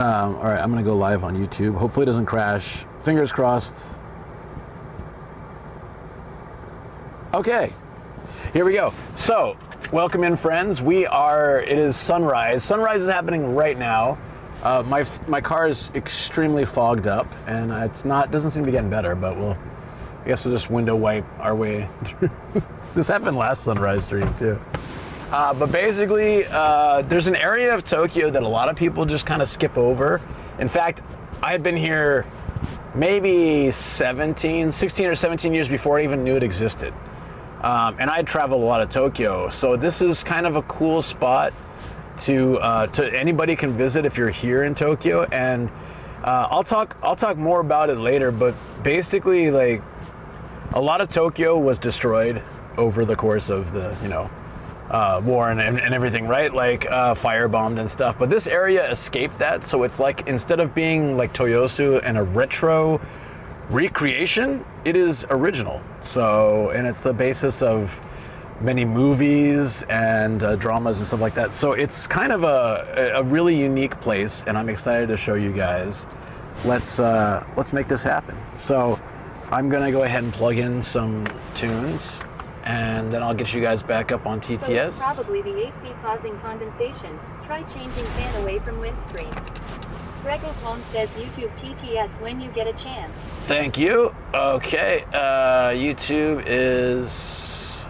All right, I'm gonna go live on YouTube. Hopefully it doesn't crash. Fingers crossed. Okay, here we go. So, welcome in, friends. It is sunrise. Sunrise is happening right now. My car is extremely fogged up, and doesn't seem to be getting better, but I guess we'll just window wipe our way through. This happened last sunrise stream too. But basically, there's an area of Tokyo that a lot of people just kind of skip over. In fact, I had been here maybe 16 or 17 years before I even knew it existed. And I had traveled a lot of Tokyo. So this is kind of a cool spot to anybody can visit if you're here in Tokyo. And I'll talk more about it later, but basically, like, a lot of Tokyo was destroyed over the course of the, war and everything, right? Like firebombed and stuff. But this area escaped that, so it's like, instead of being like Toyosu and a retro recreation, it is original. So, and it's the basis of many movies and dramas and stuff like that. So it's kind of a really unique place, and I'm excited to show you guys. Let's make this happen. So I'm gonna go ahead and plug in some tunes, and then I'll get you guys back up on TTS. So it's probably the AC causing condensation. Try changing fan away from windstream. Greggles Home says YouTube TTS when you get a chance. Thank you. Okay, YouTube is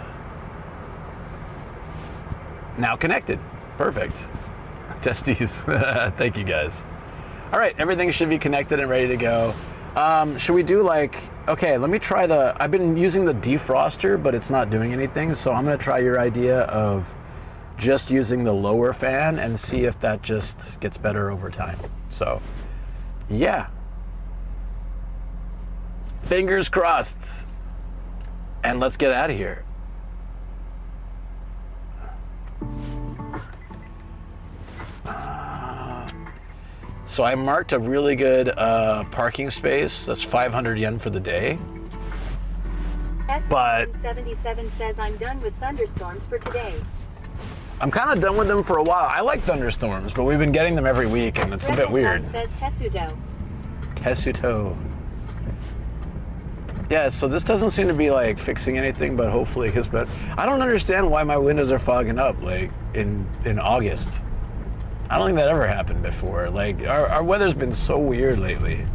now connected. Perfect. Testes. Thank you, guys. All right, everything should be connected and ready to go. Should we do okay, let me try I've been using the defroster, but it's not doing anything, so I'm gonna try your idea of just using the lower fan and see if that just gets better over time. So, yeah. Fingers crossed. And let's get out of here. So I marked a really good parking space. That's 500 yen for the day. But 77 says I'm done with thunderstorms for today. I'm kind of done with them for a while. I like thunderstorms, but we've been getting them every week, and it's a bit weird. Says Tessuto. Tessuto. Yeah, so this doesn't seem to be like fixing anything, but hopefully it gets better. I don't understand why my windows are fogging up like in August. I don't think that ever happened before. Like, our weather's been so weird lately.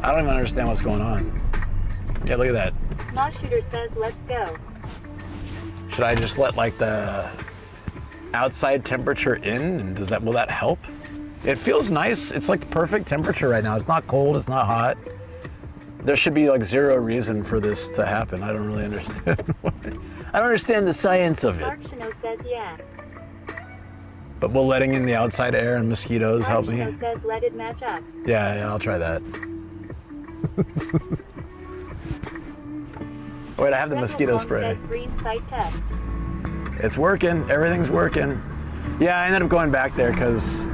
I don't even understand what's going on. Yeah, look at that. Ma Shooter says, let's go. Should I just let like the outside temperature in, and will that help? It feels nice. It's like the perfect temperature right now. It's not cold, it's not hot. There should be like zero reason for this to happen. I don't really understand why. I don't understand the science of it. Mark Chino says, yeah. But will letting in the outside air and mosquitoes help me? Mark Chino says, let it match up. Yeah, I'll try that. Wait, I have the mosquito spray. Says green site test. It's working. Everything's working. Yeah, I ended up going back there because,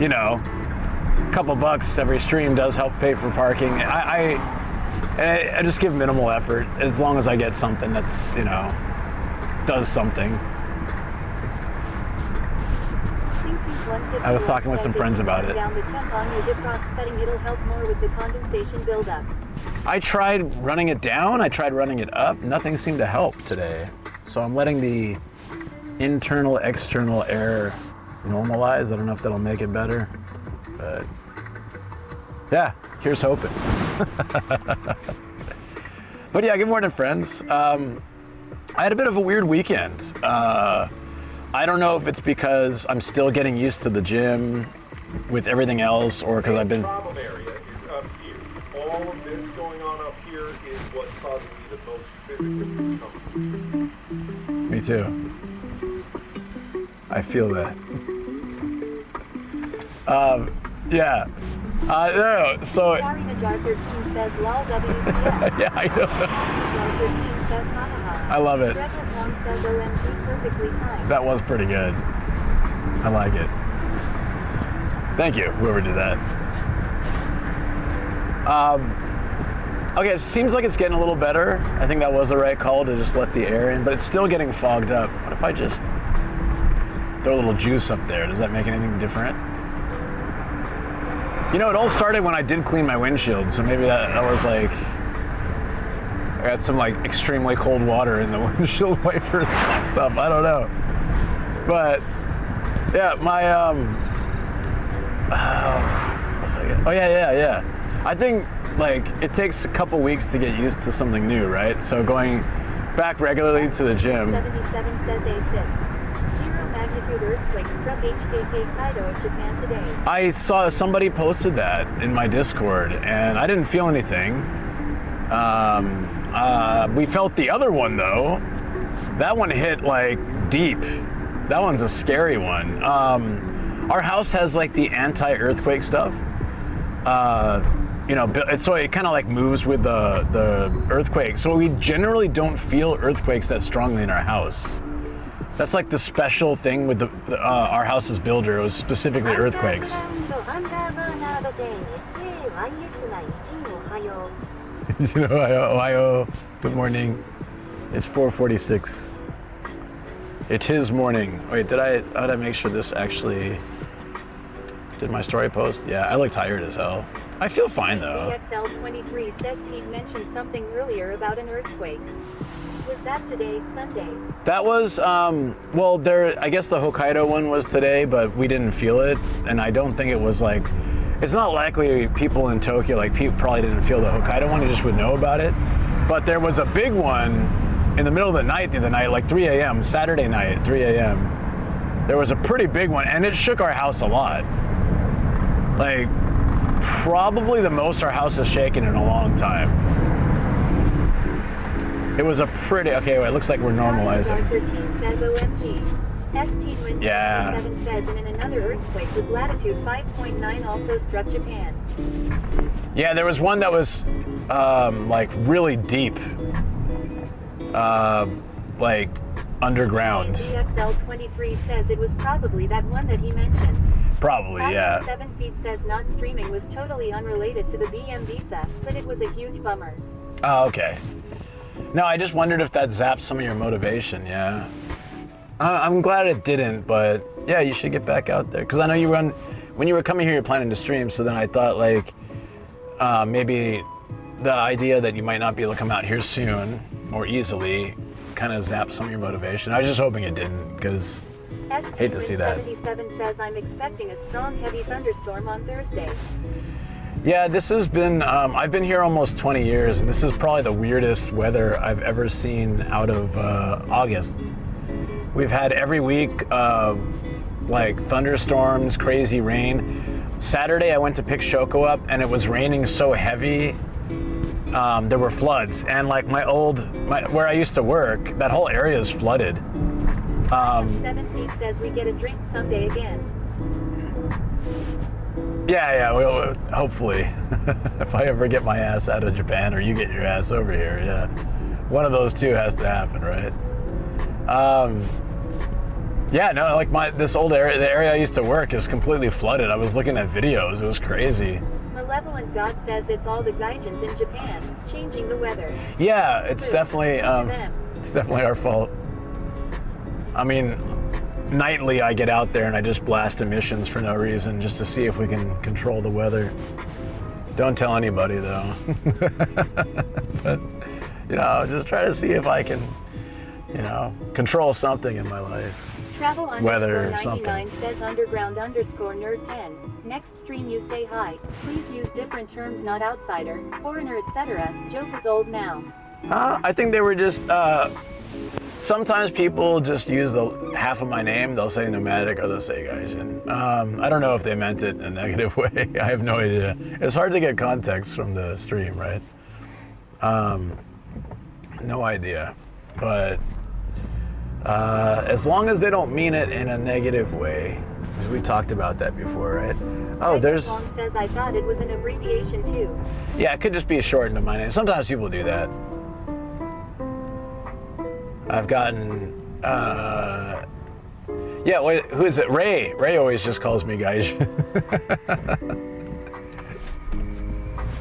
a couple bucks every stream does help pay for parking. I just give minimal effort as long as I get something that's, does something. I was talking with some friends about it. Down the temp on your defrost setting, it'll help more with the condensation buildup. I tried running it down. I tried running it up. Nothing seemed to help today. So I'm letting the internal, external air normalize. I don't know if that'll make it better, but yeah, here's hoping. But yeah, good morning, friends. I had a bit of a weird weekend. I don't know if it's because I'm still getting used to the gym with everything else, or because I've been... The problem area is up here. All of this going on up here is what's causing me the most physical discomfort. Me too. I feel that. Yeah. No, so... Sorry, Najar 13 says lol WTF. Yeah, I know. Najar 13 says ha ha ha. I love it. Greggles Home says OMG perfectly timed. That was pretty good. I like it. Thank you, whoever did that. Okay, it seems like it's getting a little better. I think that was the right call to just let the air in, but it's still getting fogged up. What if I just throw a little juice up there? Does that make anything different? You know, it all started when I did clean my windshield, so maybe that was like, I got some like extremely cold water in the windshield wiper stuff. I don't know. But yeah, my oh yeah. I think like it takes a couple weeks to get used to something new, right? So going back regularly to the gym. 77 says A6. Zero magnitude earthquake struck HKK Kaido of Japan today. I saw somebody posted that in my Discord, and I didn't feel anything. We felt the other one though. That one hit like deep. That one's a scary one. Our house has like the anti-earthquake stuff. You know, so it kind of like moves with the earthquake. So we generally don't feel earthquakes that strongly in our house. That's like the special thing with our house's builder. It was specifically earthquakes. Ohio, good morning. It's 4:46. It is morning. Wait, did I make sure this actually did my story post? Yeah, I look tired as hell. I feel fine though. CXL23 says Pete mentioned something earlier about an earthquake. Was that today, Sunday? That was, well, I guess the Hokkaido one was today, but we didn't feel it. And I don't think it was like, it's not likely people in Tokyo, like people probably didn't feel the Hokkaido one, you just would know about it. But there was a big one in the middle of the night the other night, like 3 a.m., Saturday night at 3 a.m. There was a pretty big one, and it shook our house a lot. Like, probably the most our house has shaken in a long time. It was a pretty, okay, well, it looks like we're normalizing. 13 says OMG. ST Yeah. 77 says, and in another earthquake with latitude 5.9 also struck Japan. Yeah, there was one that was like really deep, like underground. CXL23 says it was probably that one that he mentioned. Probably, yeah. 7 feet says not streaming was totally unrelated to the BM visa, but it was a huge bummer. Oh, okay. No, I just wondered if that zapped some of your motivation, yeah. I'm glad it didn't, but yeah, you should get back out there. Because I know when you were coming here, you're planning to stream, so then I thought like maybe the idea that you might not be able to come out here soon or easily kind of zapped some of your motivation. I was just hoping it didn't, because hate to see that. 77 says I'm expecting a strong heavy thunderstorm on Thursday. Yeah, this has been, I've been here almost 20 years, and this is probably the weirdest weather I've ever seen out of August. We've had every week, like thunderstorms, crazy rain. Saturday, I went to pick Shoko up, and it was raining so heavy, there were floods. And like where I used to work, that whole area is flooded. 7 feet says we get a drink someday again. Yeah, we'll, hopefully. If I ever get my ass out of Japan or you get your ass over here, yeah. One of those two has to happen, right? Yeah, no, like this old area, the area I used to work is completely flooded. I was looking at videos, it was crazy. Malevolent God says it's all the Gaijins in Japan, changing the weather. Yeah, it's definitely our fault. I mean, nightly I get out there and I just blast emissions for no reason, just to see if we can control the weather. Don't tell anybody though. But, you know, just try to see if I can, you know, control something in my life. Travel Weather _99 something. says underground _nerd 10. Next stream you say hi. Please use different terms, not outsider, foreigner, etc. Joke is old now. I think they were just, sometimes people just use the half of my name. They'll say Nomadic or they'll say Gaijin. I don't know if they meant it in a negative way. I have no idea. It's hard to get context from the stream, right? No idea. But as long as they don't mean it in a negative way, because we talked about that before, right? Oh, there's... Song says I thought it was an abbreviation too. Yeah, it could just be a shortened of my name. Sometimes people do that. I've gotten, yeah, wait, who is it? Ray. Ray always just calls me Gaijin.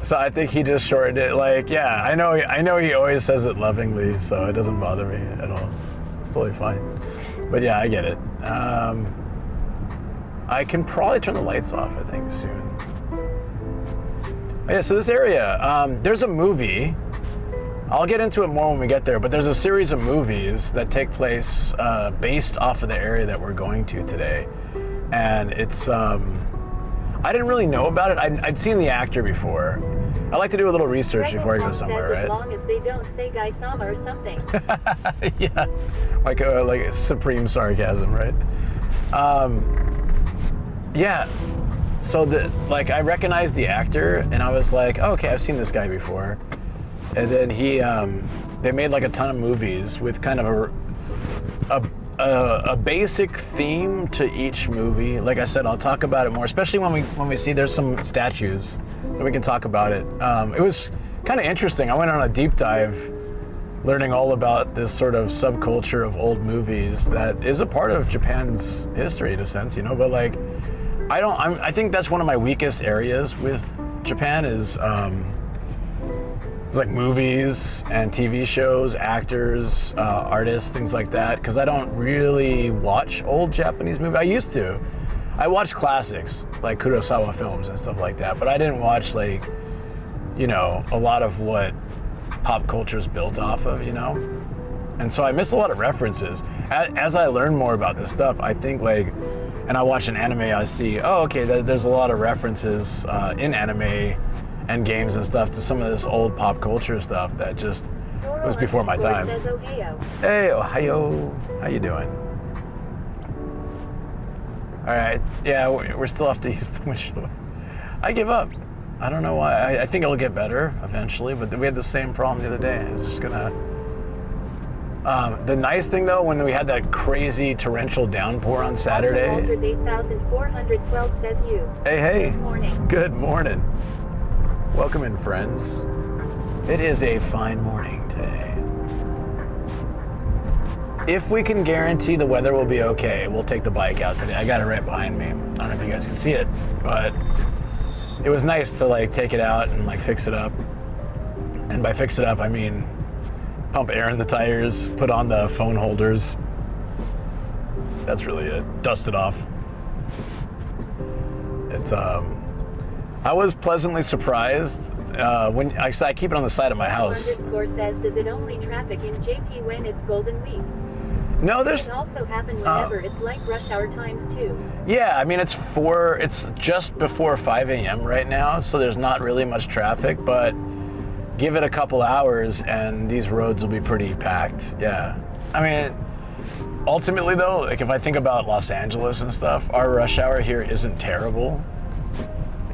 So I think he just shortened it. Like, yeah, I know he always says it lovingly, so it doesn't bother me at all. It's totally fine. But yeah, I get it. I can probably turn the lights off, I think, soon. Yeah, so this area, there's a movie. I'll get into it more when we get there, but there's a series of movies that take place based off of the area that we're going to today. And it's, I didn't really know about it. I'd seen the actor before. I like to do a little research before I go somewhere, right? As long as they don't say Gaijin or something. Yeah, like a supreme sarcasm, right? Yeah. So I recognized the actor, and I was like, oh, okay, I've seen this guy before. And then they made like a ton of movies with kind of a basic theme to each movie. Like I said, I'll talk about it more, especially when we see there's some statues, and we can talk about it. It was kind of interesting. I went on a deep dive, learning all about this sort of subculture of old movies that is a part of Japan's history in a sense, you know. But like, I think that's one of my weakest areas with Japan is. It's like movies and TV shows, actors, artists, things like that, because I don't really watch old Japanese movies. I used to. I watched classics, like Kurosawa films and stuff like that, but I didn't watch, like, you know, a lot of what pop culture is built off of, you know? And so I miss a lot of references. As I learn more about this stuff, I think, like, and I watch an anime, I see, oh, okay, there's a lot of references in anime and games and stuff to some of this old pop culture stuff that just was before my time. Says Ohio. Hey, Ohio. How you doing? All right. Yeah, we're still off to use the windshield. I give up. I don't know why. I think it'll get better eventually, but we had the same problem the other day. It was just gonna... the nice thing, though, when we had that crazy torrential downpour on Saturday... Walters 8412 says you. Hey. Good morning. Good morning. Welcome in, friends. It is a fine morning today. If we can guarantee the weather will be okay, we'll take the bike out today. I got it right behind me. I don't know if you guys can see it, but it was nice to like take it out and like fix it up. And by fix it up, I mean pump air in the tires, put on the phone holders. That's really it. Dust it off. It's I was pleasantly surprised when I keep it on the side of my house. Underscore says, does it only traffic in JP when it's Golden Week? No, It can also happen whenever it's like rush hour times too. Yeah, I mean it's just before 5 a.m. right now, so there's not really much traffic, but give it a couple hours and these roads will be pretty packed. Yeah. I mean, ultimately though, like if I think about Los Angeles and stuff, our rush hour here isn't terrible.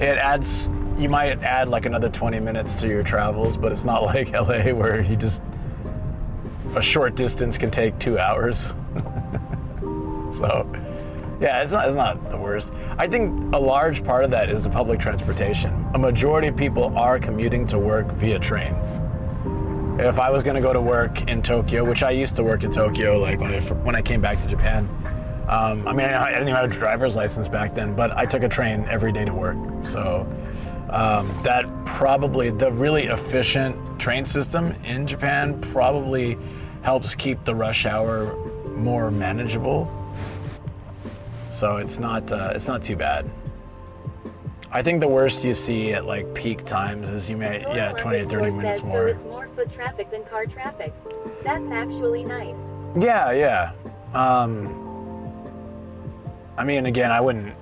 You might add like another 20 minutes to your travels, but it's not like LA where a short distance can take 2 hours. So, yeah, it's not the worst. I think a large part of that is the public transportation. A majority of people are commuting to work via train. If I was going to go to work in Tokyo, which I used to work in Tokyo, like when I came back to Japan, I mean, I didn't even have a driver's license back then, but I took a train every day to work. So that probably, the really efficient train system in Japan probably helps keep the rush hour more manageable. So it's not too bad. I think the worst you see at like peak times is 20 to 30 minutes more. So it's more foot traffic than car traffic. That's actually nice. Yeah. I mean, again, I wouldn't,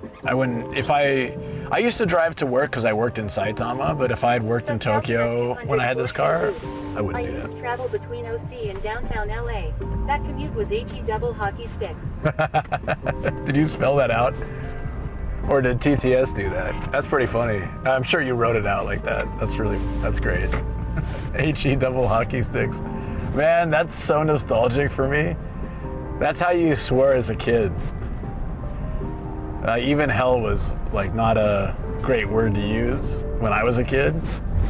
if I used to drive to work because I worked in Saitama, but if I had worked in Tokyo when I had this car, I wouldn't do that. I used to travel between OC and downtown LA. That commute was HE double hockey sticks. Did you spell that out? Or did TTS do that? That's pretty funny. I'm sure you wrote it out like that. That's great. HE double hockey sticks. Man, that's so nostalgic for me. That's how you swore as a kid. Even hell was like not a great word to use when I was a kid.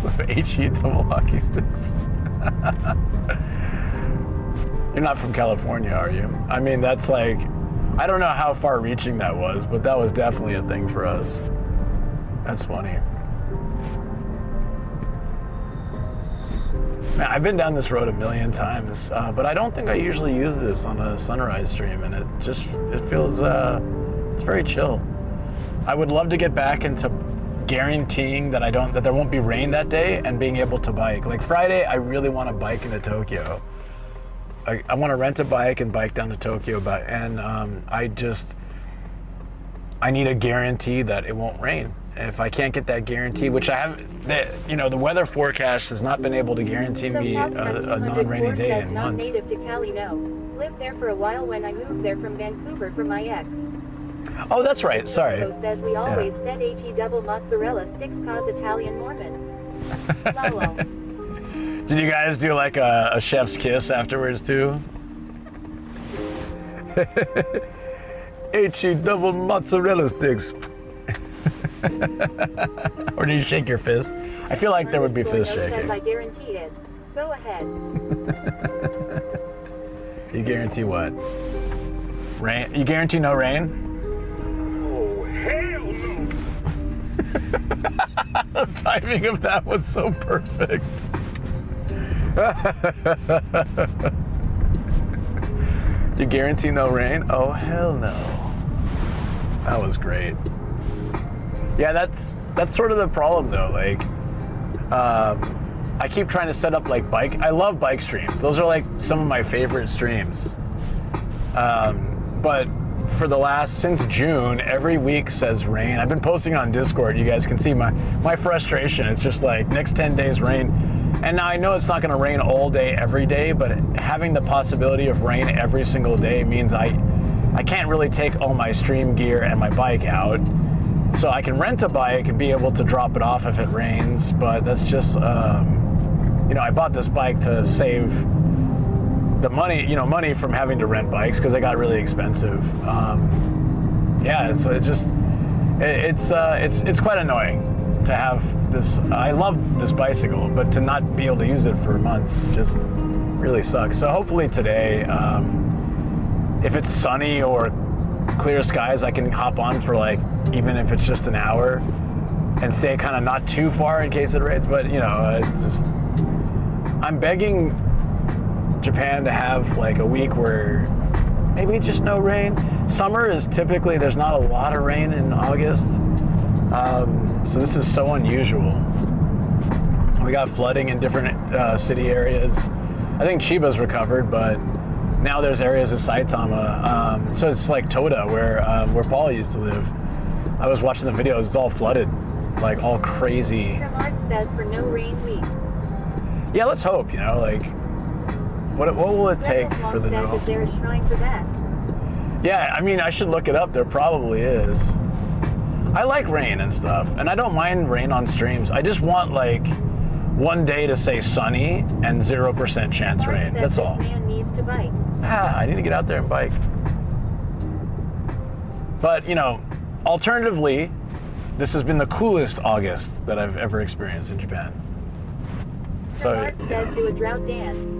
So HE double hockey sticks. You're not from California, are you? I mean, that's like, I don't know how far reaching that was, but that was definitely a thing for us. That's funny. Man, I've been down this road a million times, but I don't think I usually use this on a sunrise stream, and it feels, it's very chill. I would love to get back into guaranteeing that that there won't be rain that day and being able to bike. Like Friday, I really want to bike into Tokyo. I want to rent a bike and bike down to Tokyo, and I need a guarantee that it won't rain. And if I can't get that guarantee, which I have, the weather forecast has not been able to guarantee me a non-rainy day in not months. native to Cali, no. Lived there for a while when I moved there from Vancouver for my ex. Oh, that's right. Sorry. Says we always said HE double mozzarella sticks cause Italian Mormons. Lolo. Did you guys do like a chef's kiss afterwards too? HE double mozzarella sticks. Or do you shake your fist? I feel like there would be fist shaking. Says I guarantee it. Go ahead. You guarantee what? Rain? You guarantee no rain? Oh, hell no! The timing of that was so perfect. You guarantee no rain? Oh, hell no. That was great. Yeah, that's sort of the problem though. Like, I keep trying to set up like I love bike streams. Those are like some of my favorite streams. But for since June, every week says rain. I've been posting on Discord. You guys can see my frustration. It's just like next 10 days rain. And now I know it's not going to rain all day, every day, but having the possibility of rain every single day means I can't really take all my stream gear and my bike out. So I can rent a bike and be able to drop it off if it rains, but that's just, I bought this bike to save the money from having to rent bikes because they got really expensive. So it's quite annoying to have this. I love this bicycle, but to not be able to use it for months just really sucks. So hopefully today, if it's sunny or clear skies, I can hop on for even if it's just an hour and stay kind of not too far in case it rains. But I'm begging Japan to have a week where maybe just no rain. Summer is typically, there's not a lot of rain in August. So this is so unusual. We got flooding in different city areas. I think Chiba's recovered, but now there's areas of Saitama. So it's like Toda, where Paul used to live. I was watching the videos, it's all flooded, all crazy. Tremart says for no rain week. Yeah, let's hope, what will it take for the no? Is there a shrine for that? Yeah, I mean, I should look it up. There probably is. I like rain and stuff, and I don't mind rain on streams. I just want one day to say sunny and 0% chance rain. That's all. This man needs to bike. I need to get out there and bike. But, alternatively, this has been the coolest August that I've ever experienced in Japan. So, Tremart says do a drought dance.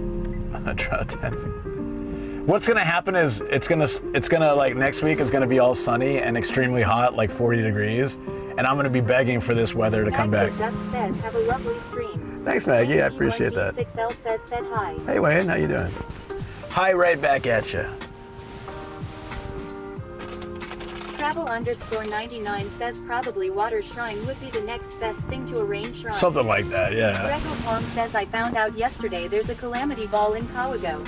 A drought dance. What's gonna happen is it's gonna next week is gonna be all sunny and extremely hot, 40 degrees, and I'm gonna be begging for this weather to come back. Dusk says have a lovely stream. Thanks, Maggie. I appreciate that. 6L says said hi. Hey, Wayne, how you doing? Hi, right back at you. Travel_99 says probably water shrine would be the next best thing to a rain shrine. Something like that, yeah. Regals Long says I found out yesterday there's a calamity ball in Kawago.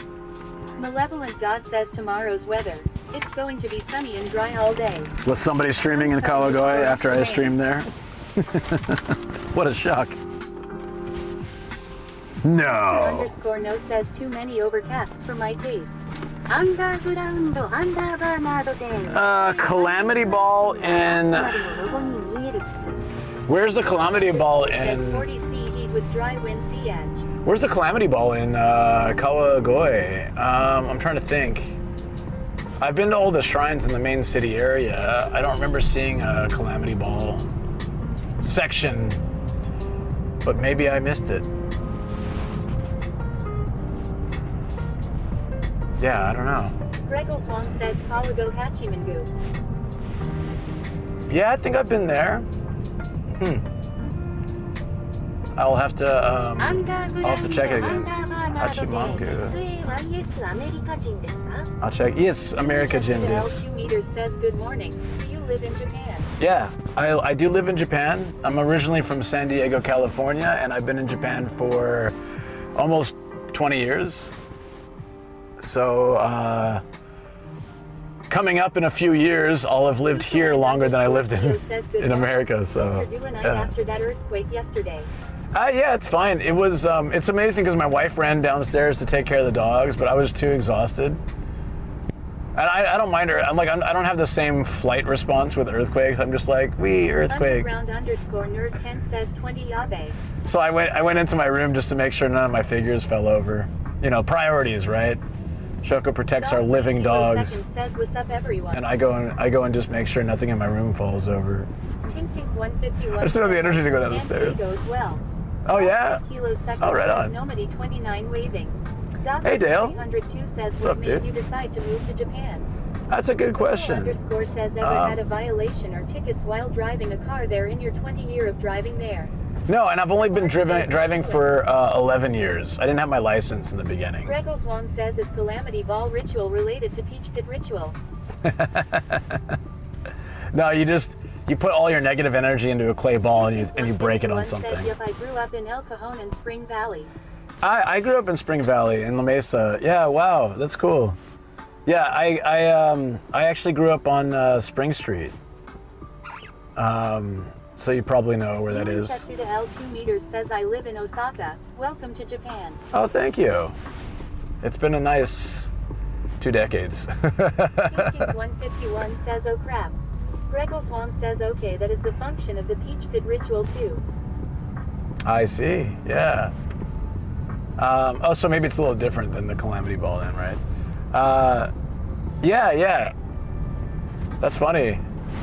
Malevolent God says tomorrow's weather. It's going to be sunny and dry all day. Was somebody streaming in Kawagoe after I streamed there? What a shock. No. _no says too many overcasts for my taste. Calamity ball in... Where's the calamity ball in... 40C heat with dry winds edge. Where's the calamity ball in Kawagoe? I'm trying to think. I've been to all the shrines in the main city area. I don't remember seeing a calamity ball section, but maybe I missed it. Yeah, I don't know. Regals Wong says Kawago Hachimangu. Yeah, I think I've been there. I'll have to check it again. Hachimangu. I'll check. Yes, America Jin L2 meters says good morning. Do you live in Japan? Yeah, I do live in Japan. I'm originally from San Diego, California, and I've been in Japan for almost 20 years. So, coming up in a few years, I'll have lived here longer than I lived in America. So, You're doing after that earthquake yesterday. yeah, it's fine. It was, it's amazing because my wife ran downstairs to take care of the dogs, but I was too exhausted. And I don't mind her. I don't have the same flight response with earthquakes. I'm just like, earthquake. Underground_nerd10 says 20 yabe. So I went into my room just to make sure none of my figures fell over. You know, priorities, right? Shoko protects our living dogs. Says, what's up, everyone? And I go and just make sure nothing in my room falls over. Tink Tink 151. I just don't have the energy to go down the stairs. Goes well. Oh yeah. Oh, right on. Nomadic 29 waving. Hey Dale. 302 says, What's what up, made dude? you decide to move to Japan? That's a good question. Underscore says, ever had a violation or tickets while driving a car there in your 20 year of driving there? No, and I've only been driving for 11 years. I didn't have my license in the beginning. Regals Wong says, is Calamity Ball ritual related to Peach Pit ritual? No, you put all your negative energy into a clay ball and you break it on something. Says, yep, I grew up in El Cajon and Spring Valley. I grew up in Spring Valley in La Mesa. Yeah, wow, that's cool. Yeah, I actually grew up on Spring Street. So you probably know where that is. Chesuda L 2 meters says, I live in Osaka. Welcome to Japan. Oh, thank you. It's been a nice 2 decades. Tinting 151 says, oh crap. Gregel Swan says, okay, that is the function of the Peach Pit ritual too. I see, yeah. So maybe it's a little different than the Calamity Ball then, right? Yeah. That's funny.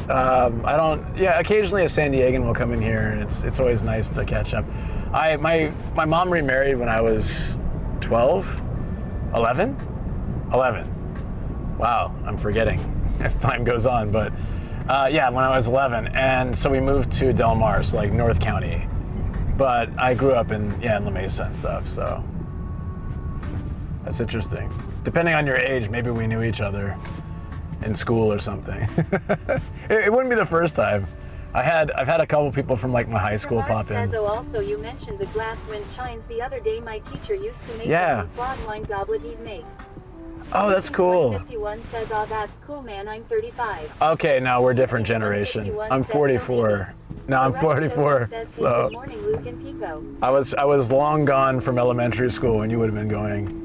Occasionally a San Diegan will come in here and it's always nice to catch up. My mom remarried when I was 11. Wow, I'm forgetting as time goes on, but when I was 11, and so we moved to Del Mar, so like North County, but I grew up in La Mesa and stuff, so that's interesting. Depending on your age, maybe we knew each other in school or something. It wouldn't be the first time. I've had a couple people from like my high school pop in. Says, oh, also you mentioned the glass wind chimes the other day. My teacher used to make Yeah. a flawed wine goblet he'd make. Oh, that's cool. 151 says, oh, that's cool, man. I'm 35. Okay, now we're different generation. I'm 44. No, I'm 44. So good morning, Luke and Pico. I was long gone from elementary school when you would have been going.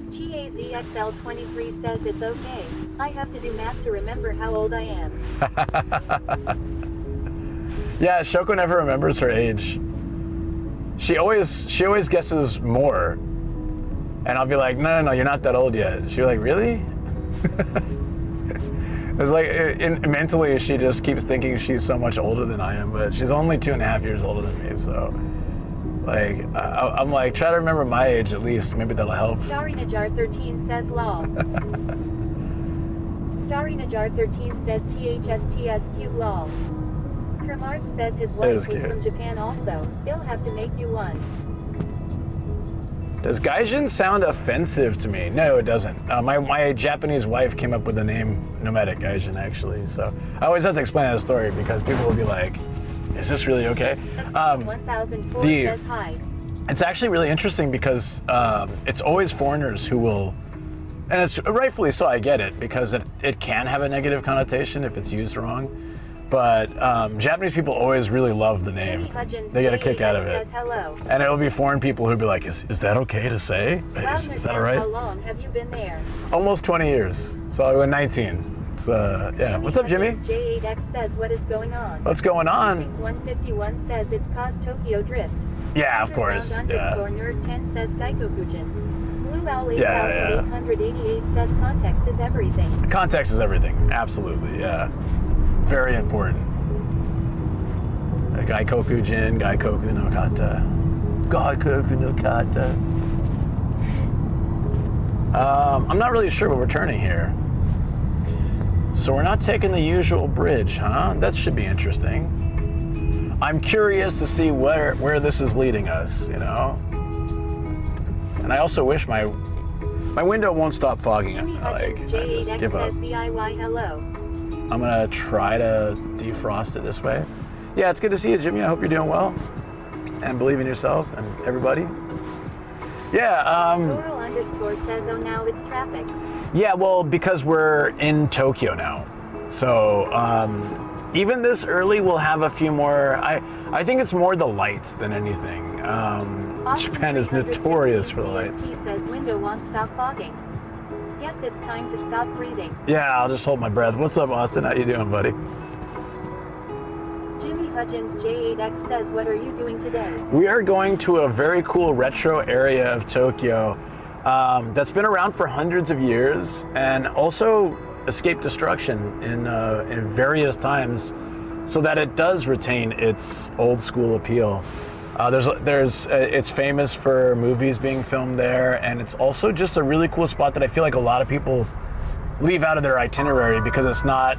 TAZXL23 says it's okay. I have to do math to remember how old I am. Yeah, Shoko never remembers her age. She always guesses more. And I'll be like, no, you're not that old yet. She'll be like, really? It's like, mentally, she just keeps thinking she's so much older than I am, but she's only 2.5 years older than me, so. Like, I'm like, try to remember my age at least. Maybe that'll help. Starry Najar 13 says lol. Starry Najar 13 says THSTS cute lol. Kermart says his wife was from Japan also. He'll have to make you one. Does Gaijin sound offensive to me? No, it doesn't. My Japanese wife came up with the name Nomadic Gaijin, actually. So I always have to explain that story because people will be like, is this really okay? 1004 says hi. It's actually really interesting because it's always foreigners who will, and it's rightfully so, I get it, because it can have a negative connotation if it's used wrong. But Japanese people always really love the name. They get a kick out of it. Says hello. And it'll be foreign people who'll be like, is that okay to say? Is that all right? How long have you been there? Almost 20 years. So I went 19. It's, yeah. What's up, Jimmy? J8X says, what is going on? What's going on? 151 says it's cause Tokyo Drift. Yeah, of course. Yeah. Nerd 10 says Gaikokujin. Blue Owl 8888 says context is everything. Context is everything. Absolutely, yeah. Very important. Gaikokujin, Gaikoku no kata. Gaikoku no kata. I'm not really sure what we're turning here. So we're not taking the usual bridge, huh? That should be interesting. I'm curious to see where this is leading us, you know? And I also wish my window won't stop fogging. Jimmy I Hutchins just J8X give up. says BIY hello. I'm gonna try to defrost it this way. Yeah, it's good to see you, Jimmy. I hope you're doing well and believe in yourself and everybody. Yeah. Coral_ says, oh, now it's traffic. Yeah, well, because we're in Tokyo now. So even this early, we'll have a few more. I think it's more the lights than anything. Japan is notorious for the lights. He says window won't stop fogging. Guess it's time to stop breathing. Yeah, I'll just hold my breath. What's up, Austin? How you doing, buddy? Jimmy Hudgens J8X says, what are you doing today? We are going to a very cool retro area of Tokyo that's been around for hundreds of years and also escaped destruction in various times so that it does retain its old school appeal. It's famous for movies being filmed there, and it's also just a really cool spot that I feel like a lot of people leave out of their itinerary because it's not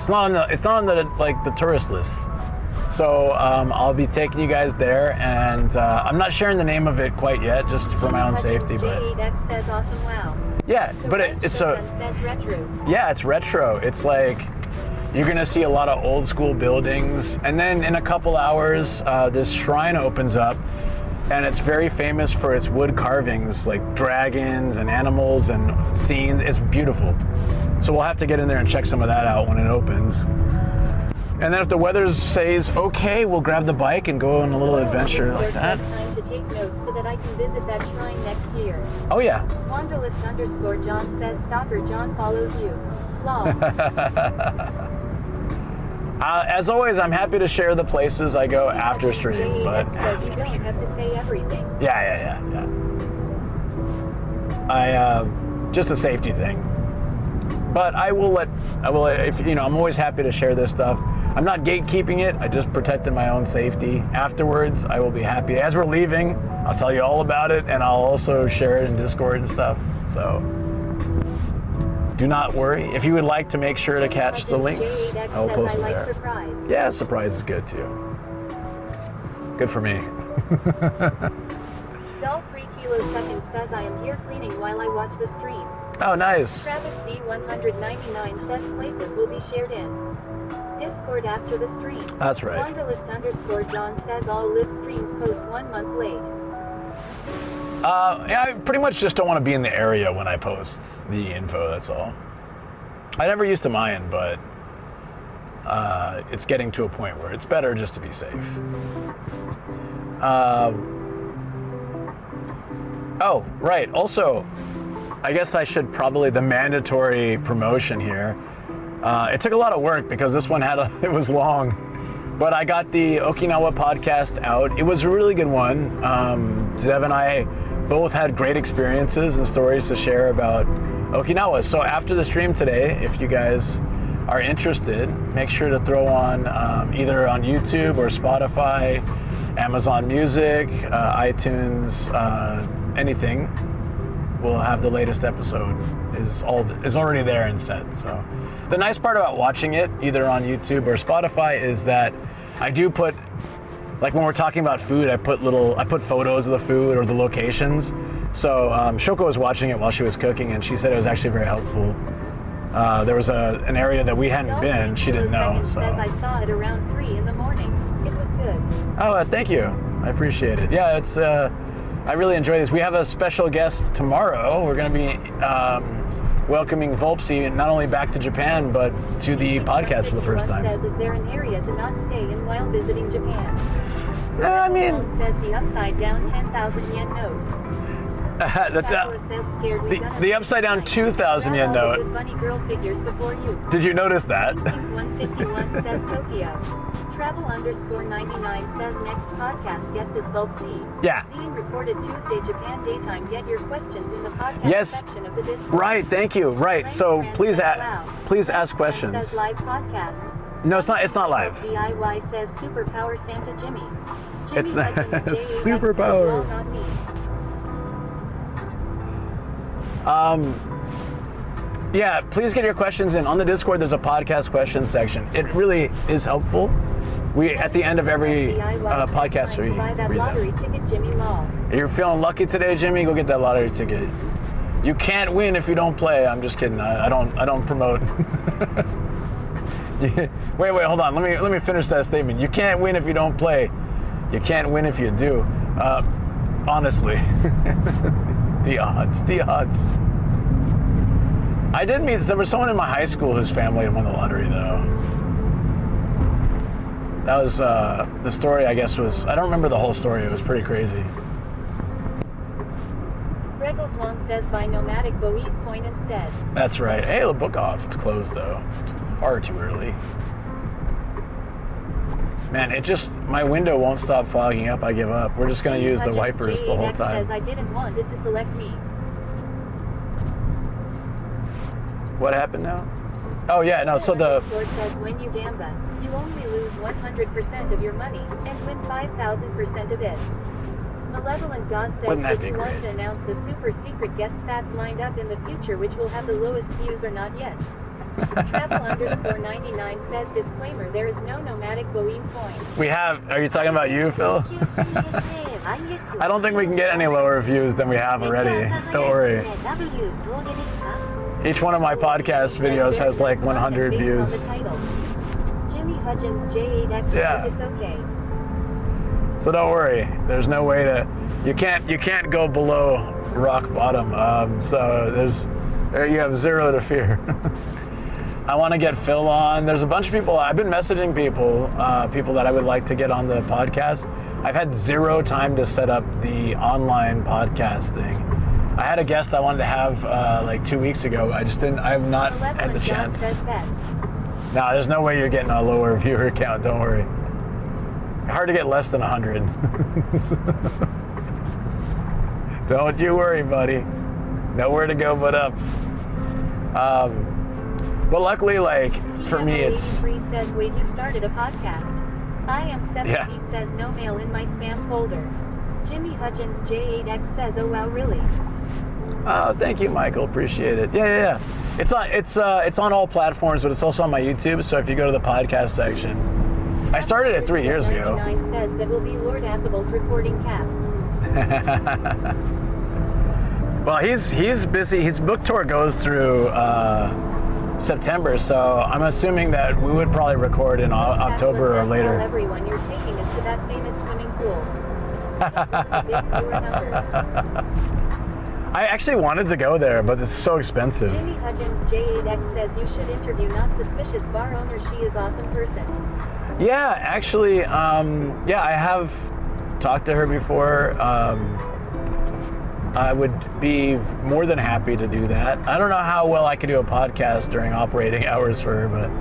on the tourist list. So I'll be taking you guys there, and I'm not sharing the name of it quite yet, just for my own safety. But J8X says awesome, wow. yeah, but it's a says retro. yeah, it's retro. It's like you're gonna see a lot of old school buildings, and then in a couple hours, this shrine opens up, and it's very famous for its wood carvings, like dragons and animals and scenes. It's beautiful. So we'll have to get in there and check some of that out when it opens. And then if the weather says okay, we'll grab the bike and go on a little adventure like that. It's time to take notes so that I can visit that shrine next year. Oh yeah. Wanderlist_John says Stalker John follows you. Lol. As always, I'm happy to share the places I go after stream, but says you don't have to say everything. Yeah. Just a safety thing. But I'm always happy to share this stuff. I'm not gatekeeping it. I just protected my own safety. Afterwards, I will be happy. As we're leaving, I'll tell you all about it, and I'll also share it in Discord and stuff. So do not worry. If you would like to make sure to catch the links, I will post it there. Surprise. Yeah, surprise is good too. Good for me. Doll 3 Kilo Second says I am here cleaning while I watch the stream. Oh, nice. Travis V199 says places will be shared in Discord after the stream. That's right. Wanderlist_John says all live streams post 1 month late. Yeah, I pretty much just don't want to be in the area when I post the info, that's all. I never used to mind, but it's getting to a point where it's better just to be safe. Oh, right. Also, I guess I should probably, the mandatory promotion here. It took a lot of work because this one it was long, but I got the Okinawa podcast out. It was a really good one. Zev and I both had great experiences and stories to share about Okinawa. So after the stream today, if you guys are interested, make sure to throw on either on YouTube or Spotify, Amazon Music, iTunes, anything. We'll have the latest episode is already there and set. So the nice part about watching it either on YouTube or Spotify is that I do put, like when we're talking about food, I put photos of the food or the locations. So Shoko was watching it while she was cooking, and she said it was actually very helpful. There was an area that we hadn't been, she didn't know. So. Says I saw it around 3 in the morning. It was good. Oh, thank you. I appreciate it. Yeah, it's. I really enjoy this. We have a special guest tomorrow. We're going to be welcoming Volpsy not only back to Japan, but to the podcast for the first time. Says, is there an area to not stay in while visiting Japan? I mean, says the upside down 10,000 yen note. The upside down 2,000 yen note. Good bunny girl figures before you. Did you notice that? 151 says Tokyo. Travel_99 says next podcast guest is Volpsy. Yeah. It's being recorded Tuesday Japan daytime. Get your questions in the podcast section of the Discord. Right, thank you. Right. Thanks, so please please ask questions. Says live podcast. No, it's not live. DIY says superpower Santa Jimmy. It's not superpower. Well, not me. Yeah, please get your questions in. On the Discord, there's a podcast questions section. It really is helpful. We, at the end of every podcast, we read them. Ticket, Jimmy Law. You're feeling lucky today, Jimmy? Go get that lottery ticket. You can't win if you don't play. I'm just kidding. I don't promote. Wait, hold on. Let me finish that statement. You can't win if you don't play. You can't win if you do. Honestly, the odds. I did meet. There was someone in my high school whose family won the lottery, though. That was the story. I guess was. I don't remember the whole story. It was pretty crazy. Regals Wong says buy Nomadic Bowie Point instead. That's right. Hey, the book off. It's closed though. It's far too early. Man, my window won't stop fogging up. I give up. We're just gonna use the wipers the whole time. Says I didn't want it to select me. What happened now? Oh yeah, no. So the score says when you gamba, you only lose 100% of your money and win 5,000% of it. Malevolent God says that you want to announce the super secret guest that's lined up in the future, which will have the lowest views or not yet. Travel_99 says disclaimer: there is no nomadic Boeing point. We have. Are you talking about you, Phil? I don't think we can get any lower views than we have already. Don't worry. Each one of my podcast videos has like 100 views. Jimmy Hudgens J8X says it's okay. So don't worry. There's no way to. You can't go below rock bottom. So you have zero to fear. I want to get Phil on. There's a bunch of people. I've been messaging people that I would like to get on the podcast. I've had zero time to set up the online podcast thing. I had a guest I wanted to have like 2 weeks ago. I have not had the chance. No, there's no way you're getting a lower viewer count. Don't worry. Hard to get less than 100. Don't you worry, buddy. Nowhere to go but up. But luckily, like, for me, it's... says, wait, you started a podcast. I am 17 says, no mail in my spam folder. Jimmy Hudgens J8X says, oh wow, really? Oh, thank you, Michael. Appreciate it. Yeah. It's on all platforms, but it's also on my YouTube. So if you go to the podcast section, I started it 3 years ago. 99 says that will be Lord Affable's recording cap. Well, he's busy. His book tour goes through September, so I'm assuming that we would probably record in October or later. Tell everyone you're taking us to that famous swimming pool. Big numbers. I actually wanted to go there, but it's so expensive. Jimmy Hudgens J8X says you should interview Not Suspicious bar owner. She is awesome person. Yeah, actually, I have talked to her before. I would be more than happy to do that. I don't know how well I could do a podcast during operating hours for her, but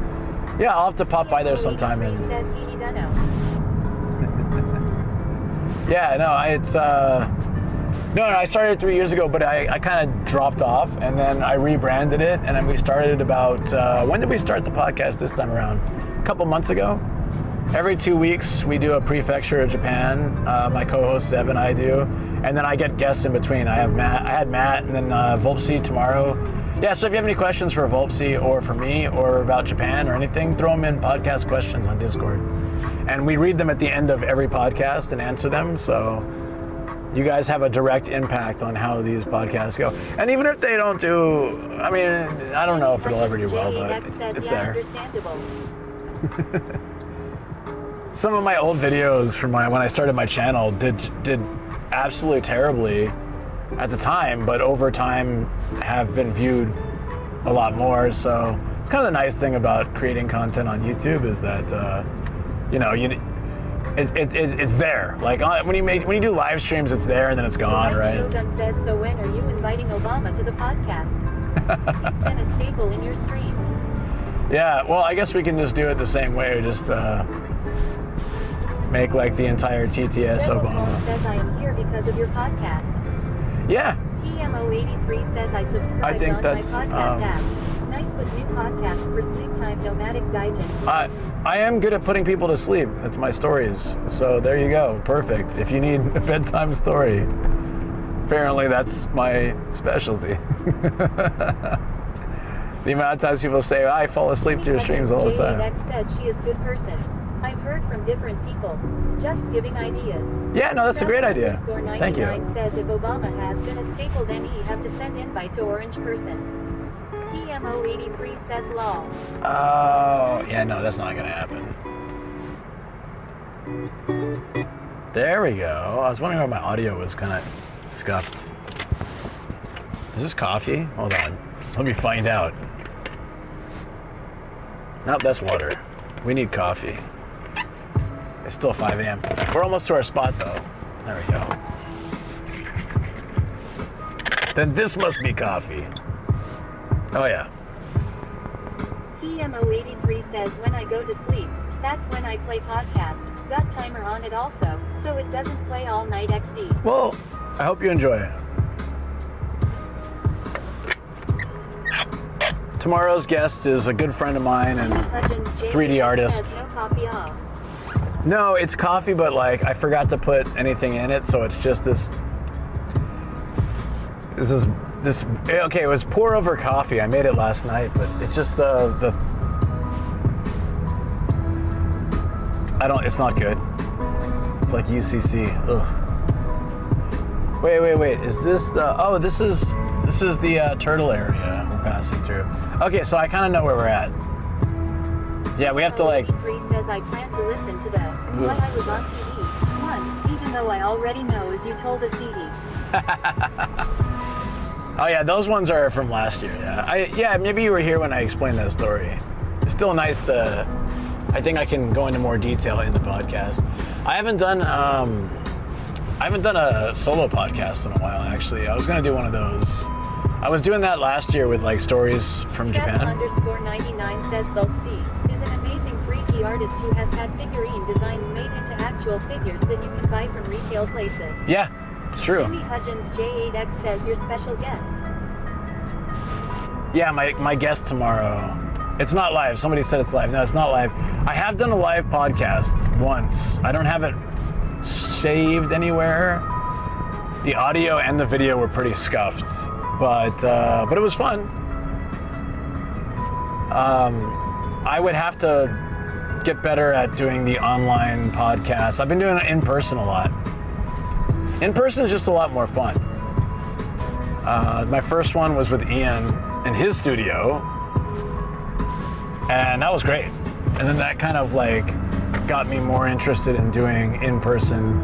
yeah, I'll have to pop by there sometime. He says he don't know. Yeah, no, I started 3 years ago, but I kind of dropped off, and then I rebranded it, and then we started about, when did we start the podcast this time around? A couple months ago. Every 2 weeks, we do a prefecture of Japan. My co-host Zev and I do, and then I get guests in between. I had Matt, and then Volpsy tomorrow. Yeah, so if you have any questions for Volpsy or for me or about Japan or anything, throw them in podcast questions on Discord. And we read them at the end of every podcast and answer them, so you guys have a direct impact on how these podcasts go. And even if they don't do, I mean, I don't know if it'll ever do well, but it's there. Understandable. Some of my old videos from when I started my channel did absolutely terribly at the time, but over time have been viewed a lot more. So it's kind of the nice thing about creating content on YouTube is that it's there. Like when you do live streams, it's there and then it's gone, right? Shogun says, so when are you inviting Obama to the podcast? It's been a staple in your streams. Yeah, well, I guess we can just do it the same way, just make like the entire TTS Obama. Says I am here because of your podcast. Yeah. PMO83 says I subscribed on my podcast app. Nice with new podcasts for sleep time. Nomadic Gaijin. I am good at putting people to sleep. That's my stories. So there you go. Perfect. If you need a bedtime story, apparently that's my specialty. The amount of times people say, I fall asleep to your streams all the time. That says she is a good person. I've heard from different people. Just giving ideas. Yeah, no, that's a great idea. Thank you. Says if Obama has been a staple, then he have to send invite to Orange person. PMO83 says lol. Oh, yeah, no, that's not gonna happen. There we go. I was wondering why my audio was kind of scuffed. Is this coffee? Hold on. Let me find out. Nope, that's water. We need coffee. It's still 5 a.m. We're almost to our spot, though. There we go. Then this must be coffee. Oh, yeah. PMO83 says when I go to sleep, that's when I play podcast. Got timer on it also, so it doesn't play all night XD. Well, I hope you enjoy it. Tomorrow's guest is a good friend of mine and 3D artist. No coffee off. No, it's coffee, but like I forgot to put anything in it, so it's just this. Okay, it was pour over coffee. I made it last night, but it's just it's not good. It's like UCC. Ugh. Wait. Is this this is the turtle area we're passing through. Okay, so I kind of know where we're at. Yeah, we have to like. Says I plan to listen to them. What I was on TV. One, even though I already know as you told us hee. Oh yeah, those ones are from last year. Yeah, maybe you were here when I explained that story. It's still nice to. I think I can go into more detail in the podcast. I haven't done a solo podcast in a while. Actually, I was gonna do one of those. I was doing that last year with like stories from Japan. _99 says Volksy is an amazing freaky artist who has had figurine designs made into actual figures that you can buy from retail places. Yeah, it's true. Jimmy Hudgens J8X says your special guest. Yeah, my guest tomorrow. It's not live. Somebody said it's live. No, it's not live. I have done a live podcast once. I don't have it saved anywhere. The audio and the video were pretty scuffed, but it was fun. I would have to get better at doing the online podcast. I've been doing it in person a lot. In person is just a lot more fun. My first one was with Ian in his studio, and that was great. And then that kind of like got me more interested in doing in person.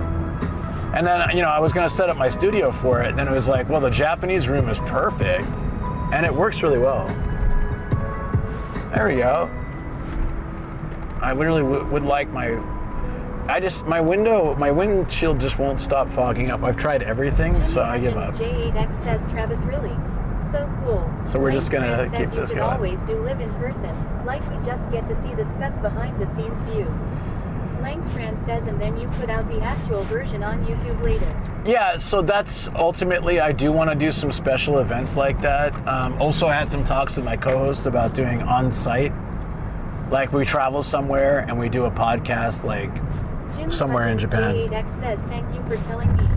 And then, I was gonna set up my studio for it, and then it was like, well, the Japanese room is perfect, and it works really well. There we go. I literally would like my windshield just won't stop fogging up. I've tried everything, Jimmy so I give up. J8X says Travis really. So cool. So we're just gonna keep this you going. Always do live in person, like we just get to see the stuff behind the scenes view. Langstrand says, and then you put out the actual version on YouTube later. Yeah, so that's ultimately, I do want to do some special events like that. Also had some talks with my co-host about doing on-site. Like we travel somewhere and we do a podcast like Jim somewhere in Japan. J8X says, thank you for telling me.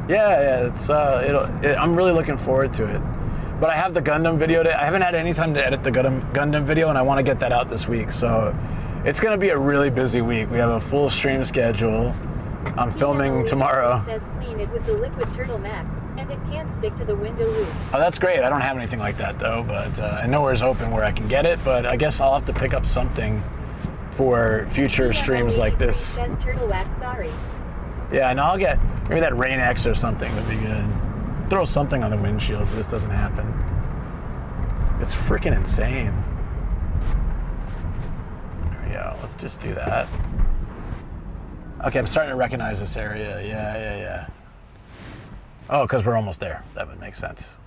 Yeah, it's I'm really looking forward to it. But I have the Gundam video. I haven't had any time to edit the Gundam video, and I want to get that out this week. So it's going to be a really busy week. We have a full stream schedule. I'm filming tomorrow. It says clean it with the liquid turtle max, and it can't stick to the window loop. Oh, that's great. I don't have anything like that though, but nowhere's open where I can get it. But I guess I'll have to pick up something for future streams like this. Says turtle wax, sorry. Yeah, and I'll get maybe that Rain X or something would be good. Throw something on the windshield so this doesn't happen. It's freaking insane. There we go. Let's just do that. Okay, I'm starting to recognize this area. Yeah. Oh, because we're almost there. That would make sense.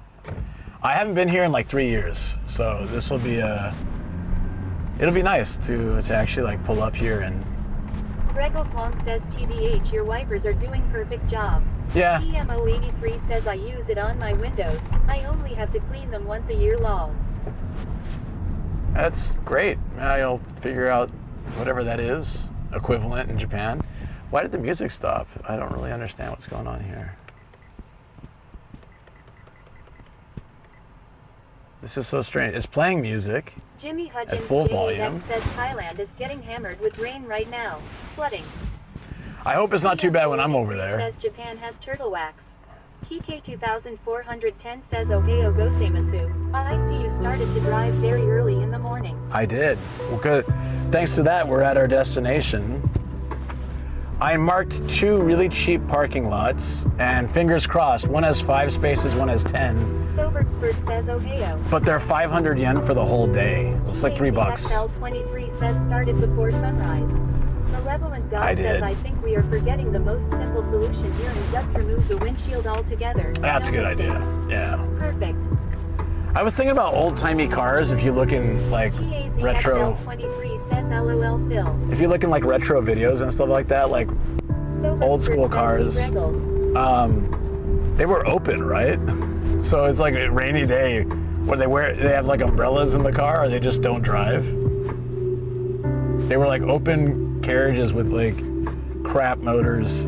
I haven't been here in like 3 years, so this will be it'll be nice to actually like pull up here and. Regals Wong says, TBH, your wipers are doing perfect job. Yeah. PMO83 says I use it on my windows. I only have to clean them once a year lol. That's great. I'll figure out whatever that is, equivalent in Japan. Why did the music stop? I don't really understand what's going on here. This is so strange. It's playing music Jimmy at Hudgens full J8X volume. says Thailand is getting hammered with rain right now. Flooding. I hope it's not too bad when I'm over there. Says Japan has turtle wax. TK2410 says Ohio gozaimasu. I see you started to drive very early in the morning. I did. Well, good. Thanks to that, we're at our destination. I marked 2 really cheap parking lots, and fingers crossed, one has 5 spaces, one has 10. Soberexpert says Ohio. But they're 500 yen for the whole day. It's like $3. XL23 says started before sunrise. Malevolent God says I think we are forgetting the most simple solution here and just remove the windshield altogether. That's a good idea. Yeah. Perfect. I was thinking about old-timey cars. If you look in like retro, TAZXL23 says LOL Phil. if you look in like retro videos and stuff like that, like old school cars, they were open, right? So it's like a rainy day where they have like umbrellas in the car, or they just don't drive. They were like open carriages with like crap motors.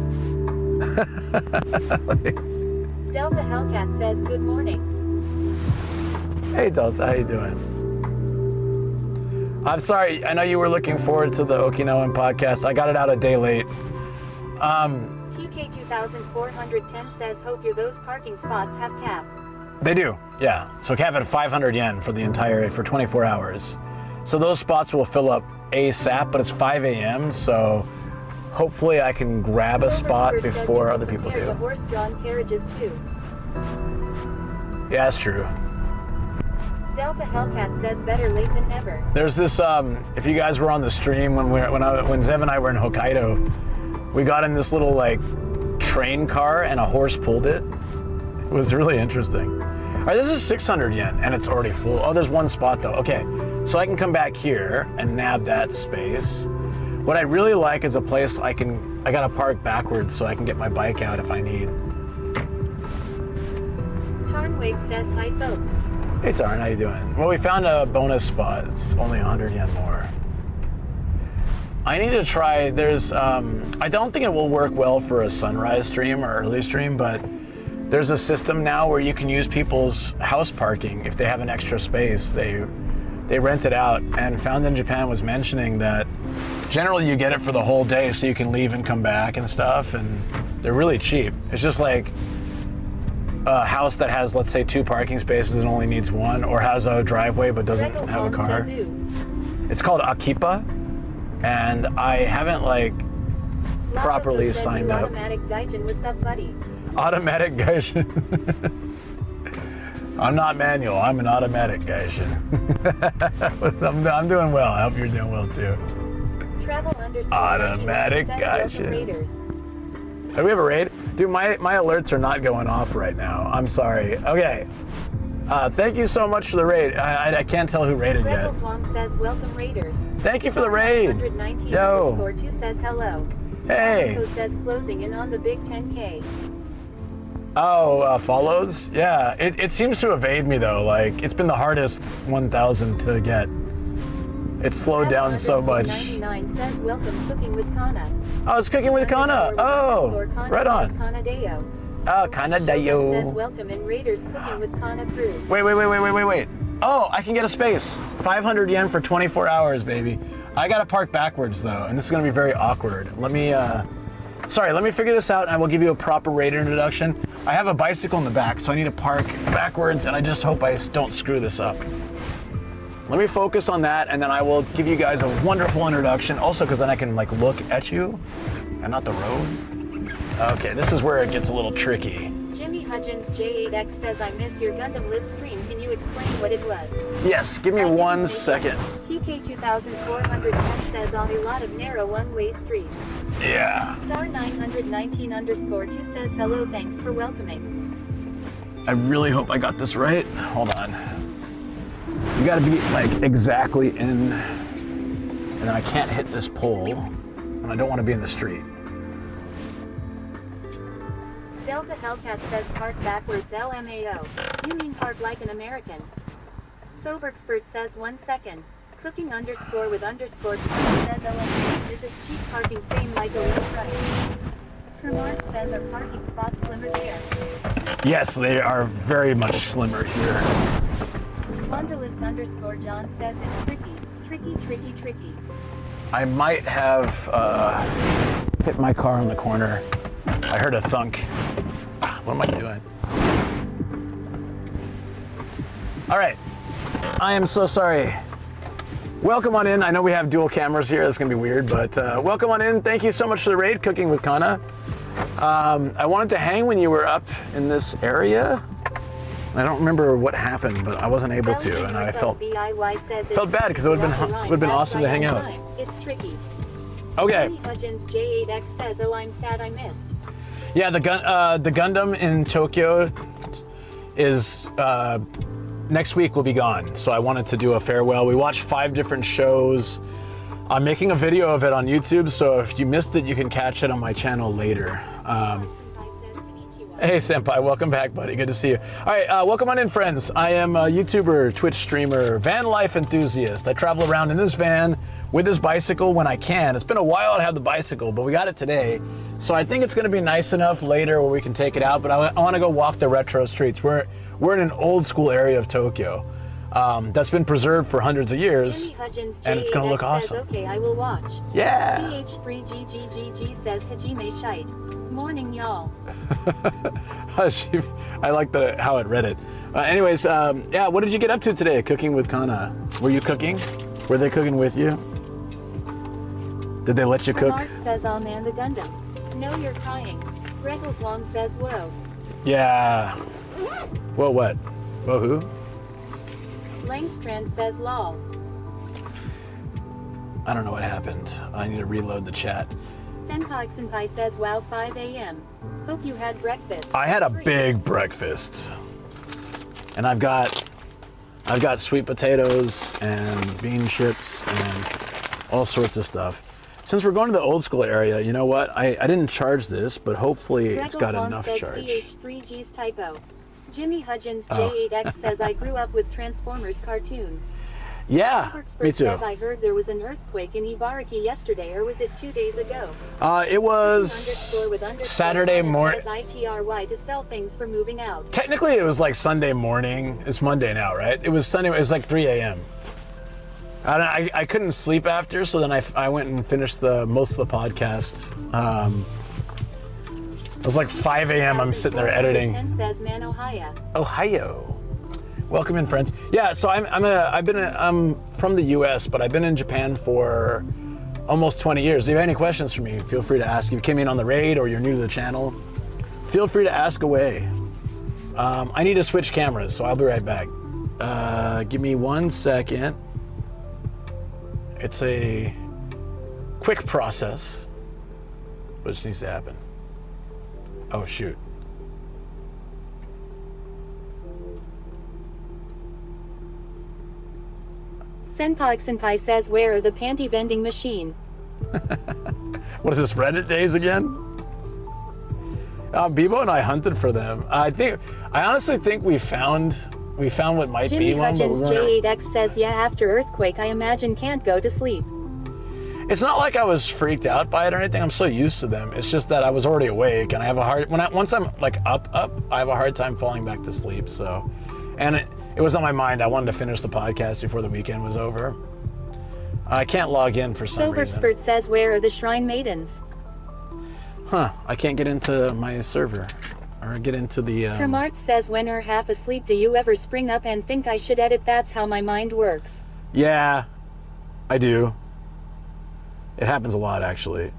Delta Hellcat says good morning. Hey Delta, how you doing? I'm sorry, I know you were looking forward to the Okinawan podcast. I got it out a day late. TK2410 says hope those parking spots have cap. They do, yeah. So cap at 500 yen for the entire, for 24 hours. So those spots will fill up ASAP, but it's 5 a.m., so hopefully I can grab a spot before other people do. The horse-drawn carriages too. Yeah, that's true. Delta Hellcat says better late than never. There's this, if you guys were on the stream when Zev and I were in Hokkaido, we got in this little like train car and a horse pulled it. It was really interesting. All right, this is 600 yen and it's already full. Oh, there's one spot though. Okay, so I can come back here and nab that space. What I really like is a place I gotta park backwards so I can get my bike out if I need. Tarnwig says hi folks. Hey Tarn, how you doing? Well, we found a bonus spot. It's only 100 yen more. I need to try, I don't think it will work well for a sunrise stream or early stream, but there's a system now where you can use people's house parking. If they have an extra space, they rent it out. And Found in Japan was mentioning that generally you get it for the whole day so you can leave and come back and stuff, and they're really cheap. It's just like a house that has, let's say, 2 parking spaces and only needs 1, or has a driveway but doesn't have a car. It's called Akipa, and I haven't like properly signed up. Automatic Gaijin, what's up, buddy? Automatic Gaijin. I'm not manual, I'm an automatic Gaijin. I'm doing well. I hope you're doing well too. Automatic Gaijin. Do we have a raid? Dude, my alerts are not going off right now. I'm sorry. Okay. Thank you so much for the raid. I can't tell who raided yet. Wong says welcome raiders. Thank you for the raid. Yo. 2 says hello. Hey. Says closing in on the big 10K. Oh, follows? Yeah, it seems to evade me though. Like, it's been the hardest 1,000 to get. It's slowed down so much. 99 says welcome cooking with Kana. Oh, it's cooking with Kana. Oh, right on. Kanadeo. Oh, Kanadeo. Says welcome in Raiders cooking with Kana crew. Wait. Oh, I can get a space. 500 yen for 24 hours, baby. I gotta park backwards though, and this is gonna be very awkward. Let me figure this out and I will give you a proper raider introduction. I have a bicycle in the back, so I need to park backwards, and I just hope I don't screw this up. Let me focus on that, and then I will give you guys a wonderful introduction. Also, because then I can like look at you and not the road. Okay, this is where it gets a little tricky. Jimmy Hudgens J8X says I miss your Gundam live stream. Can you explain what it was? Yes, give me 1 second. TK2410 says on a lot of narrow one-way streets. Yeah. Star 919_2 says hello, thanks for welcoming. I really hope I got this right. Hold on. You gotta be like exactly in, and I can't hit this pole, and I don't want to be in the street. Delta Hellcat says park backwards LMAO. You mean park like an American. Soberexpert says 1 second. Cooking _with_ says LMAO. This is cheap parking, same like a little price. Kermark says our parking spots slimmer there. Yes, they are very much slimmer here. Wanderlist _John says it's tricky. I might have hit my car on the corner. I heard a thunk. What am I doing? All right. I am so sorry. Welcome on in. I know we have dual cameras here. That's going to be weird, but welcome on in. Thank you so much for the raid, Cooking with Kana. I wanted to hang when you were up in this area. I don't remember what happened, but I wasn't able to, and I felt bad because it would have been awesome to hang out. It's tricky. Okay. Hudgens J8X says, "Oh, I'm sad I missed." Yeah, the Gundam in Tokyo is next week will be gone. So I wanted to do a farewell. We watched 5 different shows. I'm making a video of it on YouTube, so if you missed it, you can catch it on my channel later. Hey Senpai, welcome back, buddy. Good to see you. All right, welcome on in, friends. I am a YouTuber, Twitch streamer, van life enthusiast. I travel around in this van with this bicycle when I can. It's been a while to have the bicycle, but we got it today. So I think it's gonna be nice enough later where we can take it out, but I wanna go walk the retro streets. We're in an old school area of Tokyo that's been preserved for hundreds of years, and it's gonna look awesome. Says, okay, I will watch. Yeah. CH3GGGG says, Hajime Shite. Morning, y'all. I like how it read it. Anyways, yeah, what did you get up to today, cooking with Kana? Were you cooking? Were they cooking with you? Did they let you cook? Mark says, I'll man the Gundam. No, you're crying. Greggles Wong says, whoa. Yeah. Whoa, what? Whoa, who? Langstrand says, lol. I don't know what happened. I need to reload the chat. Senpai says, wow, 5 a.m. Hope you had breakfast. I had a big breakfast. And I've got sweet potatoes and bean chips and all sorts of stuff. Since we're going to the old school area, you know what? I didn't charge this, but hopefully it's got enough charge. CH3G's typo. Jimmy Hudgens J8X says, I grew up with Transformers cartoon. Yeah, me too. Says, I heard there was an earthquake in Ibaraki yesterday, or was it 2 days ago? It was Saturday morning. ITRY to sell things for moving out. Technically, it was like Sunday morning. It's Monday now, right? It was Sunday. It was like 3 a.m. I couldn't sleep after, so then I went and finished most of the podcast. It was like 5 a.m. I'm sitting there editing. 10 says, man, Ohio. Welcome in, friends. Yeah, so I'm from the U.S., but I've been in Japan for almost 20 years. If you have any questions for me, feel free to ask. If you came in on the raid or you're new to the channel, feel free to ask away. I need to switch cameras, so I'll be right back. Give me 1 second. It's a quick process, but it just needs to happen. Oh, shoot. Senpai says, where are the panty vending machine? What is this, Reddit days again? Bebo and I hunted for them. I honestly think we found what might Jimmy be one, but Hudgens J8X says, yeah, after earthquake, I imagine can't go to sleep. It's not like I was freaked out by it or anything. I'm so used to them. It's just that I was already awake, and I have a hard once I'm like up, I have a hard time falling back to sleep. So, and it was on my mind. I wanted to finish the podcast before the weekend was over. I can't log in for some reason. Silverspurt says, where are the Shrine Maidens? Huh? I can't get into my server or get into the. Kramart says, when are half asleep, do you ever spring up and think I should edit? That's how my mind works. Yeah, I do. It happens a lot, actually.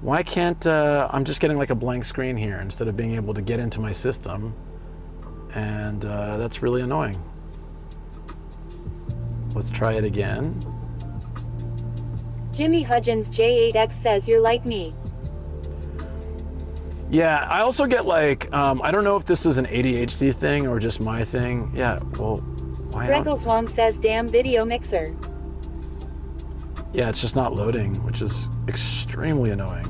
Why can't, I'm just getting like a blank screen here instead of being able to get into my system. And that's really annoying. Let's try it again. Jimmy Hudgens J8X says, you're like me. Yeah, I also get like, I don't know if this is an ADHD thing or just my thing. Yeah, well, why not? Greggles Wong says, damn video mixer. Yeah, it's just not loading, which is extremely annoying.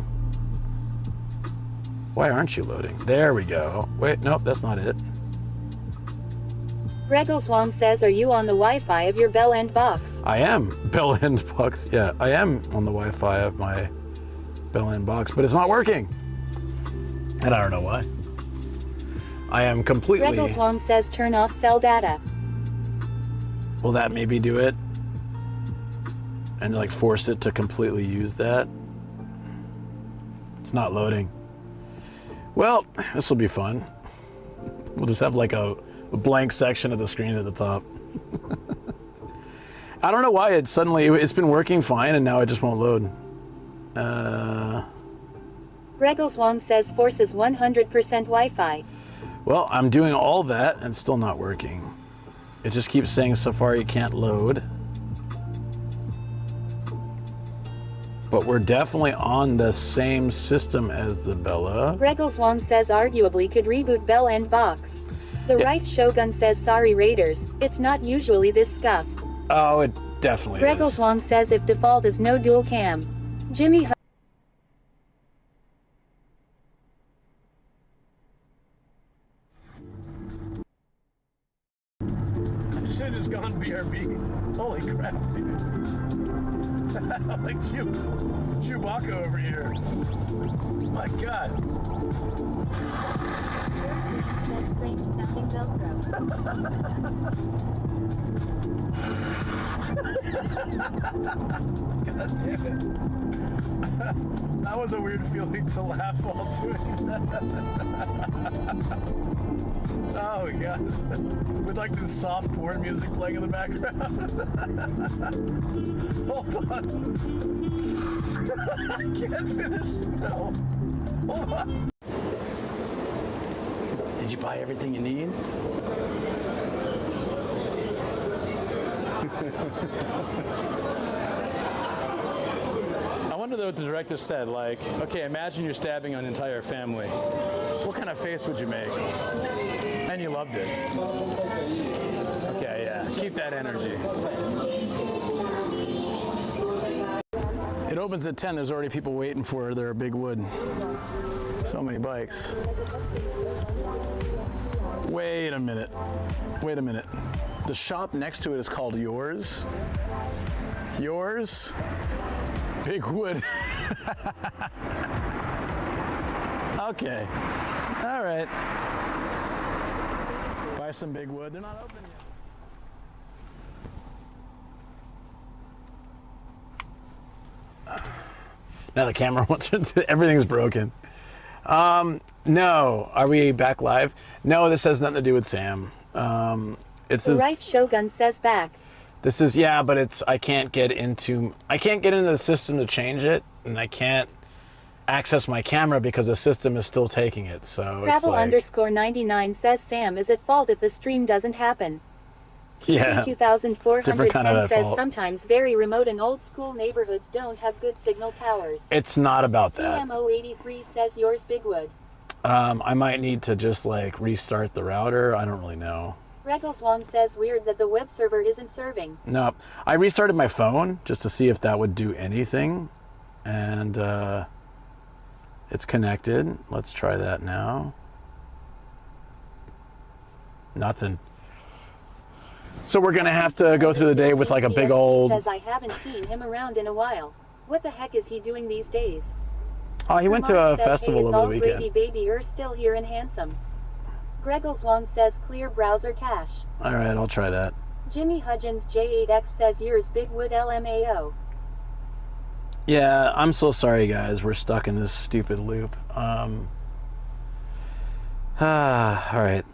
Why aren't you loading? There we go. Wait, nope, that's not it. Greggles Wong says, are you on the Wi-Fi of your Bell End box? I am. Bell End box. Yeah, I am on the Wi-Fi of my Bell End box, but it's not working. And I don't know why. I am completely... Greggles Wong says, turn off cell data. Will that maybe do it? And like force it to completely use that? It's not loading. Well, this will be fun. We'll just have like a blank section of the screen at the top. I don't know why it's been working fine and now it just won't load. Regals Wong says forces 100% Wi-Fi. Well, I'm doing all that and it's still not working. It just keeps saying Safari can't load. But we're definitely on the same system as the Bella. Regals Wong says arguably could reboot Bell and Box. The Rice Shogun says sorry Raiders, it's not usually this scuff. Oh, it definitely Regals is. Wong says if default is no dual cam. Jimmy I should have just gone BRB. Holy crap, dude. Like Chewbacca over here. My God. says strange sounding God damn it. That was a weird feeling to laugh while doing that. Oh God. With like this soft porn music playing in the background. Hold on. I can't finish. No. Hold on. Did you buy everything you need? I wonder what the director said, like, okay, imagine you're stabbing an entire family. What kind of face would you make? And you loved it. Okay, yeah, keep that energy. It opens at 10, there's already people waiting for their big wood. So many bikes. Wait a minute. Wait a minute. The shop next to it is called Yours. Yours? Big wood. Okay. All right. Buy some big wood. They're not open yet. Now the camera wants to, everything's broken. No. Are we back live? No, this has nothing to do with Sam. It's The Rice Shogun says back. This is, yeah, but I can't get into the system to change it, and I can't access my camera because the system is still taking it, so Travel it's like, _99 says Sam is at fault if the stream doesn't happen. yeah, 2410 says fault. sometimes very remote and old school neighborhoods don't have good signal towers. It's not about that. TMO83 says yours Bigwood. I might need to just like restart the router. I don't really know. Regals Wong says weird that the web server isn't serving. No, I restarted my phone just to see if that would do anything, and it's connected. Let's try that now. Nothing. So we're gonna have to go through the day with like a big old. Says I haven't seen him around in a while. What the heck is he doing these days? Oh, he went to a says, festival hey, it's over all the weekend. gravy, baby, you're still here and handsome. Gregals Wong says clear browser cache. All right, I'll try that. Jimmy Hudgens J8X says yours Bigwood LMAO. Yeah, I'm so sorry, guys. We're stuck in this stupid loop. All right.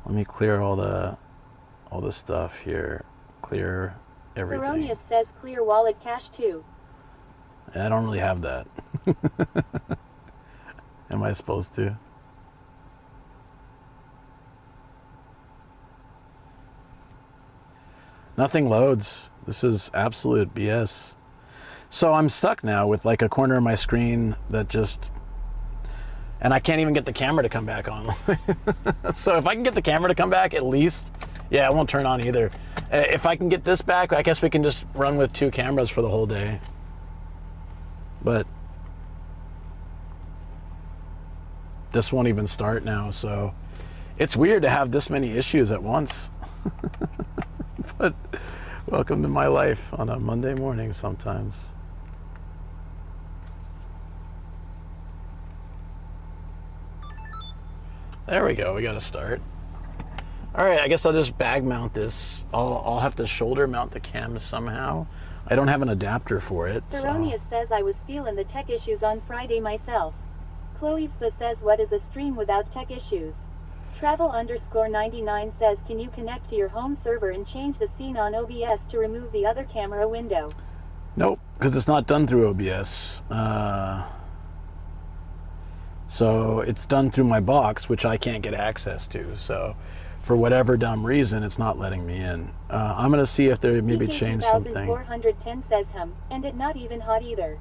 Let me clear all the stuff here. Clear everything. Erroneous says clear wallet cache too. I don't really have that. Am I supposed to? Nothing loads. This is absolute BS. So I'm stuck now with like a corner of my screen that just, and I can't even get the camera to come back on. So if I can get the camera to come back at least, yeah, it won't turn on either. If I can get this back, I guess we can just run with 2 cameras for the whole day. But this won't even start now, so it's weird to have this many issues at once. But welcome to my life on a Monday morning sometimes. There we go, we got to start. All right, I guess I'll just bag mount this. I'll have to shoulder mount the cam somehow. I don't have an adapter for it. Theronius says I was feeling the tech issues on Friday myself. Chloevspa says what is a stream without tech issues? Travel_99 says can you connect to your home server and change the scene on OBS to remove the other camera window? Nope, because it's not done through OBS. So it's done through my box, which I can't get access to. So for whatever dumb reason, it's not letting me in. I'm going to see if they maybe changed something. 2410 says and it not even hot either.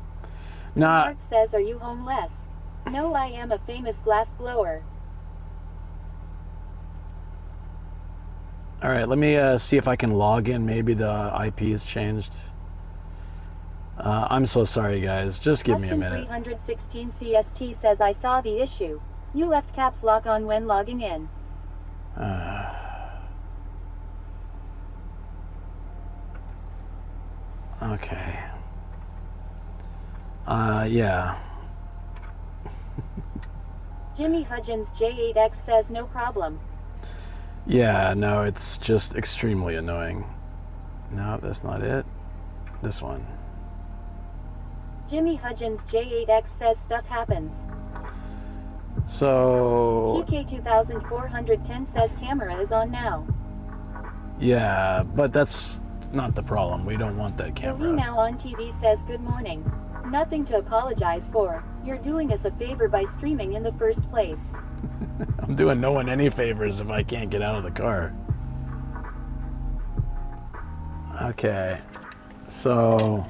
Nah. Art says are you homeless? No, I am a famous glass blower. All right, let me see if I can log in. Maybe the IP has changed. I'm so sorry, guys. Just give me a minute. 316 CST says I saw the issue. You left caps lock on when logging in. Okay. Yeah. Jimmy Hudgens J8X says no problem. Yeah, no, it's just extremely annoying. No, that's not it. This one. Jimmy Hudgens J8X says stuff happens. So... PK2410 says camera is on now. Yeah, but that's not the problem. We don't want that We camera. now on TV says good morning. Nothing to apologize for. You're doing us a favor by streaming in the first place. I'm doing no one any favors if I can't get out of the car. Okay, so...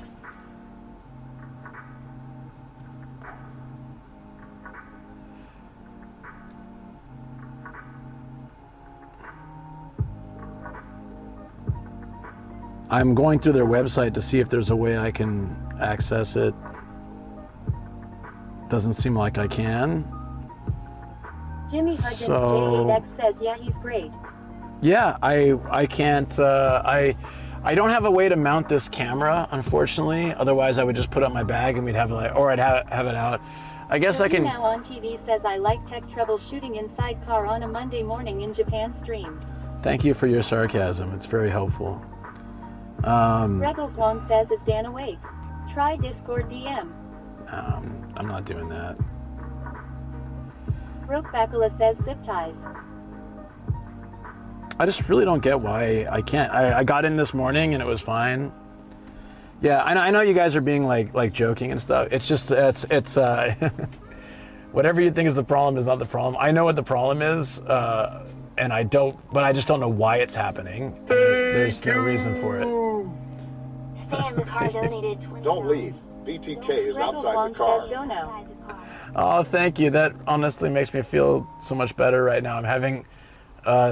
I'm going through their website to see if there's a way I can access it. Doesn't seem like I can. Jimmy Hudgens So- J8X says yeah, he's great. Yeah, I can't, I don't have a way to mount this camera, unfortunately. Otherwise, I would just put it on my bag and we'd have it, like, or I'd have it out. I guess I We can, now on TV says I like tech troubleshooting inside car on a Monday morning in Japan streams. thank you for your sarcasm. It's very helpful. Regals Wong says is Dan awake? Try Discord DM. I'm not doing that. Brokebackula says zip ties. I just really don't get why I can't. I got in this morning and it was fine. Yeah, I know you guys are being like joking and stuff. It's just it's whatever you think is the problem is not the problem. I know what the problem is, and I just don't know why it's happening. There's no reason for it. Stan the car donated $20. Don't leave. BTK is Regals outside Wong the car. says don't know. Oh, thank you. That honestly makes me feel so much better right now. I'm having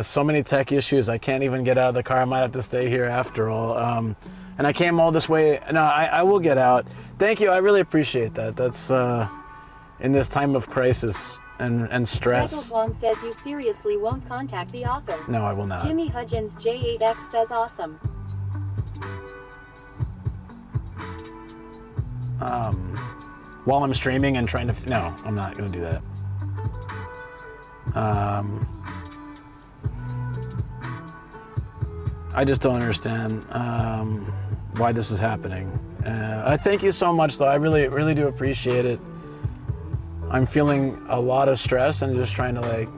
so many tech issues. I can't even get out of the car. I might have to stay here after all. And I came all this way. No, I will get out. Thank you. I really appreciate that. That's in this time of crisis and Regals stress. Wong says you seriously won't contact the author. No, I will not. Jimmy Hudgens J8X says awesome. While I'm streaming and trying to... No, I'm not going to do that. I just don't understand why this is happening. I thank you so much, though. I really, really do appreciate it. I'm feeling a lot of stress and just trying to like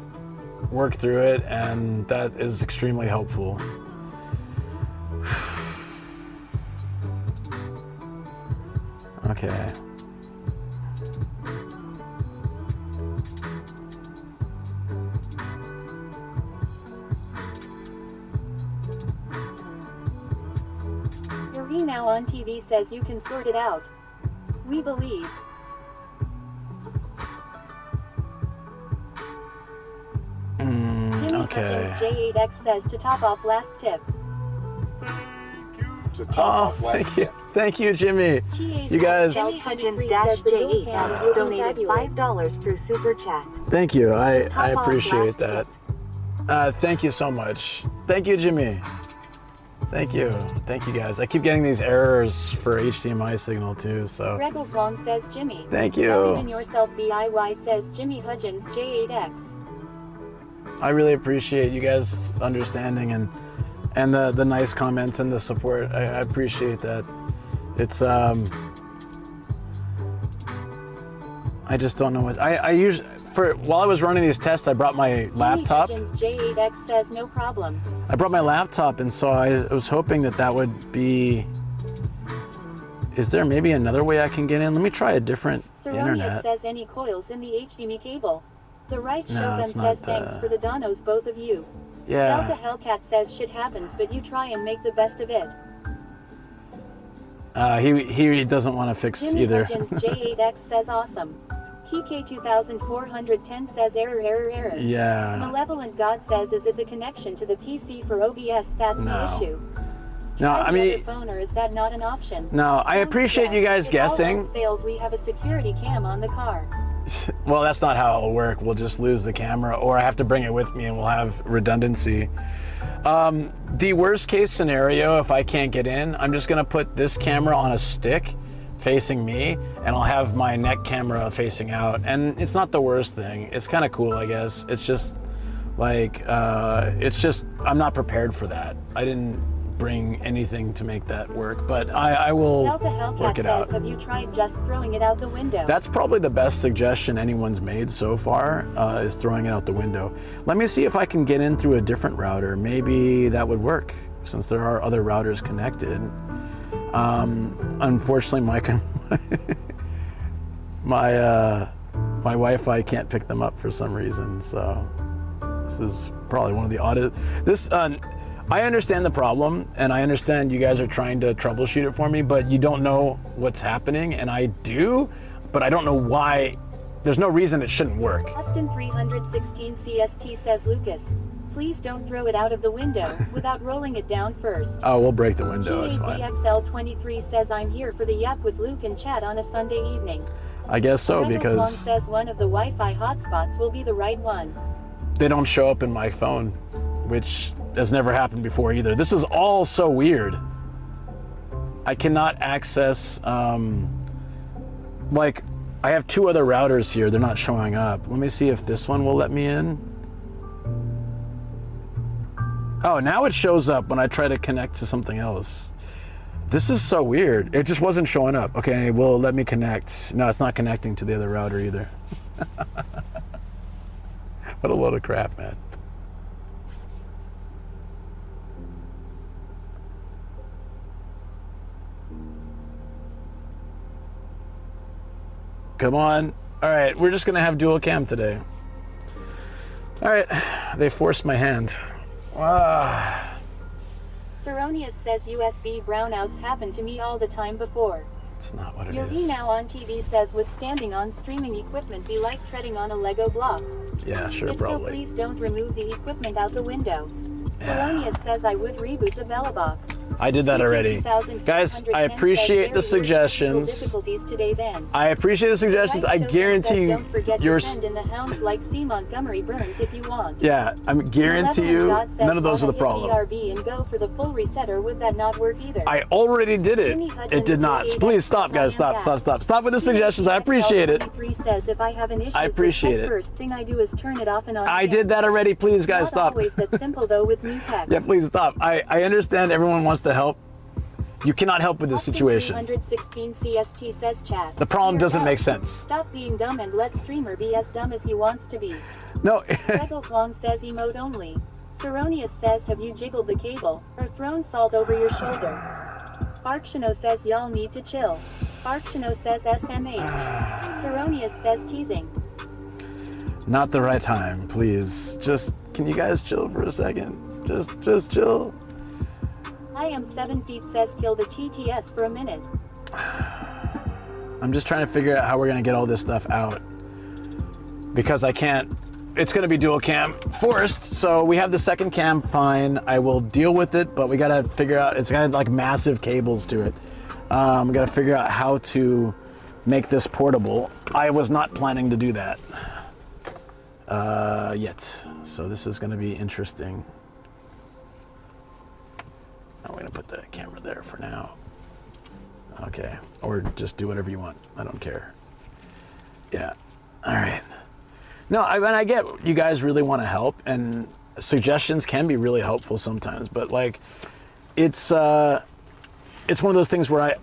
work through it, and that is extremely helpful. Okay. Yuri now on TV says you can sort it out. We believe. Jimmy Okay. Hutchins J8X says to top off last tip. To top off last thank you. tip. Thank you, Jimmy. TA's You guys- Jimmy Hudgens says the dual J8 cam is has looking donated fabulous. $5 through Super Chat. Thank you. I Top off appreciate last that. Thank you so much. Thank you, Jimmy. Thank you. Thank you, guys. I keep getting these errors for HDMI signal too, so Regals Wong says Jimmy. thank Believe in you. yourself BIY says Jimmy Hudgens J8X. I really appreciate you guys understanding and the nice comments and the support. I appreciate that. It's I just don't know what I usually while I was running these tests, I brought my laptop. J8X says no problem. I brought my laptop, and so I was hoping that would be. Is there maybe another way I can get in? Let me try a different Seronius internet. says any coils in the HDMI cable. The Rice No, Shogun it's not says thanks the- for the donos, both of you. Yeah. Delta Hellcat says shit happens, but you try and make the best of it. He doesn't want to fix Jimmy either. Hutchins J8X says awesome. Kike 2410 says error. Yeah. Malevolent God says is it the connection to the PC for OBS that's No. the issue? No, Try I the mean, other phone, or is that not an option? no, I appreciate you guys If all guessing. else fails, we have a security cam on the car. Well, that's not how it'll work. We'll just lose the camera, or I have to bring it with me and we'll have redundancy. The worst case scenario, if I can't get in, I'm just gonna put this camera on a stick facing me, and I'll have my neck camera facing out. And it's not the worst thing. It's kind of cool, I guess. It's just like, I'm not prepared for that. I didn't bring anything to make that work, but I will Delta work Hellcat it says, out. have you tried just throwing it out the window? That's probably the best suggestion anyone's made so far, is throwing it out the window. Let me see if I can get in through a different router. Maybe that would work, since there are other routers connected. Unfortunately, my Wi-Fi can't pick them up for some reason, so this is probably one of the oddest. I understand the problem, and I understand you guys are trying to troubleshoot it for me, but you don't know what's happening, and I do, but I don't know why. There's no reason it shouldn't work. Austin 316 CST says, Lucas, please don't throw it out of the window without rolling it down first. Oh, we'll break the window, it's fine. GAZXL23 says, I'm here for the yap with Luke and chat on a Sunday evening. I guess so, Reynolds Long because says one of the Wi-Fi hotspots will be the right one. they don't show up in my phone, which has never happened before either. This is all so weird. I cannot access, like, I have two other routers here. They're not showing up. Let me see if this one will let me in. Oh, now it shows up when I try to connect to something else. This is so weird. It just wasn't showing up. Okay, well, let me connect. No, it's not connecting to the other router either. What a load of crap, man. Come on. All right, we're just gonna have dual cam today. All right, they forced my hand. Seronius says USB brownouts happen to me all the time before. It's not what it Your is. now on TV says, would standing on streaming equipment be like treading on a Lego block? Yeah, sure, If so, probably. please don't remove the equipment out the window. Seronius says, I would reboot the Bella box. I did that already. Guys, I appreciate the suggestions. Today, then. I appreciate the suggestions. I guarantee Don't forget your to send in the hounds like C. Montgomery Burns if you want. yeah, I guarantee you none of those are the problem. PRB and go for the full reset, or would that not work either? I already did it. Jimmy Hutchins It did not. J8X Please stop, says, guys. I am Stop back. with the suggestions. I appreciate it. XL23 says, if I have an issue, I appreciate it. First thing I do is turn it off and on. I again. did that already. Please, guys, Not stop. always that simple though with new tech. Yeah, please stop. I understand everyone wants to help. You cannot help with this Austin situation. 316 CST says, chat. The problem You're doesn't dumb. make sense. Stop being dumb and let streamer be as dumb as he wants to be. No. Reggles Long says emote only. Seronius says, have you jiggled the cable or thrown salt over your shoulder? Arkshino says, y'all need to chill. Arkshino says SMH. Seronius says teasing. Not the right time, please. Just, can you guys chill for a second? Just chill. I am 7 feet says, kill the TTS for a minute. I'm just trying to figure out how we're gonna get all this stuff out, because I can't. It's gonna be dual cam forced, so we have the second cam fine. I will deal with it, but we gotta figure out, it's got like massive cables to it. We gotta figure out how to make this portable. I was not planning to do that yet, so this is gonna be interesting. I'm gonna put the camera there for now. Okay, or just do whatever you want. I don't care. Yeah, all right. No, I get you guys really want to help, and suggestions can be really helpful sometimes. But like, it's one of those things where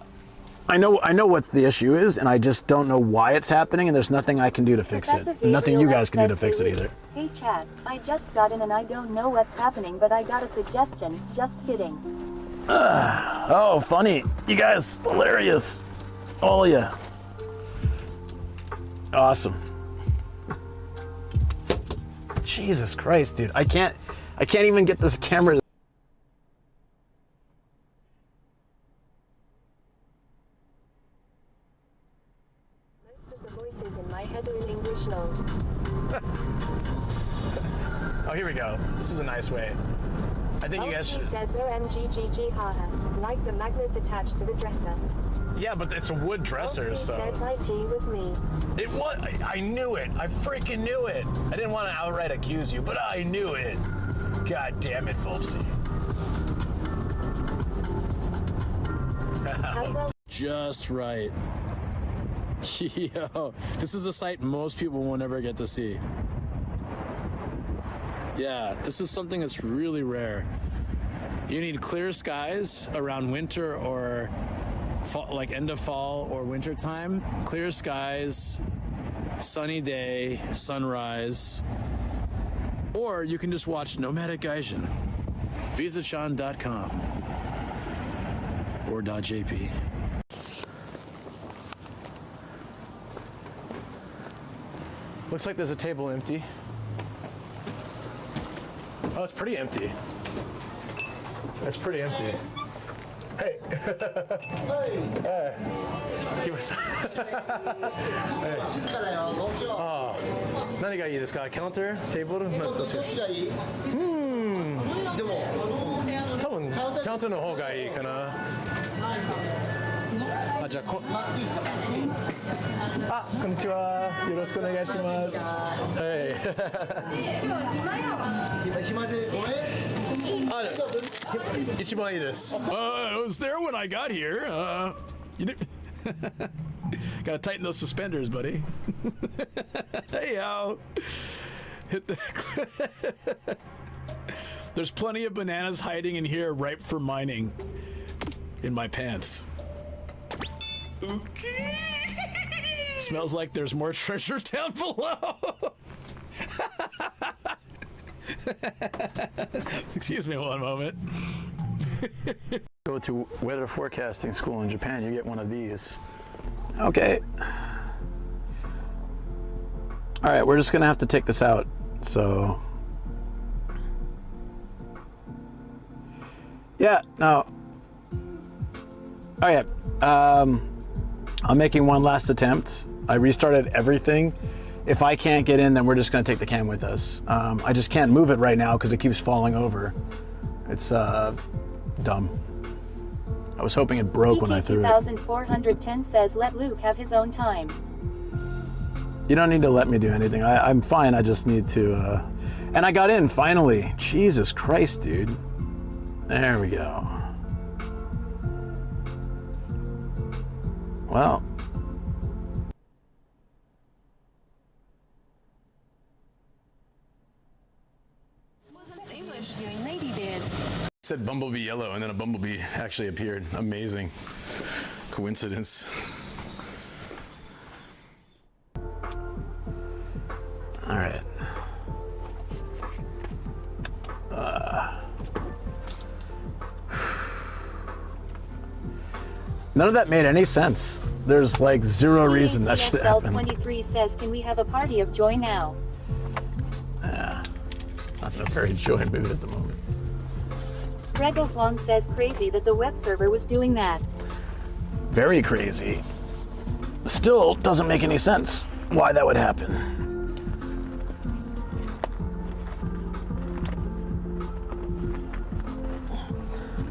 I know what the issue is, and I just don't know why it's happening, and there's nothing I can do to fix Professor it. Nothing you Gabriel guys can do to says fix it to either. Hey chat, I just got in and I don't know what's happening, but I got a suggestion. Just kidding. Oh, funny. You guys, hilarious. All of you. Awesome. Jesus Christ, dude. I can't even get this camera. Most of the voices in my head are in English now. Oh, here we go. This is a nice way. I think you guys should. says OMGGG haha, like the magnet attached to the dresser. Yeah, but it's a wood dresser, Oopsie so. says IT was me. It was. I knew it. I freaking knew it. I didn't want to outright accuse you, but I knew it. God damn it, Volpsy. Haswell Just right. Yo, this is a sight most people will never get to see. Yeah, this is something that's really rare. You need clear skies around winter or fall, like end of fall or winter time. Clear skies, sunny day, sunrise. Or you can just watch Nomadic Gaijin. VisaChan.com or .jp. Looks like there's a table empty. Oh, it's pretty empty. It's pretty empty. Hey. Hey. Give us. Hey. 何がいいですか? Counter? Table? どっちがいい? でも多分カウンターの方がいいかな。あ、じゃあこんにちは。よろしくお願いします。はい。暇でごめん。一番いいです。I was there when I got here. You did. Gotta tighten those suspenders, buddy. Hey, yo. Hit the. There's plenty of bananas hiding in here, ripe for mining. In my pants. Okay. Smells like there's more treasure down below. Excuse me one moment. Go to weather forecasting school in Japan, you get one of these. Okay. All right, we're just gonna have to take this out. So, yeah, no. Oh yeah, I'm making one last attempt. I restarted everything. If I can't get in, then we're just gonna take the cam with us. I just can't move it right now because it keeps falling over. It's dumb. I was hoping it broke when I threw it. 2410 says let Luke have his own time. You don't need to let me do anything. I'm fine. I just need to. And I got in finally. Jesus Christ, dude. There we go. Well. English, you ladybeard. Said Bumblebee yellow, and then a bumblebee actually appeared. Amazing coincidence. All right. None of that made any sense. There's like zero reason that should happen. 23 says, can we have a party of joy now? Not in a very joy mood at the moment. Regals Long says crazy that the web server was doing that. Very crazy. Still doesn't make any sense why that would happen.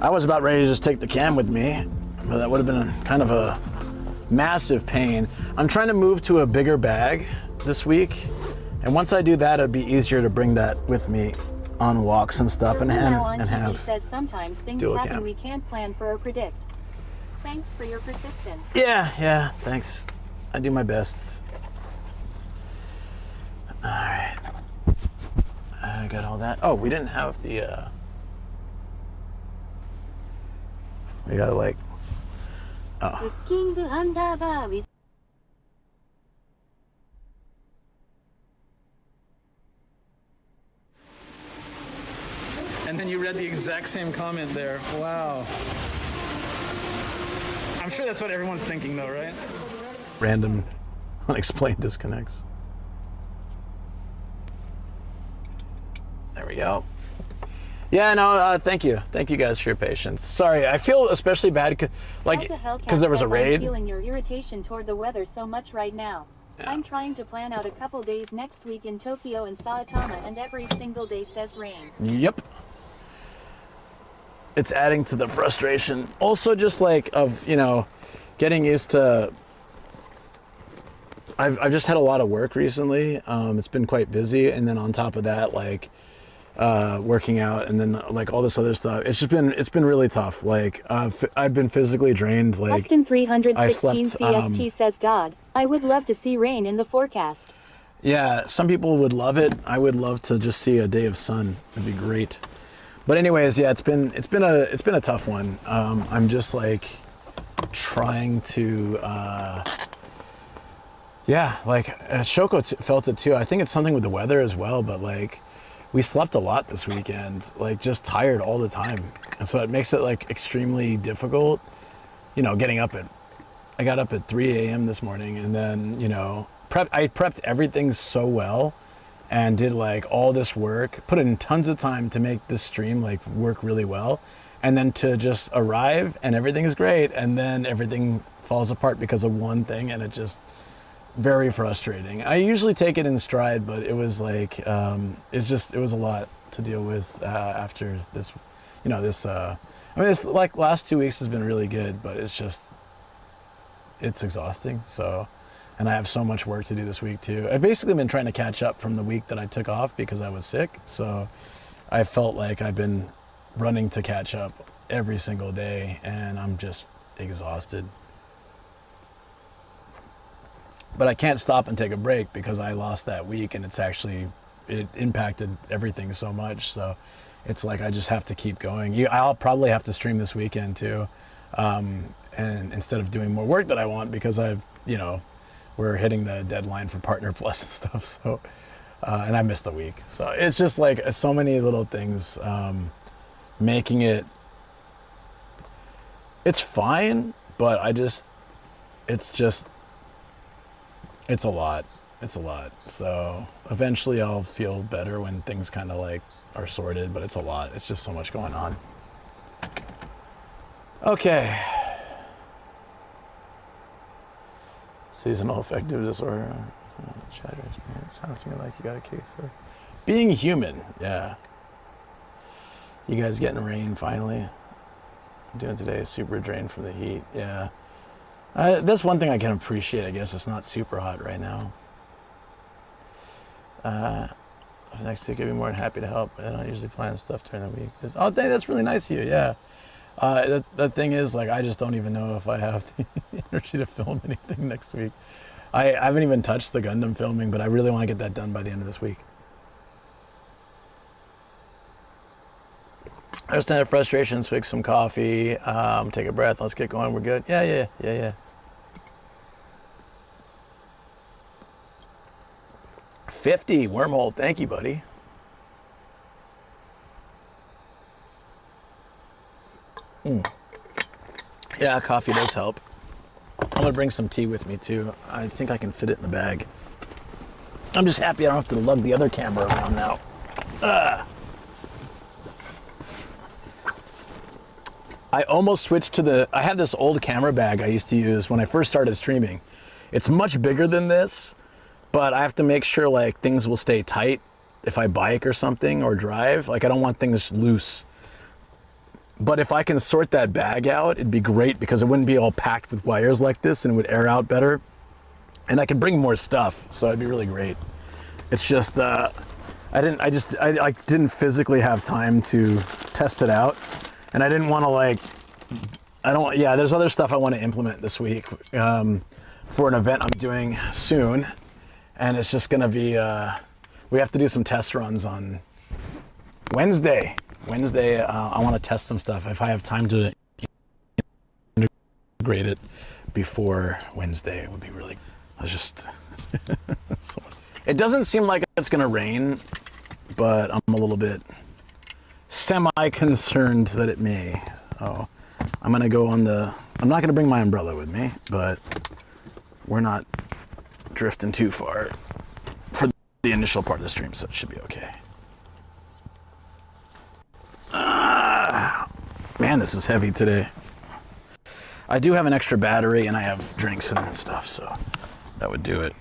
I was about ready to just take the cam with me, but that would have been kind of a massive pain. I'm trying to move to a bigger bag this week, and once I do that, it'd be easier to bring that with me on walks and stuff and have says sometimes things dual happen cam. we can't plan for or predict. Thanks for your persistence. Yeah, thanks. I do my best. All right. I got all that. Oh, we didn't have the, we gotta like, Booking underbar with And then you read the exact same comment there. Wow. I'm sure that's what everyone's thinking though, right? Random unexplained disconnects. There we go. Yeah, no, thank you. Thank you guys for your patience. Sorry, I feel especially bad because there was a raid. I'm feeling your irritation toward the weather so much right now. Yeah. I'm trying to plan out a couple days next week in Tokyo and Saitama, and every single day says rain. Yep. It's adding to the frustration. Also, just like of, you know, getting used to. I've just had a lot of work recently. It's been quite busy, and then on top of that, like working out, and then like all this other stuff. It's been really tough. Like I've been physically drained. Like Austin 316 slept, CST says, God, I would love to see rain in the forecast. Yeah, some people would love it. I would love to just see a day of sun. It'd be great. But anyways, yeah, it's been a tough one. I'm just like trying to, yeah, like Shoko felt it too. I think it's something with the weather as well. But like, we slept a lot this weekend, like just tired all the time, and so it makes it like extremely difficult. You know, I got up at 3 a.m. this morning, and then I prepped everything so well. And did like all this work, put in tons of time to make this stream like work really well, and then to just arrive and everything is great, and then everything falls apart because of one thing, and it just very frustrating. I usually take it in stride, but it was like it was a lot to deal with after this, this like last 2 weeks has been really good, but it's exhausting. So. And I have so much work to do this week too. I've basically been trying to catch up from the week that I took off because I was sick. So I felt like I've been running to catch up every single day, and I'm just exhausted. But I can't stop and take a break because I lost that week, and it impacted everything so much. So it's like I just have to keep going. I'll probably have to stream this weekend too. And instead of doing more work that I want, because we're hitting the deadline for Partner Plus and stuff. So, and I missed a week. So it's just like so many little things, making it's fine, but it's a lot. It's a lot. So eventually I'll feel better when things kind of like are sorted, but it's a lot. It's just so much going on. Okay. Seasonal affective disorder. Chatter experience. Sounds to me like you got a case of being human. Yeah. You guys getting rain finally? I'm doing today super drained from the heat. Yeah. That's one thing I can appreciate. I guess it's not super hot right now. Next week I'd be more than happy to help. I don't usually plan stuff during the week. That's really nice of you. Yeah. The thing is, like, I just don't even know if I have the energy to film anything next week. I haven't even touched the Gundam filming, but I really want to get that done by the end of this week. I understand the frustration, swig some coffee, take a breath, let's get going, we're good. Yeah. 50, Wormhole, thank you, buddy. Yeah, coffee does help. I'm gonna bring some tea with me too. I think I can fit it in the bag. I'm just happy I don't have to lug the other camera around now. I almost switched to I have this old camera bag I used to use when I first started streaming. It's much bigger than this, but I have to make sure like things will stay tight if I bike or something or drive. Like I don't want things loose. But if I can sort that bag out, it'd be great because it wouldn't be all packed with wires like this and it would air out better. And I could bring more stuff, so it'd be really great. It's just, I didn't physically have time to test it out. And I didn't want to there's other stuff I want to implement this week for an event I'm doing soon. And it's just gonna be, we have to do some test runs on Wednesday, I want to test some stuff if I have time to grade it before Wednesday. It would be really, I was just, it doesn't seem like it's gonna rain, but I'm a little bit semi-concerned that it may. So I'm gonna go on the, I'm not gonna bring my umbrella with me, but we're not drifting too far for the initial part of the stream, so it should be okay. Man, this is heavy today. I do have an extra battery and I have drinks and stuff, so that would do it.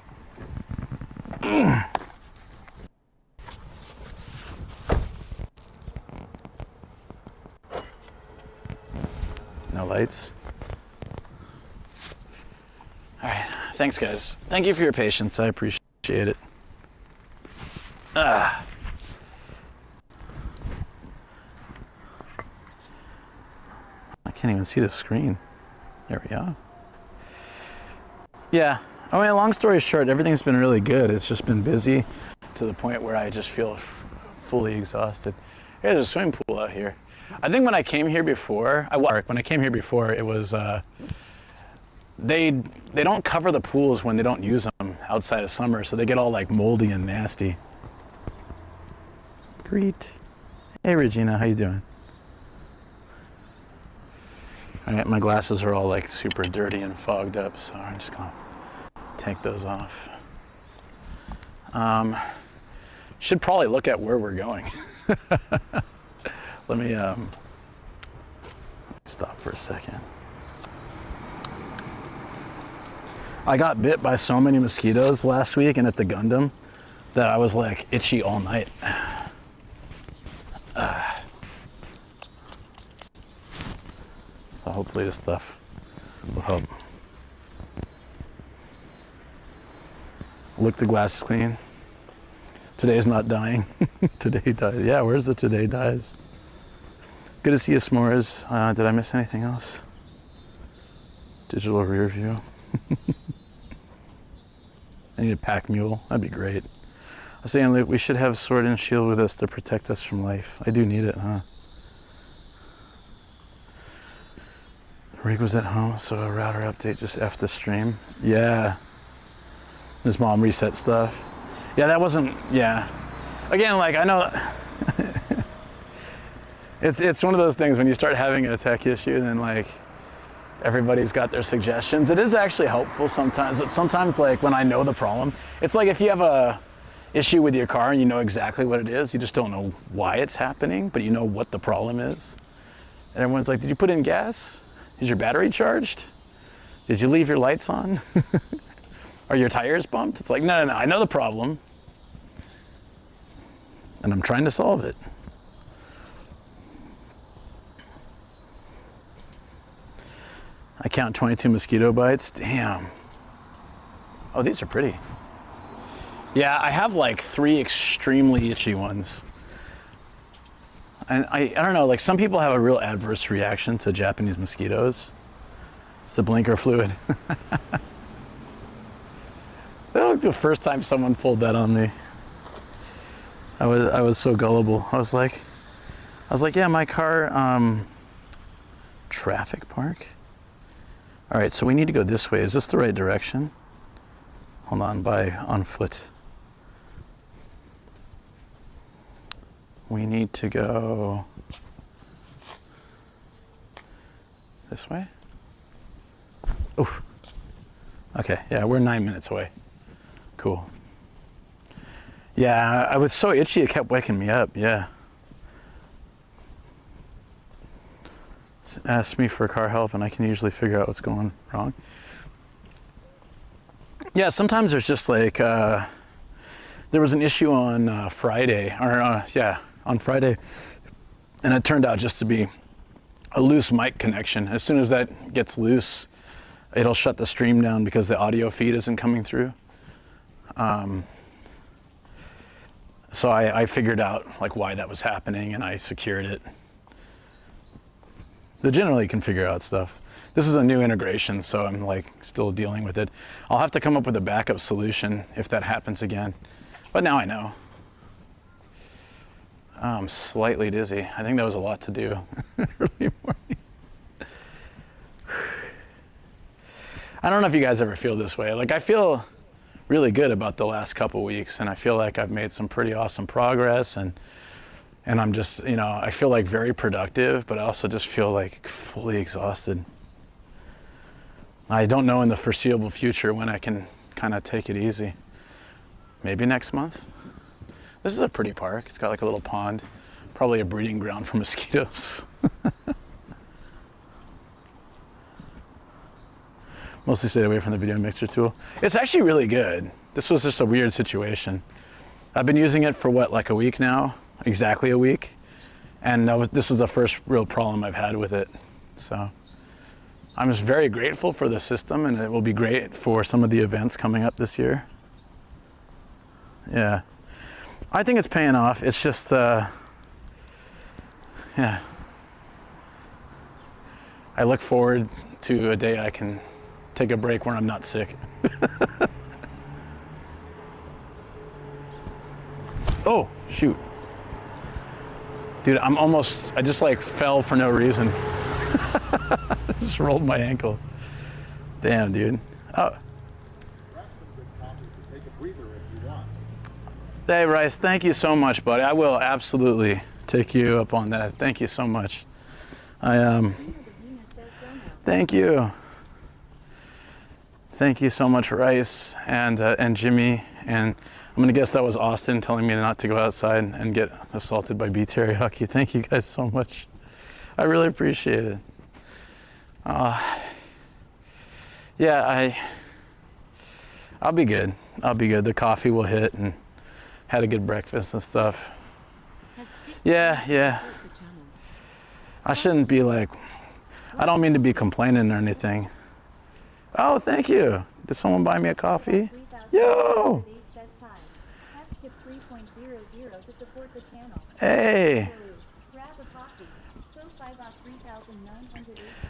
No lights. All right, thanks guys. Thank you for your patience, I appreciate it. I can't even see the screen. There we go. Yeah, I mean, long story short, everything's been really good. It's just been busy to the point where I just feel fully exhausted. There's a swimming pool out here. I think when I came here before, it was, they don't cover the pools when they don't use them outside of summer, so they get all like moldy and nasty. Greet. Hey Regina, how you doing? All right, my glasses are all like super dirty and fogged up, so I'm just gonna take those off. Should probably look at where we're going. Let me stop for a second. I got bit by so many mosquitoes last week and at the Gundam that I was like itchy all night. So hopefully this stuff will help. Look, the glass is clean. Today's not dying. Today dies. Yeah, where's the today dies? Good to see you, S'mores. Did I miss anything else? Digital rear view. I need a pack mule. That'd be great. I was saying, Luke, we should have sword and shield with us to protect us from life. I do need it, huh? Rick was at home, so a router update just F the stream. Yeah. His mom reset stuff. Yeah, that wasn't, yeah. Again, like, I know, it's one of those things when you start having a tech issue, then like, everybody's got their suggestions. It is actually helpful sometimes, but sometimes like when I know the problem, it's like if you have a issue with your car and you know exactly what it is, you just don't know why it's happening, but you know what the problem is. And everyone's like, did you put in gas? Is your battery charged? Did you leave your lights on? Are your tires bumped? It's like, no, I know the problem. And I'm trying to solve it. I count 22 mosquito bites. Damn. Oh, these are pretty. Yeah, I have like 3 extremely itchy ones. And I don't know, like some people have a real adverse reaction to Japanese mosquitoes. It's the blinker fluid. That was the first time someone pulled that on me. I was so gullible. I was like, yeah, my car, traffic park. All right, so we need to go this way. Is this the right direction? Hold on, on foot. We need to go this way. Oof. Okay, yeah, we're 9 minutes away. Cool. Yeah, I was so itchy, it kept waking me up, yeah. Ask me for car help and I can usually figure out what's going wrong. Yeah, sometimes there's just like, there was an issue on Friday, on Friday, and it turned out just to be a loose mic connection. As soon as that gets loose, it'll shut the stream down because the audio feed isn't coming through. So I figured out like why that was happening and I secured it. They generally can figure out stuff. This is a new integration, so I'm like still dealing with it. I'll have to come up with a backup solution if that happens again. But now I know. I'm slightly dizzy. I think that was a lot to do early morning. I don't know if you guys ever feel this way. Like, I feel really good about the last couple weeks, and I feel like I've made some pretty awesome progress, and I'm just, you know, I feel like very productive, but I also just feel like fully exhausted. I don't know in the foreseeable future when I can kind of take it easy. Maybe next month. This is a pretty park. It's got like a little pond, probably a breeding ground for mosquitoes. Mostly stayed away from the video mixer tool. It's actually really good. This was just a weird situation. I've been using it for what, like a week now? Exactly a week. And this is the first real problem I've had with it. So I'm just very grateful for the system, and it will be great for some of the events coming up this year. Yeah. I think it's paying off. It's just, yeah. I look forward to a day I can take a break when I'm not sick. Oh, shoot. Dude, I just like fell for no reason. Just rolled my ankle. Damn, dude. Oh. Grab some good coffee to take a breather if you want. Hey, Rice, thank you so much, buddy. I will absolutely take you up on that. Thank you so much. Thank you. Thank you so much, Rice and Jimmy. And I'm gonna guess that was Austin telling me not to go outside and get assaulted by bee teriyaki. Thank you guys so much. I really appreciate it. Yeah, I'll be good. I'll be good. The coffee will hit, and had a good breakfast and stuff. Yeah. I shouldn't be like, I don't mean to be complaining or anything. Oh, thank you. Did someone buy me a coffee? Yo! Hey!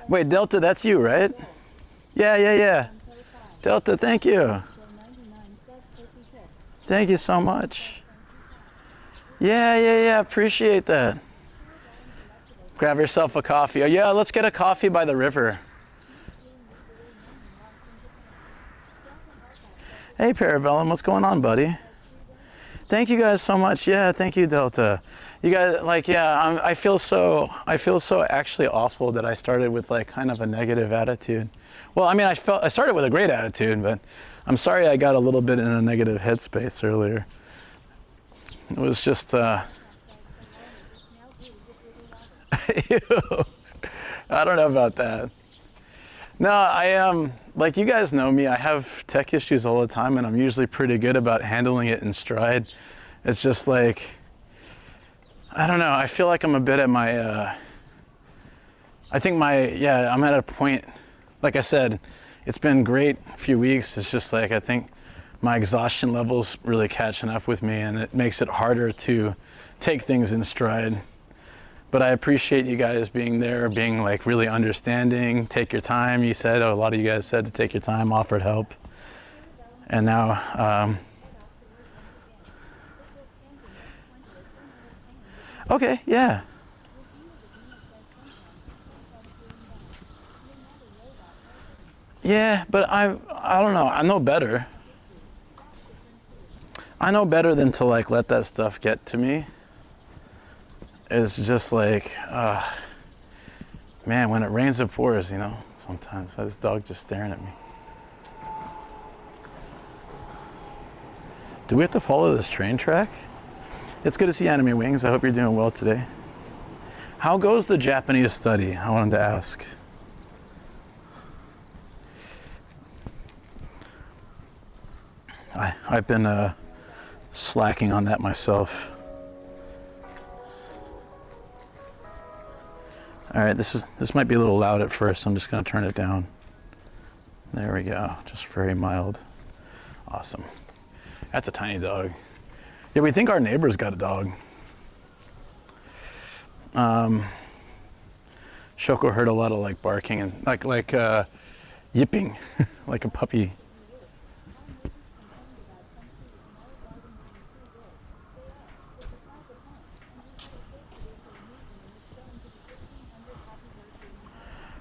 Wait, Delta, that's you, right? Yeah. Delta, thank you. Thank you so much. Yeah, appreciate that. Grab yourself a coffee. Oh yeah, let's get a coffee by the river. Hey Parabellum, what's going on, buddy? Thank you guys so much. Yeah, thank you, Delta. You guys, like, yeah, I feel so actually awful that I started with like kind of a negative attitude. Well, I mean, I started with a great attitude, but I'm sorry I got a little bit in a negative headspace earlier. It was just, Ew. I don't know about that. No, I am, like, you guys know me, I have tech issues all the time, and I'm usually pretty good about handling it in stride. It's just like, I don't know, I feel like I'm a bit at my, I'm at a point, like I said, it's been great a few weeks. It's just like, I think my exhaustion level's really catching up with me, and it makes it harder to take things in stride. But I appreciate you guys being there, being like really understanding. Take your time, you said. A lot of you guys said to take your time, offered help. And now, okay, yeah. Yeah, but I don't know, I know better. I know better than to like let that stuff get to me. It's just like, man, when it rains it pours, you know, sometimes. This dog just staring at me. Do we have to follow this train track? It's good to see Anime Wings. I hope you're doing well today. How goes the Japanese study? I wanted to ask. I've been slacking on that myself. All right, this might be a little loud at first. I'm just gonna turn it down. There we go, just very mild. Awesome. That's a tiny dog. Yeah, we think our neighbor's got a dog. Shoko heard a lot of like barking and like yipping, like a puppy.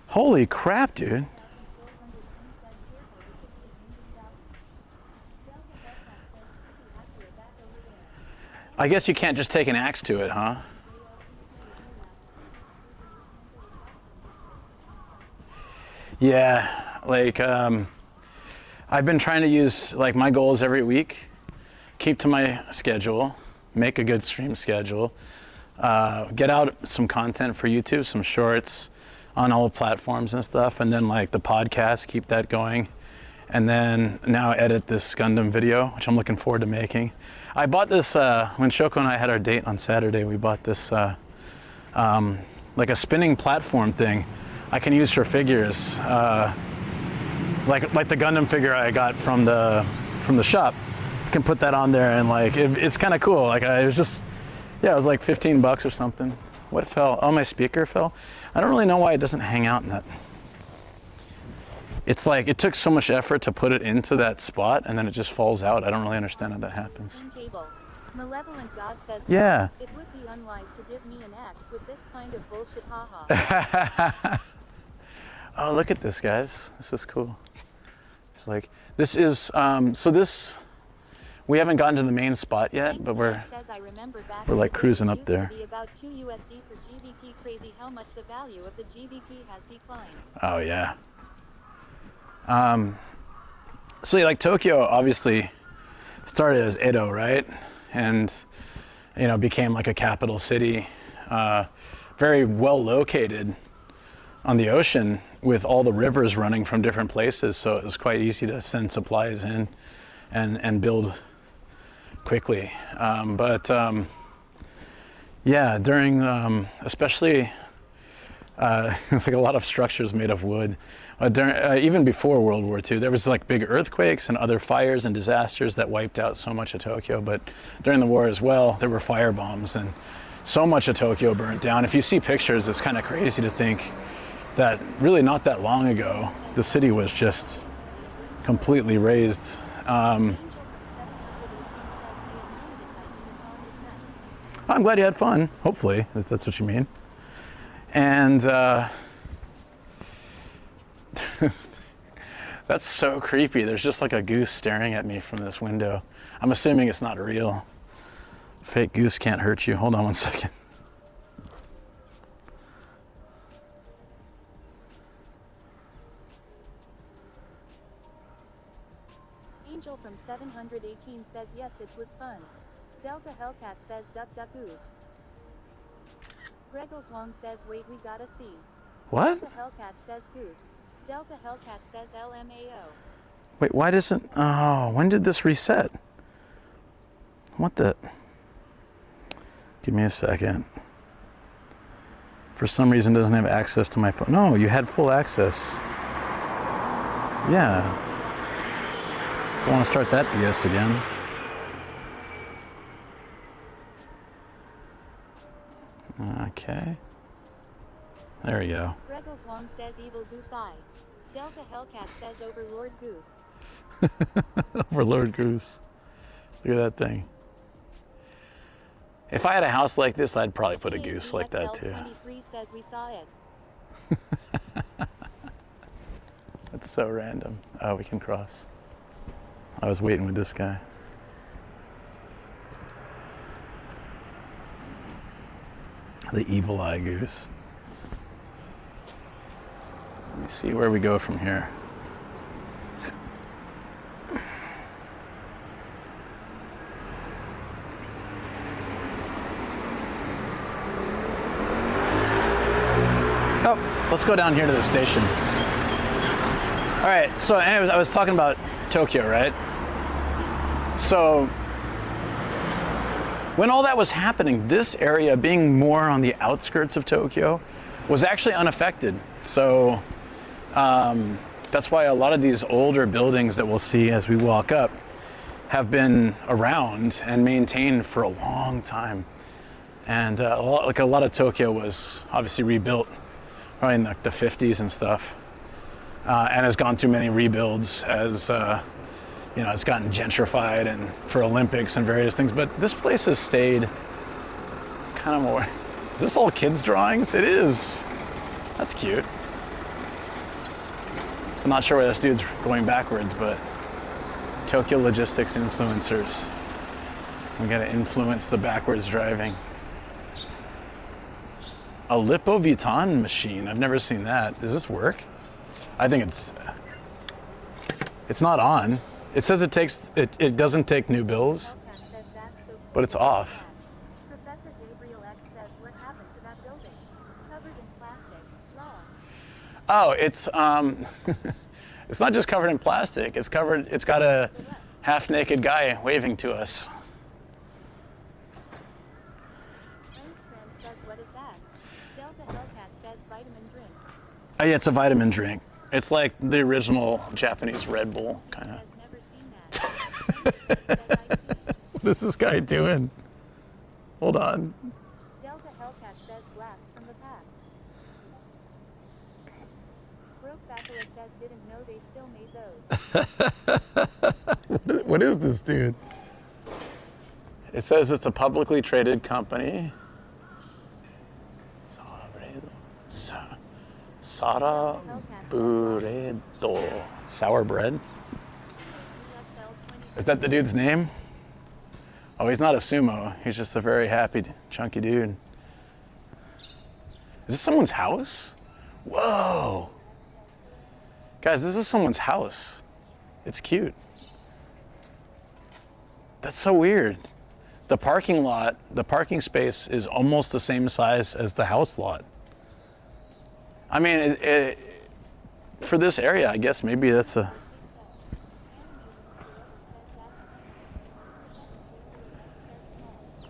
Holy crap, dude. I guess you can't just take an axe to it, huh? Yeah, like I've been trying to use, like, my goals every week, keep to my schedule, make a good stream schedule, get out some content for YouTube, some shorts on all platforms and stuff, and then like the podcast, keep that going, and then now edit this Gundam video, which I'm looking forward to making. I bought this when Shoko and I had our date on Saturday. We bought this like a spinning platform thing I can use for figures, like the Gundam figure I got from the shop. I can put that on there, and like it's kind of cool. Like it was like $15 or something. What fell? Oh, my speaker fell. I don't really know why it doesn't hang out in that. It's like it took so much effort to put it into that spot, and then it just falls out. I don't really understand how that happens. Table. Malevolent God says, Yeah. It would be unwise to give me an axe with this kind of bullshit, haha. Oh, look at this, guys. This is cool. It's like, this is, so this, we haven't gotten to the main spot yet, but we're like cruising up there. About $2 USD for GBP. Crazy how much the value of the GBP has declined. Oh, yeah. So like Tokyo obviously started as Edo, right? And, you know, became like a capital city, very well located on the ocean with all the rivers running from different places. So it was quite easy to send supplies in and build quickly. Yeah, during, especially like a lot of structures made of wood. Even before World War II, there was like big earthquakes and other fires and disasters that wiped out so much of Tokyo. But during the war as well, there were fire bombs and so much of Tokyo burnt down. If you see pictures, it's kind of crazy to think that really not that long ago, the city was just completely razed. I'm glad you had fun, hopefully, if that's what you mean. And that's so creepy. There's just like a goose staring at me from this window. I'm assuming it's not real. Fake goose can't hurt you. Hold on one second. Angel from 718 says yes, it was fun. Delta Hellcat says duck duck goose. Greggles Wong says wait, we gotta see. What? Delta Hellcat says goose. Delta Hellcat says LMAO. Wait, why doesn't... Oh, when did this reset? What the... Give me a second. For some reason it doesn't have access to my phone. No, you had full access. Yeah. Don't want to start that BS again. Okay. There we go. Greggles Wong says evil goose eye. Delta Hellcat says Overlord Goose. Overlord Goose. Look at that thing. If I had a house like this, I'd probably put a goose like that too. 23 says we saw it. That's so random. Oh, we can cross. I was waiting with this guy. The evil eye goose. Let me see where we go from here. Oh, let's go down here to the station. All right, so anyways, I was talking about Tokyo, right? So when all that was happening, this area being more on the outskirts of Tokyo was actually unaffected. So that's why a lot of these older buildings that we'll see as we walk up have been around and maintained for a long time. And a lot of Tokyo was obviously rebuilt probably in the 50s and stuff, and has gone through many rebuilds as you know, it's gotten gentrified and for Olympics and various things. But this place has stayed kind of more. Is this all kids' drawings? It is. That's cute. So I'm not sure where this dude's going backwards, but Tokyo logistics influencers. We gotta influence the backwards driving. A Lipovitan machine. I've never seen that. Does this work? I think it's not on. It says it doesn't take new bills, but it's off. Professor Gabriel X says what happened to that building? Covered in plastic. Oh, it's it's not just covered in plastic. It's got a half-naked guy waving to us. Says what is that? Delta Hellcat says vitamin drink. Oh, yeah, it's a vitamin drink. It's like the original Japanese Red Bull, kind of. Has never seen that. What is this guy doing? Hold on. Delta Hellcat says blast from the past. Broke Bachelor says didn't know they still made those. What is this, dude? It says it's a publicly traded company. Sara Burrito. Sour bread? Is that the dude's name? Oh, he's not a sumo. He's just a very happy, chunky dude. Is this someone's house? Whoa. Guys, this is someone's house. It's cute. That's so weird. The parking lot, the parking space is almost the same size as the house lot. I mean, for this area, I guess maybe that's a...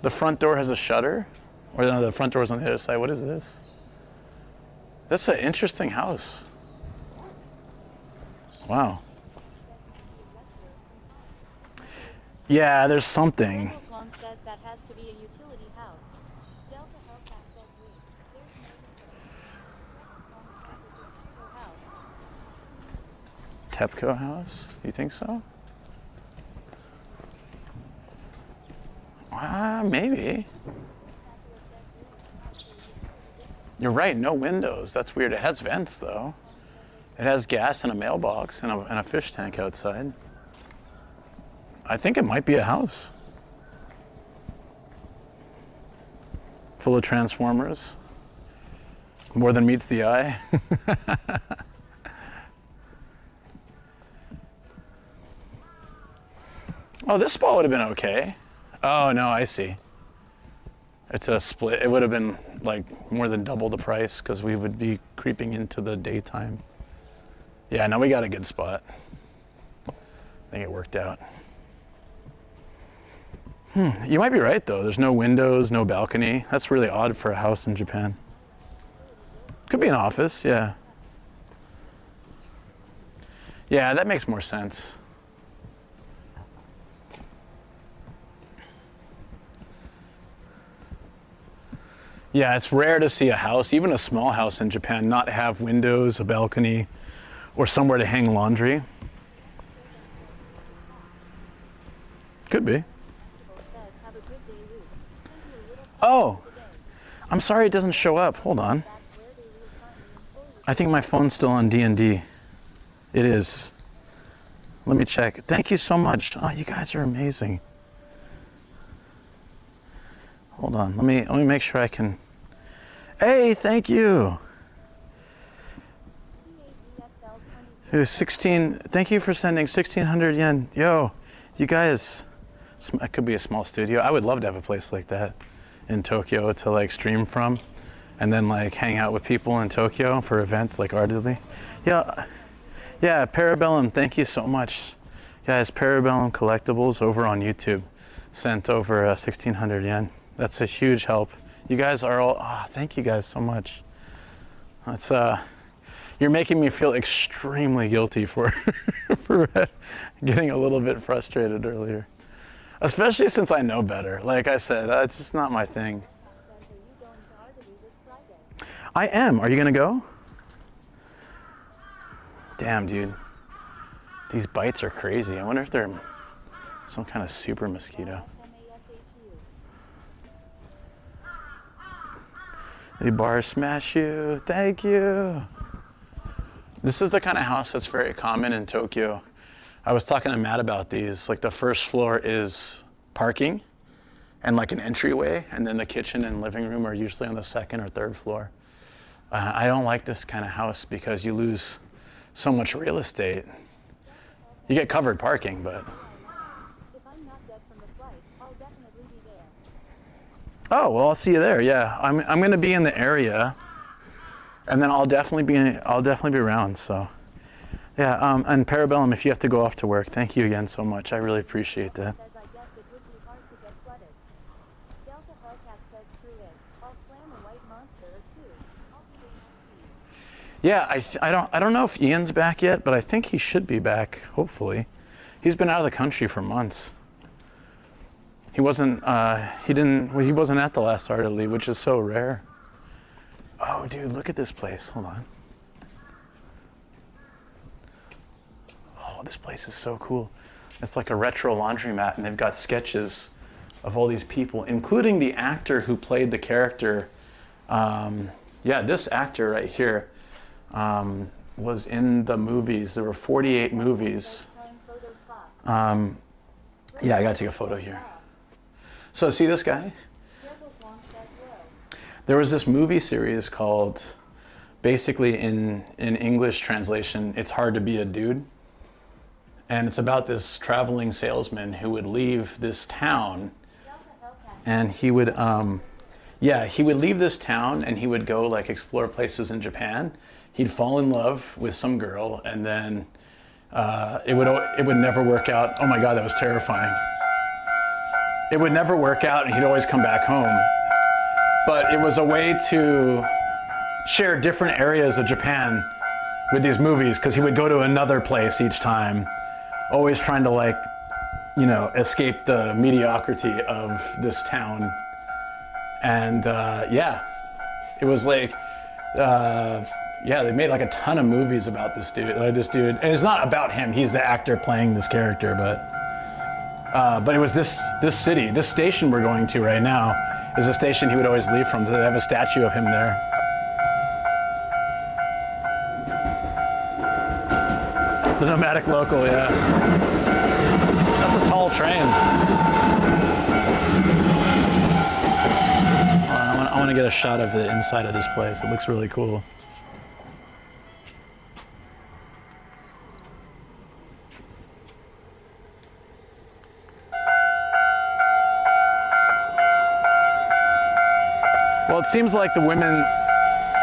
The front door has a shutter? Or no, the front door's on the other side. What is this? That's an interesting house. Wow. Yeah, there's something. Long says that has to be a utility house. Delta Hellcat says there's no TEPCO house? You think so? Maybe. You're right, no windows. That's weird. It has vents, though. It has gas and a mailbox and a fish tank outside. I think it might be a house. Full of transformers. More than meets the eye. Oh, this spot would have been okay. Oh, no, I see. It's a split. It would have been like more than double the price because we would be creeping into the daytime. Yeah, no, we got a good spot. I think it worked out. You might be right, though. There's no windows, no balcony. That's really odd for a house in Japan. Could be an office, yeah. Yeah, that makes more sense. Yeah, it's rare to see a house, even a small house in Japan, not have windows, a balcony, or somewhere to hang laundry. Could be. Oh, I'm sorry it doesn't show up. Hold on. I think my phone's still on D&D. It is. Let me check. Thank you so much. Oh, you guys are amazing. Hold on. Let me make sure I can. Hey, thank you. It was 16. Thank you for sending 1,600 yen. Yo, you guys. It could be a small studio. I would love to have a place like that in Tokyo to like stream from, and then like hang out with people in Tokyo for events like Ardily. Yeah, Parabellum. Thank you so much, guys. Parabellum Collectibles over on YouTube sent over 1,600 yen. That's a huge help. You guys are all. Oh, thank you guys so much. That's you're making me feel extremely guilty for for getting a little bit frustrated earlier. Especially since I know better. Like I said, it's just not my thing. I am. Are you gonna go? Damn, dude. These bites are crazy. I wonder if they're some kind of super mosquito. The bar smash you. Thank you. This is the kind of house that's very common in Tokyo. I was talking to Matt about these. Like the first floor is parking, and like an entryway, and then the kitchen and living room are usually on the second or third floor. I don't like this kind of house because you lose so much real estate. You get covered parking, but. If I'm not dead from the flight, I'll definitely be there. Oh, well, I'll see you there. Yeah, I'm going to be in the area, and then I'll definitely be around. So, yeah. And Parabellum, if you have to go off to work, thank you again so much. I really appreciate that. Says I guess it would be hard to get flooded. Delta Hellcat says screw it. I'll slam a white monster or two. I'll be the MC. Yeah, I don't know if Ian's back yet, but I think he should be back. Hopefully, he's been out of the country for months. He wasn't at the last Art of Lee, which is so rare. Oh, dude, look at this place. Hold on. Oh, this place is so cool. It's like a retro laundromat, and they've got sketches of all these people, including the actor who played the character. Yeah, this actor right here was in the movies. There were 48 movies. Yeah, I gotta take a photo here. So see this guy? There was this movie series called, basically in English translation, It's Hard to Be a Dude. And it's about this traveling salesman who would leave this town, and he would leave this town and he would go like explore places in Japan. He'd fall in love with some girl, and then it would never work out. Oh my God, that was terrifying. It would never work out, and he'd always come back home. But it was a way to share different areas of Japan with these movies, because he would go to another place each time, always trying to, like, you know, escape the mediocrity of this town. And yeah, it was like, yeah, they made like a ton of movies about this dude. And it's not about him; he's the actor playing this character, but it was this city, this station we're going to right now is a station he would always leave from. So they have a statue of him there. The Nomadic local, yeah. That's a tall train. I want to get a shot of the inside of this place. It looks really cool. Well, it seems like the women,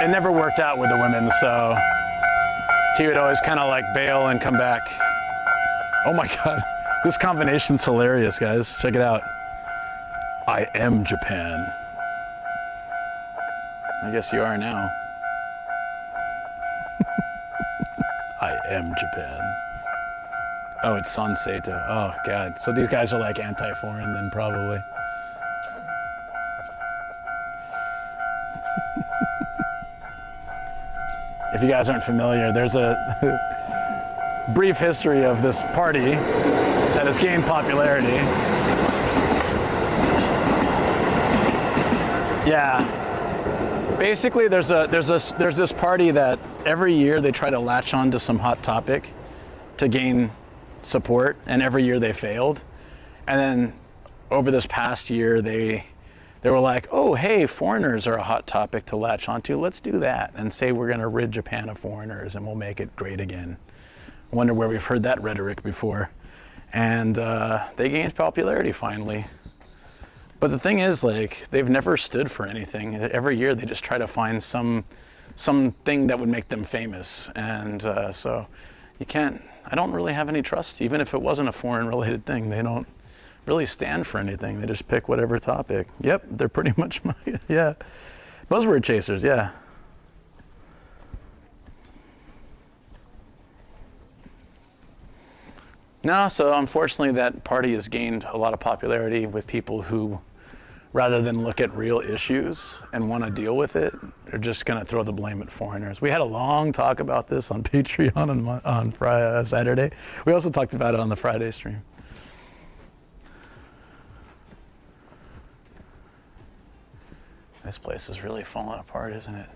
it never worked out with the women, so he would always kind of like bail and come back. Oh my God, this combination's hilarious, guys. Check it out. I am Japan. I guess you are now. I am Japan. Oh, it's Sanseito. Oh God. So these guys are like anti-foreign then, probably. If you guys aren't familiar, there's a brief history of this party that has gained popularity. Yeah. Basically, there's this party that every year they try to latch on to some hot topic to gain support, and every year they failed. And then over this past year, they were like, oh, hey, foreigners are a hot topic to latch onto. Let's do that and say we're going to rid Japan of foreigners and we'll make it great again. I wonder where we've heard that rhetoric before. And they gained popularity finally. But the thing is, like, they've never stood for anything. Every year they just try to find something that would make them famous. And so you can't, I don't really have any trust, even if it wasn't a foreign related thing. They don't really stand for anything. They just pick whatever topic. Yep, they're pretty much my, yeah. Buzzword chasers, yeah. No, so unfortunately that party has gained a lot of popularity with people who, rather than look at real issues and want to deal with it, they're just going to throw the blame at foreigners. We had a long talk about this on Patreon on Friday, Saturday. We also talked about it on the Friday stream. This place is really falling apart, isn't it?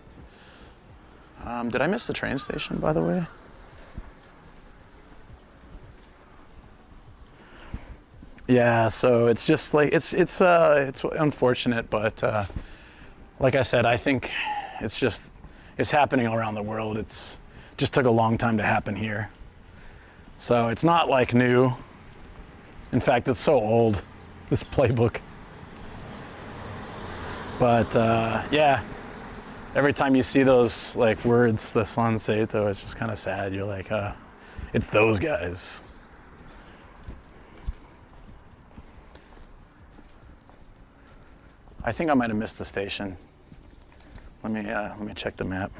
Did I miss the train station, by the way? Yeah, so it's just like it's unfortunate, but like I said, I think it's happening around the world. It's just took a long time to happen here. So it's not like new. In fact, it's so old, this playbook. But yeah, every time you see those like words, the San Seito, it's just kind of sad. You're like, it's those guys. I think I might have missed the station. Let me check the map.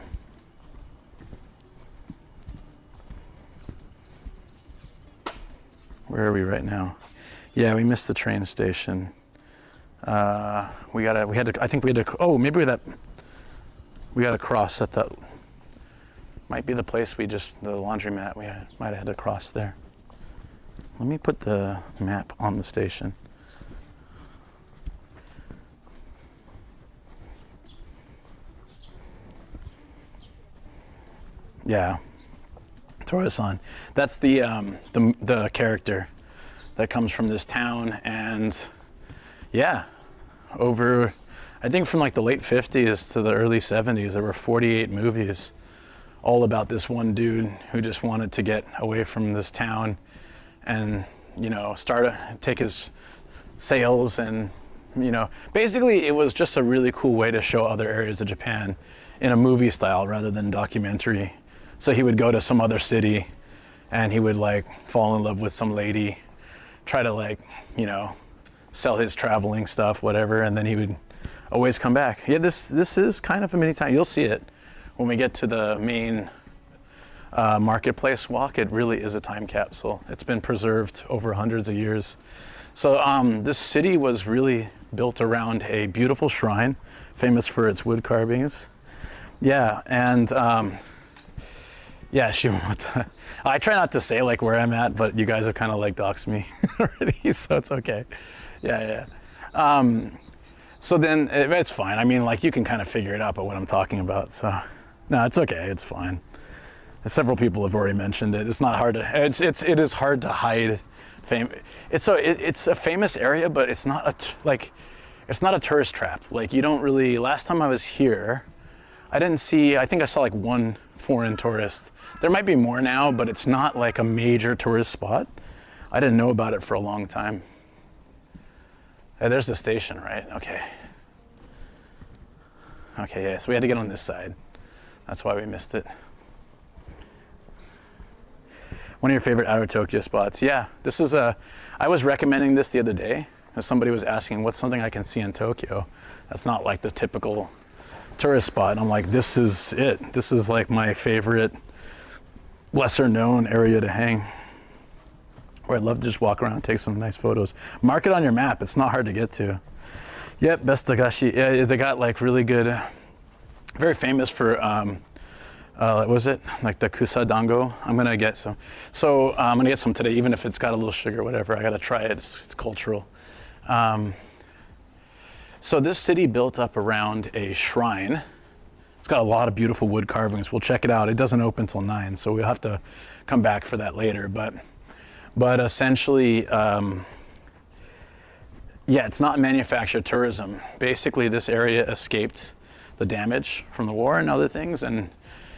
Where are we right now? Yeah, we missed the train station. I think we had to, oh, maybe we got to cross at that, might be the place the laundromat, might have had to cross there. Let me put the map on the station. Yeah, Tora-san. That's the character that comes from this town, and yeah, over, I think from like the late 50s to the early 70s, there were 48 movies all about this one dude who just wanted to get away from this town and, you know, take his sails, and, you know, basically it was just a really cool way to show other areas of Japan in a movie style rather than documentary. So he would go to some other city and he would like fall in love with some lady, try to like, you know, sell his traveling stuff, whatever, and then he would always come back. Yeah, this is kind of a mini time. You'll see it when we get to the main marketplace walk. It really is a time capsule. It's been preserved over hundreds of years. So this city was really built around a beautiful shrine, famous for its wood carvings. Yeah, and yeah, Shimamata. I try not to say like where I'm at, but you guys have kind of like doxed me already, so it's okay. Yeah. So then it's fine. I mean, like you can kind of figure it out by what I'm talking about. So no, it's okay. It's fine. Several people have already mentioned it. It's not hard to. It is hard to hide fame. It's a famous area, but it's not it's not a tourist trap. Like you don't really. Last time I was here, I didn't see. I think I saw like one foreign tourist. There might be more now, but it's not like a major tourist spot. I didn't know about it for a long time. Hey, there's the station, right? Okay, yeah, so we had to get on this side. That's why we missed it. One of your favorite outer Tokyo spots. Yeah, this is I was recommending this the other day, as somebody was asking what's something I can see in Tokyo that's not like the typical tourist spot. And I'm like, this is it. This is like my favorite lesser known area to hang, where I'd love to just walk around and take some nice photos. Mark it on your map. It's not hard to get to. Yep, Best Dagashi. Yeah, they got like really good, very famous for, what was it? Like the kusa dango. I'm gonna get some. So I'm gonna get some today, even if it's got a little sugar, whatever. I gotta try it. It's cultural. So this city built up around a shrine. It's got a lot of beautiful wood carvings. We'll check it out. It doesn't open till 9, so we'll have to come back for that later. But essentially, yeah, it's not manufactured tourism. Basically, this area escaped the damage from the war and other things, and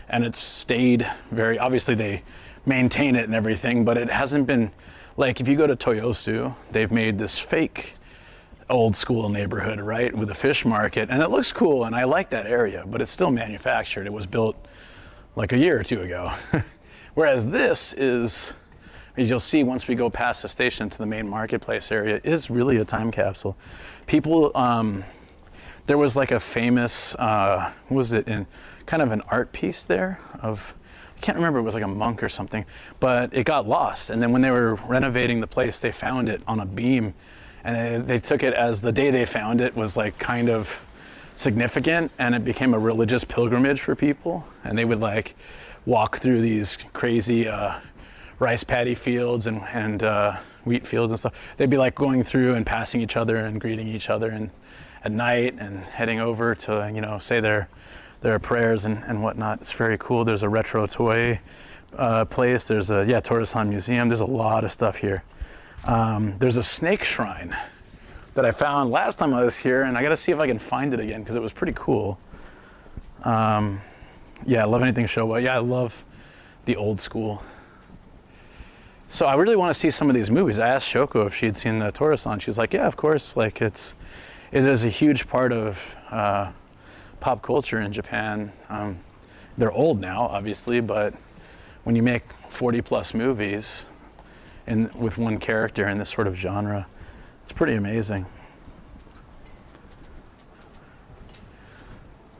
it's stayed very, obviously they maintain it and everything, but it hasn't been, like if you go to Toyosu, they've made this fake old school neighborhood, right, with a fish market, and it looks cool, and I like that area, but it's still manufactured. It was built like a year or two ago. Whereas this is, as you'll see once we go past the station to the main marketplace area, is really a time capsule. People, there was like a famous, what was it, in kind of an art piece there of, I can't remember, it was like a monk or something, but it got lost. And then when they were renovating the place, they found it on a beam, and they took it as the day they found it was like kind of significant, and it became a religious pilgrimage for people. And they would like walk through these crazy rice paddy fields and wheat fields and stuff. They'd be like going through and passing each other and greeting each other and at night and heading over to, you know, say their prayers and whatnot. It's very cool. There's a retro toy place. There's a, yeah, Tora-san Museum. There's a lot of stuff here. There's a snake shrine that I found last time I was here, and I got to see if I can find it again because it was pretty cool. Yeah, I love anything Showa. Yeah, I love the old school. So I really want to see some of these movies. I asked Shoko if she'd seen the Tora-san. She's like, yeah, of course. Like it is a huge part of pop culture in Japan. They're old now, obviously, but when you make 40 plus movies with one character in this sort of genre, it's pretty amazing.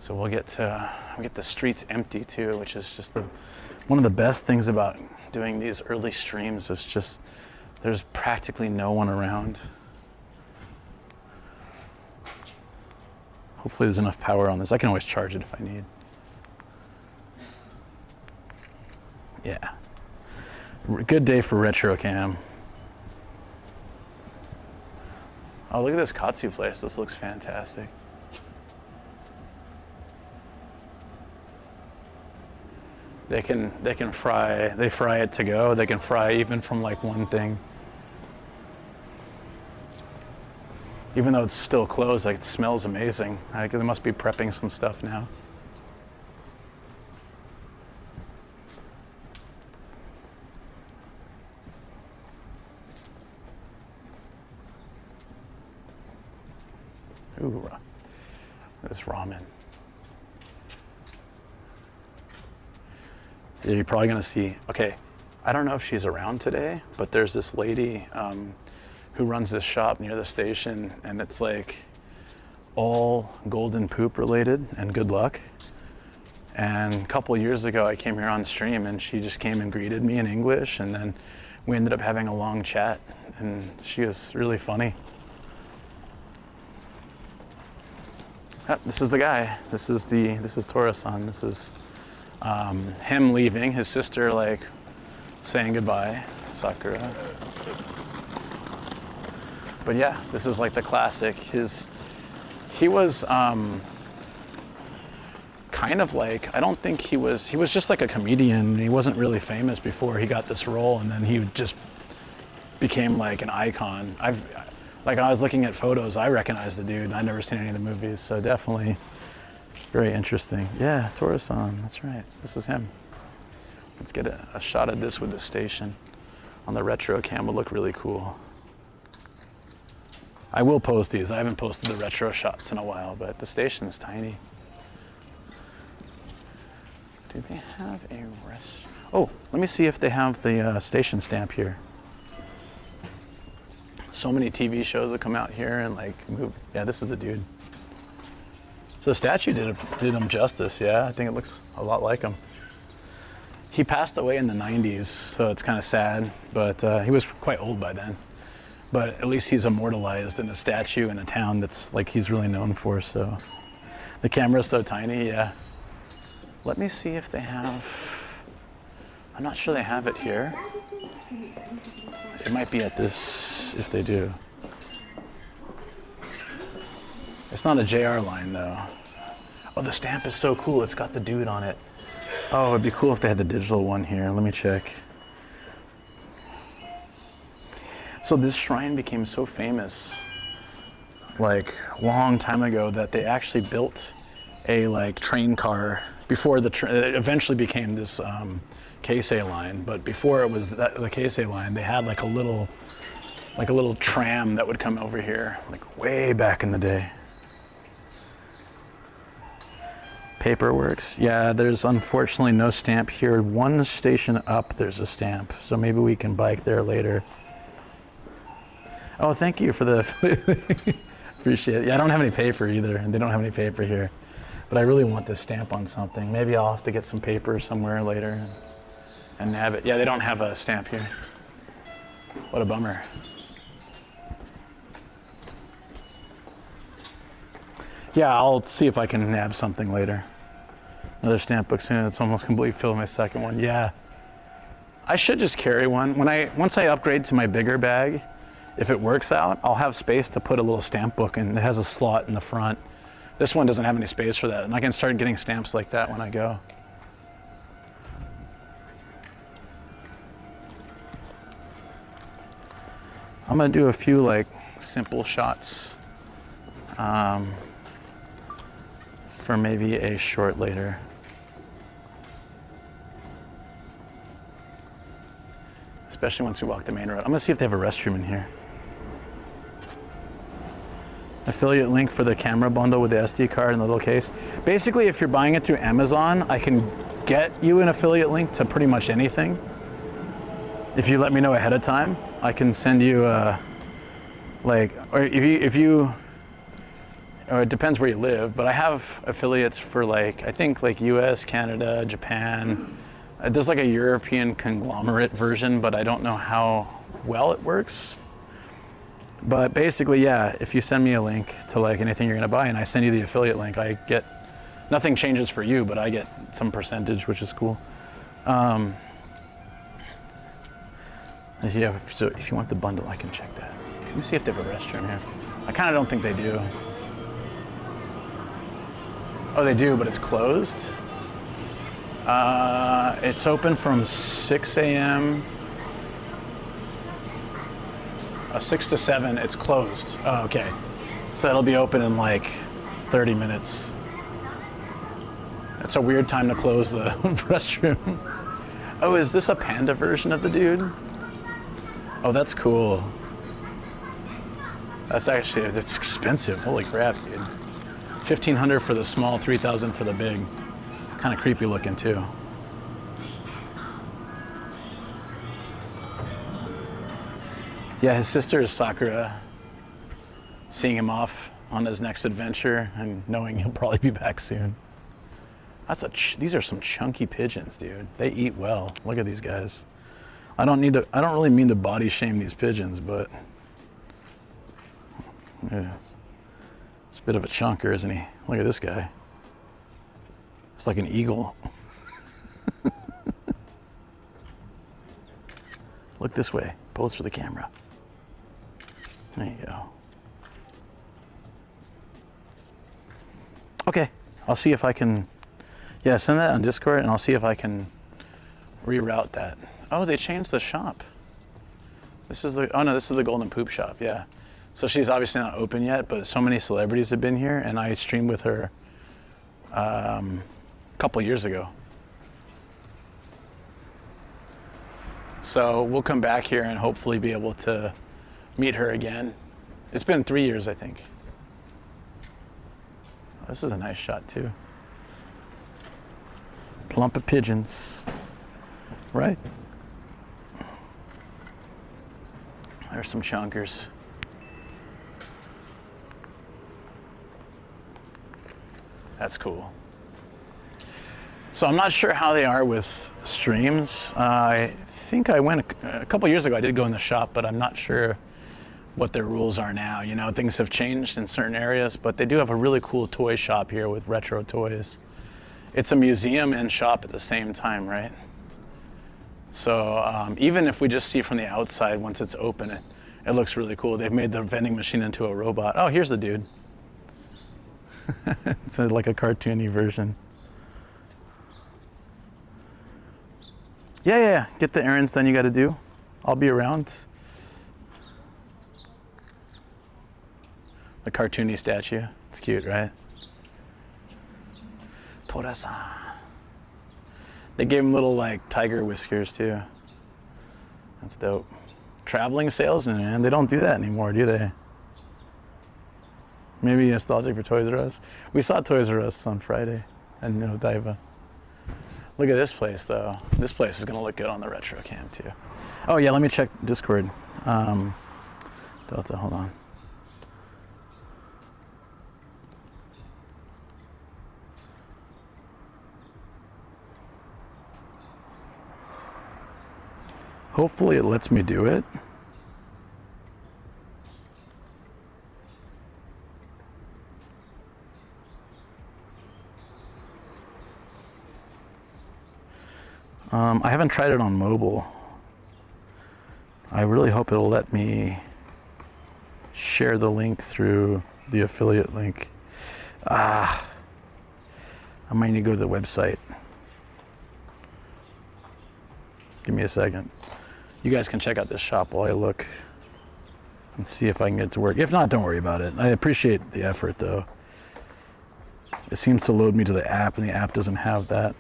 So we'll get the streets empty too, which is just one of the best things about doing these early streams is just there's practically no one around. Hopefully there's enough power on this. I can always charge it if I need. Yeah. Good day for retro cam. Oh, look at this katsu place. This looks fantastic. They fry it to go. They can fry even from like one thing. Even though it's still closed, like it smells amazing. Like they must be prepping some stuff now. Ooh, this ramen. You're probably gonna see, okay, I don't know if she's around today, but there's this lady who runs this shop near the station, and it's like all golden poop related and good luck. And a couple of years ago, I came here on stream and she just came and greeted me in English, and then we ended up having a long chat, and she was really funny. Ah, this is the guy. This is Tora-san. This is him leaving, his sister like saying goodbye, Sakura. But yeah, this is like the classic. He was kind of like, I don't think he was just like a comedian. He wasn't really famous before he got this role, and then he just became like an icon. Like I was looking at photos, I recognized the dude. I'd never seen any of the movies, so definitely very interesting. Yeah, Tora-san, that's right. This is him. Let's get a shot of this with the station on the retro cam. Will look really cool. I will post these. I haven't posted the retro shots in a while, but the station's tiny. Do they have a rest? Oh, let me see if they have the station stamp here. So many TV shows that come out here and like move. Yeah, this is a dude. So the statue did him justice. Yeah, I think it looks a lot like him. He passed away in the 90s, so it's kind of sad, but he was quite old by then. But at least he's immortalized in a statue in a town that's like he's really known for, so. The camera's so tiny, yeah. Let me see if they have, I'm not sure they have it here. It might be at this, if they do. It's not a JR line though. Oh, the stamp is so cool, it's got the dude on it. Oh, it'd be cool if they had the digital one here. Let me check. So this shrine became so famous like a long time ago that they actually built a like train car before it eventually became this Keisei line. But before it was the Keisei line, they had like a little tram that would come over here, like way back in the day. Paperworks. Yeah, there's unfortunately no stamp here. One station up, there's a stamp. So maybe we can bike there later. Oh, thank you for the, appreciate it. Yeah, I don't have any paper either, and they don't have any paper here. But I really want this stamp on something. Maybe I'll have to get some paper somewhere later and nab it. Yeah, they don't have a stamp here. What a bummer. Yeah, I'll see if I can nab something later. Another stamp book soon. It's almost completely filled my second one. Yeah. I should just carry one. Once I upgrade to my bigger bag, if it works out, I'll have space to put a little stamp book, and it has a slot in the front. This one doesn't have any space for that, and I can start getting stamps like that when I go. I'm gonna do a few like simple shots for maybe a short later. Especially once we walk the main road. I'm gonna see if they have a restroom in here. Affiliate link for the camera bundle with the SD card and the little case. Basically, if you're buying it through Amazon, I can get you an affiliate link to pretty much anything. If you let me know ahead of time, I can send you or or it depends where you live, but I have affiliates for like, I think like US, Canada, Japan. There's like a European conglomerate version, but I don't know how well it works. But basically, yeah, if you send me a link to like anything you're gonna buy and I send you the affiliate link, I get, nothing changes for you, but I get some percentage, which is cool. Yeah, so if you want the bundle, I can check that. Let me see if they have a restroom here. I kind of don't think they do. Oh, they do, but it's closed. It's open from 6 a.m. 6 to 7, it's closed. Oh, okay. So it'll be open in like 30 minutes. It's a weird time to close the restroom. Oh, is this a panda version of the dude? Oh, that's cool. That's actually, it's expensive. Holy crap, dude. $1,500 for the small, $3,000 for the big. Kind of creepy looking too. Yeah, his sister is Sakura. Seeing him off on his next adventure and knowing he'll probably be back soon. These are some chunky pigeons, dude. They eat well. Look at these guys. I don't really mean to body shame these pigeons, but yeah, it's a bit of a chunker, isn't he? Look at this guy. It's like an eagle. Look this way. Pose for the camera. There you go. Okay, I'll see if I can, yeah, send that on Discord and I'll see if I can reroute that. Oh, they changed the shop. This is the, oh no, this is the Golden Poop shop, yeah. So she's obviously not open yet, but so many celebrities have been here and I streamed with her a couple years ago. So we'll come back here and hopefully be able to meet her again. It's been 3 years, I think. This is a nice shot too. Plump of pigeons, right? There's some chunkers. That's cool. So I'm not sure how they are with streams. I think I went a couple years ago, I did go in the shop, but I'm not sure what their rules are now. You know, things have changed in certain areas, but they do have a really cool toy shop here with retro toys. It's a museum and shop at the same time, right? So even if we just see from the outside, once it's open, it looks really cool. They've made the vending machine into a robot. Oh, here's the dude. It's like a cartoony version. Yeah. Get the errands done you got to do. I'll be around. The cartoony statue. It's cute, right? Tora-san. They gave him little like tiger whiskers too. That's dope. Traveling salesman, man. They don't do that anymore, do they? Maybe nostalgic for Toys R Us. We saw Toys R Us on Friday and Odaiba. Look at this place though. This place is gonna look good on the retro cam too. Oh yeah, let me check Discord. Delta, hold on. Hopefully it lets me do it. I haven't tried it on mobile. I really hope it'll let me share the link through the affiliate link. I might need to go to the website. Give me a second. You guys can check out this shop while I look. Let's see if I can get it to work. If not, don't worry about it. I appreciate the effort though. It seems to load me to the app and the app doesn't have that.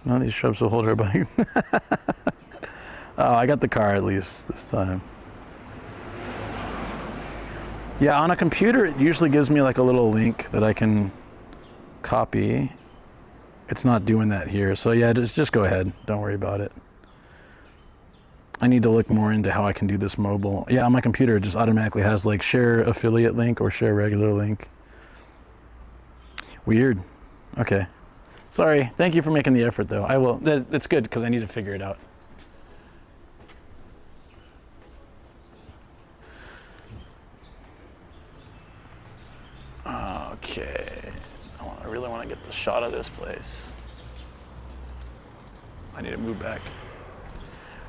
None of these shrubs will hold her bike. Oh, I got the car at least this time. Yeah, on a computer, it usually gives me like a little link that I can copy. It's not doing that here. So yeah, just go ahead. Don't worry about it. I need to look more into how I can do this mobile. Yeah, on my computer, it just automatically has like share affiliate link or share regular link. Weird. Okay. Sorry. Thank you for making the effort though. I will. It's good because I need to figure it out. Okay. I really want to get the shot of this place. I need to move back.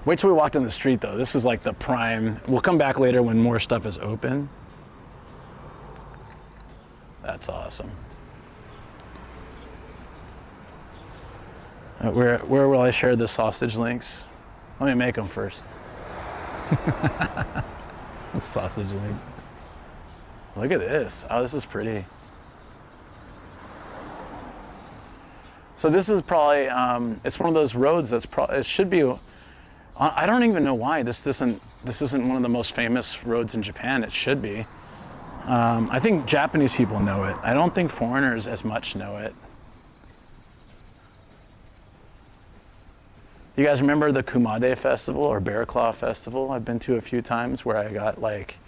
Wait till we walk down the street though. This is like the prime. We'll come back later when more stuff is open. That's awesome. Where will I share the sausage links? Let me make them first. The sausage links. Look at this. Oh, this is pretty. So this is probably, it's one of those roads that's probably, it should be, I don't even know why this isn't one of the most famous roads in Japan. It should be. I think Japanese people know it. I don't think foreigners as much know it. You guys remember the Kumade Festival or Bear Claw Festival? I've been to a few times where I got like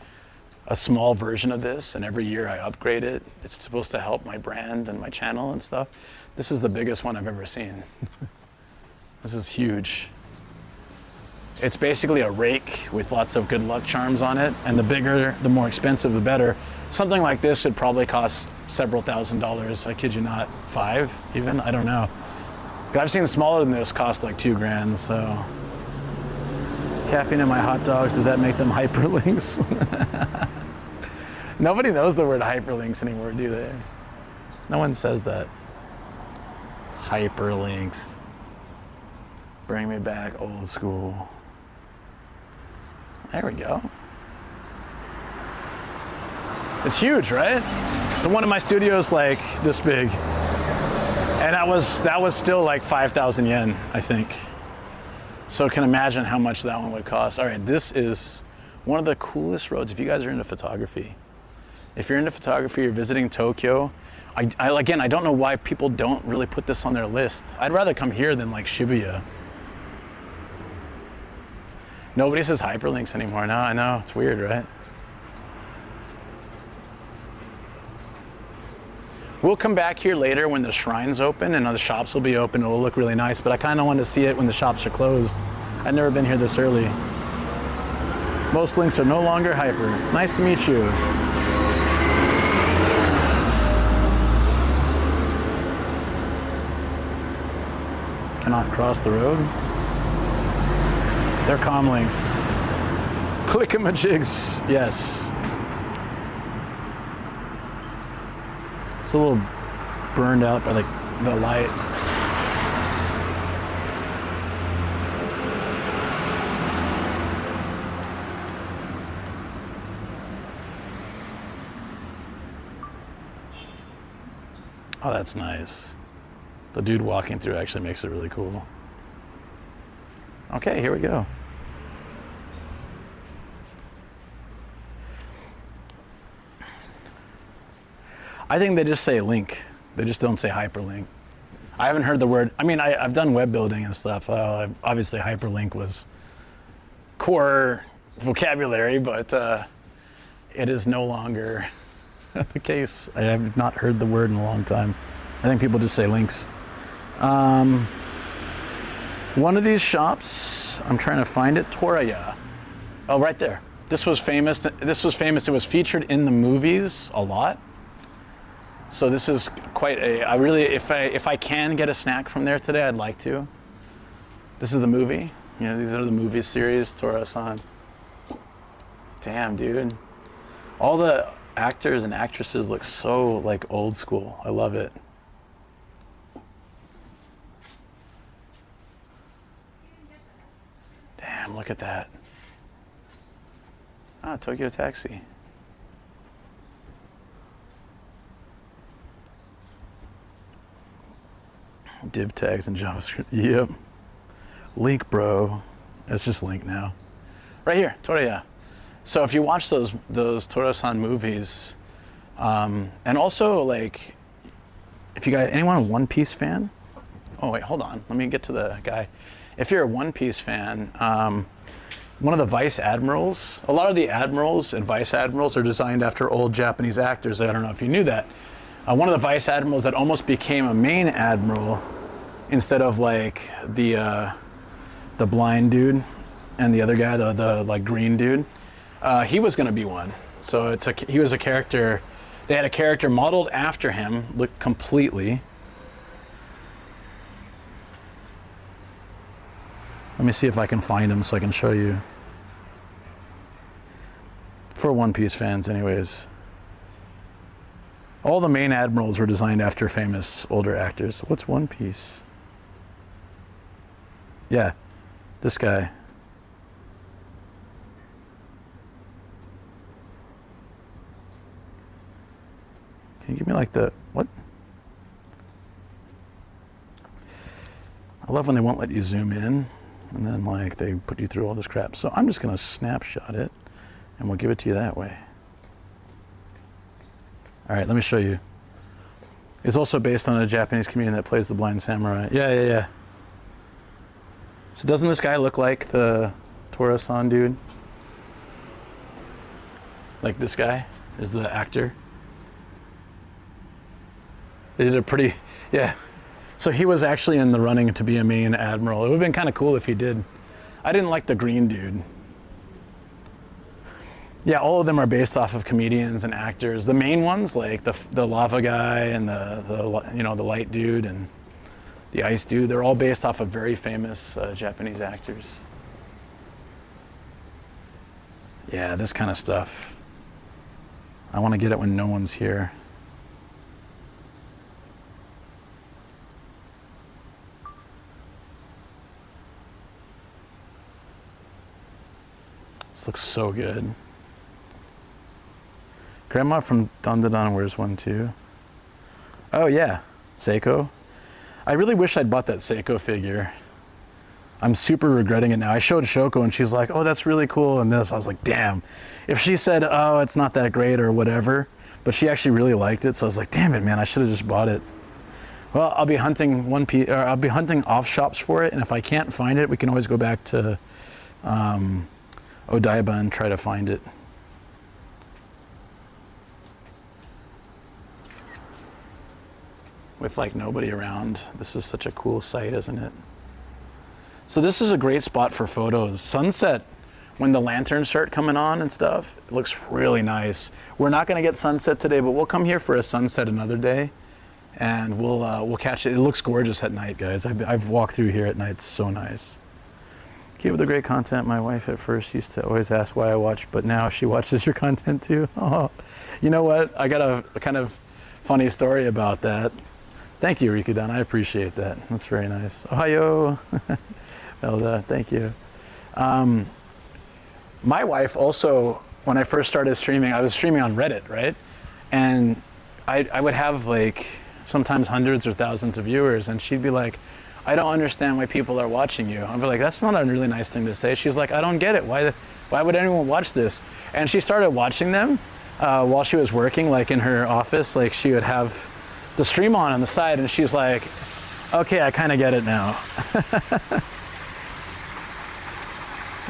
a small version of this, and every year I upgrade it. It's supposed to help my brand and my channel and stuff. This is the biggest one I've ever seen. This is huge. It's basically a rake with lots of good luck charms on it, and the bigger, the more expensive, the better. Something like this should probably cost several $1,000s. I kid you not, 5 even, I don't know. But I've seen smaller than this cost like $2,000, so. Caffeine in my hot dogs, does that make them hyperlinks? Nobody knows the word hyperlinks anymore, do they? No one says that. Hyperlinks. Bring me back old school. There we go. It's huge, right? The one in my studio is like this big. And that was still like 5,000 yen, I think. So I can imagine how much that one would cost. All right, this is one of the coolest roads if you guys are into photography. If you're into photography, you're visiting Tokyo, again, I don't know why people don't really put this on their list. I'd rather come here than like Shibuya. Nobody says hyperlinks anymore now. I know, it's weird, right? We'll come back here later when the shrine's open and the shops will be open. It'll look really nice, but I kind of want to see it when the shops are closed. I've never been here this early. Most links are no longer hyper. Nice to meet you. Cannot cross the road. They're comm links. Click-a-majigs, yes. It's a little burned out by the light. Oh, that's nice. The dude walking through actually makes it really cool. Okay, here we go. I think they just say link. They just don't say hyperlink. I haven't heard the word. I mean, I've done web building and stuff. Obviously, hyperlink was core vocabulary, but it is no longer the case. I have not heard the word in a long time. I think people just say links. One of these shops, I'm trying to find it, Toraya. Oh, right there. This was famous. It was featured in the movies a lot. So this is quite a, I really, if I can get a snack from there today, I'd like to. This is the movie. You know, these are the movie series, Torasan. Damn, dude. All the actors and actresses look so like old school. I love it. Damn, look at that. Ah, Tokyo Taxi. Div tags and JavaScript. Yep. Link, bro. It's just Link now. Right here, Toraya. So if you watch those Torasan movies, and also like, if you guys, anyone a One Piece fan? Oh wait, hold on. Let me get to the guy. If you're a One Piece fan, one of the vice admirals, a lot of the admirals and vice admirals are designed after old Japanese actors. I don't know if you knew that. One of the vice admirals that almost became a main admiral instead of like the blind dude and the other guy, the like green dude, he was going to be one. So he was a character. They had a character modeled after him, looked completely. Let me see if I can find him so I can show you. For One Piece fans, anyways. All the main admirals were designed after famous older actors. What's One Piece? Yeah, this guy. Can you give me like the, what? I love when they won't let you zoom in and then like they put you through all this crap. So I'm just gonna snapshot it and we'll give it to you that way. All right, let me show you. It's also based on a Japanese comedian that plays the blind samurai. Yeah. So doesn't this guy look like the Torasan dude? Like this guy is the actor. They did a pretty, yeah. So he was actually in the running to be a main admiral. It would have been kind of cool if he did. I didn't like the green dude. Yeah, all of them are based off of comedians and actors. The main ones, like the lava guy and the light dude and the ice dude, they're all based off of very famous Japanese actors. Yeah, this kind of stuff. I want to get it when no one's here. This looks so good. Grandma from Dandadan wears one too. Oh yeah, Seiko. I really wish I'd bought that Seiko figure. I'm super regretting it now. I showed Shoko and she's like, oh, that's really cool. And this, I was like, damn. If she said, oh, it's not that great or whatever, but she actually really liked it. So I was like, damn it, man, I should have just bought it. Well, I'll be hunting I'll be hunting off shops for it. And if I can't find it, we can always go back to Odaiba and try to find it. With like nobody around. This is such a cool sight, isn't it? So this is a great spot for photos. Sunset, when the lanterns start coming on and stuff, it looks really nice. We're not gonna get sunset today, but we'll come here for a sunset another day and we'll catch it. It looks gorgeous at night, guys. I've walked through here at night, it's so nice. Keep with the great content. My wife at first used to always ask why I watch, but now she watches your content too. Oh, you know what? I got a kind of funny story about that. Thank you, Rikudan. I appreciate that. That's very nice. Ohayo. Elda, thank you. My wife also, when I first started streaming, I was streaming on Reddit, right? And I would have like sometimes hundreds or thousands of viewers, and she'd be like, I don't understand why people are watching you. I'd be like, that's not a really nice thing to say. She's like, I don't get it. Why would anyone watch this? And she started watching them while she was working, like in her office. Like she would have the stream on the side, and she's like, okay, I kind of get it now.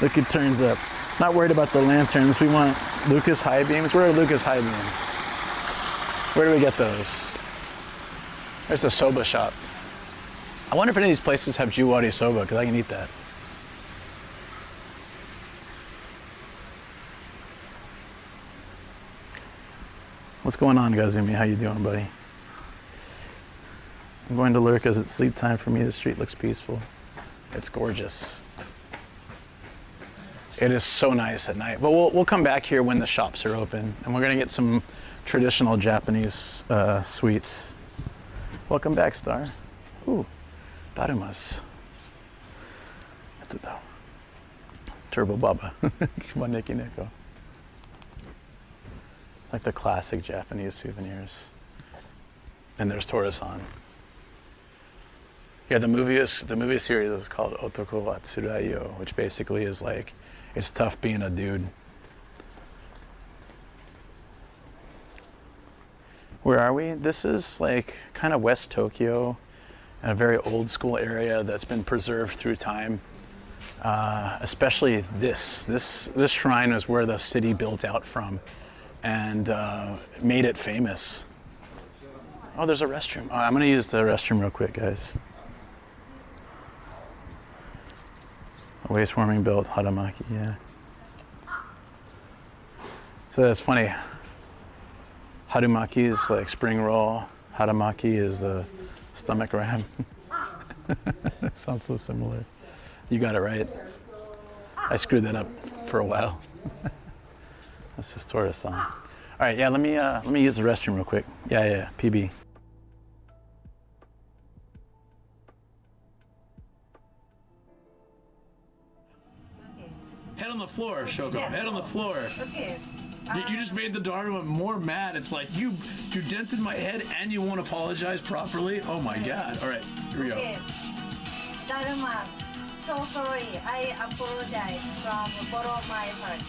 Look, it turns up. Not worried about the lanterns. We want Lucas high beams. Where are Lucas high beams? Where do we get those? There's a soba shop. I wonder if any of these places have Juwari soba, because I can eat that. What's going on, Gazumi? How you doing, buddy? I'm going to lurk as it's sleep time for me. The street looks peaceful. It's gorgeous. It is so nice at night. But we'll come back here when the shops are open, and we're gonna get some traditional Japanese sweets. Welcome back, Star. Ooh, darumas. Turbo Baba. Kimaneki Neko. Like the classic Japanese souvenirs. And there's Tora-san. Yeah, the movie series is called Otoko wa Tsurai yo, which basically is like, it's tough being a dude. Where are we? This is like kind of West Tokyo, and a very old school area that's been preserved through time. Especially this shrine is where the city built out from, and made it famous. Oh, there's a restroom. Oh, I'm gonna use the restroom real quick, guys. A waist warming belt, haramaki, yeah. So that's funny. Harumaki is like spring roll. Haramaki is the stomach wrap. That sounds so similar. You got it right. I screwed that up for a while. That's just Tora-san. All right, yeah. Let me use the restroom real quick. Yeah. PB. Head on the floor, Shoko. Head on the floor. Okay. You just made the Dharma more mad. It's like you dented my head and you won't apologize properly. Oh my God! All right, here we go. Okay. Dharma, so sorry. I apologize from the bottom of my heart.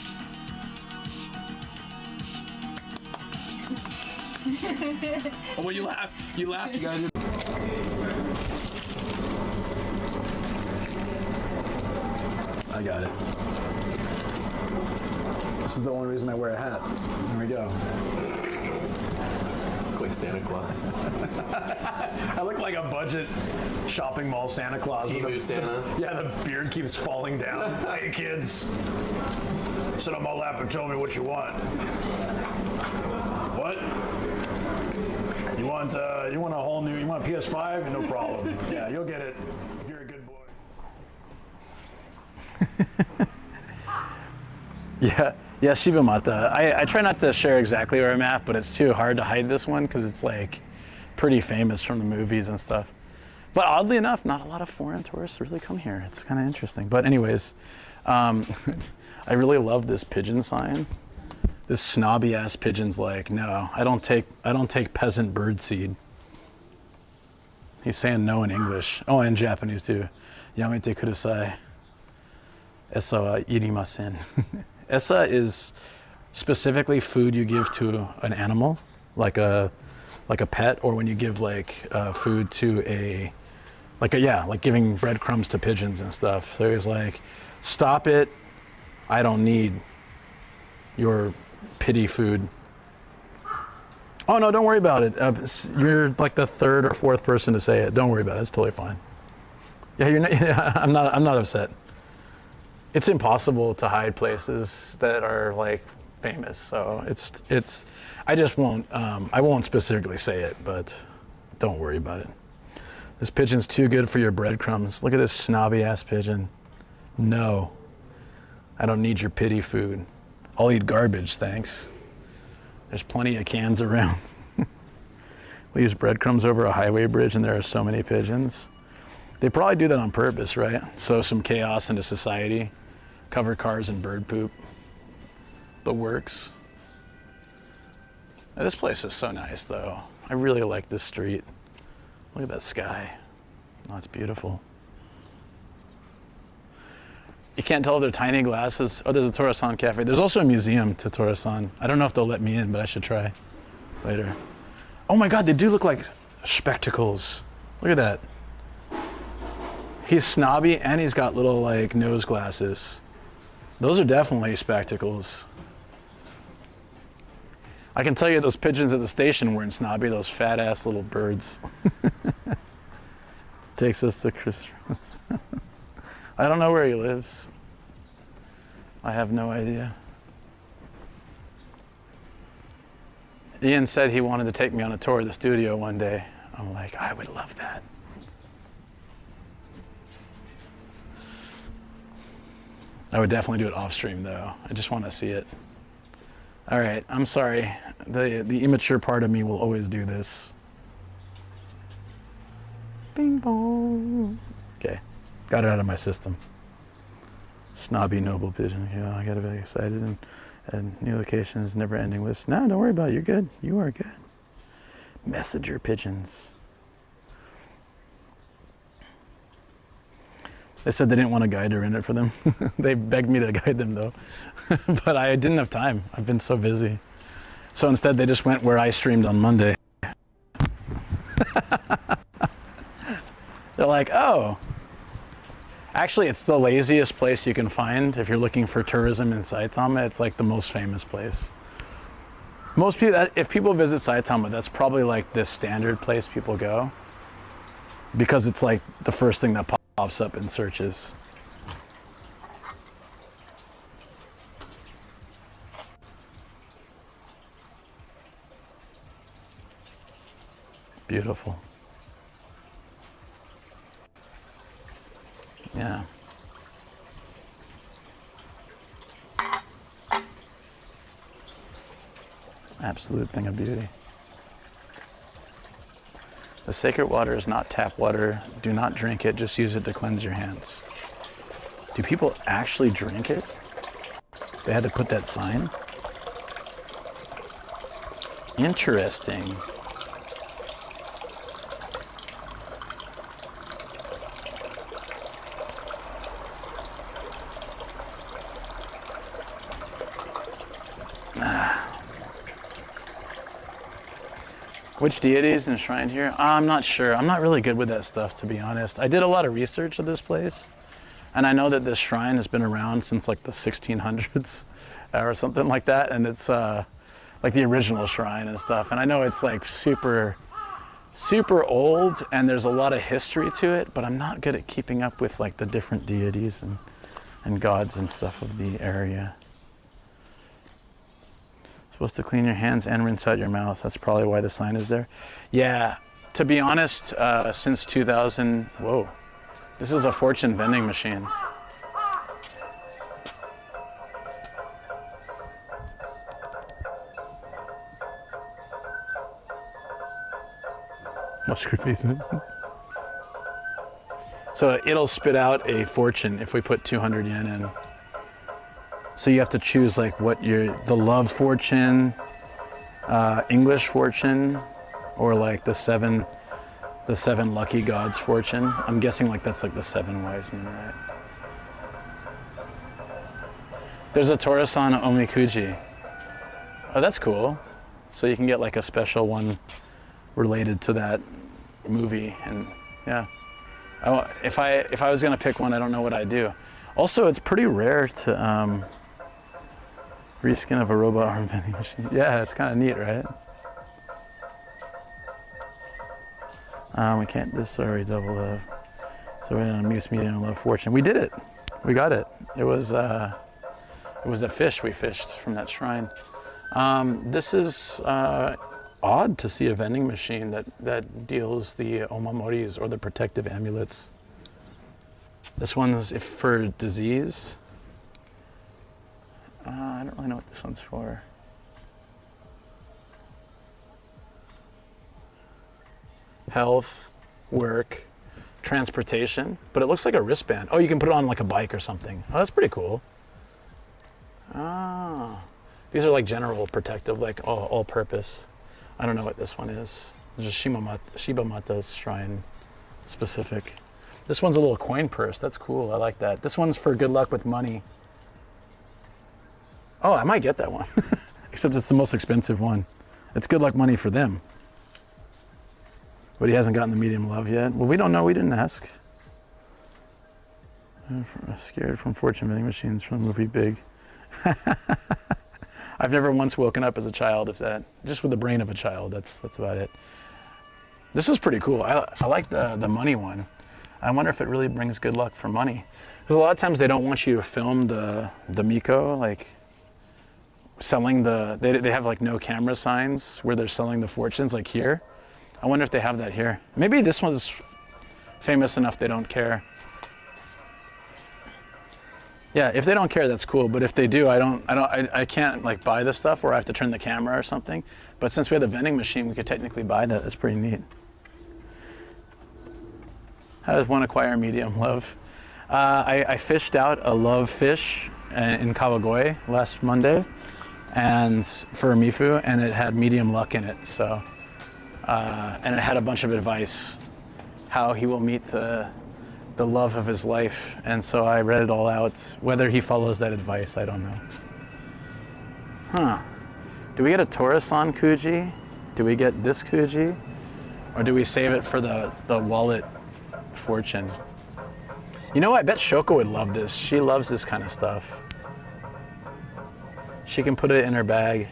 Oh, well, you laughed. You guys. I got it. This is the only reason I wear a hat. There we go. Like Santa Claus. I look like a budget shopping mall Santa Claus. Emu Santa. Yeah, the beard keeps falling down. Hey kids, sit on my lap and tell me what you want. What? You want a whole new? You want a PS5? No problem. Yeah, you'll get it if you're a good boy. Yeah, Shibamata. I try not to share exactly where I'm at, but it's too hard to hide this one because it's like pretty famous from the movies and stuff. But oddly enough, not a lot of foreign tourists really come here. It's kind of interesting. But anyways, I really love this pigeon sign. This snobby ass pigeon's like, no, I don't take peasant bird seed. He's saying no in English. Oh, and Japanese too. Yamete kudasai. Esa wa irimasen. Esa is specifically food you give to an animal, like a pet, or when you give food to like giving breadcrumbs to pigeons and stuff. So he's like, stop it. I don't need your pity food. Oh no, don't worry about it. You're like the third or fourth person to say it. Don't worry about it. It's totally fine. Yeah, you're not. Yeah, I'm not upset. It's impossible to hide places that are like famous, so it's. I just won't. I won't specifically say it, but don't worry about it. This pigeon's too good for your breadcrumbs. Look at this snobby ass pigeon. No, I don't need your pity food. I'll eat garbage, thanks. There's plenty of cans around. We use breadcrumbs over a highway bridge, and there are so many pigeons. They probably do that on purpose, right? Sow some chaos into society, cover cars in bird poop. The works. Now, this place is so nice, though. I really like this street. Look at that sky. Oh, it's beautiful. You can't tell if they're tiny glasses. Oh, there's a Tora-san cafe. There's also a museum to Tora-san. I don't know if they'll let me in, but I should try later. Oh my God, they do look like spectacles. Look at that. He's snobby and he's got little like nose glasses. Those are definitely spectacles. I can tell you those pigeons at the station weren't snobby, those fat ass little birds. Takes us to Chris. I don't know where he lives. I have no idea. Ian said he wanted to take me on a tour of the studio one day. I'm like, I would love that. I would definitely do it off stream though. I just want to see it. All right, I'm sorry. The immature part of me will always do this. Bing bong. Okay, got it out of my system. Snobby noble pigeon. Yeah, I got very excited and new locations, never ending list. No, don't worry about it. You're good. You are good. Messenger pigeons. They said they didn't want a guide to rent it for them. They begged me to guide them though. But I didn't have time. I've been so busy. So instead they just went where I streamed on Monday. They're like, oh. Actually, it's the laziest place you can find if you're looking for tourism in Saitama. It's like the most famous place. Most people, if people visit Saitama, that's probably like the standard place people go. Because it's like the first thing that pops up in searches. Beautiful. Yeah. Absolute thing of beauty. The sacred water is not tap water. Do not drink it. Just use it to cleanse your hands. Do people actually drink it? They had to put that sign? Interesting. Which deity is enshrined here? I'm not sure. I'm not really good with that stuff, to be honest. I did a lot of research of this place, and I know that this shrine has been around since like the 1600s or something like that, and it's like the original shrine and stuff. And I know it's like super old, and there's a lot of history to it, but I'm not good at keeping up with like the different deities and gods and stuff of the area. Supposed to clean your hands and rinse out your mouth. That's probably why the sign is there. Yeah, to be honest, since 2000, whoa, this is a fortune vending machine. So it'll spit out a fortune if we put 200 yen in. So you have to choose like what the love fortune, English fortune, or like the seven lucky gods fortune. I'm guessing like that's like the 7 wise men, right? There's a Tora-san Omikuji. Oh, that's cool. So you can get like a special one related to that movie, and yeah. If I was gonna pick one, I don't know what I'd do. Also, it's pretty rare to reskin of a robot arm vending machine. Yeah, it's kind of neat, right? We can't. This already double up. So we're on Muse Medium and Love Fortune. We did it. We got it. It was a fish we fished from that shrine. This is odd to see a vending machine that deals the omamoris, or the protective amulets. This one's for disease. I don't really know what this one's for. Health, work, transportation, but it looks like a wristband. Oh, you can put it on like a bike or something. Oh, that's pretty cool. Ah, these are like general protective, like all purpose. I don't know what this one is. It's just Shiba Mata's shrine specific. This one's a little coin purse. That's cool. I like that. This one's for good luck with money. Oh, I might get that one. Except it's the most expensive one. It's good luck money for them. But he hasn't gotten the medium love yet. Well, we don't know. We didn't ask. I'm scared from fortune vending machines from the movie Big. I've never once woken up as a child, just with the brain of a child. That's about it. This is pretty cool. I like the money one. I wonder if it really brings good luck for money. Because a lot of times they don't want you to film the Miko, like selling they have like no camera signs where they're selling the fortunes, like here. I wonder if they have that here. Maybe this one's famous enough they don't care. Yeah, if they don't care, that's cool. But if they do, I can't like buy this stuff, or I have to turn the camera or something. But since we have the vending machine, we could technically buy that. That's pretty neat. How does one acquire medium love? I fished out a love fish in Kawagoe last Monday, and for Mifu, and it had medium luck in it. So, and it had a bunch of advice how he will meet the love of his life, and so I read it all out. Whether he follows that advice, I don't know. Huh. Do we get a Torasan Kuji? Do we get this Kuji? Or do we save it for the wallet fortune? You know, I bet Shoko would love this. She loves this kind of stuff. She can put it in her bag.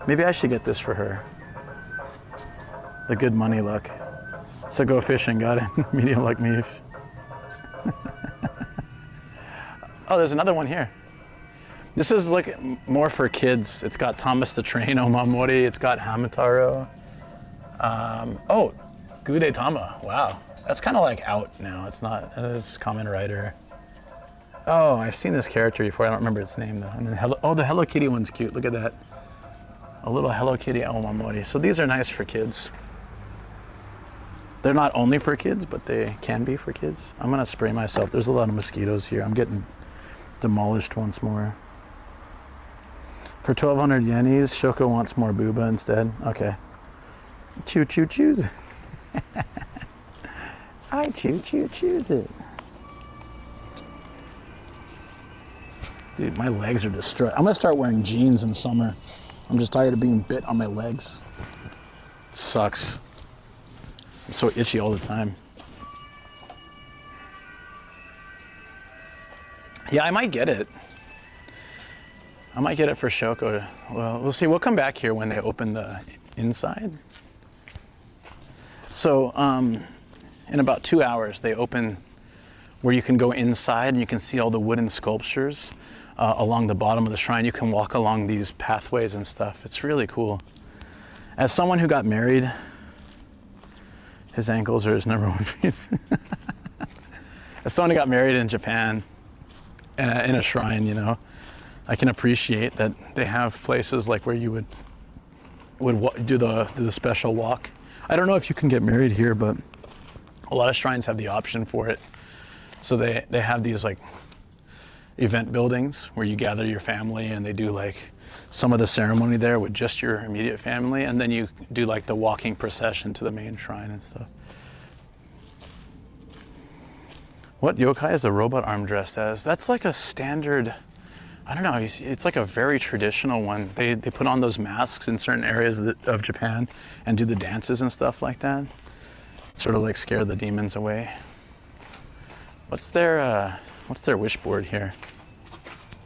Maybe I should get this for her. The good money luck. So go fishing, got it. Medium luck me. Oh, there's another one here. This is like more for kids. It's got Thomas the Train Omamori. It's got Hamataro. Oh, Gude Tama. Wow. That's kind of like out now. It's not. It's Kamen Rider. Oh, I've seen this character before. I don't remember its name though. And then the Hello Kitty one's cute. Look at that. A little Hello Kitty Omamori. So these are nice for kids. They're not only for kids, but they can be for kids. I'm gonna spray myself. There's a lot of mosquitoes here. I'm getting demolished once more. For 1,200 yenis, Shoko wants more booba instead. Okay. Choo choo choose it. I choo choo choose it. Dude, my legs are destroyed. I'm gonna start wearing jeans in summer. I'm just tired of being bit on my legs. It sucks. I'm so itchy all the time. Yeah, I might get it. I might get it for Shoko. Well, we'll see. We'll come back here when they open the inside. So, in about 2 hours, they open where you can go inside and you can see all the wooden sculptures along the bottom of the shrine. You can walk along these pathways and stuff. It's really cool. As someone who got married, his ankles are his number one feet. As someone who got married in Japan, in a shrine, you know, I can appreciate that they have places like where you would do the special walk. I don't know if you can get married here, but a lot of shrines have the option for it. So they have these like event buildings where you gather your family and they do like some of the ceremony there with just your immediate family, and then you do like the walking procession to the main shrine and stuff. What yokai is a robot arm dressed as? That's like a standard, I don't know, it's like a very traditional one. They put on those masks in certain areas of Japan and do the dances and stuff like that. Sort of like scare the demons away. What's their wish board here?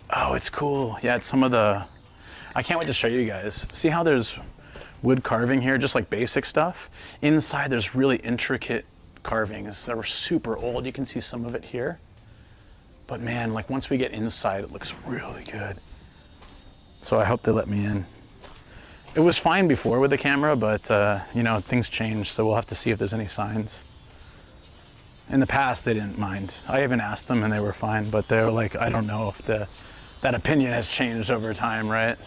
Oh, it's cool. Yeah, it's some of the, I can't wait to show you guys. See how there's wood carving here, just like basic stuff? Inside there's really intricate carvings that were super old. You can see some of it here. But man, like once we get inside, it looks really good. So I hope they let me in. It was fine before with the camera, but you know, things change, so we'll have to see if there's any signs. In the past, they didn't mind. I even asked them and they were fine, but they were like, I don't know if that opinion has changed over time, right?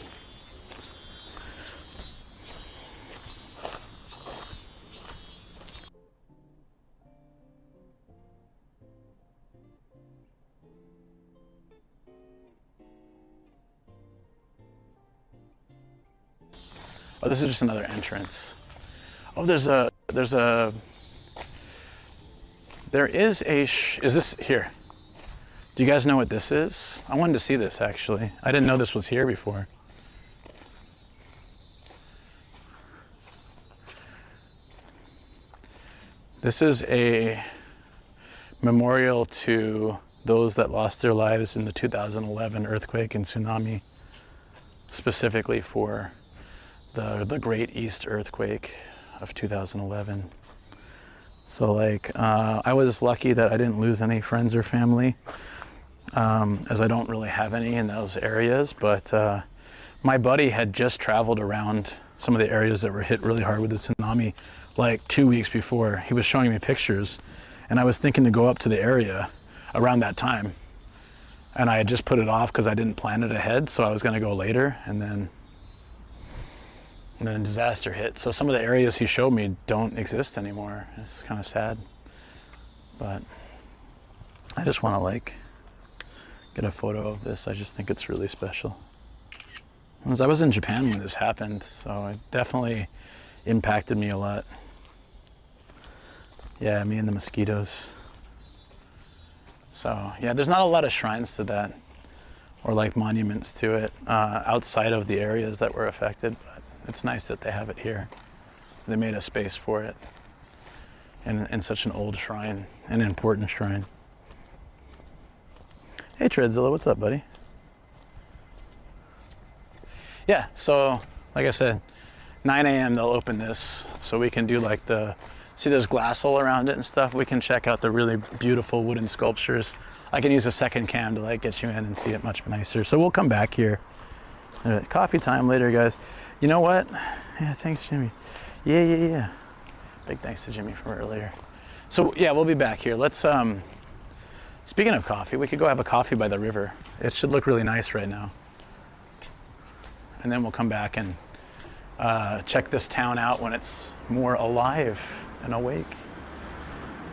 Oh, this is just another entrance. Oh, there is is this here? Do you guys know what this is? I wanted to see this actually. I didn't know this was here before. This is a memorial to those that lost their lives in the 2011 earthquake and tsunami, specifically for the Great East Earthquake of 2011. So like, I was lucky that I didn't lose any friends or family, as I don't really have any in those areas, but my buddy had just traveled around some of the areas that were hit really hard with the tsunami like 2 weeks before. He was showing me pictures, and I was thinking to go up to the area around that time. And I had just put it off because I didn't plan it ahead, so I was going to go later, and then disaster hit. So some of the areas he showed me don't exist anymore. It's kind of sad. But I just want to like get a photo of this. I just think it's really special. Because I was in Japan when this happened, so it definitely impacted me a lot. Yeah, me and the mosquitoes. So yeah, there's not a lot of shrines to that or like monuments to it outside of the areas that were affected, but it's nice that they have it here. They made a space for it in such an old shrine, an important shrine. Hey Tredzilla, what's up, buddy? Yeah, so like I said, 9 a.m. they'll open this, so we can do like see there's glass all around it and stuff. We can check out the really beautiful wooden sculptures. I can use a second cam to like get you in and see it much nicer. So we'll come back here. Coffee time later, guys. You know what? Yeah, thanks, Jimmy. Yeah. Big thanks to Jimmy from earlier. So yeah, we'll be back here. Let's, speaking of coffee, we could go have a coffee by the river. It should look really nice right now. And then we'll come back and check this town out when it's more alive and awake.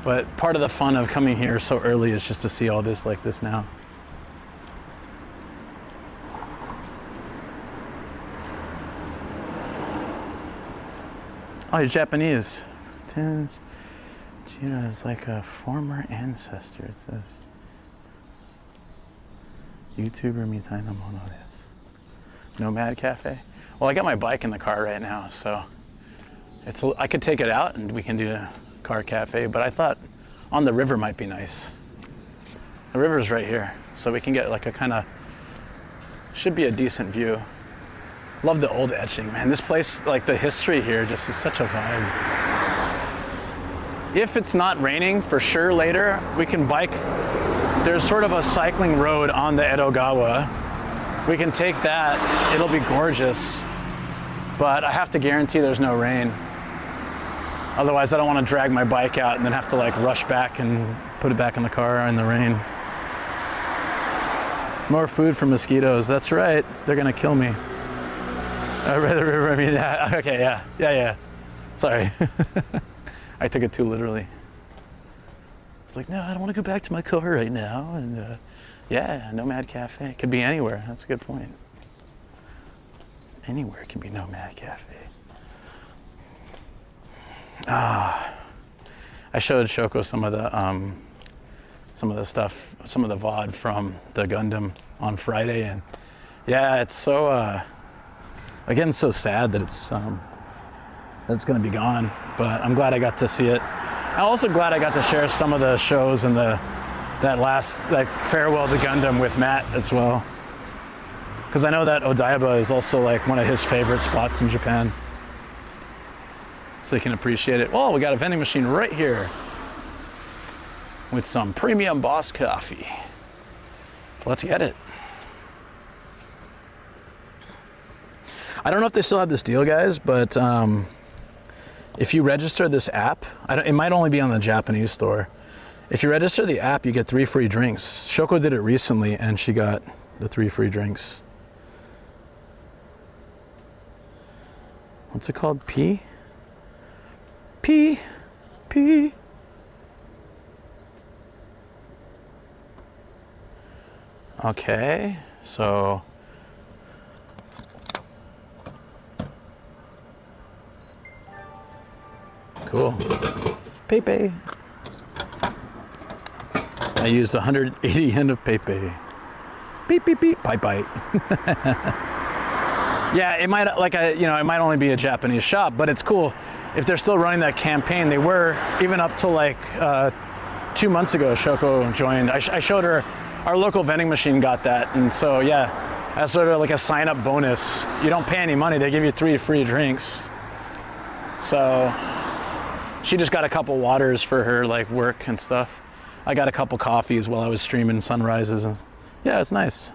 But part of the fun of coming here so early is just to see all this like this now. Oh, you're Japanese. Gina is like a former ancestor, it says. YouTuber Mitai no mono desu. Nomad Cafe. Well, I got my bike in the car right now, so I could take it out and we can do a car cafe, but I thought on the river might be nice. The river's right here, so we can get like a kind of, should be a decent view. Love the old etching, man. This place, like the history here just is such a vibe. If it's not raining, for sure later, we can bike. There's sort of a cycling road on the Edogawa. We can take that, it'll be gorgeous, but I have to guarantee there's no rain. Otherwise, I don't want to drag my bike out and then have to like rush back and put it back in the car in the rain. More food for mosquitoes, that's right, they're gonna kill me. Okay, yeah. Sorry. I took it too literally. It's like, no, I don't want to go back to my car right now. And yeah, Nomad Cafe. Could be anywhere. That's a good point. Anywhere can be Nomad Cafe. I showed Shoko some of the stuff, some of the VOD from the Gundam on Friday, and yeah, it's so again so sad that it's going to be gone. But I'm glad I got to see it. I'm also glad I got to share some of the shows and that farewell to Gundam with Matt as well, because I know that Odaiba is also like one of his favorite spots in Japan. So you can appreciate it. Oh, we got a vending machine right here with some premium Boss coffee. Let's get it. I don't know if they still have this deal, guys, but if you register this app, it might only be on the Japanese store. If you register the app, you get 3 free drinks. Shoko did it recently, and she got the 3 free drinks. What's it called? P. Okay, so cool. PayPay. I used 180 yen of PayPay. Beep beep beep. Bye bye. Yeah, it might it might only be a Japanese shop, but it's cool if they're still running that campaign. They were even up till like 2 months ago. Shoko joined. I showed her our local vending machine got that, and so yeah, as sort of like a sign-up bonus. You don't pay any money; they give you 3 free drinks. So she just got a couple waters for her like work and stuff. I got a couple coffees while I was streaming sunrises, and yeah, it's nice.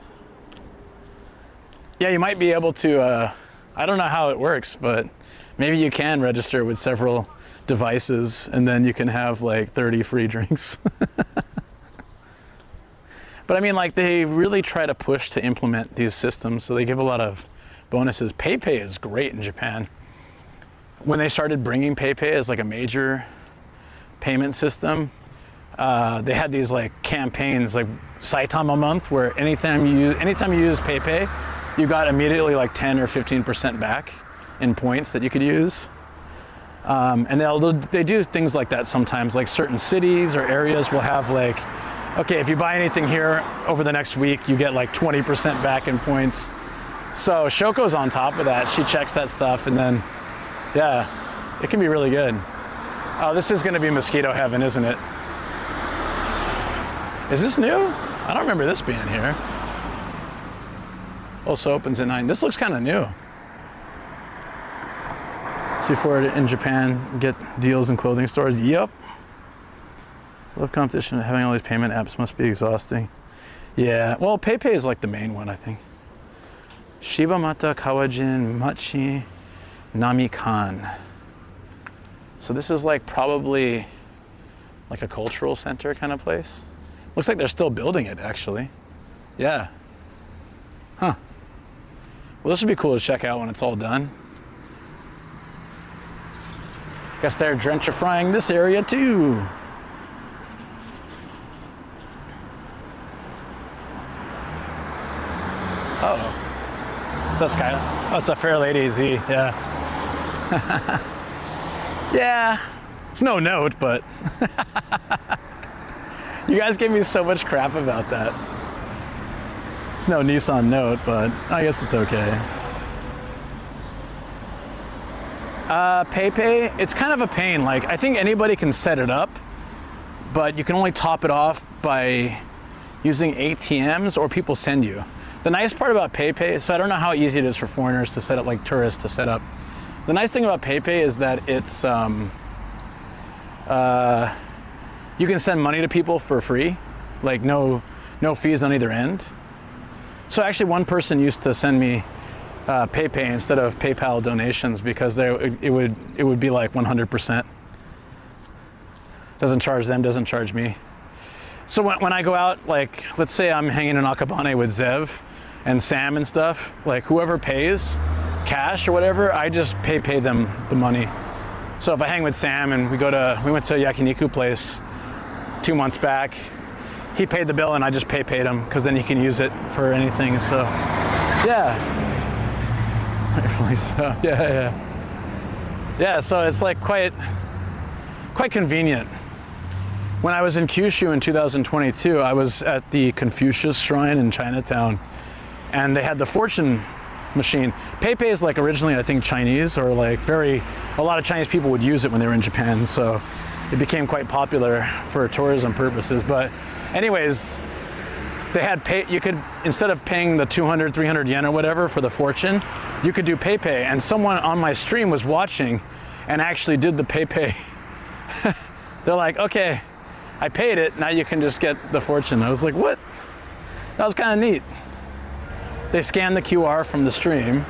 Yeah, you might be able to. I don't know how it works, but maybe you can register with several devices and then you can have like 30 free drinks. But I mean, like, they really try to push to implement these systems, so they give a lot of bonuses. PayPay is great in Japan. When they started bringing PayPay as like a major payment system, they had these like campaigns, like Saitama month, where anytime you use PayPay, you got immediately like 10 or 15% back in points that you could use. And they do things like that sometimes, like certain cities or areas will have like, okay, if you buy anything here over the next week, you get like 20% back in points. So Shoko's on top of that. She checks that stuff, and then, yeah, it can be really good. Oh, this is gonna be mosquito heaven, isn't it? Is this new? I don't remember this being here. Also opens at 9. This looks kind of new. See for it in Japan, get deals in clothing stores. Yep. Love competition. Having all these payment apps must be exhausting. Yeah, well, PayPay is like the main one, I think. Shibamata Kawajin Machi Namikan. So this is like probably like a cultural center kind of place. Looks like they're still building it, actually. Yeah. Huh. Well, this would be cool to check out when it's all done. Guess they're gentrifying this area too. Oh, that's kind of, that's a Fair Lady Z, yeah. Yeah, it's no note, but you guys gave me so much crap about that. It's no Nissan Note, but I guess it's okay. PayPay, it's kind of a pain. Like, I think anybody can set it up, but you can only top it off by using ATMs or people send you. The nice part about PayPay, so I don't know how easy it is for foreigners to set up, like tourists to set up. The nice thing about PayPay is that it's, you can send money to people for free, like no fees on either end. So actually one person used to send me PayPay instead of PayPal donations because it would be like 100%. Doesn't charge them, doesn't charge me. So when I go out, like let's say I'm hanging in Akabane with Zev and Sam and stuff, like whoever pays cash or whatever, I just pay them the money. So if I hang with Sam and we went to a yakiniku place 2 months back, he paid the bill and I just paid him because then he can use it for anything. So yeah. Rightfully so. Yeah, so it's like quite convenient. When I was in Kyushu in 2022, I was at the Confucius Shrine in Chinatown, and they had the fortune machine. PayPay is like originally, I think, Chinese, or like a lot of Chinese people would use it when they were in Japan, so it became quite popular for tourism purposes. But anyways, they had you could, instead of paying the 200, 300 yen or whatever for the fortune, you could do PayPay, and someone on my stream was watching and actually did the PayPay. They're like, okay, I paid it, now you can just get the fortune. I was like, what? That was kind of neat. They scanned the QR from the stream,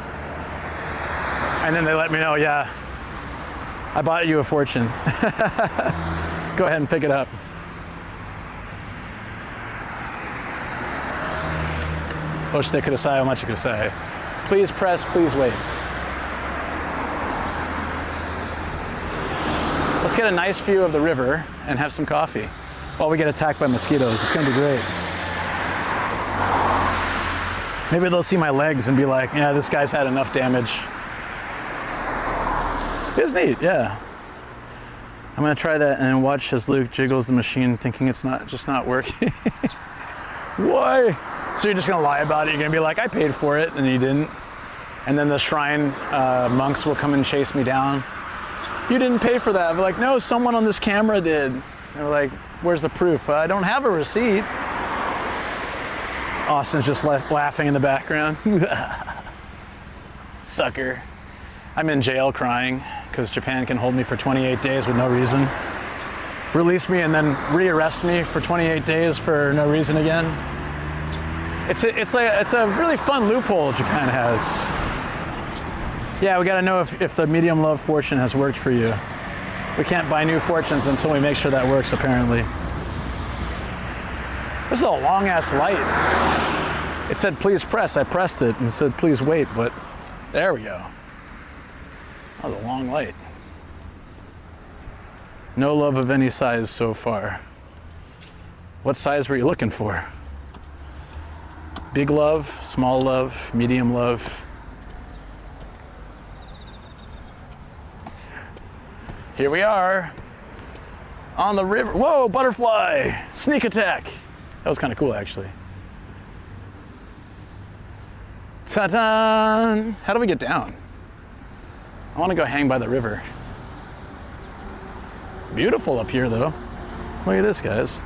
and then they let me know, yeah, I bought you a fortune. Go ahead and pick it up. Oshite kudasai, omachi kudasai. Please press, please wait. Let's get a nice view of the river and have some coffee while we get attacked by mosquitoes. It's gonna be great. Maybe they'll see my legs and be like, yeah, this guy's had enough damage. It's neat, yeah. I'm gonna try that and watch as Luke jiggles the machine thinking it's just not working. Why? So you're just gonna lie about it? You're gonna be like, I paid for it, and you didn't. And then the shrine monks will come and chase me down. You didn't pay for that. I'll be like, no, someone on this camera did. And they're like, where's the proof? I don't have a receipt. Austin's just laughing in the background. Sucker. I'm in jail crying because Japan can hold me for 28 days with no reason. Release me and then re-arrest me for 28 days for no reason again. It's a really fun loophole Japan has. Yeah, we gotta know if the medium low fortune has worked for you. We can't buy new fortunes until we make sure that works, apparently. This is a long ass light. It said please press, I pressed it and said please wait, but there we go. That was a long light. No love of any size so far. What size were you looking for? Big love, small love, medium love. Here we are on the river. Whoa, butterfly! Sneak attack! That was kind of cool, actually. Ta-da! How do we get down? I want to go hang by the river. Beautiful up here, though. Look at this, guys.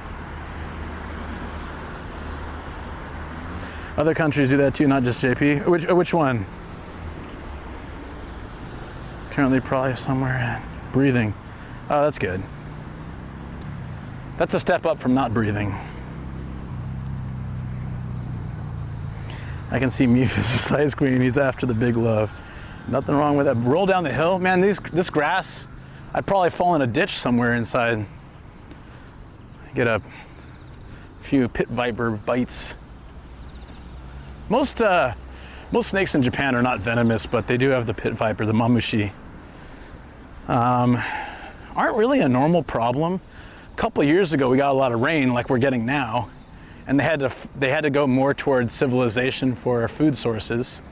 Other countries do that too, not just JP. Which one? It's currently probably somewhere breathing. Oh, that's good. That's a step up from not breathing. I can see Mufus' ice queen. He's after the big love. Nothing wrong with that. Roll down the hill. Man, this grass, I'd probably fall in a ditch somewhere inside. Get a few pit viper bites. Most snakes in Japan are not venomous, but they do have the pit viper, the mamushi. Aren't really a normal problem. A couple years ago, we got a lot of rain like we're getting now, and they had to go more towards civilization for food sources.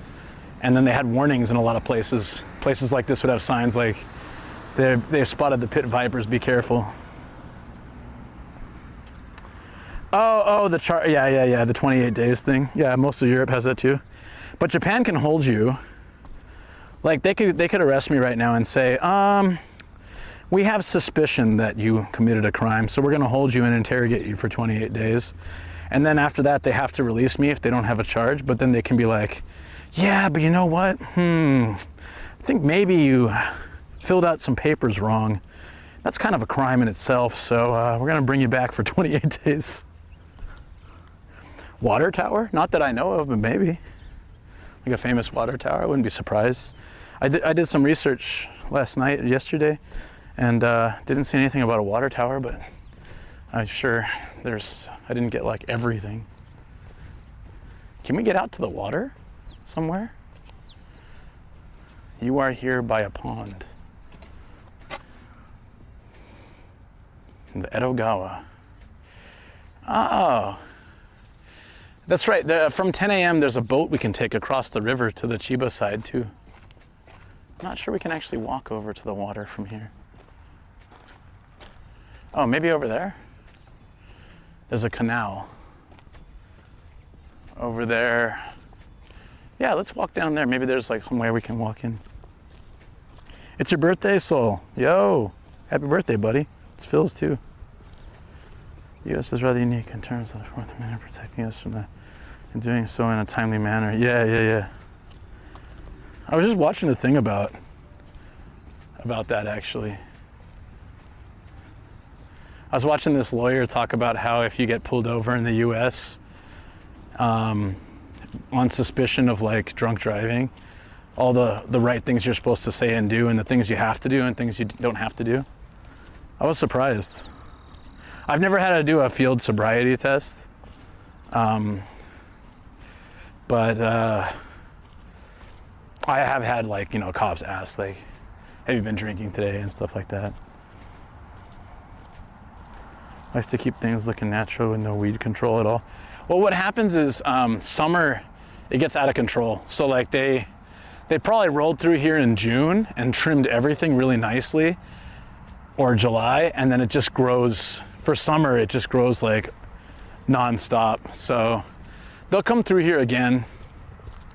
And then they had warnings in a lot of places. Places like this would have signs like, they've spotted the pit vipers, be careful. Oh, the chart, yeah, the 28 days thing. Yeah, most of Europe has that too. But Japan can hold you. Like they could arrest me right now and say, we have suspicion that you committed a crime, so we're gonna hold you and interrogate you for 28 days. And then after that, they have to release me if they don't have a charge, but then they can be like, yeah, but you know what? I think maybe you filled out some papers wrong. That's kind of a crime in itself, so we're gonna bring you back for 28 days. Water tower? Not that I know of, but maybe. Like a famous water tower, I wouldn't be surprised. I did some research last night, yesterday, and didn't see anything about a water tower, but I'm sure I didn't get like everything. Can we get out to the water somewhere? You are here by a pond. The Edogawa. Oh. That's right, from 10 a.m. there's a boat we can take across the river to the Chiba side too. I'm not sure we can actually walk over to the water from here. Oh, maybe over there? There's a canal. Over there. Yeah, let's walk down there. Maybe there's like somewhere we can walk in. It's your birthday, Soul. Yo, happy birthday, buddy. It's Phil's too. The U.S. is rather unique in terms of the Fourth Amendment protecting us from that and doing so in a timely manner. Yeah. I was just watching a thing about that actually. I was watching this lawyer talk about how if you get pulled over in the U.S. On suspicion of like drunk driving, all the right things you're supposed to say and do, and the things you have to do and things you don't have to do. I was surprised. I've never had to do a field sobriety test, but I have had like, cops ask like, have you been drinking today and stuff like that. Likes to keep things looking natural with no weed control at all. Well, what happens is summer, it gets out of control. So like they probably rolled through here in June and trimmed everything really nicely, or July, and then it just grows. For summer, it just grows like nonstop. So they'll come through here again,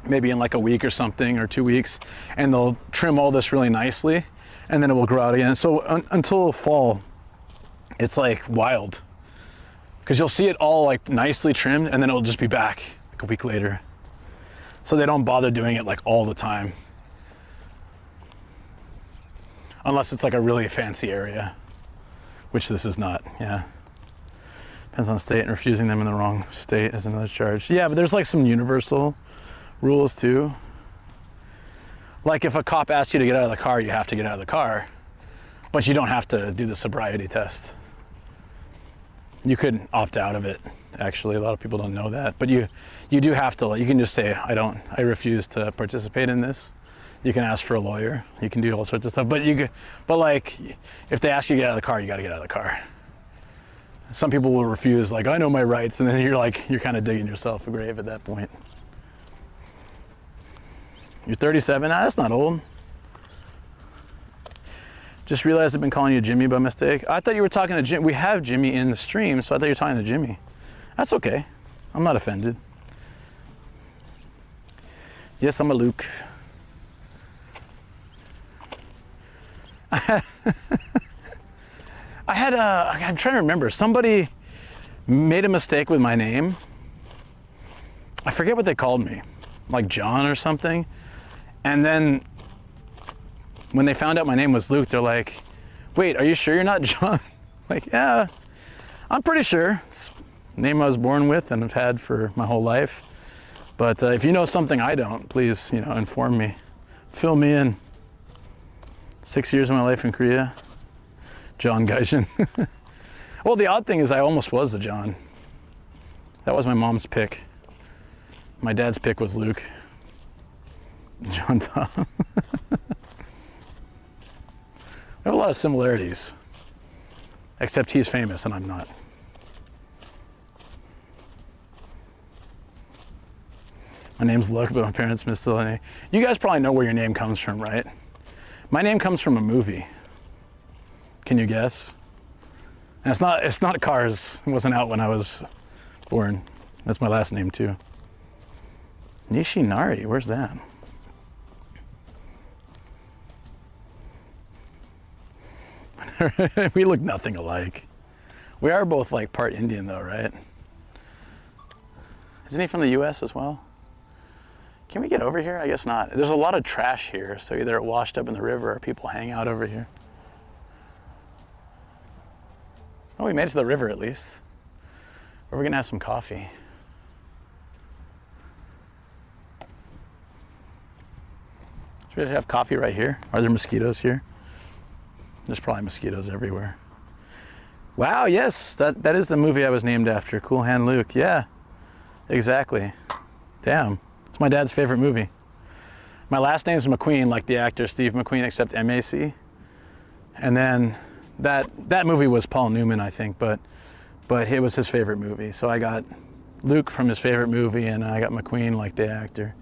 maybe in like a week or something, or 2 weeks, and they'll trim all this really nicely, and then it will grow out again. So until fall, it's like wild, because you'll see it all like nicely trimmed, and then it'll just be back like a week later. So they don't bother doing it like all the time, unless it's like a really fancy area, which this is not. Yeah, depends on state, and refusing them in the wrong state is another charge. Yeah, but there's like some universal rules too. Like if a cop asks you to get out of the car, you have to get out of the car, but you don't have to do the sobriety test. You could opt out of it, actually. A lot of people don't know that, but you do have to. You can just say, I refuse to participate in this. You can ask for a lawyer. You can do all sorts of stuff, but like, if they ask you to get out of the car, you got to get out of the car. Some people will refuse, like, I know my rights, and then you're kind of digging yourself a grave at that point. You're 37? Nah, that's not old. Just realized I've been calling you Jimmy by mistake. I thought you were talking to Jim. We have Jimmy in the stream, so I thought you were talking to Jimmy. That's okay. I'm not offended. Yes, I'm a Luke. I'm trying to remember. Somebody made a mistake with my name. I forget what they called me, like John or something. And then when they found out my name was Luke, they're like, wait, are you sure you're not John? Like, yeah, I'm pretty sure. It's the name I was born with and have had for my whole life. But if you know something I don't, please, inform me. Fill me in. 6 years of my life in Korea. John Gaijin. Well, the odd thing is I almost was a John. That was my mom's pick. My dad's pick was Luke. John Tom. We have a lot of similarities. Except he's famous and I'm not. My name's Luke, but my parents missed the name. You guys probably know where your name comes from, right? My name comes from a movie. Can you guess? And it's not Cars. It wasn't out when I was born. That's my last name too. Nishinari, where's that? We look nothing alike. We are both like part Indian though, right? Isn't he from the US as well? Can we get over here? I guess not. There's a lot of trash here, so either it washed up in the river or people hang out over here. Oh, we made it to the river at least. Or we're gonna have some coffee. Should we have coffee right here? Are there mosquitoes here? There's probably mosquitoes everywhere. Wow, yes, that is the movie I was named after, Cool Hand Luke. Yeah, exactly. Damn, it's my dad's favorite movie. My last name's McQueen, like the actor Steve McQueen, except M-A-C. And then that movie was Paul Newman, I think, but it was his favorite movie. So I got Luke from his favorite movie, and I got McQueen, like the actor.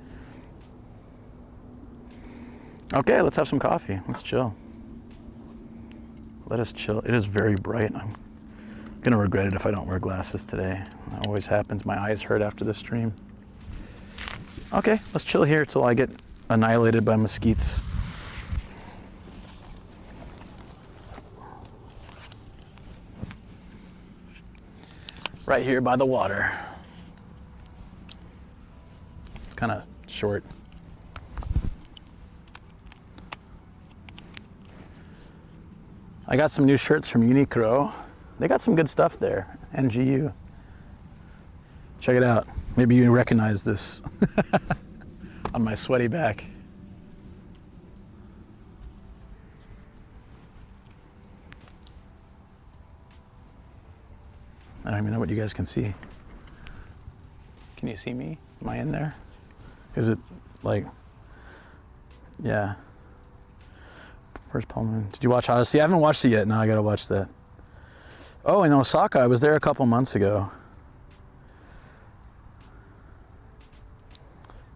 Okay, let's have some coffee. Let's chill. Let us chill. It is very bright. I'm gonna regret it if I don't wear glasses today. That always happens. My eyes hurt after the stream. Okay, let's chill here till I get annihilated by mosquitoes. Right here by the water. It's kind of short. I got some new shirts from Uniqlo. They got some good stuff there. NGU. Check it out. Maybe you recognize this on my sweaty back. I don't even know what you guys can see. Can you see me? Am I in there? Is it like, yeah. Where's Paul Moon? Did you watch Odyssey? I haven't watched it yet. Now I gotta watch that. Oh, in Osaka, I was there a couple months ago.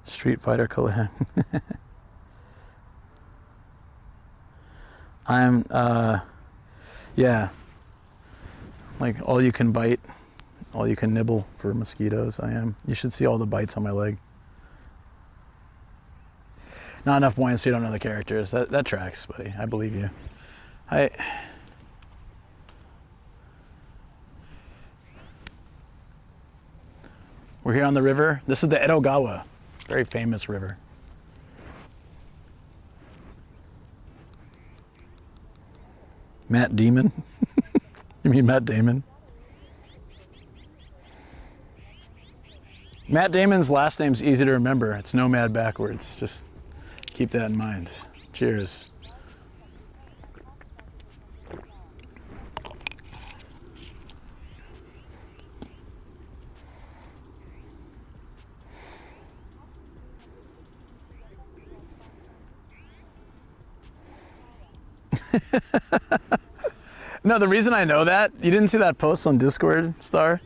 Street Fighter collab. I'm, yeah. Like all you can bite, all you can nibble for mosquitoes. I am. You should see all the bites on my leg. Not enough buoyancy, you don't know the characters. That tracks, buddy. I believe you. We're here on the river. This is the Edogawa, very famous river. Matt Damon? You mean Matt Damon? Matt Damon's last name's easy to remember. It's Nomad backwards. Just Keep that in mind. Cheers. No, the reason I know that, you didn't see that post on Discord, Star?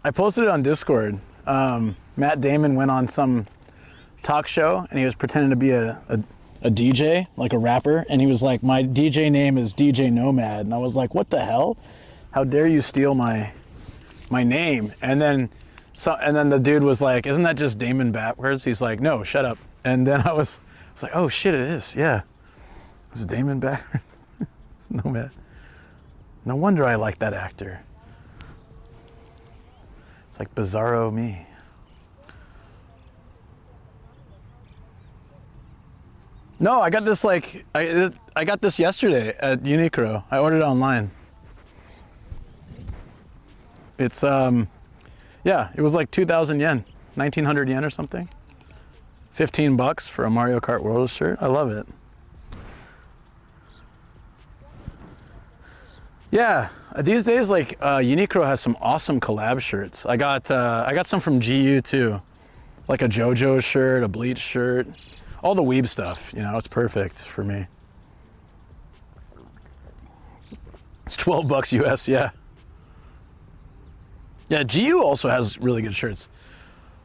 I posted it on Discord. Matt Damon went on some talk show and he was pretending to be a DJ, like a rapper, and he was like, my DJ name is DJ Nomad, and I was like, what the hell? How dare you steal my name? And then the dude was like, isn't that just Damon backwards? He's like, no, shut up. And then I was like, oh shit, it is, yeah. This is Damon backwards. It's Nomad. No wonder I like that actor. It's like bizarro me. No, I got this like, I got this yesterday at Uniqlo. I ordered it online. It's, yeah, it was like 2,000 yen, 1,900 yen or something. 15 bucks for a Mario Kart World shirt. I love it. Yeah, these days, like, Uniqlo has some awesome collab shirts. I got some from GU too. Like a JoJo shirt, a Bleach shirt. All the weeb stuff, you know, it's perfect for me. It's 12 bucks US, yeah. Yeah, GU also has really good shirts.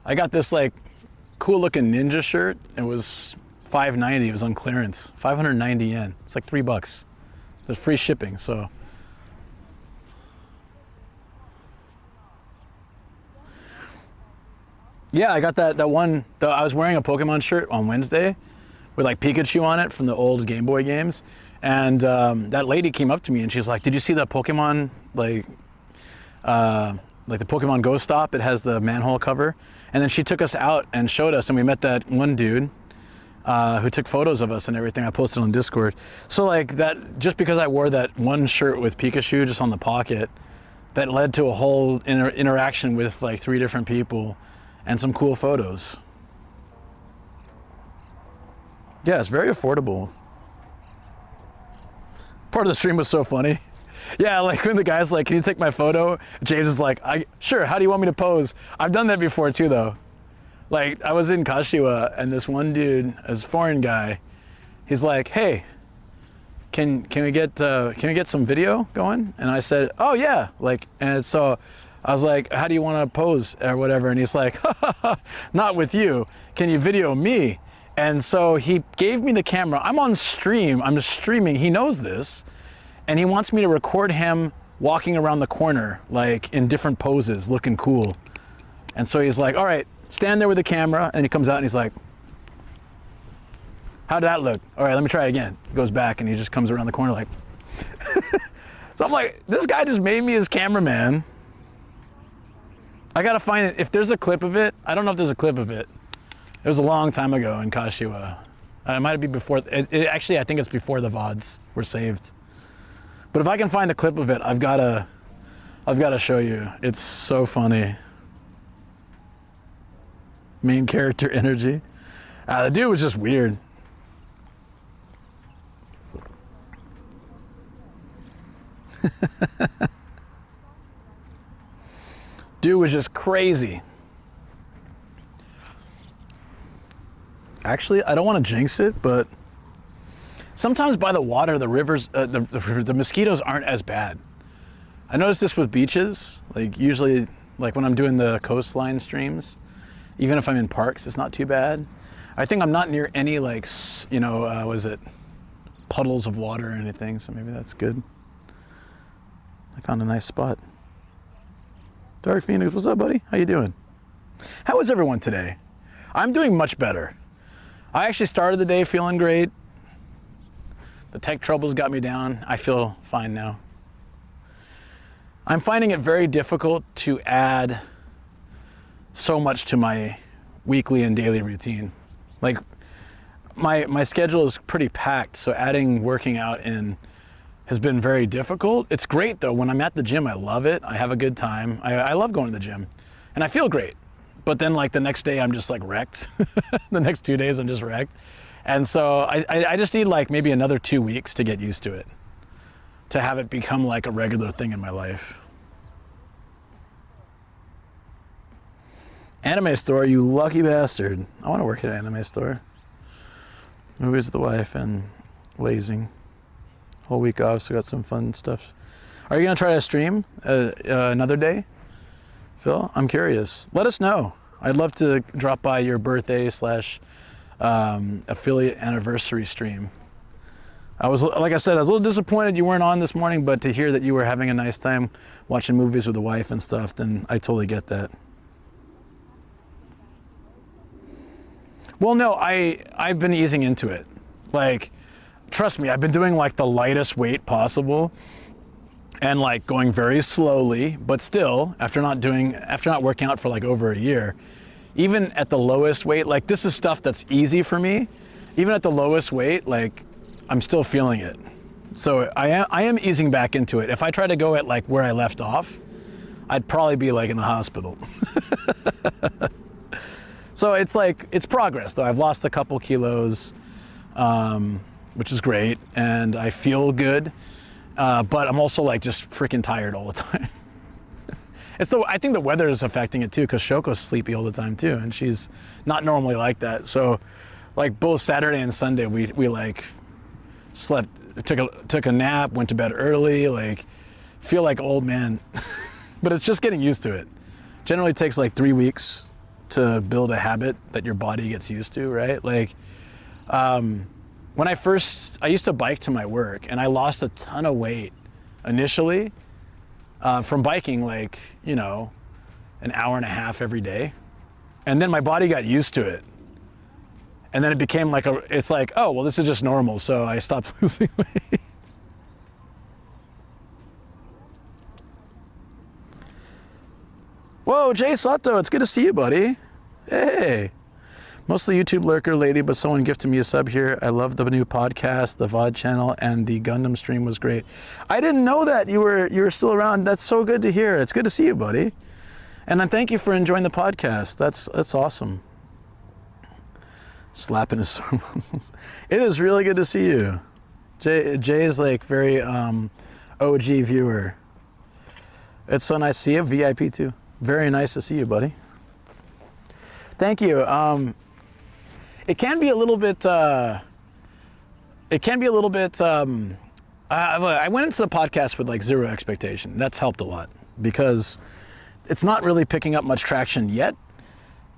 I got this like cool looking ninja shirt. It was $590, it was on clearance. 590 yen, it's like $3. There's free shipping, so. Yeah, I got that one. I was wearing a Pokemon shirt on Wednesday with like Pikachu on it from the old Game Boy games. And that lady came up to me and she's like, did you see that Pokemon, like the Pokemon Go Stop? It has the manhole cover. And then she took us out and showed us, and we met that one dude who took photos of us and everything. I posted on Discord. So like that, just because I wore that one shirt with Pikachu just on the pocket, that led to a whole interaction with like 3 different people. And some cool photos. Yeah, it's very affordable. Part of the stream was so funny. Yeah, like when the guy's like, can you take my photo? James is like, sure, how do you want me to pose? I've done that before too though. Like I was in Kashiwa and this one dude, this foreign guy, he's like, hey, can we get some video going? And I said, oh yeah, like, and so I was like, how do you want to pose or whatever? And he's like, not with you. Can you video me? And so he gave me the camera. I'm on stream. I'm streaming. He knows this. And he wants me to record him walking around the corner, like in different poses, looking cool. And so he's like, all right, stand there with the camera. And he comes out and he's like, how did that look? All right, let me try it again. He goes back and he just comes around the corner like. So I'm like, this guy just made me his cameraman. I gotta find it. If there's a clip of it, I don't know if there's a clip of it. It was a long time ago in Kashiwa. It might be before, actually I think it's before the VODs were saved. But if I can find a clip of it, I've gotta show you. It's so funny. Main character energy. The dude was just weird. Dude was just crazy. Actually, I don't want to jinx it, but sometimes by the water, the rivers, the mosquitoes aren't as bad. I noticed this with beaches. Like usually, like when I'm doing the coastline streams, even if I'm in parks, it's not too bad. I think I'm not near any like, you know, was it puddles of water or anything, so maybe that's good. I found a nice spot. Dark Phoenix, what's up, buddy? How you doing? How is everyone today? I'm doing much better. I actually started the day feeling great. The tech troubles got me down. I feel fine now. I'm finding it very difficult to add so much to my weekly and daily routine. Like my schedule is pretty packed, so adding working out in has been very difficult. It's great though. When I'm at the gym, I love it. I have a good time. I love going to the gym and I feel great. But then like the next day I'm just like wrecked. The next 2 days I'm just wrecked. And so I just need like maybe another 2 weeks to get used to it, to have it become like a regular thing in my life. Anime store, you lucky bastard. I want to work at an anime store. Movies with the wife and lazing. Whole week off, so got some fun stuff. Are you going to try to stream another day, Phil? I'm curious. Let us know. I'd love to drop by your birthday / affiliate anniversary stream. Like I said, I was a little disappointed you weren't on this morning, but to hear that you were having a nice time watching movies with the wife and stuff, then I totally get that. Well, no, I've been easing into it. Like, trust me, I've been doing like the lightest weight possible and like going very slowly, but still, after not working out for like over a year, even at the lowest weight, like this is stuff that's easy for me. Even at the lowest weight, like I'm still feeling it. So I am easing back into it. If I try to go at like where I left off, I'd probably be like in the hospital. So it's like, it's progress though. I've lost a couple kilos, which is great. And I feel good. But I'm also like just freaking tired all the time. I think the weather is affecting it too, because Shoko's sleepy all the time too. And she's not normally like that. So like both Saturday and Sunday, we like slept, took a nap, went to bed early, like feel like old man, but it's just getting used to it. Generally takes like 3 weeks to build a habit that your body gets used to, right? Like, when I used to bike to my work and I lost a ton of weight initially, from biking like, an hour and a half every day. And then my body got used to it. And then it became like it's like, oh, well, this is just normal. So I stopped losing weight. Whoa, Jay Sato, it's good to see you, buddy. Hey. Mostly YouTube lurker lady, but someone gifted me a sub here. I love the new podcast, the VOD channel, and the Gundam stream was great. I didn't know that you were still around. That's so good to hear. It's good to see you, buddy. And I thank you for enjoying the podcast. That's awesome. Slapping his sore muscles. It is really good to see you. Jay is like very OG viewer. It's so nice to see you. VIP too. Very nice to see you, buddy. Thank you. It can be a little bit. I went into the podcast with like zero expectation. That's helped a lot because it's not really picking up much traction yet,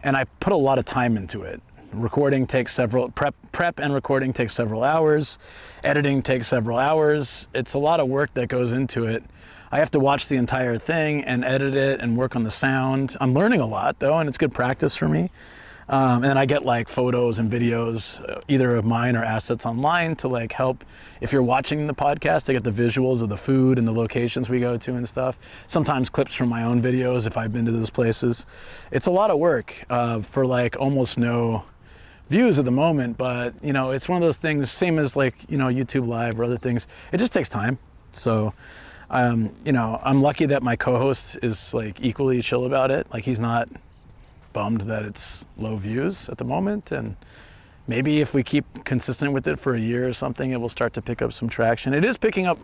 and I put a lot of time into it. Recording takes prep and recording takes several hours. Editing takes several hours. It's a lot of work that goes into it. I have to watch the entire thing and edit it and work on the sound. I'm learning a lot though, and it's good practice for me. And then I get like photos and videos, either of mine or assets online to like help if you're watching the podcast. I get the visuals of the food and the locations we go to and stuff. Sometimes clips from my own videos if I've been to those places. It's a lot of work for like almost no views at the moment, but it's one of those things, same as like, YouTube Live or other things. It just takes time. So, I'm lucky that my co-host is like equally chill about it. Like he's not bummed that it's low views at the moment, and maybe if we keep consistent with it for a year or something, it will start to pick up some traction. It is picking up.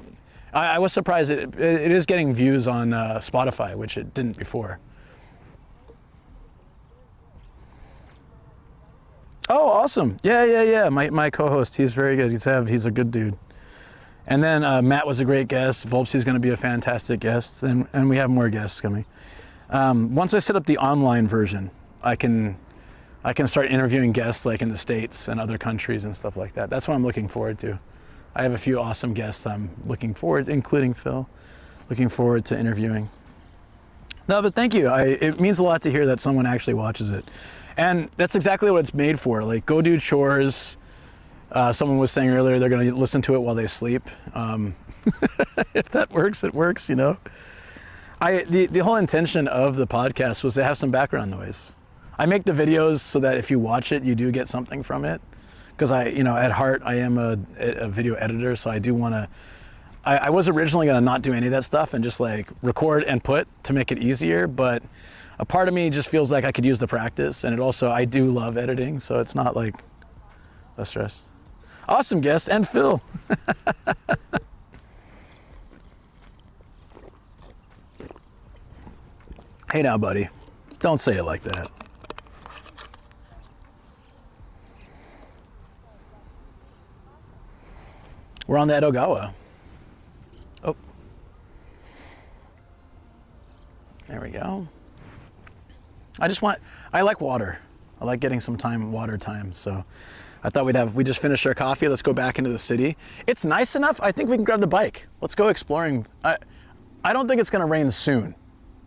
I was surprised it is getting views on Spotify, which it didn't before. Oh, awesome. Yeah. My co-host, he's very good. He's a good dude. And then Matt was a great guest. Volpsy's going to be a fantastic guest, and we have more guests coming. Once I set up the online version, I can start interviewing guests like in the States and other countries and stuff like that. That's what I'm looking forward to. I have a few awesome guests I'm looking forward, including Phil, looking forward to interviewing. No, but thank you. It means a lot to hear that someone actually watches it. And that's exactly what it's made for. Like, go do chores. Someone was saying earlier they're going to listen to it while they sleep. If that works, it works, The whole intention of the podcast was to have some background noise. I make the videos so that if you watch it, you do get something from it. Because at heart, I am a video editor, so I do want to. I was originally going to not do any of that stuff and just like record and put to make it easier, but a part of me just feels like I could use the practice, and I do love editing, so it's not like less stress. Awesome guest, and Phil. Hey now, buddy. Don't say it like that. We're on the Edogawa. Oh. There we go. I like water. I like getting some water time, so I thought we just finished our coffee. Let's go back into the city. It's nice enough. I think we can grab the bike. Let's go exploring. I don't think it's gonna rain soon.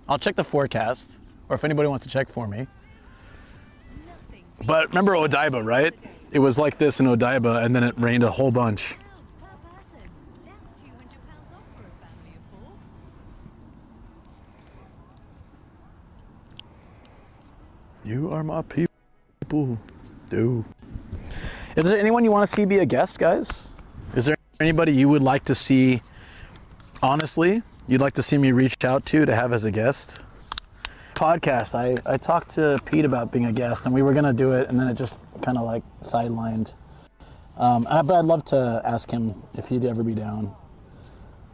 I'll check the forecast, or if anybody wants to check for me. But remember Odaiba, right? It was like this in Odaiba, and then it rained a whole bunch. You are my people. Do. Is there anyone you want to see be a guest, guys? Is there anybody you would like to see, honestly, you'd like to see me reach out to have as a guest? Podcast, I talked to Pete about being a guest, and we were going to do it, and then it just kind of like sidelined. But I'd love to ask him if he'd ever be down.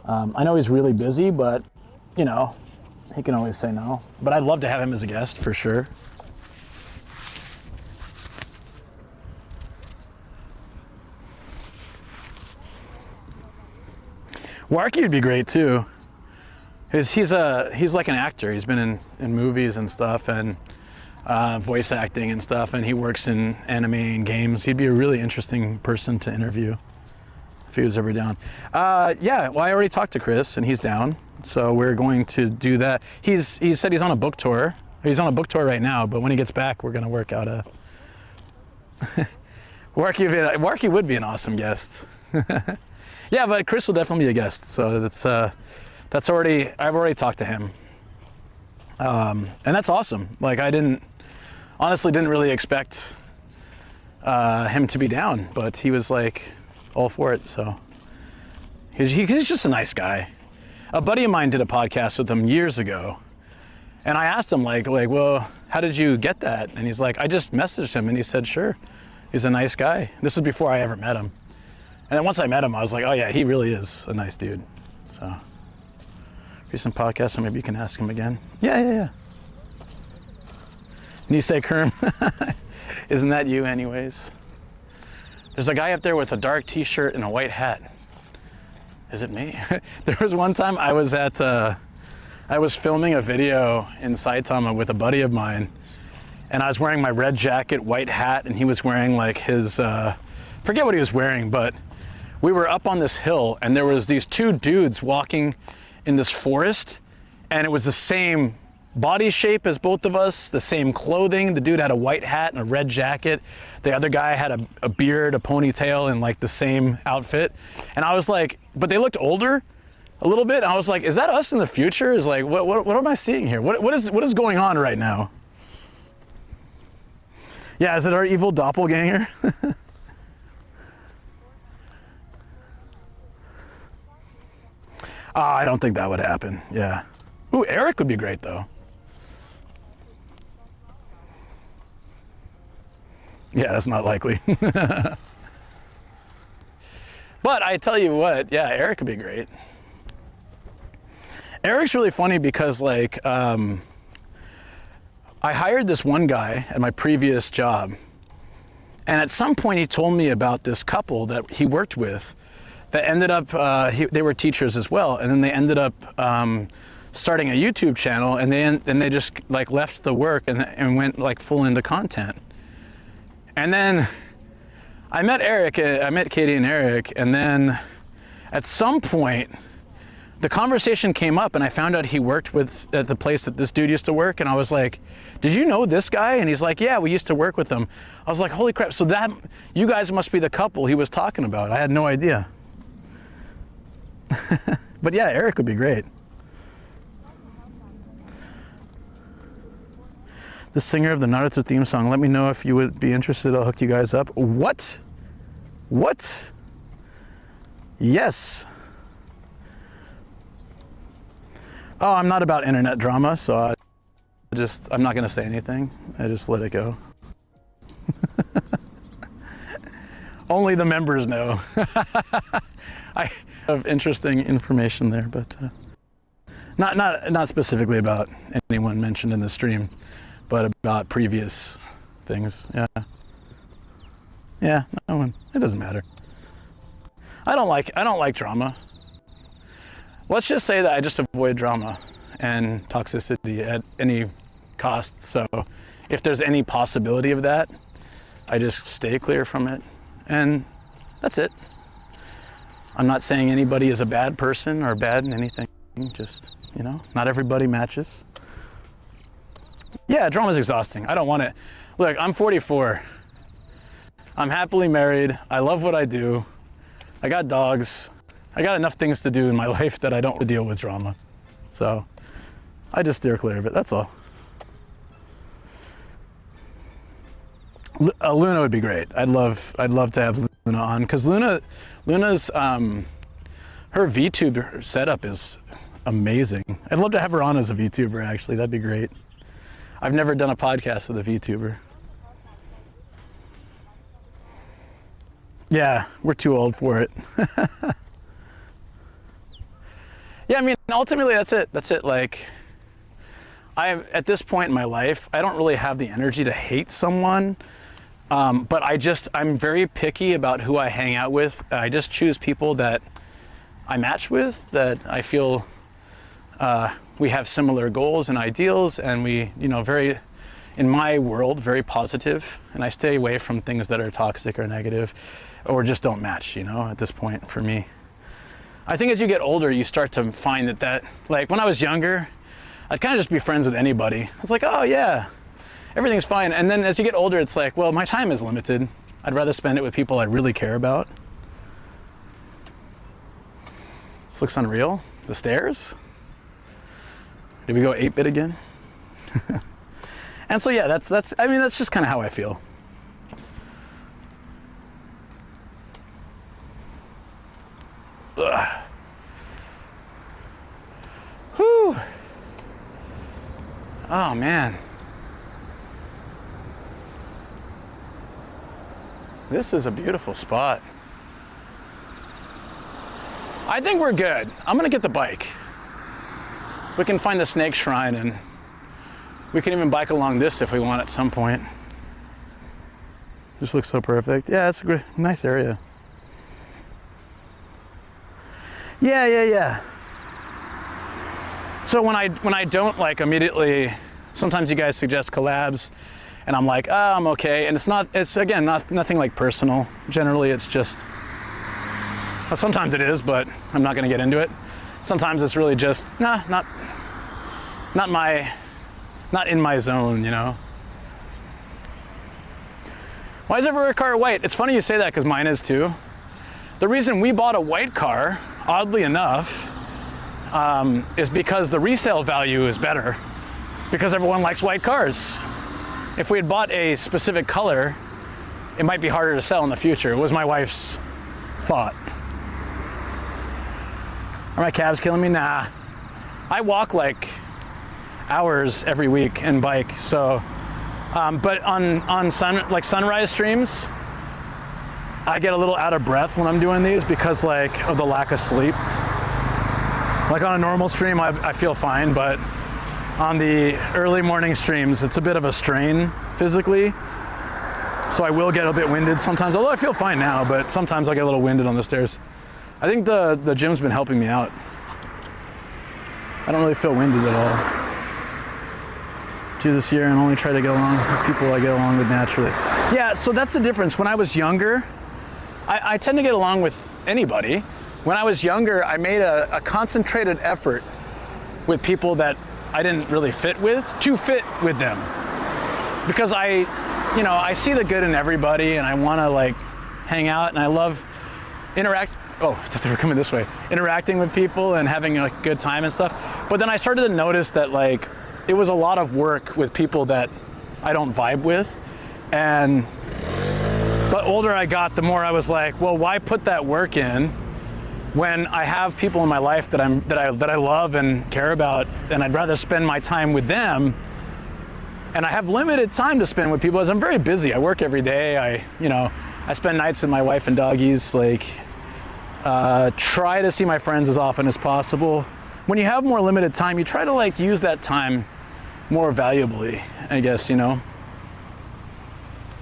I know he's really busy, but, you know, he can always say no. But I'd love to have him as a guest, for sure. Warky would be great too. He's like an actor. He's been in movies and stuff, and voice acting and stuff, and he works in anime and games. He'd be a really interesting person to interview if he was ever down. Yeah, well, I already talked to Chris, and he's down, so we're going to do that. He said he's on a book tour. He's on a book tour right now, but when he gets back, we're going to work out a... Warky would be an awesome guest. Yeah, but Chris will definitely be a guest, so that's already, I've already talked to him. And that's awesome. Like, honestly didn't really expect him to be down, but he was like all for it, so. He's just a nice guy. A buddy of mine did a podcast with him years ago, and I asked him like, well, how did you get that? And he's like, I just messaged him, and he said, sure. He's a nice guy. This is before I ever met him. And then once I met him, I was like, oh yeah, he really is a nice dude. So, recent podcast, so maybe you can ask him again. Yeah. Nisei Kerm, isn't that you anyways? There's a guy up there with a dark t-shirt and a white hat. Is it me? There was one time I was filming a video in Saitama with a buddy of mine, and I was wearing my red jacket, white hat, and he was wearing like his, forget what he was wearing, but we were up on this hill, and there was these two dudes walking in this forest, and it was the same body shape as both of us, the same clothing. The dude had a white hat and a red jacket. The other guy had a beard, a ponytail, and like the same outfit. And I was like, but they looked older a little bit. And I was like, is that us in the future? Is like, what am I seeing here? What is going on right now? Yeah, is it our evil doppelganger? I don't think that would happen, yeah. Ooh, Eric would be great though. Yeah, that's not likely. But I tell you what, yeah, Eric would be great. Eric's really funny because like, I hired this one guy at my previous job, and at some point he told me about this couple that he worked with that ended up, they were teachers as well, and then they ended up starting a YouTube channel, and they just like left the work and went like full into content. And then I met Katie and Eric, and then at some point the conversation came up, and I found out he worked at the place that this dude used to work, and I was like, did you know this guy? And he's like, yeah, we used to work with him. I was like, holy crap, so that, you guys must be the couple he was talking about. I had no idea. But yeah, Eric would be great. The singer of the Naruto theme song, let me know if you would be interested, I'll hook you guys up. What? What? Yes. Oh, I'm not about internet drama, so I'm not gonna say anything. I just let it go. Only the members know. I have interesting information there, but not specifically about anyone mentioned in the stream, but about previous things. Yeah, no one. It doesn't matter. I don't like drama. Let's just say that I just avoid drama and toxicity at any cost. So if there's any possibility of that, I just stay clear from it. And that's it. I'm not saying anybody is a bad person or bad in anything. Just, not everybody matches. Yeah, drama's exhausting. I don't want it. Look, I'm 44. I'm happily married. I love what I do. I got dogs. I got enough things to do in my life that I don't deal with drama. So I just steer clear of it. That's all. Luna would be great. I'd love to have Luna on, because Luna's her VTuber setup is amazing. I'd love to have her on as a VTuber, actually. That'd be great. I've never done a podcast with a VTuber. Yeah, we're too old for it. Yeah, I mean, ultimately that's it. Like, at this point in my life, I don't really have the energy to hate someone. But I'm very picky about who I hang out with. I just choose people that I match with, that I feel we have similar goals and ideals, and we, very, in my world, very positive. And I stay away from things that are toxic or negative or just don't match, at this point for me. I think as you get older, you start to find that like when I was younger, I'd kind of just be friends with anybody. It's like, oh yeah, everything's fine. And then as you get older, it's like, well, my time is limited. I'd rather spend it with people I really care about. This looks unreal. The stairs? Did we go 8-bit again? And so yeah, that's just kind of how I feel. Ugh. Whew. Oh man. This is a beautiful spot. I think we're good. I'm gonna get the bike. We can find the snake shrine, and we can even bike along this if we want at some point. This looks so perfect. Yeah, it's a great, nice area. Yeah. So when I don't like immediately, sometimes you guys suggest collabs, and I'm like, oh, I'm okay. And it's again, nothing like personal. Generally, it's just, well, sometimes it is, but I'm not gonna get into it. Sometimes it's really just, not in my zone, Why is every car white? It's funny you say that, because mine is too. The reason we bought a white car, oddly enough, is because the resale value is better, because everyone likes white cars. If we had bought a specific color, it might be harder to sell in the future. It was my wife's thought. Are my calves killing me? Nah. I walk like hours every week and bike, so, but on sunrise streams, I get a little out of breath when I'm doing these because of the lack of sleep. Like on a normal stream, I feel fine, but on the early morning streams, it's a bit of a strain physically. So I will get a bit winded sometimes, although I feel fine now, but sometimes I get a little winded on the stairs. I think the gym's been helping me out. I don't really feel winded at all. Do this year and only try to get along with people I get along with naturally. Yeah, so that's the difference. When I was younger, I tend to get along with anybody. When I was younger, I made a concentrated effort with people that I didn't really fit with, to fit with them. Because I see the good in everybody, and I want to hang out, and I love oh, I thought they were coming this way. Interacting with people and having a good time and stuff. But then I started to notice that it was a lot of work with people that I don't vibe with. And the older I got, the more I was like, well, why put that work in when I have people in my life that I love and care about, and I'd rather spend my time with them. And I have limited time to spend with people as I'm very busy. I work every day. I spend nights with my wife and doggies. Like, try to see my friends as often as possible. When you have more limited time, you try to like use that time more valuably, I guess, you know.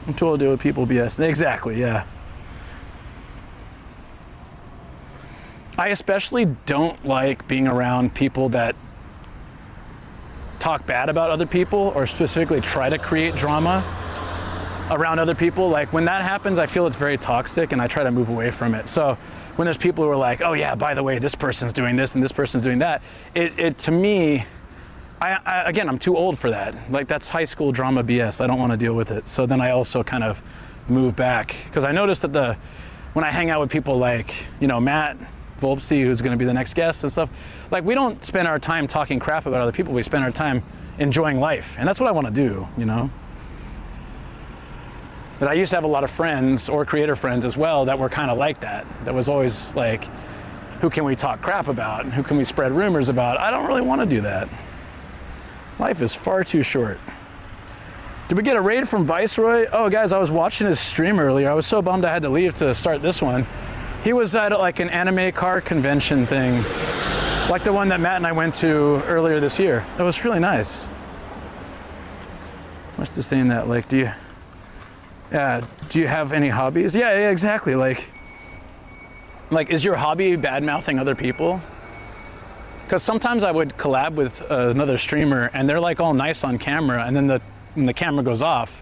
I'm too old to deal with people BS. Exactly, yeah. I especially don't like being around people that talk bad about other people or specifically try to create drama around other people. Like when that happens, I feel it's very toxic and I try to move away from it. So when there's people who are like, oh yeah, by the way, this person's doing this and this person's doing that, it to me, again, I'm too old for that. Like that's high school drama BS. I don't want to deal with it. So then I also kind of move back because I noticed that when I hang out with people like, you know, Matt Volpsy, who's going to be the next guest and stuff, like we don't spend our time talking crap about other people. We spend our time enjoying life. And that's what I want to do, you know? But I used to have a lot of friends or creator friends as well that were kind of like that. That was always like, who can we talk crap about? And who can we spread rumors about? I don't really want to do that. Life is far too short. Did we get a raid from Viceroy? Oh guys, I was watching his stream earlier. I was so bummed I had to leave to start this one. He was at like an anime car convention thing, like the one that Matt and I went to earlier this year. It was really nice. What's to say in that? Like, do you have any hobbies? Yeah, exactly. Like, is your hobby bad-mouthing other people? Because sometimes I would collab with another streamer and they're like all nice on camera, and then when the camera goes off,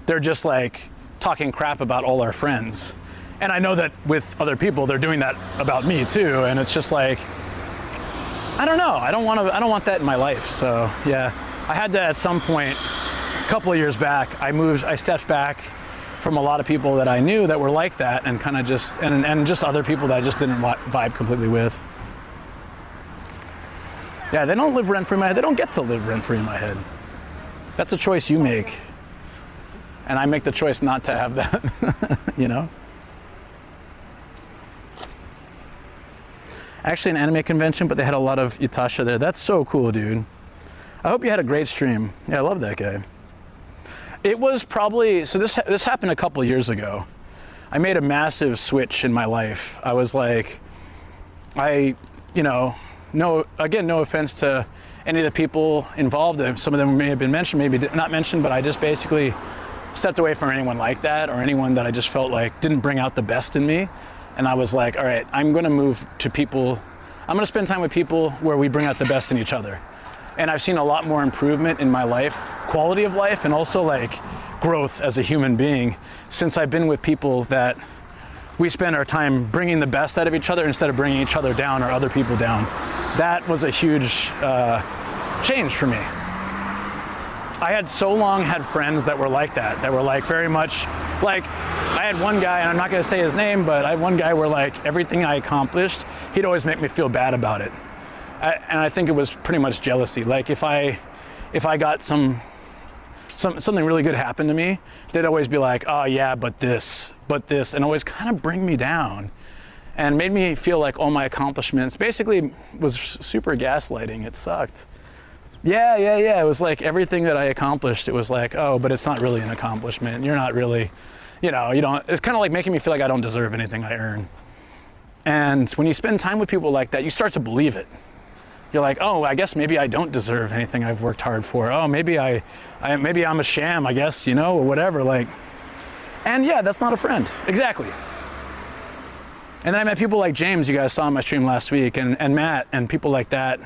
they're just like talking crap about all our friends. And I know that with other people, they're doing that about me too. And it's just like, I don't know. I don't want that in my life. So yeah, I had to at some point, a couple of years back, I stepped back from a lot of people that I knew that were like that, and kind of just, and just other people that I just didn't vibe completely with. Yeah, they don't live rent-free in my head. They don't get to live rent-free in my head. That's a choice you make. And I make the choice not to have that, you know? Actually an anime convention, but they had a lot of Yatasha there. That's so cool, dude. I hope you had a great stream. Yeah, I love that guy. It was probably, so this happened a couple years ago. I made a massive switch in my life. I was like, you know, no offense to any of the people involved. Some of them may have been mentioned, maybe not mentioned, but I just basically stepped away from anyone like that, or anyone that I just felt like didn't bring out the best in me. And I was like, all right, I'm gonna move to people, I'm gonna spend time with people where we bring out the best in each other. And I've seen a lot more improvement in my life, quality of life, and also like growth as a human being since I've been with people that we spend our time bringing the best out of each other instead of bringing each other down or other people down. That was a huge change for me. I had so long had friends that were like that were like very much like, I had one guy, and I'm not gonna say his name, but I had one guy where like everything I accomplished, he'd always make me feel bad about it. And I think it was pretty much jealousy. Like if I got something really good happened to me, they'd always be like, oh yeah, but this, and always kind of bring me down and made me feel like all my accomplishments basically was super gaslighting. It sucked. Yeah. It was like everything that I accomplished, it was like, oh, but it's not really an accomplishment. You're not really, you know, you don't, it's kind of like making me feel like I don't deserve anything I earn. And when you spend time with people like that, you start to believe it. You're like, oh, I guess maybe I don't deserve anything I've worked hard for. Oh, maybe maybe I'm a sham, I guess, you know, or whatever. Like, and yeah, that's not a friend. Exactly. And then I met people like James, you guys saw on my stream last week, and Matt, and people like that.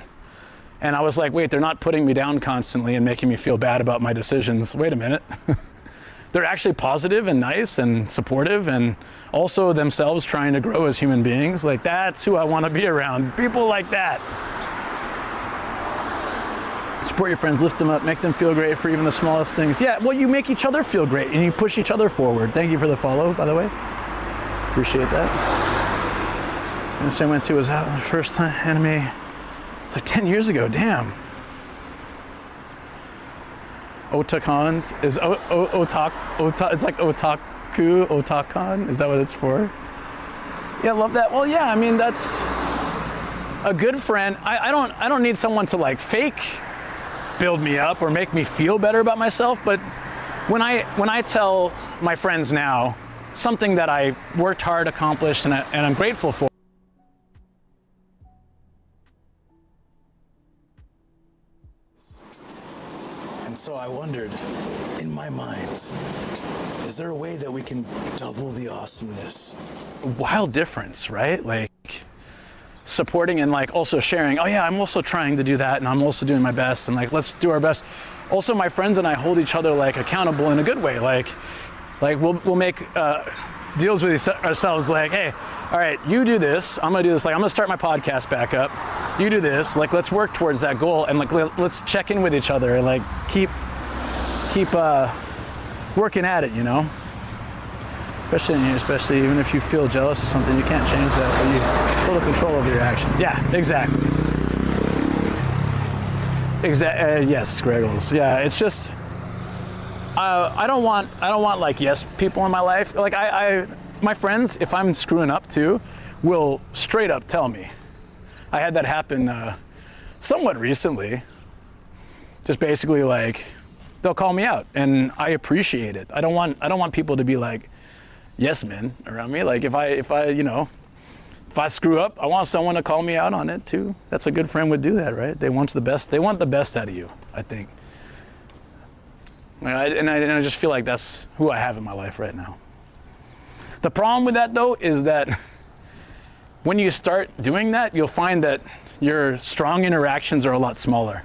And I was like, wait, they're not putting me down constantly and making me feel bad about my decisions. Wait a minute. They're actually positive and nice and supportive, and also themselves trying to grow as human beings. Like, that's who I want to be around. People like that. Support your friends, lift them up, make them feel great for even the smallest things. Yeah, well, you make each other feel great and you push each other forward. Thank you for the follow, by the way. Appreciate that. Which I went to was the first time anime, like 10 years ago, damn. Otakons is it's like otaku, otakon, is that what it's for? Yeah, I love that. Well, yeah, I mean, that's a good friend. I don't need someone to like fake build me up or make me feel better about myself, but when I tell my friends now, something that I worked hard, accomplished, and I'm grateful for. And so I wondered, in my mind, is there a way that we can double the awesomeness? Wild difference, right? Like supporting and like also sharing, oh yeah, I'm also trying to do that and I'm also doing my best and like, let's do our best. Also, my friends and I hold each other like accountable in a good way. Like we'll make deals with ourselves like, hey, all right, you do this, I'm gonna do this. Like I'm gonna start my podcast back up. You do this, like let's work towards that goal and like let's check in with each other and like keep working at it, you know? Especially in here, especially even if you feel jealous of something, you can't change that, but you have total control over your actions. Yeah, exactly. Yes, Greggles. Yeah, it's just I don't want like yes people in my life. Like my friends, if I'm screwing up too, will straight up tell me. I had that happen somewhat recently. Just basically like they'll call me out, and I appreciate it. I don't want people to be like yes men around me. Like if I screw up, I want someone to call me out on it too. That's a good friend would do that, right? They want the best. They want the best out of you, I think. And I just feel like that's who I have in my life right now. The problem with that though is that when you start doing that, you'll find that your strong interactions are a lot smaller.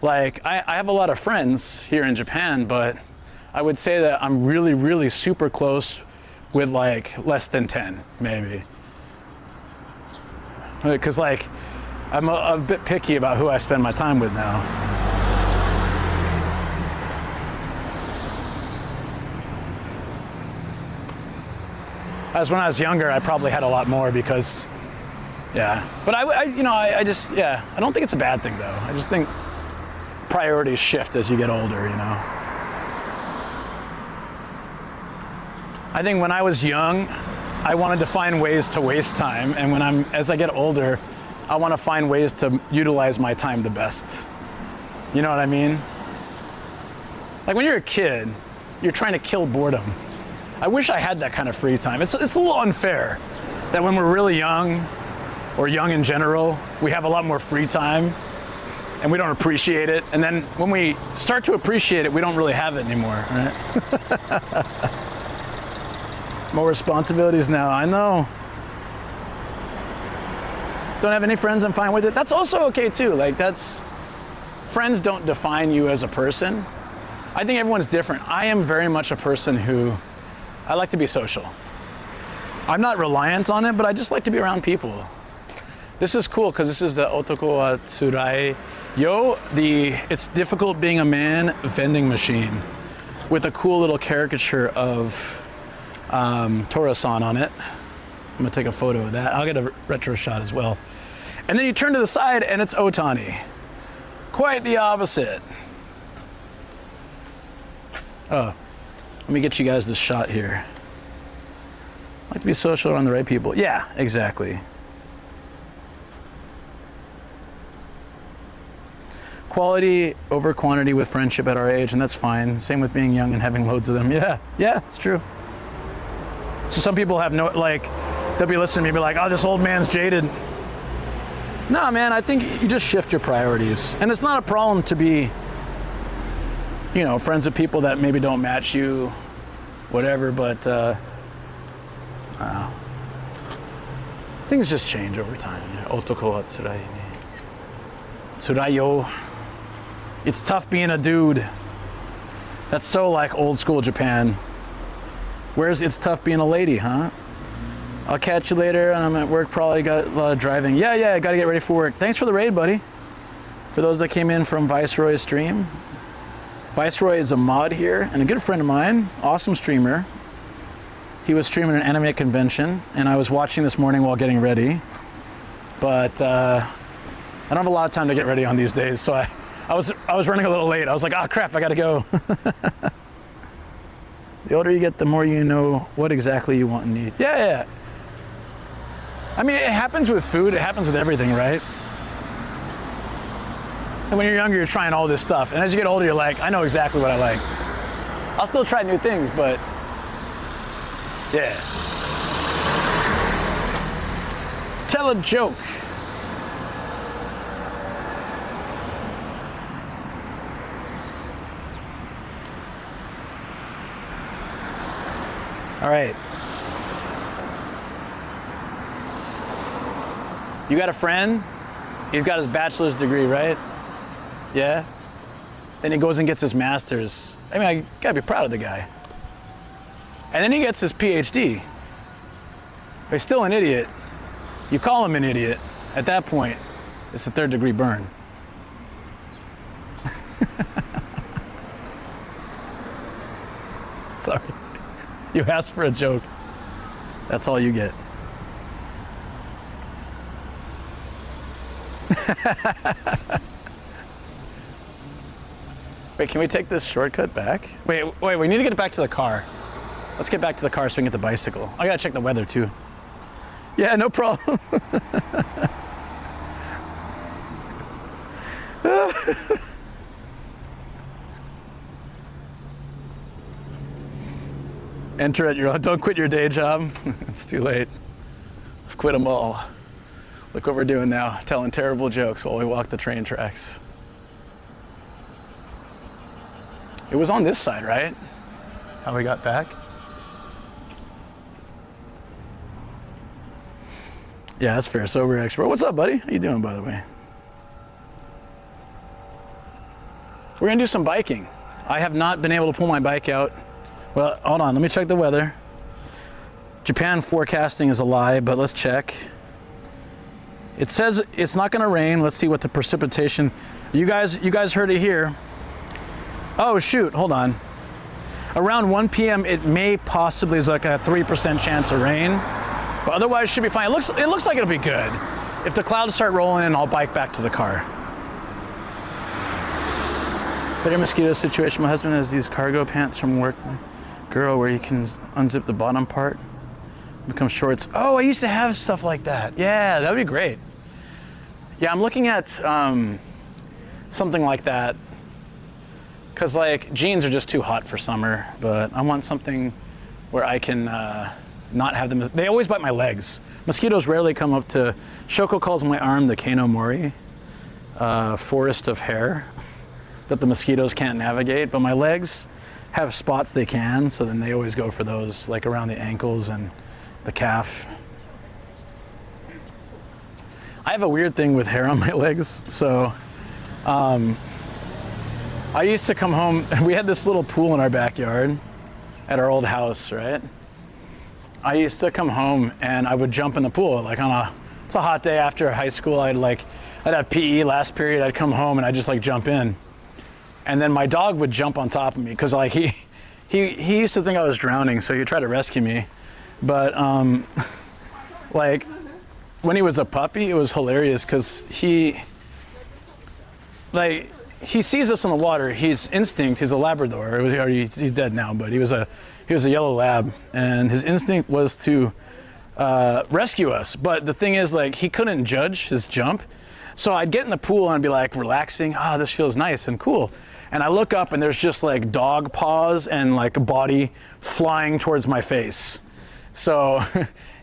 Like I have a lot of friends here in Japan, but I would say that I'm really, really super close with like less than 10, maybe. Because like I'm a bit picky about who I spend my time with now. As when I was younger, I probably had a lot more because, yeah. But I just, yeah, I don't think it's a bad thing though. I just think priorities shift as you get older, you know. I think when I was young, I wanted to find ways to waste time, and as I get older, I want to find ways to utilize my time the best. You know what I mean? Like when you're a kid, you're trying to kill boredom. I wish I had that kind of free time. It's a little unfair that when we're really young, or young in general, we have a lot more free time and we don't appreciate it. And then when we start to appreciate it, we don't really have it anymore, right? More responsibilities now, I know. Don't have any friends, I'm fine with it. That's also okay too. Like friends don't define you as a person. I think everyone's different. I am very much a person who, I like to be social. I'm not reliant on it, but I just like to be around people. This is cool because this is the Otoko wa Tsurai Yo, it's difficult being a man vending machine with a cool little caricature of Tora-san on it. I'm gonna take a photo of that. I'll get a retro shot as well. And then you turn to the side and it's Otani. Quite the opposite. Oh, let me get you guys this shot here. I like to be social around the right people. Yeah, exactly. Quality over quantity with friendship at our age, and that's fine. Same with being young and having loads of them. Yeah, it's true. So some people have no, like, they'll be listening to me and be like, oh, this old man's jaded. No, man, I think you just shift your priorities. And it's not a problem to be, you know, friends with people that maybe don't match you, whatever, but things just change over time. Otoko wa tsurai ne. Tsurai yo. It's tough being a dude. That's so like old school Japan. Whereas it's tough being a lady, huh? I'll catch you later, and I'm at work, probably got a lot of driving. Yeah, I gotta get ready for work. Thanks for the raid, buddy. For those that came in from Viceroy's stream. Viceroy is a mod here, and a good friend of mine, awesome streamer. He was streaming an anime convention, and I was watching this morning while getting ready. But I don't have a lot of time to get ready on these days, so I was running a little late. I was like, oh crap, I gotta go. The older you get, the more you know what exactly you want and need. Yeah. I mean, it happens with food, it happens with everything, right? And when you're younger, you're trying all this stuff. And as you get older, you're like, I know exactly what I like. I'll still try new things, but Yeah. Tell a joke. All right. You got a friend? He's got his bachelor's degree, right? Yeah? Then he goes and gets his master's. I mean, I gotta be proud of the guy. And then he gets his PhD. But he's still an idiot. You call him an idiot. At that point, it's a third degree burn. Sorry. You asked for a joke. That's all you get. Wait, can we take this shortcut back? Wait, we need to get back to the car. Let's get back to the car so we can get the bicycle. I gotta check the weather too. Yeah, no problem. Enter at your own, don't quit your day job. It's too late. I've quit them all. Look what we're doing now, telling terrible jokes while we walk the train tracks. It was on this side, right? How we got back? Yeah, that's fair. Sober expert. What's up, buddy? How you doing, by the way? We're gonna do some biking. I have not been able to pull my bike out. Well, hold on, let me check the weather. Japan forecasting is a lie, but let's check. It says it's not gonna rain. Let's see what the precipitation. You guys heard it here. Oh shoot, hold on. Around 1 p.m. it may possibly is like a 3% chance of rain, but otherwise it should be fine. It looks like it'll be good. If the clouds start rolling in, I'll bike back to the car. Better mosquito situation. My husband has these cargo pants from work. Girl, where you can unzip the bottom part, become shorts. Oh, I used to have stuff like that. Yeah, that would be great. Yeah, I'm looking at something like that. Cause like jeans are just too hot for summer, but I want something where I can not have them. They always bite my legs. Mosquitoes rarely come up to, Shoko calls my arm the Kano Mori, forest of hair that the mosquitoes can't navigate, but my legs have spots they can, so then they always go for those, like around the ankles and the calf. I have a weird thing with hair on my legs, so I used to come home, we had this little pool in our backyard at our old house, right? I used to come home and I would jump in the pool, like it's a hot day after high school, I'd have PE last period, I'd come home and I'd just like jump in. And then my dog would jump on top of me, cause like he used to think I was drowning, so he'd try to rescue me. But like when he was a puppy, it was hilarious cause he sees us in the water. His instinct, he's a Labrador, he's dead now, but he was a yellow lab, and his instinct was to rescue us. But the thing is, like, he couldn't judge his jump. So I'd get in the pool and I'd be like relaxing, this feels nice and cool. And I look up and there's just like dog paws and like a body flying towards my face. So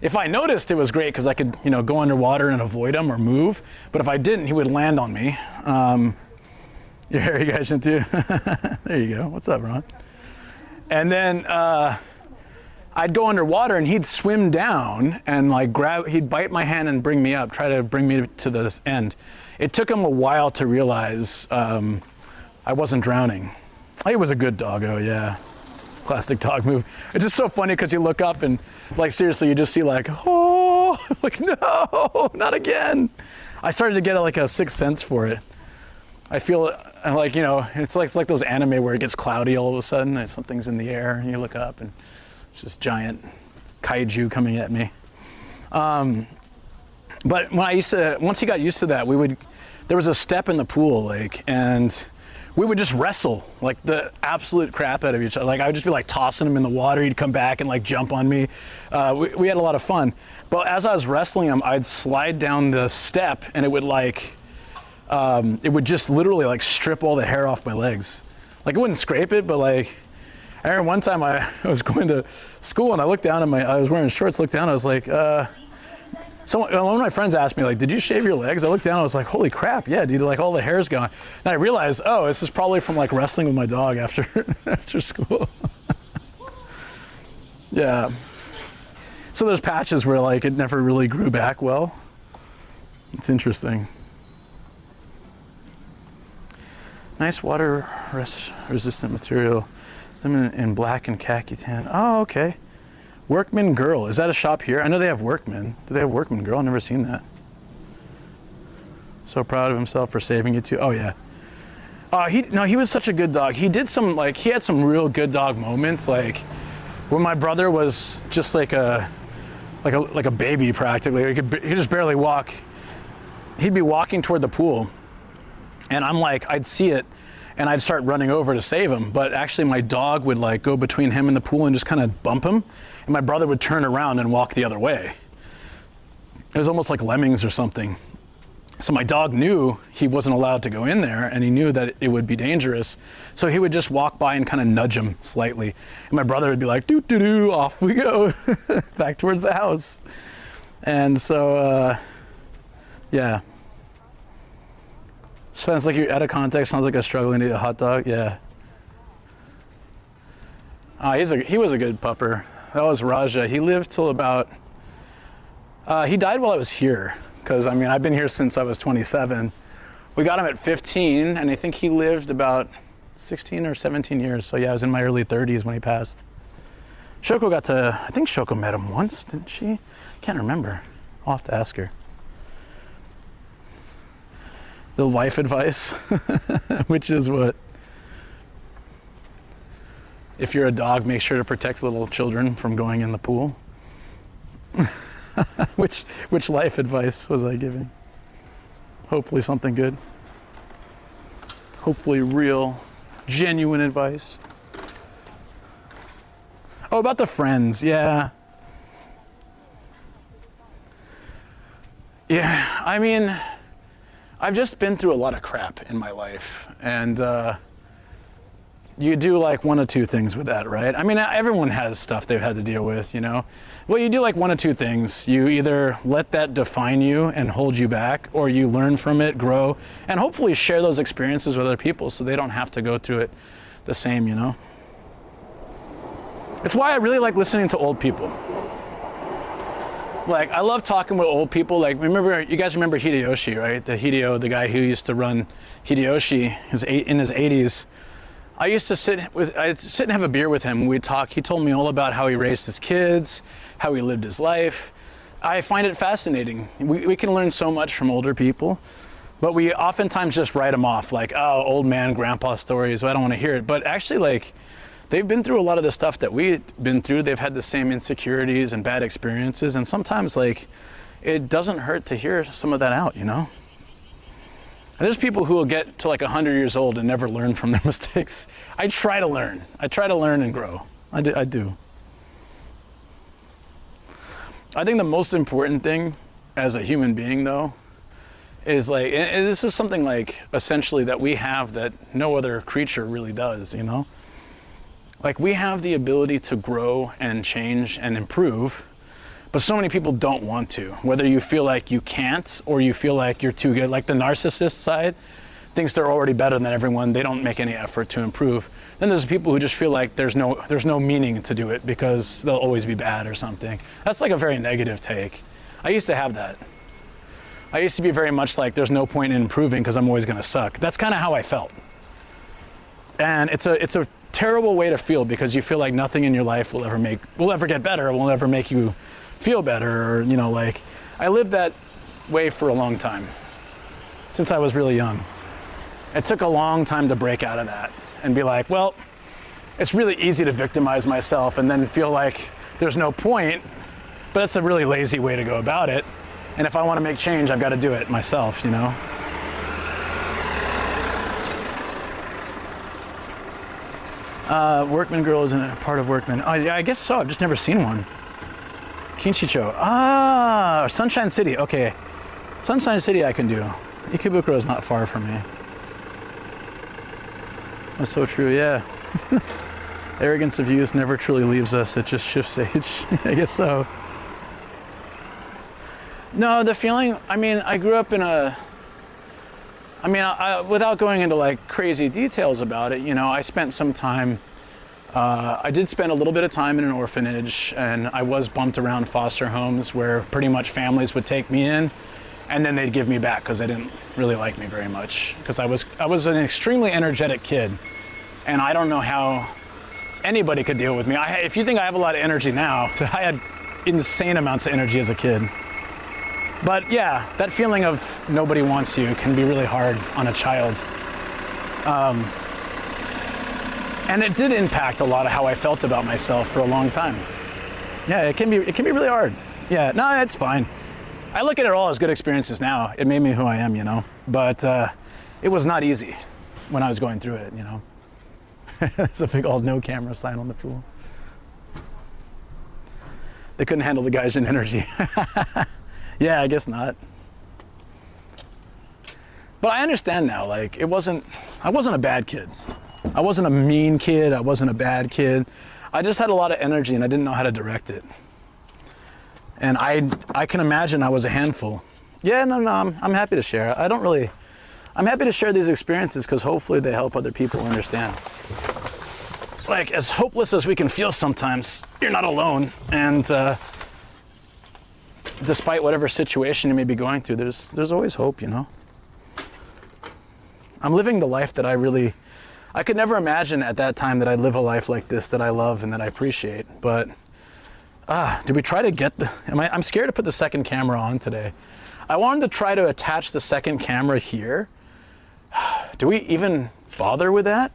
if I noticed, it was great because I could, go underwater and avoid him or move. But if I didn't, he would land on me. You're hairy Gaijin too. There you go. What's up, Ron? And then I'd go underwater and he'd swim down and like he'd bite my hand and bring me up, try to bring me to this end. It took him a while to realize I wasn't drowning. He was a good doggo, yeah. Classic dog move. It's just so funny because you look up and like seriously, you just see like, oh, like no, not again. I started to get like a sixth sense for it. I feel like, it's like those anime where it gets cloudy all of a sudden and something's in the air and you look up and it's just giant kaiju coming at me. But once he got used to that, there was a step in the pool, and we would just wrestle like the absolute crap out of each other. Like I would just be like tossing him in the water. He'd come back and like jump on me. We had a lot of fun. But as I was wrestling him, I'd slide down the step and it would just literally like strip all the hair off my legs. Like it wouldn't scrape it, but like, I remember one time I was going to school and I looked down at I was wearing shorts, looked down, I was like, one of my friends asked me, like, did you shave your legs? I looked down, I was like, holy crap, yeah, dude, like all the hair's gone. And I realized, oh, this is probably from like wrestling with my dog after after school. Yeah. So there's patches where like it never really grew back well. It's interesting. Nice water resistant material. It's in black and khaki tan. Oh, okay. Workman Girl. Is that a shop here? I know they have Workman. Do they have Workman Girl? I've never seen that. So proud of himself for saving you too. Oh yeah. He was such a good dog. He did some he had some real good dog moments. Like when my brother was just like a baby practically. He could just barely walk. He'd be walking toward the pool, and I'm like, I'd see it, and I'd start running over to save him. But actually, my dog would like go between him and the pool and just kind of bump him, and my brother would turn around and walk the other way. It was almost like lemmings or something. So my dog knew he wasn't allowed to go in there, and he knew that it would be dangerous. So he would just walk by and kind of nudge him slightly. And my brother would be like, doo doo doo, off we go, back towards the house. And so, yeah. Sounds like you're out of context. Sounds like a struggling to eat a hot dog. Yeah. He was a good pupper. That was Raja. He lived till about. He died while I was here, because I mean I've been here since I was 27. We got him at 15, and I think he lived about 16 or 17 years. So yeah, I was in my early 30s when he passed. Shoko I think Shoko met him once, didn't she? Can't remember. I'll have to ask her. The life advice, which is what? If you're a dog, make sure to protect little children from going in the pool. Which life advice was I giving? Hopefully something good. Hopefully real, genuine advice. Oh, about the friends, yeah. Yeah, I mean, I've just been through a lot of crap in my life, and you do like one of two things with that, right? I mean, everyone has stuff they've had to deal with, you know? Well, you do like one of two things. You either let that define you and hold you back, or you learn from it, grow, and hopefully share those experiences with other people so they don't have to go through it the same, you know? It's why I really like listening to old people. Like, I love talking with old people. Like, you guys remember Hideyoshi, right? The guy who used to run Hideyoshi in his 80s. I'd sit and have a beer with him. We'd talk. He told me all about how he raised his kids, how he lived his life. I find it fascinating. We can learn so much from older people, but we oftentimes just write them off like, oh, old man, grandpa stories. I don't want to hear it. But actually, like, they've been through a lot of the stuff that we've been through. They've had the same insecurities and bad experiences. And sometimes, like, it doesn't hurt to hear some of that out, you know? And there's people who will get to like 100 years old and never learn from their mistakes. I try to learn. I try to learn and grow. I do. I think the most important thing as a human being, though, is like, and this is something like essentially that we have that no other creature really does, you know? Like, we have the ability to grow and change and improve, but so many people don't want to. Whether you feel like you can't or you feel like you're too good, like the narcissist side thinks they're already better than everyone. They don't make any effort to improve. Then there's people who just feel like there's no meaning to do it because they'll always be bad or something. That's like a very negative take. I used to have that. I used to be very much like there's no point in improving because I'm always gonna suck. That's kind of how I felt. And it's a terrible way to feel because you feel like nothing in your life will ever get better, will ever make you feel better, or, you know, like, I lived that way for a long time, since I was really young. It took a long time to break out of that and be like, well, it's really easy to victimize myself and then feel like there's no point, but it's a really lazy way to go about it. And if I want to make change, I've got to do it myself, you know? Workman Girl isn't a part of Workman. Oh, yeah, I guess so. I've just never seen one. Kinshicho. Sunshine City. Okay. Sunshine City I can do. Ikebukuro is not far from me. That's so true, yeah. Arrogance of youth never truly leaves us. It just shifts age. I guess so. No, the feeling, I mean, I grew up in a, I mean, without going into like crazy details about it, you know, I spent some time, I did spend a little bit of time in an orphanage, and I was bumped around foster homes where pretty much families would take me in and then they'd give me back because they didn't really like me very much, because I was an extremely energetic kid, and I don't know how anybody could deal with me. If you think I have a lot of energy now, I had insane amounts of energy as a kid. But yeah, that feeling of nobody wants you can be really hard on a child. And it did impact a lot of how I felt about myself for a long time. Yeah, it can be really hard. Yeah, no, it's fine. I look at it all as good experiences now. It made me who I am, you know. But it was not easy when I was going through it, you know. There's a big old no camera sign on the pool. They couldn't handle the Gaijin energy. Yeah, I guess not. But I understand now, like, I wasn't a bad kid. I wasn't a mean kid, I wasn't a bad kid. I just had a lot of energy and I didn't know how to direct it. And I can imagine I was a handful. Yeah, no, I'm happy to share. I'm happy to share these experiences because hopefully they help other people understand. Like, as hopeless as we can feel sometimes, you're not alone. And despite whatever situation you may be going through, there's always hope, you know? I'm living the life that I could never imagine at that time that I'd live a life like this that I love and that I appreciate. But, did we try to get I'm scared to put the second camera on today. I wanted to try to attach the second camera here. Do we even bother with that?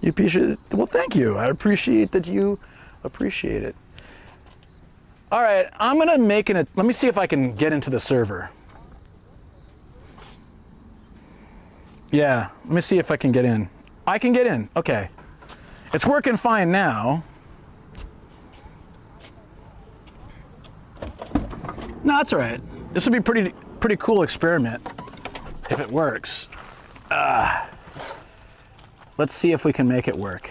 You appreciate it? Well, thank you. I appreciate that you appreciate it. All right, I'm gonna let me see if I can get into the server. Yeah, let me see if I can get in. I can get in, okay. It's working fine now. No, that's all right. This would be pretty cool experiment if it works. Let's see if we can make it work.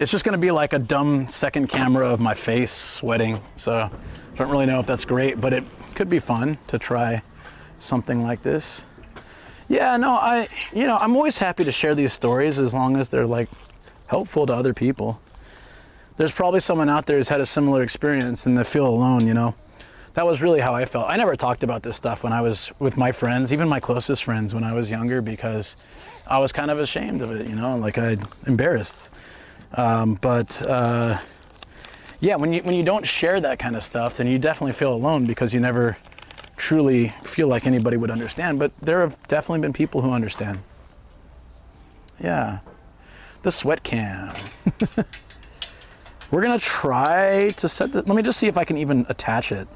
It's just gonna be like a dumb second camera of my face sweating, so I don't really know if that's great, but it could be fun to try something like this. Yeah, no, I'm always happy to share these stories as long as they're like helpful to other people. There's probably someone out there who's had a similar experience and they feel alone, you know. That was really how I felt. I never talked about this stuff when I was with my friends, even my closest friends when I was younger, because I was kind of ashamed of it, you know, like embarrassed. Yeah, when you don't share that kind of stuff, then you definitely feel alone because you never truly feel like anybody would understand. But there have definitely been people who understand. Yeah, the sweat cam. We're gonna try to set let me just see if I can even attach it.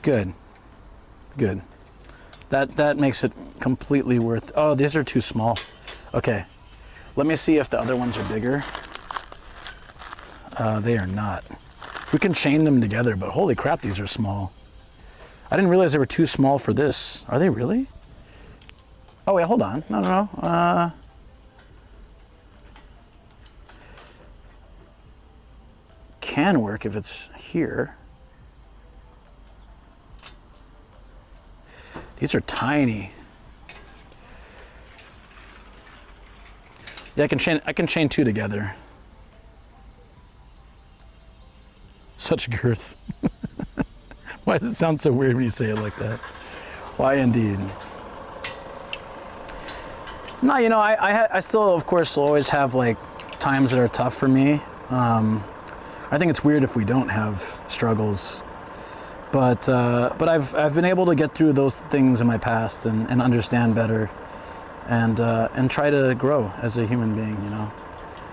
Good. That makes it completely worth. Oh, these are too small. Okay, let me see if the other ones are bigger. They are not. We can chain them together, but holy crap, these are small. I didn't realize they were too small for this. Are they really? Oh wait, hold on. No. Can work if it's here. These are tiny. Yeah, I can chain two together. Such girth. Why does it sound so weird when you say it like that? Why indeed? No, you know, I still, of course, will always have like times that are tough for me. I think it's weird if we don't have struggles. But I've been able to get through those things in my past and understand better, and try to grow as a human being, you know.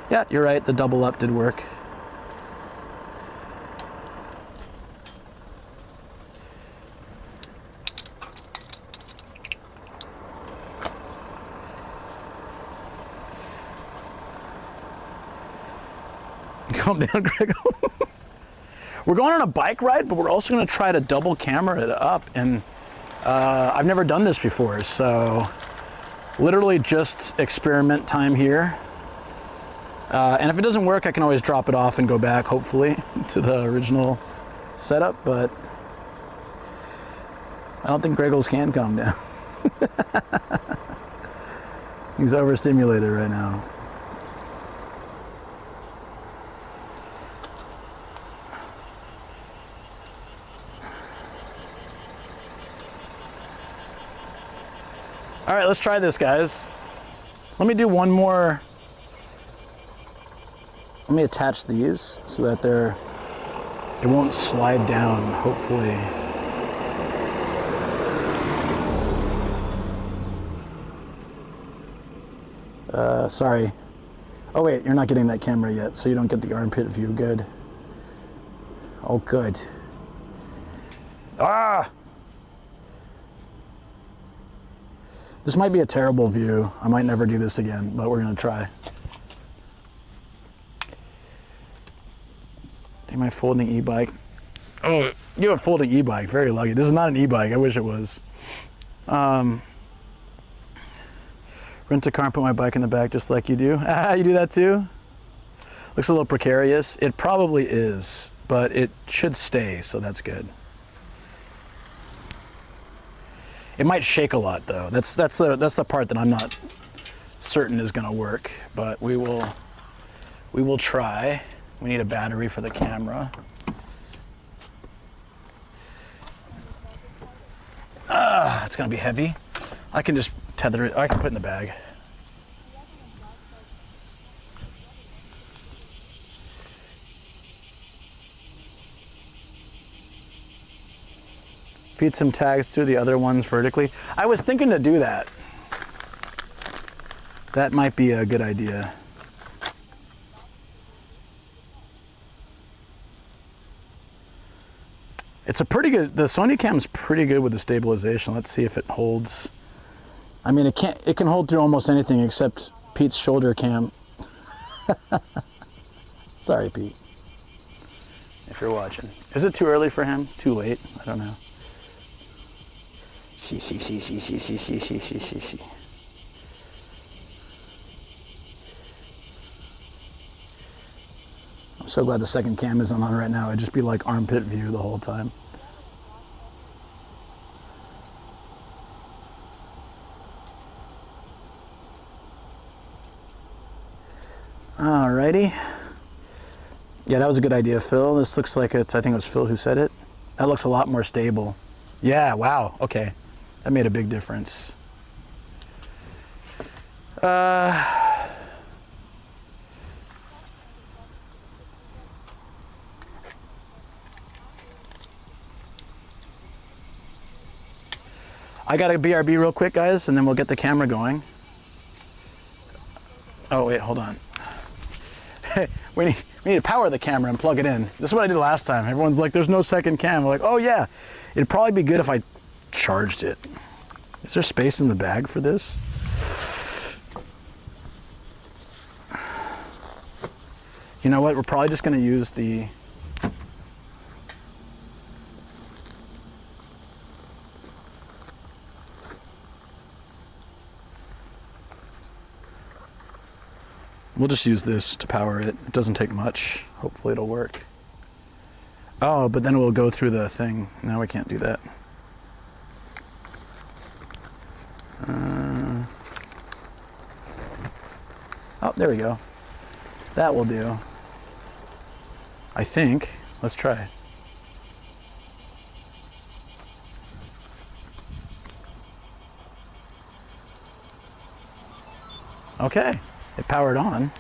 Yeah, you're right. The double up did work. Calm down, Greg. We're going on a bike ride, but we're also going to try to double camera it up. And I've never done this before, so literally just experiment time here. And if it doesn't work, I can always drop it off and go back, hopefully, to the original setup. But I don't think Greggles can calm down. He's overstimulated right now. All right, let's try this, guys. Let me do one more. Let me attach these so that it won't slide down, hopefully. Sorry. Oh wait, you're not getting that camera yet, so you don't get the armpit view. Good. Oh, good. Ah! This might be a terrible view. I might never do this again, but we're gonna try. Take my folding e-bike. Oh, you have a folding e-bike, very lucky. This is not an e-bike, I wish it was. Rent a car and put my bike in the back just like you do. Ah, you do that too? Looks a little precarious. It probably is, but it should stay, so that's good. It might shake a lot though. That's the part that I'm not certain is gonna work, but we will try. We need a battery for the camera. It's gonna be heavy. I can just tether it. I can put it in the bag. Feed some tags to the other ones vertically. I was thinking to do that. That might be a good idea. It's a pretty good, the Sony cam's pretty good with the stabilization. Let's see if it holds. I mean, it can hold through almost anything except Pete's shoulder cam. Sorry, Pete, if you're watching. Is it too early for him? Too late? I don't know. She. I'm so glad the second cam isn't on right now. It'd just be like armpit view the whole time. Alrighty. Yeah, that was a good idea, Phil. This looks like I think it was Phil who said it. That looks a lot more stable. Yeah, wow, okay. That made a big difference. I got a BRB real quick, guys, and then we'll get the camera going. Oh, wait, hold on. we need to power the camera and plug it in. This is what I did last time. Everyone's like, there's no second cam. We're like, oh yeah, it'd probably be good if I charged it. Is there space in the bag for this? You know what, we're probably just gonna use the we'll just use this to power it. It doesn't take much. Hopefully it'll work. Oh, but then we'll go through the thing. No, we can't do that. Oh, there we go. That will do. I think. Let's try. Okay, it powered on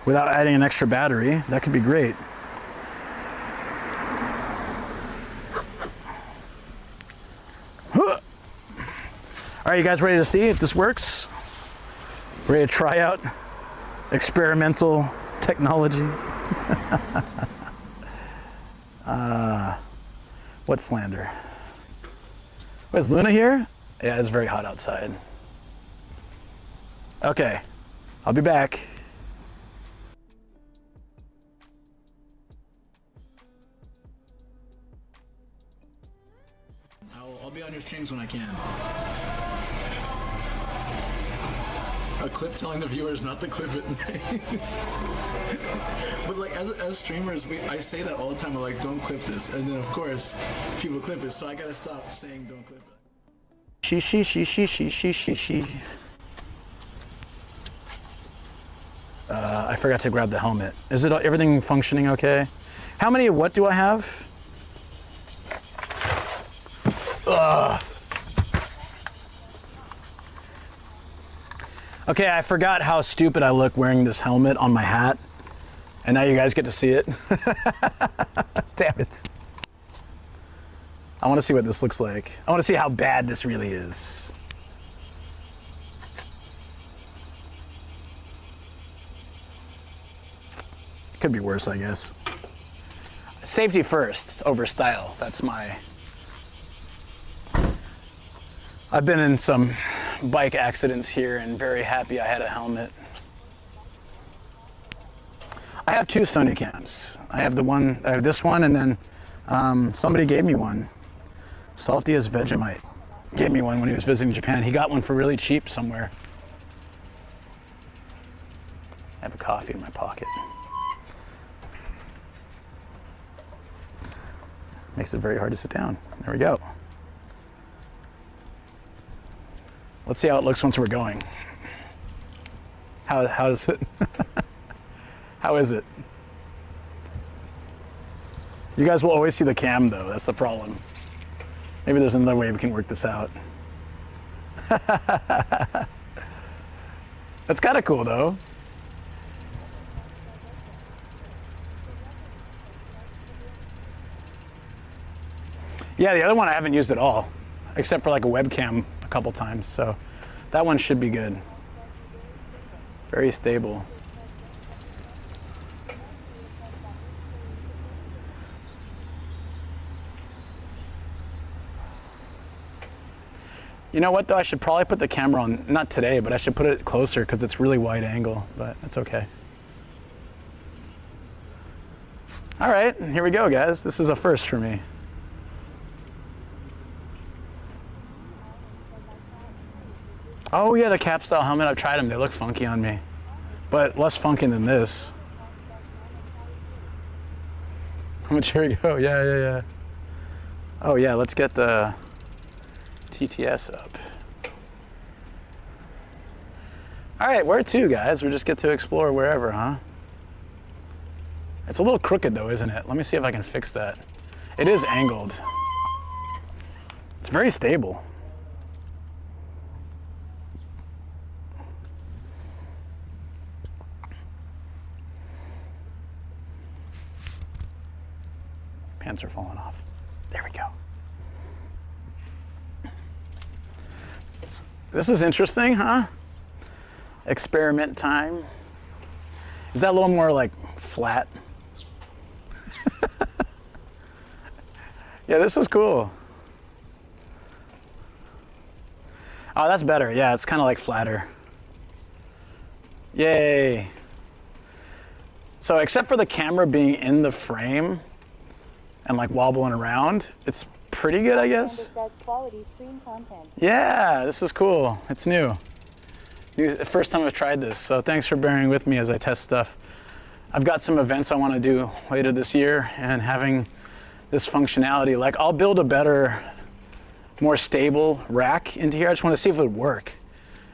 without adding an extra battery. That could be great. All right, you guys ready to see if this works? Ready to try out experimental technology? What slander? Is Luna here? Yeah, it's very hot outside. Okay, I'll be back. I'll be on your streams when I can. A clip telling the viewers not to clip it. But like as streamers, I say that all the time. I'm like, don't clip this, and then of course people clip it. So I gotta stop saying don't clip it. She. I forgot to grab the helmet. Is it everything functioning okay? How many of what do I have? Ugh. Okay, I forgot how stupid I look wearing this helmet on my hat. And now you guys get to see it. Damn it. I want to see what this looks like. I want to see how bad this really is. Could be worse, I guess. Safety first over style. That's my... I've been in some bike accidents here and very happy I had a helmet. I have two Sony cams. I have this one, and then somebody gave me one. Salty as Vegemite gave me one when he was visiting Japan. He got one for really cheap somewhere. I have a coffee in my pocket. Makes it very hard to sit down. There we go. Let's see how it looks once we're going. How is it? How is it? You guys will always see the cam though, that's the problem. Maybe there's another way we can work this out. That's kind of cool though. Yeah, the other one I haven't used at all, except for like a webcam a couple times, so that one should be good. Very stable. You know what though, I should probably put the camera on, not today, but I should put it closer because it's really wide angle, but that's okay. All right, here we go guys. This is a first for me. Oh yeah, the cap style helmet, I've tried them, they look funky on me. But less funky than this. How much, here we go, yeah. Oh yeah, let's get the TTS up. All right, where to guys? We just get to explore wherever, huh? It's a little crooked though, isn't it? Let me see if I can fix that. It is angled. It's very stable. Pants are falling off. There we go. This is interesting, huh? Experiment time. Is that a little more like flat? Yeah, this is cool. Oh, that's better. Yeah, it's kind of like flatter. Yay. So except for the camera being in the frame and like wobbling around, it's pretty good, I guess. Quality stream content. Yeah, this is cool. It's new. First time I've tried this, so thanks for bearing with me as I test stuff. I've got some events I want to do later this year, and having this functionality, like I'll build a better, more stable rack into here. I just want to see if it would work.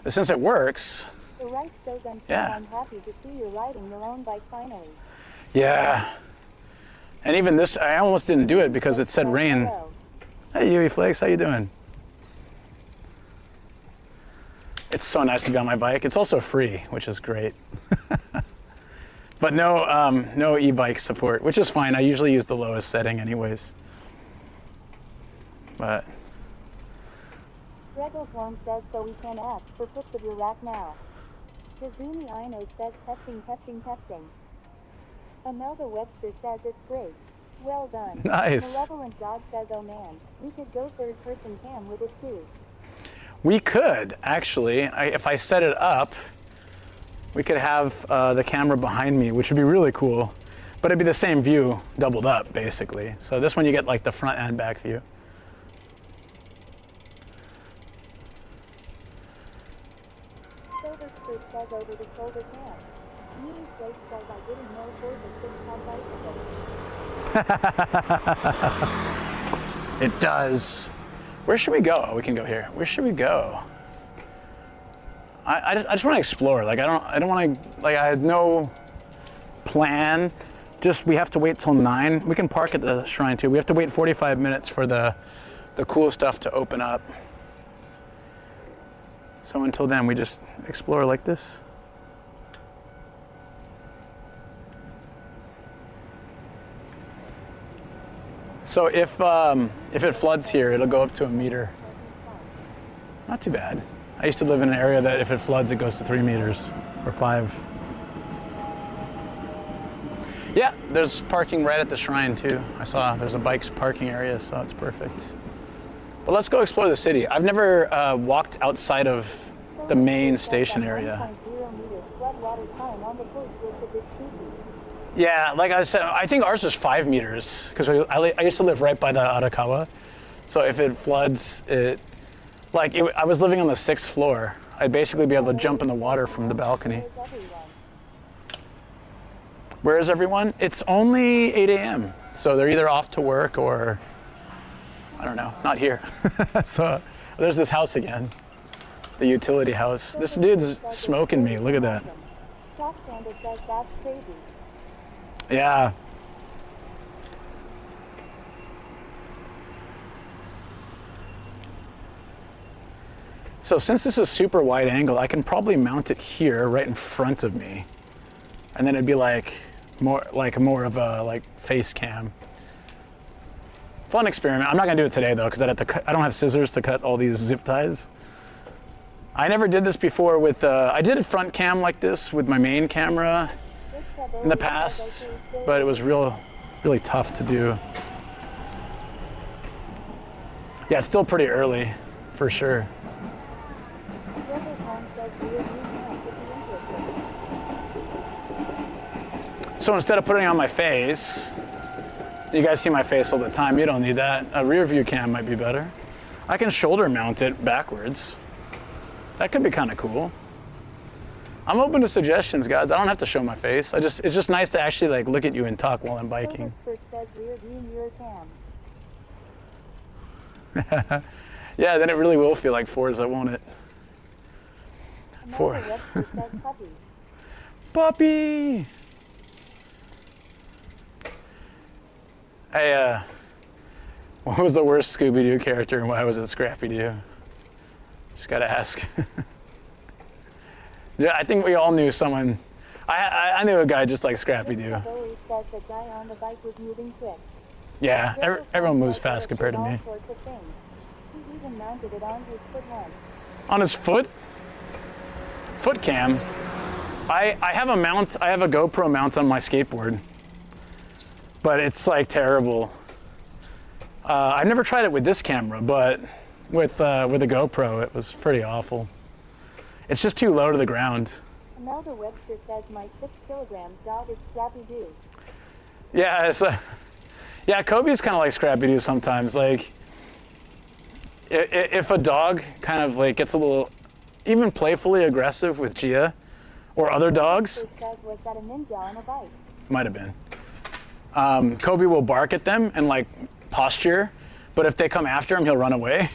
But since it works, The right says Yeah. I'm happy to see you riding your own bike finally. yeah. And even this, I almost didn't do it because it said rain. Hello. Hey, Yui Flakes, how you doing? It's so nice to be on my bike. It's also free, which is great. But no e-bike support, which is fine. I usually use the lowest setting anyways. But Grego's Worm says so we can ask for pics of your rack now. Kazumi Ino says testing. Amelda Webster says it's great. Well done. Nice. Malevolent God says, oh man, we could go third person cam with it too. we could actually, if I set it up, we could have the camera behind me, which would be really cool. But it'd be the same view doubled up, basically. So this one you get like the front and back view. says over the shoulder cam. Meeting place says I didn't know for the 6 bicycle. It does. Where should we go? Oh, we can go here. Where should we go? I just want to explore. Like I don't want to. Like I had no plan. Just we have to wait till 9. We can park at the shrine too. We have to wait 45 minutes for the cool stuff to open up. So until then, we just explore like this. So if it floods here, it'll go up to 1 meter. Not too bad. I used to live in an area that if it floods, it goes to 3 meters or 5. Yeah, there's parking right at the shrine too. I saw there's a bikes parking area, so it's perfect. But let's go explore the city. I've never walked outside of the main station area. Yeah, like I said, I think ours was 5 meters because I used to live right by the Arakawa. So if it floods, I was living on the 6th floor. I'd basically be able to jump in the water from the balcony. Where is everyone? It's only 8 a.m. So they're either off to work or, I don't know, not here. So there's this house again, the utility house. This dude's smoking me, look at that. Yeah. So since this is super wide angle, I can probably mount it here right in front of me. And then it'd be like more of a face cam. Fun experiment. I'm not gonna do it today though, because I don't have scissors to cut all these zip ties. I never did this before with, I did a front cam like this with my main camera in the past, but it was really tough to do. Yeah, it's still pretty early, for sure. So instead of putting it on my face, you guys see my face all the time, you don't need that. A rear view cam might be better. I can shoulder mount it backwards. That could be kind of cool. I'm open to suggestions, guys. I don't have to show my face. It's just nice to actually look at you and talk while I'm biking. Yeah, then it really will feel like Forza, won't it? Puppy! Hey, what was the worst Scooby-Doo character and why was it Scrappy-Doo? Just gotta ask. Yeah, I think we all knew someone. I knew a guy just like Scrappy-Doo. Yeah, everyone moves fast compared to me. On his foot? Foot cam? I have a mount, I have a GoPro mount on my skateboard. But it's terrible. I've never tried it with this camera, but with the GoPro, it was pretty awful. It's just too low to the ground. Imelda Webster says my 6 kilogram dog is Scrappy-Doo. Yeah, yeah, Kobe's kind of like Scrappy-Doo sometimes. If a dog kind of gets a little, even playfully aggressive with Gia or other dogs. Was that a ninja on a bike? Might have been. Kobe will bark at them and posture, but if they come after him, he'll run away.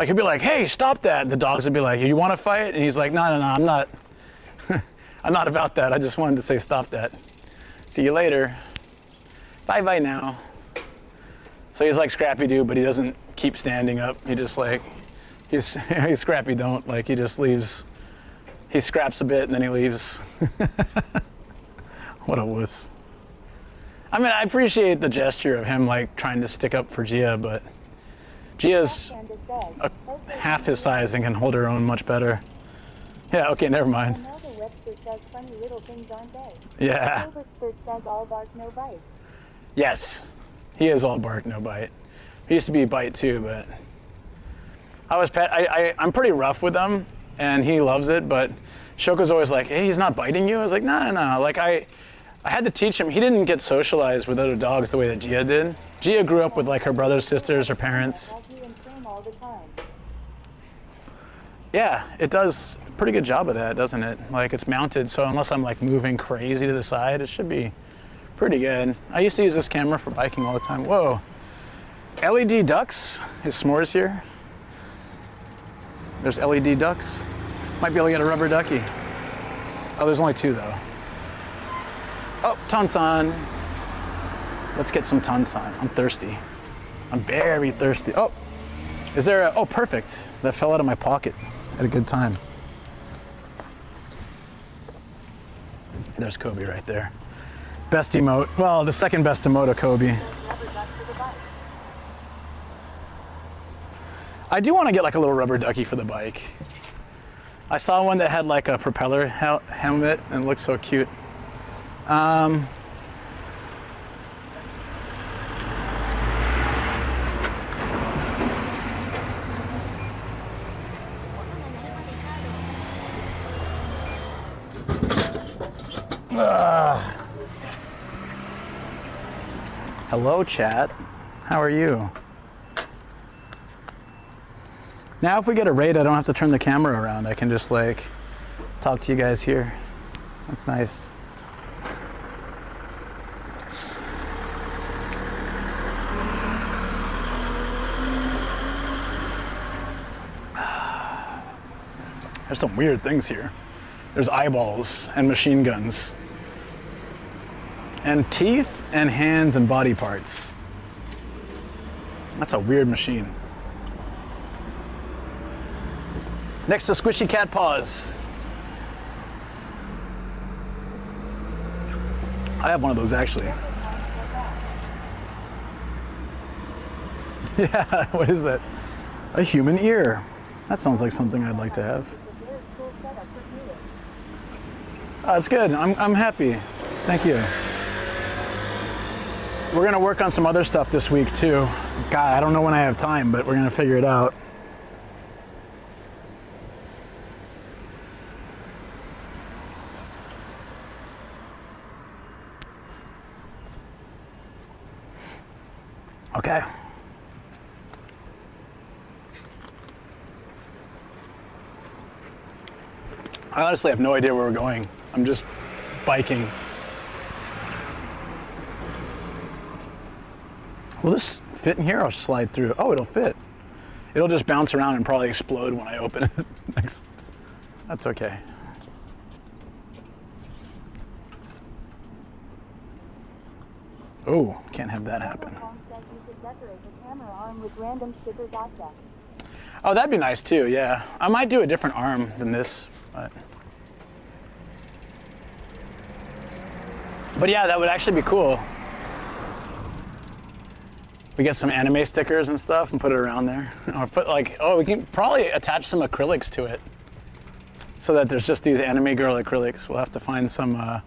He'll be like, "Hey, stop that!" The dogs would be like, "You want to fight?" And he's like, "No, I'm not. I'm not about that. I just wanted to say stop that. See you later. Bye now." So he's like Scrappy-Doo, but he doesn't keep standing up. He just he's Scrappy don't. He just leaves. He scraps a bit and then he leaves. What a wuss. I mean, I appreciate the gesture of him trying to stick up for Gia, but Gia's half his size and can hold her own much better. Yeah, okay, never mind. Yeah. Yes, he is all bark, no bite. He used to be bite too, but I'm pretty rough with him, and he loves it, but Shoko's always like, "Hey, he's not biting you?" I was like, no. I had to teach him. He didn't get socialized with other dogs the way that Gia did. Gia grew up with her brothers, sisters, her parents. Yeah, it does pretty good job of that, doesn't it? Like it's mounted, so unless I'm like moving crazy to the side, it should be pretty good. I used to use this camera for biking all the time. Whoa. LED ducks. Is S'mores here? There's LED ducks. Might be able to get a rubber ducky. Oh, there's only 2 though. Oh, Tonsan. Let's get some Tonsan. I'm thirsty. I'm very thirsty. Oh, is there a, oh, perfect. That fell out of my pocket. Had a good time. There's Kobe right there. Best emote. Well, the second best emote of Kobe. I do want to get like a little rubber ducky for the bike. I saw one that had like a propeller helmet and it looked so cute. Hello, chat. How are you? Now if we get a raid, I don't have to turn the camera around. I can just like talk to you guys here. That's nice. There's some weird things here. There's eyeballs and machine guns. And teeth and hands and body parts. That's a weird machine. Next to squishy cat paws. I have one of those actually. Yeah, what is that? A human ear. That sounds like something I'd like to have. Oh, that's good. I'm happy. Thank you. We're gonna work on some other stuff this week too. God, I don't know when I have time, but we're gonna figure it out. Okay. I honestly have no idea where we're going. I'm just biking. Will this fit in here or slide through? Oh, it'll fit. It'll just bounce around and probably explode when I open it next. That's okay. Oh, can't have that happen. Oh, that'd be nice too, yeah. I might do a different arm than this, but yeah, that would actually be cool. We get some anime stickers and stuff and put it around there. Or put like, oh, we can probably attach some acrylics to it so that there's just these anime girl acrylics. We'll have to find some,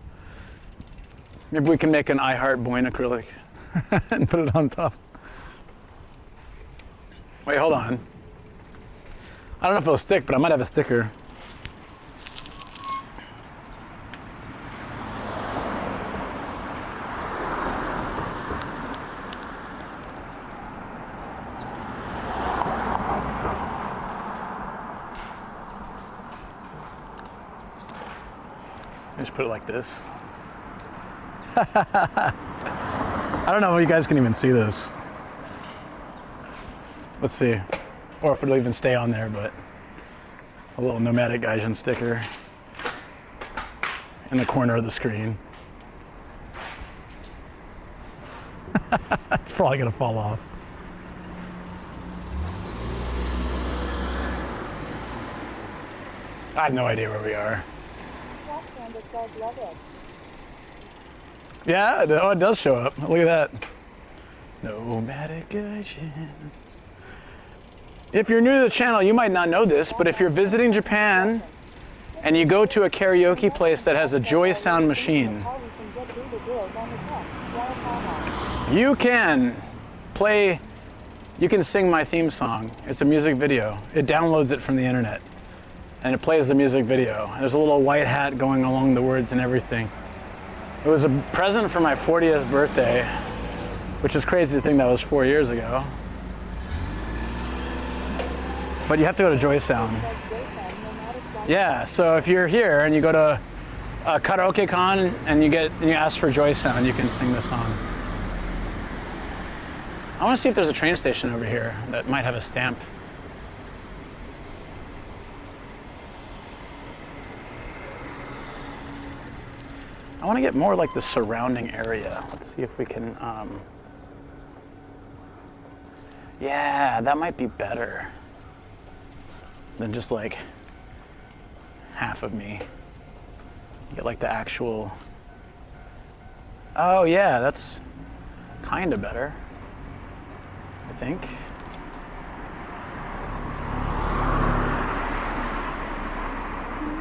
maybe we can make an I Heart Boing acrylic and put it on top. Wait, hold on. I don't know if it'll stick, but I might have a sticker. Just put it like this. I don't know if you guys can even see this. Let's see. Or if it'll even stay on there, but a little Nomadic Gaijin sticker in the corner of the screen. It's probably gonna fall off. I have no idea where we are. Yeah, oh, it does show up. Look at that. Nomadic Gaijin. If you're new to the channel, you might not know this, but if you're visiting Japan and you go to a karaoke place that has a Joy Sound machine, you can play, you can sing my theme song. It's a music video. It downloads it from the internet and it plays the music video. There's a little white hat going along the words and everything. It was a present for my 40th birthday, which is crazy to think that was 4 years ago. But you have to go to Joy Sound. Yeah, so if you're here and you go to a karaoke con and you ask for Joy Sound, you can sing this song. I want to see if there's a train station over here that might have a stamp. I want to get more like the surrounding area. Let's see if we can, yeah, that might be better than just like half of me. Get like the actual, oh yeah, that's kind of better, I think.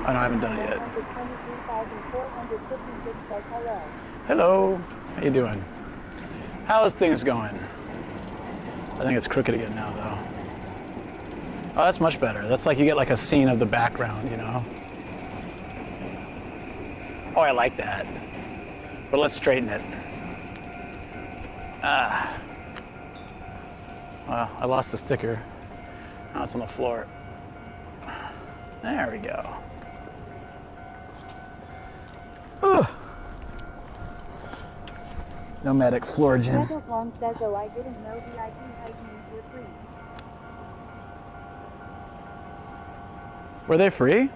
Oh no, I haven't done it yet. Hello, how you doing? How's things going? I think it's crooked again now though. Oh, that's much better. That's like you get like a scene of the background, you know? Oh, I like that. But let's straighten it. Well, I lost the sticker. Now it's on the floor. There we go. Ugh. Nomadic floor gym. Were they free?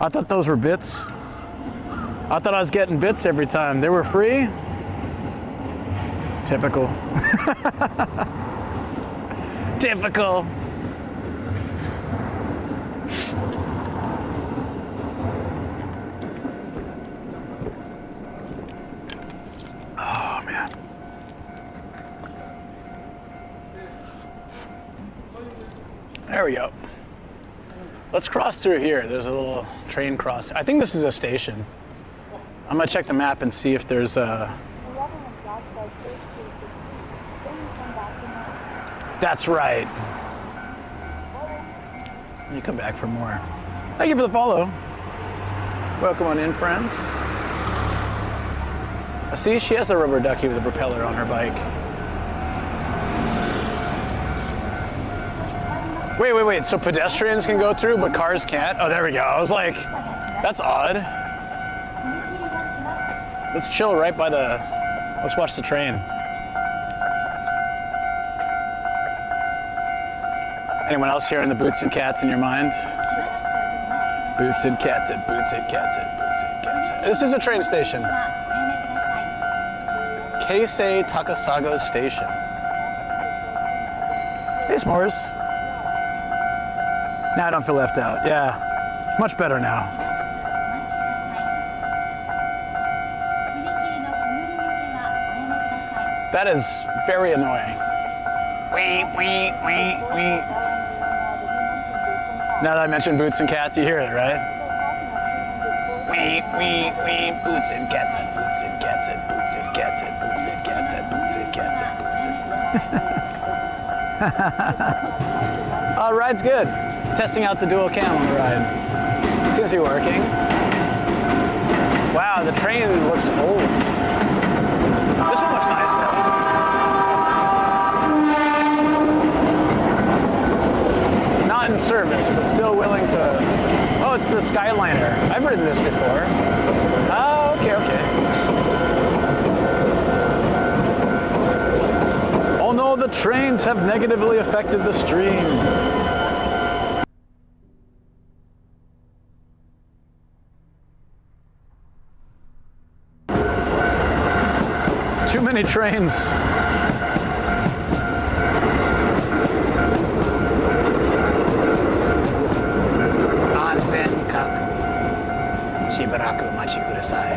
I thought those were bits. I thought I was getting bits every time. They were free? Typical. Typical. Oh, man. There we go. Let's cross through here. There's a little train cross. I think this is a station. I'm gonna check the map and see if there's a... That's right. You come back for more. Thank you for the follow. Welcome on in, friends. See, she has a rubber ducky with a propeller on her bike. Wait, so pedestrians can go through, but cars can't? Oh, there we go. I was like, that's odd. Let's chill right by the, let's watch the train. Anyone else hearing the boots and cats in your mind? Boots and cats and boots and cats and boots and cats. This is a train station. Keisei Takasago Station. Hey, S'mores. Now I don't feel left out. Yeah, much better now. That is very annoying. Now that I mentioned boots and cats, you hear it, right? Boots and cats and boots and cats and boots and cats and boots and cats and boots and cats and boots and cats. Ride's good. Testing out the dual cam on the ride. Seems to be working. Wow, the train looks old. This one looks nice though. Not in service, but still willing to. Oh, it's the Skyliner. I've ridden this before. Oh, okay. Oh no, the trains have negatively affected the stream. Too many trains. Anzen kaku. Shibaraku machi kudasai.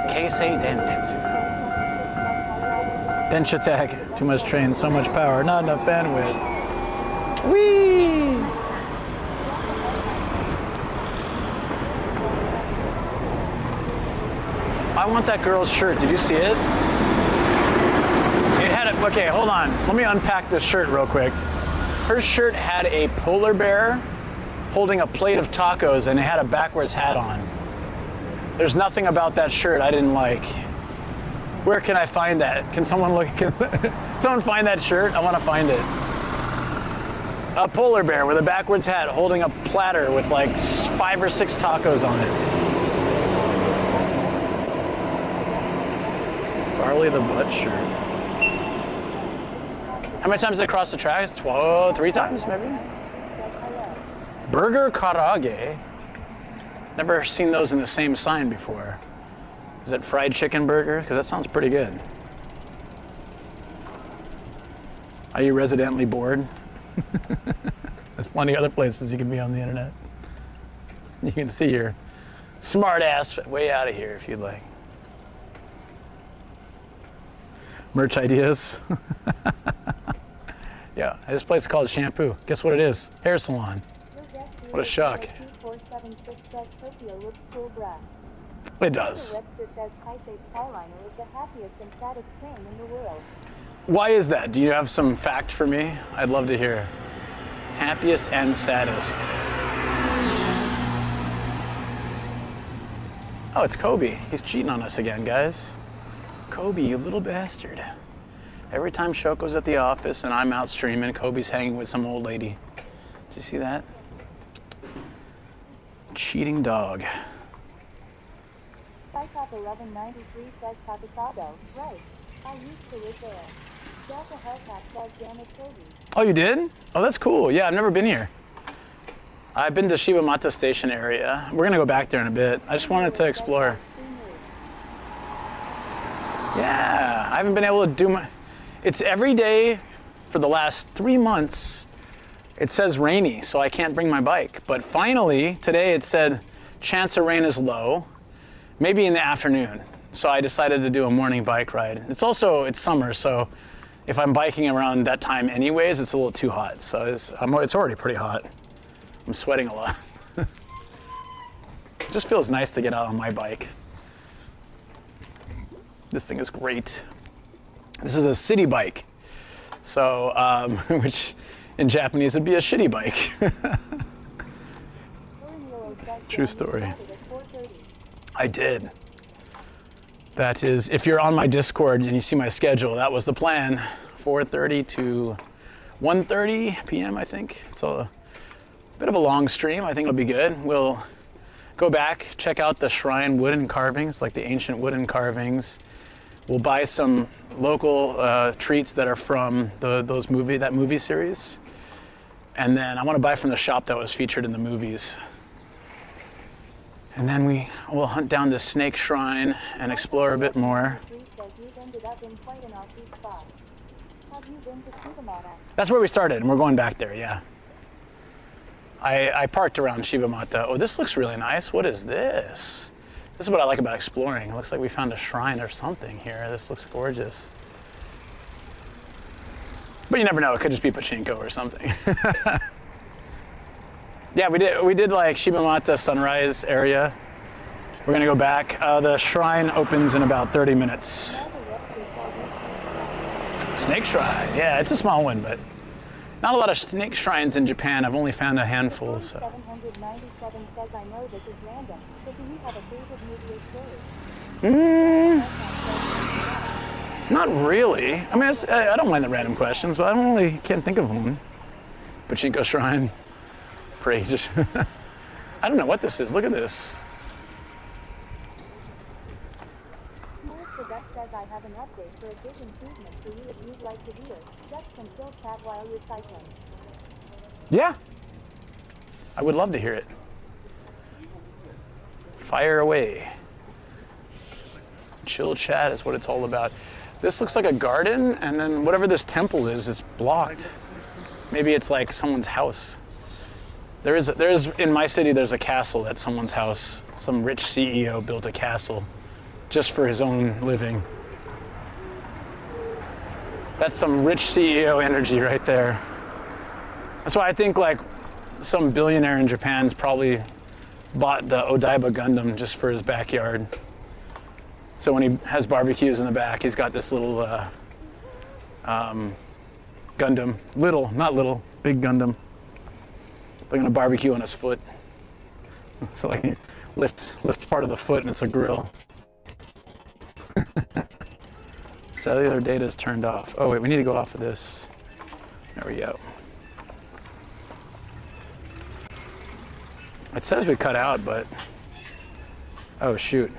Keisei dentetsu. Denshatek. Too much train, so much power, not enough bandwidth. Whee! I want that girl's shirt. Did you see it? It had a, okay, hold on. Let me unpack this shirt real quick. Her shirt had a polar bear holding a plate of tacos and it had a backwards hat on. There's nothing about that shirt I didn't like. Where can I find that? Can someone look? Can someone find that shirt? I want to find it. A polar bear with a backwards hat holding a platter with like 5 or 6 tacos on it. Barley the Butcher. How many times did they cross the tracks? 3 times maybe? Burger Karage. Never seen those in the same sign before. Is it fried chicken burger? Because that sounds pretty good. Are you residently bored? There's plenty of other places you can be on the internet. You can see your smart ass way out of here if you'd like. Merch ideas. Yeah, this place is called Shampoo. Guess what it is? Hair salon. What a shock. It does. Why is that? Do you have some fact for me? I'd love to hear. Happiest and saddest. Oh, it's Kobe. He's cheating on us again, guys. Kobe, you little bastard. Every time Shoko's at the office and I'm out streaming, Kobe's hanging with some old lady. Did you see that? Cheating dog. Cycop 1193 says Capitado. Right. I used to live there. Delta Hellcat says Janet Kobe. Oh, you did? Oh, that's cool. Yeah, I've never been here. I've been to Shibamata Station area. We're gonna go back there in a bit. I just wanted to explore. Yeah, I haven't been able to do my... It's every day for the last 3 months. It says rainy, so I can't bring my bike. But finally, today it said chance of rain is low, maybe in the afternoon. So I decided to do a morning bike ride. It's summer, so if I'm biking around that time anyways, it's a little too hot. So it's already pretty hot. I'm sweating a lot. It just feels nice to get out on my bike. This thing is great. This is a city bike. So, which in Japanese would be a shitty bike. True story. I did. That is, if you're on my Discord and you see my schedule, that was the plan. 4:30 to 1:30 p.m. I think. It's a bit of a long stream. I think it'll be good. We'll go back, check out the shrine wooden carvings, like the ancient wooden carvings. We'll buy some local treats that are from that movie series. And then I want to buy from the shop that was featured in the movies. And then we'll hunt down the snake shrine and explore a bit more. That's where we started, and we're going back there, yeah. I parked around Shibamata. Oh, this looks really nice. What is this? This is what I like about exploring. It looks like we found a shrine or something here. This looks gorgeous. But you never know, it could just be pachinko or something. Yeah, we did like Shibamata Sunrise area. We're gonna go back. The shrine opens in about 30 minutes. Snake shrine, yeah, it's a small one, but not a lot of snake shrines in Japan. I've only found a handful, so. 797 says I know this is random, but do you have a favorite movie or story? Not really. I mean, I don't mind the random questions, but can't think of one. Pachinko shrine. Praise. I don't know what this is. Look at this. Mr. Beck says I have an update for a big improvement for you if you'd like to hear. Just can still chat while you're cycling. Yeah. I would love to hear it. Fire away. Chill chat is what it's all about. This looks like a garden, and then whatever this temple is blocked. Maybe it's like someone's house. There's in my city, there's a castle that's someone's house. Some rich CEO built a castle just for his own living. That's some rich CEO energy right there. That's why I think like some billionaire in Japan's probably bought the Odaiba Gundam just for his backyard. So when he has barbecues in the back, he's got this little Gundam. Not little, big Gundam. They're gonna barbecue on his foot. So like lift part of the foot and it's a grill. Cellular data is turned off. Oh wait, we need to go off of this. There we go. It says we cut out, but oh shoot.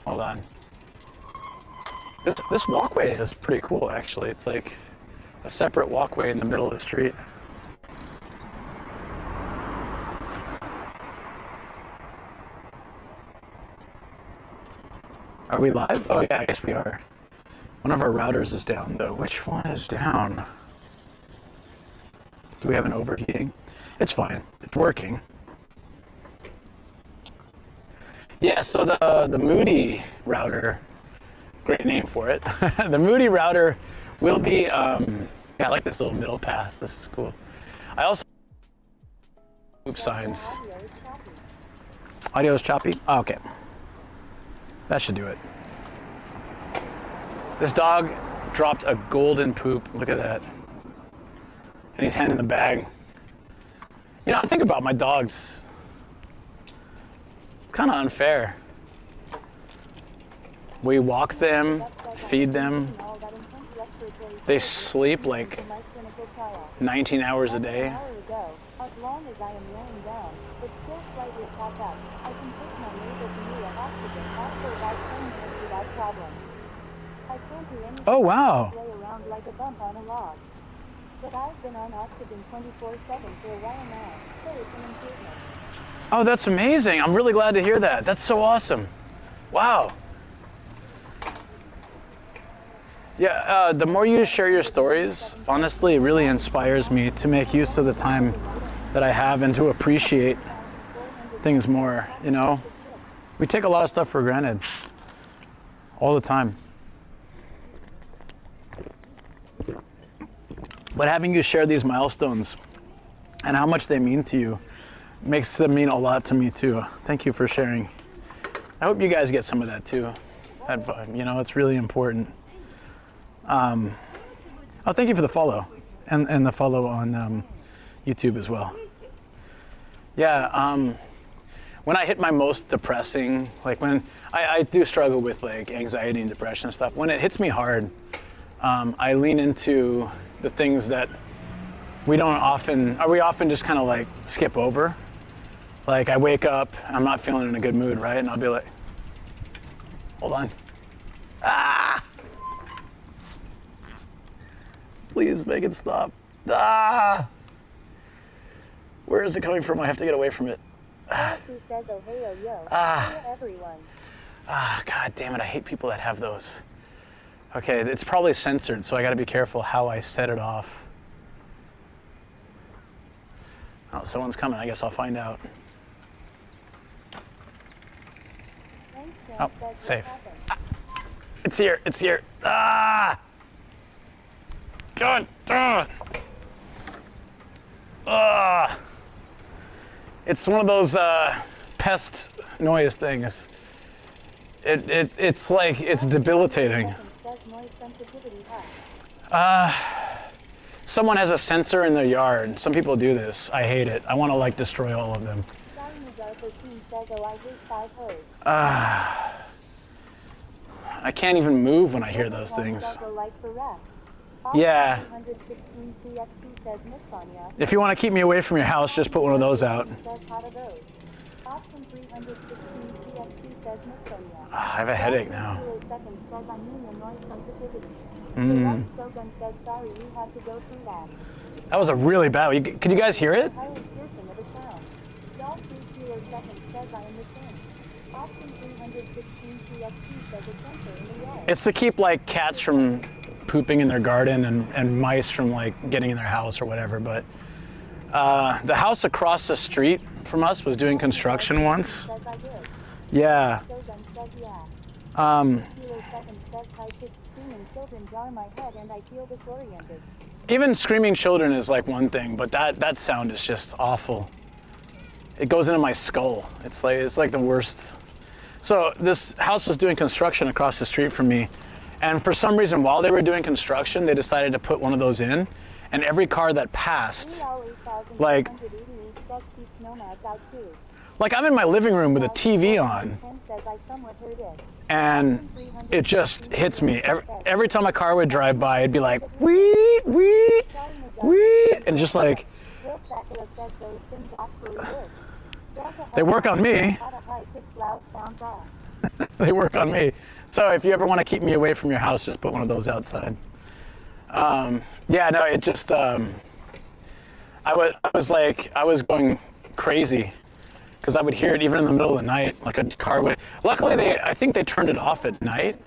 Hold on. This walkway is pretty cool, actually. It's like a separate walkway in the middle of the street. Are we live? Oh yeah, I guess we are. One of our routers is down though. Which one is down? Do we have an overheating? It's fine. It's working. Yeah, so the Moody router, great name for it. The Moody router will be, yeah, I like this little middle path. This is cool. I also loop signs. Audio is choppy? Oh, okay. That should do it. This dog dropped a golden poop. Look at that. And he's handing the bag. You know, I think about my dogs. It's kind of unfair. We walk them, feed them. They sleep like 19 hours a day. As long as I am laying down, but still slightly caught up, I can take my neighbor to me at oxygen after about 10 minutes without problem. I can't do anything. Oh, wow. Lay around like a bump on a log. But I've been on oxygen 24/7 for a while now, so it's an improvement. Oh, that's amazing. I'm really glad to hear that. That's so awesome. Wow. Yeah, the more you share your stories, honestly, it really inspires me to make use of the time that I have and to appreciate things more, you know? We take a lot of stuff for granted all the time. But having you share these milestones and how much they mean to you makes them mean a lot to me too. Thank you for sharing. I hope you guys get some of that too. That vibe, you know, it's really important. Oh, thank you for the follow and the follow on YouTube as well. Yeah, when I hit my most depressing, like when I do struggle with like anxiety and depression and stuff, when it hits me hard, I lean into the things that we often just kind of like skip over. Like I wake up, I'm not feeling in a good mood, right? And I'll be like, hold on. Ah! Please make it stop. Ah! Where is it coming from? I have to get away from it. Ah. Says, oh, hey, oh, yo. Ah. Everyone. Ah, God damn it, I hate people that have those. Okay, it's probably censored, so I gotta be careful how I set it off. Oh, someone's coming, I guess I'll find out. Oh, safe. Ah, it's here, it's here. Ah! God damn it. Ah! It's one of those pest noise things. It's like, it's debilitating. Someone has a sensor in their yard. Some people do this. I hate it. I want to like destroy all of them. I can't even move when I hear those things. Yeah. If you want to keep me away from your house, just put one of those out. I have a headache now. That was a really bad one. Could you guys hear it? It's to keep like cats from pooping in their garden and mice from like getting in their house or whatever. But the house across the street from us was doing construction once. Yeah. Even screaming children is like one thing, but that sound is just awful. It goes into my skull. It's like the worst. So this house was doing construction across the street from me, and for some reason while they were doing construction, they decided to put one of those in, and every car that passed Like, I'm in my living room with a TV on, and it just hits me. Every time a car would drive by, it'd be like, wheet, wheet, wheet, and just like, they work on me. They work on me. So if you ever want to keep me away from your house, just put one of those outside. Yeah, no, it just, I was going crazy because I would hear it even in the middle of the night, like a car would. Luckily, I think they turned it off at night.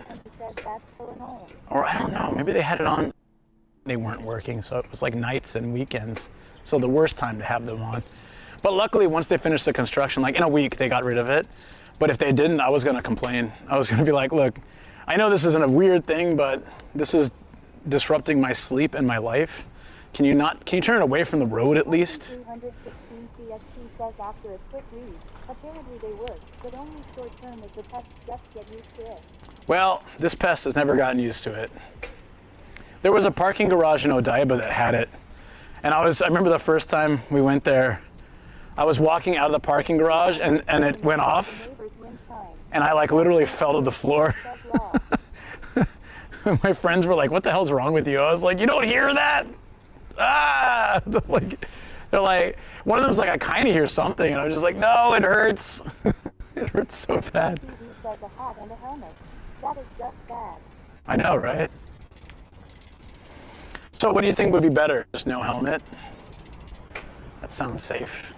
Or I don't know, maybe they had it on. They weren't working, so it was like nights and weekends. So the worst time to have them on. But luckily, once they finished the construction, like in a week, they got rid of it. But if they didn't, I was going to complain. I was going to be like, look, I know this isn't a weird thing, but this is disrupting my sleep and my life. Can you turn it away from the road at least? 316 CST says after a quick read, apparently they work, but only short term as the pests just get used to it. Well, this pest has never gotten used to it. There was a parking garage in Odaiba that had it. And I remember the first time we went there, I was walking out of the parking garage and it went off. And I like literally fell to the floor. My friends were like, what the hell's wrong with you? I was like, you don't hear that? Ah! They're like, one of them was like, I kind of hear something. And I was just like, no, it hurts. It hurts so bad. I know, right? So what do you think would be better? Just no helmet? That sounds safe.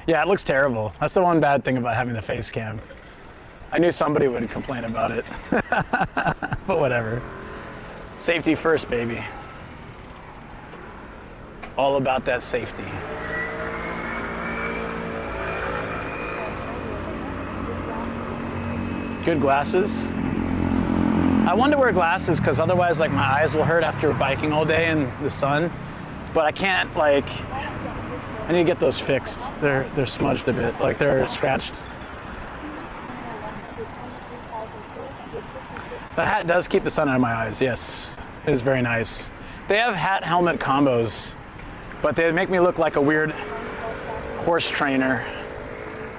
Yeah, it looks terrible. That's the one bad thing about having the face cam. I knew somebody would complain about it. But whatever. Safety first, baby. All about that safety. Good glasses. I want to wear glasses because otherwise like my eyes will hurt after biking all day in the sun. But I can't I need to get those fixed. They're smudged a bit, like they're scratched. The hat does keep the sun out of my eyes, yes. It is very nice. They have hat-helmet combos, but they make me look like a weird horse trainer.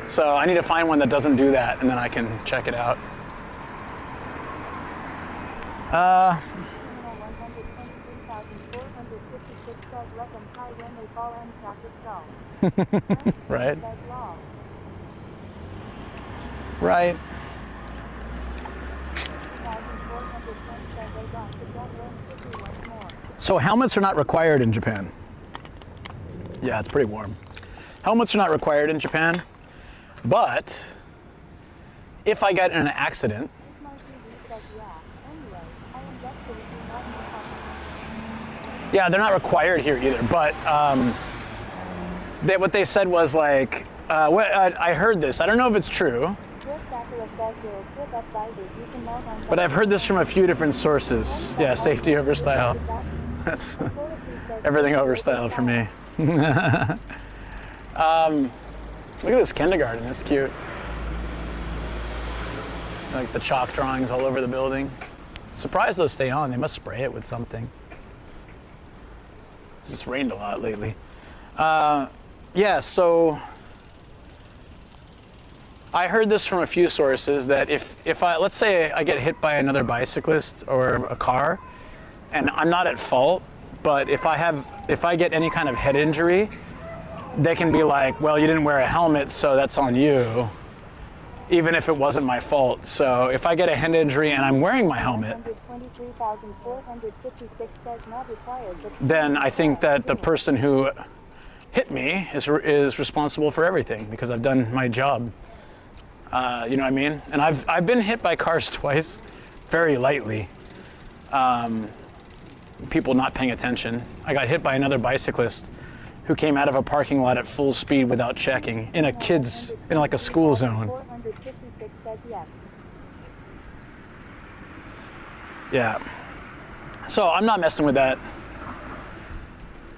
So I need to find one that doesn't do that, and then I can check it out. Right. Right. So helmets are not required in Japan. Yeah, it's pretty warm. Helmets are not required in Japan, but if I get in an accident, yeah, they're not required here either, but what they said was like, I heard this, I don't know if it's true, but I've heard this from a few different sources. Yeah, safety over style. That's everything over style for me. Look at this kindergarten, it's cute. Like the chalk drawings all over the building. Surprised those stay on, they must spray it with something. It's rained a lot lately. Yeah, so I heard this from a few sources that if let's say I get hit by another bicyclist or a car, and I'm not at fault, but if I get any kind of head injury, they can be like, well, you didn't wear a helmet, so that's on you, even if it wasn't my fault. So if I get a head injury and I'm wearing my helmet, then I think that the person who hit me is responsible for everything because I've done my job. You know what I mean? And I've been hit by cars twice, very lightly. People not paying attention. I got hit by another bicyclist who came out of a parking lot at full speed without checking in like a school zone. Yeah. So I'm not messing with that.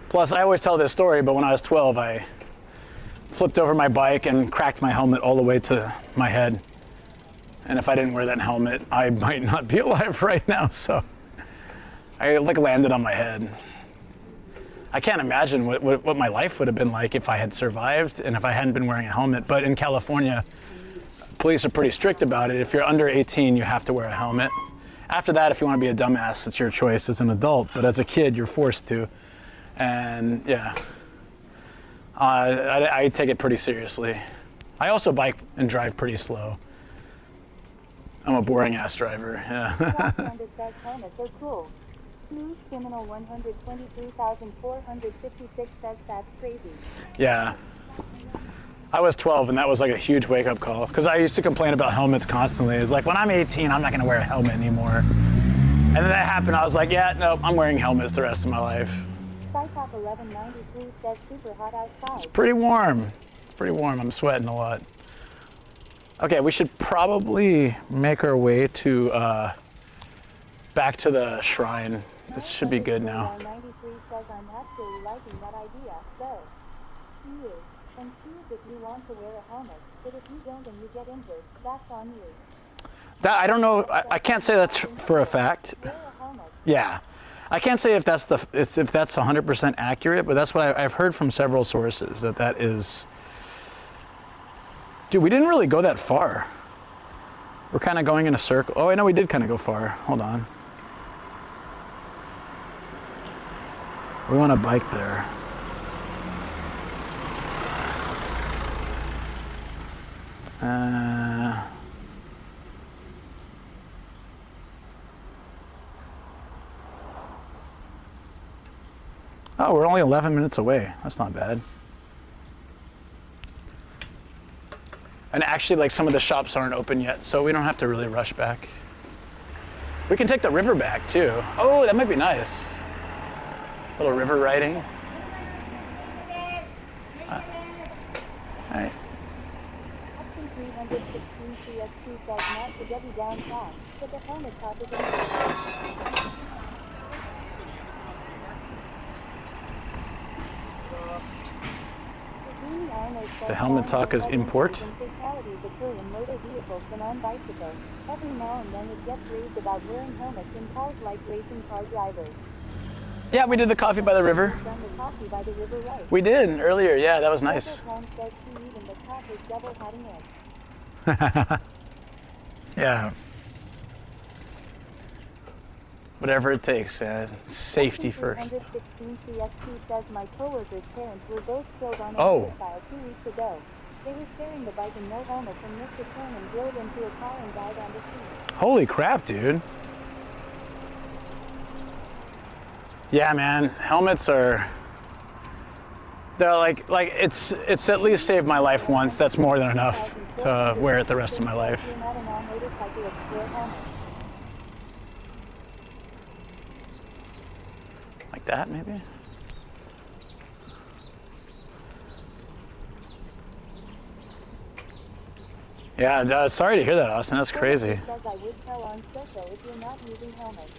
Plus, I always tell this story, but when I was 12, I flipped over my bike and cracked my helmet all the way to my head. And if I didn't wear that helmet, I might not be alive right now. So I like landed on my head. I can't imagine what my life would have been like if I had survived and if I hadn't been wearing a helmet. But in California, police are pretty strict about it. If you're under 18, you have to wear a helmet. After that, if you want to be a dumbass, it's your choice as an adult. But as a kid, you're forced to. And yeah, I take it pretty seriously. I also bike and drive pretty slow. I'm a boring ass driver. Yeah. Says helmets are cool. Smooth criminal 123,456 says that's crazy. Yeah. I was 12 and that was like a huge wake-up call because I used to complain about helmets constantly. It's like, when I'm 18, I'm not going to wear a helmet anymore. And then that happened. I was like, yeah, no, I'm wearing helmets the rest of my life. Cytop 1193 says super hot outside. It's pretty warm. It's pretty warm. I'm sweating a lot. Okay, we should probably make our way to back to the shrine. This should be good now. 93 says I'm actually liking that idea. So, you and choose if you want to wear a helmet. But if you don't and you get injured, that's on you. That I don't know. I can't say that's for a fact. Wear a helmet. Yeah, I can't say if that's 100% accurate, but that's what I've heard from several sources that is. Dude, we didn't really go that far. We're kind of going in a circle. Oh, I know we did kind of go far. Hold on. We want a bike there. Oh, we're only 11 minutes away. That's not bad. And actually, like, some of the shops aren't open yet, so we don't have to really rush back. We can take the river back too. Oh, that might be nice. A little river riding. Hi. Option 316 CS2 says not to get you downtown, but the helmet top is in. The helmet talk is import. Fatalities occur in motor vehicles and on bicycles. Every now and then it gets raised about wearing helmets in cars like racing car drivers. Yeah, we did the coffee by the river. Done the coffee by the river right. We did earlier. Yeah, that was nice. Several times says she even the top is double heading in. Yeah. Whatever it takes, safety first. 116 CS2 says my coworker's parents were both killed on a Oh. motorcycle 2 weeks ago. They were sharing the bike and no helmets and missed a turn and drove into a car and died on the scene. Holy crap, dude. Yeah, man, helmets are, they're like it's at least saved my life once. That's more than enough to wear it the rest of my life. You're not a non-motorcyclist, wear a helmet. Like that, maybe? Yeah, sorry to hear that, Austin. That's crazy. Says I would tell on Soto if you're not using helmets.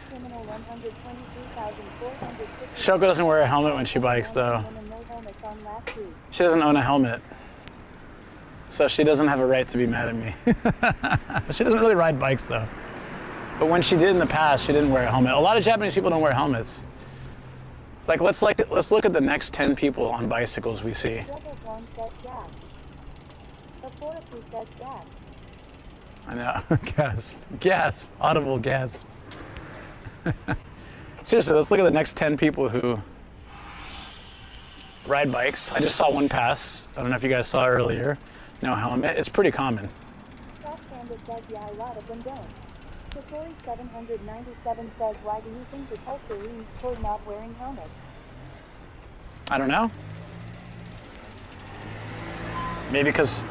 Criminal 123,460. Shoko doesn't wear a helmet when she bikes, though. No helmets on last week. She doesn't own a helmet. So she doesn't have a right to be mad at me. She doesn't really ride bikes, though. But when she did in the past, she didn't wear a helmet. A lot of Japanese people don't wear helmets. Let's look at the next 10 people on bicycles we see. One says gas. The fourth who says gas. I know. Gasp. Audible gasp. Seriously, let's look at the next 10 people who ride bikes. I just saw one pass. I don't know if you guys saw earlier. No helmet. It's pretty common. South Canada says yeah, a lot of them don't. Satori 797 says why do you think the culture leans toward not wearing helmets? I don't know. Maybe because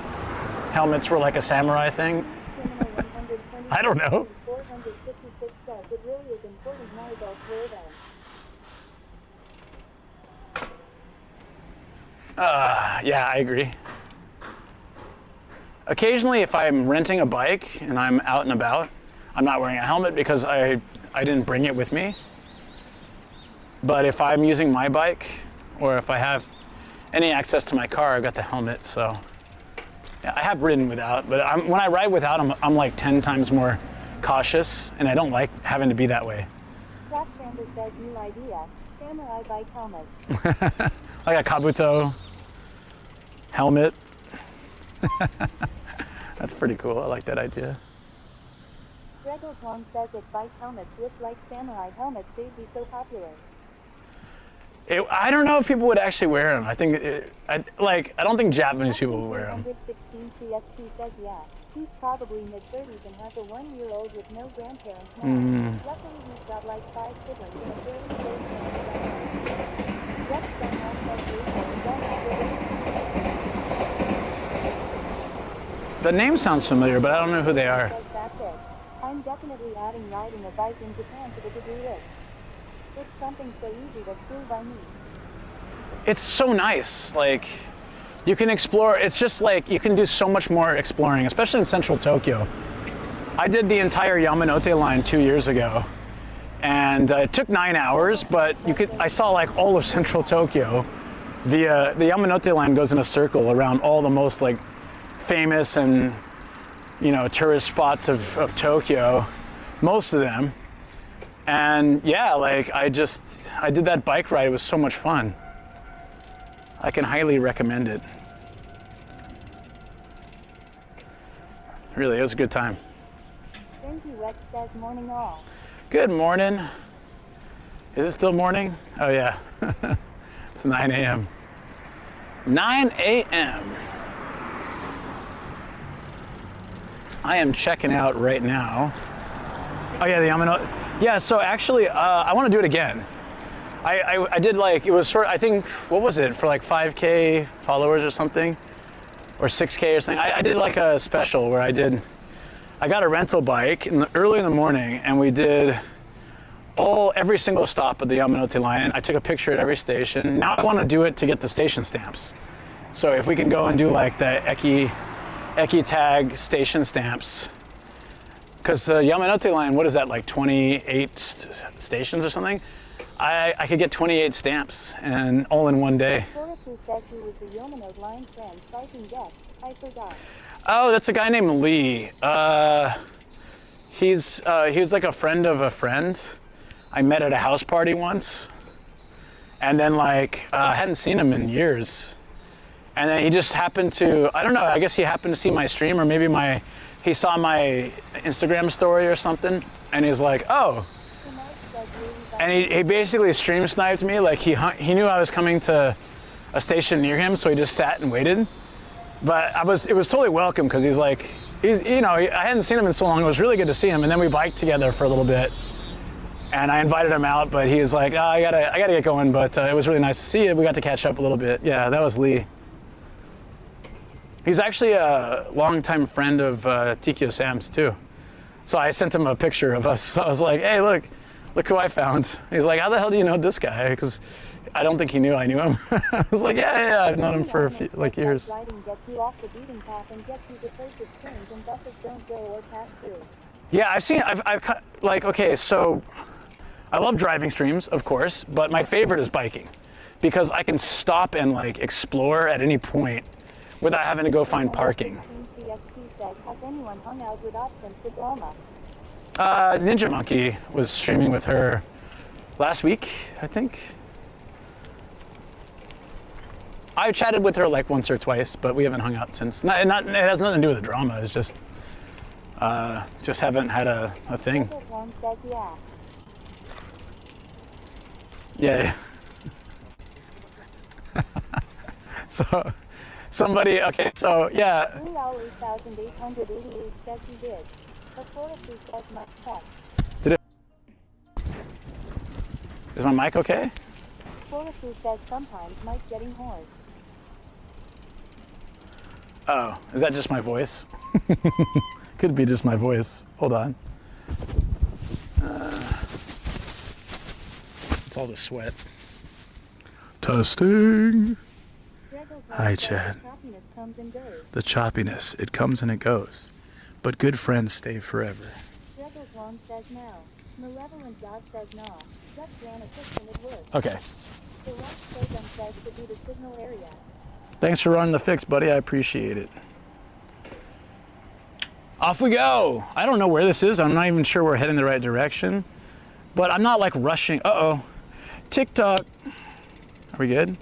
helmets were like a samurai thing. I don't know. 456 says it really is important more adults wear them. Yeah, I agree. Occasionally, if I'm renting a bike and I'm out and about, I'm not wearing a helmet because I didn't bring it with me. But if I'm using my bike, or if I have any access to my car, I've got the helmet, so. Yeah, I have ridden without, but when I ride without, I'm like 10 times more cautious, and I don't like having to be that way. Scott Sanders says new idea. Samurai bike helmet. Like a kabuto helmet. That's pretty cool. I like that idea. Gregor Wong says if bike helmets look like samurai helmets, they'd be so popular. I don't know if people would actually wear them. I think, I don't think Japanese people would wear them. 116 CST says yeah. He's probably mid-30s and has a 1-year-old with no grandparents now. Luckily he's got like 5 siblings and a fairly close family. Rex Dunlop says The name sounds familiar, but I don't know who they are. that's it. I'm definitely adding riding a bike in Japan to the to-do list. It's something so easy that's cool by me. It's so nice. Like, you can explore. It's just like you can do so much more exploring, especially in central Tokyo. I did the entire Yamanote line 2 years ago, and it took 9 hours, but I saw like all of central Tokyo via the Yamanote line. Goes in a circle around all the most like famous and tourist spots of Tokyo, most of them. And yeah, like I did that bike ride. It was so much fun. I can highly recommend it. Really, it was a good time. Thank you, Rex says morning all. Good morning. Is it still morning? Oh yeah. It's 9 a.m. 9 a.m. I am checking out right now. Oh yeah, the Yamanote. Yeah, so actually, I want to do it again. I did like, it was I think, what was it, for like 5K followers or something? Or 6K or something. I did like a special where I got a rental bike early in the morning, and we did every single stop of the Yamanote line. I took a picture at every station. Now I want to do it to get the station stamps. So if we can go and do like the Eki tag station stamps, because the Yamanote line, what is that, like 28 stations or something? I could get 28 stamps and all in one day. Forrester said he was the Yamanote line friend fighting death. I forgot. Oh, that's a guy named Lee. He was like a friend of a friend. I met at a house party once, and then like I hadn't seen him in years. And then he just happened to, I don't know, I guess he happened to see my stream, or maybe he saw my Instagram story or something, and he's like, oh. And he basically stream sniped me. Like he knew I was coming to a station near him, so he just sat and waited. But it was totally welcome, because I hadn't seen him in so long. It was really good to see him. And then we biked together for a little bit, and I invited him out, but he was like, oh, I gotta get going. But it was really nice to see you. We got to catch up a little bit. Yeah, that was Lee. He's actually a longtime friend of Tikio Sam's too. So I sent him a picture of us. So I was like, hey, look who I found. He's like, how the hell do you know this guy? Because I don't think he knew I knew him. I was like, yeah, I've known him for a few years. Riding gets you off the beaten path and gets you to places trains and buses don't go or pass through. Yeah, I've like, okay, so I love driving streams, of course, but my favorite is biking, because I can stop and like explore at any point without having to go find parking. Has anyone hung out with us since the drama? Ninja Monkey was streaming with her last week, I think. I chatted with her like once or twice, but we haven't hung out since. It has nothing to do with the drama. It's just haven't had a thing. Yeah. So somebody, okay, so yeah. 8,888 says he did. But Forrester says much check. Is my mic okay? Forrester says sometimes Mike's getting hoarse. Oh, is that just my voice? Could be just my voice. Hold on. It's all the sweat. Testing. Hi, Chad. The choppiness, it comes and it goes. But good friends stay forever. Rebel One says no. Malevolent God says no. Just ran a system at work. Okay. The rock program says to do the signal area. Thanks for running the fix, buddy. I appreciate it. Off we go. I don't know where this is. I'm not even sure we're heading the right direction. But I'm not like rushing. Uh-oh. TikTok. Are we good?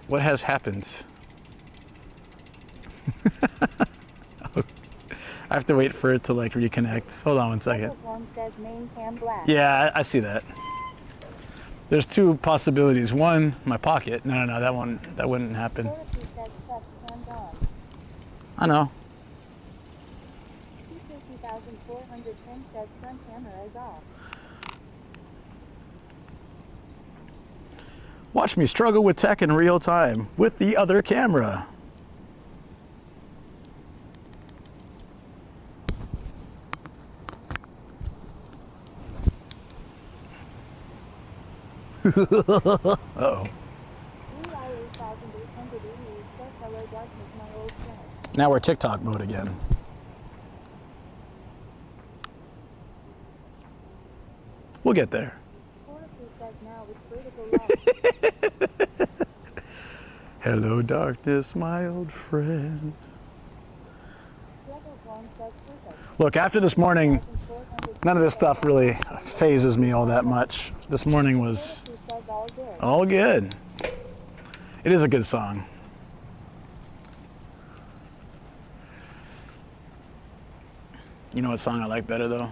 What has happened? I have to wait for it to like reconnect. Hold on one second. One says main cam black. Yeah, I see that. There's two possibilities. One, my pocket. No, that wouldn't happen. Forestry says test cam on. I know. T5410 says front camera is off. Watch me struggle with tech in real time with the other camera. Uh-oh. Now we're TikTok mode again. We'll get there. Hello, darkness, my old friend. Look, after this morning, none of this stuff really phases me all that much. This morning was all good. It is a good song. You know what song I like better though?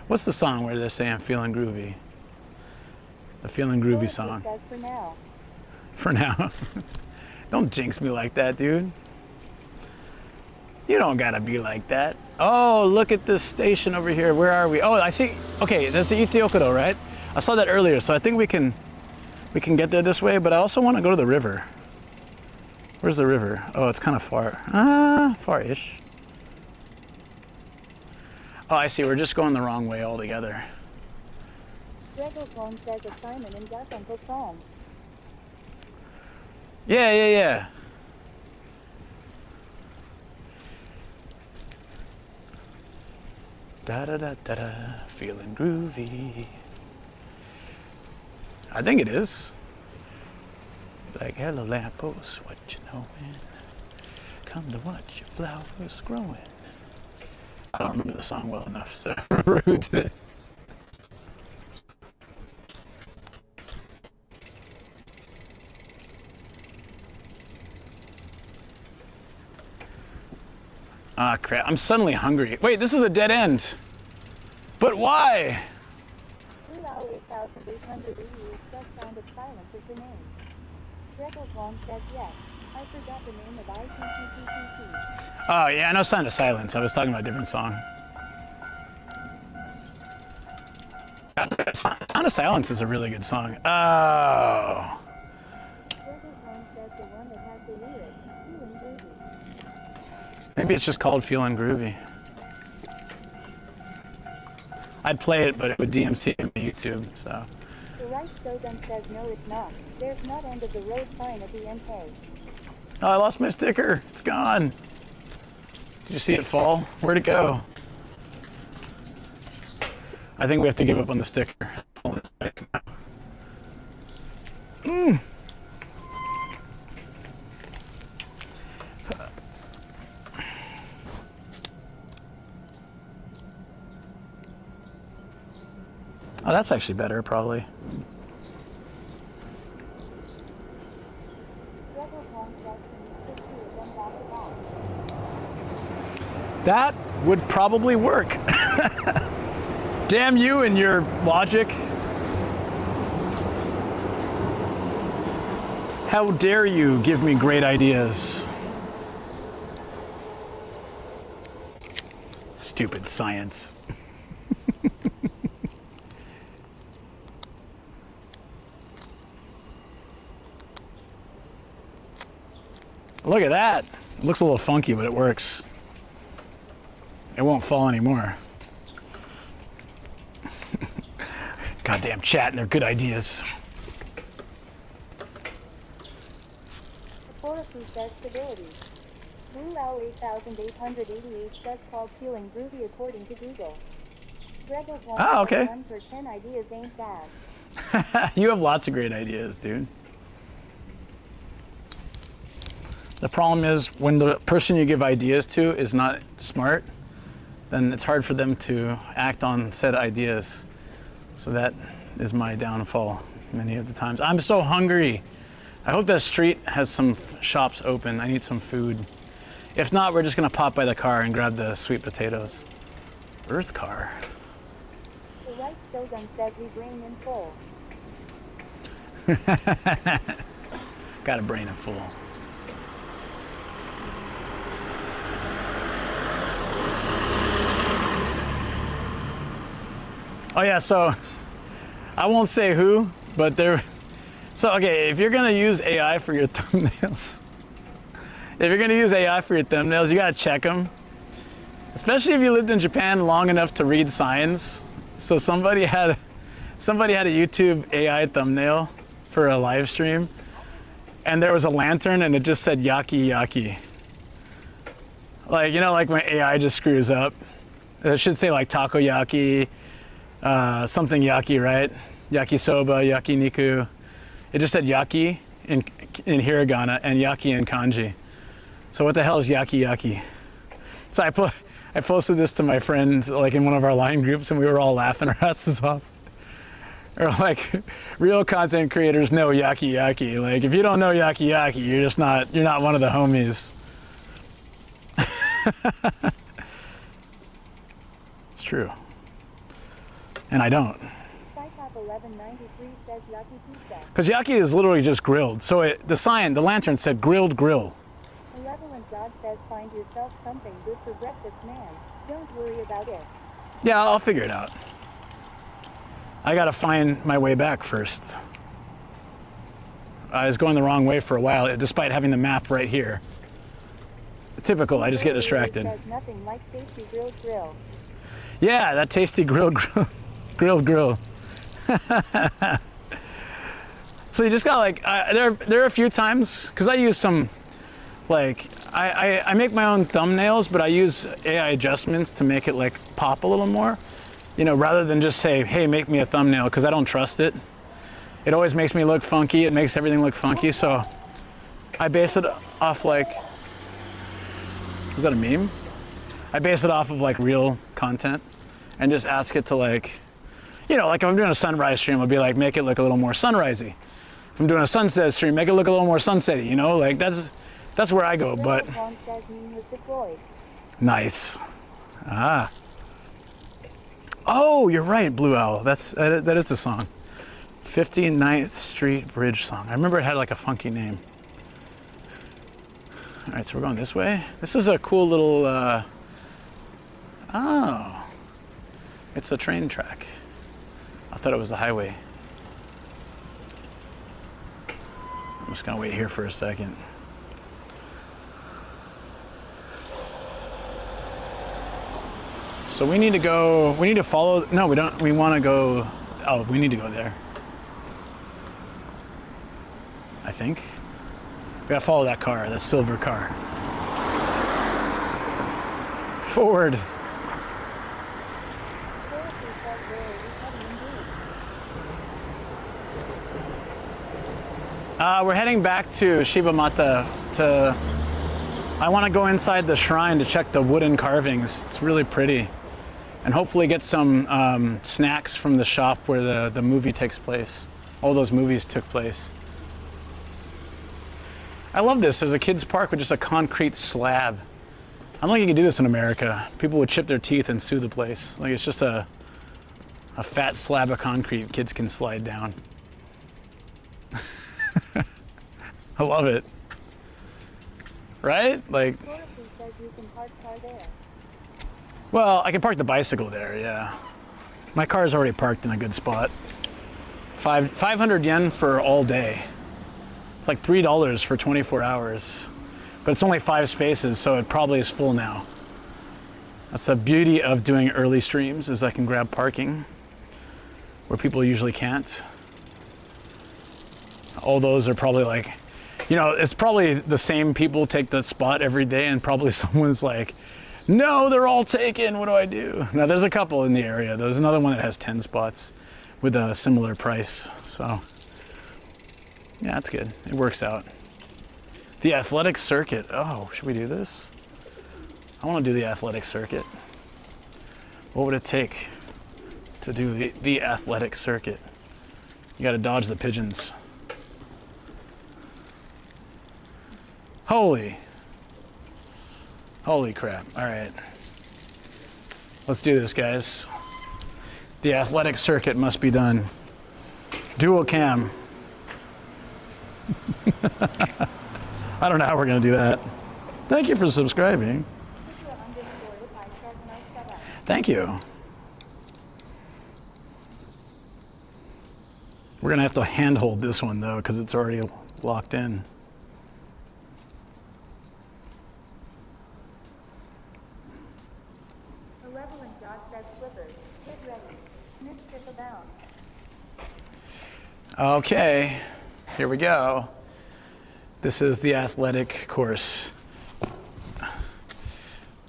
What's the song where they're saying feeling groovy? The feeling groovy song. For now. Don't jinx me like that, dude. You don't gotta be like that. Oh, look at this station over here. Where are we? Oh, I see. Okay, that's the Itiokuro, right? I saw that earlier, so I think we can get there this way, but I also want to go to the river. Where's the river? Oh, it's kind of far. Far-ish. Oh, I see. We're just going the wrong way altogether. Says assignment and Gus Uncle Tom. Yeah. Da-da-da-da-da, feeling groovy. I think it is. Like, hello lamppost, what you knowin'? Come to watch your flowers growing. I don't remember the song well enough to root it. Ah, crap. I'm suddenly hungry. Wait, this is a dead end. But why? 8,800 just sounded silence is the name. Dregelblom says yes. I forgot the name of ICCCCC. Oh, yeah, I know Sound of Silence. I was talking about a different song. Sound of Silence is a really good song. Oh. Maybe it's just called Feeling Groovy. I'd play it, but it would DMC on YouTube, so. The right Shogun says no, it's not. There's not end of the road sign at the NK. Oh, I lost my sticker. It's gone. Did you see it fall? Where'd it go? I think we have to give up on the sticker. Oh, that's actually better, probably. That would probably work. Damn you and your logic. How dare you give me great ideas? Stupid science. Look at that. It looks a little funky, but it works. It won't fall anymore. Goddamn chat and their good ideas. Forestry says stability. Blue Owl 8888 says called Feeling Groovy according to Google. Gregor Oh, okay. 1 for 10 ideas ain't bad. You have lots of great ideas, dude. The problem is when the person you give ideas to is not smart, then it's hard for them to act on said ideas. So that is my downfall many of the times. I'm so hungry. I hope that street has some shops open. I need some food. If not, we're just gonna pop by the car and grab the sweet potatoes. Earth car. The right slogan says we bring in full. Got a brain in full. Oh yeah, so I won't say who, but so okay, if you're gonna use AI for your thumbnails, you gotta check them. Especially if you lived in Japan long enough to read signs. So somebody had a YouTube AI thumbnail for a live stream, and there was a lantern and it just said yaki yaki. Like, you know, like when AI just screws up. It should say like takoyaki, something yaki, right? Yakisoba, yakiniku. It just said yaki in hiragana and yaki in kanji. So what the hell is yaki yaki? So I posted this to my friends like in one of our line groups, and we were all laughing our asses off. Or like, real content creators know yaki yaki. Like if you don't know yaki yaki, you're not one of the homies. It's true. And I don't. Cyclop 1193 says Yaki Pizza. Because yaki is literally just grilled. So the lantern said grilled grill. Malevolent God says find yourself something good for breakfast, man. Don't worry about it. Yeah, I'll figure it out. I gotta find my way back first. I was going the wrong way for a while, despite having the map right here. Typical, I just get distracted. Says nothing like tasty grilled grill. Yeah, that tasty grilled grill. So you just got like, there are a few times, because I use some, like, I make my own thumbnails, but I use AI adjustments to make it like pop a little more, you know, rather than just say, hey, make me a thumbnail, because I don't trust it. It always makes me look funky. It makes everything look funky. So I base it off like, is that a meme? I base it off of like real content and just ask it to like, you know, like if I'm doing a sunrise stream, I'll be like, make it look a little more sunrisey. If I'm doing a sunset stream, make it look a little more sunsetty, you know, like that's where I go, but. Nice. Ah. Oh, you're right, Blue Owl. That is the song. 59th Street Bridge song. I remember it had like a funky name. All right, so we're going this way. This is a cool little, oh, it's a train track. I thought it was the highway. I'm just gonna wait here for a second. So we need to follow, no, we don't, we wanna go, oh, we need to go there. I think. We gotta follow that car, that silver car. Forward. We're heading back to Shibamata I want to go inside the shrine to check the wooden carvings. It's really pretty. And hopefully get some snacks from the shop where the movie takes place. All those movies took place. I love this. There's a kids park with just a concrete slab. I don't think you can do this in America. People would chip their teeth and sue the place. Like it's just a fat slab of concrete kids can slide down. I love it. Right? Like, well, I can park the bicycle there, yeah. My car is already parked in a good spot. 500 yen for all day. It's like $3 for 24 hours. But it's only 5 spaces, so it probably is full now. That's the beauty of doing early streams, is I can grab parking where people usually can't. All those are probably like, you know, it's probably the same people take that spot every day, and probably someone's like, no, they're all taken, what do I do? Now there's a couple in the area. There's another one that has 10 spots with a similar price. So yeah, that's good. It works out. The athletic circuit. Oh, should we do this? I want to do the athletic circuit. What would it take to do the athletic circuit? You got to dodge the pigeons. Holy crap. All right. Let's do this, guys. The athletic circuit must be done. Dual cam. I don't know how we're going to do that. Thank you for subscribing. Thank you. We're going to have to handhold this one, though, because it's already locked in. Okay, here we go. This is the athletic course.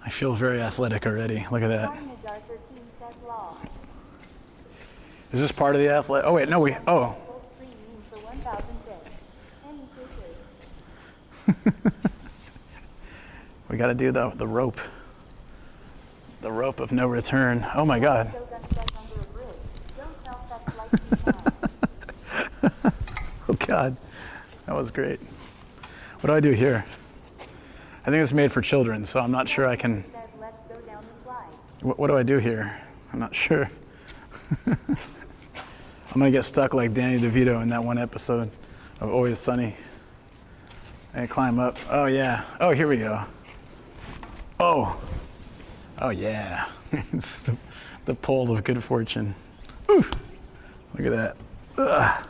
I feel very athletic already. Look at that. Is this part of the athletic? Oh wait, no, oh. We got to do the rope. The rope of no return. Oh my God. Oh God, that was great. What do I do here? I think it's made for children, so I'm not sure I can. What do I do here? I'm not sure. I'm gonna get stuck like Danny DeVito in that one episode of Always Sunny. And climb up. Oh yeah. Oh, here we go. Oh. Oh yeah. It's the pole of good fortune. Ooh. Look at that. Ugh.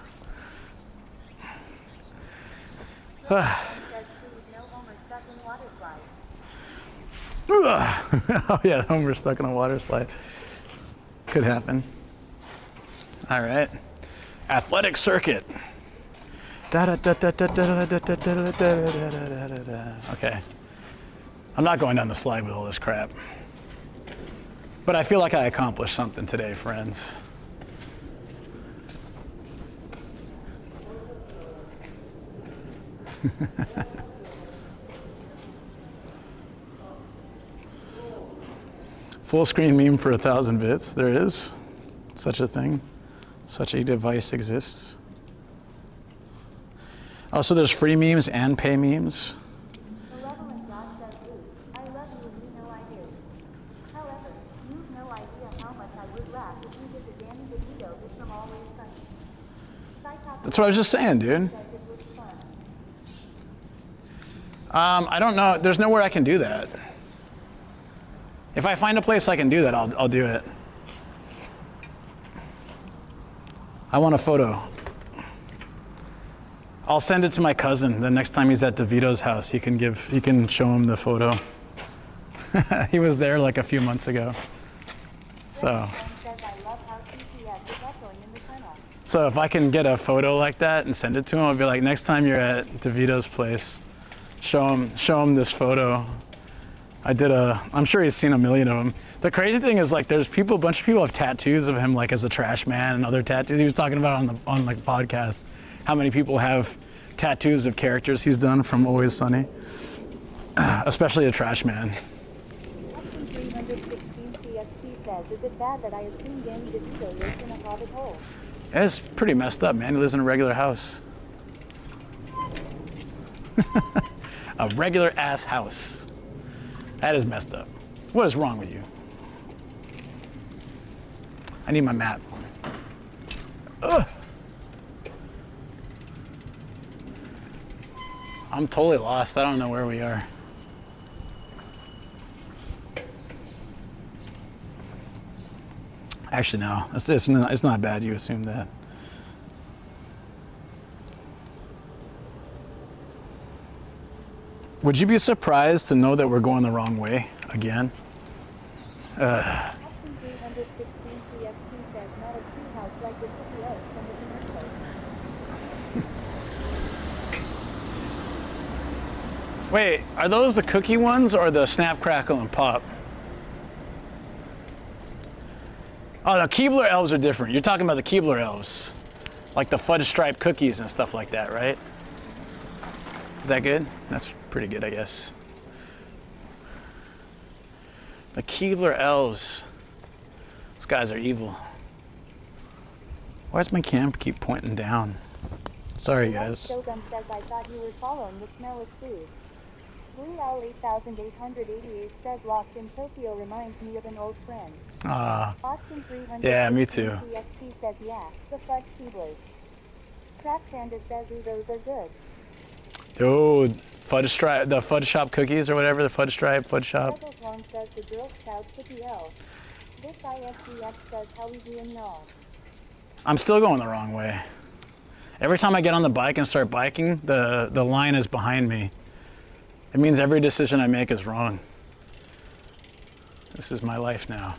Oh yeah, Homer stuck in a water slide. Could happen. All right. Athletic circuit. Okay. I'm not going down the slide with all this crap. But I feel like I accomplished something today, friends. Full screen meme for 1,000 bits. There is such a thing. Such a device exists. Oh, so there's free memes and pay memes. That's what I was just saying, dude. I don't know. There's nowhere I can do that. If I find a place I can do that, I'll do it. I want a photo. I'll send it to my cousin. The next time he's at DeVito's house, he can show him the photo. He was there like a few months ago. So if I can get a photo like that and send it to him, I'll be like, next time you're at DeVito's place, show him this photo. I'm sure he's seen a million of them. The crazy thing is, like, there's a bunch of people have tattoos of him, like as a trash man and other tattoos. He was talking about on like podcast, how many people have tattoos of characters he's done from Always Sunny, especially a trash man. 316 CSP says, is it bad that I assume Danny DeVito lives in a hobbit hole? It's pretty messed up, man. He lives in a regular house. A regular ass house. That is messed up. What is wrong with you? I need my map. Ugh. I'm totally lost. I don't know where we are. Actually, no. It's not bad. You assume that. Would you be surprised to know that we're going the wrong way again? Wait, are those the cookie ones or the Snap, Crackle, and Pop? Oh, the Keebler elves are different. You're talking about the Keebler elves. Like the fudge stripe cookies and stuff like that, right? Is that good? That's pretty good, I guess. The Keebler elves. Those guys are evil. Why does my cam keep pointing down? Sorry, guys. Shogun says I thought you were following the smell of food. Blue Owl 8888 says Lost in Tokyo reminds me of an old friend. Austin 300. Yeah, me too. TXT says yeah, the fudge Keeblers. Craft Panda says those are good. Dude, fudge stripe, the fudge shop cookies or whatever, the fudge stripe, fudge shop. Rebel Long says the Girl Scout cookie elf. This ISDF says how we doing y'all. I'm still going the wrong way. Every time I get on the bike and start biking, the line is behind me. It means every decision I make is wrong. This is my life now.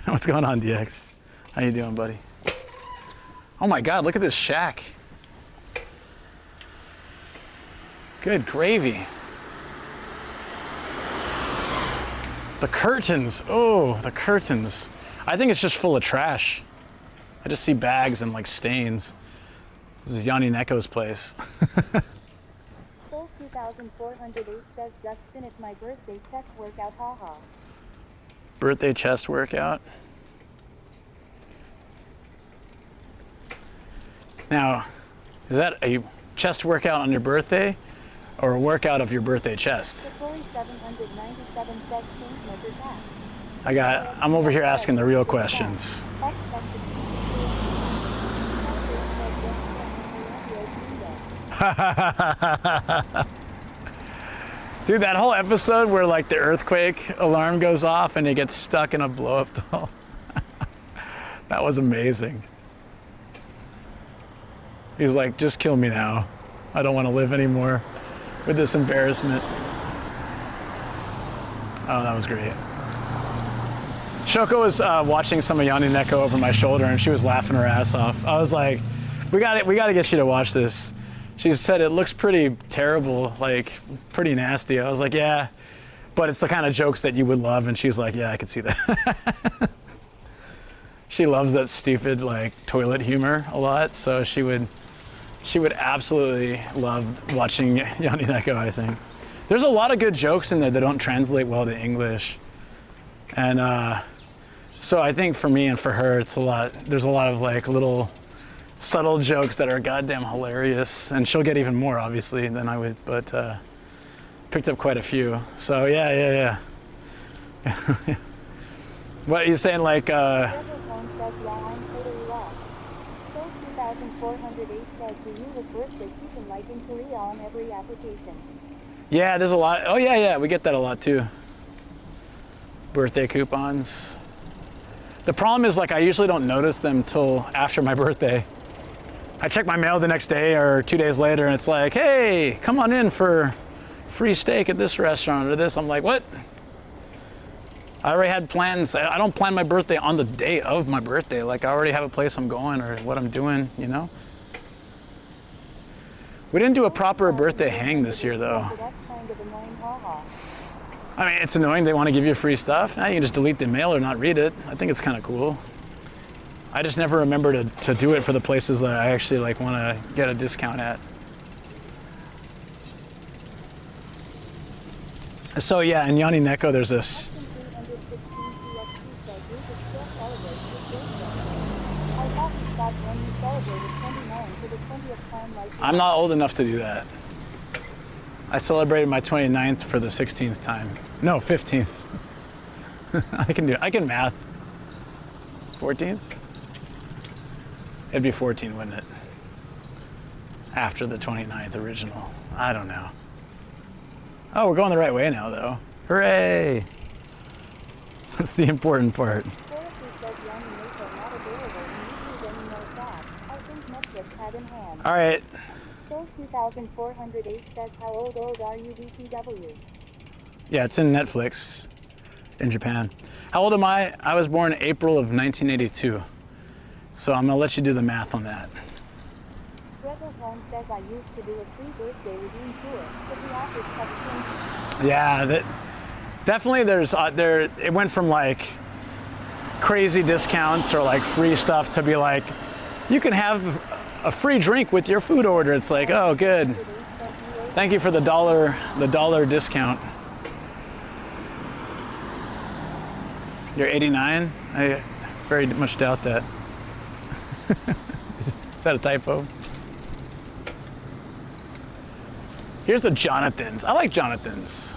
What's going on, DX? How you doing, buddy? Oh my God, look at this shack. Good gravy. The curtains, oh, the curtains. I think it's just full of trash. I just see bags and like stains. This is Yanni Neko's place. Soul 2408 says just finished my birthday chest workout, haha. Birthday chest workout. Now, is that a chest workout on your birthday or a workout of your birthday chest? Satori 797 says change measure tax. I'm over here asking the real questions. Dude, that whole episode where like the earthquake alarm goes off and he gets stuck in a blow up doll. That was amazing. He's like, just kill me now. I don't want to live anymore with this embarrassment. Oh, that was great. Shoko was watching some of Yanni Neko over my shoulder and she was laughing her ass off. I was like, we got to get you to watch this. She said it looks pretty terrible, like pretty nasty. I was like, yeah, but it's the kind of jokes that you would love. And she's like, yeah, I could see that. She loves that stupid like toilet humor a lot. So she would absolutely love watching Yanni Neko, I think. There's a lot of good jokes in there that don't translate well to English. And so I think for me and for her, there's a lot of like little subtle jokes that are goddamn hilarious, and she'll get even more obviously than I would, but picked up quite a few. So yeah. What are you saying, like Says, yeah, I'm totally lost. Soul 2408 says the U.S. birthday coupon like in Korea on every application. yeah, there's a lot. Oh yeah, we get that a lot too. Birthday coupons. The problem is like I usually don't notice them till after my birthday. I check my mail the next day or 2 days later and it's like, hey, come on in for free steak at this restaurant or this. I'm like, what? I already had plans. I don't plan my birthday on the day of my birthday. Like I already have a place I'm going or what I'm doing, you know? We didn't do a proper birthday hang this year though. That's kind of annoying, haha. I mean, it's annoying they want to give you free stuff. Now you can just delete the mail or not read it. I think it's kind of cool. I just never remember to do it for the places that I actually like want to get a discount at. So yeah, in Yanni Neko, there's this. I'm not old enough to do that. I celebrated my 29th for the 16th time. No, 15th. I can math. 14th? It'd be 14, wouldn't it? After the 29th original. I don't know. Oh, we're going the right way now, though. Hooray! That's the important part. All right. Soul 2408 says, how old are you, BTW? Yeah, it's in Netflix in Japan. How old am I? I was born April of 1982. So I'm gonna let you do the math on that. Rebel Home says I used to do a free birthday redeem tour, but the offers have changed. Yeah, definitely it went from like crazy discounts or like free stuff to be like, you can have a free drink with your food order. It's like, oh, good. Thank you for the dollar discount. You're 89? I very much doubt that. Is that a typo? Here's a Jonathan's. I like Jonathan's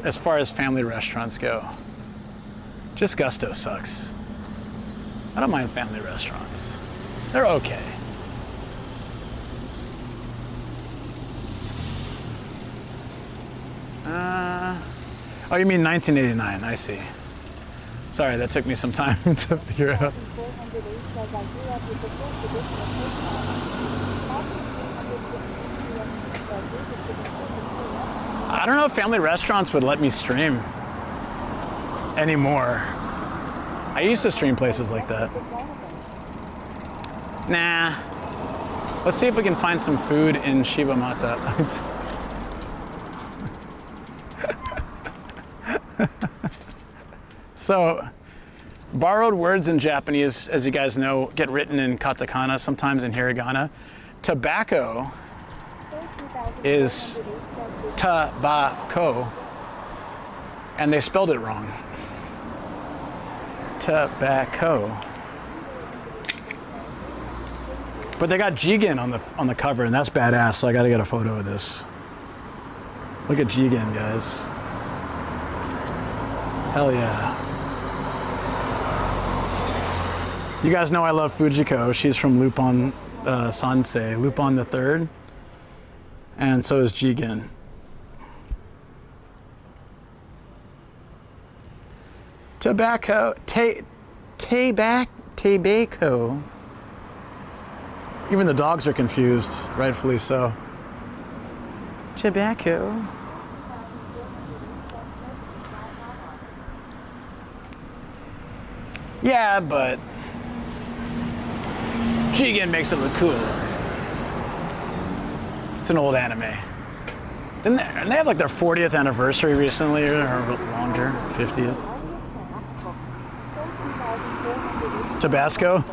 as far as family restaurants go. Just Gusto sucks. I don't mind family restaurants. They're okay. Oh, you mean 1989? I see. Sorry, that took me some time to figure out. I don't know if family restaurants would let me stream anymore. I used to stream places like that. Nah. Let's see if we can find some food in Shibamata. So, borrowed words in Japanese, as you guys know, get written in katakana, sometimes in hiragana. Tobacco is tobacco, and they spelled it wrong. Tobacco. But they got Jigen on the cover, and that's badass, so I gotta get a photo of this. Look at Jigen, guys. Hell yeah. You guys know I love Fujiko. She's from Lupin Sansei, Lupin the Third. And so is Jigen. Tobacco, tobacco. Even the dogs are confused, rightfully so. Tobacco. Yeah, but Jigen makes it look cool. It's an old anime. Didn't they have like their 40th anniversary recently, or longer, 50th? Tabasco?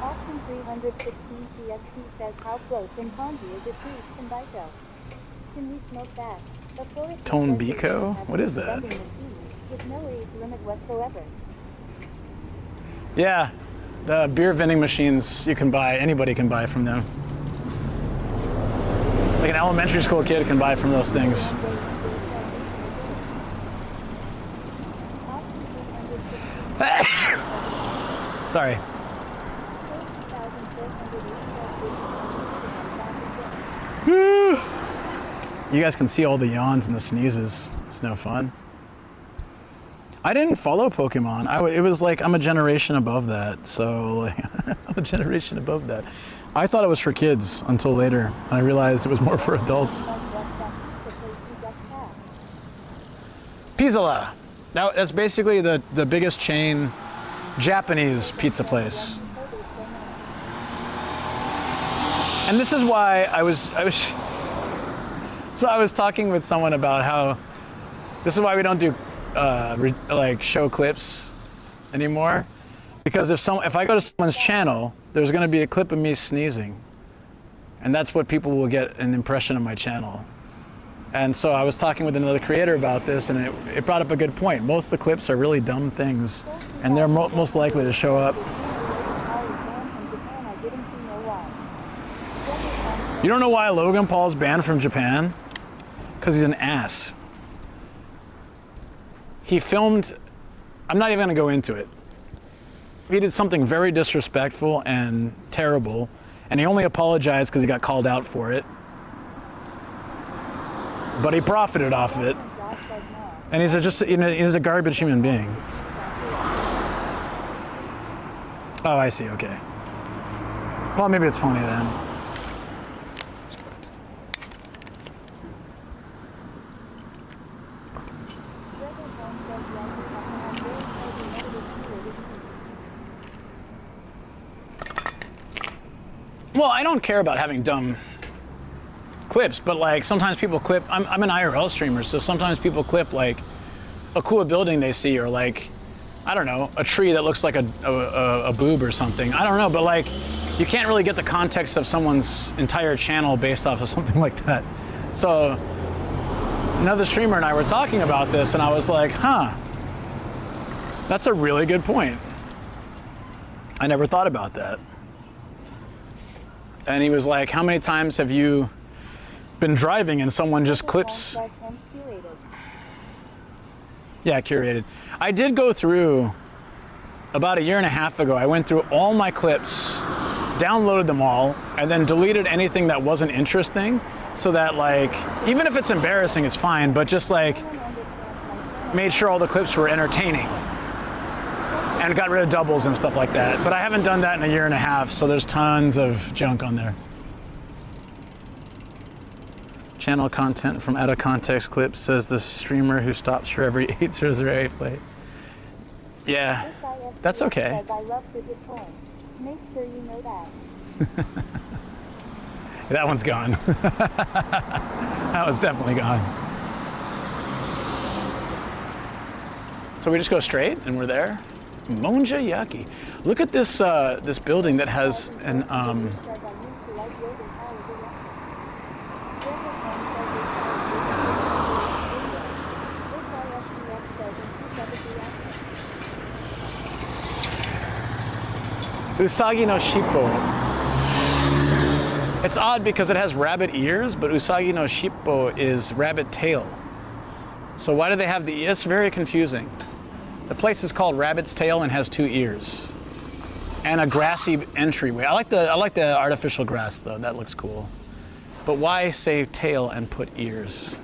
Austin 316 CST says how close in Kanji is it to Tonbiko? Can we smoke that? Tonbiko? What is that? With no age limit whatsoever. Yeah, the beer vending machines you can buy, anybody can buy from them. Like an elementary school kid can buy from those things. Sorry. You guys can see all the yawns and the sneezes. It's no fun. I didn't follow Pokemon. It was like I'm a generation above that. So like, I'm a generation above that. I thought it was for kids until later. I realized it was more for adults. Pizzola. That's basically the biggest chain Japanese pizza place. And this is why I was talking with someone about how this is why we don't do like show clips anymore, because if I go to someone's channel, there's going to be a clip of me sneezing, and that's what people will get an impression of my channel. And so I was talking with another creator about this, and it brought up a good point. Most of the clips are really dumb things, and they're most likely to show up. You don't know why Logan Paul's banned from Japan? Because he's an ass. He filmed, I'm not even going to go into it. He did something very disrespectful and terrible, and he only apologized because he got called out for it. But he profited off it, and he's he's a garbage human being. Oh, I see. Okay. Well, maybe it's funny then. Well, I don't care about having dumb clips, but like sometimes people clip, I'm an IRL streamer, so sometimes people clip like a cool building they see, or like I don't know, a tree that looks like a boob or something. I don't know, but like, you can't really get the context of someone's entire channel based off of something like that. So another streamer and I were talking about this, and I was like, huh, that's a really good point. I never thought about that. And he was like, how many times have you been driving and someone just clips? Yeah, curated. I did go through, about a year and a half ago, I went through all my clips, downloaded them all, and then deleted anything that wasn't interesting, so that like, even if it's embarrassing, it's fine, but just like, made sure all the clips were entertaining. And got rid of doubles and stuff like that. But I haven't done that in a year and a half, so there's tons of junk on there. Channel content from out of context clips, says the streamer who stops for every 800 play. Yeah, that's okay. I love the point. Make sure you know that. That one's gone. That was definitely gone. So we just go straight and we're there. Monja Yaki. Look at this this building that has an Usagi no Shippo. It's odd because it has rabbit ears, but Usagi no Shippo is rabbit tail. So why do they have the? It's very confusing. The place is called Rabbit's Tail and has 2 ears and a grassy entryway. I like the artificial grass though. That looks cool. But why say tail and put ears?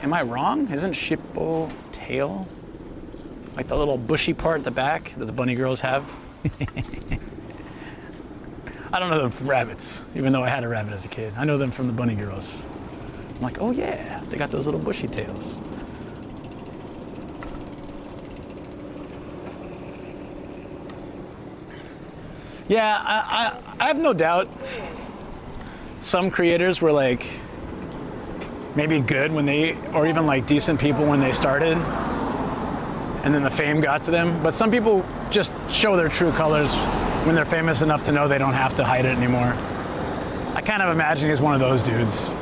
Am I wrong? Isn't Shippo tail? Like the little bushy part at the back that the bunny girls have? I don't know them from rabbits, even though I had a rabbit as a kid. I know them from the bunny girls. I'm like, oh yeah, they got those little bushy tails. Yeah, I have no doubt some creators were like maybe good when they, or even like decent people when they started, and then the fame got to them. But some people just show their true colors when they're famous enough to know they don't have to hide it anymore. I kind of imagine he's one of those dudes.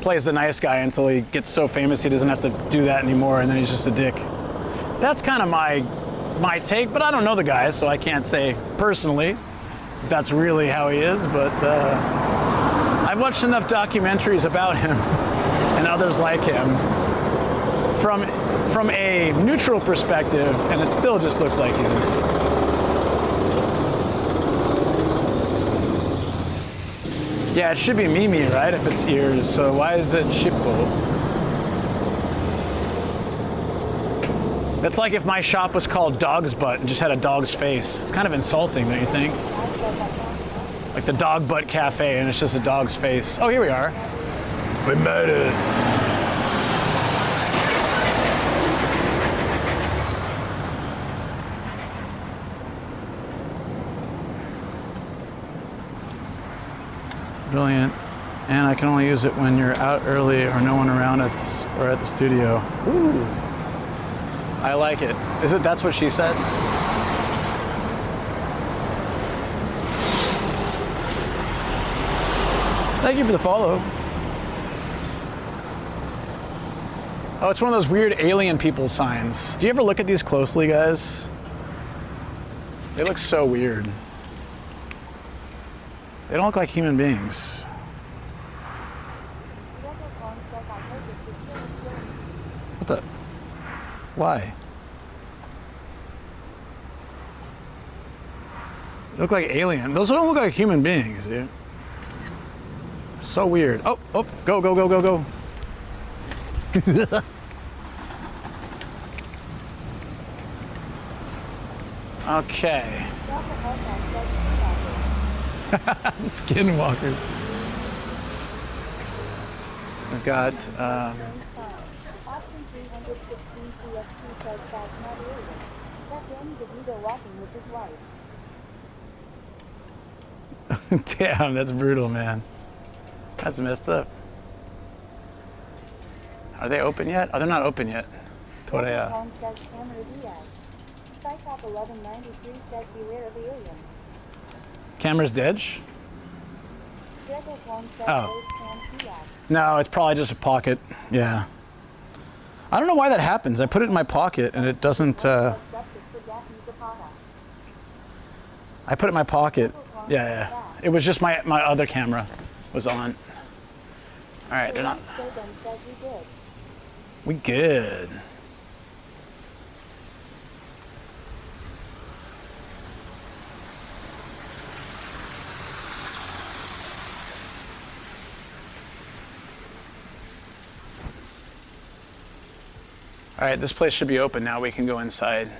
Plays the nice guy until he gets so famous he doesn't have to do that anymore, and then he's just a dick. That's kind of my take, but I don't know the guy, so I can't say personally if that's really how he is, but I've watched enough documentaries about him and others like him from a neutral perspective, and it still just looks like he's an idiot. Yeah, it should be Mimi, right, if it's ears, so why is it Shippo? It's like if my shop was called Dog's Butt and just had a dog's face. It's kind of insulting, don't you think? Like the Dog Butt Cafe and it's just a dog's face. Oh, here we are. We made it. Brilliant. And I can only use it when you're out early or no one around or at the studio. Ooh. I like it. Is it? That's what she said? Thank you for the follow. Oh, it's one of those weird alien people signs. Do you ever look at these closely, guys? They look so weird. They don't look like human beings. What the? Why? They look like alien. Those don't look like human beings, dude. So weird. Oh, go, go, go, go, go. Okay. Skinwalkers. I've got, Option 316 CST says that's not alien. That's Danny DeVito walking with his wife. Damn, that's brutal, man. That's messed up. Are they open yet? Oh, they're not open yet. Torea. Home says Camera Diaz. Cycop 1193 says beware of aliens. Camera's dead? Gregor Home says Oh. Cam Diaz. No, it's probably just a pocket. Yeah. I don't know why that happens. I put it in my pocket and it doesn't. I put it in my pocket. Yeah. It was just my other camera was on. All right, they're not. Shogun says we did. We good. All right, this place should be open now. We can go inside.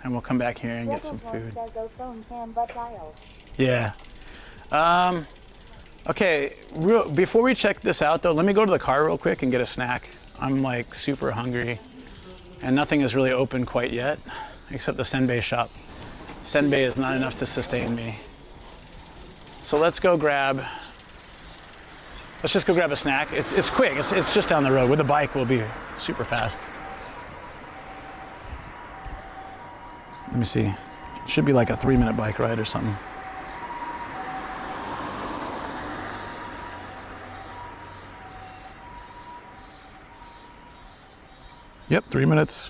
And we'll come back here and get some food. Says Ophone Cam butt dial. Yeah. Okay, before we check this out though, let me go to the car real quick and get a snack. I'm like super hungry and nothing is really open quite yet except the senbei shop. Senbei is not enough to sustain me. So let's just go grab a snack. It's quick, it's just down the road. With a bike, we'll be super fast. Let me see. It should be like a 3-minute bike ride or something. Yep, 3 minutes.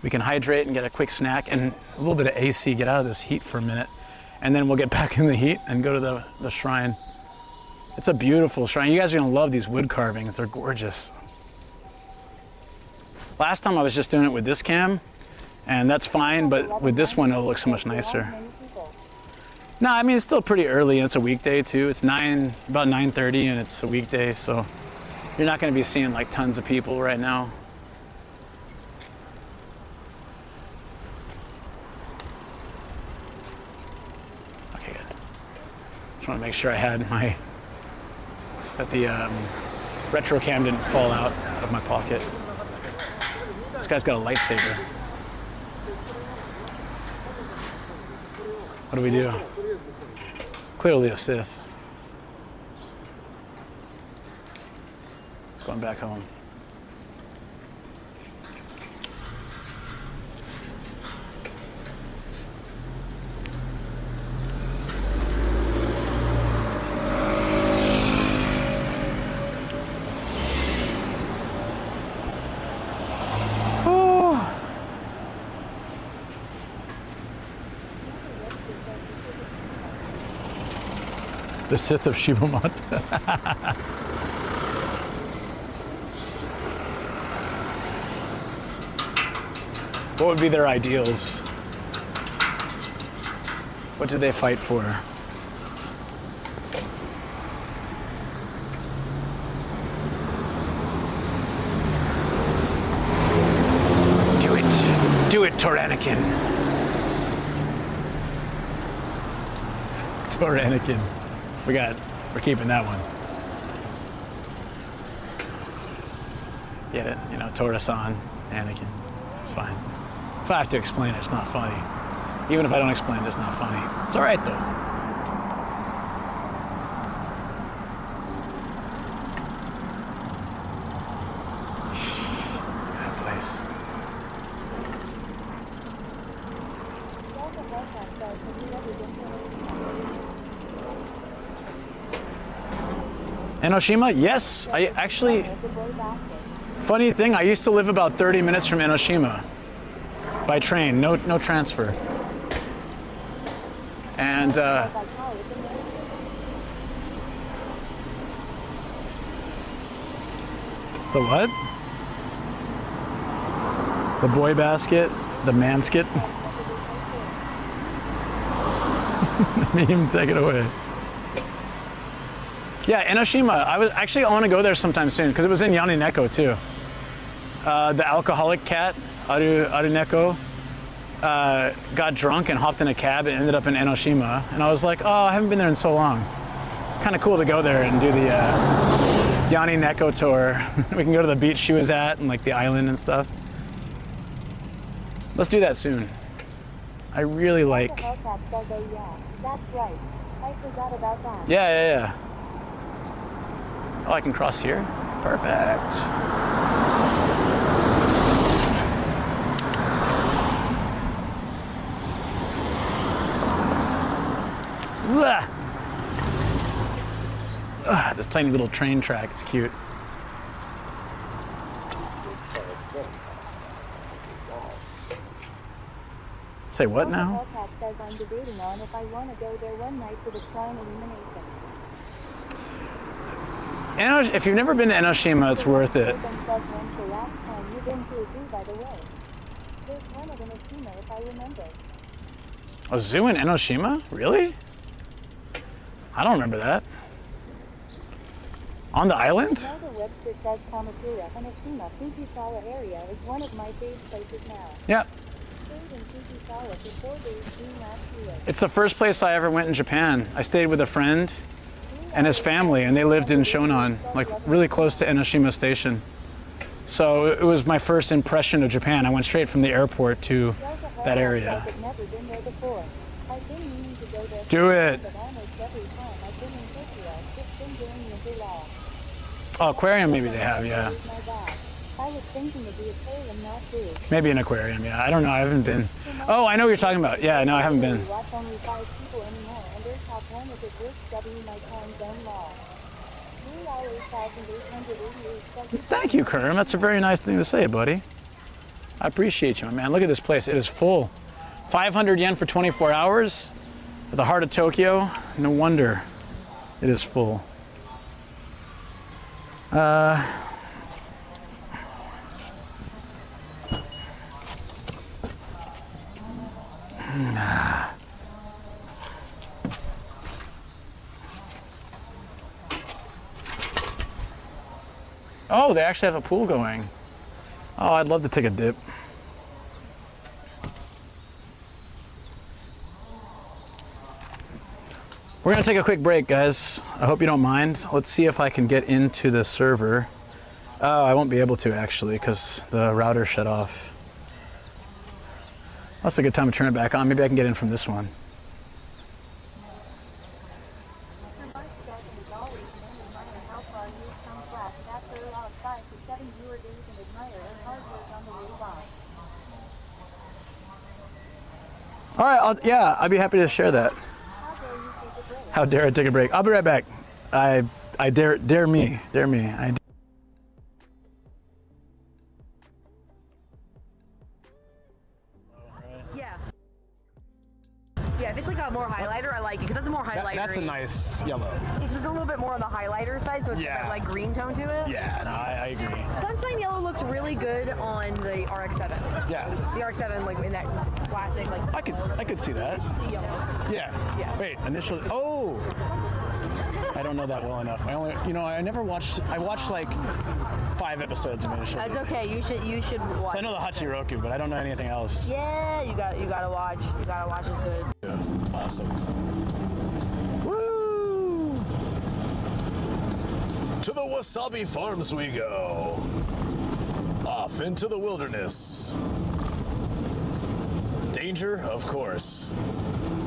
We can hydrate and get a quick snack and a little bit of AC, get out of this heat for a minute. And then we'll get back in the heat and go to the shrine. It's a beautiful shrine. You guys are gonna love these wood carvings. They're gorgeous. Last time I was just doing it with this cam, and that's fine, but with this one, it'll look so much nicer. No, I mean, it's still pretty early, and it's a weekday too. It's about 9:30, and it's a weekday, so you're not gonna be seeing like tons of people right now. Okay, good. Just wanna make sure I had that the retro cam didn't fall out of my pocket. This guy's got a lightsaber. What do we do? Clearly a Sith. It's going back home. The Sith of Shibamata. What would be their ideals? What do they fight for? Do it, Toranakin. Toranakin. We're keeping that one. Get it? You know, Tora-san, Anakin. It's fine. If I have to explain it, it's not funny. Even if I don't explain it, it's not funny. It's all right, though. That place. Enoshima? Yes, I actually, funny thing, I used to live about 30 minutes from Enoshima by train, no transfer. And the what? The boy basket, the manskit. Meme, take it away. Yeah, Enoshima. I want to go there sometime soon because it was in Yanineko too. The alcoholic cat, Aruneko, got drunk and hopped in a cab and ended up in Enoshima. And I was like, oh, I haven't been there in so long. Kind of cool to go there and do the Yanineko tour. We can go to the beach she was at and like the island and stuff. Let's do that soon. I really like. Yeah, that's right. I forgot about that. Yeah. Oh, I can cross here? Perfect. Blah. This tiny little train track, it's cute. Say what now? Hellcat says I'm debating on if I want to go there one night for the shrine illumination. If you've never been to Enoshima, it's worth it. When's the last time you've been to a zoo, by the way? There's one at Enoshima, if I remember. A zoo in Enoshima? Really? I don't remember that. On the island? Another Webster says Kamakura, Enoshima, Fujisawa area is one of my favorite places now. Yeah. Stayed in Fujisawa for 4 days June last year. It's the first place I ever went in Japan. I stayed with a friend and his family, and they lived in Shonan, like really close to Enoshima Station. So it was my first impression of Japan. I went straight from the airport to that area. I've never been there before. I've been meaning to go there. Do it. But almost every time I've been in Tokyo, I've just been doing winter law. Oh, aquarium maybe they have, yeah. My bad. I was thinking of the aquarium, not zoo. Maybe an aquarium, yeah. I don't know, I haven't been. Oh, I know what you're talking about. Yeah, no, I haven't been. Watch only 5 people anymore, and their top one is at work W my time zone law. 3 hours, 1,888 seconds. Thank you, Kerm. That's a very nice thing to say, buddy. I appreciate you, my man. Look at this place. It is full. 500 yen for 24 hours at the heart of Tokyo. No wonder it is full. Oh, they actually have a pool going. Oh, I'd love to take a dip. We're gonna take a quick break, guys. I hope you don't mind. Let's see if I can get into the server. Oh, I won't be able to actually because the router shut off. That's a good time to turn it back on. Maybe I can get in from this one. All right, yeah, I'd be happy to share that. How dare I take a break? I'll be right back. I dare me. Yeah, if it's like a more highlighter, I like it because that's a more highlighter. That's a nice yellow. It's just a little bit more on the highlighter side, so it's got that like green tone to it. Yeah, no, I agree. Sunshine yellow looks really good on the RX-7. Yeah. The RX-7, like in that classic, like. I could see that. Yellow. Yeah. Yeah. Wait, initially. Oh. I don't know that well enough. I watched like 5 episodes of Initial. That's okay. You should watch. So I know the Hachiroku, but I don't know anything else. Yeah, you gotta watch. You gotta watch. It's good. Yeah, awesome. Woo! To the Wasabi Farms we go. Off into the wilderness. Danger, of course.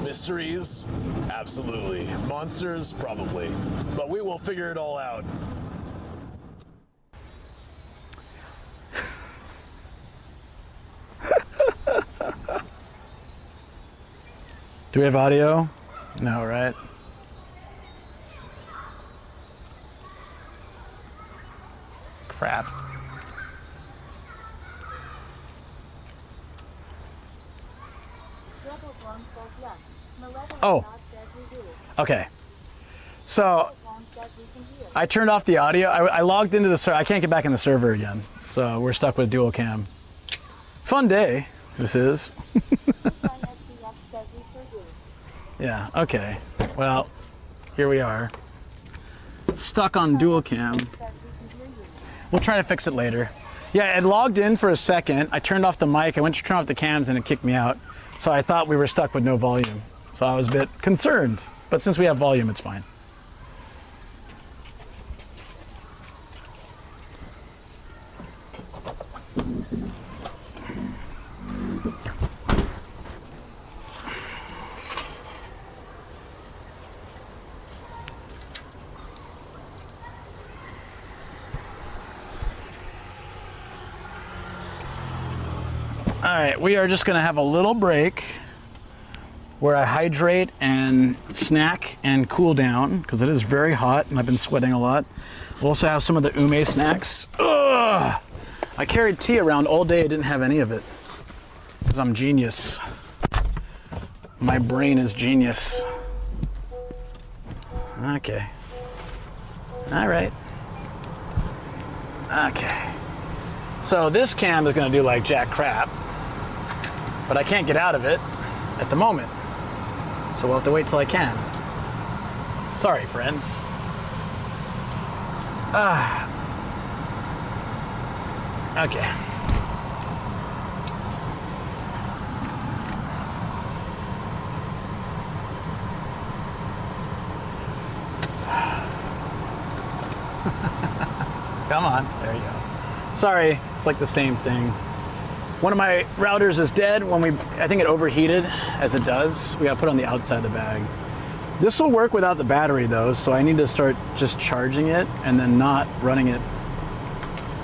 Mysteries, absolutely. Monsters, probably. But we will figure it all out. Do we have audio? No, right? Crap. Oh, okay. So I turned off the audio. I logged into the server. I can't get back in the server again. So we're stuck with dual cam. Fun day, this is. Yeah, okay. Well, here we are. Stuck on dual cam. We'll try to fix it later. Yeah, it logged in for a second. I turned off the mic. I went to turn off the cams and it kicked me out. So I thought we were stuck with no volume. So I was a bit concerned. But since we have volume, it's fine. All right, we are just gonna have a little break where I hydrate and snack and cool down because it is very hot and I've been sweating a lot. We'll also have some of the ume snacks. Ugh! I carried tea around all day. I didn't have any of it because I'm genius. My brain is genius. Okay. All right. Okay. So this cam is gonna do like jack crap, but I can't get out of it at the moment. So we'll have to wait till I can. Sorry, friends. Okay. Come on, there you go. Sorry, it's like the same thing. One of my routers is dead. I think it overheated, as it does. We gotta put it on the outside of the bag. This will work without the battery though, so I need to start just charging it and then not running it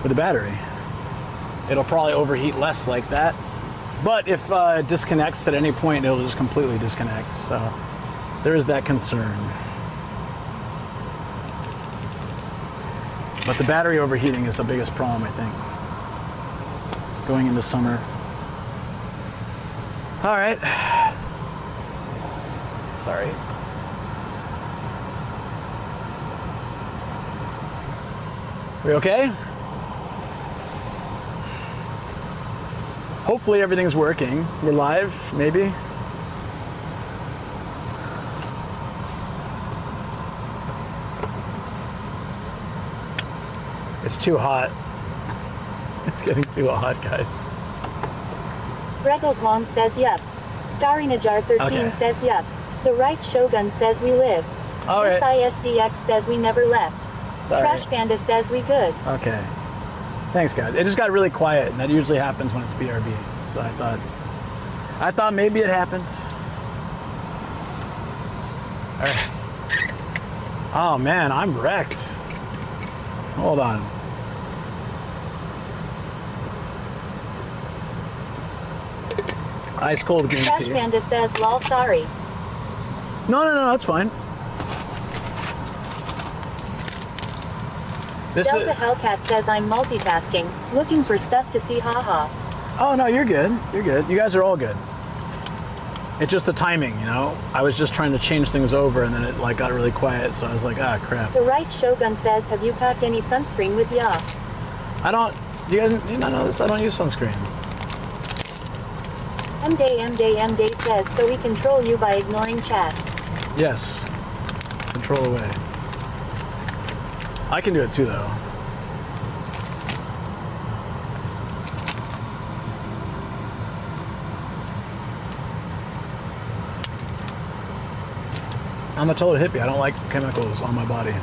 with the battery. It'll probably overheat less like that. But if it disconnects at any point, it'll just completely disconnect. So there is that concern. But the battery overheating is the biggest problem, I think, going into summer. All right. Sorry. We okay? Hopefully everything's working. We're live, maybe. It's too hot. It's getting too hot, guys. Regals Wong says yup. Starry Najar 13 says yup. The Rice Shogun says we live. All right. SISDX says we never left. Sorry. Trash Panda says we good. Okay. Thanks, guys. It just got really quiet, and that usually happens when it's BRB. So I thought maybe it happens. All right. Oh man, I'm wrecked. Hold on. Ice cold green Trash tea. Panda says lol sorry. No, that's fine. Delta Hellcat says I'm multitasking, looking for stuff to see haha. Oh no, you're good. You're good. You guys are all good. It's just the timing, you know? I was just trying to change things over and then it like got really quiet, so I was like, ah, crap. The Rice Shogun says, have you packed any sunscreen with ya? I don't, do you not know this? I don't use sunscreen. MDay says, so we control you by ignoring chat. Yes. Control away. I can do it too, though. I'm a total hippie. I don't like chemicals on my body.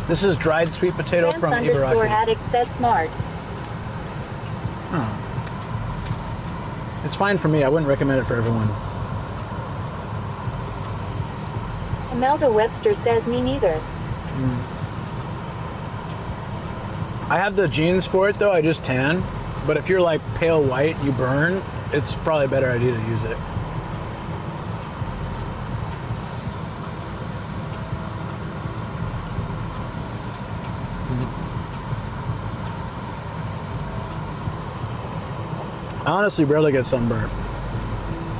This is dried sweet potato from Ibaraki. Addict says smart. Oh. It's fine for me. I wouldn't recommend it for everyone. Imelda Webster says me neither. I have the genes for it though. I just tan. But if you're like pale white, you burn, it's probably a better idea to use it. I honestly rarely get sunburnt.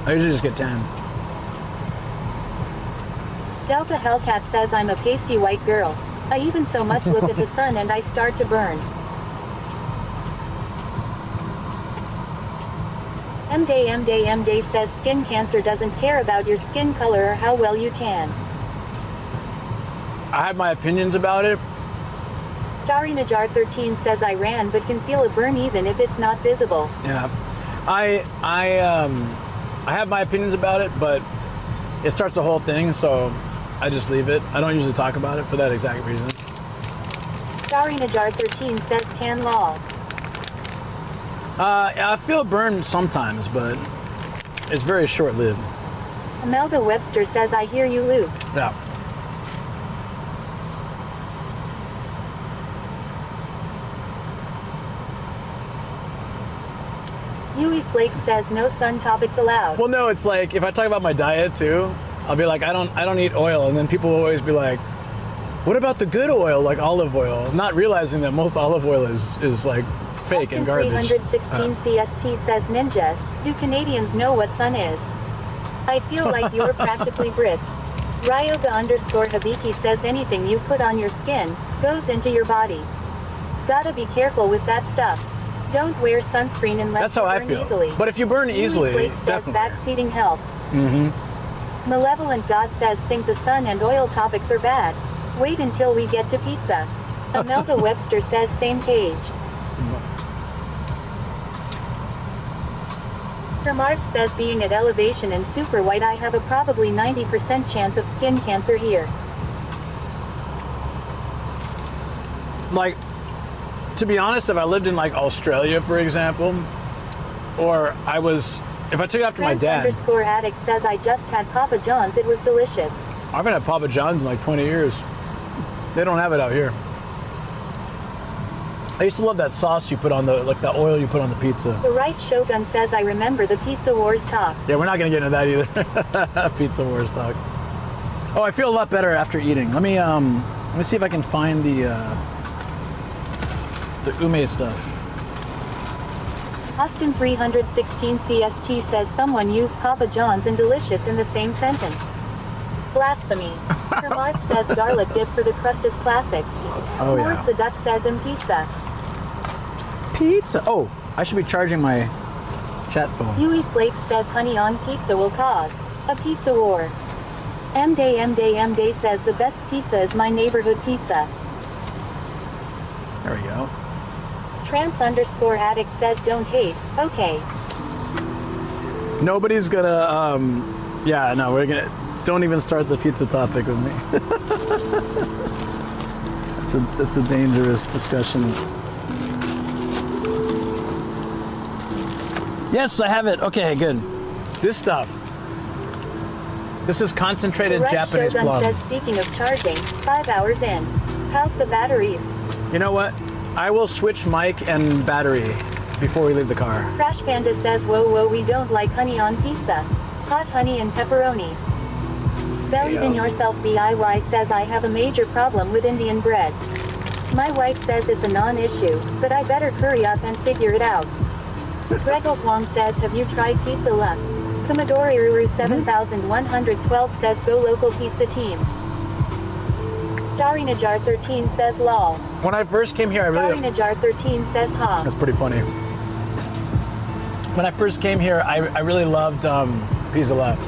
I usually just get tanned. Delta Hellcat says I'm a pasty white girl. I even so much look at the sun and I start to burn. MDay says skin cancer doesn't care about your skin color or how well you tan. I have my opinions about it. Starry Najar 13 says I ran but can feel a burn even if it's not visible. Yeah. I have my opinions about it, but it starts the whole thing, so I just leave it. I don't usually talk about it for that exact reason. Starry Najar 13 says tan lol. I feel burned sometimes, but it's very short-lived. Imelda Webster says, I hear you, Luke. Yeah. Yui Flakes says no sun topics allowed. Well, no, it's like if I talk about my diet too, I'll be like, I don't eat oil, and then people will always be like, what about the good oil, like olive oil? Not realizing that most olive oil is like fake and garbage. 316 CST says, Ninja, do Canadians know what sun is? I feel like you're practically Brits. Ryoga _ Habiki says anything you put on your skin goes into your body. Gotta be careful with that stuff. Don't wear sunscreen unless That's how you I burn feel. easily. But if you burn Yui easily, Flakes says definitely. backseating health. Mm-hmm. Malevolent God says think the sun and oil topics are bad. Wait until we get to pizza. Imelda Webster says same page. Hermart says being at elevation and super white, I have a probably 90% chance of skin cancer here. Like, to be honest, if I lived in like Australia, for example, or if I took after my dad. _ Addict says I just had Papa John's, it was delicious. I haven't had Papa John's in like 20 years. They don't have it out here. I used to love that sauce you put on the oil you put on the pizza. The Rice Shogun says I remember the Pizza Wars talk. Yeah, we're not gonna get into that either. Pizza Wars talk. Oh, I feel a lot better after eating. Let me see if I can find the ume stuff. Austin 316 CST says someone used Papa John's and delicious in the same sentence. Blasphemy. Hermart says garlic dip for the crust is classic. Oh, S'mores yeah. the Duck says pizza. Pizza. Oh, I should be charging my chat phone. Yui Flakes says honey on pizza will cause a pizza war. M-Day says the best pizza is my neighborhood pizza. There we go. Trans _ Addict says don't hate. Okay. Nobody's gonna, yeah, no, don't even start the pizza topic with me. It's a dangerous discussion. Yes, I have it. Okay, good. This stuff. This is concentrated Rice Japanese Shogun plum. says speaking of charging, 5 hours in. How's the batteries? You know what? I will switch mic and battery before we leave the car. Crash Panda says whoa we don't like honey on pizza. Hot honey and pepperoni. Believe in yourself DIY says I have a major problem with Indian bread. My wife says it's a non-issue, but I better hurry up and figure it out. Greggles Wong says have you tried Pizza Luck? Commodore Iruru 7112 says go local pizza team. Starry Najar 13 says lol. When I first came here, Starry Najar 13 says ha. That's pretty funny. When I first came here, I really loved Pizza Luck.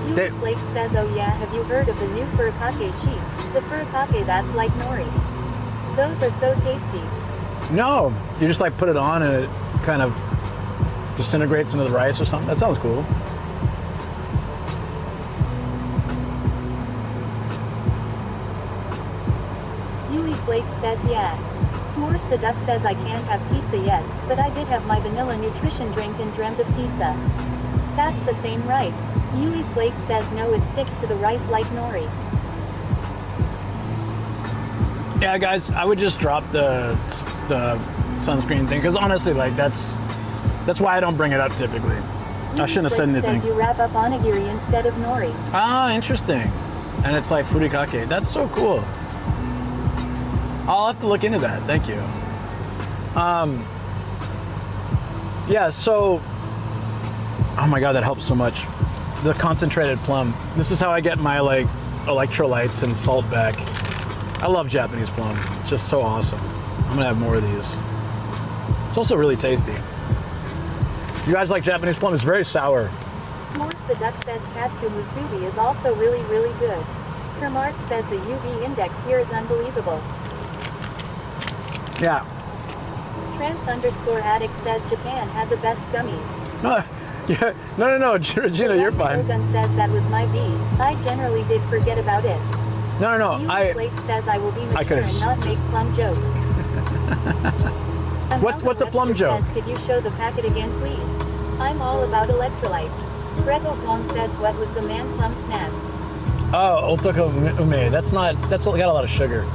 Yui Flakes says oh yeah, have you heard of the new furikake sheets? The furikake that's like nori. Those are so tasty. No, you just like put it on and it kind of disintegrates into the rice or something. That sounds cool. Yui Flakes says yeah. S'mores the Duck says I can't have pizza yet, but I did have my vanilla nutrition drink and dreamt of pizza. That's the same, right? Yui Flakes says no, it sticks to the rice like nori. Yeah, guys, I would just drop the sunscreen thing because honestly, like that's why I don't bring it up typically. I shouldn't have said Flakes anything. says you wrap up onigiri instead of nori. Ah, interesting. And it's like furikake. That's so cool. I'll have to look into that. Thank you. Yeah, so, oh my God, that helps so much. The concentrated plum. This is how I get my like electrolytes and salt back. I love Japanese plum. It's just so awesome. I'm gonna have more of these. It's also really tasty. You guys like Japanese plum? It's very sour. S'mores the Duck says katsu musubi is also really good. Kermart says the UV index here is unbelievable. Yeah. Trans _ Addict says Japan had the best gummies. No, yeah, no, Regina, you're fine. Shogun says that was my B. I generally did forget about it. No, Yui Flakes says I will be mature and not make plum jokes. What's a plum Webster joke? Says, could you show the packet again, please? I'm all about electrolytes. Greggles Wong says, what was the man plum snack? Oh, Otoko Ume. That's got a lot of sugar.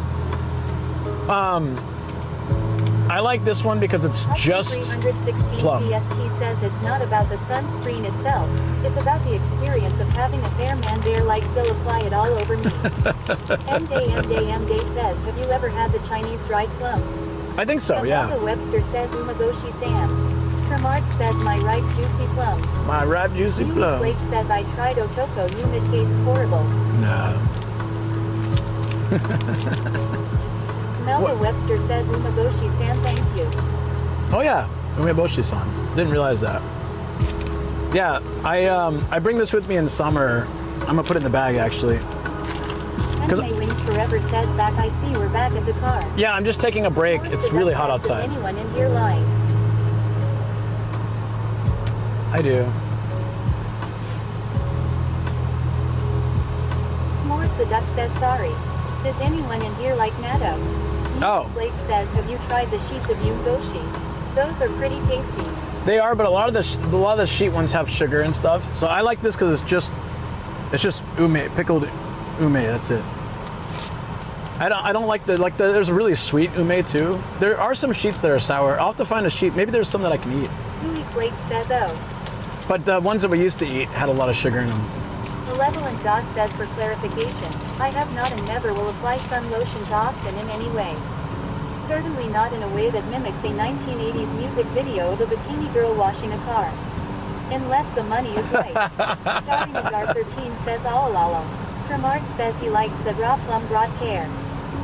I like this one because it's just 316 plum. CST says it's not about the sunscreen itself. It's about the experience of having a fair man there like Phil apply it all over me. MD says, have you ever had the Chinese dried plum? I think so, yeah. Amanda Webster says, Umagoshi Sam. Kermart says, my ripe juicy plums. My ripe juicy Yui plums. Flake says, I tried Otoko Ume, it tastes horrible. No. Melba Webster says, Umagoshi Sam, thank you. Oh yeah, Umeboshi-san. Didn't realize that. Yeah, I bring this with me in summer. I'm gonna put it in the bag actually. Anime Wings Forever says, back I see we're back at the car. Yeah, I'm just taking a break. S'mores It's the really Duck hot says, outside. Is anyone in here lying? I do. S'mores the Duck says, sorry. Does anyone in here like natto? Oh. Blake says, have you tried the sheets of Yungoshi? Those are pretty tasty. They are, but a lot of the sheet ones have sugar and stuff. So I like this because it's just ume, pickled ume. That's it. I don't like there's a really sweet ume too. There are some sheets that are sour. I'll have to find a sheet. Maybe there's some that I can eat. Louis Flake says, oh. But the ones that we used to eat had a lot of sugar in them. Malevolent God says, for clarification, I have not and never will apply sun lotion to Austin in any way. Certainly not in a way that mimics a 1980s music video of a bikini girl washing a car. Unless the money is right. Starring Agar 13 says, awalala. Kermart says he likes the raw plum brought tear.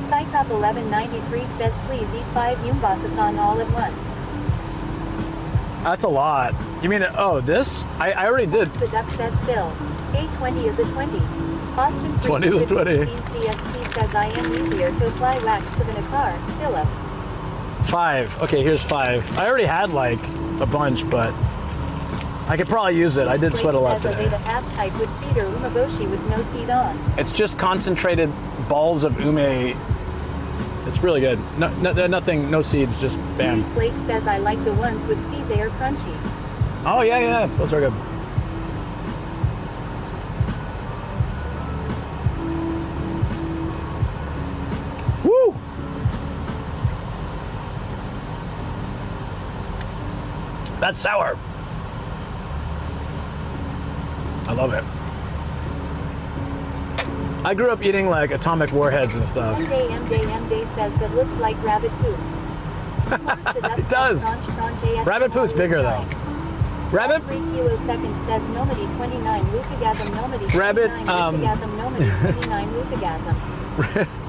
Psychop 1193 says, please eat 5 Yumbasa-san all at once. That's a lot. You mean, oh, this? I already did. The Duck says, Phil. A20 is a 20. Austin 20 is a 20. 16 CST says, I am easier to apply wax to than a car. Philip. 5. Okay, here's 5. I already had like a bunch, but I could probably use it. I did sweat a lot says, today. Are they the half type with seed or umagoshi with no seed on? It's just concentrated balls of ume. It's really good. Nothing, no seeds, just bam. Louis Flake says, I like the ones with seed, they are crunchy. Oh yeah, those are good. Woo! That's sour. I love it. I grew up eating like atomic warheads and stuff. MD says that looks like rabbit poop. It does. Rabbit poop's bigger though. Rabbit? 3 kiloseconds says Nomadic 29 Lucagasm Nomadic 29 Rabbit, Lucagasm Nomadic 29 Lucagasm.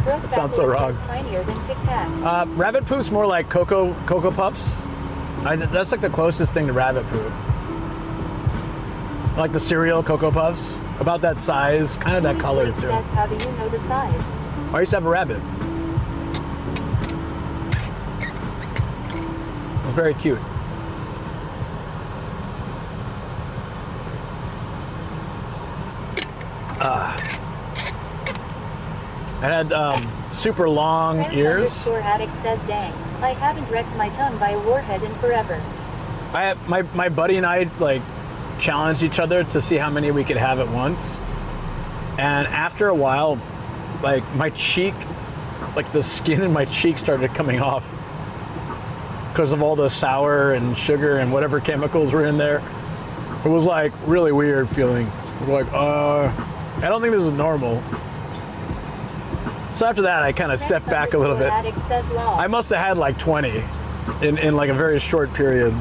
That sounds so wrong. Says tinier than Tic Tacs. Rabbit poop's more like Cocoa Puffs. That's like the closest thing to rabbit poop. Like the cereal Cocoa Puffs. About that size, kind of that color too. Says, how do you know the size? I used to have a rabbit. It was very cute. It had super long ears. Addict says, dang, I haven't wrecked my tongue by a warhead in forever. My buddy and I like challenged each other to see how many we could have at once. And after a while, like my cheek, like the skin in my cheek started coming off because of all the sour and sugar and whatever chemicals were in there. It was like really weird feeling. We're like, I don't think this is normal. So after that, I kind of stepped back a little bit. I must have had like 20 in like a very short period.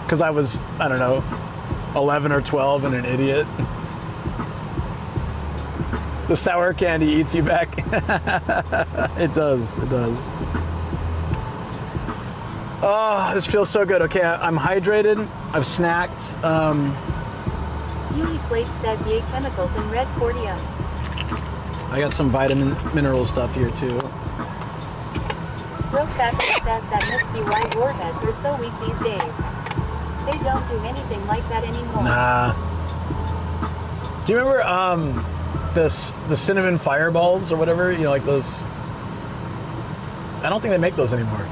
Because I was, I don't know, 11 or 12 and an idiot. The sour candy eats you back. It does, it does. Oh, this feels so good. Okay, I'm hydrated, I've snacked. Yuli Flake says, yay chemicals in red cordium. I got some vitamin, mineral stuff here too. Growth Factor says that must be why warheads are so weak these days. They don't do anything like that anymore. Nah. Do you remember the cinnamon fireballs or whatever? You know, like those. I don't think they make those anymore.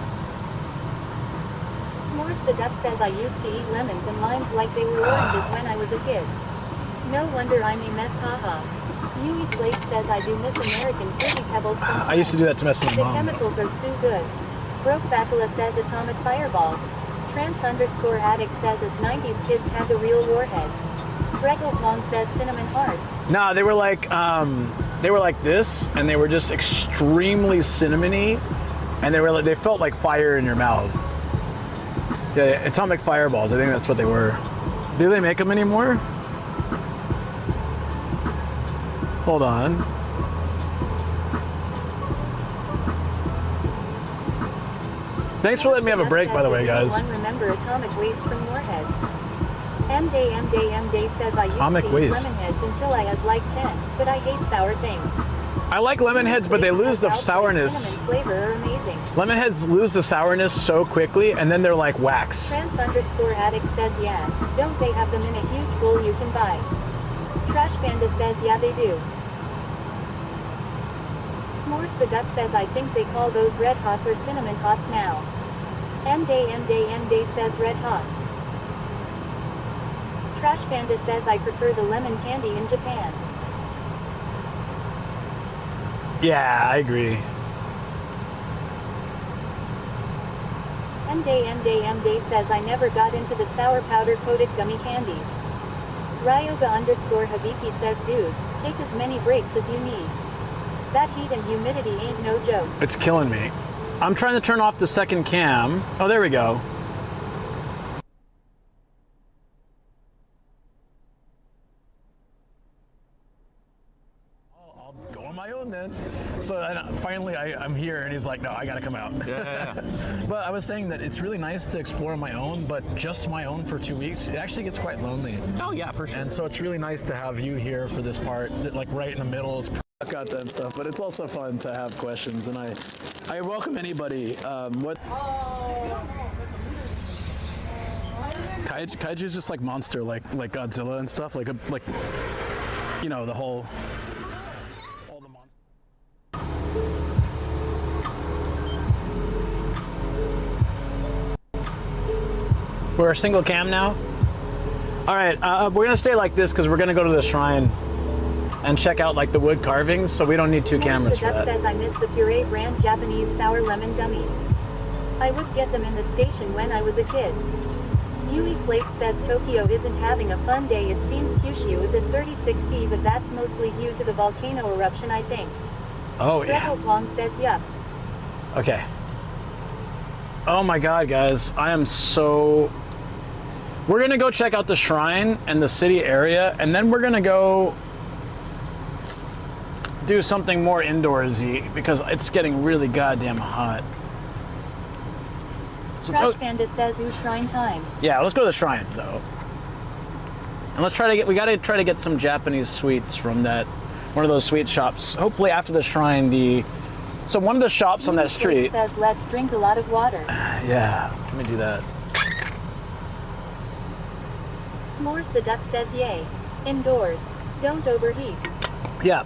S'mores S'mores the Duck says I used to eat lemons and limes like they were oranges when I was a kid. No wonder I'm a mess, haha. Yui Flake says I do miss American Fruity Pebbles sometimes. I used to do that to mess with my The mom. chemicals are so good. Broke Bacula says atomic fireballs. Trans_addict says us 90s kids had the real warheads. Greggles Wong says cinnamon hearts. No, they were like this, and they were just extremely cinnamony, and they felt like fire in your mouth. Yeah, atomic fireballs. I think that's what they were. Do they make them anymore? Hold on. Thanks for letting me have a break, by the way, guys. Remember atomic waste from warheads. M-Day says I used Atomic to eat waste. lemon heads until I was like 10, but I hate sour things. I like lemon heads, but they lose the sourness. Cinnamon flavor are amazing. Lemon heads lose the sourness so quickly, and then they're like wax. Trans_addict says yeah, don't they have them in a huge bowl you can buy? Trash Panda says yeah they do. S'mores the Duck says I think they call those red hots or cinnamon hots now. M-Day says red hots. Trash Panda says I prefer the lemon candy in Japan. Yeah, I agree. M-Day says I never got into the sour powder coated gummy candies. Ryoga_Habiki says dude, take as many breaks as you need. That heat and humidity ain't no joke. It's killing me. I'm trying to turn off the second cam. Oh, there we go. I'll go on my own then. So then finally I'm here, and he's like, no, I gotta come out. Yeah. But I was saying that it's really nice to explore on my own, but just my own for 2 weeks, it actually gets quite lonely. Oh yeah, for sure. And so it's really nice to have you here for this part, that, like right in the middle. It's got that and stuff, but it's also fun to have questions, and I welcome anybody. What? Kaiju's just like monster, like Godzilla and stuff, like you know, the whole. All the monsters. We're a single cam now. All right, we're gonna stay like this because we're gonna go to the shrine and check out like the wood carvings, so we don't need two cameras for The Duck that. says I miss the Puree brand Japanese sour lemon gummies. I would get them in the station when I was a kid. Yui Flakes says Tokyo isn't having a fun day. It seems Kyushu is at 36°C, but that's mostly due to the volcano eruption, I think. Oh yeah. Greggles Wong says yup. Okay. Oh my God, guys, I am so. We're gonna go check out the shrine and the city area, and then we're gonna go do something more indoorsy because it's getting really goddamn hot. So Trash Panda says ooh shrine time. yeah, let's go to the shrine though, and let's try to get. We gotta try to get some Japanese sweets from that one of those sweet shops. Hopefully after the shrine, so one of the shops on that street. Says let's drink a lot of water. Yeah, let me do that. S'mores the Duck says yay. Indoors. Don't overheat. Yeah.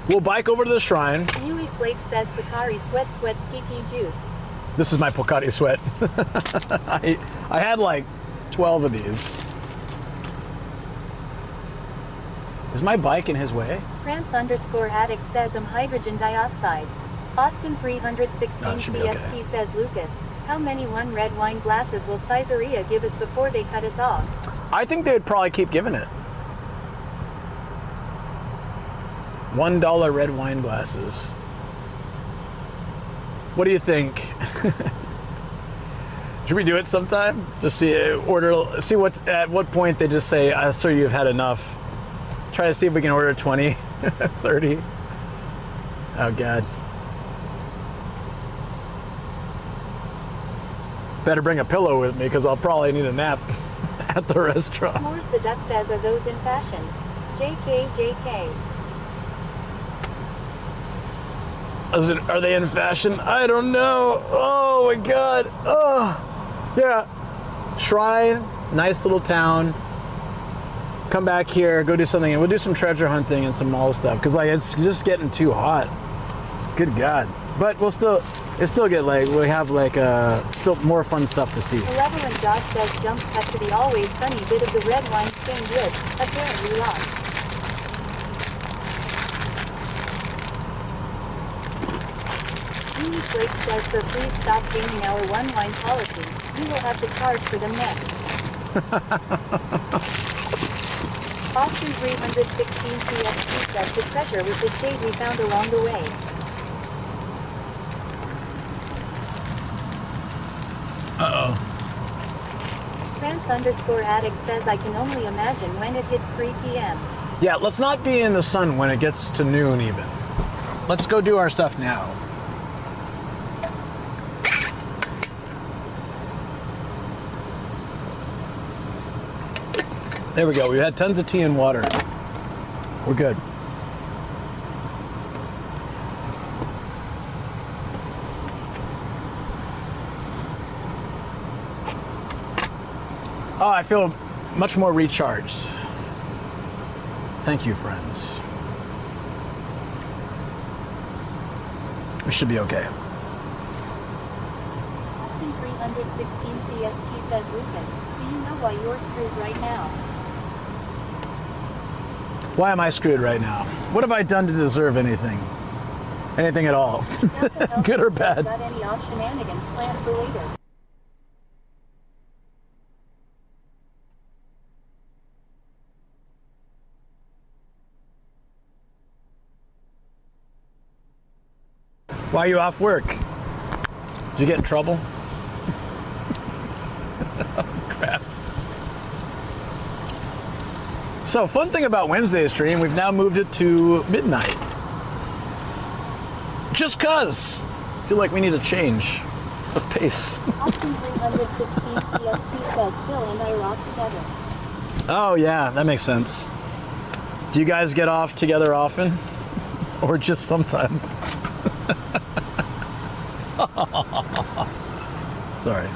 We'll bike over to the shrine. Yui Flakes says Pocari sweat ski tea juice. This is my Pocari sweat. I had like 12 of these. Is my bike in his way? Trans_addict says hydrogen dioxide. Austin 316 Oh, it should be CST okay. says Lucas, how many one red wine glasses will Caesarea give us before they cut us off? I think they'd probably keep giving it. $1 red wine glasses. What do you think? Should we do it sometime? Just see at what point they just say, sir, you've had enough. Try to see if we can order 20, 30. Oh God. Better bring a pillow with me because I'll probably need a nap at the restaurant. S'mores the Duck says are those in fashion? JK. Are they in fashion? I don't know. Oh my God. Oh, yeah. Shrine, nice little town. Come back here, go do something, and we'll do some treasure hunting and some mall stuff because like it's just getting too hot. Good God. But we'll still. It's still good. Like we have like still more fun stuff to see. Malevolent God says jump cut to the always sunny bit of the red wine stained lips, apparently lost. Amy Blake says so please stop gaming our one wine policy. We will have to charge for them next. Austin 316 CST says the treasure was the shade we found along the way. Uh-oh. France_addict says I can only imagine when it hits 3 p.m. Yeah, let's not be in the sun when it gets to noon even. Let's go do our stuff now. There we go. We had tons of tea and water. We're good. Oh, I feel much more recharged. Thank you, friends. We should be okay. Austin 316 CST says Lucas, do you know why you're screwed right now? Why am I screwed right now? What have I done to deserve anything? Anything at all? Good or bad? Got any off shenanigans planned for later? Why are you off work? Did you get in trouble? Oh, crap. So, fun thing about Wednesday's stream, we've now moved it to midnight. Just cuz. I feel like we need a change of pace. Austin 316 CST says Phil and I rock together. Oh yeah, that makes sense. Do you guys get off together often? Or just sometimes? Sorry.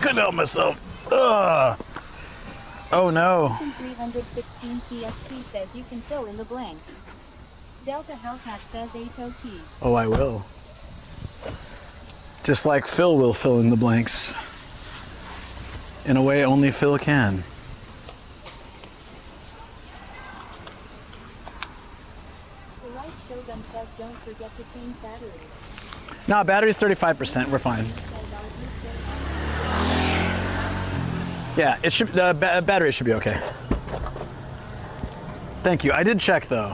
Couldn't help myself. Ugh. Oh no. Austin 316 CST says you can fill in the blanks. Delta Hellcat says HOT. Oh, I will. Just like Phil will fill in the blanks. In a way only Phil can. The right Shogun says don't forget to change batteries. No, battery's 35%. We're fine. Yeah, it should. The battery should be okay. Thank you. I did check though.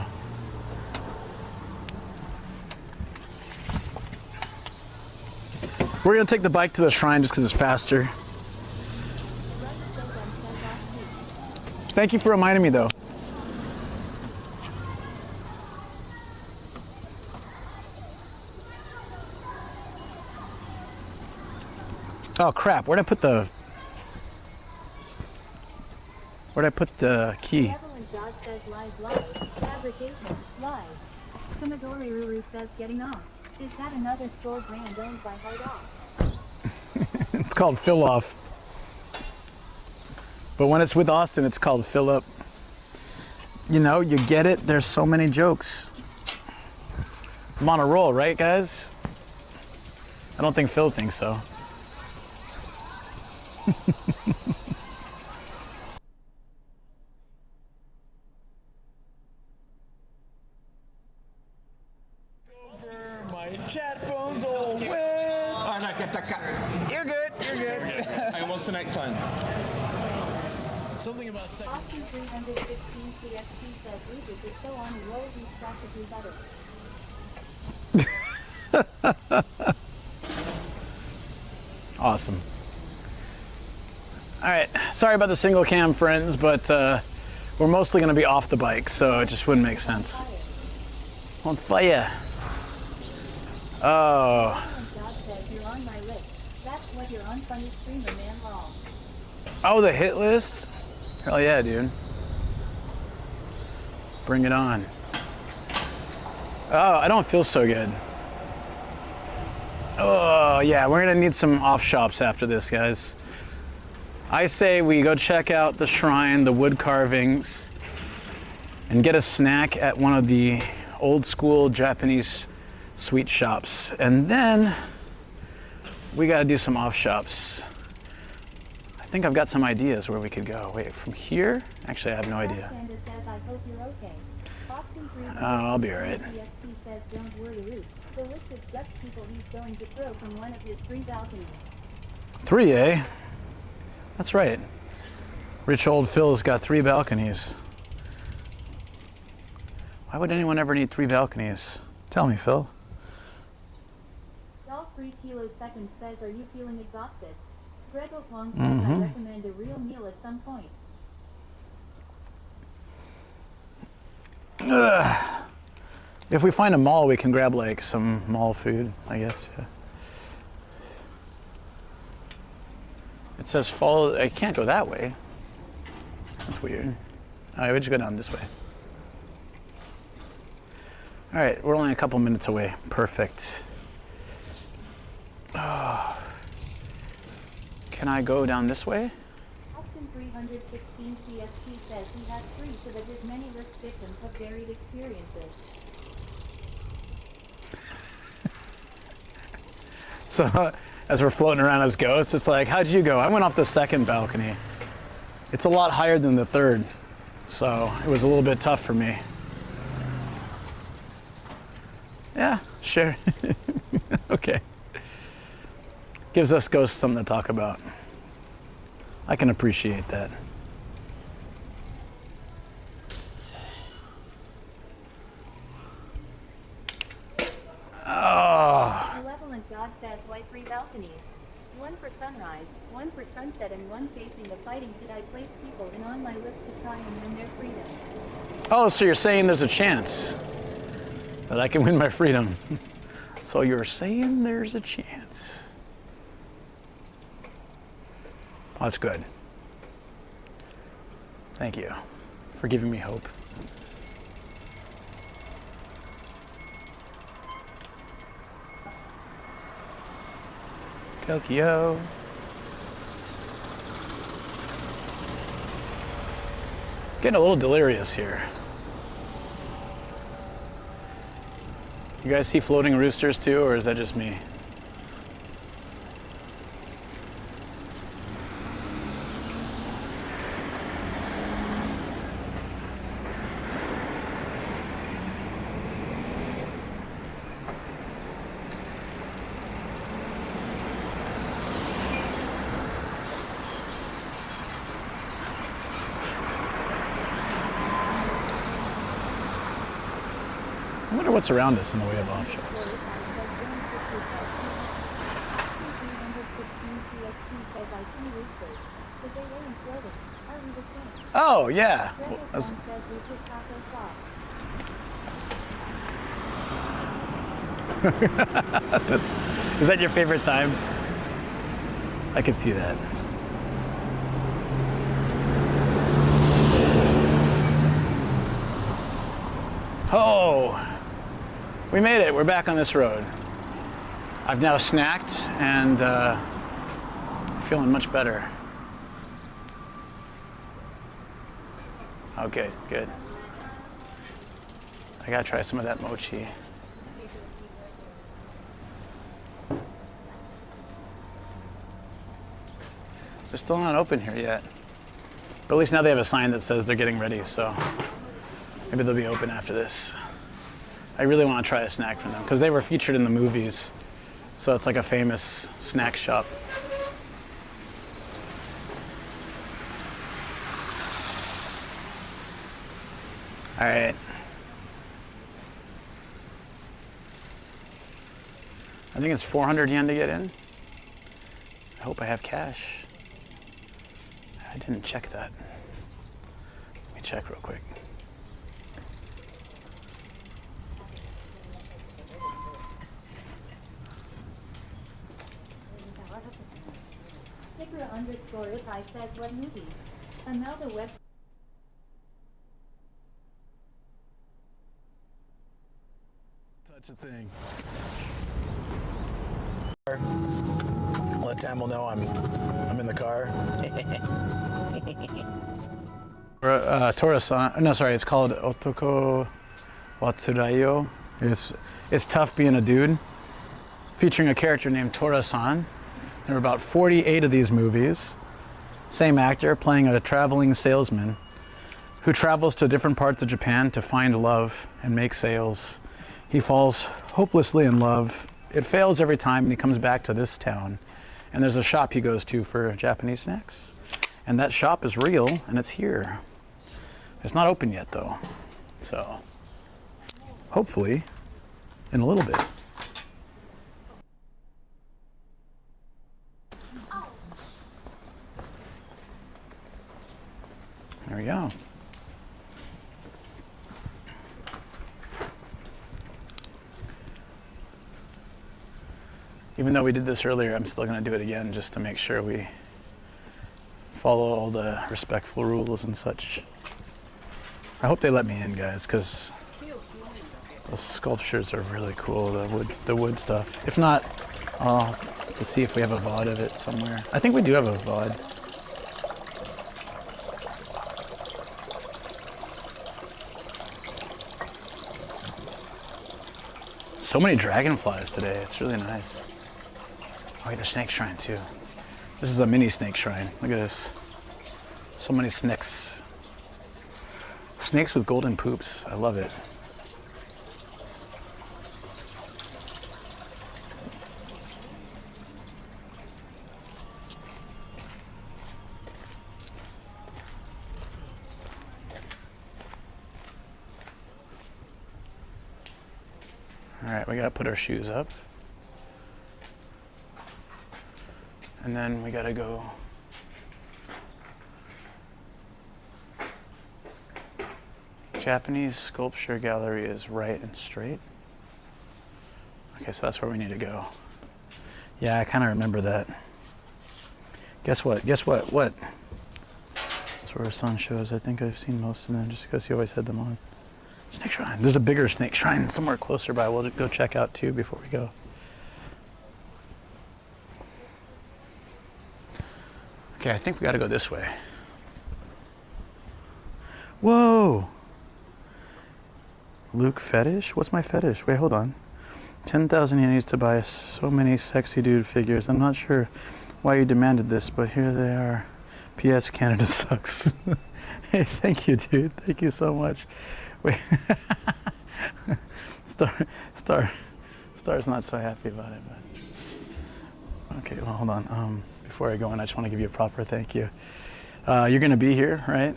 We're gonna take the bike to the shrine just because it's faster. Thank you for reminding me though. Oh crap! Where'd I put the key? Benevolent God says lies. Fabrication, lies. Commodore Ruru says getting off. Is that another store brand owned by Hard Off? It's called Fill Off. But when it's with Austin, it's called Fill Up. You know, you get it. There's so many jokes. I'm on a roll, right, guys? I don't think Phil thinks so. My chat phone's all wet. You're good. You're good. I almost the next line. Something about Austin 316 CST says Lucas is so on a roll he's practically better. Awesome. All right. Sorry about the single cam, friends, but we're mostly going to be off the bike, so it just wouldn't make sense. On fire. Oh. God says you're on my list. That's what your unfunny streamer man law. Oh, the hit list? Hell yeah, dude. Bring it on. Oh, I don't feel so good. Oh, yeah, we're gonna need some off shops after this, guys. I say we go check out the shrine, the wood carvings, and get a snack at one of the old school Japanese sweet shops. And then we got to do some off shops. I think I've got some ideas where we could go. Wait, from here? Actually, I have no idea. Oh, I'll be all right. Says, don't worry, Ruth. The list is just people he's going to throw from one of his 3 balconies. 3, eh? That's right. Rich old Phil's got 3 balconies. Why would anyone ever need 3 balconies? Tell me, Phil. All 3 kiloseconds says, are you feeling exhausted? Greggles Long says, I recommend a real meal at some point. Ugh. If we find a mall, we can grab like some mall food, I guess. Yeah. It says follow. I can't go that way. That's weird. All right, we just go down this way. All right, we're only a couple minutes away. Perfect. Oh. Can I go down this way? Austin 316 CST says he has 3 so that his many risk victims have varied experiences. So as we're floating around as ghosts, it's like, how'd you go? I went off the 2nd balcony. It's a lot higher than the 3rd, so it was a little bit tough for me. Yeah, sure. Okay. Gives us ghosts something to talk about. I can appreciate that. Oh. Malevolent God says, why 3 balconies? 1 for sunrise, 1 for sunset, and 1 facing the fighting pit. I place people in on my list to try and win their freedom. Oh, so you're saying there's a chance that I can win my freedom. So you're saying there's a chance. Well, that's good. Thank you for giving me hope. Tokyo. Getting a little delirious here. You guys see floating roosters too, or is that just me? I wonder what's around us in the way of off shops. Oh, yeah. Is that your favorite time? I could see that. Oh, we made it. We're back on this road. I've now snacked and feeling much better. Okay, good. I gotta try some of that mochi. They're still not open here yet. But at least now they have a sign that says they're getting ready, so maybe they'll be open after this. I really want to try a snack from them because they were featured in the movies. So it's like a famous snack shop. All right. I think it's 400 yen to get in. I hope I have cash. I didn't check that. Let me check real quick. Sticker_if says what movie? Another web. Touch a thing. Let Tam will know I'm in the car. Torasan. No, sorry, it's called Otoko Watsurayo. It's tough being a dude. Featuring a character named Tora-san. There are about 48 of these movies. Same actor playing a traveling salesman who travels to different parts of Japan to find love and make sales. He falls hopelessly in love. It fails every time, and he comes back to this town. And there's a shop he goes to for Japanese snacks. And that shop is real, and it's here. It's not open yet, though. So, hopefully, in a little bit. There we go. Even though we did this earlier, I'm still going to do it again just to make sure we follow all the respectful rules and such. I hope they let me in, guys, because those sculptures are really cool, the wood stuff. If not, I'll have to see if we have a VOD of it somewhere. I think we do have a VOD. So many dragonflies today, it's really nice. Oh, wait, the snake shrine too. This is a mini snake shrine. Look at this. So many snakes. Snakes with golden poops. I love it. All right, we gotta put our shoes up. And then we gotta go Japanese sculpture gallery is right and straight. Okay, so that's where we need to go. Yeah, I kind of remember that. Guess what? Guess what? What? That's where our son shows. I think I've seen most of them just because he always had them on. Snake shrine. There's a bigger snake shrine somewhere closer by. We'll go check out too before we go. Okay, I think we gotta go this way. Whoa! Luke fetish? What's my fetish? Wait, hold on. 10,000 yenis to buy so many sexy dude figures. I'm not sure why you demanded this, but here they are. P.S. Canada sucks. Hey, thank you, dude. Thank you so much. Wait. Star's not so happy about it, but okay, well, hold on. Before I go in, I just want to give you a proper thank you. You're gonna be here, right?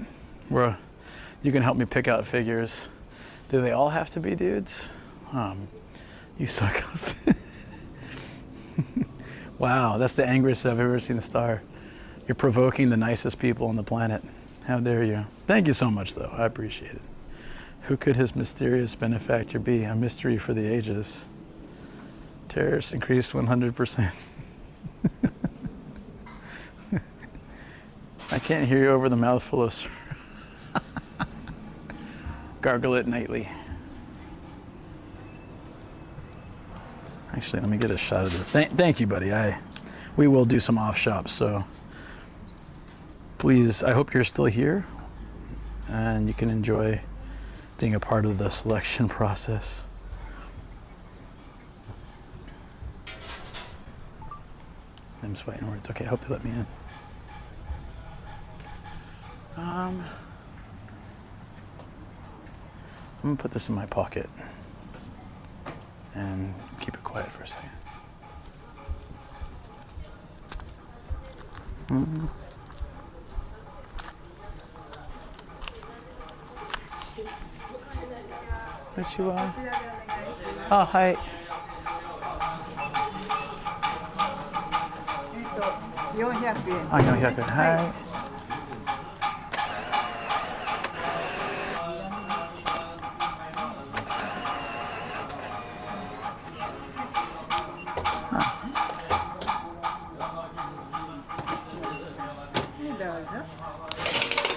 You can help me pick out figures. Do they all have to be dudes? You suck. Wow, that's the angriest I've ever seen a Star. You're provoking the nicest people on the planet. How dare you? Thank you so much, though. I appreciate it. Who could his mysterious benefactor be? A mystery for the ages. Terrorists increased 100%. I can't hear you over the mouthful of gargle it nightly. Actually, let me get a shot of this. Thank you, buddy. We will do some off shops, so please, I hope you're still here and you can enjoy being a part of the selection process. Them's fighting words. Okay, I hope they let me in. I'm gonna put this in my pocket and keep it quiet for a second. Konnichiwa. Oh, hi. 400円。あ、400円。はい。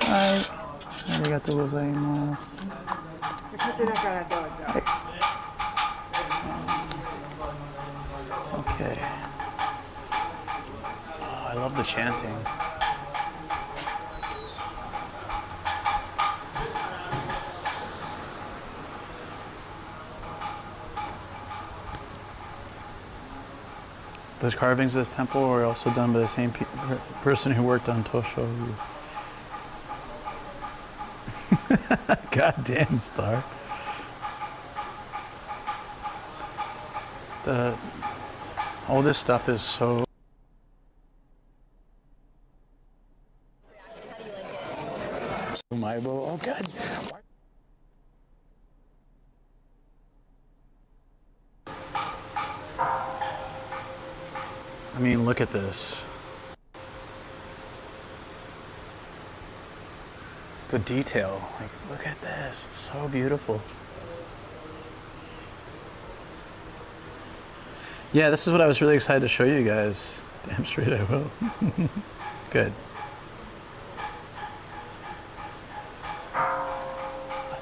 はい、ありがとうございます。こちらからどうぞ。はい。Okay. Oh, I love the chanting. The carvings of this temple were also done by the same person who worked on Tosho. Goddamn Star. All this stuff is so. Oh God. I mean, look at this. The detail, like, look at this, it's so beautiful. Yeah, this is what I was really excited to show you guys. Damn straight I will. Good.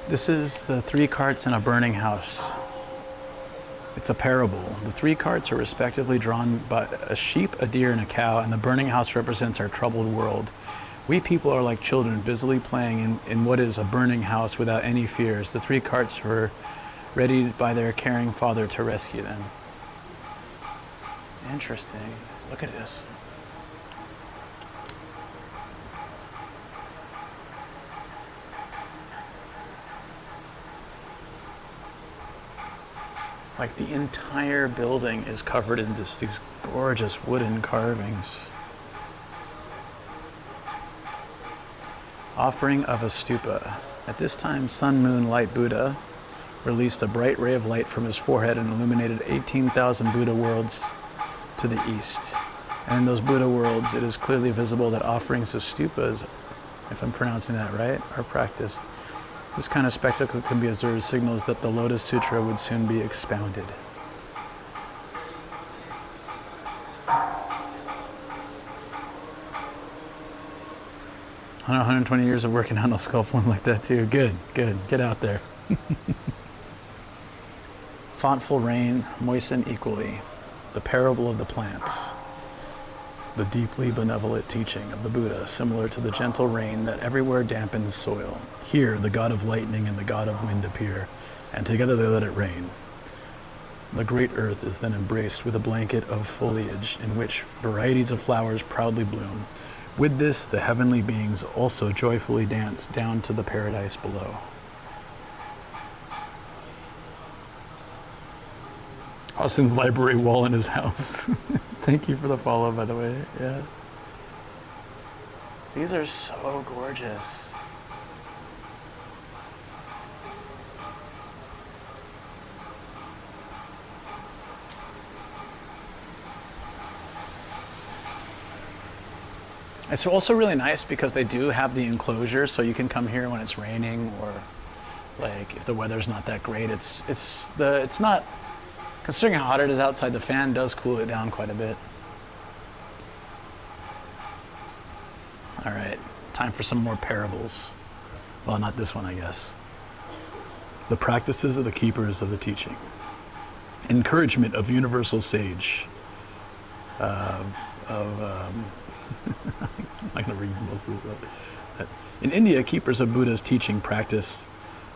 This is the 3 carts in a burning house. It's a parable. The 3 carts are respectively drawn by a sheep, a deer, and a cow, and the burning house represents our troubled world. We people are like children busily playing in what is a burning house without any fears. The 3 carts were ready by their caring father to rescue them. Interesting. Look at this. Like the entire building is covered in just these gorgeous wooden carvings. Offering of a stupa. At this time, Sun Moon Light Buddha released a bright ray of light from his forehead and illuminated 18,000 Buddha worlds to the east. And in those Buddha worlds, it is clearly visible that offerings of stupas, if I'm pronouncing that right, are practiced. This kind of spectacle can be observed as signals that the Lotus Sutra would soon be expounded. I know 120 years of working on a sculpt one like that too. Good, good. Get out there. Thoughtful rain, moisten equally. The parable of the plants. The deeply benevolent teaching of the Buddha, similar to the gentle rain that everywhere dampens soil. Here, the god of lightning and the god of wind appear, and together they let it rain. The great earth is then embraced with a blanket of foliage in which varieties of flowers proudly bloom. With this, the heavenly beings also joyfully dance down to the paradise below. Austin's library wall in his house. Thank you for the follow, by the way. Yeah. These are so gorgeous. It's also really nice because they do have the enclosure, so you can come here when it's raining or like if the weather's not that great. It's not. Considering how hot it is outside, the fan does cool it down quite a bit. All right, time for some more parables. Well, not this one, I guess. The practices of the keepers of the teaching. Encouragement of universal sage. I'm not going to read most of this stuff. In India, keepers of Buddha's teaching practice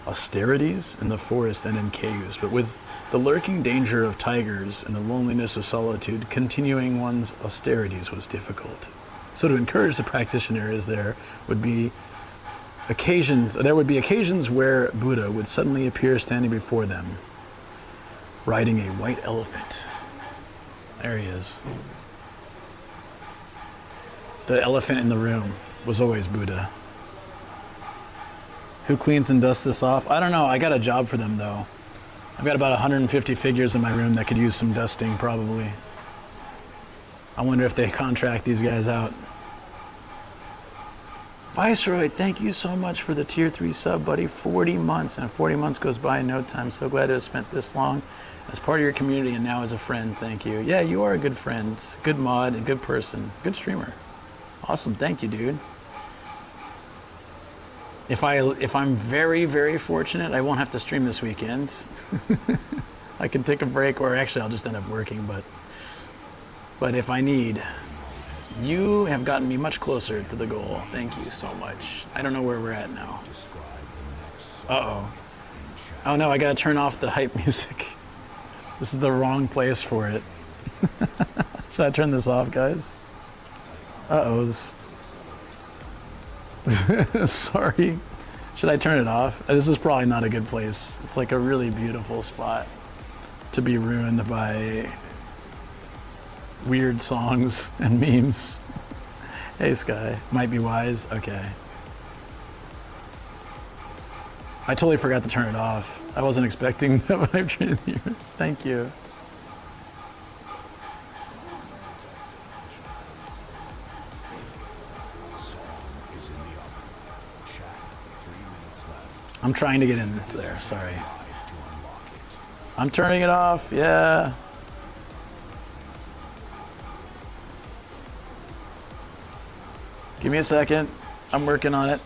austerities in the forest and in caves, but with the lurking danger of tigers and the loneliness of solitude, continuing one's austerities was difficult. So to encourage the practitioners, there would be occasions where Buddha would suddenly appear standing before them, riding a white elephant. There he is. The elephant in the room was always Buddha. Who cleans and dusts this off? I don't know. I got a job for them, though. I've got about 150 figures in my room that could use some dusting, probably. I wonder if they contract these guys out. Viceroy, thank you so much for the tier 3 sub, buddy. 40 months, and 40 months goes by in no time. So glad to have spent this long as part of your community and now as a friend. Thank you. Yeah, you are a good friend, good mod, and good person, good streamer. Awesome, thank you, dude. If I'm very, very fortunate, I won't have to stream this weekend. I can take a break, or actually I'll just end up working, but if I need, you have gotten me much closer to the goal. Thank you so much. I don't know where we're at now. Uh-oh. Oh no, I gotta turn off the hype music. This is the wrong place for it. Should I turn this off, guys? Uh-ohs. Sorry. Should I turn it off? This is probably not a good place. It's like a really beautiful spot to be ruined by weird songs and memes. Hey, Sky. Might be wise. Okay. I totally forgot to turn it off. I wasn't expecting that when I turned it here. Thank you. I'm trying to get in there, sorry. I'm turning it off, yeah. Give me a second, I'm working on it.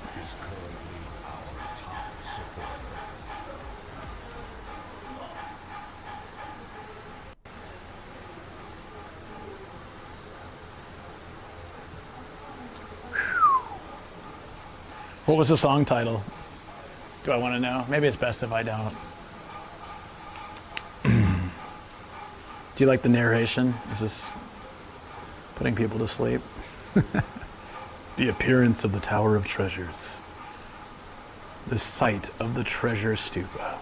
What was the song title? Do I want to know? Maybe it's best if I don't. Do you like the narration? Is this putting people to sleep? The appearance of the Tower of Treasures. The site of the treasure stupa.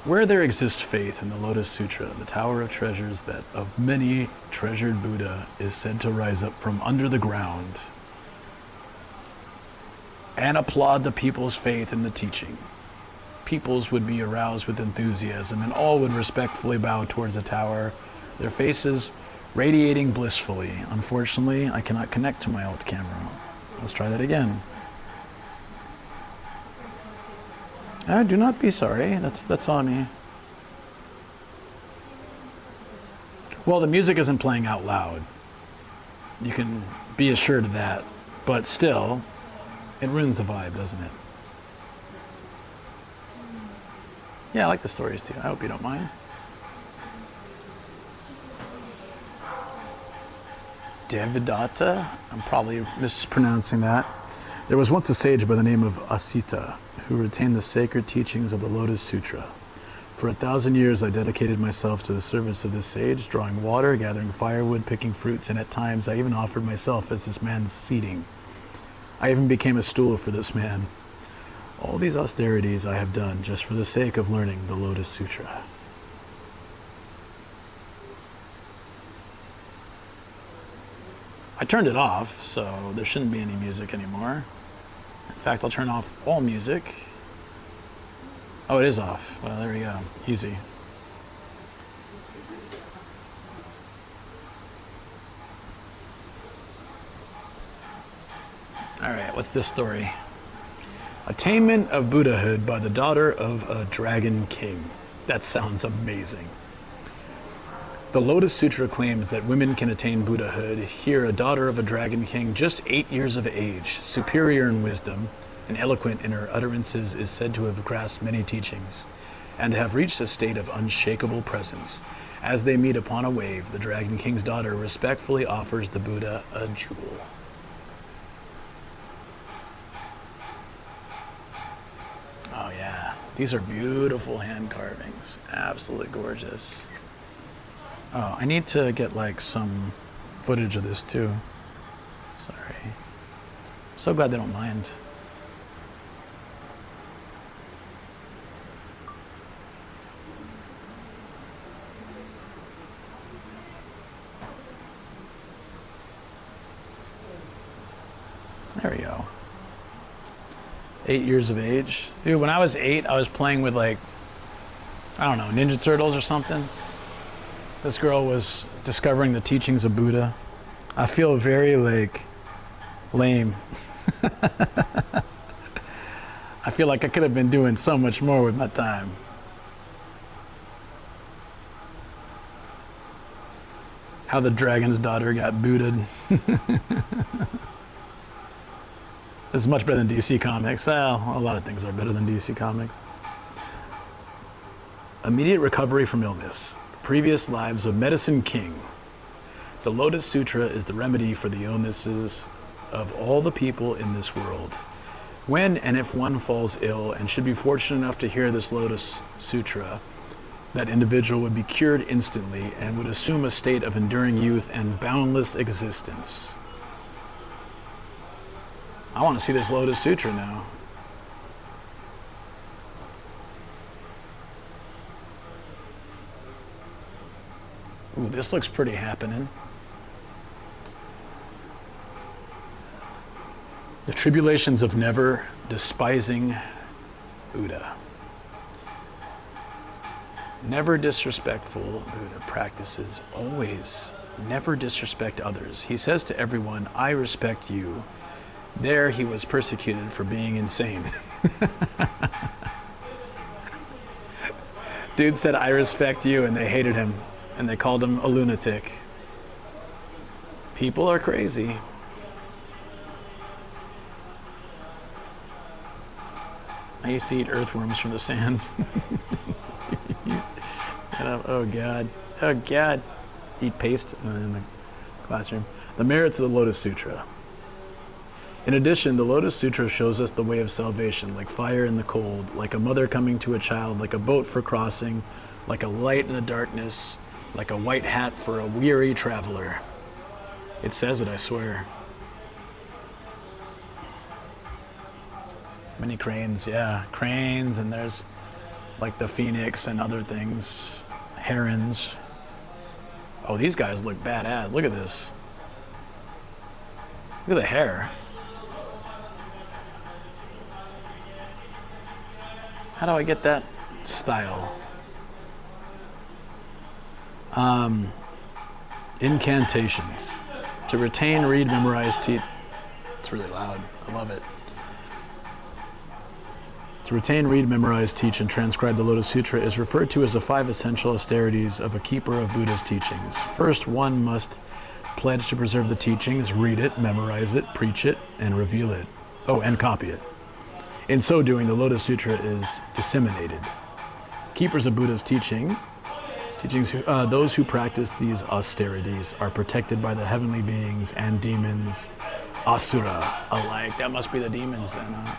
Where there exists faith in the Lotus Sutra, the Tower of Treasures that of many treasured Buddha is said to rise up from under the ground and applaud the people's faith in the teaching. Peoples would be aroused with enthusiasm, and all would respectfully bow towards the tower, their faces radiating blissfully. Unfortunately, I cannot connect to my alt camera. Let's try that again. Do not be sorry. That's on me. Well, the music isn't playing out loud. You can be assured of that, but still, it ruins the vibe, doesn't it? Yeah, I like the stories too. I hope you don't mind. Devadatta? I'm probably mispronouncing that. There was once a sage by the name of Asita who retained the sacred teachings of the Lotus Sutra. For 1,000 years I dedicated myself to the service of this sage, drawing water, gathering firewood, picking fruits, and at times I even offered myself as this man's seating. I even became a stool for this man. All these austerities I have done just for the sake of learning the Lotus Sutra. I turned it off, so there shouldn't be any music anymore. In fact, I'll turn off all music. Oh, it is off. Well, there we go. Easy. All right, what's this story? Attainment of Buddhahood by the daughter of a dragon king. That sounds amazing. The Lotus Sutra claims that women can attain Buddhahood. Here, a daughter of a dragon king, just 8 years of age, superior in wisdom and eloquent in her utterances, is said to have grasped many teachings and have reached a state of unshakable presence. As they meet upon a wave, the dragon king's daughter respectfully offers the Buddha a jewel. Oh yeah, these are beautiful hand carvings. Absolutely gorgeous. Oh, I need to get like some footage of this too. Sorry. So glad they don't mind. There we go. 8 years of age. Dude, when I was 8, I was playing with like, I don't know, Ninja Turtles or something. This girl was discovering the teachings of Buddha. I feel very like lame. I feel like I could have been doing so much more with my time. How the dragon's daughter got Buddha'd. This is much better than DC Comics. Well, a lot of things are better than DC Comics. Immediate recovery from illness. Previous lives of Medicine King. The Lotus Sutra is the remedy for the illnesses of all the people in this world. When and if one falls ill and should be fortunate enough to hear this Lotus Sutra, that individual would be cured instantly and would assume a state of enduring youth and boundless existence. I want to see this Lotus Sutra now. Ooh, this looks pretty happening. The tribulations of never despising Buddha. Never disrespectful Buddha practices always never disrespect others. He says to everyone, I respect you. There he was persecuted for being insane. Dude said, I respect you, and they hated him, and they called him a lunatic. People are crazy. I used to eat earthworms from the sands. Oh God, oh God. Eat paste in the classroom. The merits of the Lotus Sutra. In addition, the Lotus Sutra shows us the way of salvation, like fire in the cold, like a mother coming to a child, like a boat for crossing, like a light in the darkness, like a white hat for a weary traveler. It says it, I swear. Many cranes, yeah, cranes, and there's like the phoenix and other things, herons. Oh, these guys look badass. Look at this. Look at the hair. How do I get that style? Incantations. To retain, read, memorize, teach. It's really loud. I love it. To retain, read, memorize, teach, and transcribe the Lotus Sutra is referred to as the 5 essential austerities of a keeper of Buddha's teachings. First, one must pledge to preserve the teachings, read it, memorize it, preach it, and reveal it. Oh, and copy it. In so doing, the Lotus Sutra is disseminated. Keepers of Buddha's teachings, those who practice these austerities are protected by the heavenly beings and demons, asura, alike. That must be the demons then, huh?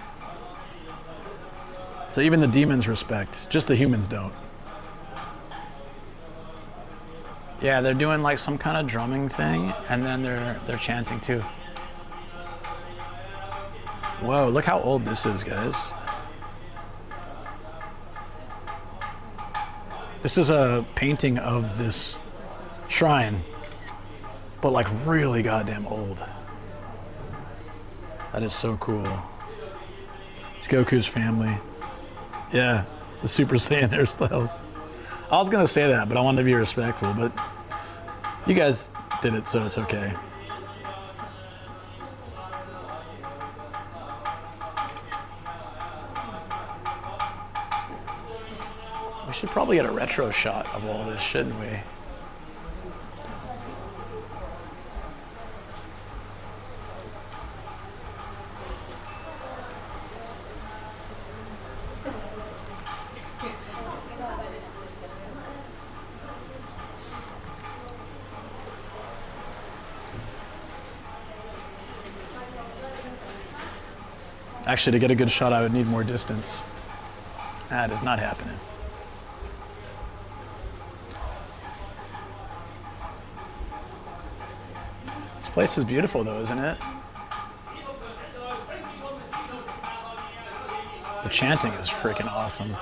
So even the demons respect, just the humans don't. Yeah, they're doing like some kind of drumming thing, and then they're chanting too. Whoa, look how old this is, guys. This is a painting of this shrine, but like really goddamn old. That is so cool. It's Goku's family. Yeah, the Super Saiyan hairstyles. I was gonna say that, but I wanted to be respectful, but you guys did it, so it's okay. We should probably get a retro shot of all this, shouldn't we? Actually, to get a good shot, I would need more distance. That is not happening. This place is beautiful though, isn't it? The chanting is freaking awesome.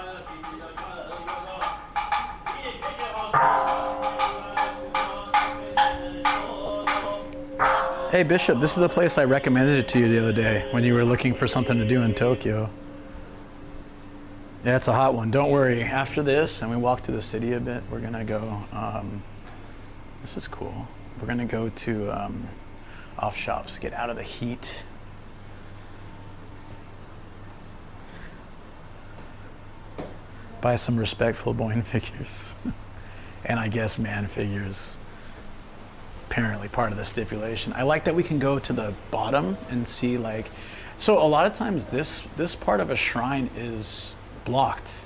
Hey Bishop, this is the place I recommended it to you the other day when you were looking for something to do in Tokyo. Yeah, it's a hot one. Don't worry. After this, and we walk to the city a bit, we're gonna go, this is cool. We're gonna go to off shops, get out of the heat. Buy some respectful Boeing figures. And I guess man figures. Apparently part of the stipulation. I like that we can go to the bottom and see like, so a lot of times this part of a shrine is blocked.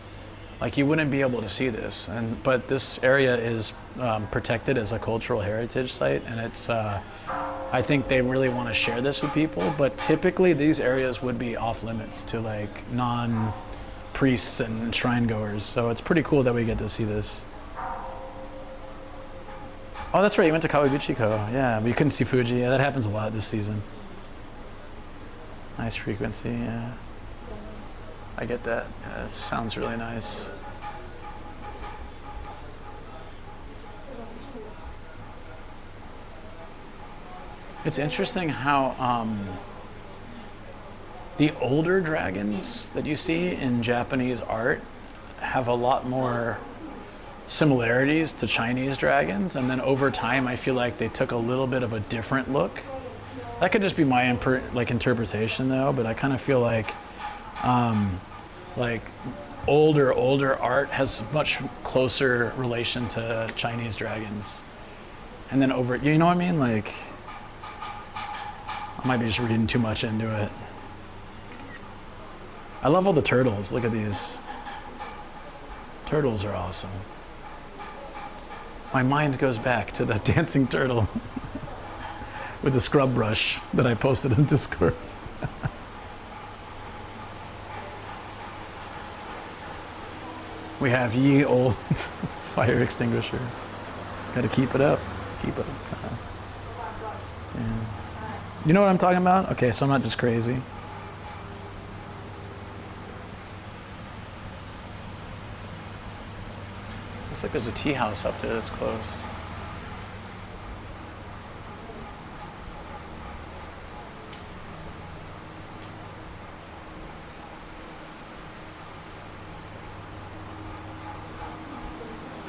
Like you wouldn't be able to see this, but this area is protected as a cultural heritage site, and it's I think they really want to share this with people, but typically these areas would be off limits to like priests and shrine goers. So it's pretty cool that we get to see this. Oh, that's right. You went to Kawaguchiko. Yeah, but you couldn't see Fuji. Yeah, that happens a lot this season. Nice frequency. Yeah, I get that. Yeah, it sounds really nice. It's interesting how the older dragons that you see in Japanese art have a lot more similarities to Chinese dragons, and then over time I feel like they took a little bit of a different look. That could just be my interpretation though, but I kind of feel like older art has much closer relation to Chinese dragons. And then you know what I mean? Like, I might be just reading too much into it. I love all the turtles. Look at these. Turtles are awesome. My mind goes back to the dancing turtle with the scrub brush that I posted in Discord. We have ye old fire extinguisher. Gotta keep it up. Keep it up. Yeah. You know what I'm talking about? Okay, so I'm not just crazy. Looks like there's a tea house up there that's closed.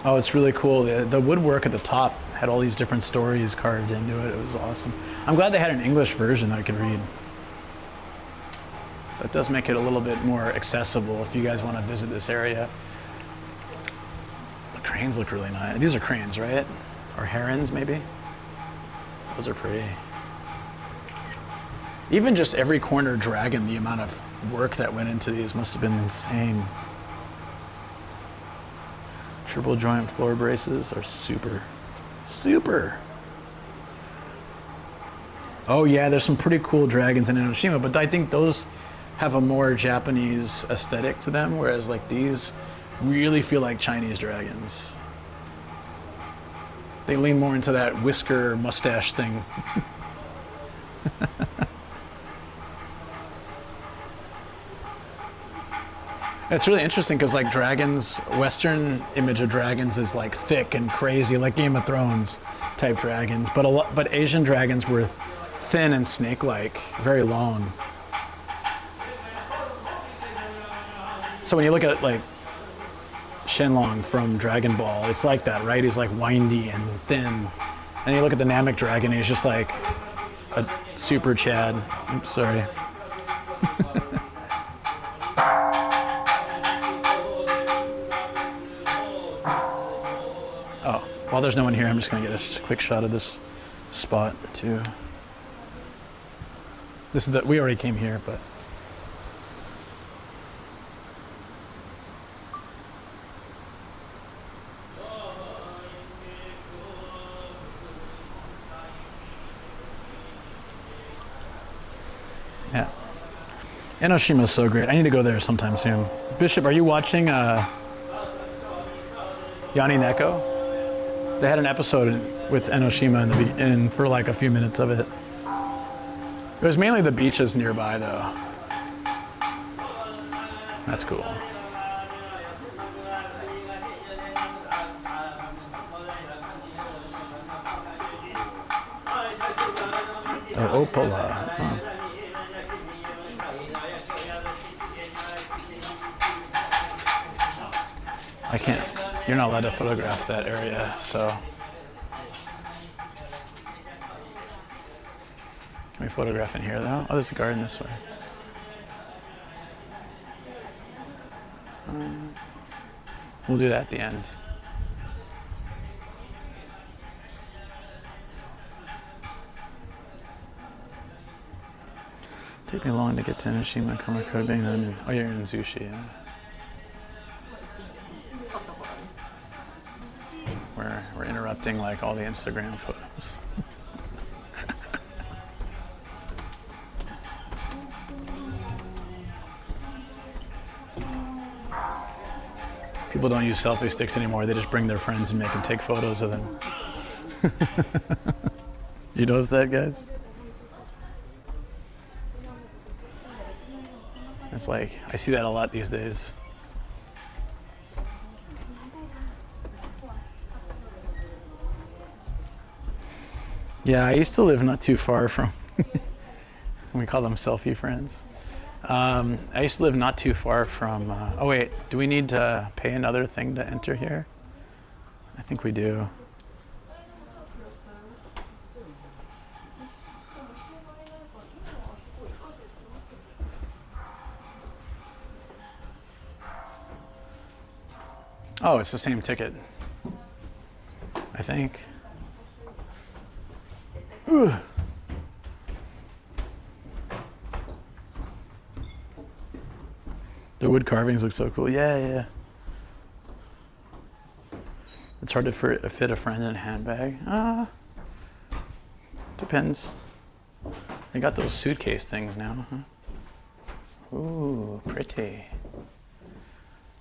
Oh, it's really cool. The woodwork at the top had all these different stories carved into it. It was awesome. I'm glad they had an English version that I could read. That does make it a little bit more accessible if you guys want to visit this area. The cranes look really nice. These are cranes, right? Or herons, maybe? Those are pretty. Even just every corner dragon, the amount of work that went into these must have been insane. Triple joint floor braces are super. Oh yeah, there's some pretty cool dragons in Enoshima, but I think those have a more Japanese aesthetic to them, whereas like these really feel like Chinese dragons. They lean more into that whisker mustache thing. It's really interesting because like dragons, Western image of dragons is like thick and crazy, like Game of Thrones type dragons. But Asian dragons were thin and snake-like, very long. So when you look at like Shenlong from Dragon Ball, it's like that, right? He's like windy and thin. And you look at the Namek dragon, he's just like a super Chad. Oops, sorry. While there's no one here, I'm just gonna get a quick shot of this spot too. This is we already came here, but. Yeah. Enoshima is so great. I need to go there sometime soon. Bishop, are you watching Yanni Neko? They had an episode with Enoshima in for like a few minutes of it. It was mainly the beaches nearby though. That's cool. Oh, Opola. Huh. I can't. You're not allowed to photograph that area, so. Can we photograph in here though? Oh, there's a garden this way. We'll do that at the end. Take me long to get to Enoshima, Kamakura, being on. Oh, you're in Zushi, yeah. We're interrupting like all the Instagram photos. people don't use selfie sticks anymore. They just bring their friends and make them take photos of them. You notice that, guys? It's like, I see that a lot these days. Yeah, I used to live not too far from, we call them selfie friends. I used to live not too far from, oh wait, do we need to pay another thing to enter here? I think we do. Oh, it's the same ticket, I think. Ugh. The wood carvings look so cool. Yeah, yeah. It's hard to fit a friend in a handbag. Depends. They got those suitcase things now, huh? Ooh, pretty.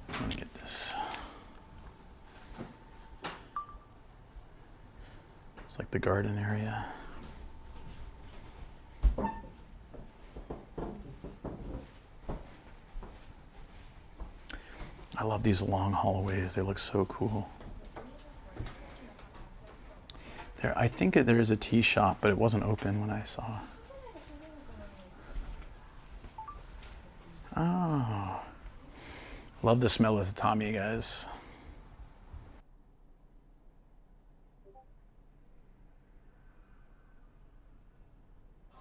I'm gonna get this. It's like the garden area. I love these long hallways. They look so cool. There, I think there is a tea shop, but it wasn't open when I saw. Oh, love the smell of tatami, guys.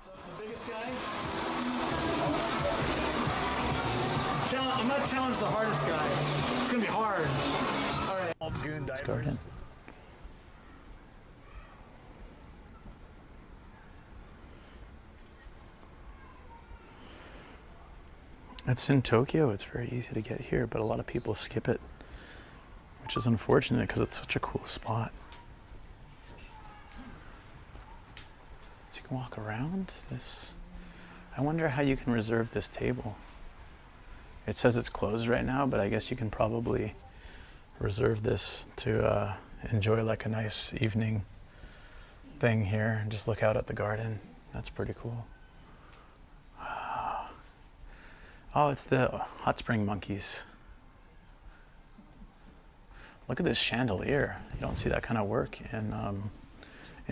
The biggest guy? I'm not challenged the hardest guy. It's gonna be hard. All right. Let's go ahead. It's in Tokyo. It's very easy to get here, but a lot of people skip it, which is unfortunate because it's such a cool spot. So you can walk around this. I wonder how you can reserve this table. It says it's closed right now, but I guess you can probably reserve this to enjoy like a nice evening thing here and just look out at the garden. That's pretty cool. Oh, it's the hot spring monkeys. Look at this chandelier. You don't see that kind of work in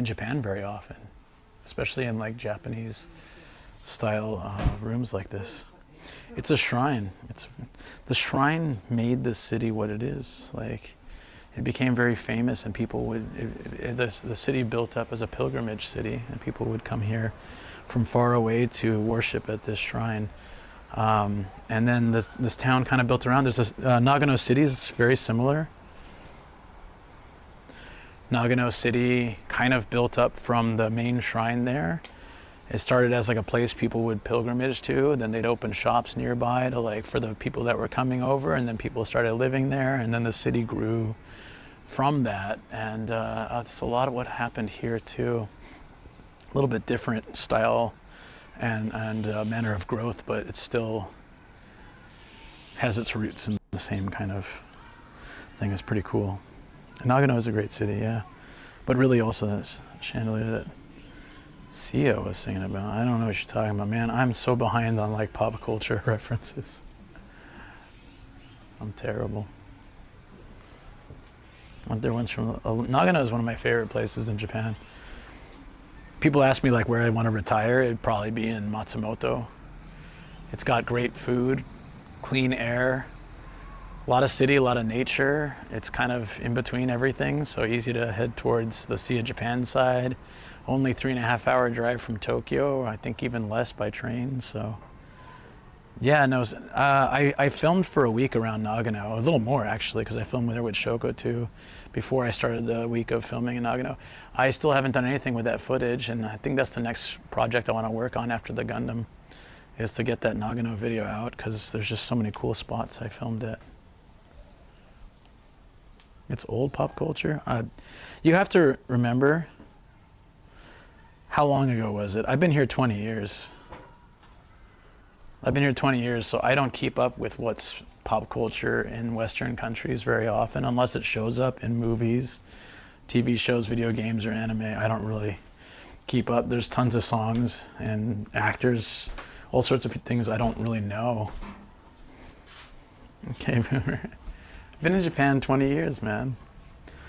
Japan very often, especially in like Japanese style rooms like this. It's a shrine. The shrine made this city what it is. Like, it became very famous, and people would. The city built up as a pilgrimage city, and people would come here from far away to worship at this shrine. And then this town kind of built around. There's this Nagano City is very similar. Nagano City kind of built up from the main shrine there. It started as like a place people would pilgrimage to, then they'd open shops nearby to like for the people that were coming over, and then people started living there, and then the city grew from that. And that's a lot of what happened here too. A little bit different style and manner of growth, but it still has its roots in the same kind of thing. It's pretty cool. And Nagano is a great city, yeah. But really also that chandelier that Sia was singing about. I don't know what you're talking about, man. I'm so behind on like pop culture references. I'm terrible. Went there once from Nagano is one of my favorite places in Japan. People ask me like where I want to retire. It'd probably be in Matsumoto. It's got great food, clean air, a lot of city, a lot of nature. It's kind of in between everything, so easy to head towards the Sea of Japan side. Only 3.5 hour drive from Tokyo, I think even less by train. So yeah, no, I filmed for a week around Nagano, a little more actually, because I filmed there with Shoko too before I started the week of filming in Nagano. I still haven't done anything with that footage, and I think that's the next project I want to work on after the Gundam, is to get that Nagano video out, because there's just so many cool spots I filmed at. It's old pop culture. You have to remember, how long ago was it? I've been here 20 years. I've been here 20 years, so I don't keep up with what's pop culture in Western countries very often, unless it shows up in movies, TV shows, video games, or anime. I don't really keep up. There's tons of songs and actors, all sorts of things I don't really know. Okay, Boomer. I've been in Japan 20 years, man.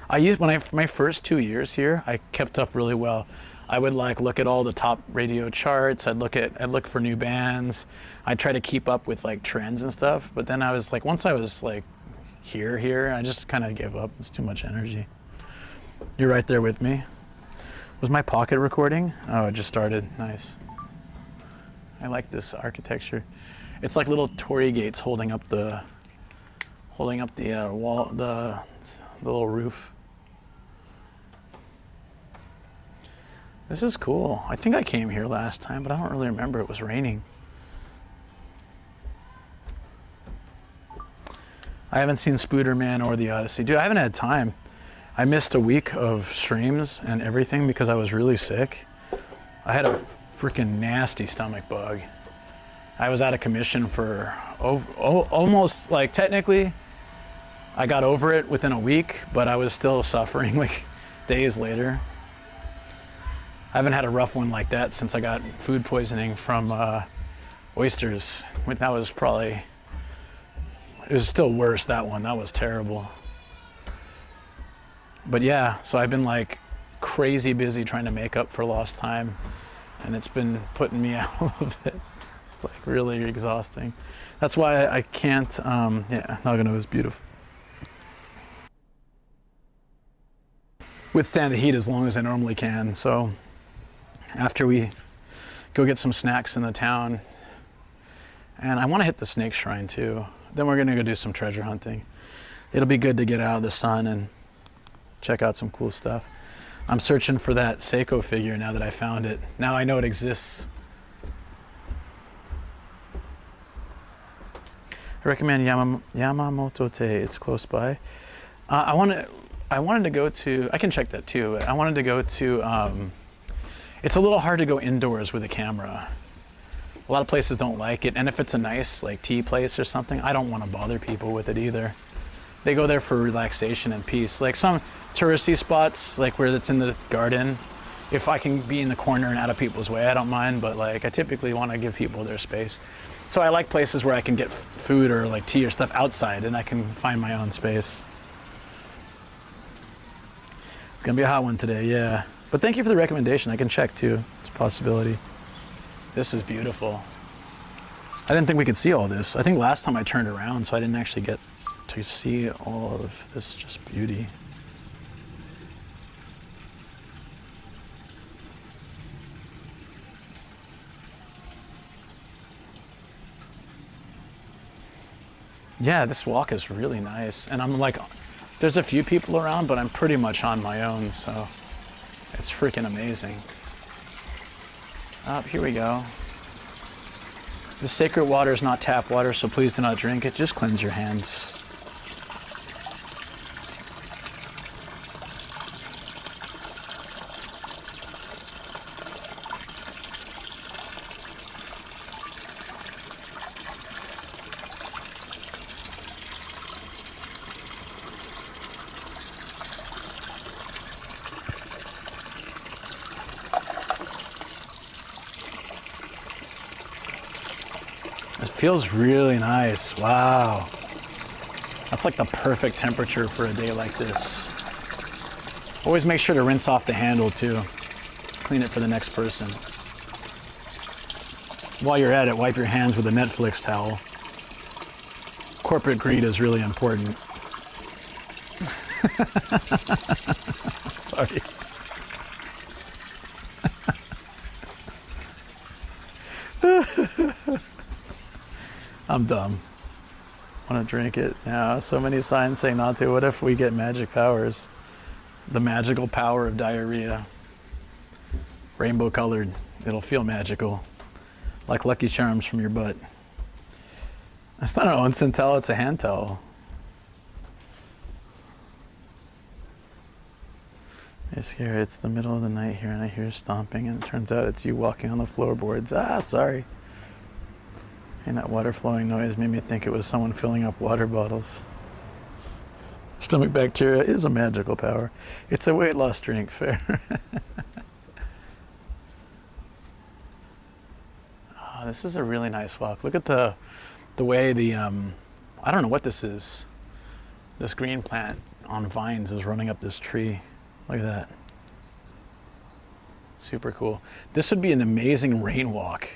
My first 2 years here, I kept up really well. I would like look at all the top radio charts. I'd look for new bands. I'd try to keep up with like trends and stuff. But then I was like, once I was like here, I just kind of gave up. It's too much energy. You're right there with me. Was my pocket recording? Oh, it just started. Nice. I like this architecture. It's like little torii gates holding up the wall, the little roof. This is cool. I think I came here last time, but I don't really remember. It was raining. I haven't seen Spooderman or The Odyssey. Dude, I haven't had time. I missed a week of streams and everything because I was really sick. I had a freaking nasty stomach bug. I was out of commission for almost, like, technically I got over it within a week, but I was still suffering like days later. I haven't had a rough one like that since I got food poisoning from oysters. That was probably, it was still worse, that one. That was terrible. But yeah, so I've been like crazy busy trying to make up for lost time, and it's been putting me out a little bit. It's like really exhausting. That's why I can't, yeah, Nagano is beautiful. Withstand the heat as long as I normally can. So after we go get some snacks in the town, and I want to hit the snake shrine too. Then we're gonna go do some treasure hunting. It'll be good to get out of the sun and check out some cool stuff. I'm searching for that Seiko figure now that I found it. Now I know it exists. I recommend Yamamoto Te. It's close by. I wanted to go to, I can check that too. I wanted to go to, it's a little hard to go indoors with a camera. A lot of places don't like it. And if it's a nice like tea place or something, I don't want to bother people with it either. They go there for relaxation and peace. Like some touristy spots, like where it's in the garden, if I can be in the corner and out of people's way, I don't mind. But like I typically want to give people their space. So I like places where I can get food or like tea or stuff outside and I can find my own space. It's gonna be a hot one today, yeah. But thank you for the recommendation. I can check too. It's a possibility. This is beautiful. I didn't think we could see all this. I think last time I turned around, so I didn't actually get to see all of this just beauty. Yeah, this walk is really nice. And I'm like, there's a few people around, but I'm pretty much on my own, so it's freaking amazing. Here we go. The sacred water is not tap water, so please do not drink it. Just cleanse your hands. Feels really nice. Wow. That's like the perfect temperature for a day like this. Always make sure to rinse off the handle too. Clean it for the next person. While you're at it, wipe your hands with a Netflix towel. Corporate greed is really important. Sorry. I'm dumb. Want to drink it? Yeah, so many signs saying not to. What if we get magic powers? The magical power of diarrhea. Rainbow colored. It'll feel magical. Like Lucky Charms from your butt. That's not an onsen towel, it's a hand towel. I swear it's the middle of the night here and I hear stomping and it turns out it's you walking on the floorboards. Ah, sorry. And that water flowing noise made me think it was someone filling up water bottles. Stomach bacteria is a magical power. It's a weight loss drink, fair. Oh, this is a really nice walk. Look at the way the, I don't know what this is. This green plant on vines is running up this tree. Look at that. Super cool. This would be an amazing rain walk.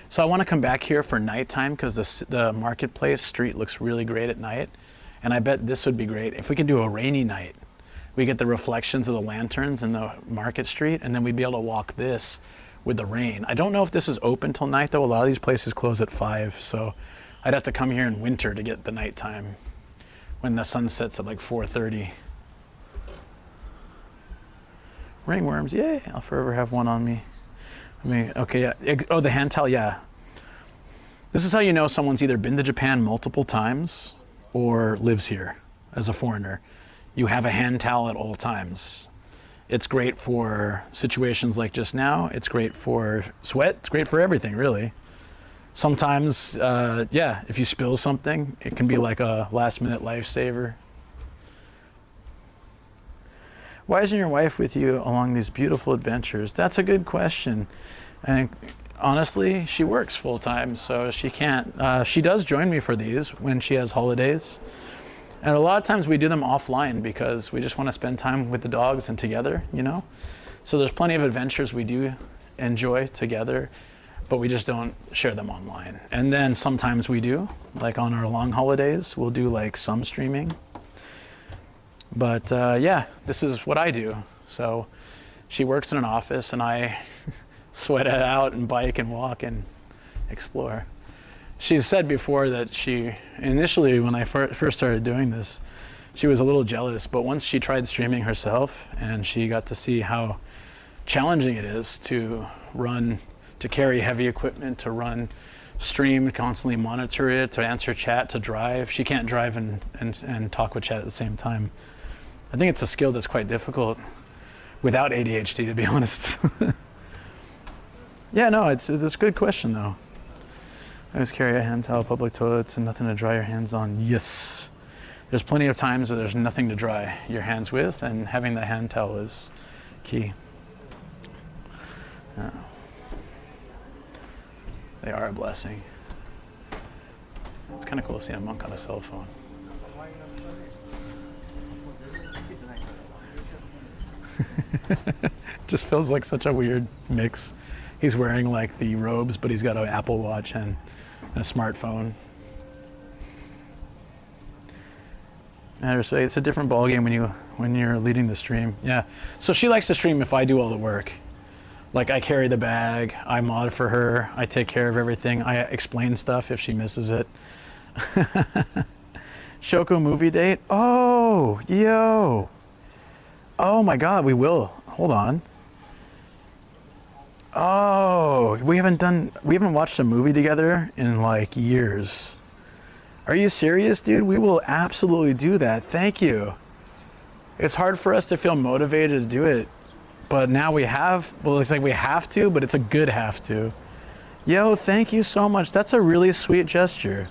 So I want to come back here for nighttime because the marketplace street looks really great at night. And I bet this would be great. If we could do a rainy night, we get the reflections of the lanterns in the market street, and then we'd be able to walk this with the rain. I don't know if this is open till night though. A lot of these places close at 5, so I'd have to come here in winter to get the nighttime when the sun sets at like 4:30. Ringworms, yay! I'll forever have one on me. I mean, okay, yeah. Oh, the hand towel, yeah. This is how you know someone's either been to Japan multiple times or lives here as a foreigner. You have a hand towel at all times. It's great for situations like just now. It's great for sweat. It's great for everything, really. Sometimes, yeah, if you spill something, it can be like a last-minute lifesaver. Why isn't your wife with you along these beautiful adventures? That's a good question. And honestly, she works full-time, so she can't. She does join me for these when she has holidays. And a lot of times we do them offline because we just want to spend time with the dogs and together, you know? So there's plenty of adventures we do enjoy together, but we just don't share them online. And then sometimes we do, like on our long holidays, we'll do like some streaming. But yeah, this is what I do. So she works in an office and I sweat it out and bike and walk and explore. She's said before that she, initially when I first started doing this, she was a little jealous, but once she tried streaming herself and she got to see how challenging it is to run, to carry heavy equipment, to run, stream, constantly monitor it, to answer chat, to drive. She can't drive and talk with chat at the same time. I think it's a skill that's quite difficult without ADHD, to be honest. Yeah, no, it's a good question though. I always carry a hand towel, public toilets, and nothing to dry your hands on. Yes. There's plenty of times that there's nothing to dry your hands with, and having the hand towel is key. Yeah. They are a blessing. It's kind of cool seeing a monk on a cell phone. Just feels like such a weird mix. He's wearing like the robes, but he's got an Apple Watch and a smartphone. And it's a different ballgame when you're leading the stream. Yeah. So she likes to stream if I do all the work. Like I carry the bag, I mod for her, I take care of everything, I explain stuff if she misses it. Shoko movie date? Oh, yo. Oh my God, we will. Hold on. Oh, we haven't watched a movie together in like years. Are you serious, dude? We will absolutely do that. Thank you. It's hard for us to feel motivated to do it, but now we have, well, it's like we have to, but it's a good have to. Yo, thank you so much. That's a really sweet gesture.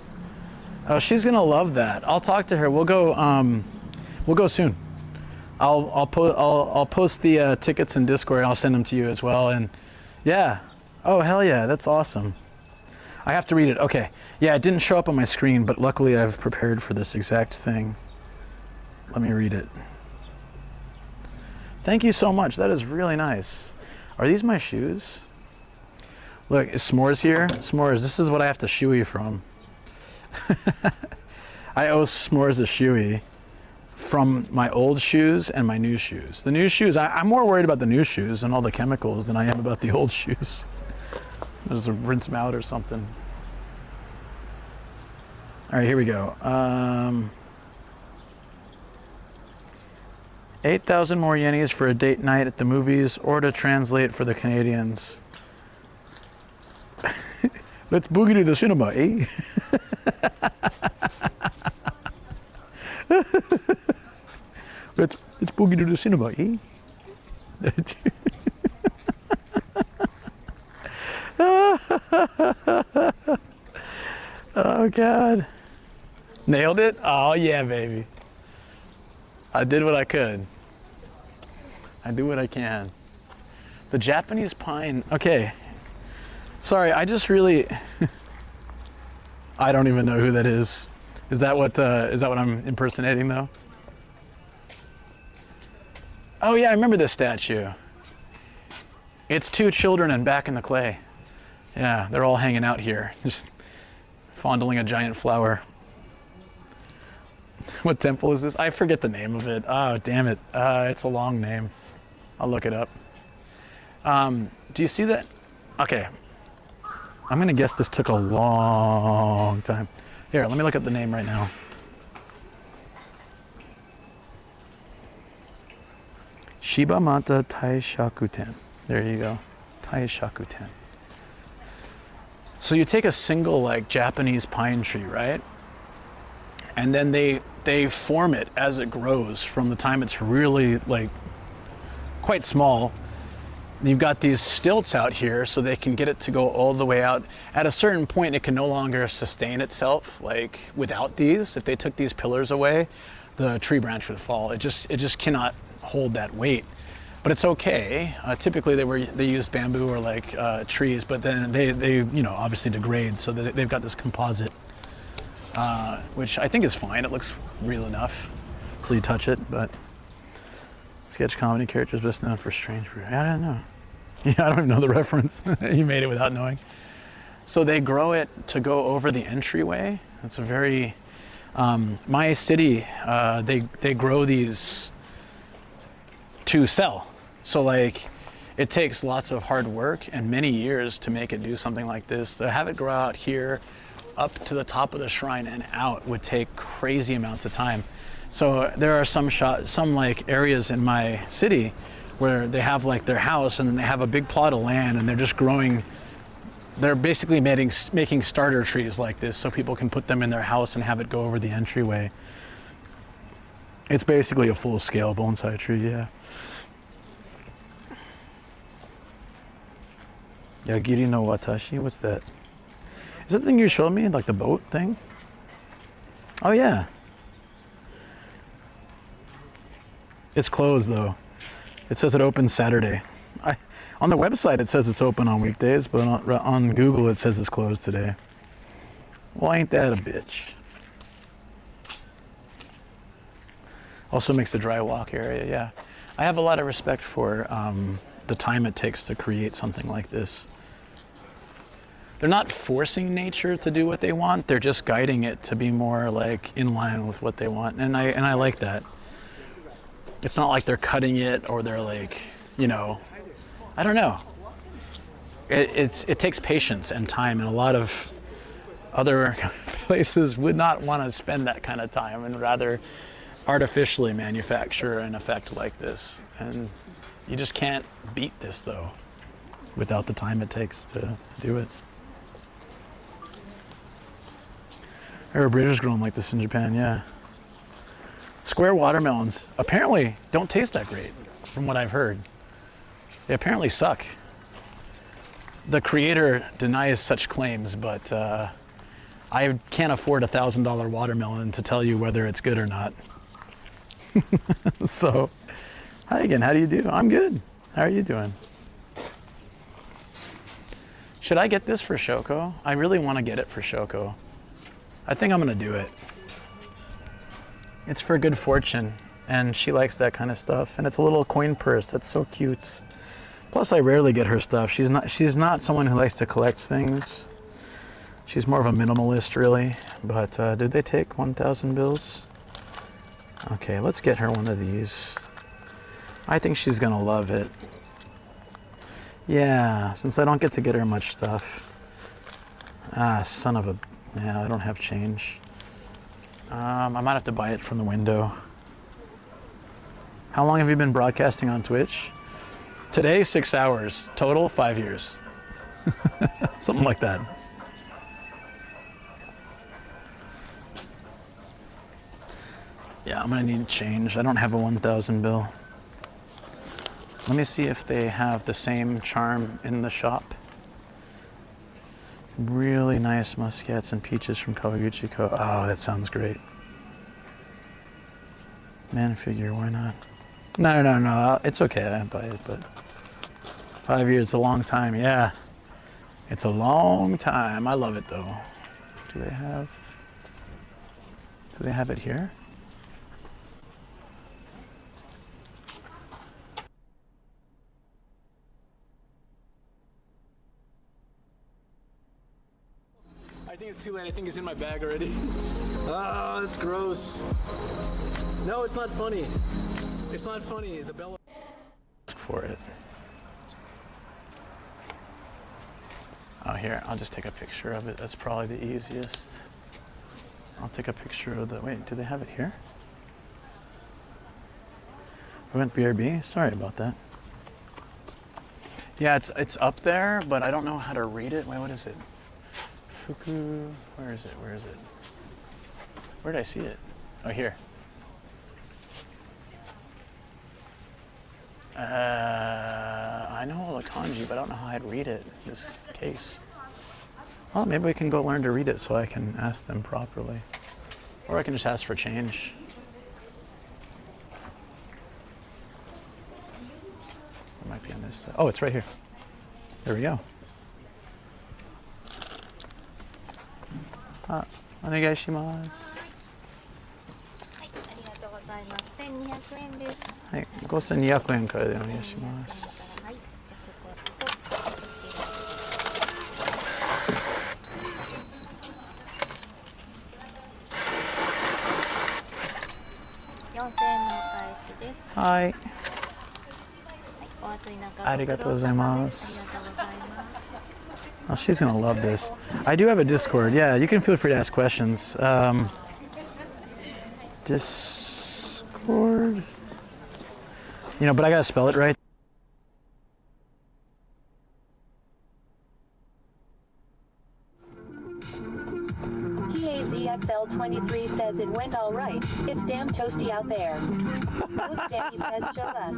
Oh, she's gonna love that. I'll talk to her. We'll go soon. I'll post the tickets in Discord and I'll send them to you as well. And yeah. Oh, hell yeah. That's awesome. I have to read it. Okay. Yeah, it didn't show up on my screen, but luckily I've prepared for this exact thing. Let me read it. Thank you so much. That is really nice. Are these my shoes? Look, is S'mores here? S'mores, this is what I have to shoey from. I owe S'mores a shoey from my old shoes and my new shoes. The new shoes, I'm more worried about the new shoes and all the chemicals than I am about the old shoes. Just rinse them out or something. All right, here we go. 8,000 more yenis for a date night at the movies, or to translate for the Canadians. Let's boogie to the cinema, eh? Let's boogie to the cinema, eh? Oh God. Nailed it? Oh yeah, baby. I did what I could. I do what I can. The Japanese pine. Okay. Sorry, I just really I don't even know who that is. Is that what I'm impersonating though? Oh yeah, I remember this statue. It's two children and back in the clay. Yeah, they're all hanging out here, just fondling a giant flower. What temple is this? I forget the name of it. Oh, damn it. It's a long name. I'll look it up. Do you see that? Okay. I'm gonna guess this took a long time. Here, let me look up the name right now. Shibamata Taishakuten. There you go. Taishakuten. So you take a single like Japanese pine tree, right? And then they form it as it grows from the time it's really like quite small. You've got these stilts out here so they can get it to go all the way out. At a certain point, it can no longer sustain itself like without these. If they took these pillars away, the tree branch would fall. It just cannot hold that weight. But it's okay. Typically they used bamboo or like trees, but then they obviously degrade, so they've got this composite, which I think is fine. It looks real enough until you touch it. But sketch comedy characters best known for strange. I don't know. Yeah, I don't even know the reference. You made it without knowing. So they grow it to go over the entryway. It's a very my city. They grow these to sell. So like it takes lots of hard work and many years to make it do something like this. To have it grow out here up to the top of the shrine and out would take crazy amounts of time. So there are some like areas in my city where they have like their house and then they have a big plot of land and they're just growing. They're basically making starter trees like this so people can put them in their house and have it go over the entryway. It's basically a full-scale bonsai tree, yeah. Yagiri no Watashi, what's that? Is that the thing you showed me, like the boat thing? Oh yeah. It's closed though. It says it opens Saturday. On the website it says it's open on weekdays, but on Google it says it's closed today. Well, ain't that a bitch? Also makes the dry walk area, yeah. I have a lot of respect for the time it takes to create something like this. They're not forcing nature to do what they want, they're just guiding it to be more like in line with what they want. And I like that. It's not like they're cutting it or they're like, I don't know. It takes patience and time, and a lot of other places would not want to spend that kind of time and rather artificially manufacture an effect like this. And you just can't beat this though without the time it takes to do it. There are bridges growing like this in Japan, yeah. Square watermelons apparently don't taste that great, from what I've heard. They apparently suck. The creator denies such claims, but I can't afford $1,000 watermelon to tell you whether it's good or not. So, hi again, how do you do? I'm good. How are you doing? Should I get this for Shoko? I really want to get it for Shoko. I think I'm gonna do it. It's for good fortune, and she likes that kind of stuff. And it's a little coin purse. That's so cute. Plus, I rarely get her stuff. She's not someone who likes to collect things. She's more of a minimalist, really. But did they take 1,000 bills? Okay, let's get her one of these. I think she's gonna love it. Yeah, since I don't get to get her much stuff. Ah, son of a... Yeah, I don't have change. I might have to buy it from the window. How long have you been broadcasting on Twitch? Today, 6 hours. Total, 5 years. Something like that. Yeah, I'm gonna need change. I don't have a 1,000 bill. Let me see if they have the same charm in the shop. Really nice muscats and peaches from Kawaguchiko. Oh, that sounds great. Man figure, why not? No. It's okay, I didn't buy it, but 5 years is a long time, yeah. It's a long time. I love it though. Do they have it here? I think it's too late. I think it's in my bag already. Oh, that's gross. No, it's not funny. It's not funny. The bell for it. Oh, here, I'll just take a picture of it. That's probably the easiest. I'll take a picture of the, wait, do they have it here? We went BRB? Sorry about that. Yeah, it's up there, but I don't know how to read it. Wait, what is it? Fuku, where is it? Where did I see it? Oh, here. I know all the kanji, but I don't know how I'd read it in this case. Well, maybe we can go learn to read it so I can ask them properly. Or I can just ask for change. It might be on this side. Oh, it's right here. There we go. Ah, onegaishimasu. はい、5200円からでお願いします。はい。ありがとうございます。Oh, she's gonna love this. I do have a Discord. Yeah, you can feel free to ask questions. Discord. You know, but I gotta spell it right. TAZXL23 says it went all right. It's damn toasty out there. Toast Daddy says show us.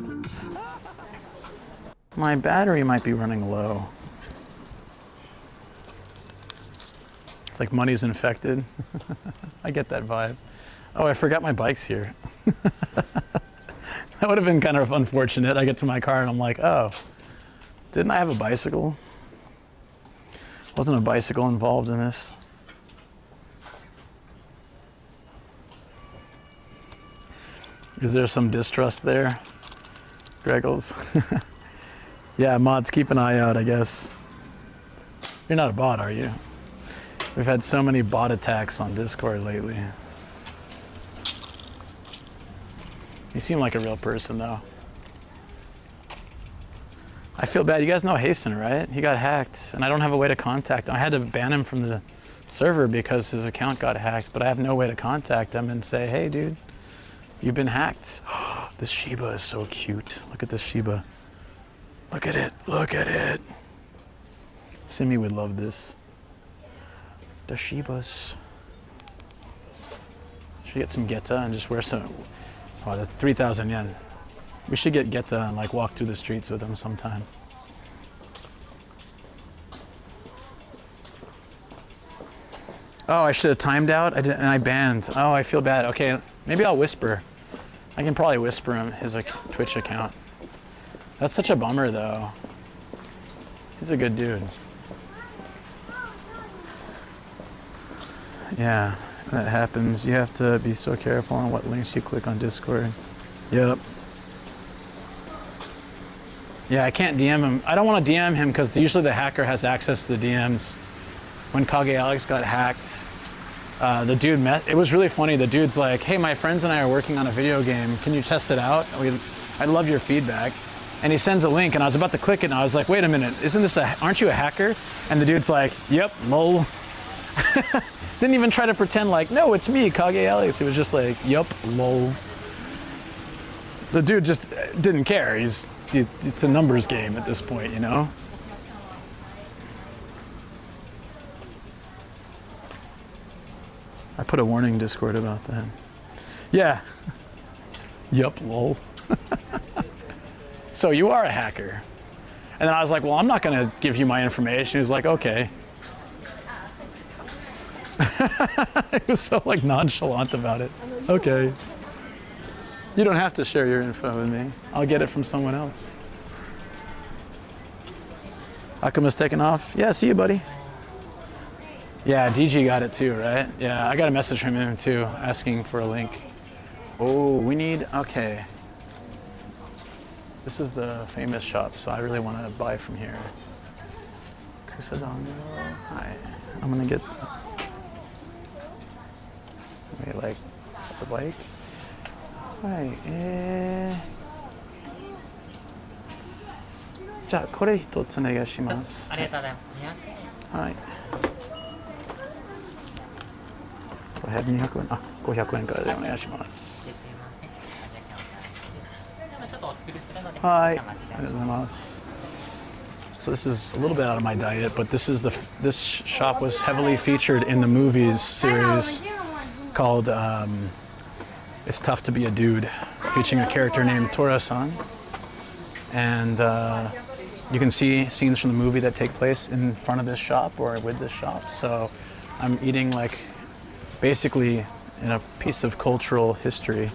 My battery might be running low. It's like money's infected. I get that vibe. Oh, I forgot my bike's here. That would have been kind of unfortunate. I get to my car and I'm like, oh, didn't I have a bicycle? Wasn't a bicycle involved in this? Is there some distrust there, Greggles? Yeah, mods, keep an eye out, I guess. You're not a bot, are you? We've had so many bot attacks on Discord lately. You seem like a real person, though. I feel bad. You guys know Hasten, right? He got hacked, and I don't have a way to contact him. I had to ban him from the server because his account got hacked, but I have no way to contact him and say, hey, dude, you've been hacked. This Shiba is so cute. Look at this Shiba. Look at it. Look at it. Simi would love this. The Shibas. Should get some Geta and just wear some... Oh, the 3,000 yen. We should get Geta and like walk through the streets with him sometime. Oh, I should have timed out. I didn't, and I banned. Oh, I feel bad. Okay, maybe I'll whisper. I can probably whisper him his Twitch account. That's such a bummer, though. He's a good dude. Yeah. That happens. You have to be so careful on what links you click on Discord. Yep. Yeah, I can't DM him. I don't want to DM him because usually the hacker has access to the DMs. When Kage Alex got hacked, the dude it was really funny. The dude's like, hey, my friends and I are working on a video game. Can you test it out? I'd love your feedback. And he sends a link and I was about to click it and I was like, wait a minute, aren't you a hacker? And the dude's like, yep, lol. Didn't even try to pretend like, no, it's me, Kage Alex. He was just like, yup, lol. The dude just didn't care. It's a numbers game at this point, you know? I put a warning Discord about that. Yeah. Yup, lol. So you are a hacker. And then I was like, well, I'm not gonna give you my information. He was like, okay. He was so like nonchalant about it. Okay. You don't have to share your info with me. I'll get it from someone else. Akuma's taking off. Yeah, see you, buddy. Yeah, DG got it too, right? Yeah, I got a message from him too, asking for a link. Oh, we need, okay. This is the famous shop, so I really want to buy from here. Kusadango. Hi. I'm gonna get. Wait, like the bike. Hi. じゃあこれ一つお願いします。ありがとうございます。はい。500円。あ、500円からでお願いします。Hi. ありがとうございます。So this is a little bit out of my diet, but this shop was heavily featured in the movies series called It's Tough to Be a Dude, featuring a character named Tora-san. And you can see scenes from the movie that take place in front of this shop or with this shop. So I'm eating like basically in a piece of cultural history.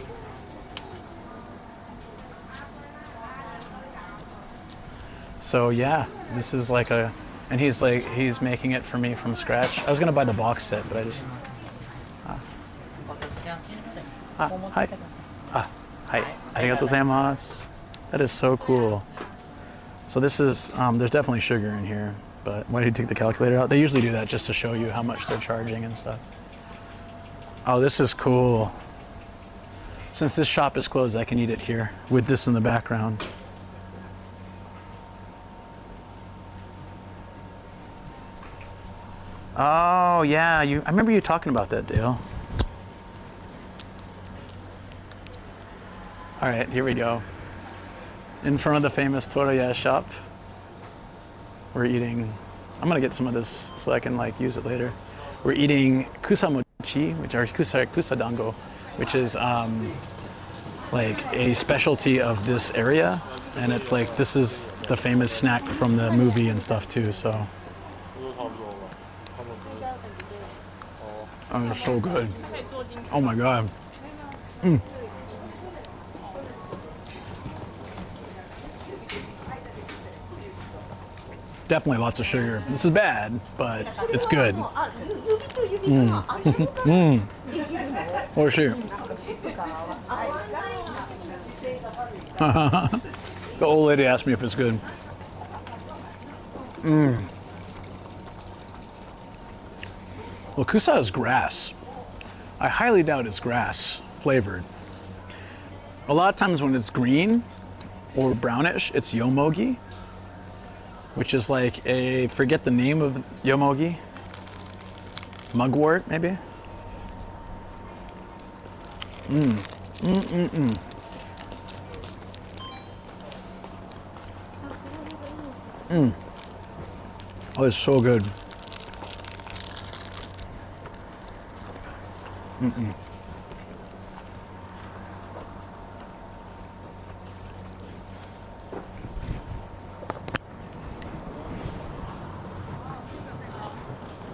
So yeah, this is like and he's making it for me from scratch. I was gonna buy the box set, but I just. Hi. Hi. Arigatou gozaimasu. That is so cool. So this is, there's definitely sugar in here, but why did you take the calculator out? They usually do that just to show you how much they're charging and stuff. Oh, this is cool. Since this shop is closed, I can eat it here with this in the background. Oh yeah, I remember you talking about that, Dale. All right, here we go. In front of the famous Toraya shop, we're eating. I'm gonna get some of this so I can like use it later. We're eating kusamochi, which are kusadango, which is like a specialty of this area, and it's like this is the famous snack from the movie and stuff too. So. Oh, it's so good. Oh my god. Mm. Definitely lots of sugar. This is bad, but it's good. Oh shoot. The old lady asked me if it's good. Well, kusa is grass. I highly doubt it's grass flavored. A lot of times when it's green or brownish, it's yomogi, which is like forget the name of yomogi. Mugwort, maybe? Oh, it's so good.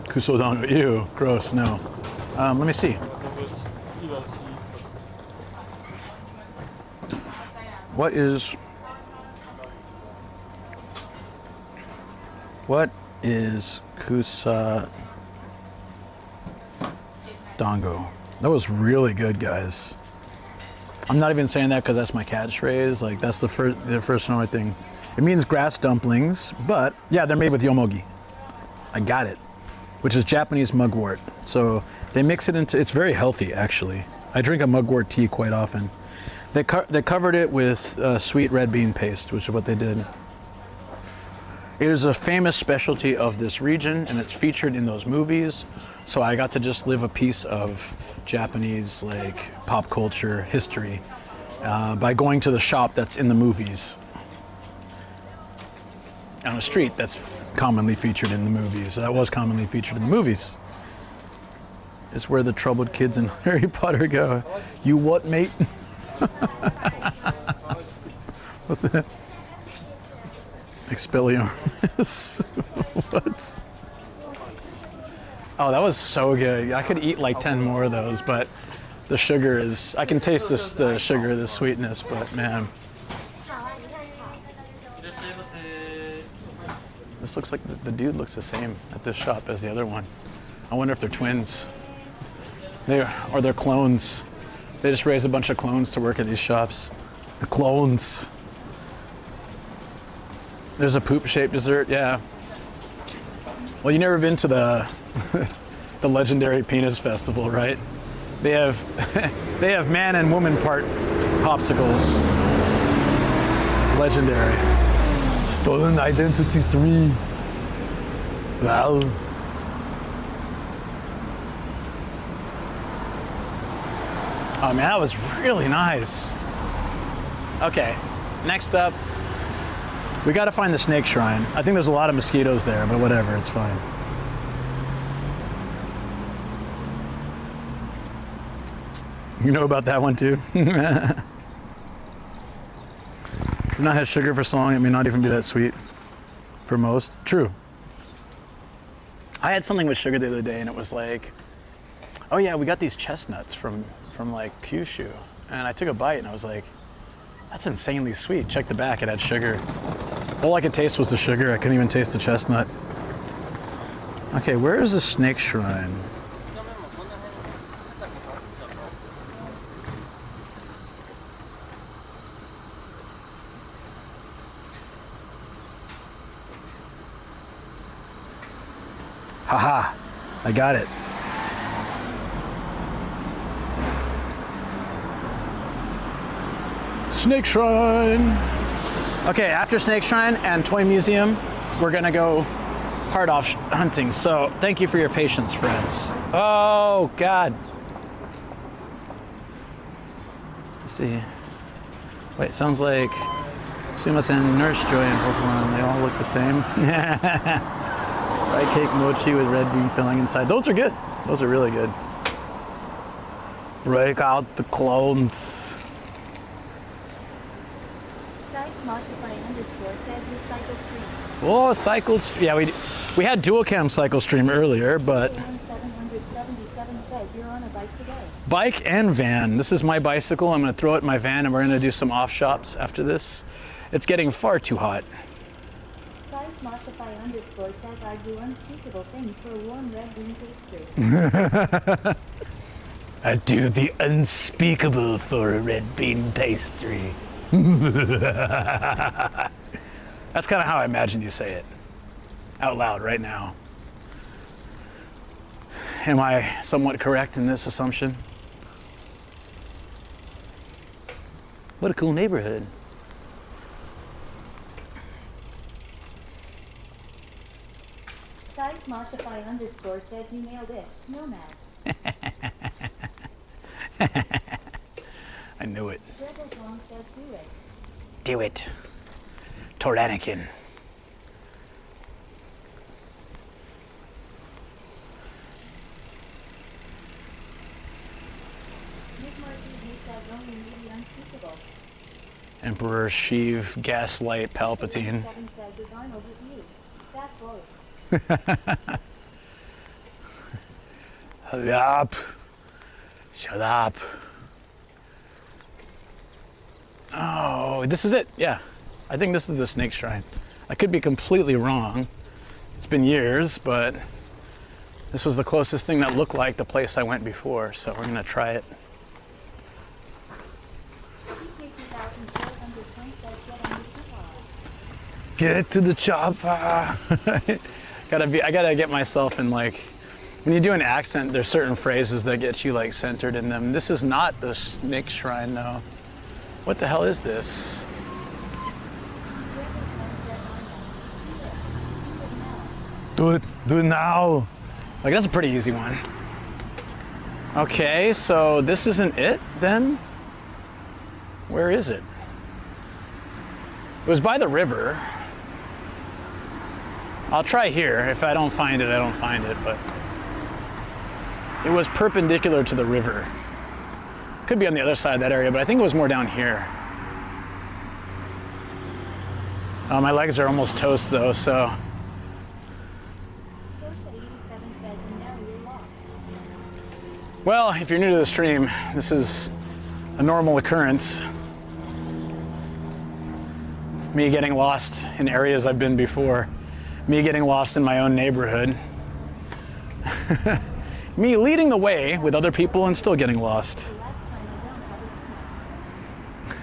Kusodano, ew, gross, no. Let me see. What is kusa dango? That was really good, guys. I'm not even saying that because that's my catchphrase. Like that's the first and only thing. It means grass dumplings, but yeah, they're made with yomogi. I got it, which is Japanese mugwort. So they mix it into. It's very healthy, actually. I drink a mugwort tea quite often. They covered it with sweet red bean paste, which is what they did. It is a famous specialty of this region, and it's featured in those movies. So I got to just live a piece of Japanese like pop culture history by going to the shop that's in the movies on a street that's commonly featured in the movies. That was commonly featured in the movies. It's where the troubled kids in Harry Potter go. You what, mate? What's that? Expelliarmus. What? Oh, that was so good. I could eat like 10 more of those, but the sugar is, I can taste this, the sugar, the sweetness, but man. This looks like the dude looks the same at this shop as the other one. I wonder if they're twins. Or they're clones. They just raise a bunch of clones to work at these shops. The clones. There's a poop-shaped dessert, yeah. Well, you never been to the the legendary penis festival, right? They have they have man and woman part popsicles. Legendary. Stolen Identity 3. Wow. Oh man, that was really nice. Okay, next up, we gotta find the snake shrine. I think there's a lot of mosquitoes there, but whatever, it's fine. You know about that one too? If not had sugar for so long, it may not even be that sweet for most. True. I had something with sugar the other day and it was like, oh yeah, we got these chestnuts from like Kyushu. And I took a bite and I was like, that's insanely sweet. Check the back, it had sugar. All I could taste was the sugar. I couldn't even taste the chestnut. Okay, where is the snake shrine? Haha, I got it. Snake Shrine. Okay, after Snake Shrine and Toy Museum, we're gonna go hard off hunting. So thank you for your patience, friends. Oh God. Let's see. Wait, sounds like Sumas and Nurse Joy in Pokemon. They all look the same. Fried cake mochi with red bean filling inside. Those are good. Those are really good. Break out the clones. Oh, cycles. Yeah, we had dual cam cycle stream earlier, but 777 says you're on a bike today. Bike and van. This is my bicycle. I'm going to throw it in my van and we're going to do some off shops after this. It's getting far too hot. Size_underscore says I do unspeakable things for warm red bean pastry. I do the unspeakable for a red bean pastry. That's kind of how I imagined you say it. Out loud right now. Am I somewhat correct in this assumption? What a cool neighborhood. Size_underscore says you nailed it. Nomad. I knew it. Dribblesong says do it. Do it. Toranikin. Emperor Sheev, Gaslight, Palpatine. Hurry up. Shut up. Oh, this is it. Yeah. I think this is the snake shrine. I could be completely wrong. It's been years, but this was the closest thing that looked like the place I went before, so we're gonna try it. Get to the chopper. I gotta get myself in, like, when you do an accent, there's certain phrases that get you like centered in them. This is not the snake shrine though. What the hell is this? Do it now. Like, that's a pretty easy one. Okay, so this isn't it then? Where is it? It was by the river. I'll try here. If I don't find it, I don't find it, but it was perpendicular to the river. Could be on the other side of that area, but I think it was more down here. My legs are almost toast though, so. Well, if you're new to the stream, this is a normal occurrence. Me getting lost in areas I've been before. Me getting lost in my own neighborhood. Me leading the way with other people and still getting lost.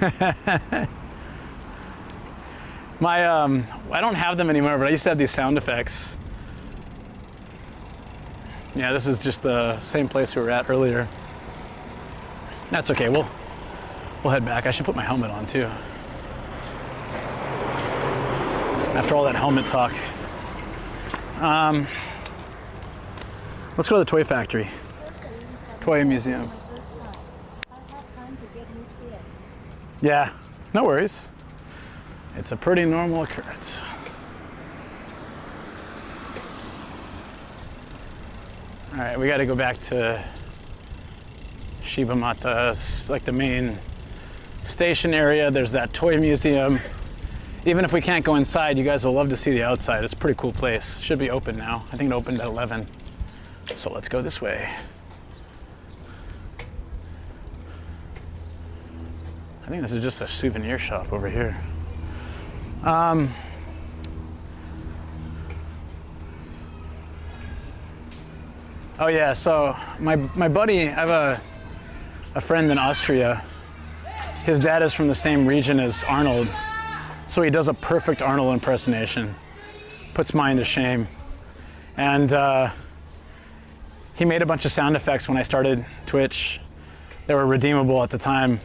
I don't have them anymore, but I used to have these sound effects. Yeah, this is just the same place we were at earlier. That's okay, we'll head back. I should put my helmet on too. After all that helmet talk. Let's go to the toy factory. Toy museum. Yeah, no worries. It's a pretty normal occurrence. All right, we got to go back to Shibamata, like the main station area. There's that toy museum. Even if we can't go inside, you guys will love to see the outside. It's a pretty cool place. Should be open now. I think it opened at 11. So let's go this way. I think this is just a souvenir shop over here. Oh yeah, so my buddy, I have a friend in Austria. His dad is from the same region as Arnold, so he does a perfect Arnold impersonation. Puts mine to shame. And he made a bunch of sound effects when I started Twitch. They were redeemable at the time.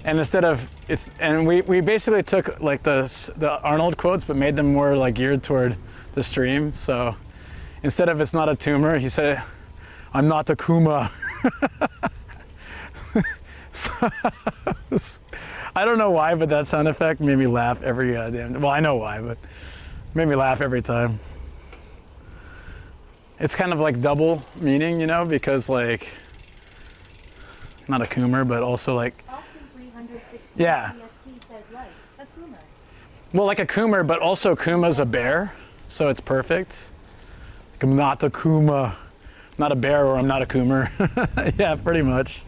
And instead of we basically took like the Arnold quotes but made them more like geared toward the stream. So instead of "it's not a tumor," he said, "I'm not a Kuma." So, I don't know why, but that sound effect made me laugh every goddamn. Well, I know why, but it made me laugh every time. It's kind of like double meaning, you know, because like not a Coomer, but also like. Yeah. Well, like a Coomer, but also Kuma's a bear, so it's perfect. Like I'm not a Kuma, not a bear, or I'm not a Coomer. Yeah, pretty much.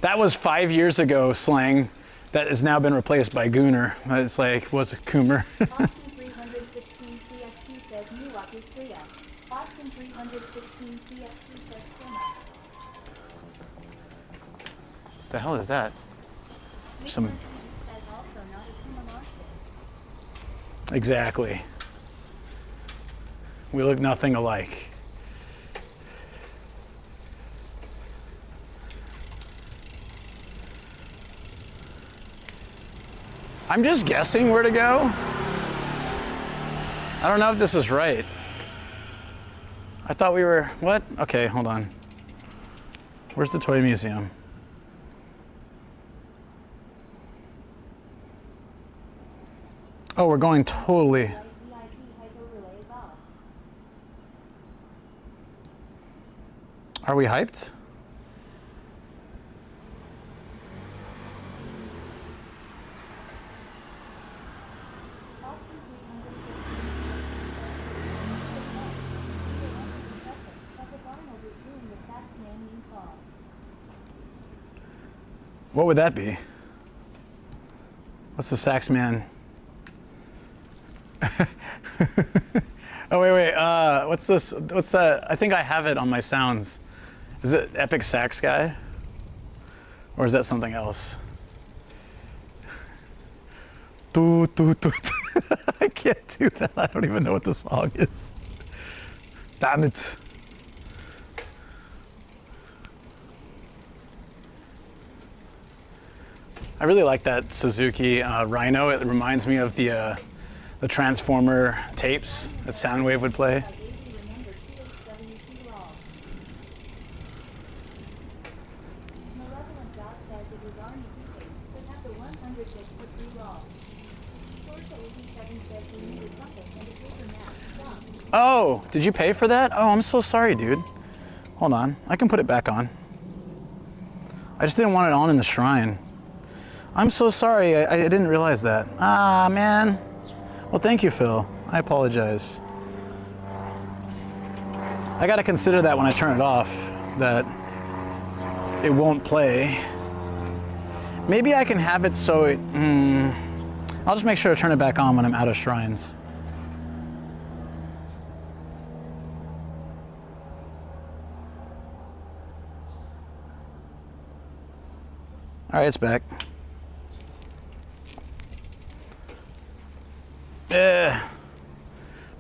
That was 5 years ago slang that has now been replaced by Gooner. It's like, was a Coomer. Austin 316 CST says Miwok is Korea. Austin 316 CST says Kuma. The hell is that? Some. Exactly. We look nothing alike. I'm just guessing where to go. I don't know if this is right. I thought we were, what? Okay, hold on. Where's the toy museum? Oh, we're going totally. Are we hyped? What would that be? What's the sax man? Oh, wait. What's this? What's that? I think I have it on my sounds. Is it Epic Sax Guy? Or is that something else? I can't do that. I don't even know what the song is. Damn it. I really like that Suzuki Rhino. It reminds me of the Transformer tapes that Soundwave would play. Oh, did you pay for that? Oh, I'm so sorry, dude. Hold on, I can put it back on. I just didn't want it on in the shrine. I'm so sorry, I didn't realize that. Ah, man. Well, thank you, Phil. I apologize. I gotta consider that when I turn it off, that it won't play. Maybe I can have it so it, I'll just make sure to turn it back on when I'm out of shrines. All right, it's back.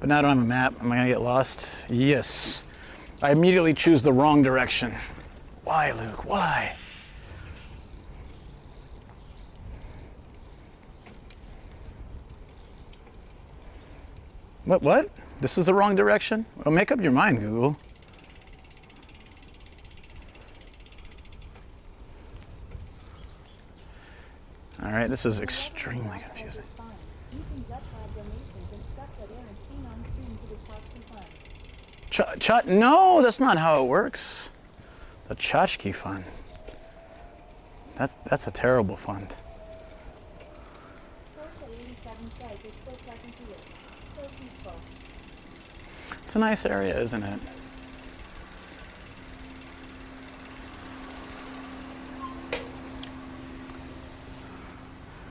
But now I don't have a map. Am I gonna get lost? Yes. I immediately choose the wrong direction. Why, Luke? Why? What? This is the wrong direction? Well, make up your mind, Google. All right, this is extremely confusing. No, that's not how it works. The tchotchke fund. That's a terrible fund. It's a nice area, isn't it?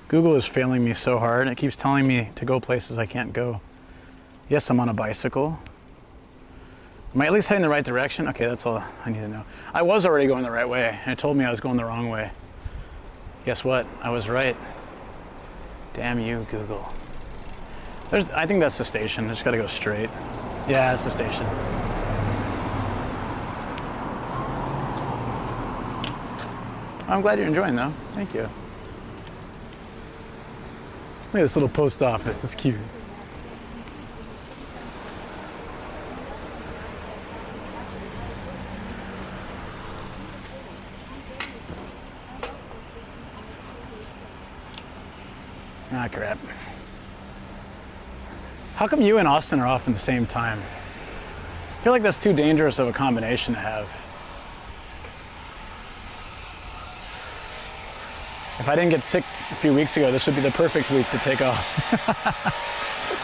Google is failing me so hard. It keeps telling me to go places I can't go. Yes, I'm on a bicycle. Am I at least heading the right direction? Okay, that's all I need to know. I was already going the right way, and it told me I was going the wrong way. Guess what? I was right. Damn you, Google. I think that's the station. I just gotta go straight. Yeah, that's the station. I'm glad you're enjoying, though. Thank you. Look at this little post office. It's cute. Ah, crap. How come you and Austin are off in the same time? I feel like that's too dangerous of a combination to have. If I didn't get sick a few weeks ago, this would be the perfect week to take off.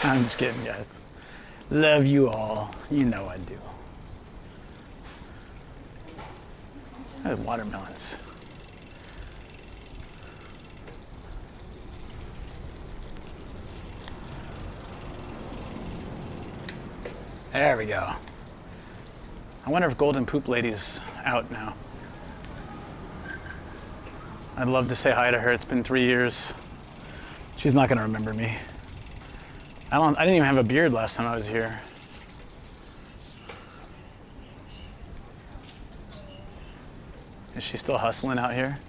I'm just kidding, guys. Love you all. You know I do. That is watermelons. There we go. I wonder if Golden Poop Lady's out now. I'd love to say hi to her. It's been 3 years. She's not gonna remember me. I didn't even have a beard last time I was here. Is she still hustling out here?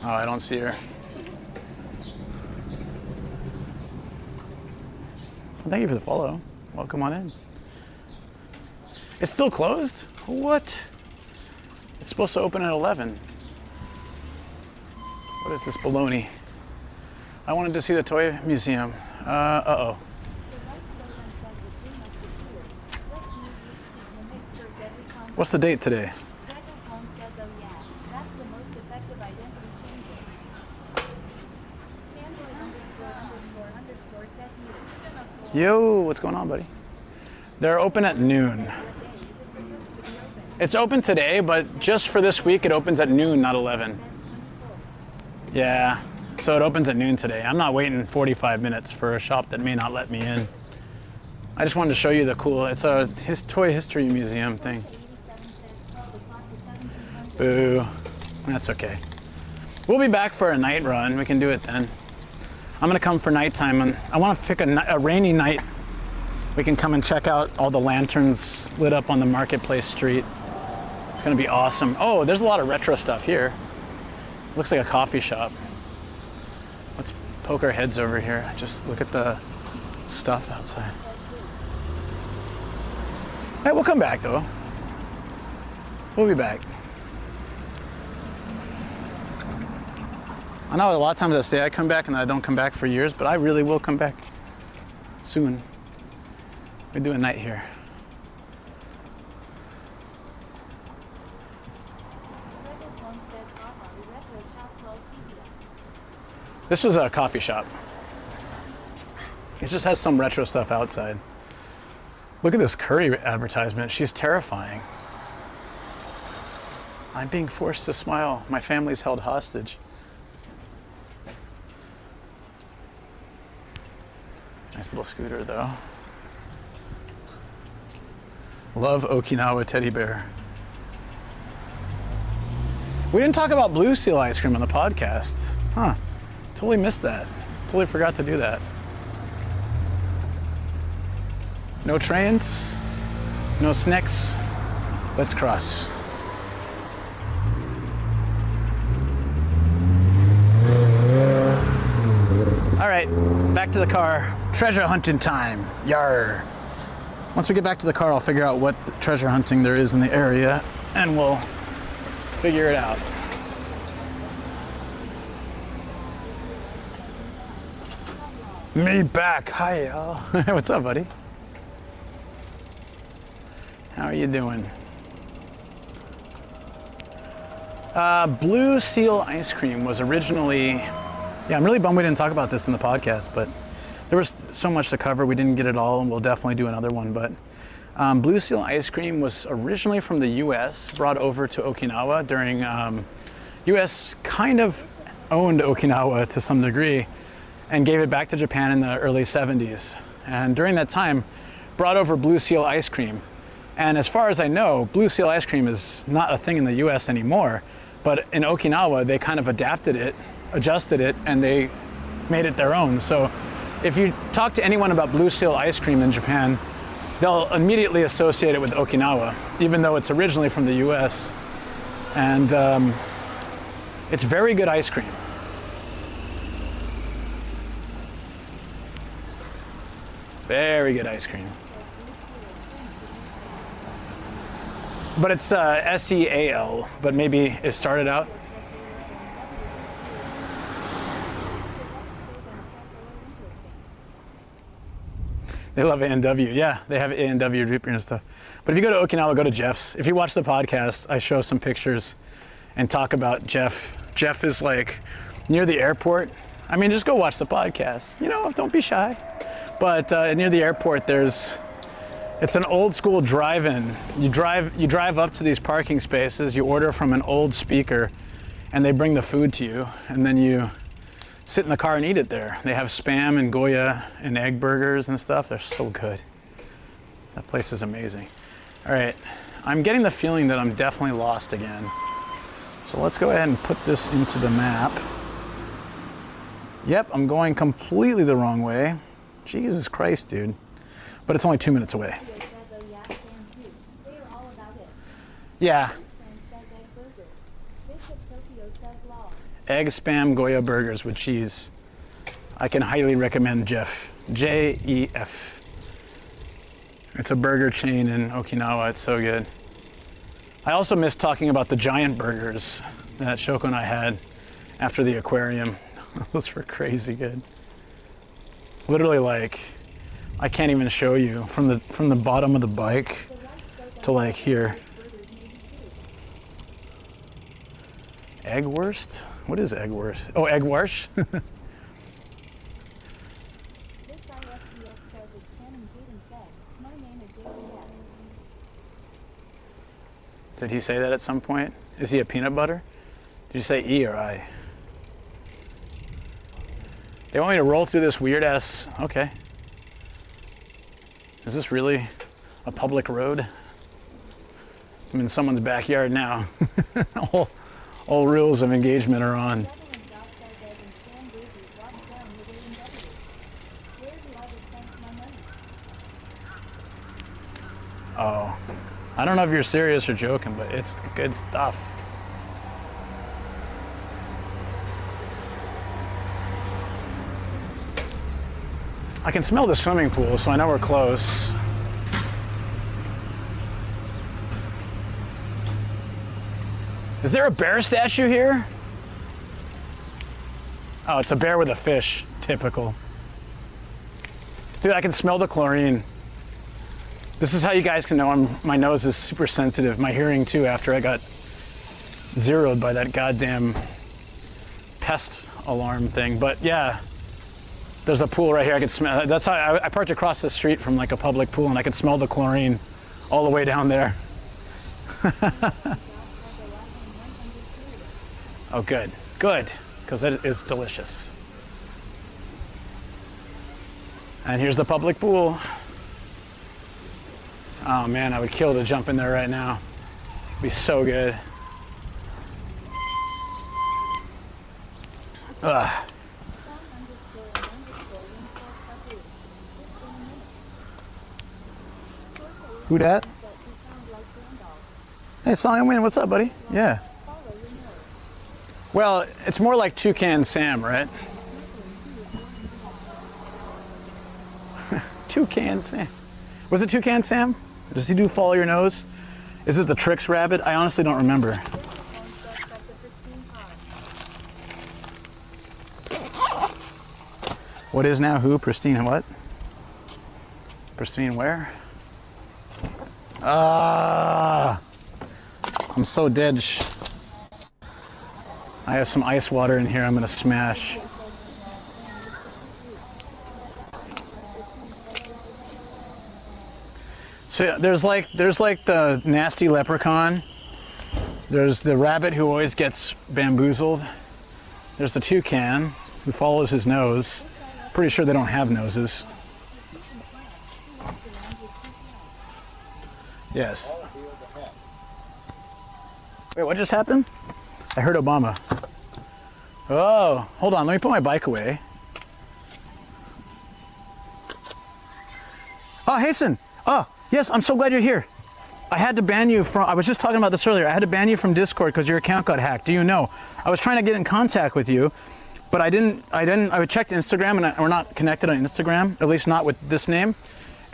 Oh, I don't see her. Well, thank you for the follow. Welcome on in. It's still closed? What? It's supposed to open at 11. What is this baloney? I wanted to see the toy museum. Uh-oh. What's the date today? Yo, what's going on, buddy? They're open at noon. It's open today, but just for this week, it opens at noon, not 11. Yeah, so it opens at noon today. I'm not waiting 45 minutes for a shop that may not let me in. I just wanted to show you the cool, it's a toy history museum thing. Boo, that's okay. We'll be back for a night run. We can do it then. I'm gonna come for nighttime, and I wanna pick a rainy night. We can come and check out all the lanterns lit up on the marketplace street. It's gonna be awesome. Oh, there's a lot of retro stuff here. Looks like a coffee shop. Let's poke our heads over here. Just look at the stuff outside. Hey, we'll come back though. We'll be back. I know a lot of times I say I come back and I don't come back for years, but I really will come back soon. We do a night here. This was a coffee shop. It just has some retro stuff outside. Look at this Curry advertisement. She's terrifying. I'm being forced to smile. My family's held hostage. Nice little scooter though. Love Okinawa teddy bear. We didn't talk about Blue Seal ice cream on the podcast. Huh. Totally missed that. Totally forgot to do that. No trains, no snacks. Let's cross. All right, back to the car. Treasure hunting time. Yar. Once we get back to the car, I'll figure out what treasure hunting there is in the area, and we'll figure it out. Me back. Hi, y'all. What's up, buddy? How are you doing? Blue Seal ice cream was originally... Yeah, I'm really bummed we didn't talk about this in the podcast, but there was so much to cover. We didn't get it all, and we'll definitely do another one. But Blue Seal ice cream was originally from the U.S., brought over to Okinawa during... U.S. kind of owned Okinawa to some degree and gave it back to Japan in the early 70s. And during that time, brought over Blue Seal ice cream. And as far as I know, Blue Seal ice cream is not a thing in the US anymore, but in Okinawa, they kind of adapted it, adjusted it, and they made it their own. So if you talk to anyone about Blue Seal ice cream in Japan, they'll immediately associate it with Okinawa, even though it's originally from the US. And it's very good ice cream. Very good ice cream. But it's S-E-A-L, but maybe it started out. They love A&W. Yeah, they have A&W root beer and stuff. But if you go to Okinawa, go to Jeff's. If you watch the podcast, I show some pictures and talk about Jeff. Jeff is like near the airport. I mean, just go watch the podcast. You know, don't be shy. But near the airport, it's an old school drive-in. You drive up to these parking spaces, you order from an old speaker, and they bring the food to you, and then you sit in the car and eat it there. They have Spam and Goya and egg burgers and stuff. They're so good. That place is amazing. All right, I'm getting the feeling that I'm definitely lost again. So let's go ahead and put this into the map. Yep, I'm going completely the wrong way. Jesus Christ, dude. But it's only 2 minutes away. Yeah. Egg Spam Goya burgers with cheese. I can highly recommend Jeff. J-E-F. It's a burger chain in Okinawa. It's so good. I also miss talking about the giant burgers that Shoko and I had after the aquarium. Those were crazy good. Literally, like, I can't even show you from the bottom of the bike to like here. Egg wurst? What is egg wurst? Oh, egg wurst. Did he say that at some point? Is he a peanut butter? Did you say E or I? They want me to roll through this weird ass. Okay. Is this really a public road? I'm in someone's backyard now. all rules of engagement are on. Oh, I don't know if you're serious or joking, but it's good stuff. I can smell the swimming pool, so I know we're close. Is there a bear statue here? Oh, it's a bear with a fish. Typical. Dude, I can smell the chlorine. This is how you guys can know my nose is super sensitive. My hearing too, after I got zeroed by that goddamn pest alarm thing. But yeah, There's a pool right here. I could smell. That's how I parked across the street from like a public pool, and I could smell the chlorine all the way down there. Oh, good, good, because it is delicious. And here's the public pool. Oh man, I would kill to jump in there right now. It'd be so good. Ugh. Who dat? Hey, Song and Win, what's up, buddy? Yeah. Well, it's more like Toucan Sam, right? Toucan Sam. Was it Toucan Sam? Does he do follow your nose? Is it the Tricks rabbit? I honestly don't remember. What is now who? Pristine what? Pristine where? I'm so dead. I have some ice water in here I'm gonna smash. So there's like the nasty leprechaun. There's the rabbit who always gets bamboozled. There's the toucan who follows his nose. Pretty sure they don't have noses. Yes. Wait, what just happened? I heard Obama. Oh, hold on, let me put my bike away. Oh, Hasten. Oh, yes, I'm so glad you're here. I had to ban you from, I was just talking about this earlier. I had to ban you from Discord because your account got hacked. Do you know? I was trying to get in contact with you, but I checked Instagram and we're not connected on Instagram, at least not with this name.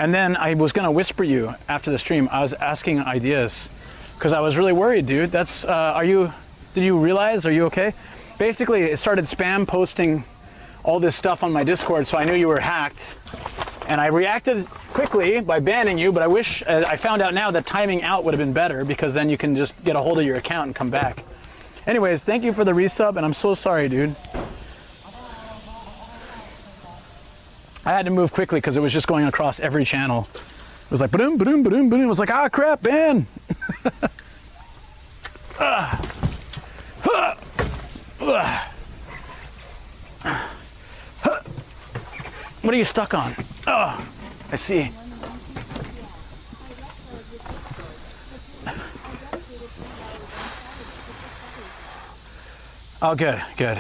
And then I was gonna whisper you after the stream. I was asking ideas because I was really worried, dude. That's, did you realize, are you okay? Basically, it started spam posting all this stuff on my Discord, so I knew you were hacked. And I reacted quickly by banning you, but I wish, I found out now that timing out would have been better because then you can just get a hold of your account and come back. Anyways, thank you for the resub, and I'm so sorry, dude. I had to move quickly because it was just going across every channel. It was like, ba-doom, ba-doom, ba-doom, ba-doom. It was like, ah, crap, ban. What are you stuck on? Oh, I see. Oh, good, good.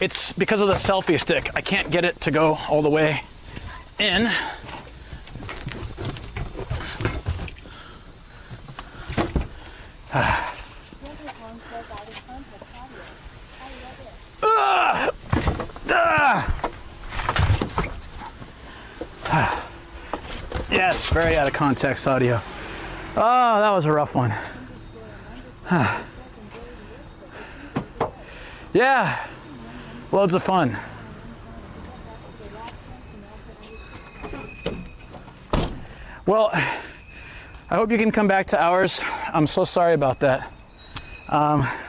It's because of the selfie stick. I can't get it to go all the way in. Yes, very out of context audio. Oh, that was a rough one. Yeah, loads of fun. Well, I hope you can come back to ours. I'm so sorry about that.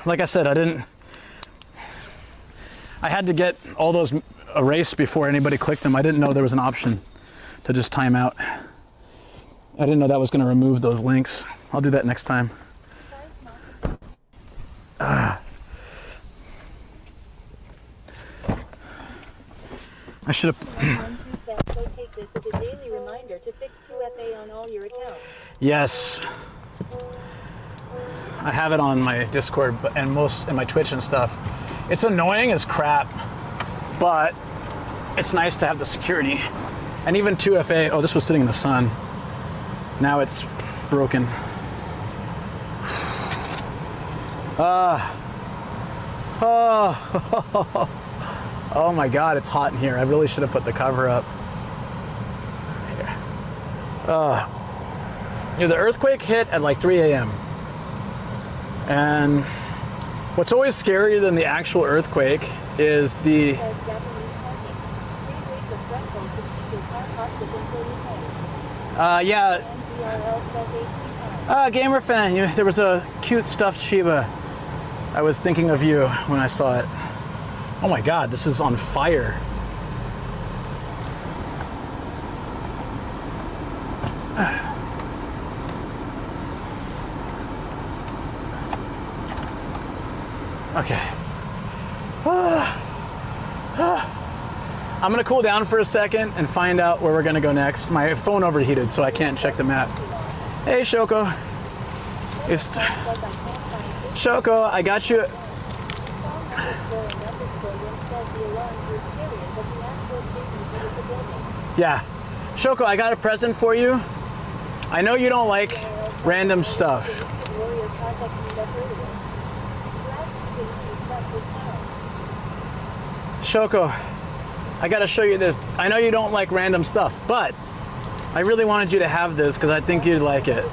Like I said, I had to get all those erased before anybody clicked them. I didn't know there was an option to just time out. I didn't know that was going to remove those links. I'll do that next time. I should have. So take this as a daily reminder to fix 2FA on all your accounts. Yes. I have it on my Discord and my Twitch and stuff. It's annoying as crap, but it's nice to have the security. And even 2FA, oh, this was sitting in the sun. Now it's broken. Oh my God, it's hot in here. I really should have put the cover up. Here. The earthquake hit at like 3 a.m. And what's always scarier than the actual earthquake is the... yeah. Gamer fan, there was a cute stuffed Shiba. I was thinking of you when I saw it. Oh my God, this is on fire. Okay. I'm gonna cool down for a second and find out where we're gonna go next. My phone overheated, so I can't check the map. Hey, Shoko. Shoko, I got you. Yeah. Shoko, I got a present for you. I know you don't like random stuff. Shoko, I gotta show you this. I know you don't like random stuff, but I really wanted you to have this because I think you'd like it.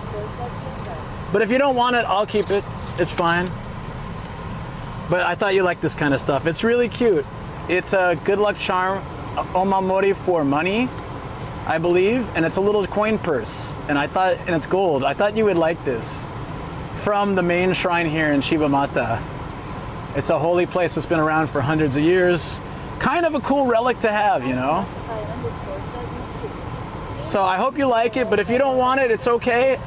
But if you don't want it, I'll keep it. It's fine. But I thought you liked this kind of stuff. It's really cute. It's a good luck charm, omamori for money, I believe, and it's a little coin purse. And it's gold. I thought you would like this. From the main shrine here in Shibamata. It's a holy place that's been around for hundreds of years. Kind of a cool relic to have, you know? So I hope you like it, but if you don't want it, it's okay.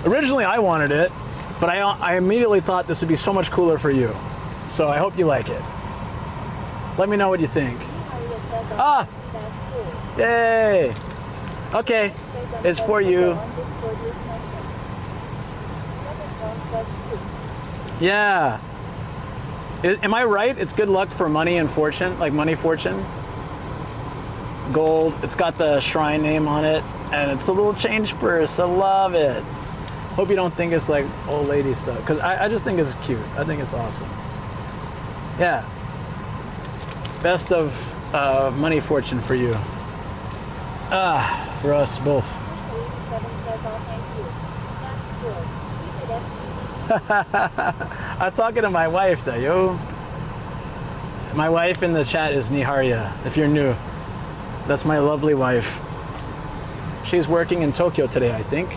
Originally I wanted it, but I immediately thought this would be so much cooler for you. So I hope you like it. Let me know what you think. Ah! Yay! Okay, it's for you. Yeah. Am I right? It's good luck for money and fortune, like money fortune. Gold. It's got the shrine name on it, and it's a little change purse. I love it. Hope you don't think it's like old lady stuff, because I just think it's cute. I think it's awesome. Yeah. Best of money fortune for you. For us both. I'm talking to my wife though, yo. My wife in the chat is Niharia, if you're new. That's my lovely wife. She's working in Tokyo today, I think.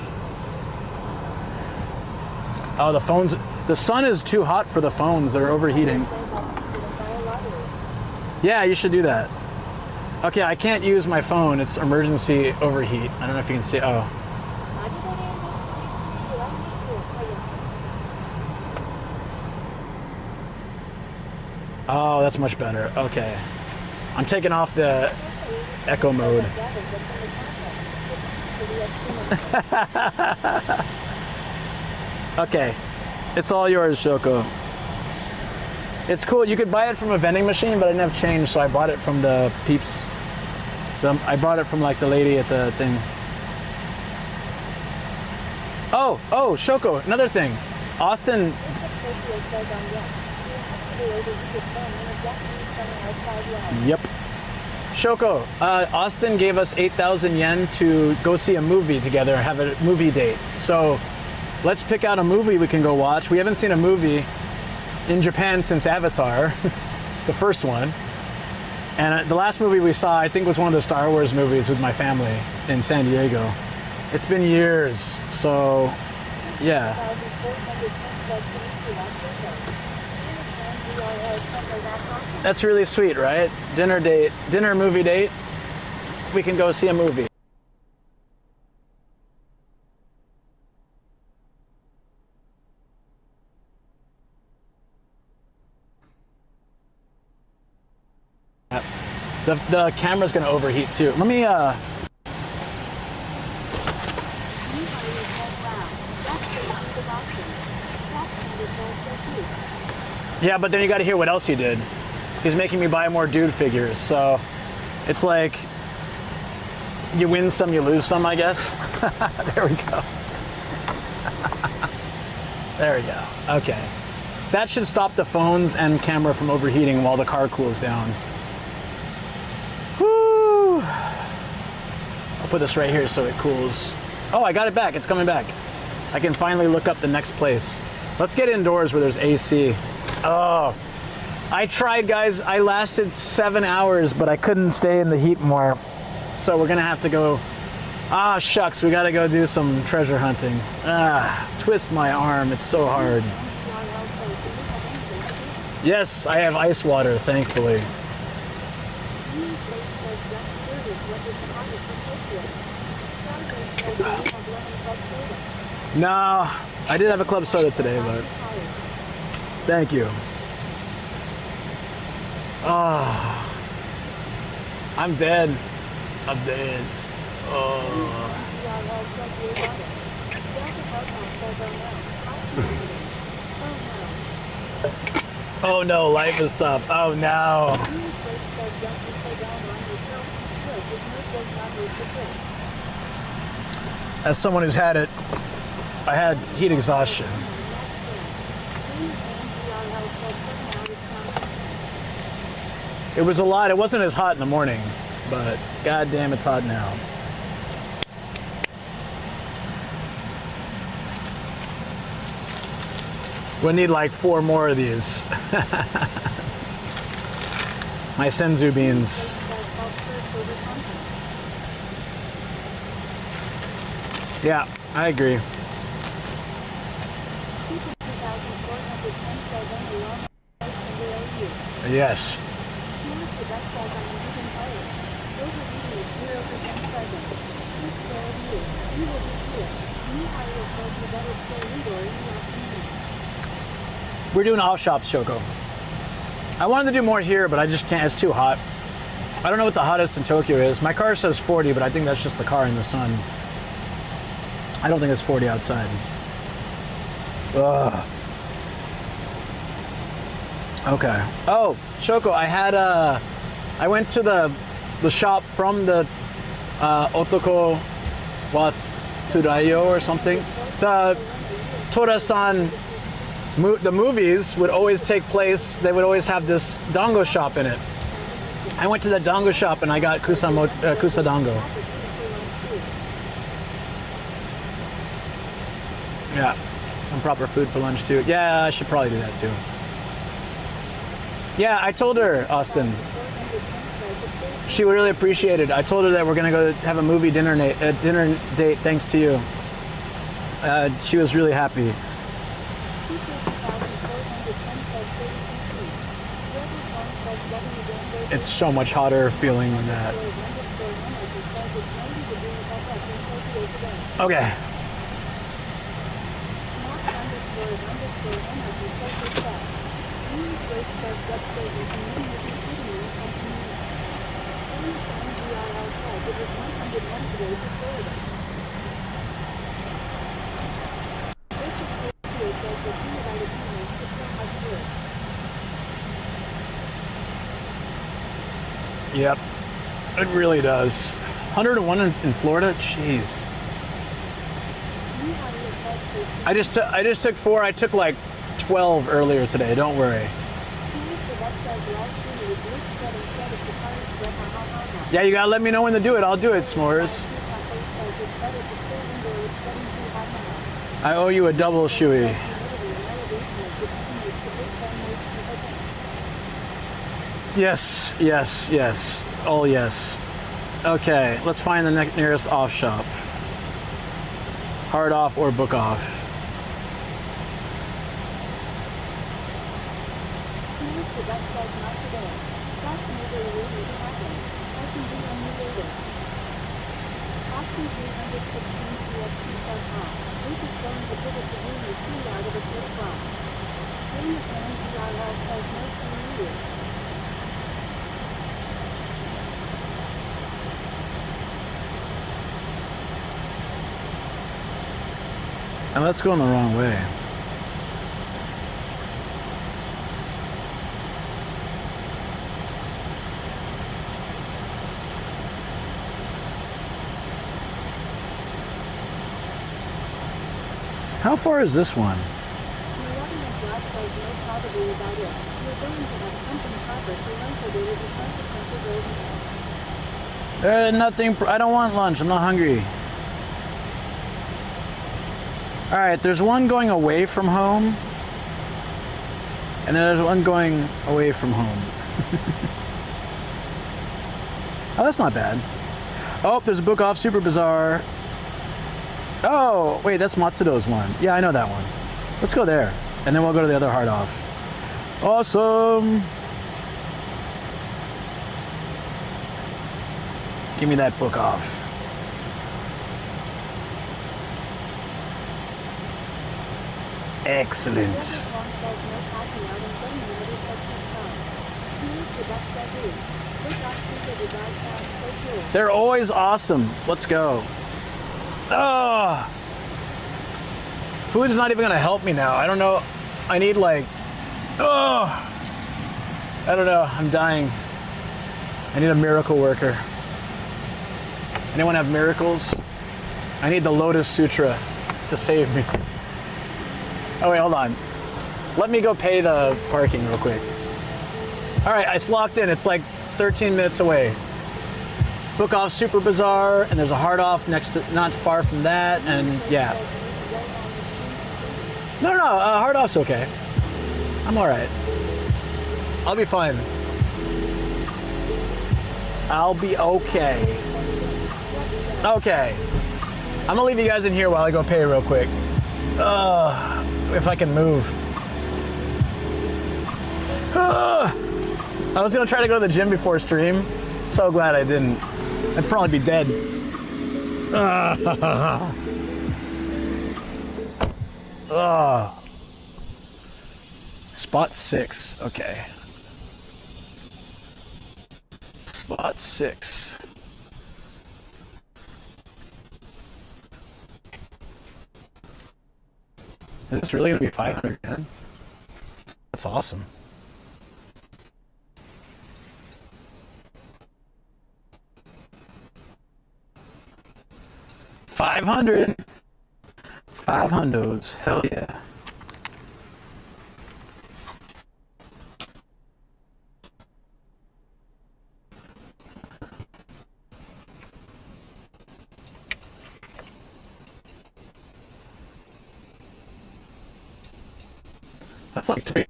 Oh, the sun is too hot for the phones. They're overheating. Yeah, you should do that. Okay, I can't use my phone. It's emergency overheat. I don't know if you can see. Oh. Oh, that's much better. Okay. I'm taking off the echo mode. Okay. It's all yours, Shoko. It's cool. You could buy it from a vending machine, but I didn't have change, so I bought it from the peeps. I bought it from like the lady at the thing. Oh, Shoko, another thing. Austin. Yep. Shoko, Austin gave us 8,000 yen to go see a movie together, have a movie date. So let's pick out a movie we can go watch. We haven't seen a movie in Japan since Avatar, the first one. And the last movie we saw, I think, was one of the Star Wars movies with my family in San Diego. It's been years, so yeah. That's really sweet, right? Dinner movie date. We can go see a movie. The camera's gonna overheat too. Let me Yeah, but then you gotta hear what else he did. He's making me buy more dude figures, so it's like you win some, you lose some, I guess. There we go. There we go. Okay. That should stop the phones and camera from overheating while the car cools down. Woo! I'll put this right here so it cools. Oh, I got it back. It's coming back. I can finally look up the next place. Let's get indoors where there's AC. Oh, I tried, guys. I lasted 7 hours, but I couldn't stay in the heat more. So we're gonna have to go Ah, shucks, we gotta go do some treasure hunting. Ah, twist my arm, it's so hard. Yes, I have ice water, thankfully. No, I did have a club soda today, but thank you. Oh, I'm dead. I'm dead. Oh. Oh no, life is tough. Oh no. As someone who's had it, I had heat exhaustion. It was a lot. It wasn't as hot in the morning, but goddamn, it's hot now. We'll need like 4 more of these. My senzu beans. Yeah, I agree. Yes. We're doing off shops, Shoko. I wanted to do more here, but I just can't. It's too hot. I don't know what the hottest in Tokyo is. My car says 40, but I think that's just the car in the sun. I don't think it's 40 outside. Ugh. Okay. Oh, Shoko, I went to the shop from the Otoko Watsurayo or something. The Tora-san, the movies would always take place, they would always have this dango shop in it. I went to the dango shop and I got kusa dango. Yeah, and proper food for lunch too. Yeah, I should probably do that too. Yeah, I told her, Austin. She would really appreciate it. I told her that we're gonna go have a movie dinner date thanks to you. She was really happy. It's so much hotter feeling than that. Okay. Yep, it really does. 101 in Florida? Jeez. I just took 4. I took like 12 earlier today. Don't worry. Yeah, you gotta let me know when to do it. I'll do it, S'mores. I owe you a double shoey. Yes, yes, yes. Oh, yes. Okay, let's find the nearest off shop. Hard off or book off. And let's go in the wrong way. How far is this one? Nothing. I don't want lunch. I'm not hungry. All right, there's one going away from home, and there's one going away from home. Oh, that's not bad. Oh, there's a Book Off Super Bazaar. Oh, wait, that's Matsudo's one. Yeah, I know that one. Let's go there. And then we'll go to the other Hard Off. Awesome. Give me that Book Off. Excellent. They're always awesome. Let's go. Oh, food's not even gonna help me now. I don't know. I need like, oh, I don't know. I'm dying. I need a miracle worker. Anyone have miracles? I need the Lotus Sutra to save me. Oh wait, hold on. Let me go pay the parking real quick. All right, it's locked in. It's like 13 minutes away. Book Off Super Bazaar, and there's a Hard Off next to, not far from that, and yeah. No, Hard Off's okay. I'm all right. I'll be fine. I'll be okay. Okay. I'm gonna leave you guys in here while I go pay real quick. If I can move. I was gonna try to go to the gym before stream. So glad I didn't. I'd probably be dead. Spot 6, okay. Spot 6. Is this really gonna be 500 yen? That's awesome. $500. 500s. Hell yeah. That's like $3.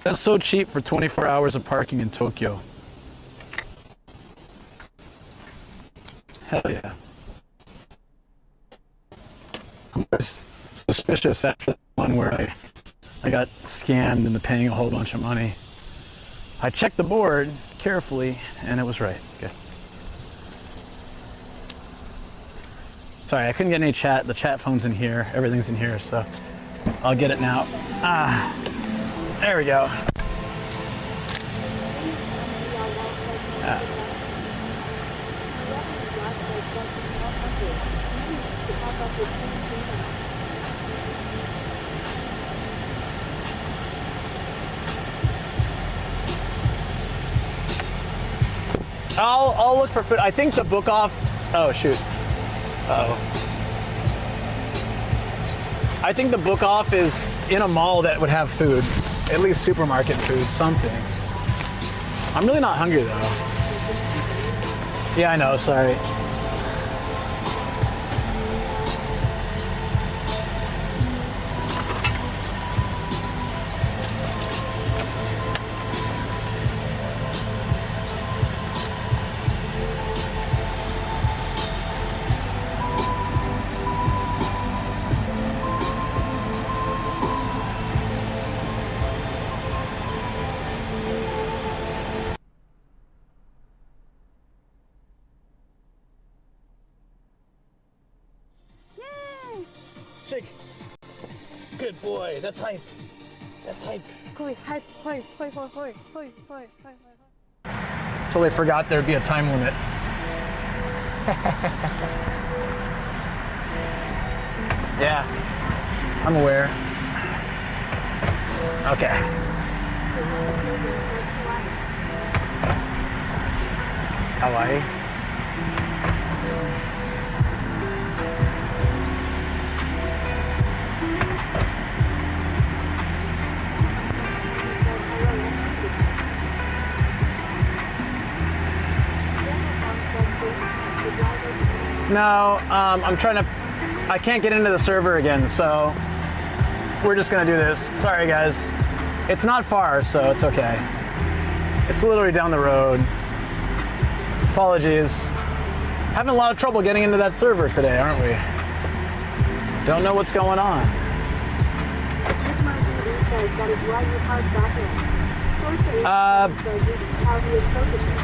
That's so cheap for 24 hours of parking in Tokyo. Hell yeah. I was suspicious after the one where I got scammed into paying a whole bunch of money. I checked the board carefully and it was right. Okay. Sorry, I couldn't get any chat. The chat phone's in here. Everything's in here, so I'll get it now. There we go. I'll look for food. I think the Book Off. Oh shoot. Uh-oh. I think the Book Off is in a mall that would have food, at least supermarket food, something. I'm really not hungry though. Yeah, I know. Sorry. Shake. Good boy. That's hype. That's hype. Totally forgot there'd be a time limit. Yeah, I'm aware. Okay. Hawaii. No, I'm trying to, I can't get into the server again, so we're just gonna do this. Sorry guys. It's not far, so it's okay. It's literally down the road. Apologies. Having a lot of trouble getting into that server today, aren't we? Don't know what's going on. This might be these guys, that is why you park back in. Source says this is how he is focusing.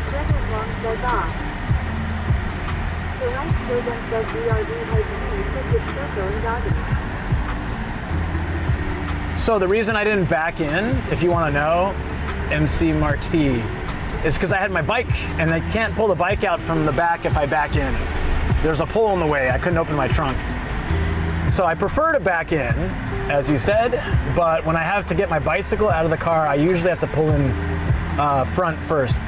Trevor's long says off. The right program says we are dehydrating liquid circle and doggies. So the reason I didn't back in, if you want to know, MC Marty, is because I had my bike and I can't pull the bike out from the back if I back in. There's a pole in the way. I couldn't open my trunk. So I prefer to back in, as you said, but when I have to get my bicycle out of the car, I usually have to pull in front first.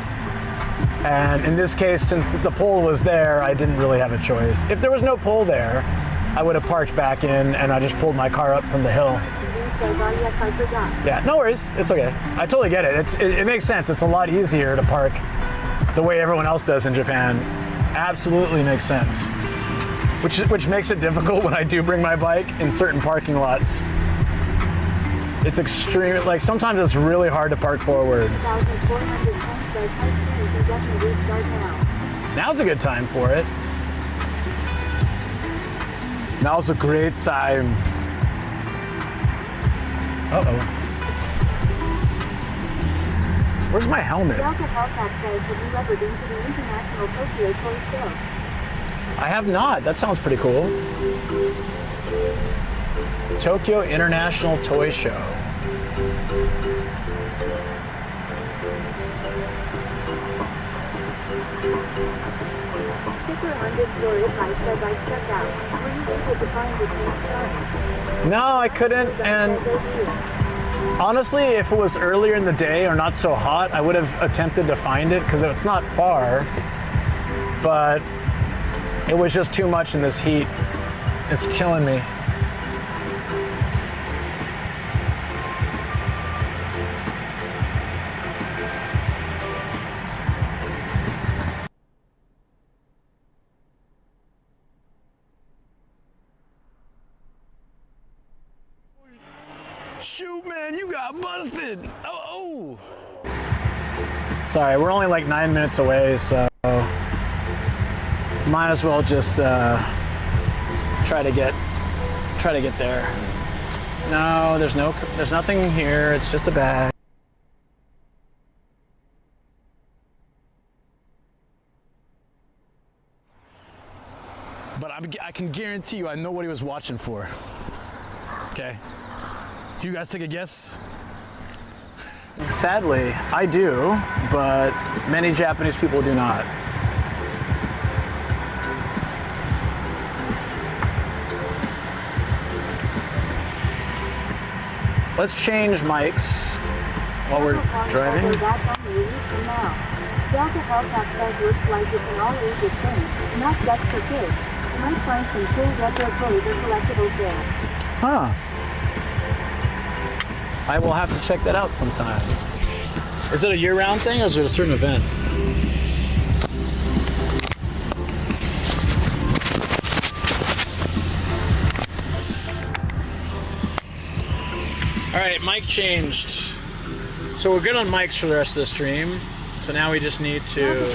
And in this case, since the pole was there, I didn't really have a choice. If there was no pole there, I would have parked back in and I just pulled my car up from the hill. Yes, I forgot. Yeah, no worries. It's okay. I totally get it. It makes sense. It's a lot easier to park the way everyone else does in Japan. Absolutely makes sense. Which makes it difficult when I do bring my bike in certain parking lots. It's extreme. Like sometimes it's really hard to park forward. 1,410 says hi, you can definitely start now. Now's a good time for it. Now's a great time. Uh-oh. Where's my helmet? Delta Hellcat says, have you ever been to the International Tokyo Toy Show? I have not. That sounds pretty cool. Tokyo International Toy Show. Sticker_advice says I stepped out. Were you able to find this new show? No, I couldn't, and honestly, if it was earlier in the day or not so hot, I would have attempted to find it because it's not far, but it was just too much in this heat. It's killing me. Shoot, man, you got busted. Oh. Sorry, we're only like 9 minutes away, so might as well just try to get there. No, there's nothing here. It's just a bag. But I can guarantee you I know what he was watching for. Okay. Do you guys take a guess? Sadly, I do, but many Japanese people do not. Let's change mics while we're driving. Delta Hellcat says looks like it's an all-ages thing, not just for kids. Might find some cool retro toys or collectibles there. Huh. I will have to check that out sometime. Is it a year-round thing or is it a certain event? All right, mic changed. So we're good on mics for the rest of the stream. So now we just need to...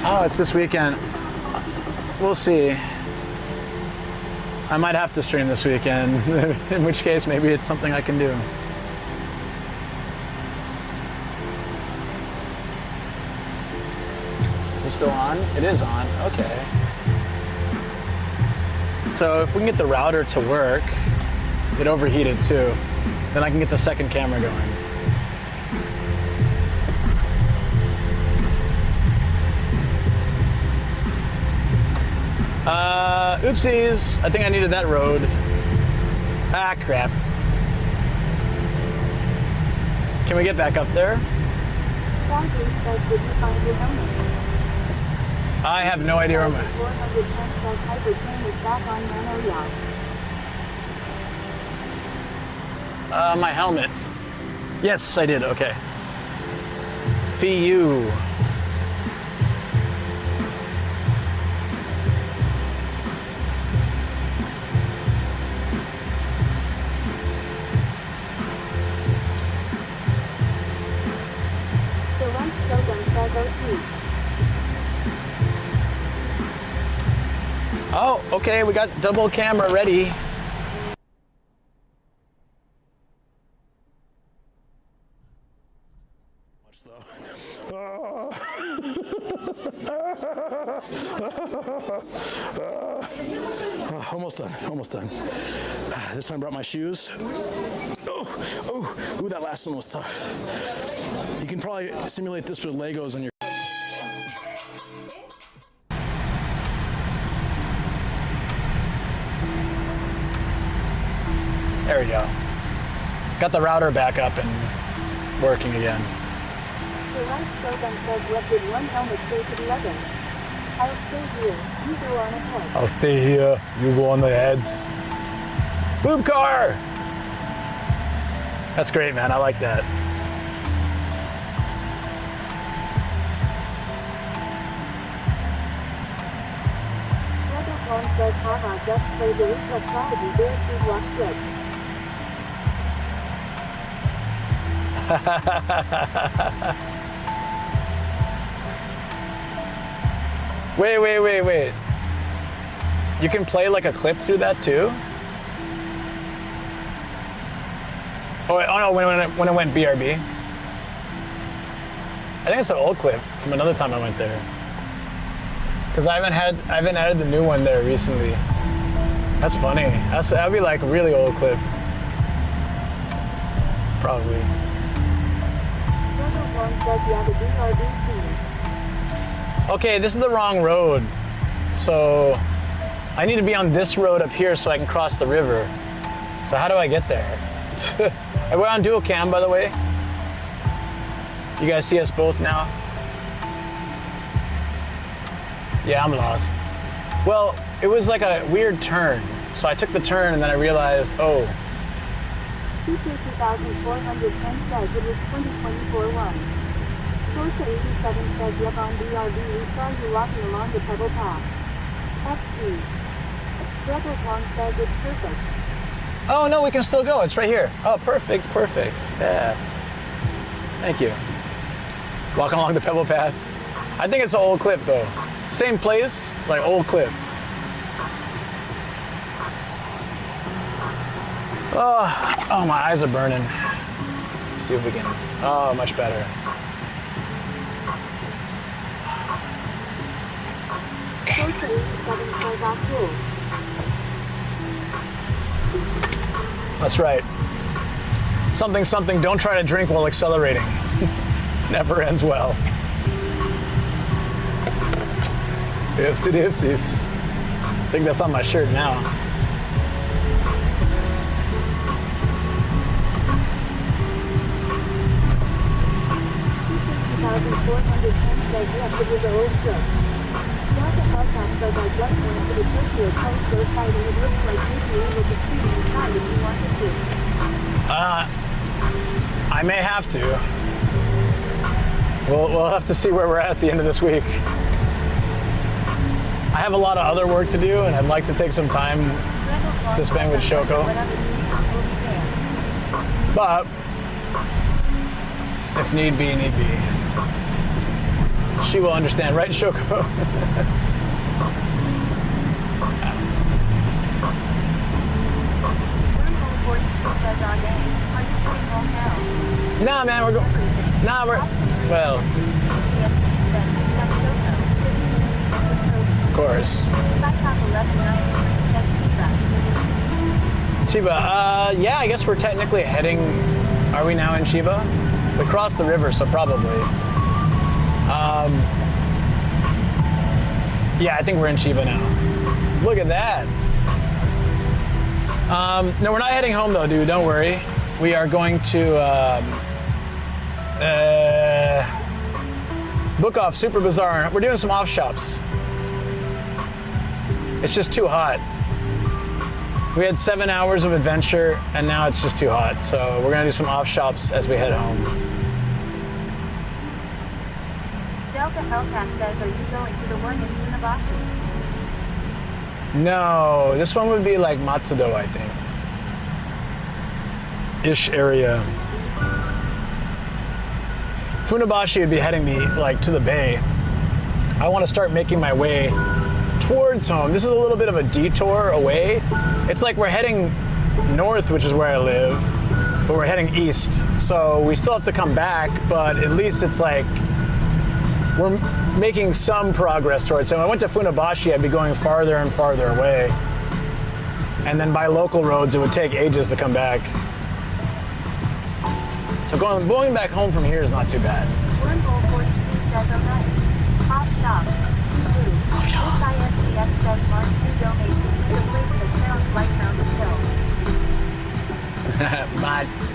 Oh, it's this weekend. We'll see. I might have to stream this weekend, in which case maybe it's something I can do. Is it still on? It is on, okay. So if we can get the router to work, it overheated too, then I can get the second camera going. Oopsies, I think I needed that road. Ah, crap. Can we get back up there? I have no idea where my helmet. Yes, I did, okay. Fee-you. Oh, okay, we got double camera ready. Almost done, almost done. This time I brought my shoes. Ooh, that last one was tough. You can probably simulate this with Legos on your. There we go. Got the router back up and working again. The right slogan says left with 1 helmet safe at 11. I'll stay here. You go on ahead. I'll stay here. You go on ahead. Boom car! That's great, man. I like that. Rebel Home says, haha, just play the reflexology bear food walk trick. Wait. You can play like a clip through that too? Oh no, when it went BRB. I think it's an old clip from another time I went there. Cause I haven't added the new one there recently. That's funny. That'd be like a really old clip. Probably. Rebel Home says, yeah, the BRB scene. Okay, this is the wrong road. So I need to be on this road up here so I can cross the river. So how do I get there? We're on dual cam, by the way. You guys see us both now? Yeah, I'm lost. Well, it was like a weird turn. So I took the turn and then I realized, oh. CP 2410 says it was 2024-1. Torta 87 says, yep, on BRB we saw you walking along the pebble path. XD. Rebel Home says it's perfect. Oh no, we can still go. It's right here. Oh, perfect. Yeah. Thank you. Walking along the pebble path. I think it's an old clip though. Same place, like old clip. Oh, my eyes are burning. Let's see if we can. Oh, much better. Torta 87 says, that's cool. That's right. Something, don't try to drink while accelerating. Never ends well. Oopsie-doopsies. I think that's on my shirt now. Says, yes, it was an old joke. Delta Hellcat says, I just went to the Tokyo Coast Go site and it looks like you'd be able to speed inside if you wanted to. I may have to. We'll have to see where we're at the end of this week. I have a lot of other work to do and I'd like to take some time to spend with Shoko. But if need be. She will understand, right, Shoko? Nah, man, we're going. Nah, well. Of course. Chiba, yeah, I guess we're technically heading. Are we now in Chiba? We crossed the river, so probably. Yeah, I think we're in Chiba now. Look at that. No, we're not heading home though, dude. Don't worry. We are going to book off Super Bazaar. We're doing some off shops. It's just too hot. We had 7 hours of adventure, and now it's just too hot. So we're gonna do some off shops as we head home. Delta Hellcat says, are you going to the one in Funabashi? No, this one would be like Matsudo, I think. Ish area. Funabashi would be heading me like to the bay. I want to start making my way towards home. This is a little bit of a detour away. It's like we're heading north, which is where I live, but we're heading east. So we still have to come back, but at least it's like we're making some progress towards home. I went to Funabashi, I'd be going farther and farther away. And then by local roads, it would take ages to come back. So going back home from here is not too bad. Wormhole 42 says, oh nice. Hot shops. Blue. This ISDX says Matsudo Mates is a place that sounds like Mountain Hill.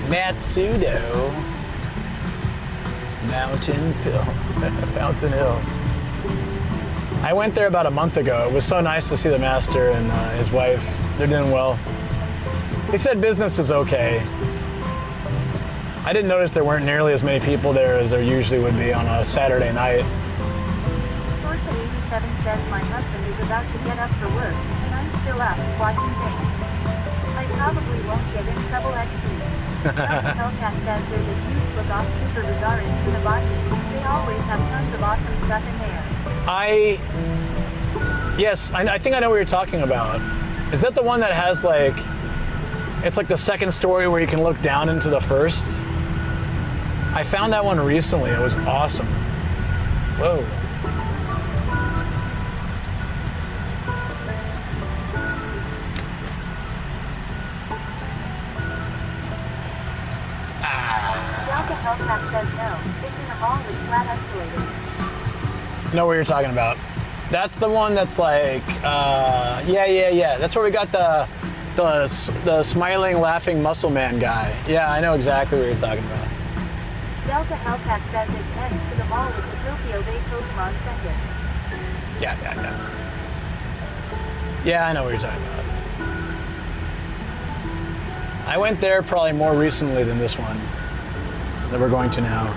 Matsudo. Mountain Hill. Fountain Hill. I went there about a month ago. It was so nice to see the master and his wife. They're doing well. He said business is okay. I didn't notice there weren't nearly as many people there as there usually would be on a Saturday night. Social 87 says my husband is about to get up for work, and I'm still up watching things. I probably won't get in trouble XD. Hellcat says there's a huge Book-Off Super Bazaar in Funabashi. They always have tons of awesome stuff in there. Yes, I think I know what you're talking about. Is that the one that has like, it's like the second story where you can look down into the first? I found that one recently. It was awesome. Whoa. Delta Hellcat says no. It's in a mall with flat escalators. Know what you're talking about. That's the one that's like, yeah. That's where we got the smiling, laughing muscle man guy. Yeah, I know exactly what you're talking about. Delta Hellcat says it's next to the mall with the Tokyo Bay Pokemon Center. Yeah. Yeah, I know what you're talking about. I went there probably more recently than this one that we're going to now.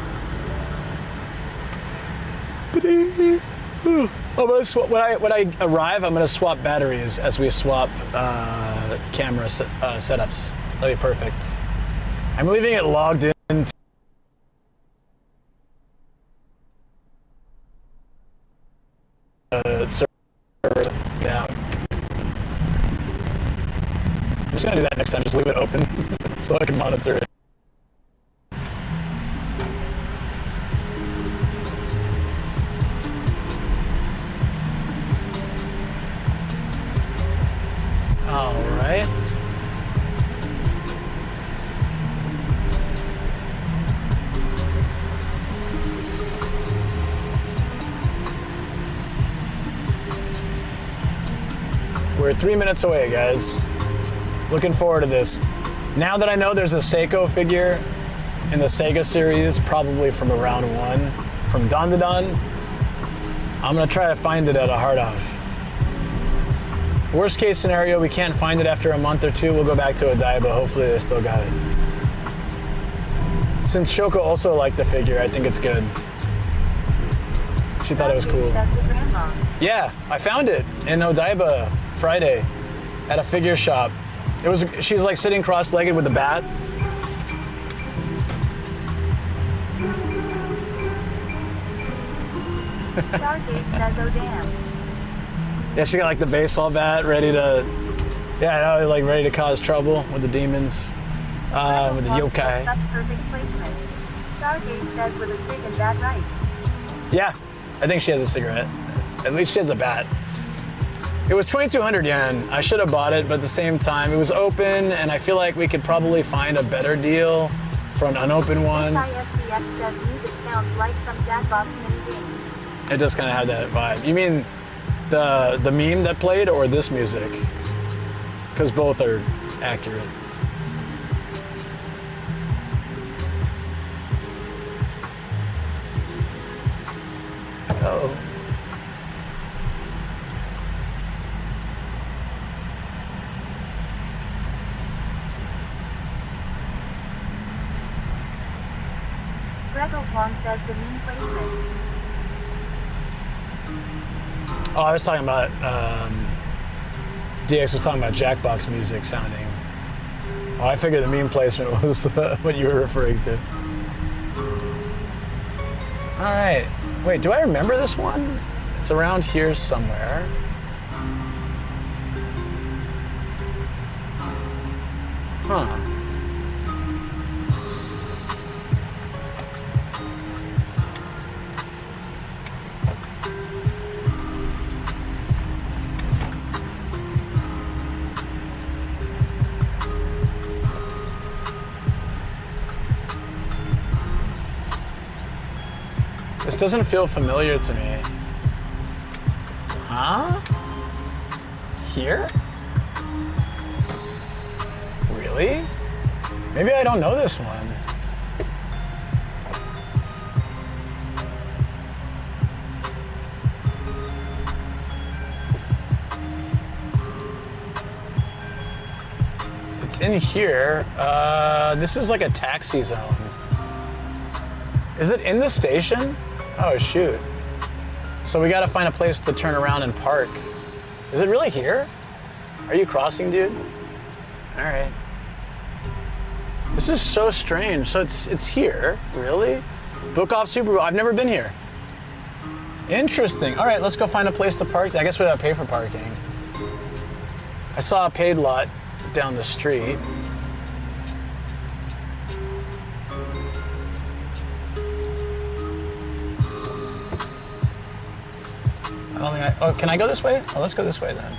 Oh, when I arrive, I'm going to swap batteries as we swap camera setups. That'll be perfect. I'm leaving it logged in. Server out. I'm just going to do that next time. Just leave it open so I can monitor it. All right. We're 3 minutes away, guys. Looking forward to this. Now that I know there's a Seiko figure in the Sega series, probably from around 1, from Don to Don, I'm gonna try to find it at a hard off. Worst case scenario, we can't find it after a month or two, we'll go back to Odaiba. Hopefully they still got it. Since Shoko also liked the figure, I think it's good. She thought it was cool. Yeah, I found it in Odaiba Friday at a figure shop. She's like sitting cross-legged with a bat. Stargate says, oh damn. Yeah, she got like the baseball bat ready to, ready to cause trouble with the demons, with the yokai. Such perfect placement. Stargate says with a cig and bat right. Yeah, I think she has a cigarette. At least she has a bat. It was 2,200 yen. I should have bought it, but at the same time, it was open, and I feel like we could probably find a better deal for an unopened one. SISDX says music sounds like some Jackbox mini game. It does kind of have that vibe. You mean the meme that played or this music? Because both are accurate. Oh. Freckles Long says the mean placement. Oh, I was talking about, DX was talking about Jackbox music sounding. Oh, I figured the meme placement was what you were referring to. All right. Wait, do I remember this one? It's around here somewhere. Huh. This doesn't feel familiar to me. Huh? Here? Really? Maybe I don't know this one. It's in here. This is like a taxi zone. Is it in the station? Oh, shoot. So we gotta find a place to turn around and park. Is it really here? Are you crossing, dude? All right. This is so strange. So it's here, really? Book off Super Bowl. I've never been here. Interesting. All right, let's go find a place to park. I guess we gotta pay for parking. I saw a paid lot down the street. I don't think oh, can I go this way? Oh, let's go this way then.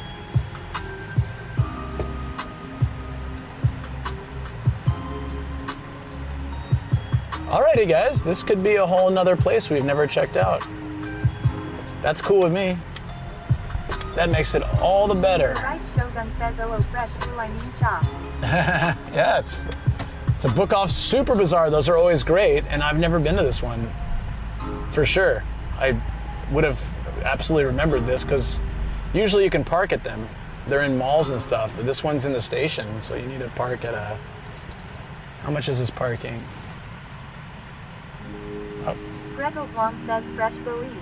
Alrighty guys, this could be a whole nother place we've never checked out. That's cool with me. That makes it all the better. Rice Shogun says, "Oh, fresh, I mean shop." Yeah, it's a book off Super Bazaar. Those are always great, and I've never been to this one. For sure. I would have absolutely remembered this because usually you can park at them. They're in malls and stuff, but this one's in the station, so you need to park at a... How much is this parking? Oh. Greggles Wong says, "Fresh believe."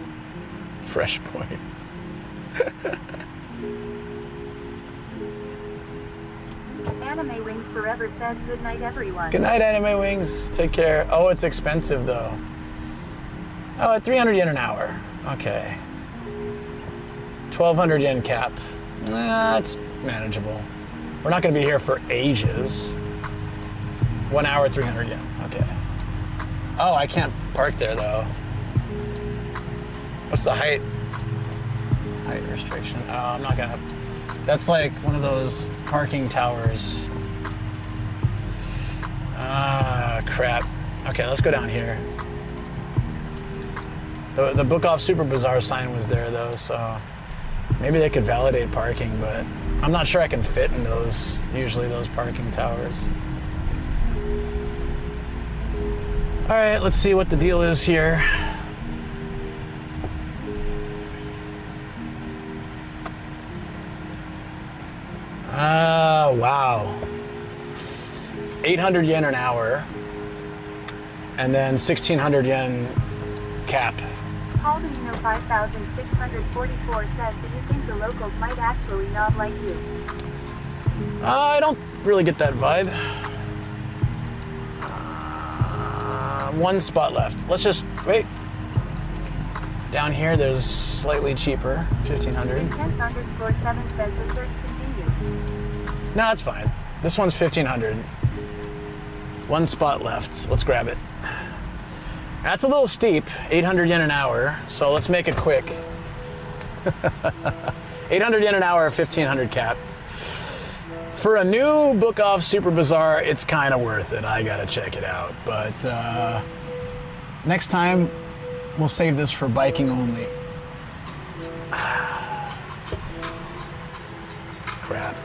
Fresh point. Anime Wings Forever says, "Good night, everyone." Good night, Anime Wings. Take care. Oh, it's expensive though. Oh, at 300 yen an hour. Okay. 1,200 yen cap. That's manageable. We're not going to be here for ages. 1 hour, 300 yen. Okay. Oh, I can't park there though. What's the height? Height restriction. Oh, I'm not gonna. That's like one of those parking towers. Ah, crap. Okay, let's go down here. The Book Off Super Bazaar sign was there though, so maybe they could validate parking, but I'm not sure I can fit in those, usually those parking towers. All right, let's see what the deal is here. Wow. 800 yen an hour, and then 1,600 yen cap. Haldimino 5644 says, "Do you think the locals might actually not like you?" I don't really get that vibe. One spot left. Let's just wait. Down here, there's slightly cheaper, 1,500. Intense_7 says the search continues. No, it's fine. This one's 1,500. One spot left. Let's grab it. That's a little steep, 800 yen an hour, so let's make it quick. 800 yen an hour, 1,500 cap. For a new Book Off Super Bazaar, it's kind of worth it. I gotta check it out. But next time, we'll save this for biking only. Crap.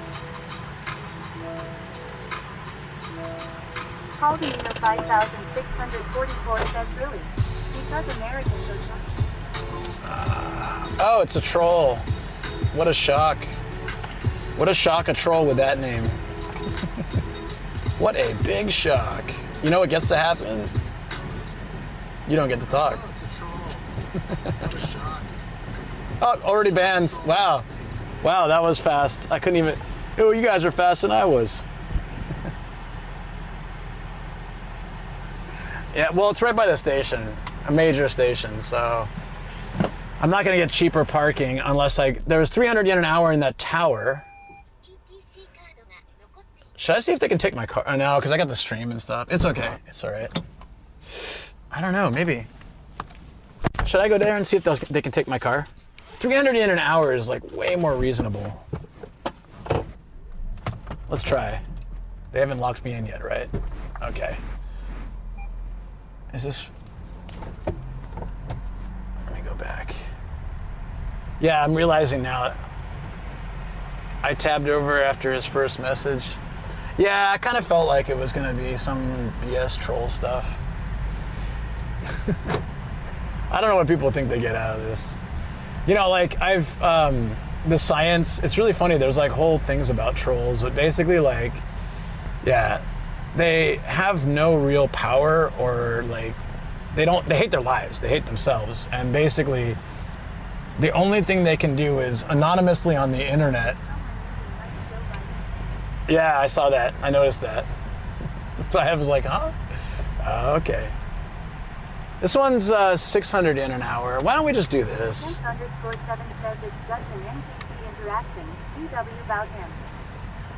Haldimino 5644 says, "Really? Because Americans are tough." Oh, it's a troll. What a shock. What a shock, a troll with that name. What a big shock. You know what gets to happen? You don't get to talk. Oh, it's a troll. What a shock. Oh, already banned. Wow. Wow, that was fast. I couldn't even... Oh, you guys were faster than I was. Yeah, well, it's right by the station. A major station, so... I'm not going to get cheaper parking unless I... There was 300 yen an hour in that tower. Should I see if they can take my car? Oh, no, because I got the stream and stuff. It's okay. It's all right. I don't know. Maybe. Should I go there and see if they can take my car? 300 yen an hour is like way more reasonable. Let's try. They haven't locked me in yet, right? Okay. Is this... Let me go back. Yeah, I'm realizing now. I tabbed over after his first message. Yeah, I kind of felt like it was going to be some BS troll stuff. I don't know what people think they get out of this. You know, like the science, it's really funny. There's like whole things about trolls, but basically like, yeah, they have no real power or like, they hate their lives. They hate themselves. And basically the only thing they can do is anonymously on the internet. Yeah, I saw that. I noticed that. So I was like, huh? Okay. This one's 600 yen an hour. Why don't we just do this? _7 says it's just an NPC interaction. DW about him.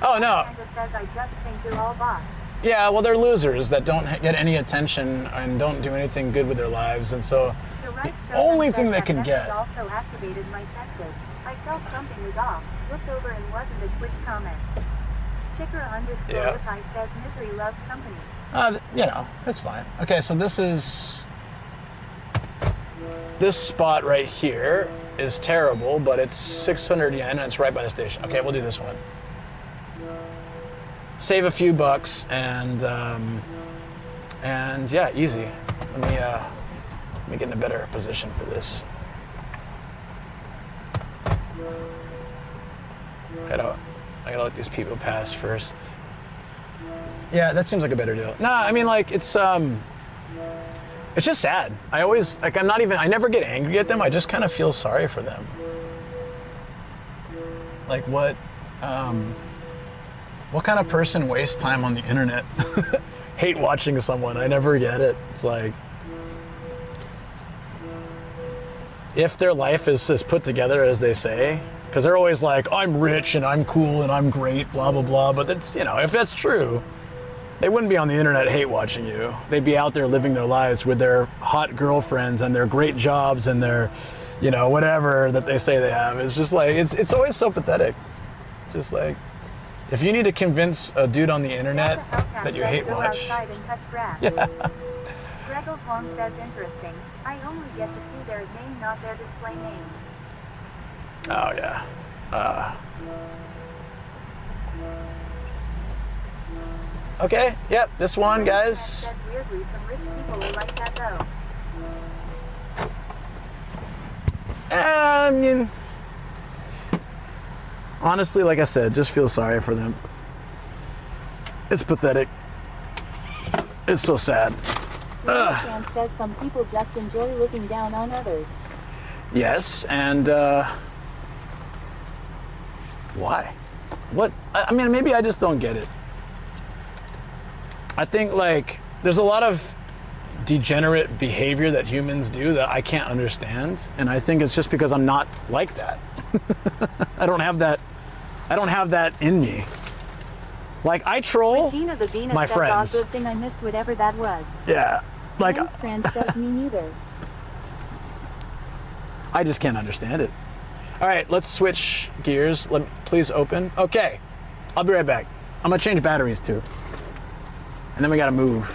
Oh, no. Panda says I just think they're all bots. Yeah, well, they're losers that don't get any attention and don't do anything good with their lives. And so the only thing they can get... also activated my senses. I felt something was off. Looked over and wasn't a Twitch comment. Chicker _ with I says misery loves company. You know, that's fine. Okay, so this spot right here is terrible, but it's 600 yen and it's right by the station. Okay, we'll do this one. Save a few bucks and yeah, easy. Let me get in a better position for this. I gotta let these people pass first. Yeah, that seems like a better deal. Nah, I mean, like, it's just sad. I always, like, I never get angry at them. I just kind of feel sorry for them. Like, what kind of person wastes time on the internet? Hate watching someone. I never get it. It's like, if their life is as put together as they say, because they're always like, I'm rich and I'm cool and I'm great, blah, blah, blah. But that's, you know, if that's true, they wouldn't be on the internet hate watching you. They'd be out there living their lives with their hot girlfriends and their great jobs and their, you know, whatever that they say they have. It's just like, it's always so pathetic. Just like, if you need to convince a dude on the internet that you hate watch. Yeah. Greggles Long says interesting. I only get to see their name, not their display name. Oh, yeah. Okay, yep, this one, guys. Weirdly, some rich people will like that though. I mean, honestly, like I said, just feel sorry for them. It's pathetic. It's so sad. Fan says some people just enjoy looking down on others. Yes, and why? What? I mean, maybe I just don't get it. I think, like, there's a lot of degenerate behavior that humans do that I can't understand, and I think it's just because I'm not like that. I don't have that in me. Like, I troll Regina the Venus my friends. Good thing I missed whatever that was. Yeah, like Strand says me neither. I just can't understand it. All right, let's switch gears. Please open. Okay, I'll be right back. I'm gonna change batteries too, and then we gotta move.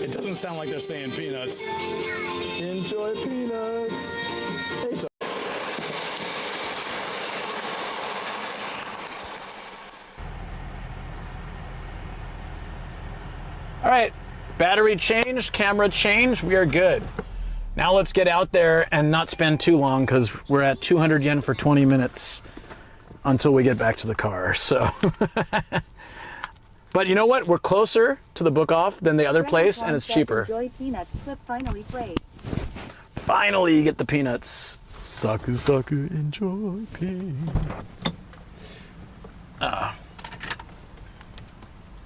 It doesn't sound like they're saying peanuts. Enjoy peanuts. Hey, all right, battery changed, camera changed, we are good. Now let's get out there and not spend too long because we're at 200 yen for 20 minutes until we get back to the car, so. But you know what? We're closer to the book off than the other place, and it's cheaper. Enjoy peanuts. Clip finally played. Finally, you get the peanuts. Sucker, sucker, enjoy peanuts.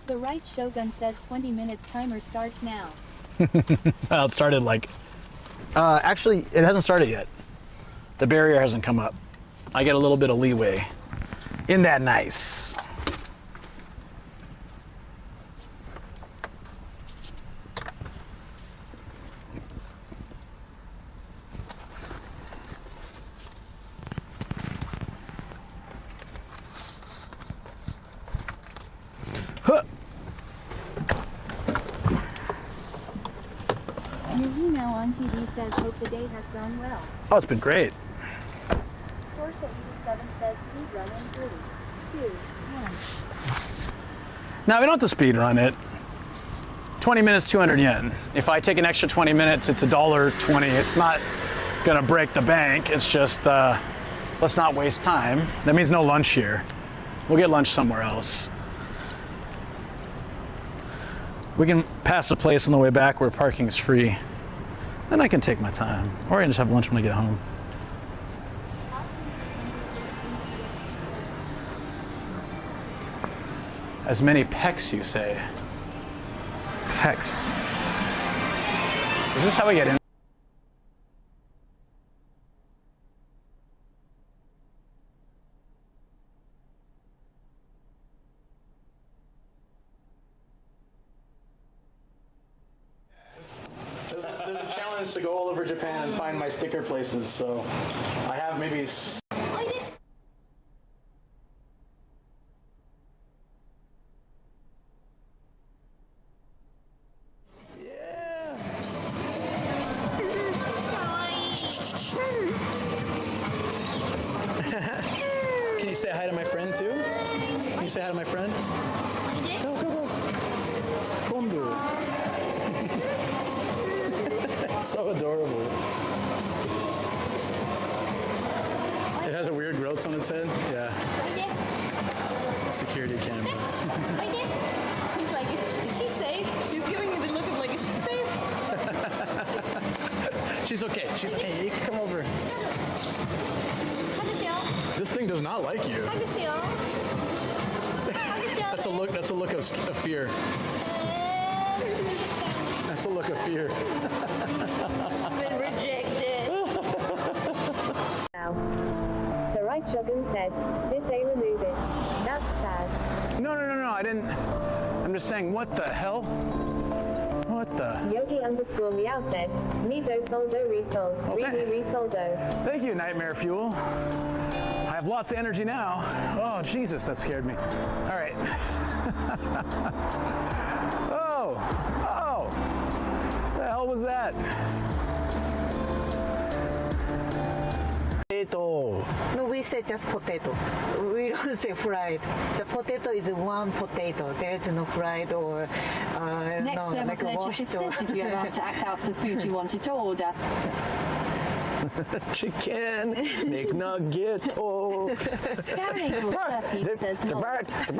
The Rice Shogun says 20 minutes timer starts now. Well, it started like... actually, it hasn't started yet. The barrier hasn't come up. I get a little bit of leeway. Isn't that nice? Huh. Your email on TV says hope the day has gone well. Oh, it's been great. Sorsha 87 says speed run in 3, 2, 1. Now, we don't have to speed run it. 20 minutes, 200 yen. If I take an extra 20 minutes, it's $1.20. It's not gonna break the bank. It's just, let's not waste time. That means no lunch here. We'll get lunch somewhere else. We can pass a place on the way back where parking is free. Then I can take my time. Or I can just have lunch when I get home. As many pecs, you say? Pecs. Is this how we get in? There's a challenge to go all over Japan and find my sticker places, so I have maybe... Can you say hi to my friend too? Can you say hi to my friend? Go, go, go. Kombu. It's so adorable. It has a weird growth on its head. Yeah. Security camera. He's like, is she safe? He's giving me the look of like, is she safe? She's okay. She's okay. You can come over. This thing does not like you. That's a look. That's a look of fear. That's a look of fear. Been rejected. Now, the Right Shogun said, did they remove it? That's sad. No. I didn't. I'm just saying, what the hell? What the? Yogi_Meow said, Mido soldo resold. Really resoldo. Thank you, Nightmare Fuel. I have lots of energy now. Oh, Jesus, that scared me. All right. Oh. What the hell was that? Potato. No, we say just potato. We don't say fried. The potato is one potato. There is no fried or Next no, level like a pledge washed if or... insisted you allowed to act out the food you wanted to order. Chicken McNugget. Scaring 30 says no. Says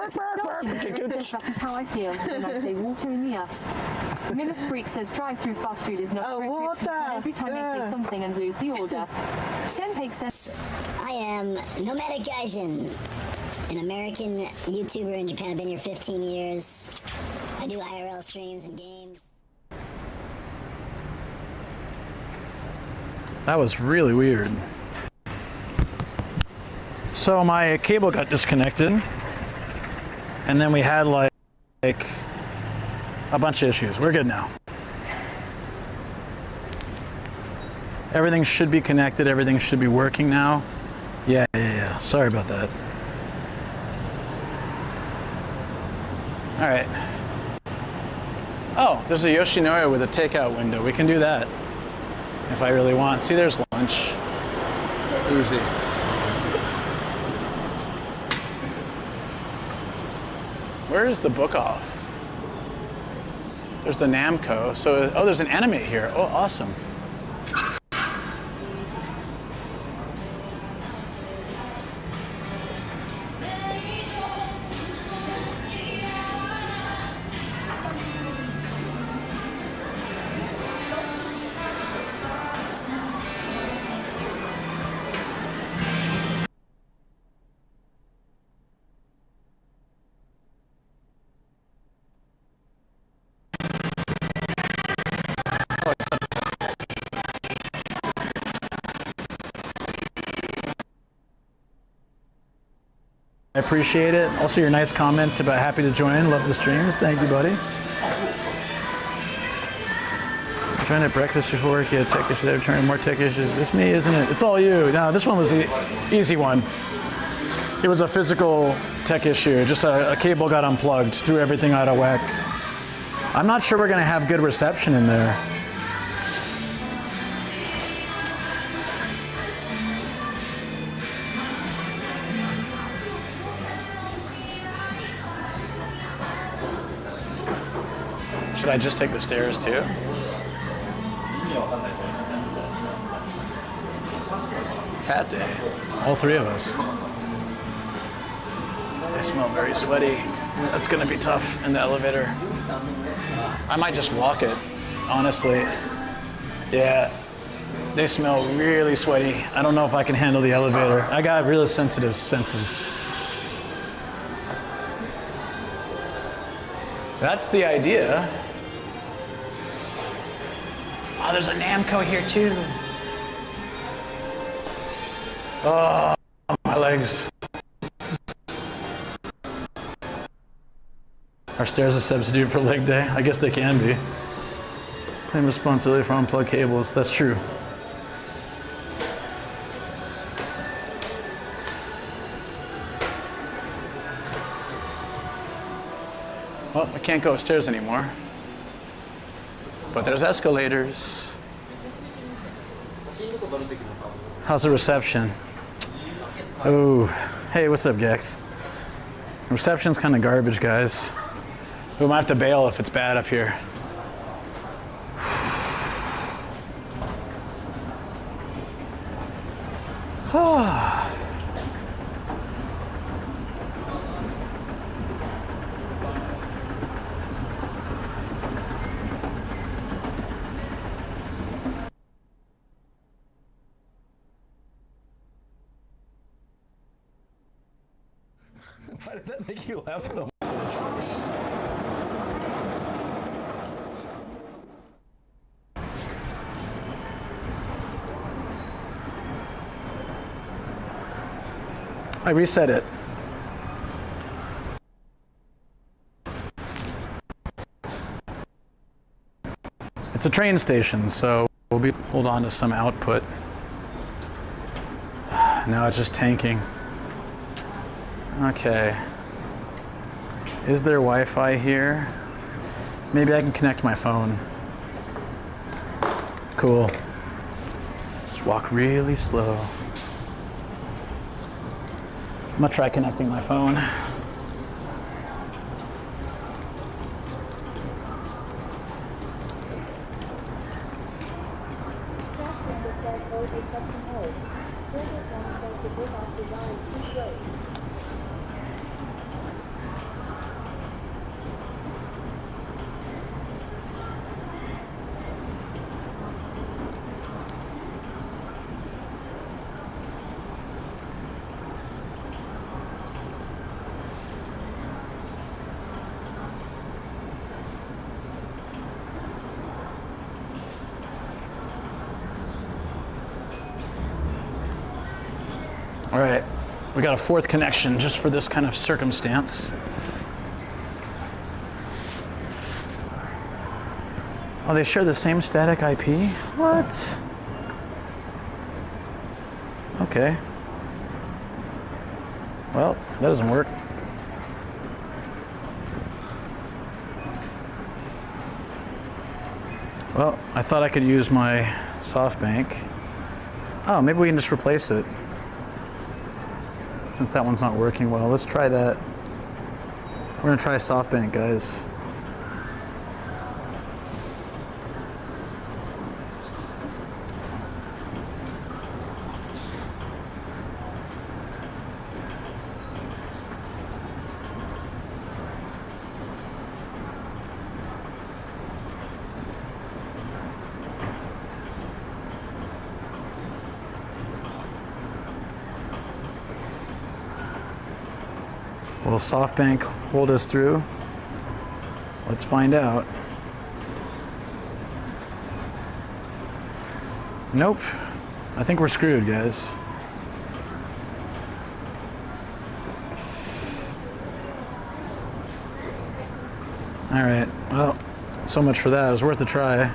that is how I feel when I say water in the us. Millis Freak says drive-through fast food is not appropriate every time they say something and lose the order. Senpeg says I am Nomadic Gaijin, an American YouTuber in Japan. I've been here 15 years. I do IRL streams and games. That was really weird. So my cable got disconnected, and then we had like a bunch of issues. We're good now. Everything should be connected. Everything should be working now. Yeah. Sorry about that. All right. Oh, there's a Yoshinoya with a takeout window. We can do that if I really want. See, there's lunch. Easy. Where is the book off? There's the Namco. So, oh, there's an anime here. Oh, awesome. I appreciate it. Also, your nice comment about happy to join. Love the streams. Thank you, buddy. Join at breakfast before work. Yeah, tech issues. They're turning more tech issues. It's me, isn't it? It's all you. No, this one was the easy one. It was a physical tech issue. Just a cable got unplugged, threw everything out of whack. I'm not sure we're gonna have good reception in there. Should I just take the stairs too? It's hat day. All three of us. I smell very sweaty. That's gonna be tough in the elevator. I might just walk it, honestly. Yeah, they smell really sweaty. I don't know if I can handle the elevator. I got really sensitive senses. That's the idea. Oh, there's a Namco here too. Oh, my legs. Are stairs a substitute for leg day? I guess they can be. Claim responsibility for unplugged cables. That's true. Well, we can't go upstairs anymore. But there's escalators. How's the reception? Oh, hey, what's up, Gex? Reception's kind of garbage, guys. We might have to bail if it's bad up here. Why did that make you laugh so much? I reset it. It's a train station, so we'll hold on to some output. Now it's just tanking. Okay. Is there Wi-Fi here? Maybe I can connect my phone. Cool. Just walk really slow. I'm gonna try connecting my phone. All right, we got a fourth connection just for this kind of circumstance. Oh, they share the same static IP? What? Okay. Well, that doesn't work. Well, I thought I could use my SoftBank. Oh, maybe we can just replace it. Since that one's not working well, let's try that. We're gonna try SoftBank, guys. Will SoftBank hold us through? Let's find out. Nope. I think we're screwed, guys. All right, well, so much for that. It was worth a try.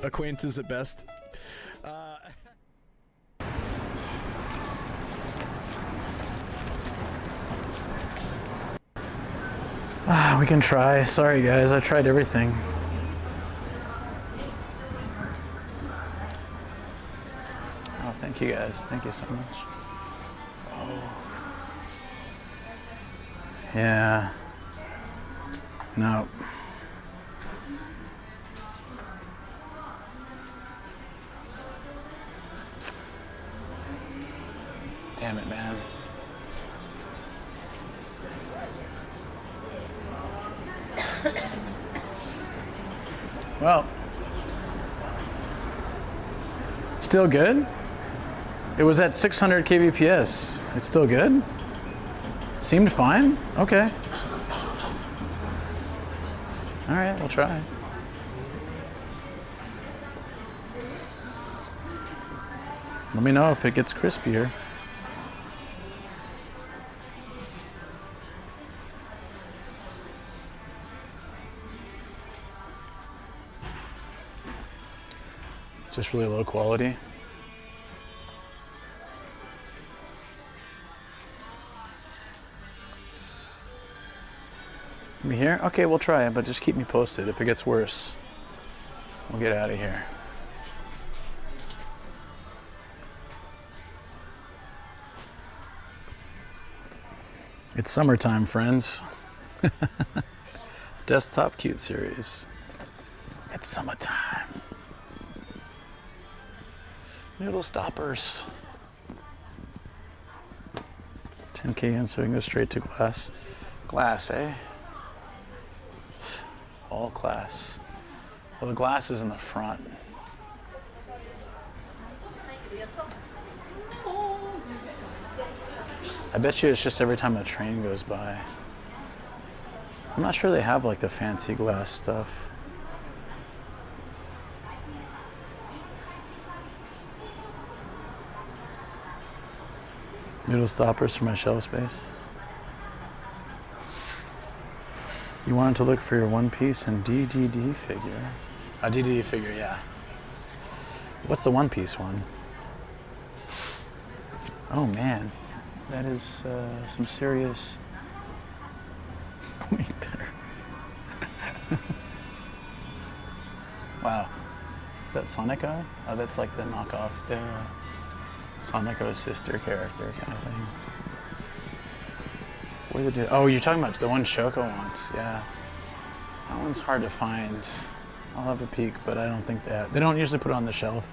Acquaintances at best. We can try. Sorry guys, I tried everything. Oh, thank you guys. Thank you so much. Oh. Yeah. No. Damn it, man. Well, still good. It was at 600 kbps. It's still good. Seemed fine. Okay. All right, we'll try. Let me know if it gets crispier. Just really low quality. Me here? Okay, we'll try it, but just keep me posted. If it gets worse, we'll get out of here. It's summertime, friends. Desktop Cute Series. It's summertime. Noodle stoppers. 10K in so we can go straight to glass. Glass, eh? All glass. Well, the glass is in the front. I bet you it's just every time a train goes by. I'm not sure they have like the fancy glass stuff. Noodle stoppers for my shelf space. You wanted to look for your One Piece and DDD figure. A DDD figure, yeah. What's the One Piece one? Oh man, that is some serious. Wow, is that Sonico? Oh, that's like the knockoff, the Sonico's sister character kind of thing. Where the dude? Oh, you're talking about the one Shoko wants, yeah. That one's hard to find. I'll have a peek, but I don't think they don't usually put it on the shelf.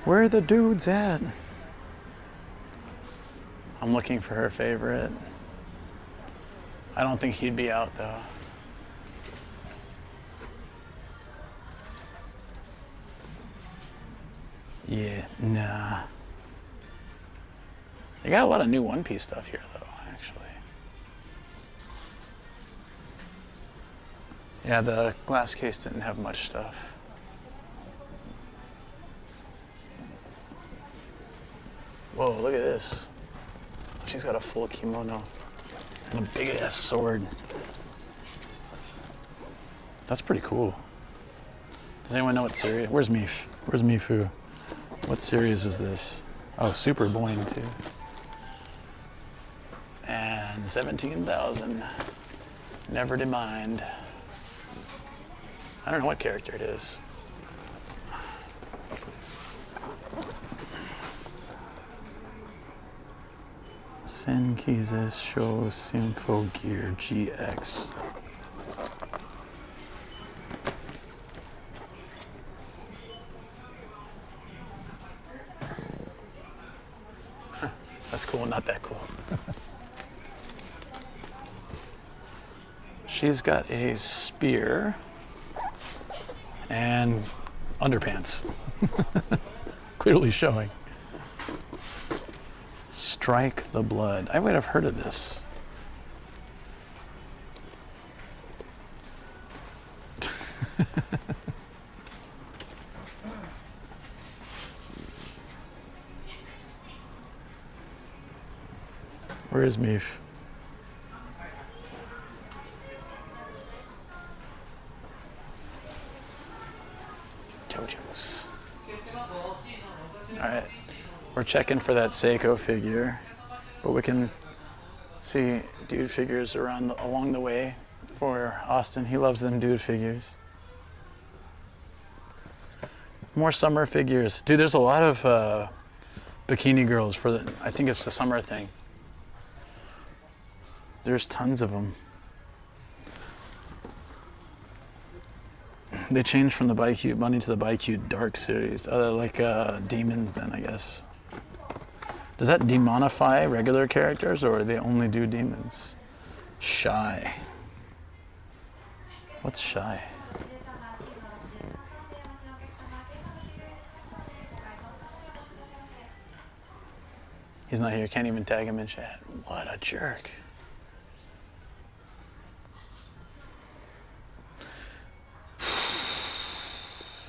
Where are the dudes at? I'm looking for her favorite. I don't think he'd be out though. Yeah, nah. They got a lot of new One Piece stuff here though, actually. Yeah, the glass case didn't have much stuff. Whoa, look at this. She's got a full kimono and a big ass sword. That's pretty cool. Does anyone know what series? Where's Mif? Where's Mifu? What series is this? Oh, Super Boing too. And 17,000. Never to mind. I don't know what character it is. Senkizes Show Sinfo Gear GX. That's cool, not that cool. She's got a spear and underpants. Clearly showing. Strike the Blood. I would have heard of this. Where is Meef? JoJo's. Alright. We're checking for that Seiko figure. But we can see dude figures along the way for Austin. He loves them dude figures. More summer figures. Dude, there's a lot of bikini girls for I think it's the summer thing. There's tons of them. They changed from the Buy Cute Bunny to the Buy Cute Dark series. Like demons then, I guess. Does that demonify regular characters or they only do demons? Shy. What's shy? He's not here. Can't even tag him in chat. What a jerk.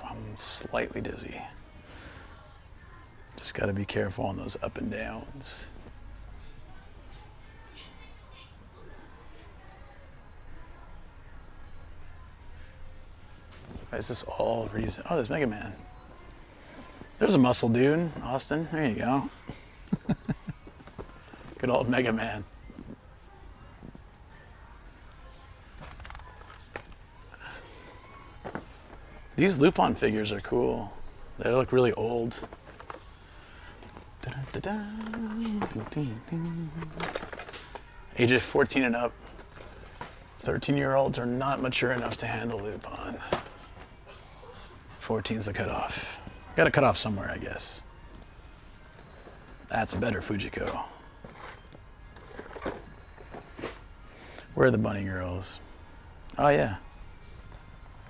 I'm slightly dizzy. Just got to be careful on those up and downs. Why is this all reason? Oh, there's Mega Man. There's a muscle dude, Austin. There you go. Good old Mega Man. These Lupin figures are cool. They look really old. Ages 14 and up. 13-year-olds are not mature enough to handle Lupin. 14's the cutoff. Got to cut off somewhere, I guess. That's a better Fujiko. Where are the bunny girls? Oh yeah.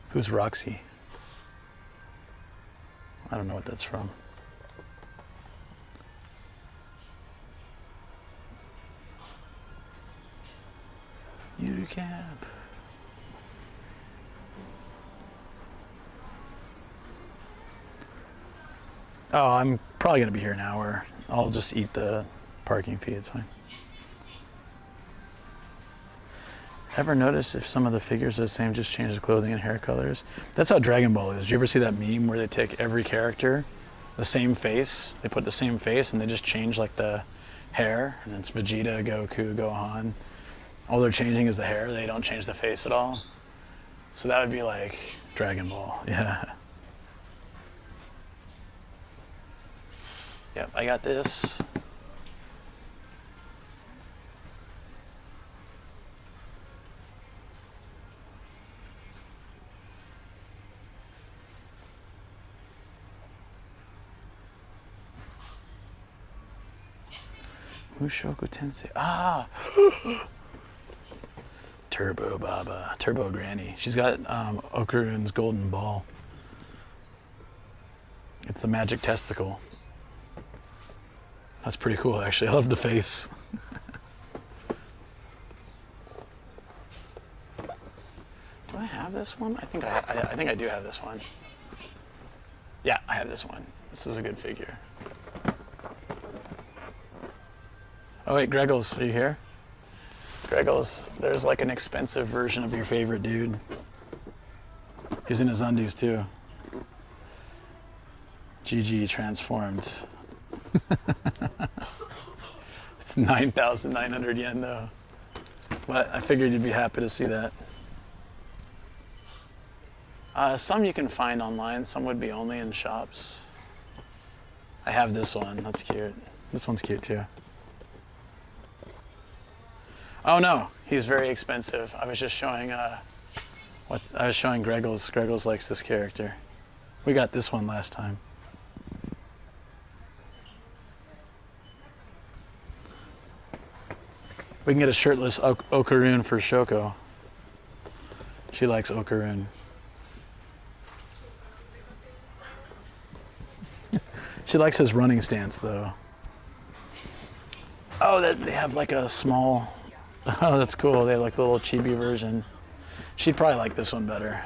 Who's Roxy? I don't know what that's from. Ucap. Oh, I'm probably gonna be here an hour. I'll just eat the parking fee, it's fine. Ever notice if some of the figures are the same, just change the clothing and hair colors? That's how Dragon Ball is. Did you ever see that meme where they take every character, the same face, they put the same face and they just change like the hair, and it's Vegeta, Goku, Gohan. All they're changing is the hair, they don't change the face at all. So that would be like Dragon Ball, yeah. Yep, I got this. Mushoku Tensei. Ah! Turbo Baba. Turbo Granny. She's got Okarun's golden ball. It's the magic testicle. That's pretty cool, actually. I love the face. Do I have this one? I think I do have this one. Yeah, I have this one. This is a good figure. Oh wait, Greggles, are you here? Greggles, there's like an expensive version of your favorite dude. He's in his undies too. GG transformed. It's 9,900 yen though. But I figured you'd be happy to see that. Some you can find online, some would be only in shops. I have this one, that's cute. This one's cute too. Oh no, he's very expensive. I was just showing Greggles. Greggles likes this character. We got this one last time. We can get a shirtless Okarun for Shoko. She likes Okarun. She likes his running stance, though. Oh, they have like a small... Oh, that's cool. They have like a little chibi version. She'd probably like this one better.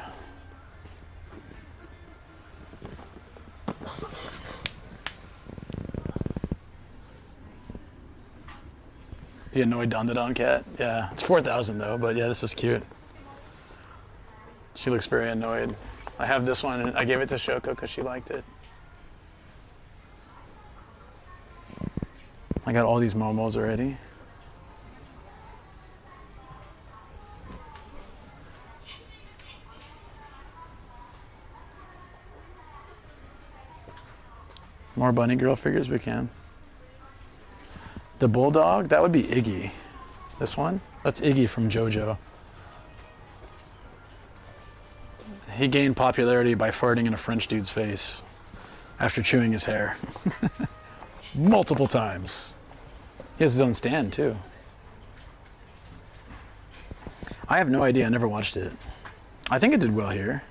The annoyed Don cat. Yeah, it's 4,000 though, but yeah, this is cute. She looks very annoyed. I have this one, and I gave it to Shoko because she liked it. I got all these Momos already. More bunny girl figures we can. The bulldog, that would be Iggy. This one? That's Iggy from JoJo. He gained popularity by farting in a French dude's face after chewing his hair. Multiple times. He has his own stand too. I have no idea, I never watched it. I think it did well here.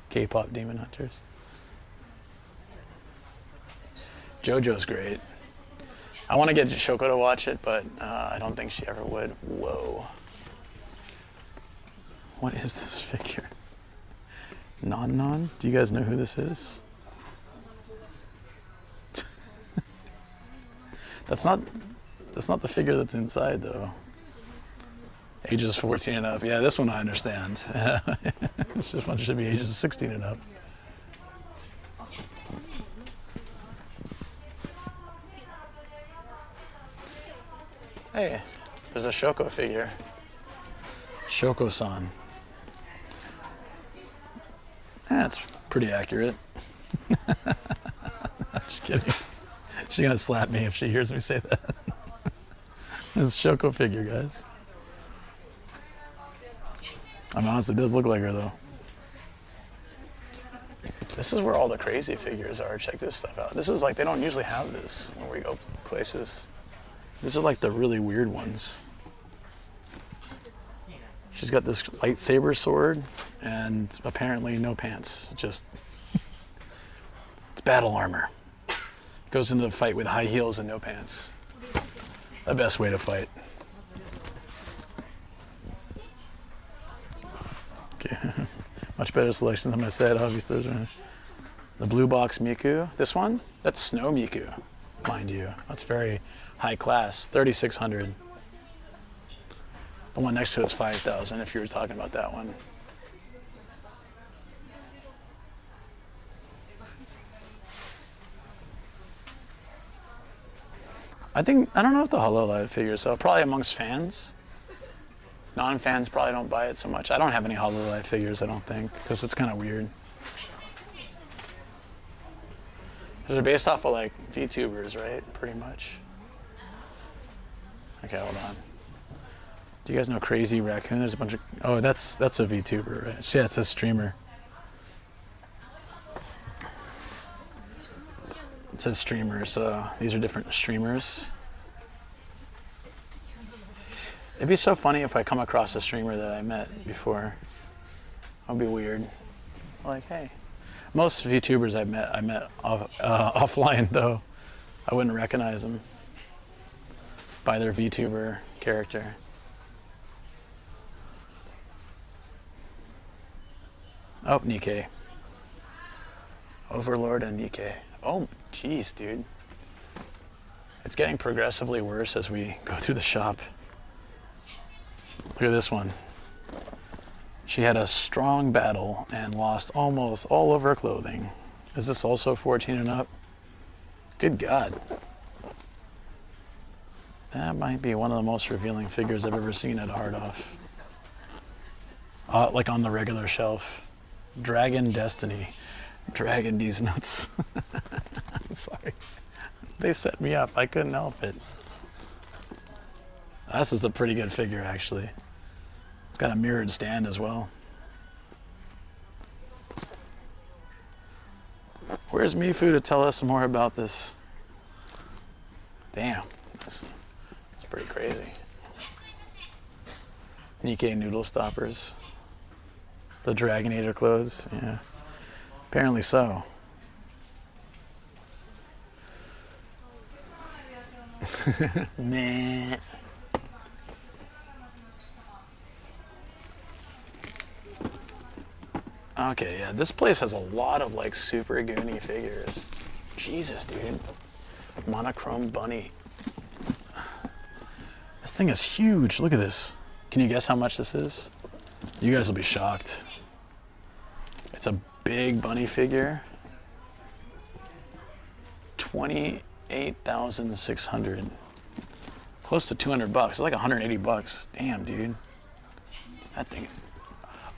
K-pop Demon Hunters. JoJo's great. I want to get Shoko to watch it, but I don't think she ever would. Whoa. What is this figure? Non? Do you guys know who this is? That's not the figure that's inside, though. Ages 14 and up. Yeah, this one I understand. This one should be ages 16 and up. Hey, there's a Shoko figure. Shoko-san. That's pretty accurate. I'm just kidding. She's gonna slap me if she hears me say that. It's a Shoko figure, guys. I mean, honestly, it does look like her, though. This is where all the crazy figures are. Check this stuff out. This is like, they don't usually have this when we go places. These are like the really weird ones. She's got this lightsaber sword and apparently no pants. Just, it's battle armor. Goes into the fight with high heels and no pants. The best way to fight. Okay, much better selection than I said, obviously. The blue box Miku. This one, that's Snow Miku, mind you. That's very high class, 3,600. The one next to it's 5,000 if you were talking about that one. I don't know if the HoloLive figures, so probably amongst fans. Non-fans probably don't buy it so much. I don't have any HoloLive figures, I don't think, because it's kind of weird. They're based off of like VTubers, right? Pretty much. Okay, hold on. Do you guys know Crazy Raccoon? There's a bunch of... Oh, that's a VTuber, right? Yeah, it says streamer. It says streamer, so these are different streamers. It'd be so funny if I come across a streamer that I met before. That'd be weird. Like, hey. Most VTubers I met offline, though. I wouldn't recognize them by their VTuber character. Oh, Nikkei. Overlord and Nikkei. Oh, jeez, dude. It's getting progressively worse as we go through the shop. Look at this one. She had a strong battle and lost almost all of her clothing. Is this also 14 and up? Good God. That might be one of the most revealing figures I've ever seen at Hard Off. Like on the regular shelf. Dragon Destiny. Dragon these nuts. I'm sorry. They set me up. I couldn't help it. This is a pretty good figure, actually. It's got a mirrored stand as well. Where's Mifu to tell us more about this? Damn, that's pretty crazy. Nikkei noodle stoppers. The Dragon Eater clothes, yeah. Apparently so. Nah. Okay, yeah, this place has a lot of like super goony figures. Jesus, dude. Monochrome bunny. This thing is huge. Look at this. Can you guess how much this is? You guys will be shocked. It's a big bunny figure. 28,600. Close to 200 bucks. It's like 180 bucks. Damn, dude. That thing.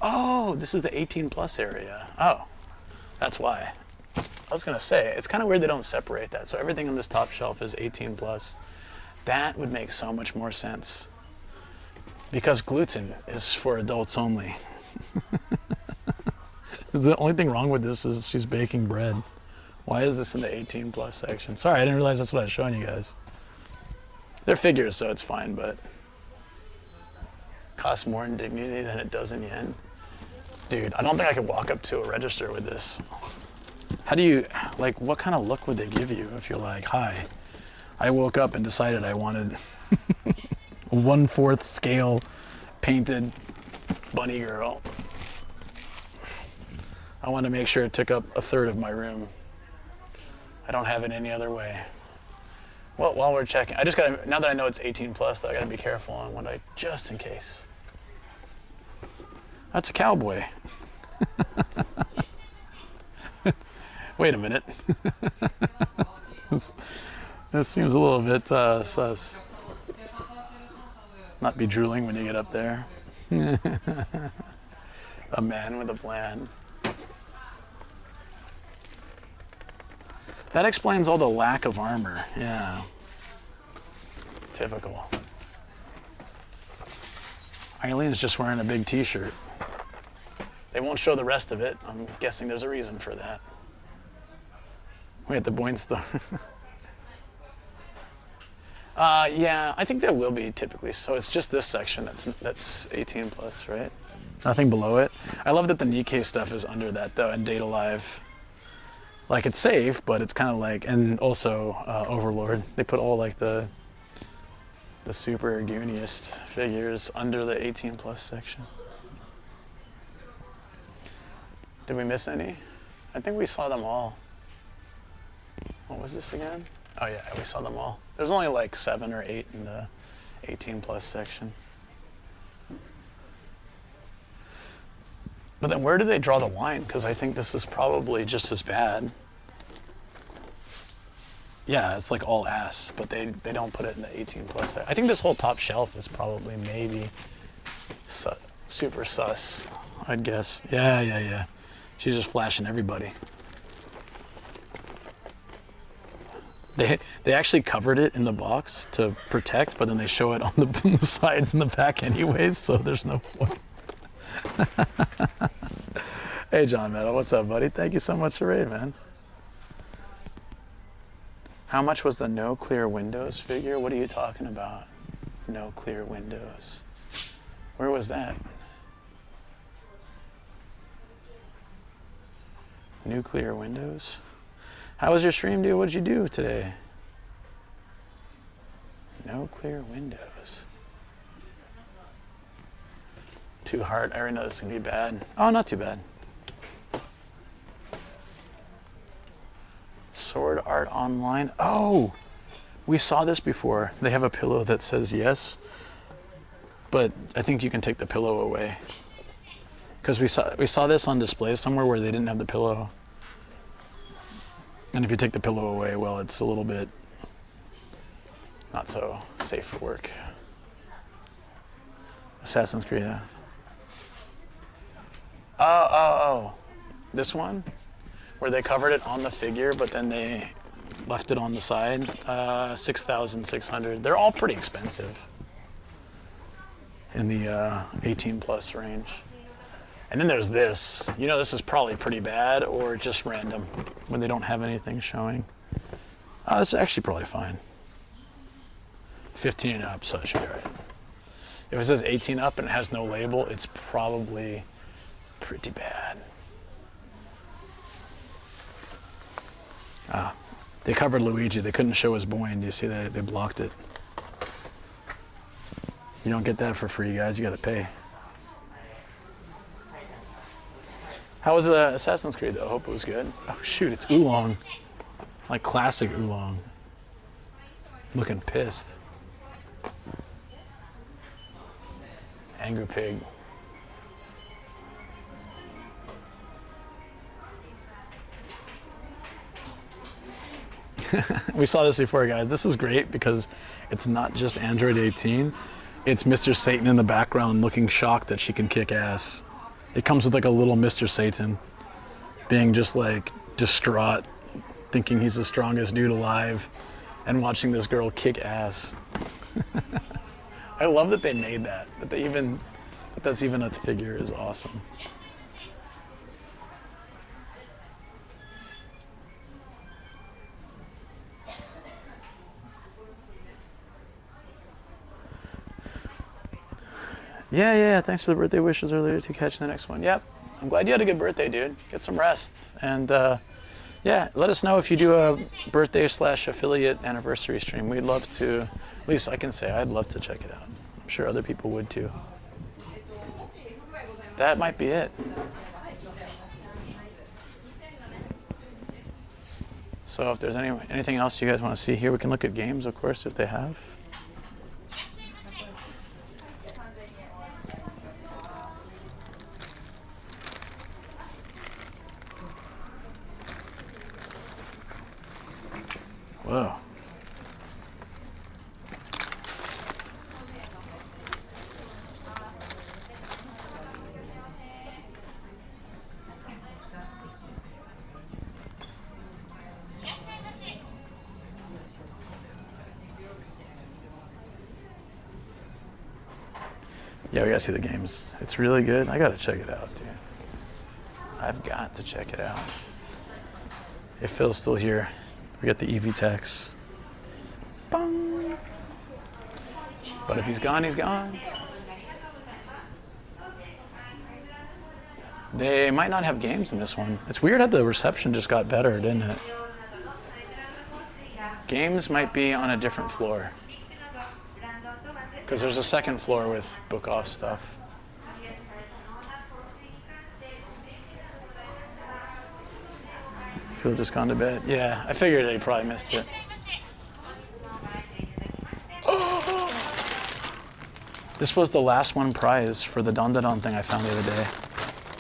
Oh, this is the 18 plus area. Oh, that's why. I was gonna say, it's kind of weird they don't separate that. So everything on this top shelf is 18 plus. That would make so much more sense. Because gluten is for adults only. The only thing wrong with this is she's baking bread. Why is this in the 18 plus section? Sorry, I didn't realize that's what I was showing you guys. They're figures, so it's fine, but costs more in dignity than it does in yen. Dude, I don't think I could walk up to a register with this. How do you, like, what kind of look would they give you if you're like, hi, I woke up and decided I wanted a 1/4 scale painted bunny girl. I want to make sure it took up 1/3 of my room. I don't have it any other way. Well, while we're checking, I just gotta, now that I know it's 18 plus, I gotta be careful on what I, just in case. That's a cowboy. Wait a minute. This seems a little bit sus. Not be drooling when you get up there. A man with a plan. That explains all the lack of armor. Yeah. Typical. Eileen's just wearing a big t-shirt. They won't show the rest of it. I'm guessing there's a reason for that. We at the Boyne store. Yeah, I think there will be typically. So it's just this section that's 18 plus, right? Nothing below it. I love that the Nikkei stuff is under that though, and Date Alive. Like, it's safe, but it's kind of like, and also Overlord. They put all like the super gooniest figures under the 18 plus section. Did we miss any? I think we saw them all. What was this again? Oh yeah, we saw them all. There's only like 7 or 8 in the 18 plus section. But then where do they draw the line? Because I think this is probably just as bad. Yeah, it's like all ass, but they don't put it in the 18 plus. I think this whole top shelf is probably maybe super sus, I'd guess. Yeah. She's just flashing everybody. They actually covered it in the box to protect, but then they show it on the sides and the back anyways, so there's no point. Hey, John Meadow, what's up, buddy? Thank you so much for raid, man. How much was the no clear windows figure? What are you talking about? No clear windows. Where was that? Nuclear windows? How was your stream, dude? What'd you do today? No clear windows. Too hard. I already know this is gonna be bad. Oh, not too bad. Sword Art Online. Oh, we saw this before. They have a pillow that says yes, but I think you can take the pillow away. Because we saw this on display somewhere where they didn't have the pillow. And if you take the pillow away, well, it's a little bit not so safe for work. Assassin's Creed. Yeah. Oh. This one? Where they covered it on the figure, but then they left it on the side. 6,600. They're all pretty expensive in the 18 plus range. And then there's this. You know, this is probably pretty bad or just random when they don't have anything showing. This is actually probably fine. 15 and up, so it should be all right. If it says 18 up and it has no label, it's probably pretty bad. They covered Luigi. They couldn't show his boing. Do you see that? They blocked it. You don't get that for free, guys. You got to pay. How was Assassin's Creed, though? I hope it was good. Oh, shoot. It's Oolong. Like classic Oolong. Looking pissed. Angry pig. We saw this before, guys. This is great because it's not just Android 18. It's Mr. Satan in the background looking shocked that she can kick ass. It comes with like a little Mr. Satan being just like distraught, thinking he's the strongest dude alive and watching this girl kick ass. I love that they made that. That's even a figure is awesome. Yeah, thanks for the birthday wishes earlier to catch the next one. Yep, I'm glad you had a good birthday, dude. Get some rest. And yeah, let us know if you do a birthday / affiliate anniversary stream. We'd love to, at least I can say I'd love to check it out. I'm sure other people would too. That might be it. So if there's anything else you guys want to see here, we can look at games, of course, if they have. Whoa. Yeah, we gotta see the games. It's really good. I gotta check it out, dude. I've got to check it out. If Phil's still here, we got the EV tax. Bong. But if he's gone, he's gone. They might not have games in this one. It's weird how the reception just got better, didn't it? Games might be on a different floor. Because there's a second floor with book off stuff. People just gone to bed. Yeah, I figured they probably missed it. Oh! This was the last one prize for the Don thing I found the other day.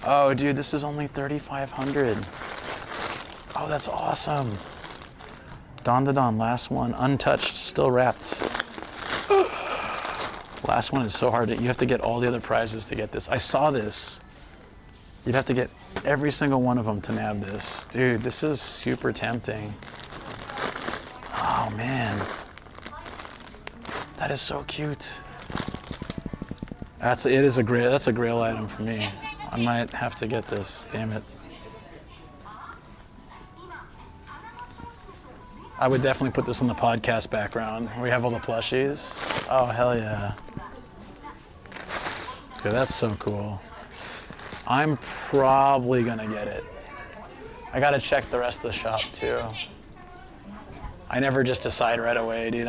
Oh, dude, this is only 3,500. Oh, that's awesome. Don, last one, untouched, still wrapped. Last one is so hard. You have to get all the other prizes to get this. I saw this. You'd have to get every single one of them to nab this. Dude, this is super tempting. Oh, man. That is so cute. That's a grail item for me. I might have to get this, damn it. I would definitely put this in the podcast background where we have all the plushies. Oh, hell yeah. Dude, that's so cool. I'm probably gonna get it. I gotta check the rest of the shop too. I never just decide right away, dude.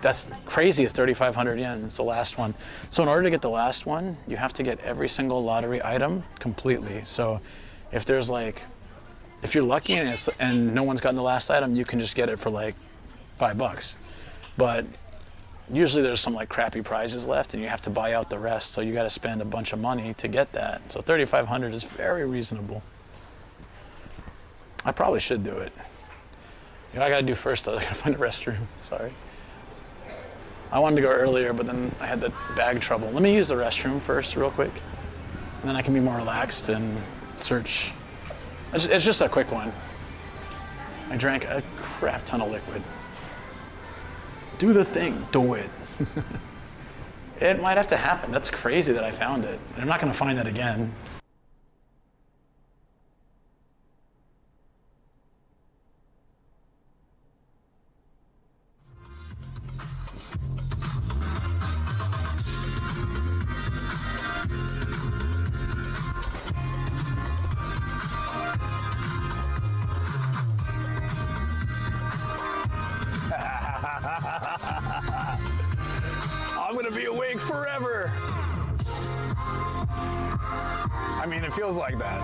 That's crazy, it's 3,500 yen, it's the last one. So in order to get the last one, you have to get every single lottery item completely. So if there's like, if you're lucky and no one's gotten the last item, you can just get it for like $5. But usually there's some like crappy prizes left and you have to buy out the rest. So you gotta spend a bunch of money to get that. So 3,500 is very reasonable. I probably should do it. You know, I gotta do first though, I gotta find a restroom, sorry. I wanted to go earlier, but then I had the bag trouble. Let me use the restroom first real quick. And then I can be more relaxed and search. It's just a quick one. I drank a crap ton of liquid. Do the thing, do it. It might have to happen. That's crazy that I found it. I'm not gonna find it again. I mean, it feels like that.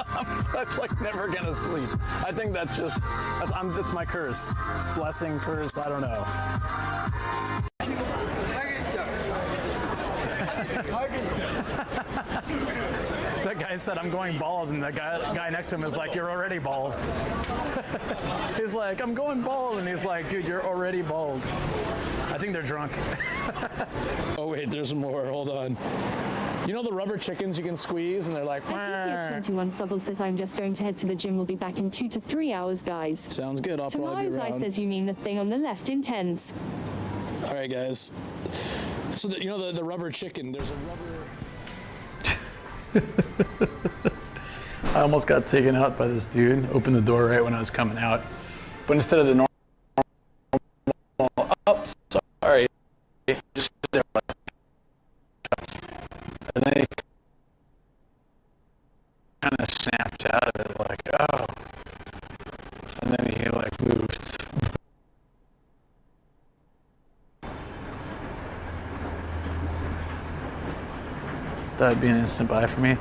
I'm like never gonna sleep. I think that's just, that's my curse. Blessing, curse, I don't know. That guy said, I'm going bald, and the guy next to him is like, you're already bald. He's like, I'm going bald, and he's like, dude, you're already bald. I think they're drunk. Oh wait, there's more, hold on. You know the rubber chickens you can squeeze and they're like, DTF21 Subble says, I'm just going to head to the gym. We'll be back in 2 to 3 hours, guys. Sounds good, I'll probably be Tomorrow's around. says you mean the thing on the left intense. All right, guys. So, you know the rubber chicken, there's a rubber... I almost got taken out by this dude. Opened the door right when I was coming out. But instead of the normal, oh, sorry, just sit there. And then he kind of snapped out of it, like, oh. And then he like moved. That'd be an instant buy for me.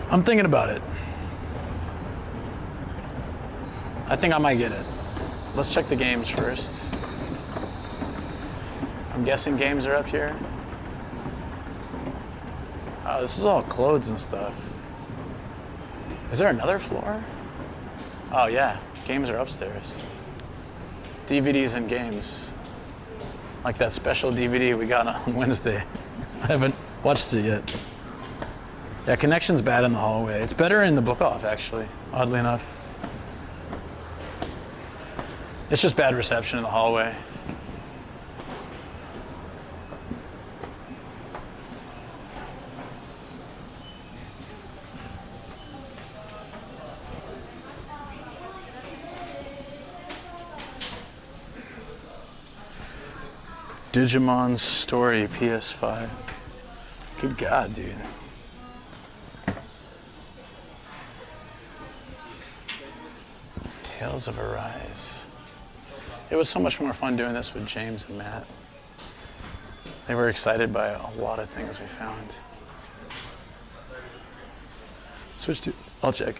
I'm thinking about it. I think I might get it. Let's check the games first. I'm guessing games are up here. Oh, this is all clothes and stuff. Is there another floor? Oh yeah, games are upstairs. DVDs and games. Like that special DVD we got on Wednesday. I haven't watched it yet. Yeah, connection's bad in the hallway. It's better in the book off, actually, oddly enough. It's just bad reception in the hallway. Digimon Story PS5. Good God, dude. Tales of Arise. It was so much more fun doing this with James and Matt. They were excited by a lot of things we found. Switch to, I'll check.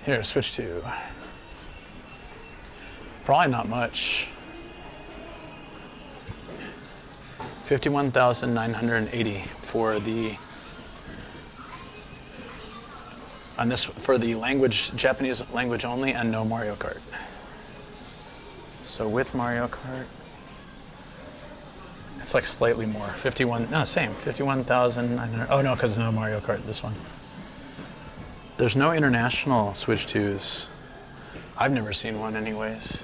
Here, switch to. Probably not much. 51,980 for the on this for the language, Japanese language only, and no Mario Kart. So with Mario Kart, it's like slightly more. 51, no, same. 51,900. Oh no, because no Mario Kart. This one. There's no international Switch 2s. I've never seen one, anyways.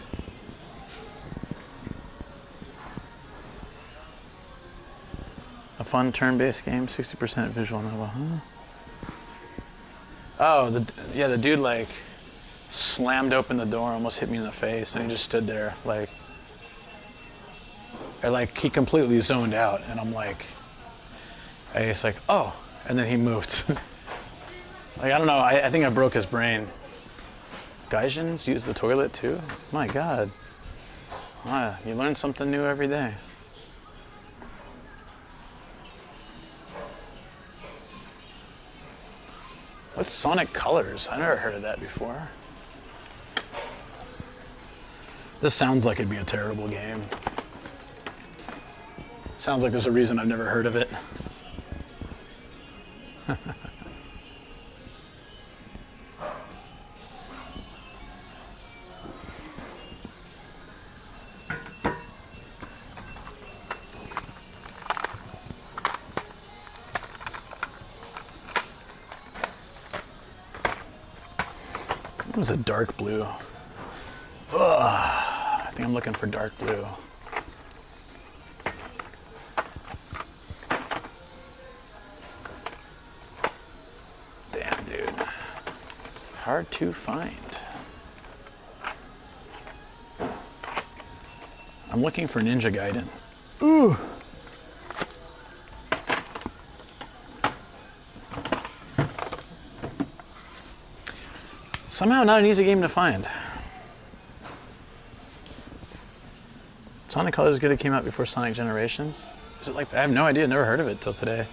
A fun turn-based game, 60% visual novel, huh? Oh, the dude like slammed open the door, almost hit me in the face, and he just stood there like, or like he completely zoned out, and I'm like, I was like, oh, and then he moved. Like, I don't know, I think I broke his brain. Gaijins use the toilet too? My God. Ah, you learn something new every day. What's Sonic Colors? I never heard of that before. This sounds like it'd be a terrible game. Sounds like there's a reason I've never heard of it. It was a dark blue. Ugh, I think I'm looking for dark blue. Damn, dude. Hard to find. I'm looking for Ninja Gaiden. Ooh. Somehow not an easy game to find. Sonic Colors good. It came out before Sonic Generations. Is it like, I have no idea, never heard of it till today.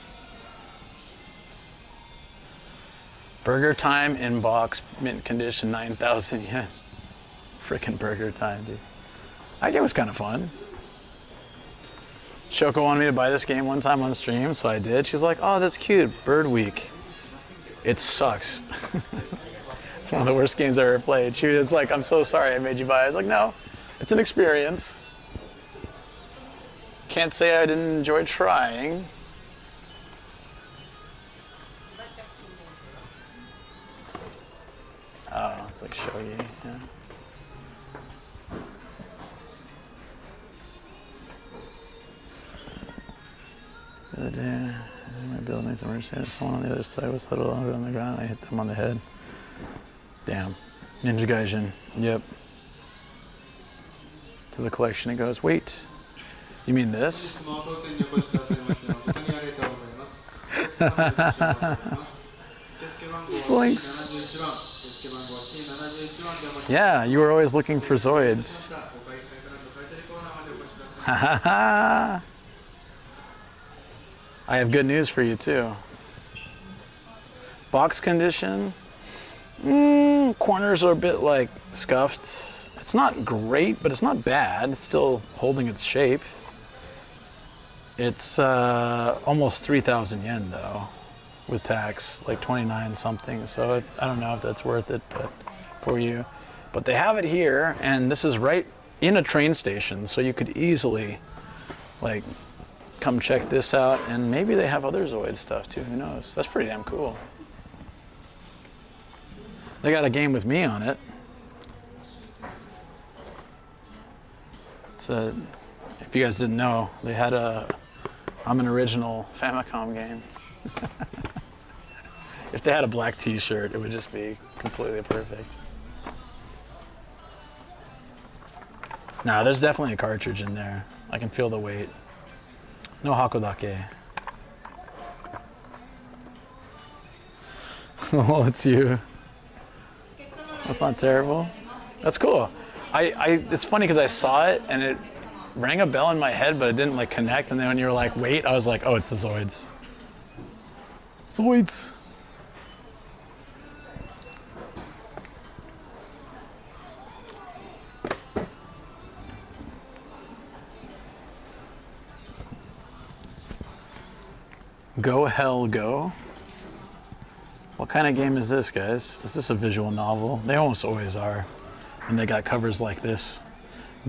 Burger Time in box, mint condition, 9,000 yen. Freaking Burger Time, dude. That game was kind of fun. Shoko wanted me to buy this game one time on stream, so I did. She's like, oh, that's cute, Bird Week. It sucks. It's one of the worst games I ever played. She was like, I'm so sorry I made you buy it. I was like, no, it's an experience. Can't say I didn't enjoy trying. Oh, it's like shogi, yeah. The other day, my building's emergency. Someone on the other side was huddled over on the ground. I hit them on the head. Damn. Ninja Gaijin. Yep. To the collection it goes. Wait. You mean this? Slinks. Yeah, you were always looking for Zoids. I have good news for you too. Box condition. Corners are a bit like scuffed. It's not great, but it's not bad. It's still holding its shape. It's almost 3,000 yen though, with tax, like 29 something. So I don't know if that's worth it, but for you. But they have it here, and this is right in a train station, so you could easily like come check this out, and maybe they have other Zoid stuff too, who knows. That's pretty damn cool. They got a game with me on it. It's a, if you guys didn't know, they had I'm an original Famicom game. If they had a black t-shirt, it would just be completely perfect. No, there's definitely a cartridge in there. I can feel the weight. No hakodake. Oh, it's you. That's not terrible. That's cool. It's funny because I saw it and it rang a bell in my head, but it didn't like connect. And then when you were like, wait, I was like, oh, it's the Zoids. Zoids. Go Hell Go. What kind of game is this, guys? Is this a visual novel? They almost always are. And they got covers like this.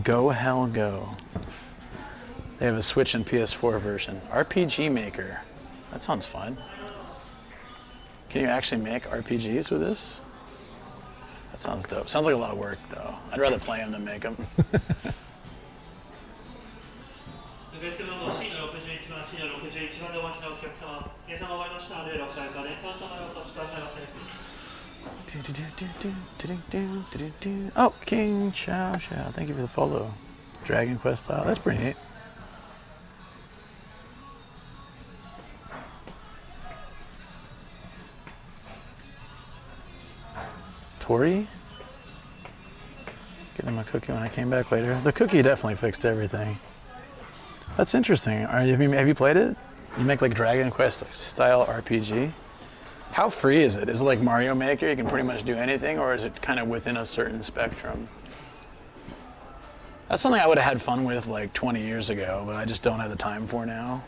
Go Hell Go. They have a Switch and PS4 version. RPG Maker. That sounds fun. Can you actually make RPGs with this? That sounds dope. Sounds like a lot of work, though. I'd rather play them than make them. Oh, King Chow Chow. Thank you for the follow. Dragon Quest style. That's pretty neat. Tori? Give them a cookie when I came back later. The cookie definitely fixed everything. That's interesting. Have you played it? You make like Dragon Quest style RPG? How free is it? Is it like Mario Maker? You can pretty much do anything, or is it kind of within a certain spectrum? That's something I would have had fun with like 20 years ago, but I just don't have the time for now.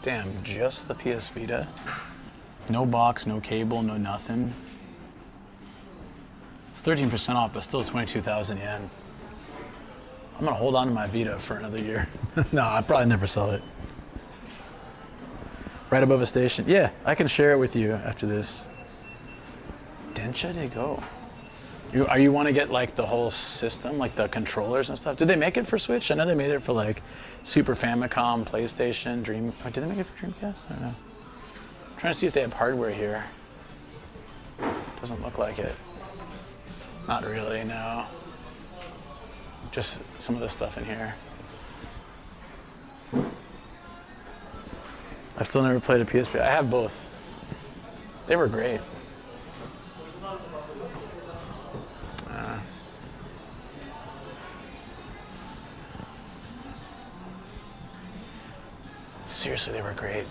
Damn, just the PS Vita? No box, no cable, no nothing. It's 13% off, but still 22,000 yen. I'm gonna hold on to my Vita for another year. No, I'll probably never sell it. Right above a station. Yeah, I can share it with you after this. Densha de Go. You want to get like the whole system, like the controllers and stuff? Did they make it for Switch? I know they made it for like Super Famicom, PlayStation, Dream. Oh, did they make it for Dreamcast? I don't know. I'm trying to see if they have hardware here. Doesn't look like it. Not really, no. just some of the stuff in here. I've still never played a PSP. I have both. They were great. Seriously, they were great.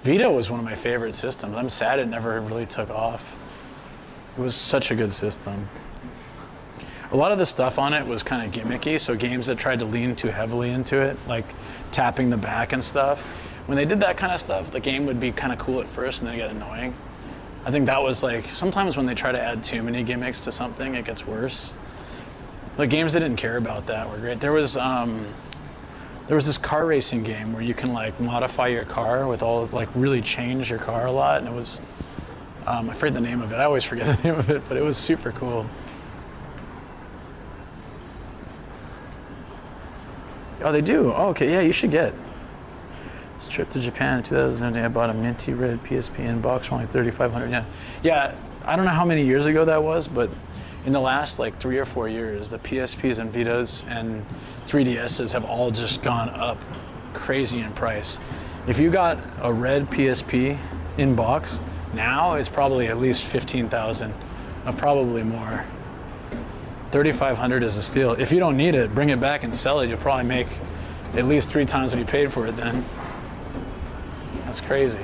Vita was one of my favorite systems. I'm sad it never really took off. It was such a good system. A lot of the stuff on it was kind of gimmicky, so games that tried to lean too heavily into it, like tapping the back and stuff, when they did that kind of stuff, the game would be kind of cool at first and then it get annoying. I think that was like, sometimes when they try to add too many gimmicks to something, it gets worse. The games that didn't care about that were great. There was this car racing game where you can like modify your car with all, like really change your car a lot, and it was, I forget the name of it. I always forget the name of it, but it was super cool. Oh, they do? Oh, okay, yeah, you should get. This trip to Japan in 2017, I bought a minty red PSP in box for only 3,500 yen. Yeah, I don't know how many years ago that was, but in the last like 3 or 4 years, the PSPs and Vitas and 3DSs have all just gone up crazy in price. If you got a red PSP in box, now it's probably at least 15,000, probably more. 3,500 is a steal. If you don't need it, bring it back and sell it. You'll probably make at least 3 times what you paid for it then. That's crazy.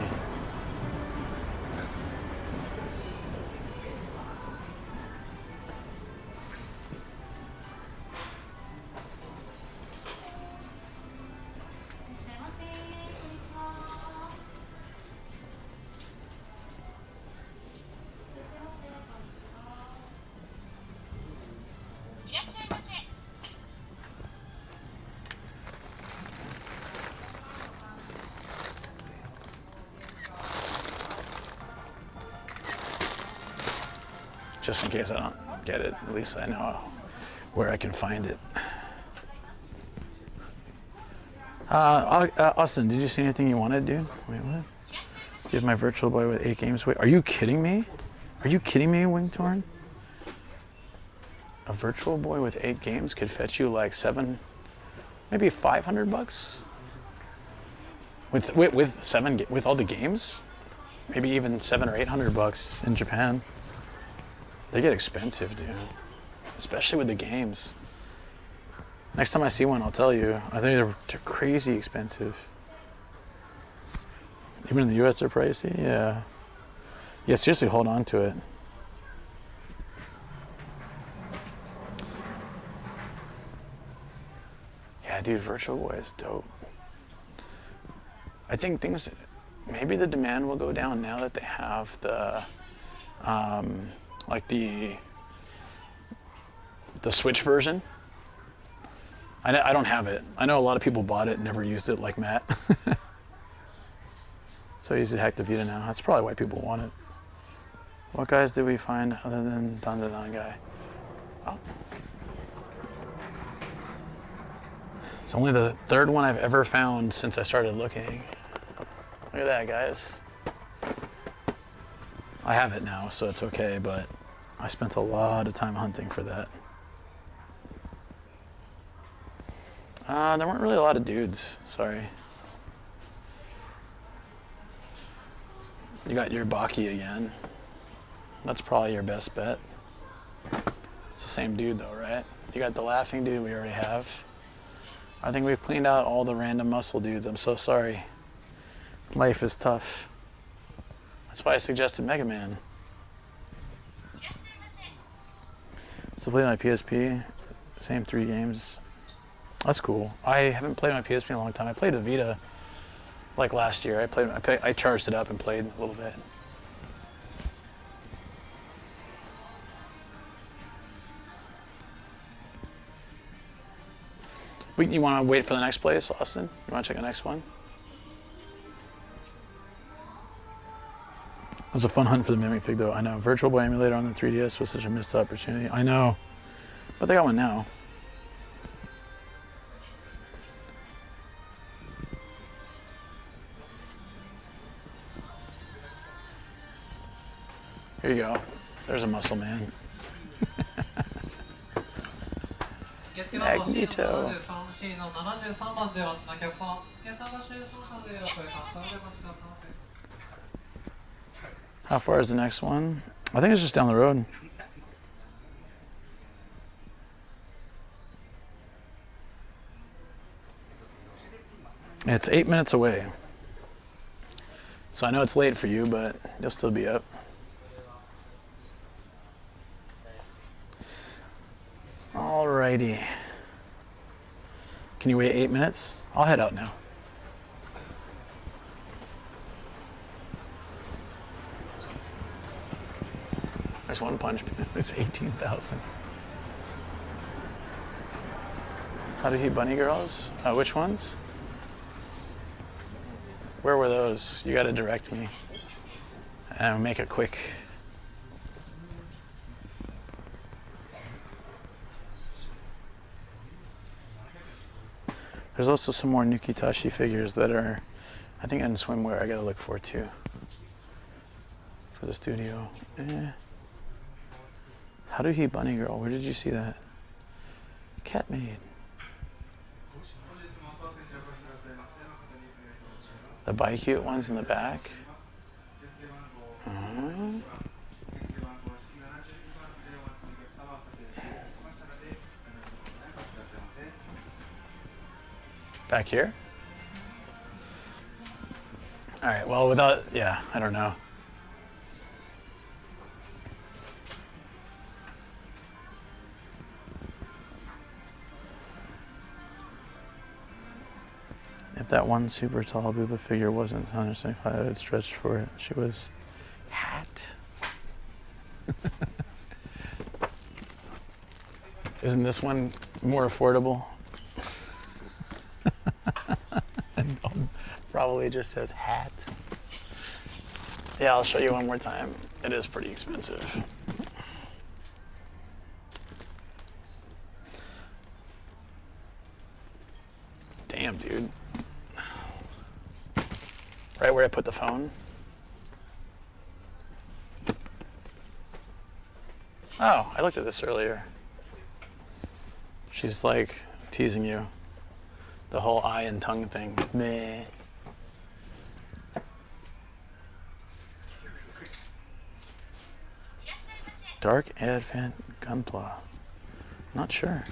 Just in case I don't get it, at least I know where I can find it. Austin, did you see anything you wanted, dude? Wait, what? Give my Virtual Boy with 8 games. Wait, are you kidding me? Are you kidding me, Wingtorn? A Virtual Boy with 8 games could fetch you like maybe $500 with all the games. Maybe even $700 or $800 in Japan. They get expensive, dude. Especially with the games. Next time I see one, I'll tell you. I think they're crazy expensive. Even in the US, they're pricey. Yeah. Yeah, seriously, hold on to it. Yeah, dude, Virtual Boy is dope. I think maybe the demand will go down now that they have the, like the Switch version. I don't have it. I know a lot of people bought it and never used it, like Matt. So easy to hack the Vita now. That's probably why people want it. What guys did we find other than Don the Don guy? Oh. It's only the 3rd one I've ever found since I started looking. Look at that, guys. I have it now, so it's okay, but I spent a lot of time hunting for that. There weren't really a lot of dudes, sorry. You got your Baki again. That's probably your best bet. It's the same dude though, right? You got the laughing dude we already have. I think we've cleaned out all the random muscle dudes. I'm so sorry. Life is tough. That's why I suggested Mega Man. So play my PSP, same 3 games. That's cool. I haven't played my PSP in a long time. I played the Vita like last year. I charged it up and played a little bit. You want to wait for the next place, Austin? You want to check the next one? It was a fun hunt for the Mimic Fig, though. I know. Virtual Boy emulator on the 3DS was such a missed opportunity. I know. But they got one now. Here you go. There's a muscle man. Magneto. How far is the next one? I think it's just down the road. It's 8 minutes away. So I know it's late for you, but you'll still be up. Alrighty. Can you wait 8 minutes? I'll head out now. There's one punch. It's 18,000. How did he bunny girls? Which ones? Where were those? You gotta direct me. And make it quick. There's also some more Nukitashi figures that are, I think, in swimwear I gotta look for too. For the studio. How do he bunny girl? Where did you see that? Cat maid. The bike cute ones in the back. Back here? All right, well, without, yeah, I don't know. If that one super tall Booba figure wasn't 175, I would stretch for it. She was hat. Isn't this one more affordable? And probably just says hat. Yeah, I'll show you one more time. It is pretty expensive. Damn, dude. Right where I put the phone. Oh, I looked at this earlier. She's like teasing you. The whole eye and tongue thing. Meh. Dark Advent Gunpla. Not sure.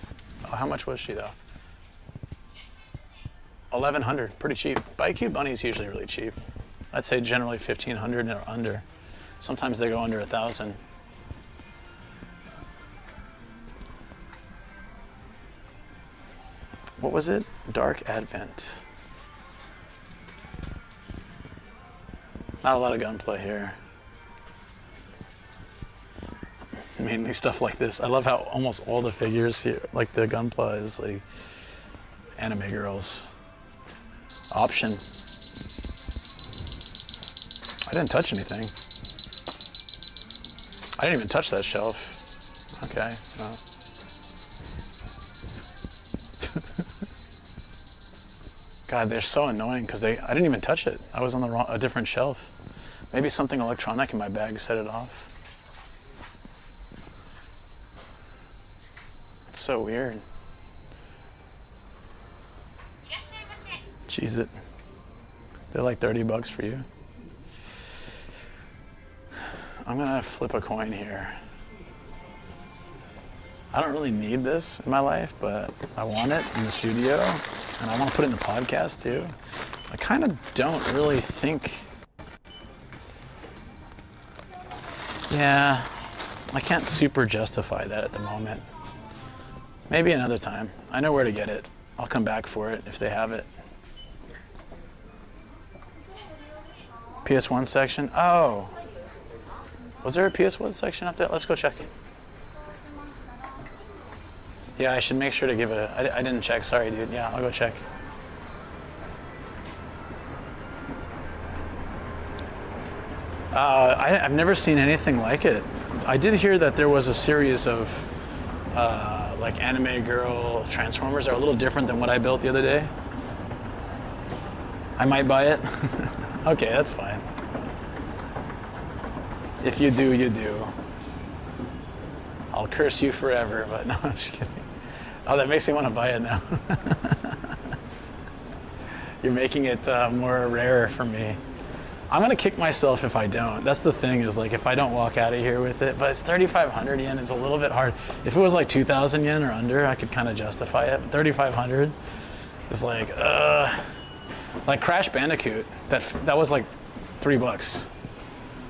Oh, how much was she though? 1,100, pretty cheap. BioCube Bunny is usually really cheap. I'd say generally 1,500 or under. Sometimes they go under 1,000. What was it? Dark Advent. Not a lot of gunplay here. Mainly stuff like this. I love how almost all the figures here, like the gunpla is like anime girls. Option. I didn't touch anything. I didn't even touch that shelf. Okay. No. God, they're so annoying because I didn't even touch it. I was on a different shelf. Maybe something electronic in my bag set it off. It's so weird. Cheese it. They're like 30 bucks for you. I'm gonna flip a coin here. I don't really need this in my life, but I want it in the studio, and I want to put it in the podcast too. I kind of don't really think. Yeah, I can't super justify that at the moment. Maybe another time. I know where to get it. I'll come back for it if they have it. PS1 section? Oh. Was there a PS1 section up there? Let's go check. Yeah, I should make sure to give it a... I didn't check. Sorry, dude. Yeah, I'll go check. I've never seen anything like it. I did hear that there was a series of like anime girl Transformers that are a little different than what I built the other day. I might buy it. Okay, that's fine. If you do, you do. I'll curse you forever, but no, I'm just kidding. Oh, that makes me want to buy it now. You're making it more rare for me. I'm gonna kick myself if I don't. That's the thing, is like if I don't walk out of here with it. But it's 3,500 yen. It's a little bit hard. If it was like 2,000 yen or under, I could kind of justify it. But 3,500 is like Crash Bandicoot. That was like $3,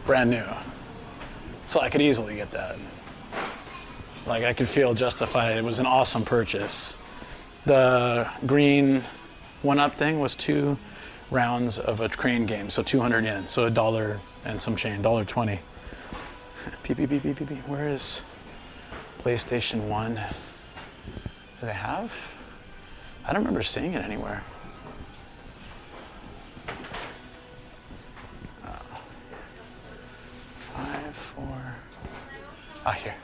brand new. So I could easily get that. Like I could feel justified. It was an awesome purchase. The green 1-up thing was 2 rounds of a crane game, so 200 yen, so $1 and some change, $1.20. Beep, beep, beep, beep, beep, beep. Where is PlayStation 1? Do they have? I don't remember seeing it anywhere. 5, 4. Ah, here.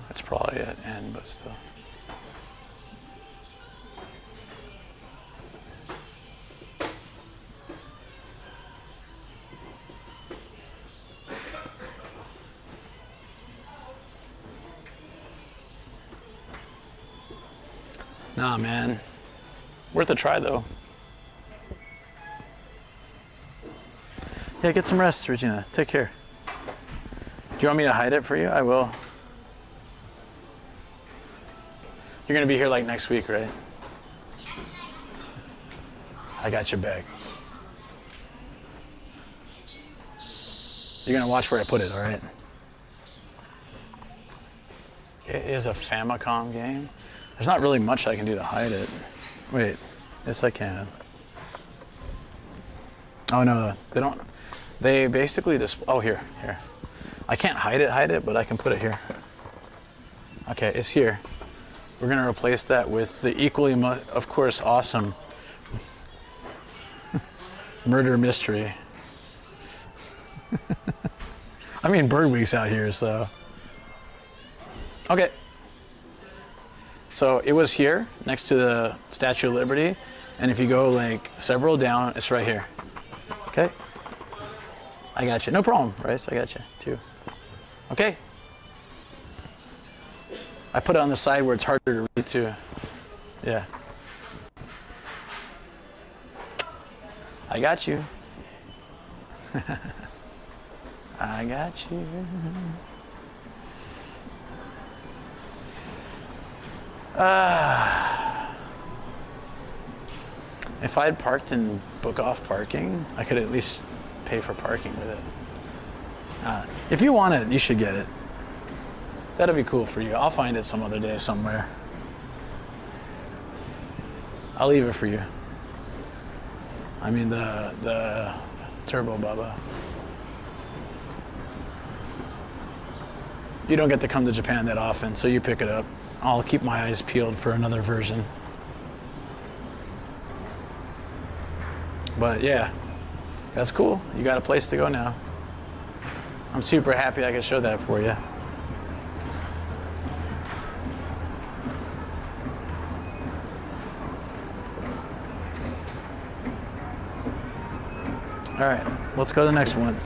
That's probably at end, but still. Nah, man. Worth a try, though. Yeah, get some rest, Regina. Take care. Do you want me to hide it for you? I will. You're gonna be here like next week, right? I got your bag. You're gonna watch where I put it, all right? It is a Famicom game. There's not really much I can do to hide it. Wait, yes I can. Oh no, they don't. They basically just, oh here. I can't hide it, but I can put it here. Okay, it's here. We're gonna replace that with the equally, of course, awesome Murder Mystery. I mean, Bird Week's out here, so. Okay. So it was here, next to the Statue of Liberty, and if you go like several down, it's right here. Okay? I got you. No problem, Rice. I got you, too. Okay. I put it on the side where it's harder to read, too. Yeah. I got you. I got you. If I had parked in Book Off parking, I could at least pay for parking with it. If you want it, you should get it. That'll be cool for you. I'll find it some other day somewhere. I'll leave it for you. I mean the Turbo Bubba. You don't get to come to Japan that often, so you pick it up. I'll keep my eyes peeled for another version. But yeah, that's cool. You got a place to go now. I'm super happy I could show that for you. All right, let's go to the next one.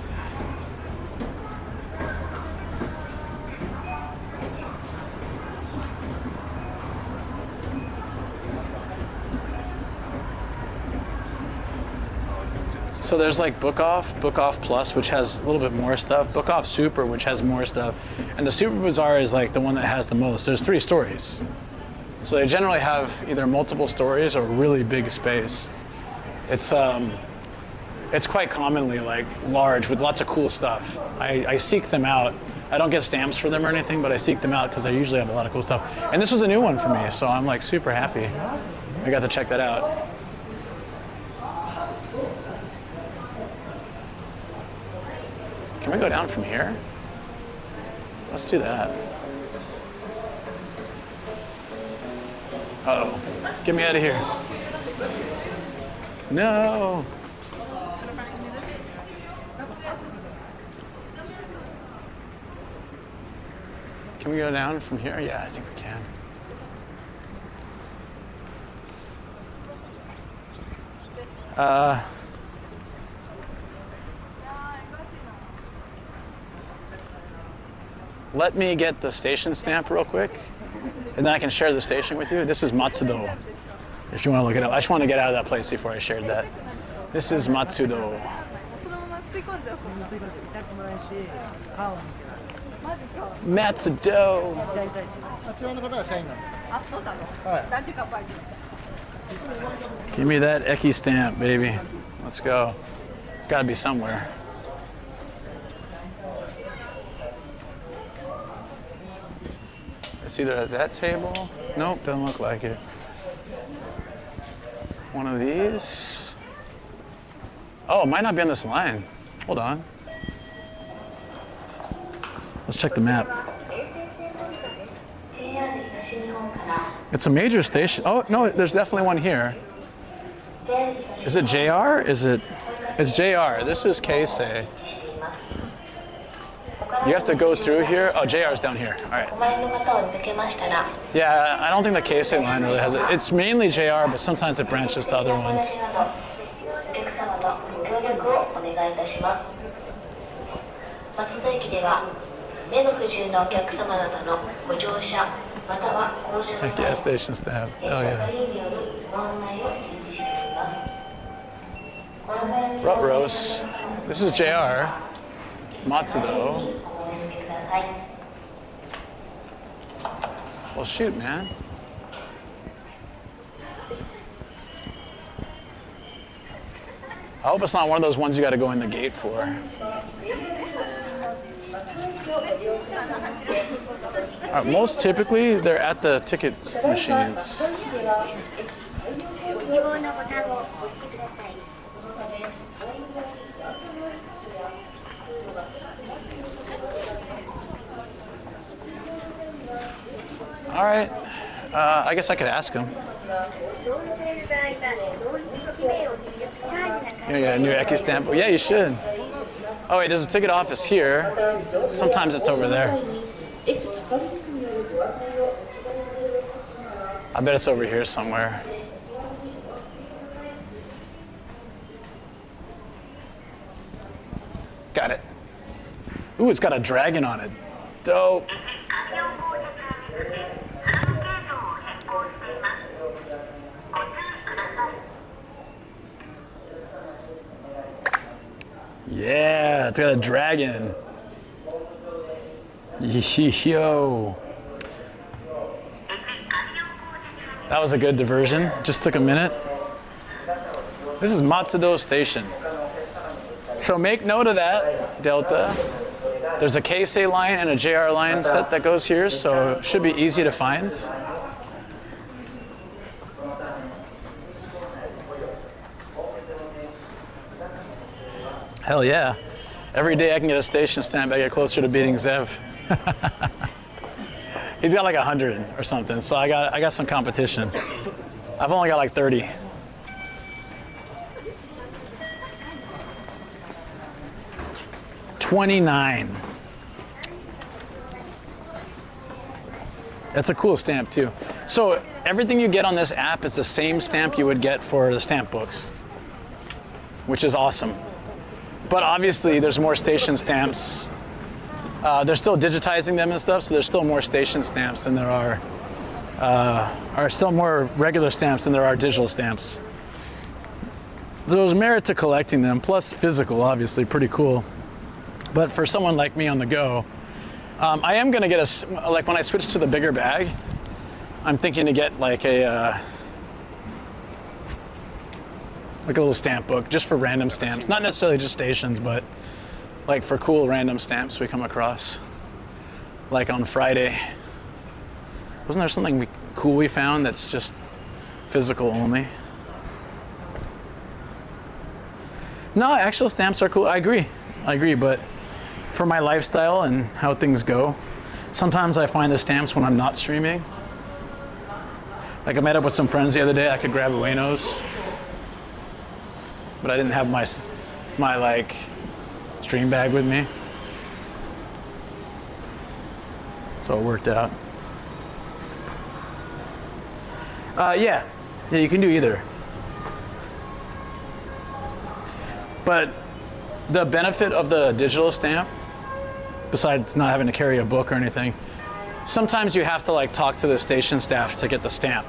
So there's like Book Off Plus, which has a little bit more stuff, Book Off Super, which has more stuff, and the Super Bazaar is like the one that has the most. There's 3 stories. So they generally have either multiple stories or really big space. It's quite commonly like large with lots of cool stuff. I seek them out. I don't get stamps for them or anything, but I seek them out because I usually have a lot of cool stuff. And this was a new one for me, so I'm like super happy. I got to check that out. Can we go down from here? Let's do that. Uh-oh. Get me out of here. No. Can we go down from here? Yeah, I think we can. Let me get the station stamp real quick, and then I can share the station with you. This is Matsudo, if you want to look it up. I just want to get out of that place before I shared that. This is Matsudo. Matsudo. Give me that Eki stamp, baby. Let's go. It's got to be somewhere. It's either at that table. Nope, doesn't look like it. One of these. Oh, it might not be on this line. Hold on. Let's check the map. It's a major station. Oh, no, there's definitely one here. Is it JR? It's JR. This is Keisei. You have to go through here. Oh, JR's down here. All right. Yeah, I don't think the Keisei line really has it. It's mainly JR, but sometimes it branches to other ones. Gas station stamp. Oh yeah. Rutros. This is JR. Matsudo. Well, shoot, man. I hope it's not one of those ones you got to go in the gate for. Most typically, they're at the ticket machines. All right. I guess I could ask him. You got a new Eki stamp? Oh, yeah, you should. Oh, wait, there's a ticket office here. Sometimes it's over there. I bet it's over here somewhere. Got it. Ooh, it's got a dragon on it. Dope. Yeah, it's got a dragon. Yo. That was a good diversion. Just took a minute. This is Matsudo Station. So make note of that, Delta. There's a Keisei line and a JR line set that goes here, so it should be easy to find. Hell yeah. Every day I can get a station stamp, I get closer to beating Zev. He's got like 100 or something, so I got some competition. I've only got like 30. $29. That's a cool stamp too. So everything you get on this app is the same stamp you would get for the stamp books, which is awesome. But obviously there's more station stamps. They're still digitizing them and stuff, so there's still more station stamps than there are still more regular stamps than there are digital stamps. So there's merit to collecting them, plus physical, obviously, pretty cool. But for someone like me on the go, I am gonna get like when I switch to the bigger bag, I'm thinking to get like a little stamp book just for random stamps. Not necessarily just stations, but like for cool random stamps we come across. Like on Friday. Wasn't there something cool we found that's just physical only? No, actual stamps are cool. I agree, but for my lifestyle and how things go, sometimes I find the stamps when I'm not streaming. Like I met up with some friends the other day, I could grab Ueno's, but I didn't have my like stream bag with me. So it worked out. Yeah, you can do either. But the benefit of the digital stamp, besides not having to carry a book or anything, sometimes you have to like talk to the station staff to get the stamp.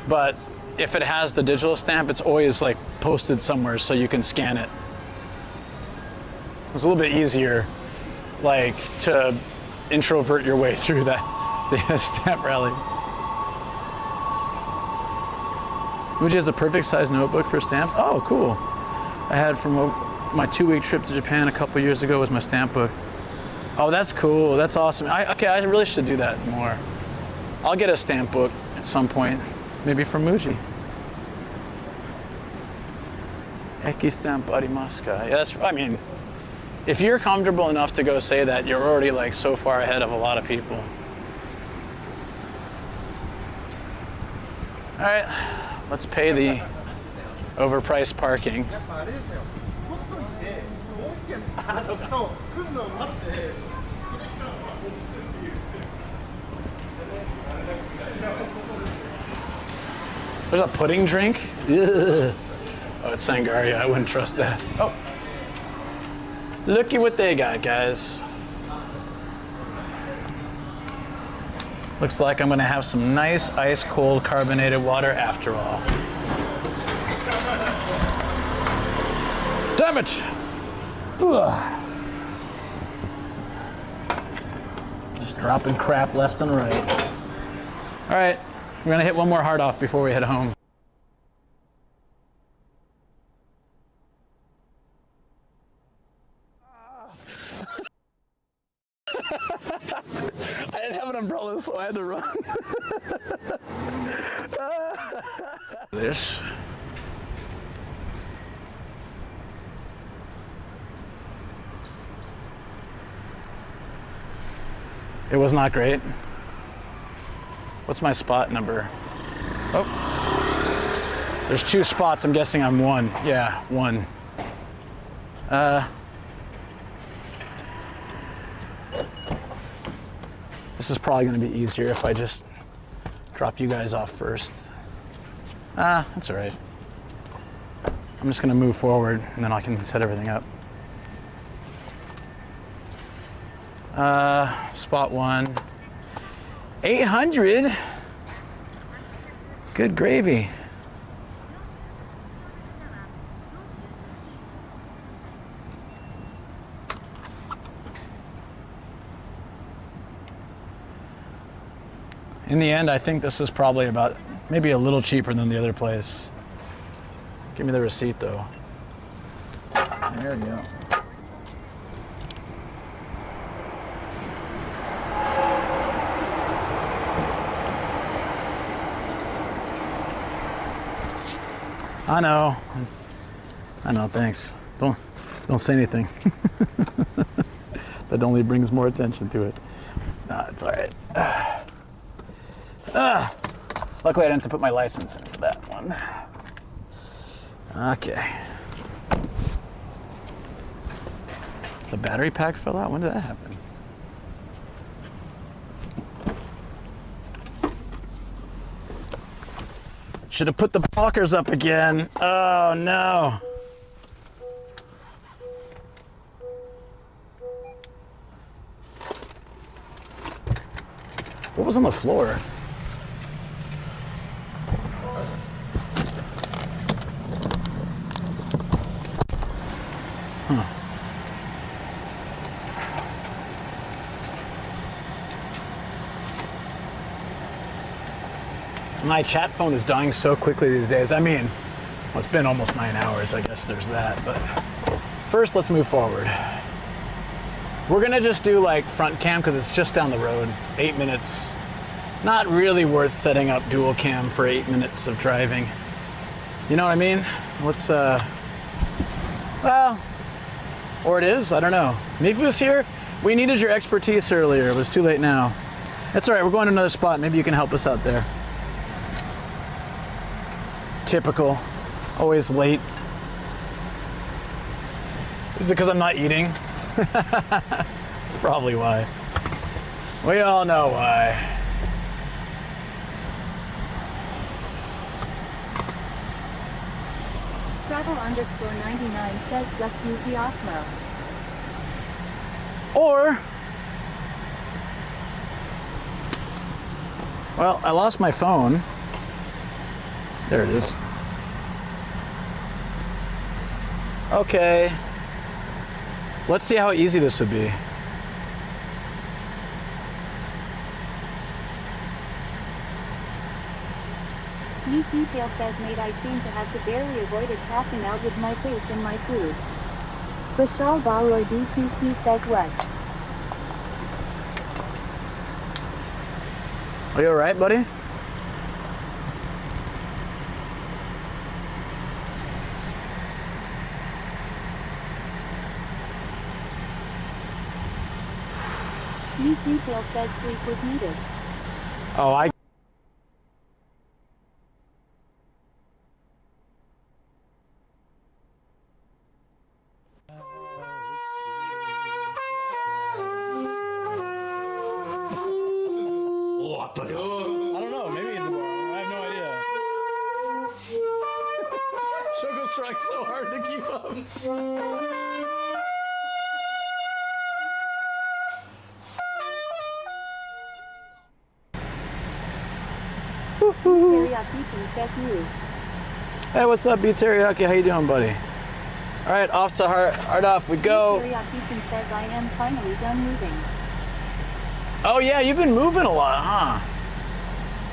But if it has the digital stamp, it's always like posted somewhere so you can scan it. It's a little bit easier like to introvert your way through the stamp rally. Muji has a perfect size notebook for stamps. Oh, cool. I had from my 2-week trip to Japan a couple years ago was my stamp book. Oh, that's cool. That's awesome. Okay, I really should do that more. I'll get a stamp book at some point, maybe from Muji. Eki stamp arimasu ka? Yeah, that's, I mean, if you're comfortable enough to go say that, you're already like so far ahead of a lot of people. All right, let's pay the overpriced parking. There's a pudding drink? Ugh. Oh, it's Sangaria. I wouldn't trust that. Oh. Looky what they got, guys. Looks like I'm gonna have some nice ice cold carbonated water after all. Damn it! Ugh. Just dropping crap left and right. All right, we're gonna hit one more hard off before we head home. I didn't have an umbrella, so I had to run. This. It was not great. What's my spot number? Oh, there's 2 spots. I'm guessing I'm 1. Yeah, 1. This is probably going to be easier if I just drop you guys off first. That's all right. I'm just going to move forward and then I can set everything up. Spot 1. 800. Good gravy. In the end, I think this is probably about maybe a little cheaper than the other place. Give me the receipt though. There we go. I know, thanks. Don't say anything. That only brings more attention to it. Nah, it's all right. Luckily I didn't have to put my license in for that one. Okay. The battery pack fell out? When did that happen? Should have put the blockers up again. Oh no. What was on the floor? Huh. My chat phone is dying so quickly these days. I mean, well, it's been almost 9 hours. I guess there's that. But first, let's move forward. We're gonna just do like front cam because it's just down the road. 8 minutes. Not really worth setting up dual cam for 8 minutes of driving. You know what I mean? Let's well, or it is, I don't know. Mifu's here. We needed your expertise earlier. It was too late now. That's all right, we're going to another spot. Maybe you can help us out there. Typical, always late. Is it because I'm not eating? That's probably why. We all know why. Travel_99 says just use the Osmo. Or, well, I lost my phone. There it is. Okay. Let's see how easy this would be. Neat Detail says, mate, I seem to have to barely avoided passing out with my face in my food. Bashal Balroy D2P says what? Are you alright, buddy? Neat Detail says sleep was needed. Oh, I... I don't know. Maybe he's a moron. I have no idea. Shoko strikes so hard to keep up. Teriyaki says you. Hey, what's up, B Teriyaki? How you doing, buddy? All right, off to hard off we go. Teriyaki says I am finally done moving. Oh yeah, you've been moving a lot, huh?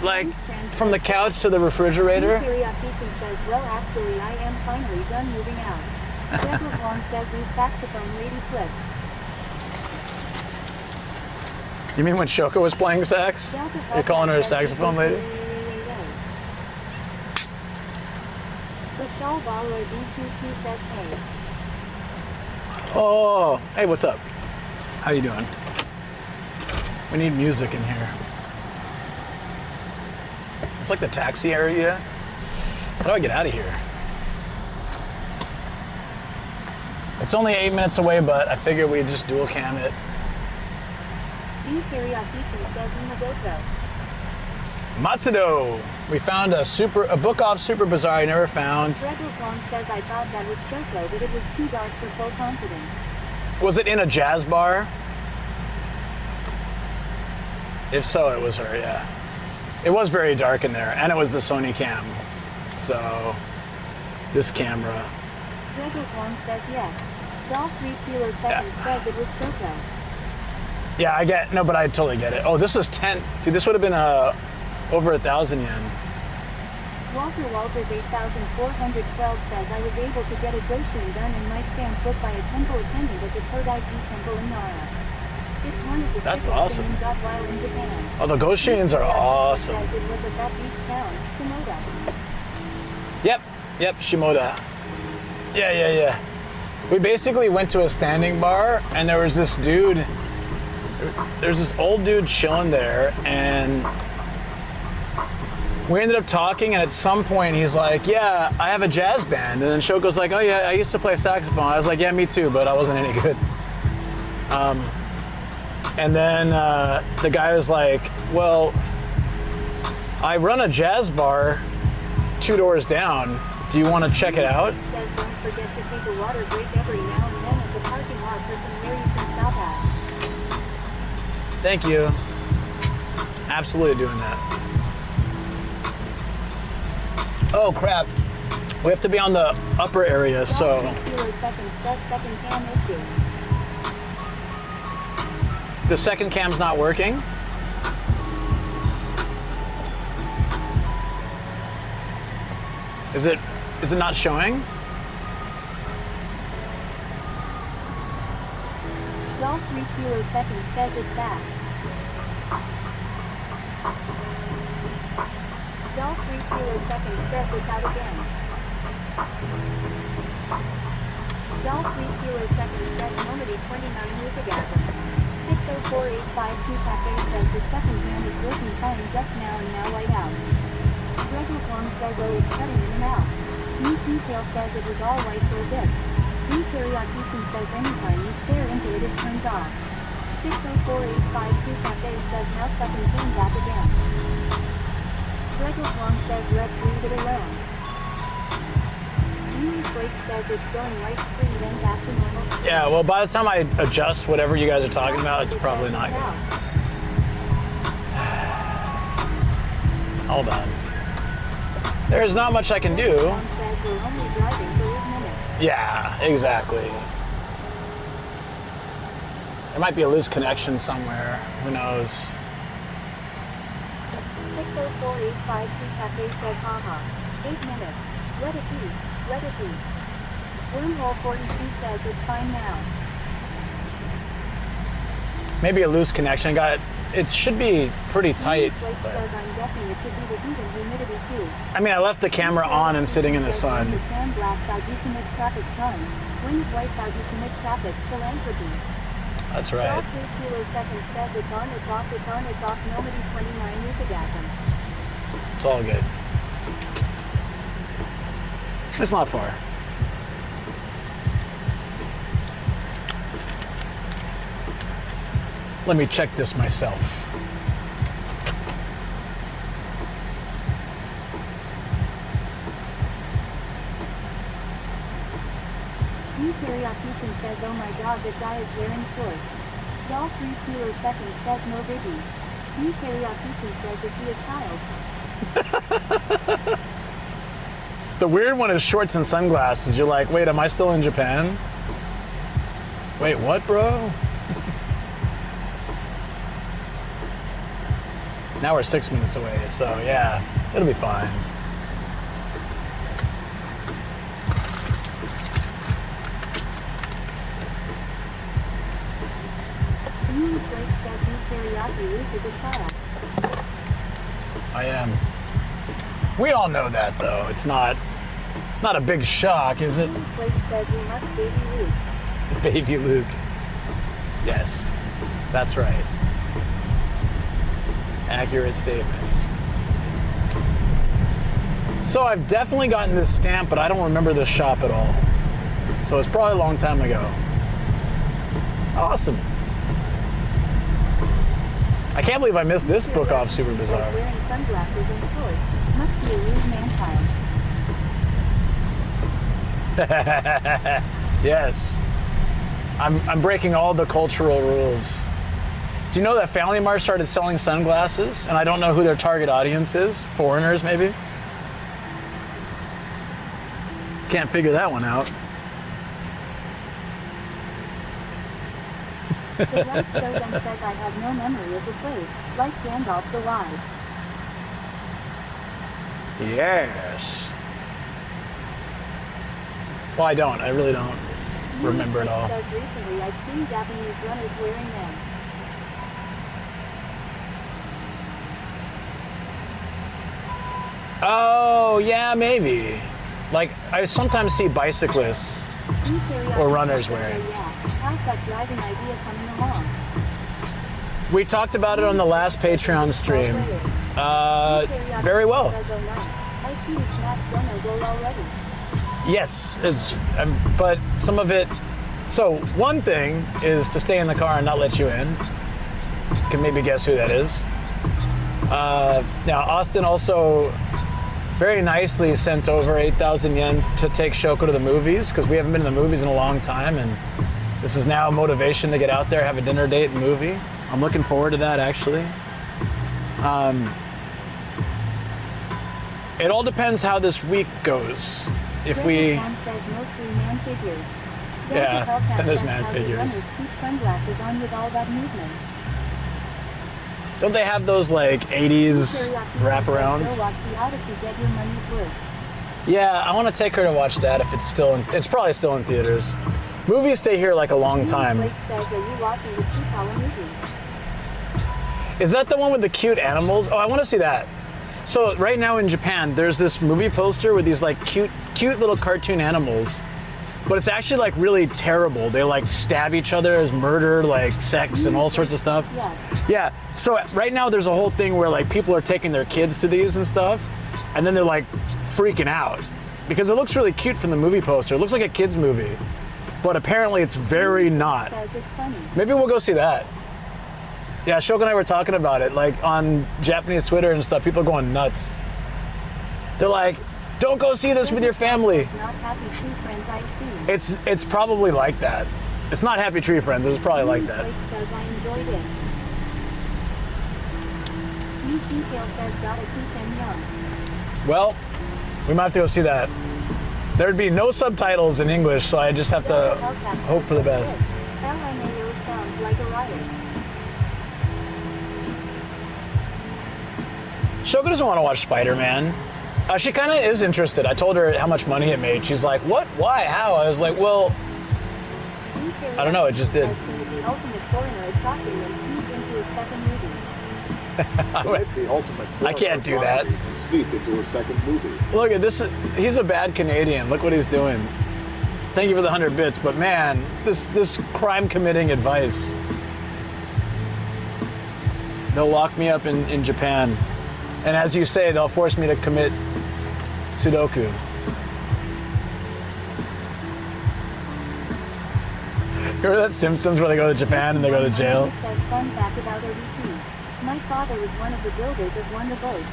Like from the couch to the refrigerator? Teriyaki says, well, actually, I am finally done moving out. Douglas Long says he's saxophone lady flip. You mean when Shoko was playing sax? You're calling her a saxophone lady? Vishal Balroy B2P says, hey. Oh, hey, what's up? How you doing? We need music in here. It's like the taxi area. How do I get out of here? It's only 8 minutes away, but I figured we'd just dual cam it. Teriyaki says in Madoka. Matsudo! We found a book off Super Bazaar I never found. Douglas Long says I thought that was Shoko, but it was too dark for full confidence. Was it in a jazz bar? If so, it was her, yeah. It was very dark in there, and it was the Sony cam. So, this camera. Douglas Long says yes. Golf 3 Kilo Seconds says it was Shoko. Yeah, no, but I totally get it. Oh, this is 10. Dude, this would have been over 1,000 yen. Walter Walters 8412 says I was able to get a Gaijin done in my stamp book by a temple attendant at the Todaiji Temple in Nara. It's one of the That's sickest awesome. thing got while in Japan. Oh, the Gaijins are awesome. Says it was at that beach town, Shimoda. Yep, Shimoda. Yeah. We basically went to a standing bar, and there was this dude. There's this old dude chilling there, and we ended up talking, and at some point he's like, yeah, I have a jazz band. And then Shoko's like, oh yeah, I used to play saxophone. I was like, yeah, me too, but I wasn't any good. And then the guy was like, well, I run a jazz bar 2 doors down. Do you want to check it out? He says don't forget to take a water break every now and then at the parking lots or somewhere you can stop at. Thank you. Absolutely doing that. Oh crap. We have to be on the upper area, so. Kilo Seconds says second cam issue. The second cam's not working? Is it not showing? Golf 3 Kilo Seconds says it's back. Golf 3 Kilo Seconds says it's out again. Golf 3 Kilo Seconds says Nomadic 29 Eukagasm. 604852 Cafe says the second hand is working fine just now and now light out. Douglas Long says oh it's cutting in and out. Neat Detail says it was all white for a bit. B Teriyaki says anytime you stare into it turns off. 604852 Cafe says now second came back again. Douglas Long says let's leave it alone. Blake says it's going right straight then back to normal speed. Yeah, well, by the time I adjust whatever you guys are talking about, it's probably not good. Hold on. There's not much I can do. Tom says we're only driving for 8 minutes. Yeah, exactly. There might be a loose connection somewhere. Who knows? 604852 Cafe says haha. 8 minutes. Let it be. Let it be. Wormhole 42 says it's fine now. Maybe a loose connection. It should be pretty tight. Blake But, says I'm guessing it could be the heat and humidity too. I mean, I left the camera on and sitting in the sun. When the fan blacks out, you commit traffic tons. When it whites out, you commit traffic philanthropies. That's right. Drop 3 kiloseconds says it's on, it's off, it's on, it's off. Nomadic 29 euthagasm. It's all good. It's not far. Let me check this myself. Teriyaki says, oh my god, that guy is wearing shorts. Y'all 3 kiloseconds says no biggie. Teriyaki says, is he a child? The weird one is shorts and sunglasses. You're like, wait, am I still in Japan? Wait, what, bro? Now we're 6 minutes away, so yeah, it'll be fine. Blake says Teriyaki Luke is a child. I am. We all know that, though. It's not a big shock, is it? Blake says we must baby Luke. Baby Luke. Yes, that's right. Accurate statements. So I've definitely gotten this stamp, but I don't remember this shop at all. So it's probably a long time ago. Awesome. I can't believe I missed this book off Super Bizarre. Wearing sunglasses and shorts. Must be a rude man-child. Yes. I'm breaking all the cultural rules. Do you know that Family Mart started selling sunglasses? And I don't know who their target audience is. Foreigners, maybe? Can't figure that one out. The Rice Shogun says I have no memory of the place, like Gandalf the Wise. Yes. Well, I don't. I really don't remember it all. Says recently I've seen Japanese runners wearing them. Oh, yeah, maybe. Like, I sometimes see bicyclists or runners wearing. Yeah. How's that driving idea coming along? We talked about it on the last Patreon stream. Very well. Says, oh, nice. I see you smashed Dono goal already. Yes, it's, but some of it. So one thing is to stay in the car and not let you in. You can maybe guess who that is. Now Austin also very nicely sent over 8,000 yen to take Shoko to the movies because we haven't been to the movies in a long time, and this is now a motivation to get out there, have a dinner date and movie. I'm looking forward to that actually. It all depends how this week goes. If we, says mostly man figures. yeah, and there's man figures. Runners keep sunglasses on with all that movement. Don't they have those like 80s wraparounds? Go watch the Odyssey, get your money's worth. Yeah, I want to take her to watch that if it's still in, it's probably still in theaters. Movies stay here like a long time. Blake says, are you watching the Chikawa movie? Is that the one with the cute animals? Oh, I want to see that. So right now in Japan, there's this movie poster with these like cute little cartoon animals, but it's actually like really terrible. They like stab each other as murder, like sex and all sorts of stuff. Yes. Yeah, so right now there's a whole thing where like people are taking their kids to these and stuff, and then they're like freaking out because it looks really cute from the movie poster. It looks like a kid's movie, but apparently it's very not. Says it's funny. Maybe we'll go see that. Yeah, Shoko and I were talking about it, like on Japanese Twitter and stuff, people are going nuts. They're like, Don't go see this with your family. It's not Happy Tree Friends I see. It's probably like that. It's not Happy Tree Friends. It's probably like that. Blake says I enjoyed it. New Detail says gotta keep him young. Well, we might have to go see that. There'd be no subtitles in English, so I just have to hope for the best. LMAO sounds like a riot. Shoko doesn't want to watch Spider-Man. She kind of is interested. I told her how much money it made. She's like, what? Why? How? I was like, well, I don't know. It just did. The ultimate foreigner atrocity and sneak into a second movie. The ultimate I can't do that. And sneak into a second movie. Look at this. He's a bad Canadian. Look what he's doing. Thank you for the 100 bits, but man, this crime committing advice. They'll lock me up in Japan. And as you say, they'll force me to commit Sudoku. Remember that Simpsons where they go to Japan and they go to jail? It says fun fact about ODC. My father was one of the builders of one of the boats.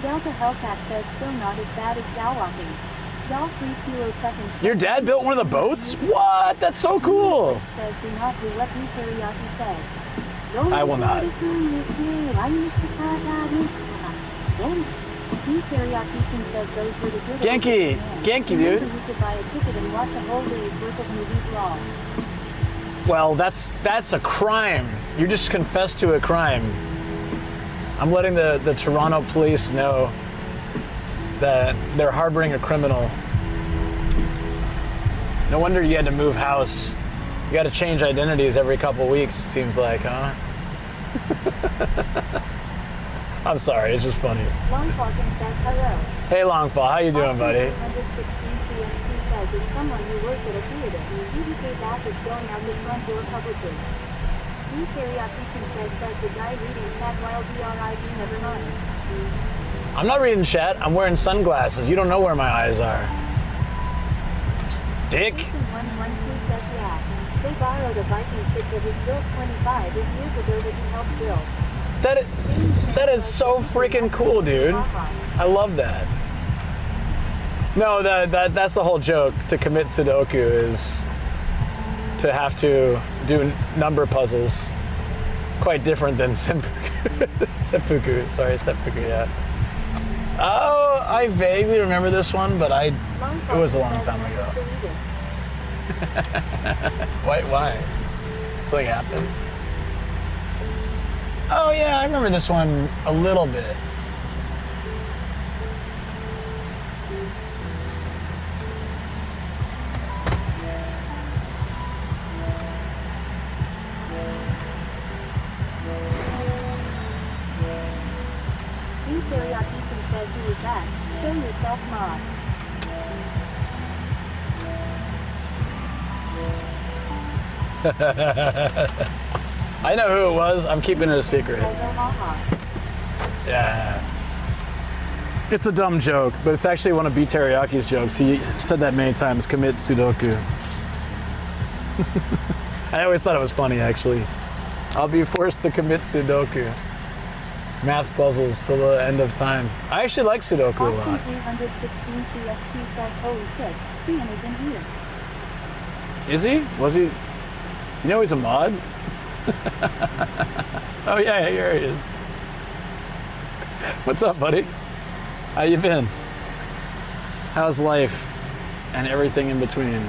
Delta Hellcat says still not as bad as Jawalking. Y'all 3 kiloseconds. Your dad built one of the boats? What? That's so cool. Says do not do what Teriyaki says. I will not. Teriyaki says those were the good Genki! old days, man. Genki, dude. You could buy a ticket and watch a whole day's worth of movies raw. Well, that's a crime. You just confessed to a crime. I'm letting the Toronto police know that they're harboring a criminal. No wonder you had to move house. You got to change identities every couple weeks, seems like, huh? I'm sorry, it's just funny. Longfalken says hello. Hey Longfall, how you doing, buddy? 116 CST says is someone who worked at a theater. BBK's ass is going out the front door publicly. New Teriyaki says the guy reading chat while DRIV never mind. I'm not reading chat, I'm wearing sunglasses. You don't know where my eyes are. Dick. 112 says yeah. They borrowed a Viking ship that was built 25 years ago that he helped build. That is so freaking cool, dude. I love that. No, that's the whole joke. To commit Sudoku is to have to do number puzzles. Quite different than seppuku. Sorry, seppuku, yeah. Oh, I vaguely remember this one, but it was a long time ago. Why? Something happened? Oh yeah, I remember this one a little bit. Teriyaki says who is that? Show yourself, mod. I know who it was. I'm keeping it a secret. Yeah. It's a dumb joke, but it's actually one of B. Teriyaki's jokes. He said that many times, commit Sudoku. I always thought it was funny, actually. I'll be forced to commit Sudoku. Math puzzles till the end of time. I actually like Sudoku a lot. 316 CST says, holy shit, Ian is in here. Is he? Was he? You know he's a mod? Oh yeah, here he is. What's up, buddy? How you been? How's life and everything in between?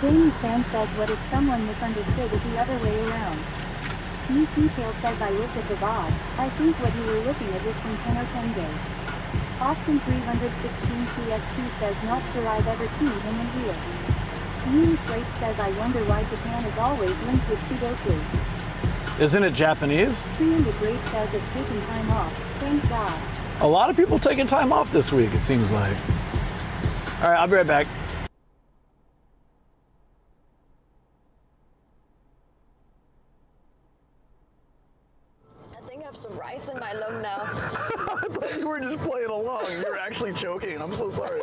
Jamie Sam says what if someone misunderstood it the other way around? New Detail says I looked at the VOD. I think what you were looking at is from 10 or 10 day. Austin 316 CST says not sure I've ever seen him in here. New Slate says I wonder why Japan is always linked with Sudoku. Isn't it Japanese? 300 Great says of taking time off. Thank God. A lot of people taking time off this week, it seems like. All right, I'll be right back. I have some rice in my lung now. I thought you were just playing along. You were actually joking. I'm so sorry.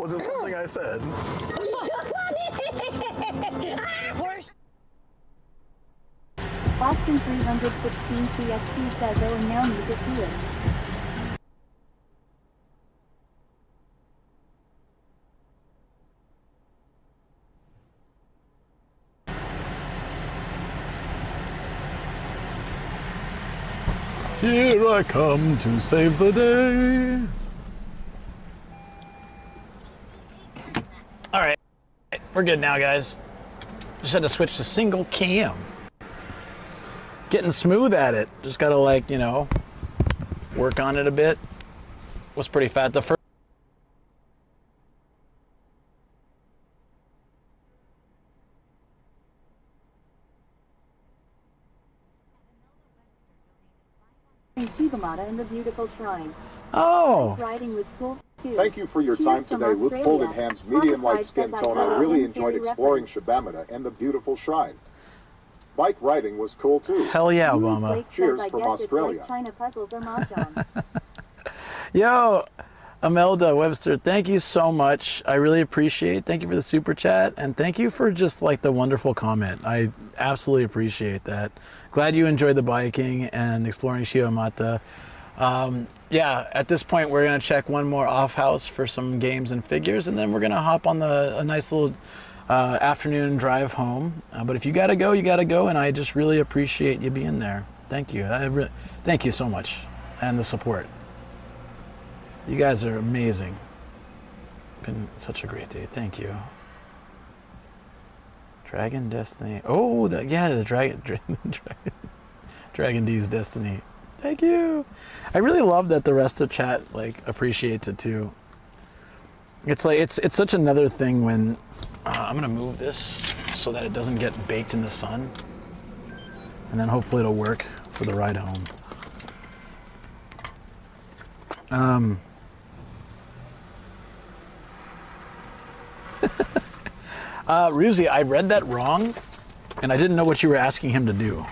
Was it something I said? Boston 316 CST says oh and now Nick is here. Here I come to save the day. All right, we're good now, guys. Just had to switch to single cam. Getting smooth at it. Just gotta, like, you know, work on it a bit. Was pretty fat the first. Shibamata and the beautiful shrine. Oh. Riding was cool too. Thank you for your Cheers time from today. Luke Australia. Golden Hands, medium light skin Says tone. I I really Jim enjoyed Carrey exploring reference. Shibamata and the beautiful shrine. Bike riding was cool too. Hell yeah, Louis Obama. Blake Cheers says, I from guess Australia. It's like China puzzles or mahjong. Yo, Imelda Webster, thank you so much. I really appreciate. Thank you for the super chat, and thank you for just like the wonderful comment. I absolutely appreciate that. Glad you enjoyed the biking and exploring Shibamata. Yeah, at this point we're gonna check one more off house for some games and figures, and then we're gonna hop on a nice little afternoon drive home. But if you gotta go, you gotta go, and I just really appreciate you being there. Thank you. Thank you so much, and the support. You guys are amazing. Been such a great day. Thank you. Dragon Destiny. Oh, the Dragon D's Destiny. Thank you. I really love that the rest of chat like appreciates it too. It's like it's such another thing when I'm gonna move this so that it doesn't get baked in the sun, and then hopefully it'll work for the ride home. Ruzi, I read that wrong, and I didn't know what you were asking him to do.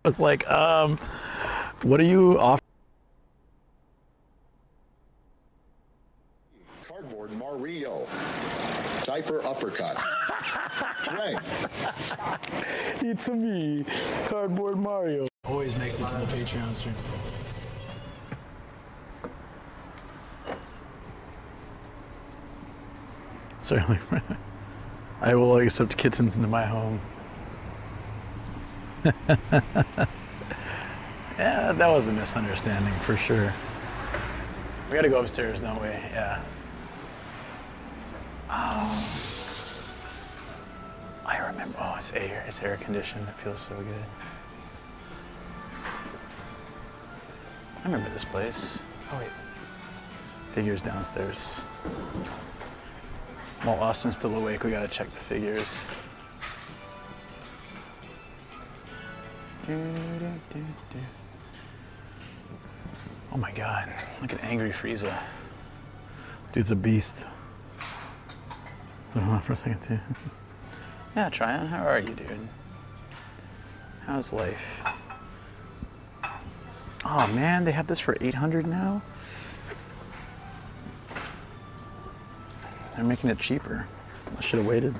It's like, what are you offering? Cardboard Mario. Diaper uppercut. Drink. It's me, Cardboard Mario. Always makes it to the Patreon streams. Certainly. I will accept kittens into my home. Yeah, that was a misunderstanding for sure. We gotta go upstairs, don't we? Yeah. Oh. I remember. Oh, it's air conditioned. It feels so good. I remember this place. Oh wait. Figures downstairs. While Austin's still awake, we gotta check the figures. Oh my god, look at Angry Frieza. Dude's a beast. So hold on for a second too. Yeah, Tryon, how are you, dude? How's life? Oh man, they have this for $800 now? They're making it cheaper. I should have waited.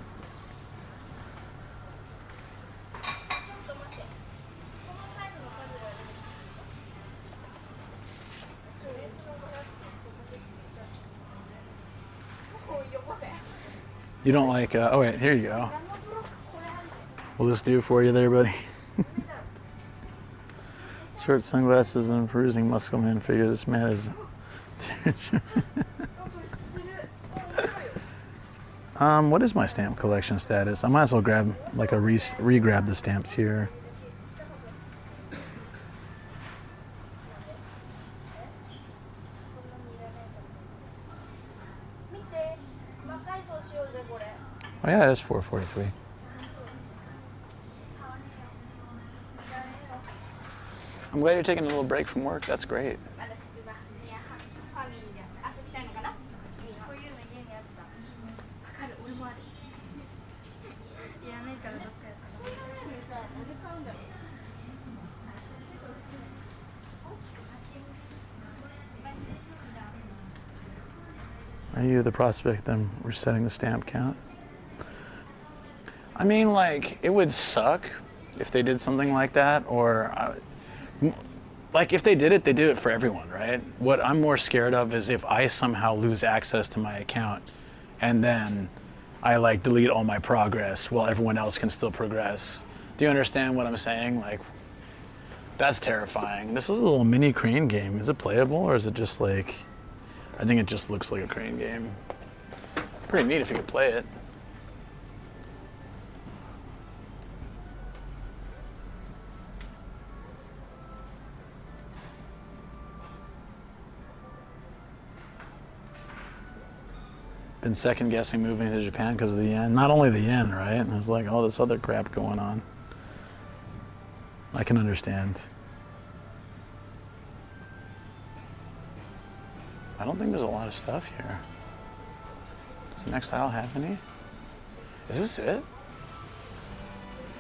You don't like, oh wait, here you go. Will this do for you there, buddy? Short sunglasses and perusing muscle man figure. This man is... what is my stamp collection status? I might as well grab, like re-grab the stamps here. Oh yeah, it is 443. I'm glad you're taking a little break from work. That's great. Are you the prospect then resetting the stamp count? I mean, like, it would suck if they did something like that, or like if they did it for everyone, right? What I'm more scared of is if I somehow lose access to my account and then I like delete all my progress while everyone else can still progress. Do you understand what I'm saying? Like, that's terrifying. This is a little mini crane game. Is it playable, or is it just like, I think it just looks like a crane game. Pretty neat if you could play it. Been second guessing moving to Japan because of the yen. Not only the yen, right? And there's like all this other crap going on. I can understand. I don't think there's a lot of stuff here. Does the next aisle have any? Is this it?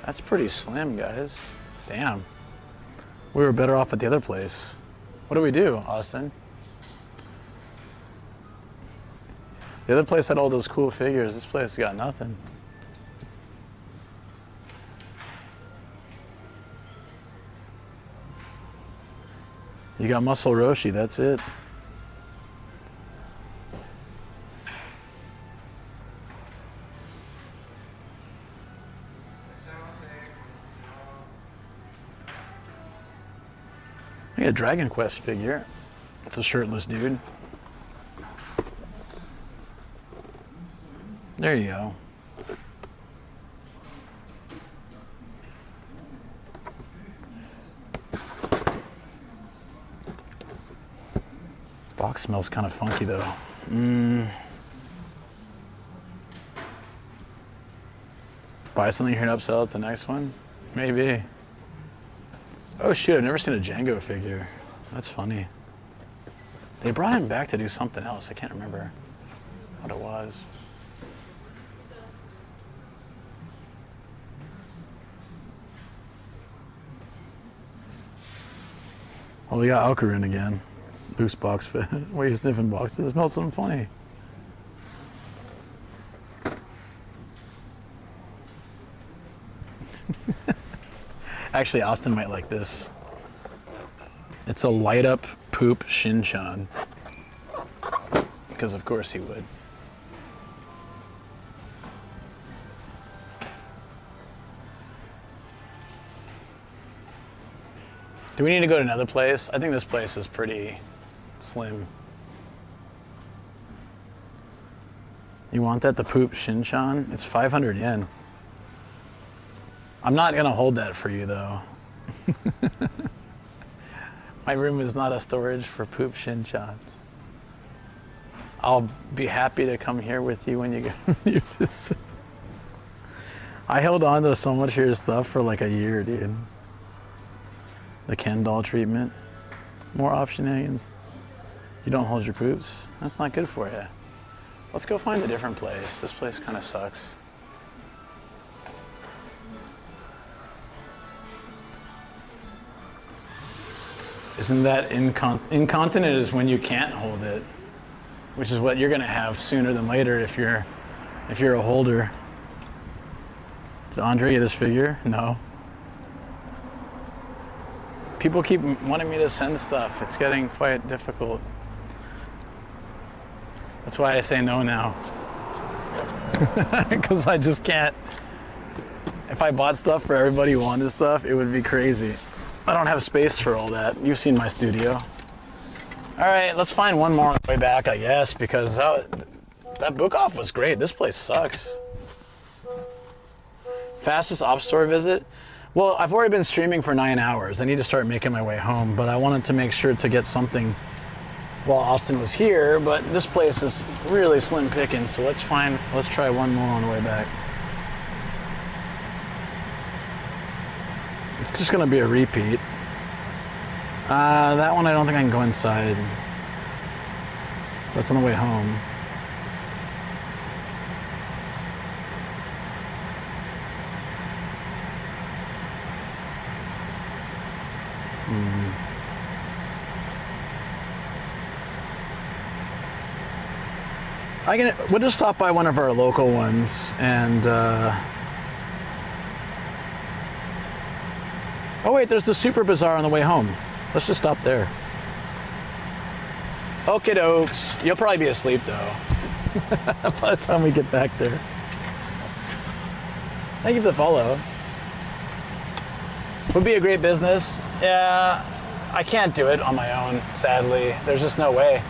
That's pretty slim, guys. Damn. We were better off at the other place. What do we do, Austin? The other place had all those cool figures. This place got nothing. You got Muscle Roshi, that's it. I got a Dragon Quest figure. It's a shirtless dude. There you go. Box smells kind of funky though. Buy something here and upsell it to the next one? Maybe. Oh shoot, I've never seen a Django figure. That's funny. They brought him back to do something else. I can't remember what it was. Well, we got Alkarin again. Loose box fit. Why are you sniffing boxes? It smells something funny. Actually, Austin might like this. It's a light up poop Shinchan. Because of course he would. Do we need to go to another place? I think this place is pretty slim. You want that, the poop Shinchan? It's 500 yen. I'm not gonna hold that for you though. My room is not a storage for poop Shinchans. I'll be happy to come here with you when you go. I held on to so much of your stuff for like a year, dude. The Ken doll treatment. More optionings. You don't hold your poops. That's not good for you. Let's go find a different place. This place kind of sucks. Isn't that incontinent is when you can't hold it, which is what you're gonna have sooner than later if you're a holder. Did Andre get his figure? No. People keep wanting me to send stuff. It's getting quite difficult. That's why I say no now. Because I just can't. If I bought stuff for everybody who wanted stuff, it would be crazy. I don't have space for all that. You've seen my studio. All right, let's find one more on the way back, I guess, because that book off was great. This place sucks. Fastest op store visit? Well, I've already been streaming for 9 hours. I need to start making my way home, but I wanted to make sure to get something while Austin was here, but this place is really slim pickings, so let's try one more on the way back. It's just gonna be a repeat. That one I don't think I can go inside. That's on the way home. We'll just stop by one of our local ones and Oh wait, there's the Super Bazaar on the way home. Let's just stop there. Okie dokes. You'll probably be asleep though by the time we get back there. Thank you for the follow. Would be a great business. Yeah, I can't do it on my own, sadly. There's just no way.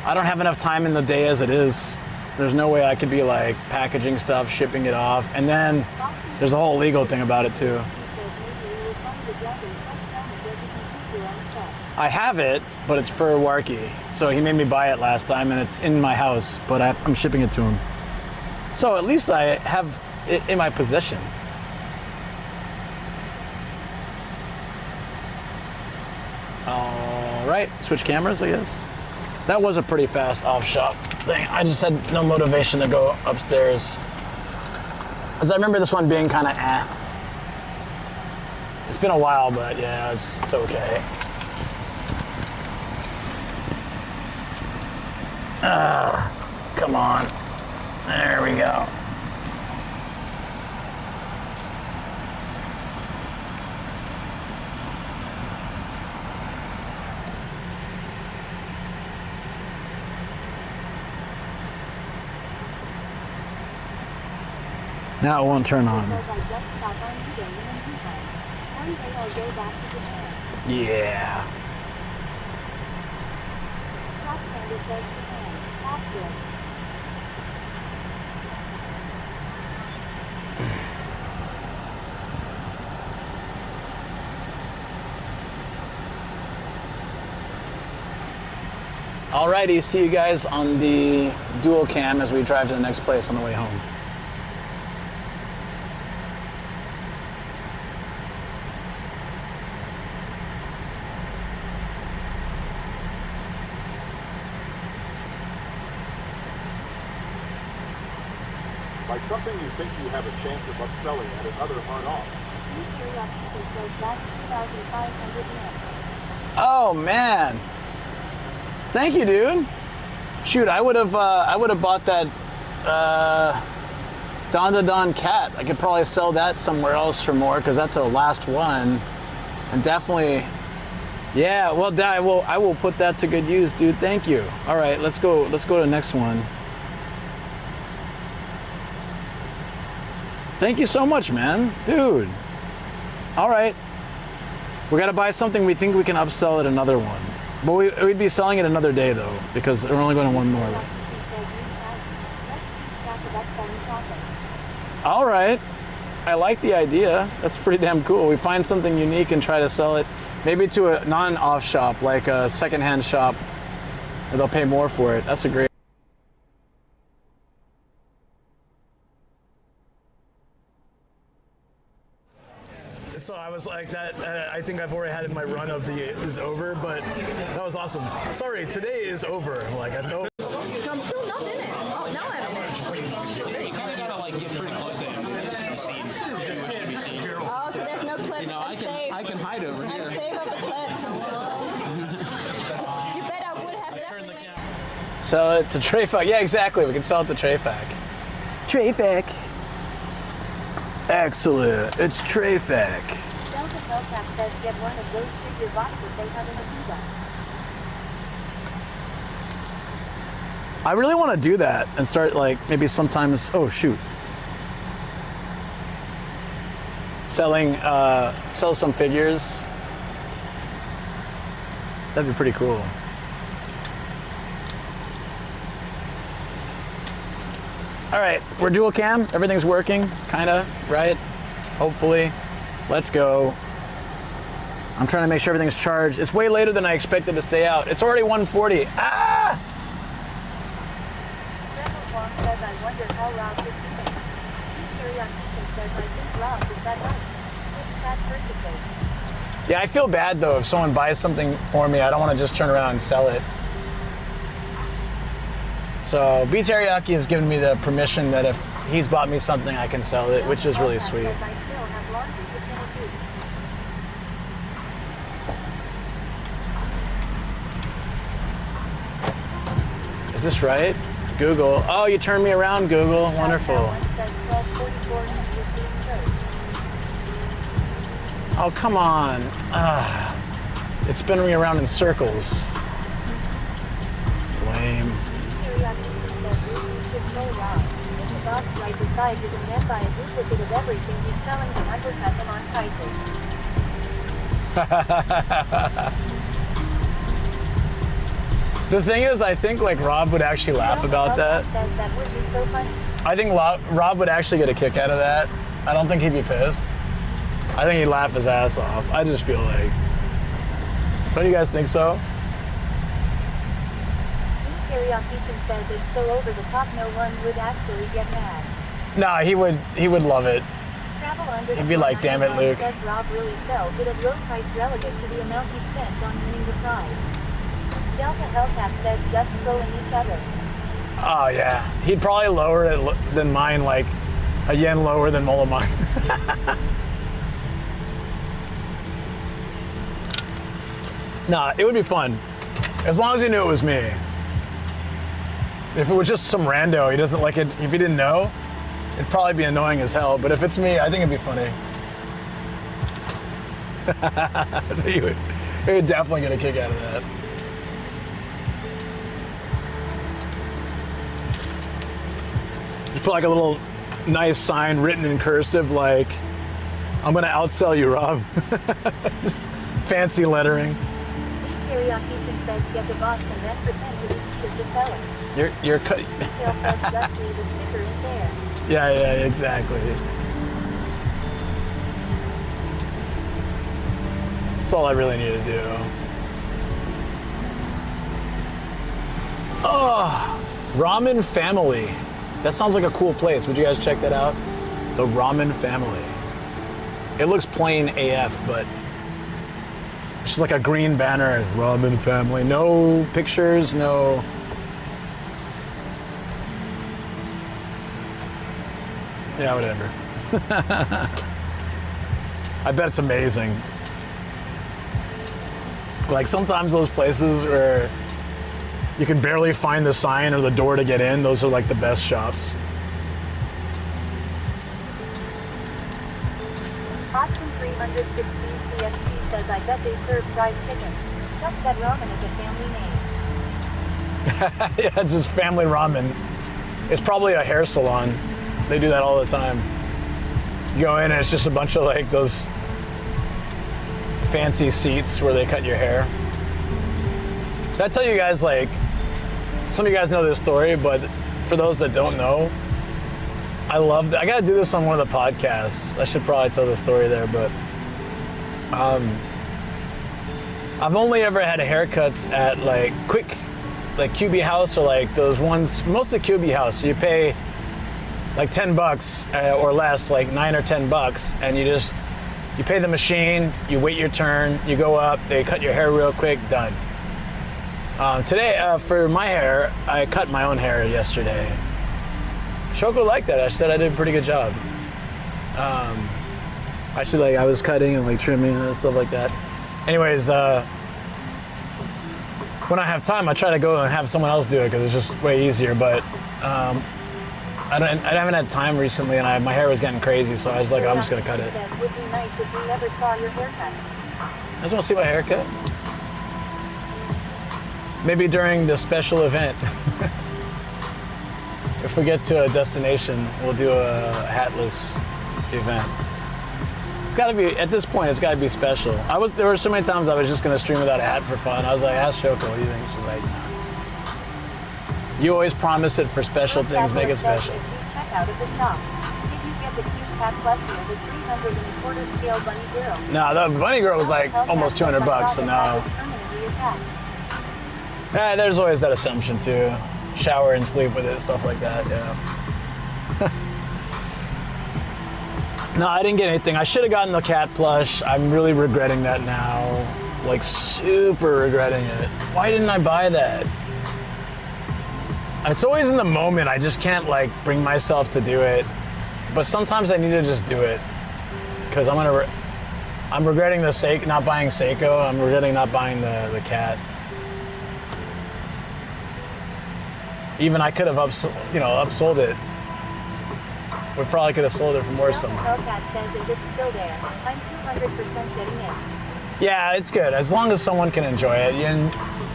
I don't have enough time in the day as it is. There's no way I could be like packaging stuff, shipping it off, and then there's a whole legal thing about it too. I have it, but it's for Warky. So he made me buy it last time and it's in my house, but I'm shipping it to him. So at least I have it in my possession. All right, switch cameras, I guess. That was a pretty fast off-shop thing. I just had no motivation to go upstairs. Because I remember this one being kind of eh. It's been a while, but yeah, it's okay. Come on. There we go. Now it won't turn on. Yeah. Alrighty, see you guys on the dual cam as we drive to the next place on the way home. By something you think you have a chance of upselling at another on-off. Oh man. Thank you, dude. Shoot, I would have bought that Don Don cat. I could probably sell that somewhere else for more because that's the last one. And definitely, yeah. Well, I will put that to good use, dude. Thank you. All right, let's go. Let's go to the next one. Thank you so much, man, dude. All right, we gotta buy something we think we can upsell at another one. But we'd be selling it another day though, because we're only going to one more. All right. I like the idea. That's pretty damn cool. We find something unique and try to sell it maybe to a non-off shop, like a secondhand shop, and they'll pay more for it. That's a great. So I was like that. I think I've already had my run of the is over, but that was awesome. Sorry, today is over. Like it's over. I'm still not in it. Oh, now I'm in it. You kind of gotta like get pretty close to him to be seen. Oh, so there's no clips. You know, I can hide over here. I'm safe of the clips. You bet I would have definitely made. Sell it to Trayfac. Yeah, exactly. We can sell it to Trayfac. Trayfac. Excellent. It's Trayfac. Delta Belfast says get one of those figure boxes they have in the pizza. I really want to do that and start like maybe sometimes. Oh shoot. Sell some figures. That'd be pretty cool. All right, we're dual cam. Everything's working, kinda, right? Hopefully. Let's go. I'm trying to make sure everything's charged. It's way later than I expected to stay out. It's already 1:40. Ah! Rebels Long says I wonder how Ralph is doing. Victoria Kitchen says I think Ralph is that right. Good chat purchases. Yeah, I feel bad though if someone buys something for me. I don't want to just turn around and sell it. So B Teriyaki has given me the permission that if he's bought me something, I can sell it, which is really sweet. I still have laundry to finish. Is this right? Google. Oh, you turned me around, Google. Wonderful. Oh, come on. It's spinning me around in circles. Lame. The box right beside is meant by a duplicate of everything he's selling and undercut them on prices. The thing is, I think like Rob would actually laugh about that. Says that would be so funny. I think Rob would actually get a kick out of that. I don't think he'd be pissed. I think he'd laugh his ass off. I just feel like. Don't you guys think so? Teriyaki says it's so over the top no one would actually get mad. Nah, he would love it. He'd be like, damn it, Luke. Says Rob really sells it at low price relative to the amount he spends on winning the prize. Delta Hellcat says just throwing each other. Oh yeah, he'd probably lower it than mine, like a yen lower than Moloman. Nah, it would be fun. As long as he knew it was me. If it was just some rando, he doesn't like it, if he didn't know, it'd probably be annoying as hell. But if it's me, I think it'd be funny. he would definitely get a kick out of that. Just put like a little nice sign written in cursive like, I'm gonna outsell you, Rob. Just fancy lettering. Teriyaki says get the box and then pretend to be the seller. You're cut. Detail says just leave the sticker in there. Yeah, exactly. That's all I really need to do. Oh, Ramen Family. That sounds like a cool place. Would you guys check that out? The Ramen Family. It looks plain AF, but it's just like a green banner. Ramen Family. No pictures, no. Yeah, whatever. I bet it's amazing. Like sometimes those places where you can barely find the sign or the door to get in, those are like the best shops. Austin 316 CST says I bet they serve fried chicken. Just that ramen is a family name. Yeah, it's just family ramen. It's probably a hair salon. They do that all the time. You go in and it's just a bunch of like those fancy seats where they cut your hair. Did I tell you guys, like, some of you guys know this story, but for those that don't know, I gotta do this on one of the podcasts. I should probably tell the story there, but I've only ever had haircuts at like QB House or like those ones, mostly QB House. So you pay like $10 or less, like $9 or $10, and you pay the machine, you wait your turn, you go up, they cut your hair real quick, done. Today, for my hair, I cut my own hair yesterday. Shoko liked that. I said I did a pretty good job. Actually, like I was cutting and like trimming and stuff like that. Anyways, when I have time, I try to go and have someone else do it because it's just way easier. But I haven't had time recently, and my hair was getting crazy, so I was like, I'm just gonna cut it. It would be nice if we never saw your haircut. I just want to see my haircut. Maybe during the special event. If we get to a destination, we'll do a hatless event. It's gotta be, at this point, it's gotta be special. There were so many times I was just gonna stream without a hat for fun. I was like, ask Shoko, what do you think? She's like, nah. You always promise it for special things, make it special. Check out at the shop. Did you get the cute cat plushie or the 3¼ scale bunny girl? No, the bunny girl was like almost $200, so no. Yeah, there's always that assumption too. Shower and sleep with it, stuff like that, yeah. No, I didn't get anything. I should have gotten the cat plush. I'm really regretting that now. Like super regretting it. Why didn't I buy that? It's always in the moment. I just can't like bring myself to do it. But sometimes I need to just do it. Because I'm regretting not buying Seiko. I'm regretting not buying the cat. Even I could have upsold it. We probably could have sold it for more somewhere. Hellcat says if it's still there, I'm 200% getting it. Yeah, it's good. As long as someone can enjoy it. And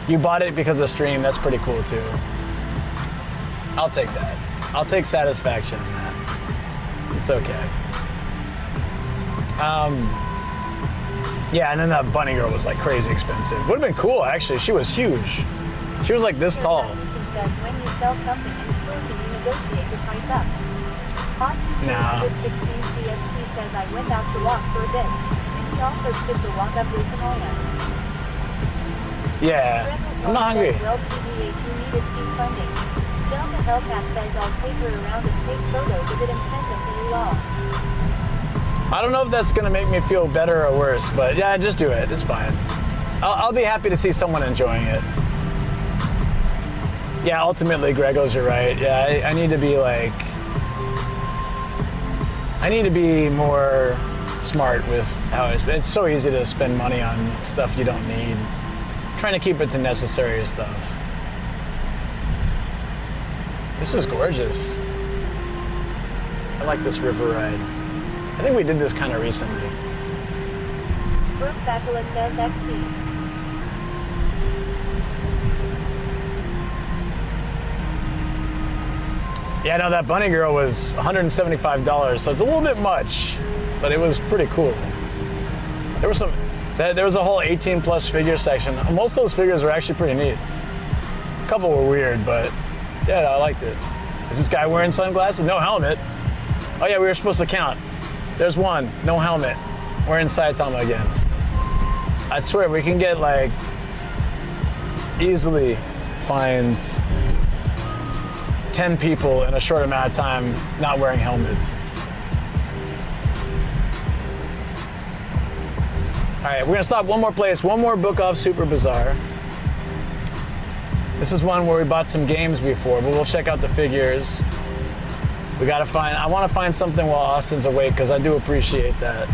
you bought it because of stream, that's pretty cool too. I'll take that. I'll take satisfaction in that. It's okay. Yeah, and then that bunny girl was like crazy expensive. Would have been cool actually. She was huge. She was like this tall. Says when you sell something in store, can you negotiate the price up? Austin No. 16 CST says I went out to walk for a bit. Did he also skip the walk up Lucianoia? Yeah, I'm not hungry. Well, TBH, you needed seed funding. Delta Hellcat says I'll take her around and take photos of it and send them to you all. I don't know if that's gonna make me feel better or worse, but yeah, just do it. It's fine. I'll be happy to see someone enjoying it. Yeah, ultimately, Gregos, you're right. Yeah, I need to be like, I need to be more smart with how I spend. It's so easy to spend money on stuff you don't need. Trying to keep it to necessary stuff. This is gorgeous. I like this river ride. I think we did this kind of recently. Brooke Bacula says XD. Yeah, no, that bunny girl was $175, so it's a little bit much, but it was pretty cool. There was there was a whole 18 plus figure section. Most of those figures were actually pretty neat. A couple were weird, but yeah, I liked it. Is this guy wearing sunglasses? No helmet. Oh yeah, we were supposed to count. There's one, no helmet. We're in Saitama again. I swear, we can get like, easily find 10 people in a short amount of time not wearing helmets. All right, we're gonna stop one more place, one more book off Super Bazaar. This is one where we bought some games before, but we'll check out the figures. We gotta find, I wanna find something while Austin's awake, because I do appreciate that.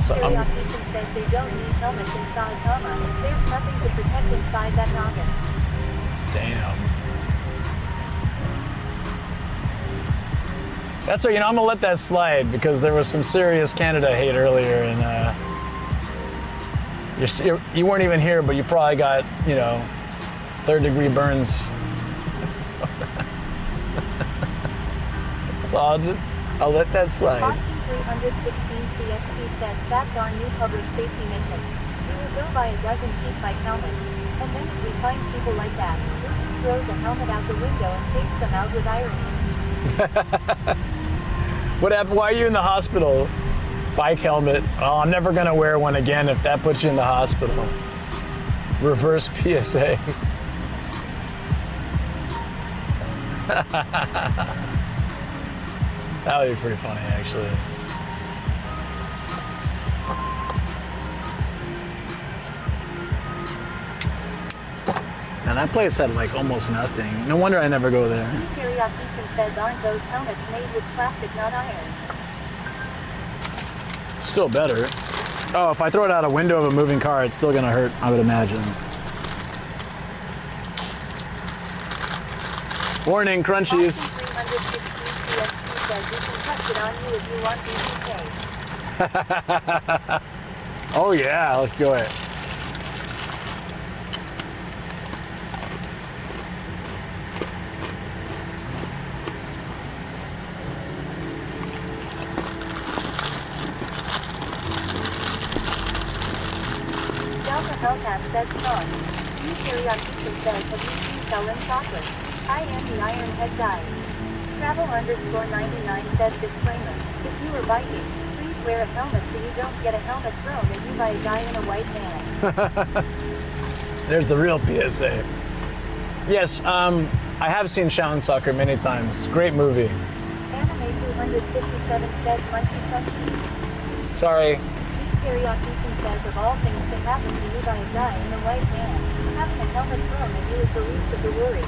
So Kitchen says they don't need helmets in Saitama. There's nothing to protect inside that noggin. Damn. That's right, you know, I'm gonna let that slide because there was some serious Canada hate earlier, and you weren't even here, but you probably got, you know, third-degree burns. So I'll let that slide. Austin 316 CST says that's our new public safety mission. We will go buy a dozen cheap bike helmets, and then as we find people like that, Lucas throws a helmet out the window and takes them out with irony. What happened? Why are you in the hospital? Bike helmet. Oh, I'm never gonna wear one again if that puts you in the hospital. Reverse PSA. That would be pretty funny, actually. And that place had like almost nothing. No wonder I never go there. Teriyaki Kitchen says aren't those helmets made with plastic, not iron? Still better. Oh, if I throw it out a window of a moving car, it's still gonna hurt, I would imagine. Warning, crunchies. 316 CST says you can touch it on you if you want BCK. Oh yeah, let's go it. Hellcat says con. Teriyaki says have you seen Selling Chocolate? I am the Ironhead guy. Travel_99 says disclaimer. If you are biking, please wear a helmet so you don't get a helmet thrown at you by a guy in a white van. There's the real PSA. Yes, I have seen Shaolin Soccer many times. Great movie. Anime 257 says Munchy Crunchy. Sorry. Teriyaki says of all things to happen to you by a guy in a white van, having a helmet thrown at you is the least of the worries.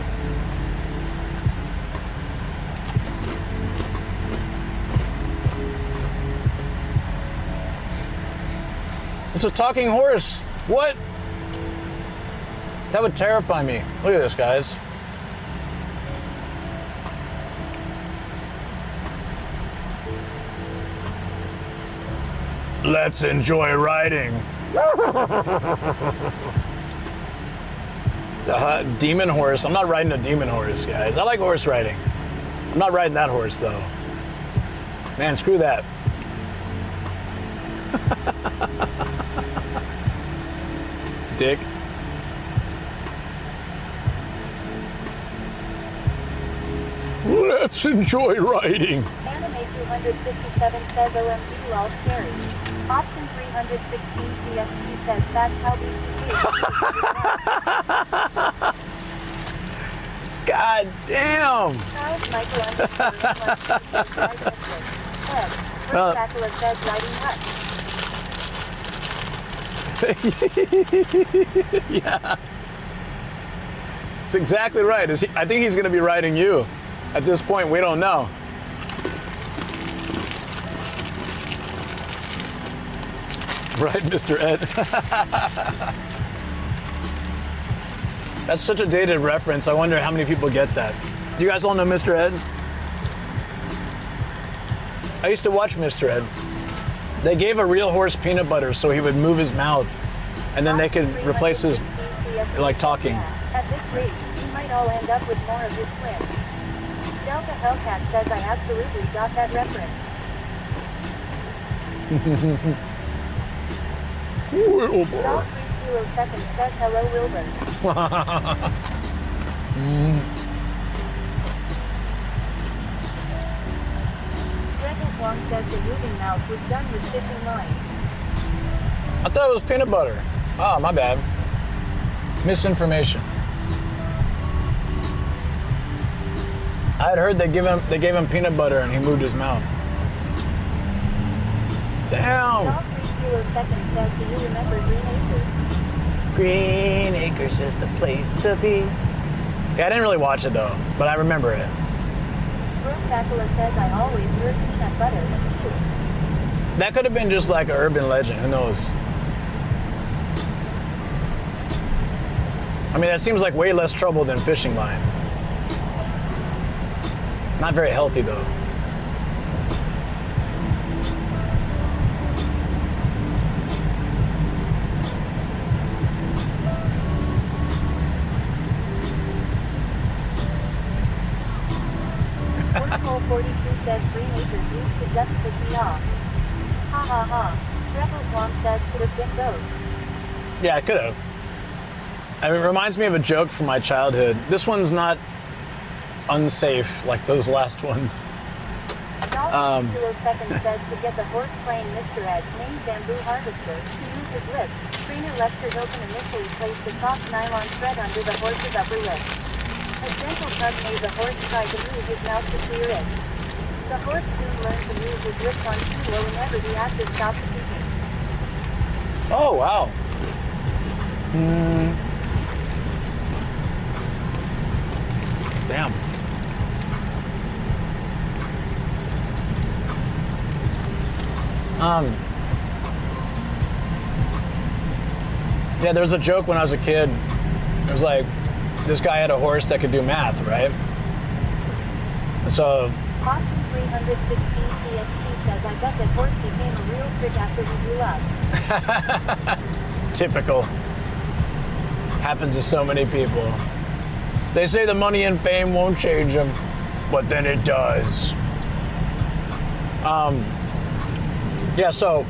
It's a talking horse. What? That would terrify me. Look at this, guys. Let's enjoy riding. Demon horse. I'm not riding a demon horse, guys. I like horse riding. I'm not riding that horse, though. Man, screw that. Dick. Let's enjoy riding. Anime 257 says OMG lol scary. Austin 316 CST says that's how BTK. God damn. Charles Michael Dracula says riding hut. Yeah. That's exactly right. I think he's going to be riding you. At this point, we don't know. Right, Mr. Ed? That's such a dated reference. I wonder how many people get that. You guys all know Mr. Ed? I used to watch Mr. Ed. They gave a real horse peanut butter so he would move his mouth, and then they could replace his, like, talking. At this rate, we might all end up with more of his twins. Delta Hellcat says I absolutely got that reference. Wilbur. Dog 3 kiloseconds says hello Wilbur. Gretel Swan says the moving mouth was done with fishing line. I thought it was peanut butter. Oh, my bad. Misinformation. I had heard they gave him peanut butter and he moved his mouth. Damn. Dog 3 kiloseconds says do you remember Green Acres? Green Acres is the place to be. Yeah, I didn't really watch it though, but I remember it. Brooke Bacula says I always heard peanut butter and chew. That could have been just like an urban legend, who knows? I mean, that seems like way less trouble than fishing line. Not very healthy though. Porthole 42 says Green Acres used to just piss me off. Ha ha ha. Gretel Swan says could have been both. Yeah, it could have. I mean, it reminds me of a joke from my childhood. This one's not unsafe like those last ones. Dog kilosecond says to get the horse playing Mr. Ed named Bamboo Harvester to move his lips. Trainer Lester Hilton initially placed a soft nylon thread under the horse's upper lip. A gentle tug made the horse try to move his mouth to clear it. The horse soon learned to move his lips on cue whenever the actor stopped speaking. Oh, wow. Damn. Yeah, there was a joke when I was a kid. It was like, this guy had a horse that could do math, right? So Austin 316 CST says I bet that horse became a real prick after he grew up. typical. Happens to so many people. They say the money and fame won't change them, but then it does. Yeah, so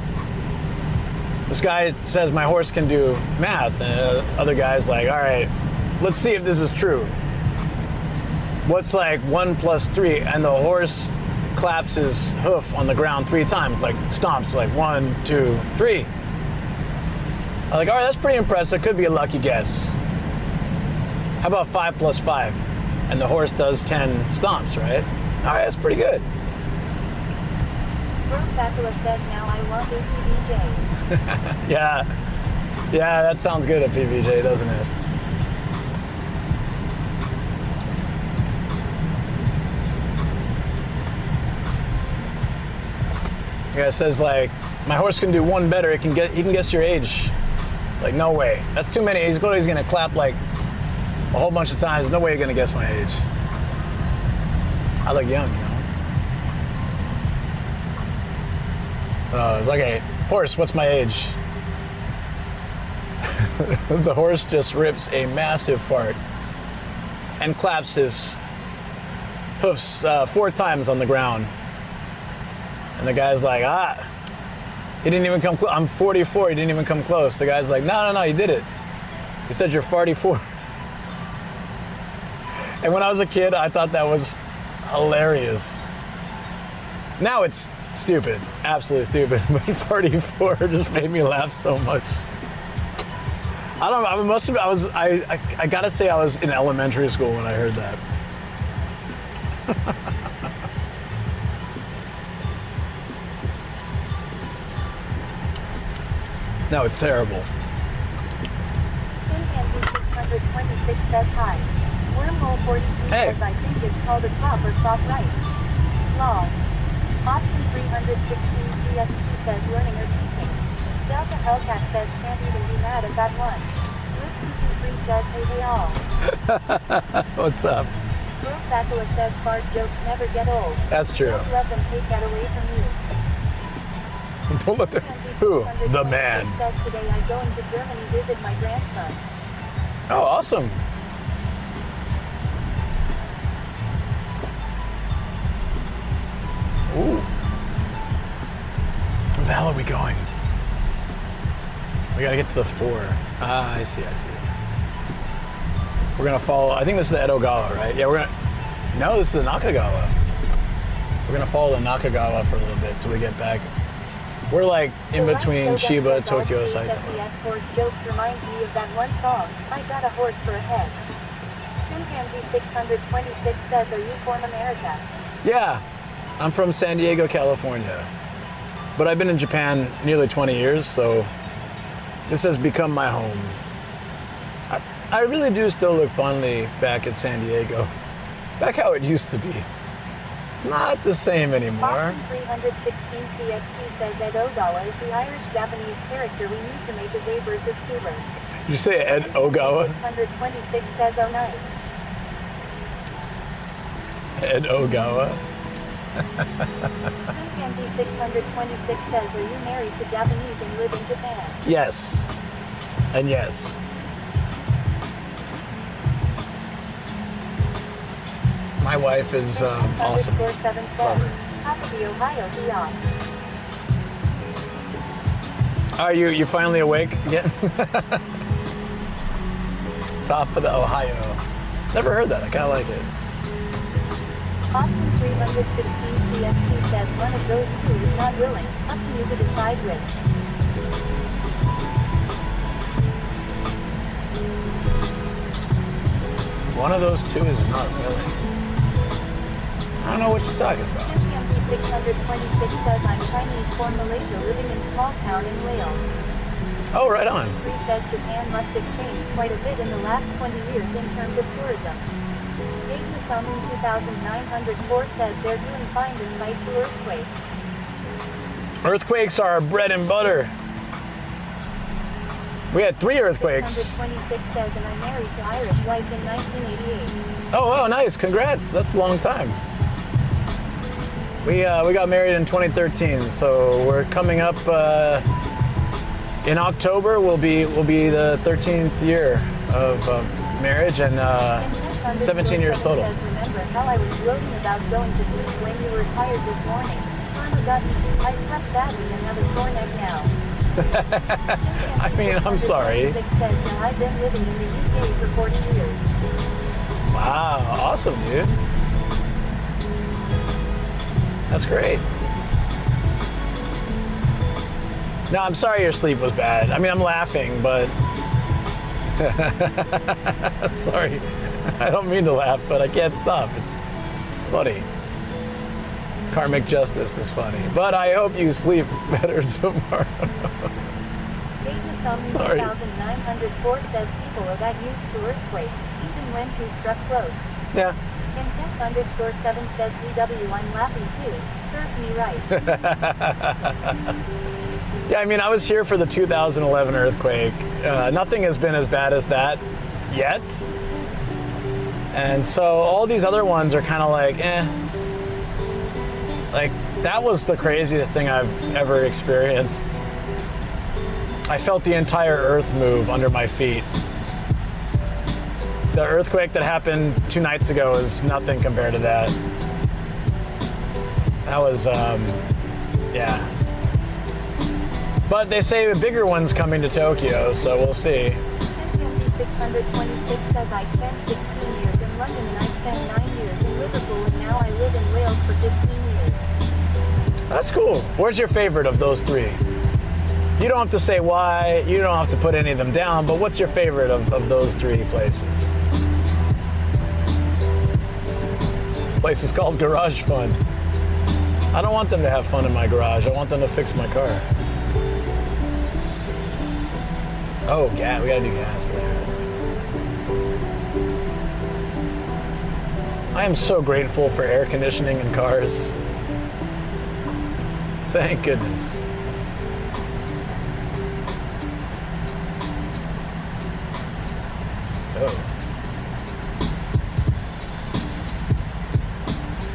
this guy says my horse can do math, and other guy's like, all right, let's see if this is true. What's like 1 + 3? And the horse claps his hoof on the ground 3 times, like stomps, like 1, 2, 3. I'm like, all right, that's pretty impressive. Could be a lucky guess. How about 5 + 5? And the horse does 10 stomps, right? All right, that's pretty good. Brooke Bacula says now I want a PBJ. Yeah, that sounds good at PBJ, doesn't it? Yeah, it says like, my horse can do 1 better. He can guess your age. Like, no way. That's too many. He's gonna clap like a whole bunch of times. No way you're gonna guess my age. I look young, you know. It's like, Horse, what's my age? The horse just rips a massive fart and claps his hoofs 4 times on the ground. And the guy's like, he didn't even come close. I'm 44, he didn't even come close. The guy's like, no, you did it. He said you're 44. And when I was a kid, I thought that was hilarious. Now it's stupid, absolutely stupid, but 44 just made me laugh so much. I don't know, I gotta say I was in elementary school when I heard that. No, it's terrible. Chimpanzee 626 says hi. Wormhole 42 says I think it's called a crop or crop right. Lol. Austin 316 CST says learning or teaching. Delta Hellcat says can't even be mad at that one. Whiskey 3 says hey all. What's up? Brooke Bacula says fart jokes never get old. That's true. Don't let them take that away from you. Don't let them. Who? The man. Says today I'm going to Germany visit my grandson. Oh, awesome. Ooh. Where the hell are we going? We gotta get to the 4. I see. We're gonna follow, I think this is the Edogawa, right? Yeah, no, this is the Nakagawa. We're gonna follow the Nakagawa for a little bit till we get back. We're like in between Chiba, Tokyo, Saitama. Horse jokes reminds me of that one song, I Got a Horse for a Head. Chimpanzee 626 says, are you from America? Yeah, I'm from San Diego, California. But I've been in Japan nearly 20 years, so this has become my home. I really do still look fondly back at San Diego. Back how it used to be. It's not the same anymore. Austin 316 CST says Ed Ogawa is the Irish-Japanese character we need to make as A versus Tuber. Did you say Ed Ogawa? 626 says oh nice. Ed Ogawa? Chimpanzee 626 says, are you married to Japanese and live in Japan? Yes. And yes. My wife is awesome. 7 says, happy Ohio beyond. Are you finally awake again? Top of the Ohio. Never heard that. I kind of like it. Austin 316 CST says one of those two is not willing. Up to you to decide which. One of those two is not willing. I don't know what you're talking about. Chimpanzee 626 says I'm Chinese from Malaysia living in small town in Wales. Oh, right on. 3 says Japan must have changed quite a bit in the last 20 years in terms of tourism. Gaijin 2904 says they're doing fine despite 2 earthquakes. Earthquakes are our bread and butter. We had 3 earthquakes. 626 says, and I'm married to Irish wife in 1988. Oh, nice. Congrats. That's a long time. We got married in 2013, so we're coming up in October. Will be the 13th year of marriage and 17 years total. Says, remember how I was gloating about going to sleep when you were tired this morning? I slept badly and have a sore neck now. I mean, I'm sorry. Says, now I've been living in the UK for 40 years. Wow, awesome, dude. That's great. No, I'm sorry your sleep was bad. I mean, I'm laughing, but... Sorry. I don't mean to laugh, but I can't stop. It's funny. Karmic justice is funny. But I hope you sleep better tomorrow. Sorry. 2904 says people are that used to earthquakes, even when 2 struck close. Yeah. Intense_7 says VW, I'm laughing too. Serves me right. Yeah, I mean, I was here for the 2011 earthquake. Nothing has been as bad as that yet. And so all these other ones are kind of like, Like, that was the craziest thing I've ever experienced. I felt the entire earth move under my feet. The earthquake that happened 2 nights ago is nothing compared to that. That was, yeah. But they say a bigger one's coming to Tokyo, so we'll see. Sentency 626 says I spent 16 years in London and I spent 9 years in Liverpool and now I live in Wales for 15 years. That's cool. Where's your favorite of those 3? You don't have to say why, you don't have to put any of them down, but what's your favorite of those 3 places? Place is called Garage Fun. I don't want them to have fun in my garage. I want them to fix my car. Oh, yeah, we gotta do gas there. I am so grateful for air conditioning in cars. Thank goodness. Oh.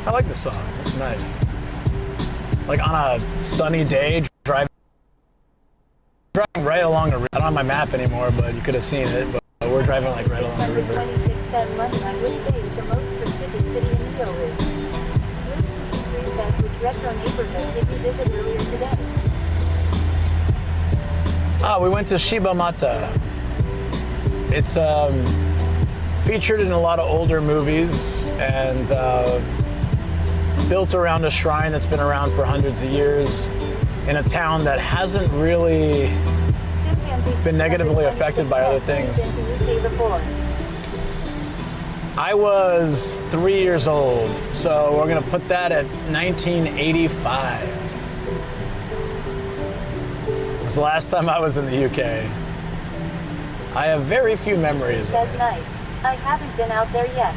I like the song. It's nice. Like on a sunny day, driving right along a river. I don't have my map anymore, but you could have seen it. But we're driving like right along the river. 626 says London, I would say it's the most prestigious city in the world. Liz53 says which retro neighborhood did you visit earlier today? We went to Shibamata. It's featured in a lot of older movies and built around a shrine that's been around for hundreds of years in a town that hasn't really been negatively affected by other things. I was 3 years old, so we're gonna put that at 1985. It was the last time I was in the UK. I have very few memories of it. That's nice. I haven't been out there yet.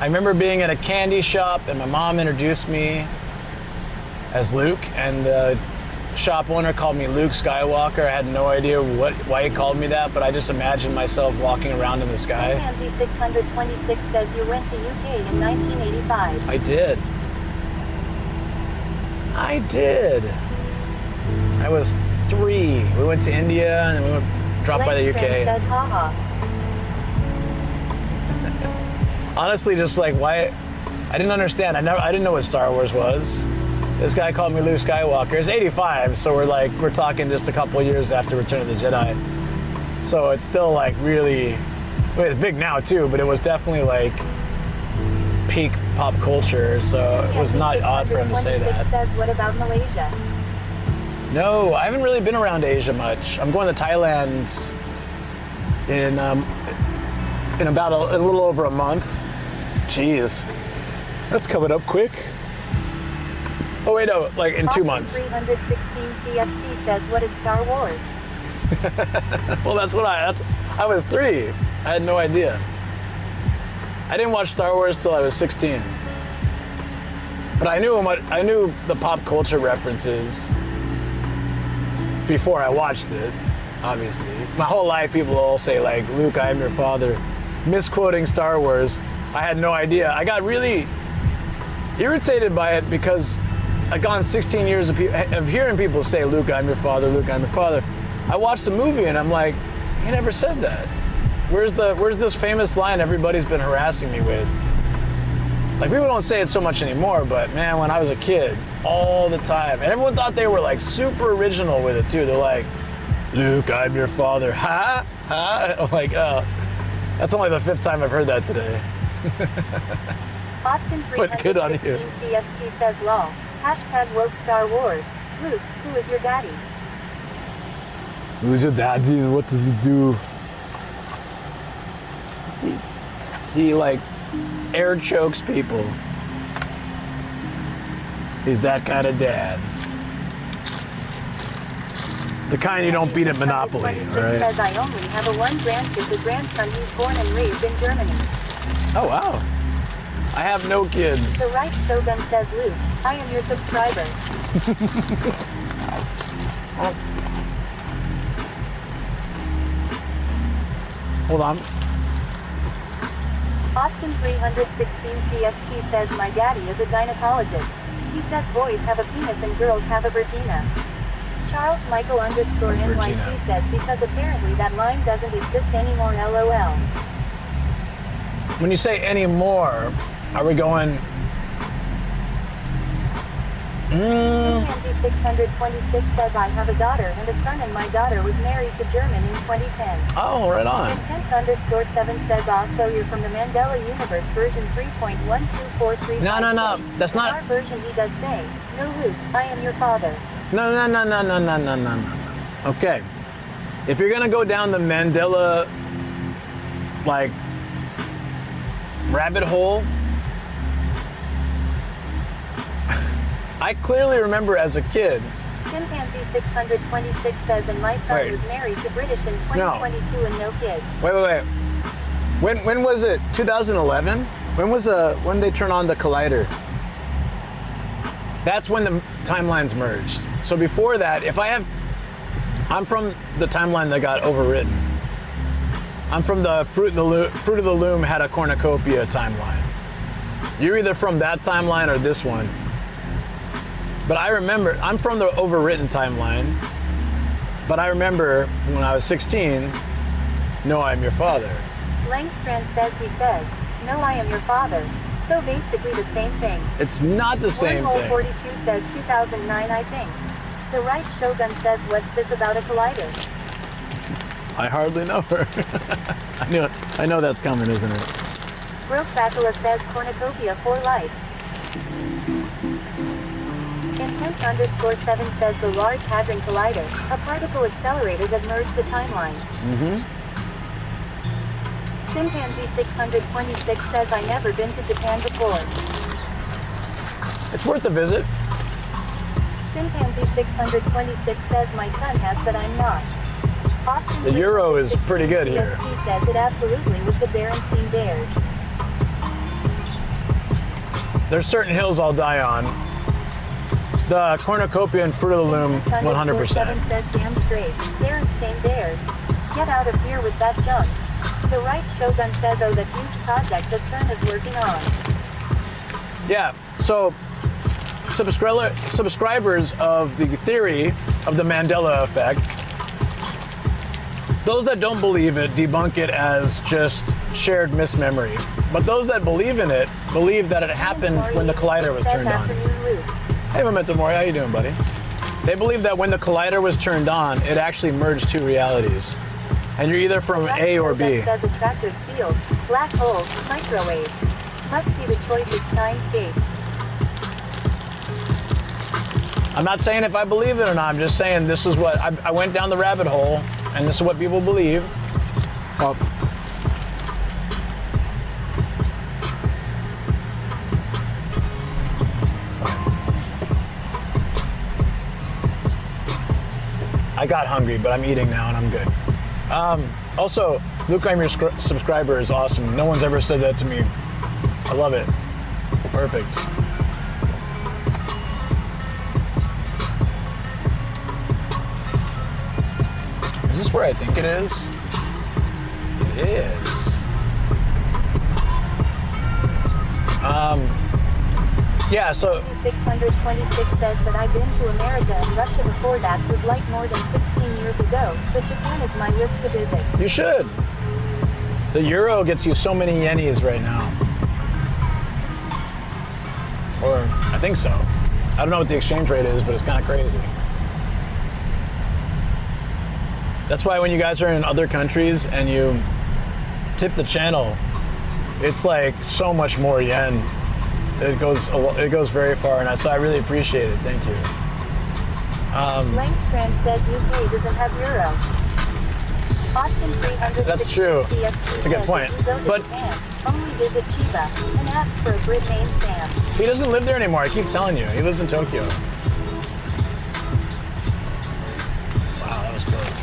I remember being at a candy shop and my mom introduced me as Luke, and the shop owner called me Luke Skywalker. I had no idea why he called me that, but I just imagined myself walking around in the sky. Nancy 626 says you went to UK in 1985. I did. I did. I was 3. We went to India and then we dropped by the UK. Says haha. Honestly, just like why I didn't understand. I didn't know what Star Wars was. This guy called me Luke Skywalker. It's 85, so we're talking just a couple of years after Return of the Jedi. So it's still like really, it's big now too, but it was definitely like peak pop culture. So it was not odd for him to say that. Says what about Malaysia? No, I haven't really been around Asia much. I'm going to Thailand in about a little over a month. Jeez, that's coming up quick. Oh wait, no, like in 2 months. 316 CST says, what is Star Wars? Well, I was 3. I had no idea. I didn't watch Star Wars till I was 16. But I knew the pop culture references before I watched it, obviously. My whole life people all say like, Luke, I am your father. Misquoting Star Wars. I had no idea. I got really irritated by it because I've gone 16 years of hearing people say, Luke, I'm your father, Luke, I'm your father. I watched the movie and I'm like, he never said that. Where's this famous line everybody's been harassing me with? Like, people don't say it so much anymore, but man, when I was a kid, all the time. And everyone thought they were like super original with it too. They're like, Luke, I'm your father. Ha? Ha? I'm like, oh, that's only the 5th time I've heard that today. Austin 316 CST says lol. Hashtag woke Star Wars. Luke, who is your daddy? Who's your daddy and what does he do? He like air chokes people. He's that kind of dad. The kind you don't beat at Monopoly, right? Says I only have a grandson. He's born and raised in Germany. Oh wow. I have no kids. The Rice Shogun says Luke, I am your subscriber. Hold on. Austin 316 CST says my daddy is a gynecologist. He says boys have a penis and girls have a vagina. Charles Michael underscore NYC Virginia. says because apparently that line doesn't exist anymore, LOL. When you say anymore, are we going? Chimpanzee 626 says I have a daughter and a son and my daughter was married to German in 2010. Oh, right on. Intense underscore 7 says so you're from the Mandela Universe version 3.12435. No, that's not. In our version he does say, no Luke, I am your father. No. Okay. If you're gonna go down the Mandela, like, rabbit hole, I clearly remember as a kid. Chimpanzee 626 says and my son Wait. was married to British in 2022 and no kids. Wait. When was it? 2011? When they turn on the collider? That's when the timelines merged. So before that, I'm from the timeline that got overwritten. I'm from the Fruit of the Loom had a cornucopia timeline. You're either from that timeline or this one. But I remember, I'm from the overwritten timeline, but I remember when I was 16, no, I'm your father. Langstrand says he says, no, I am your father. So basically the same thing. It's not the same Wormhole thing. 42 says 2009, I think. The Rice Shogun says, what's this about a collider? I hardly know her. I know that's coming, isn't it? Broke Bacula says cornucopia for life. Intense underscore 7 says the Large Hadron Collider, a particle accelerator that merged the timelines. Chimpanzee 626 says I never been to Japan before. It's worth a visit. Chimpanzee 626 says my son has but I'm not. Austin The Euro is pretty good here. CST says it absolutely was the Berenstein Bears. There's certain hills I'll die on. The cornucopia and Fruit of the Loom, 100%. 7 says damn straight. Berenstain Bears. Get out of here with that junk. The Rice Shogun says that huge project that CERN is working on. Yeah, so subscribers of the theory of the Mandela effect, those that don't believe it debunk it as just shared mismemory. But those that believe in it believe that it happened when the collider was turned on. Hey, Memento Mori, how you doing, buddy? They believe that when the collider was turned on, it actually merged two realities. And you're either from A or B. Says attractors fields, black holes, microwaves. Must be the choice is Steins Gate. I'm not saying if I believe it or not, I'm just saying this is what, I went down the rabbit hole, and this is what people believe. Well, I got hungry, but I'm eating now and I'm good. Also, Luke, I'm your subscriber is awesome. No one's ever said that to me. I love it. Perfect. Is this where I think it is? It is. Yeah, so 626 says that I've been to America and Russia before that was like more than 16 years ago, but Japan is my list to visit. you should. The euro gets you so many yenis right now. Or I think so. I don't know what the exchange rate is, but it's kind of crazy. That's why when you guys are in other countries and you tip the channel, it's like so much more yen. It goes very far, and so I really appreciate it. Thank you. Langstrand says UK doesn't have euro. Austin 300. That's true. CST That's a good says point. if you go to But Japan, only visit Chiba and ask for a Brit named Sam. he doesn't live there anymore. I keep telling you. He lives in Tokyo. Wow, that was close.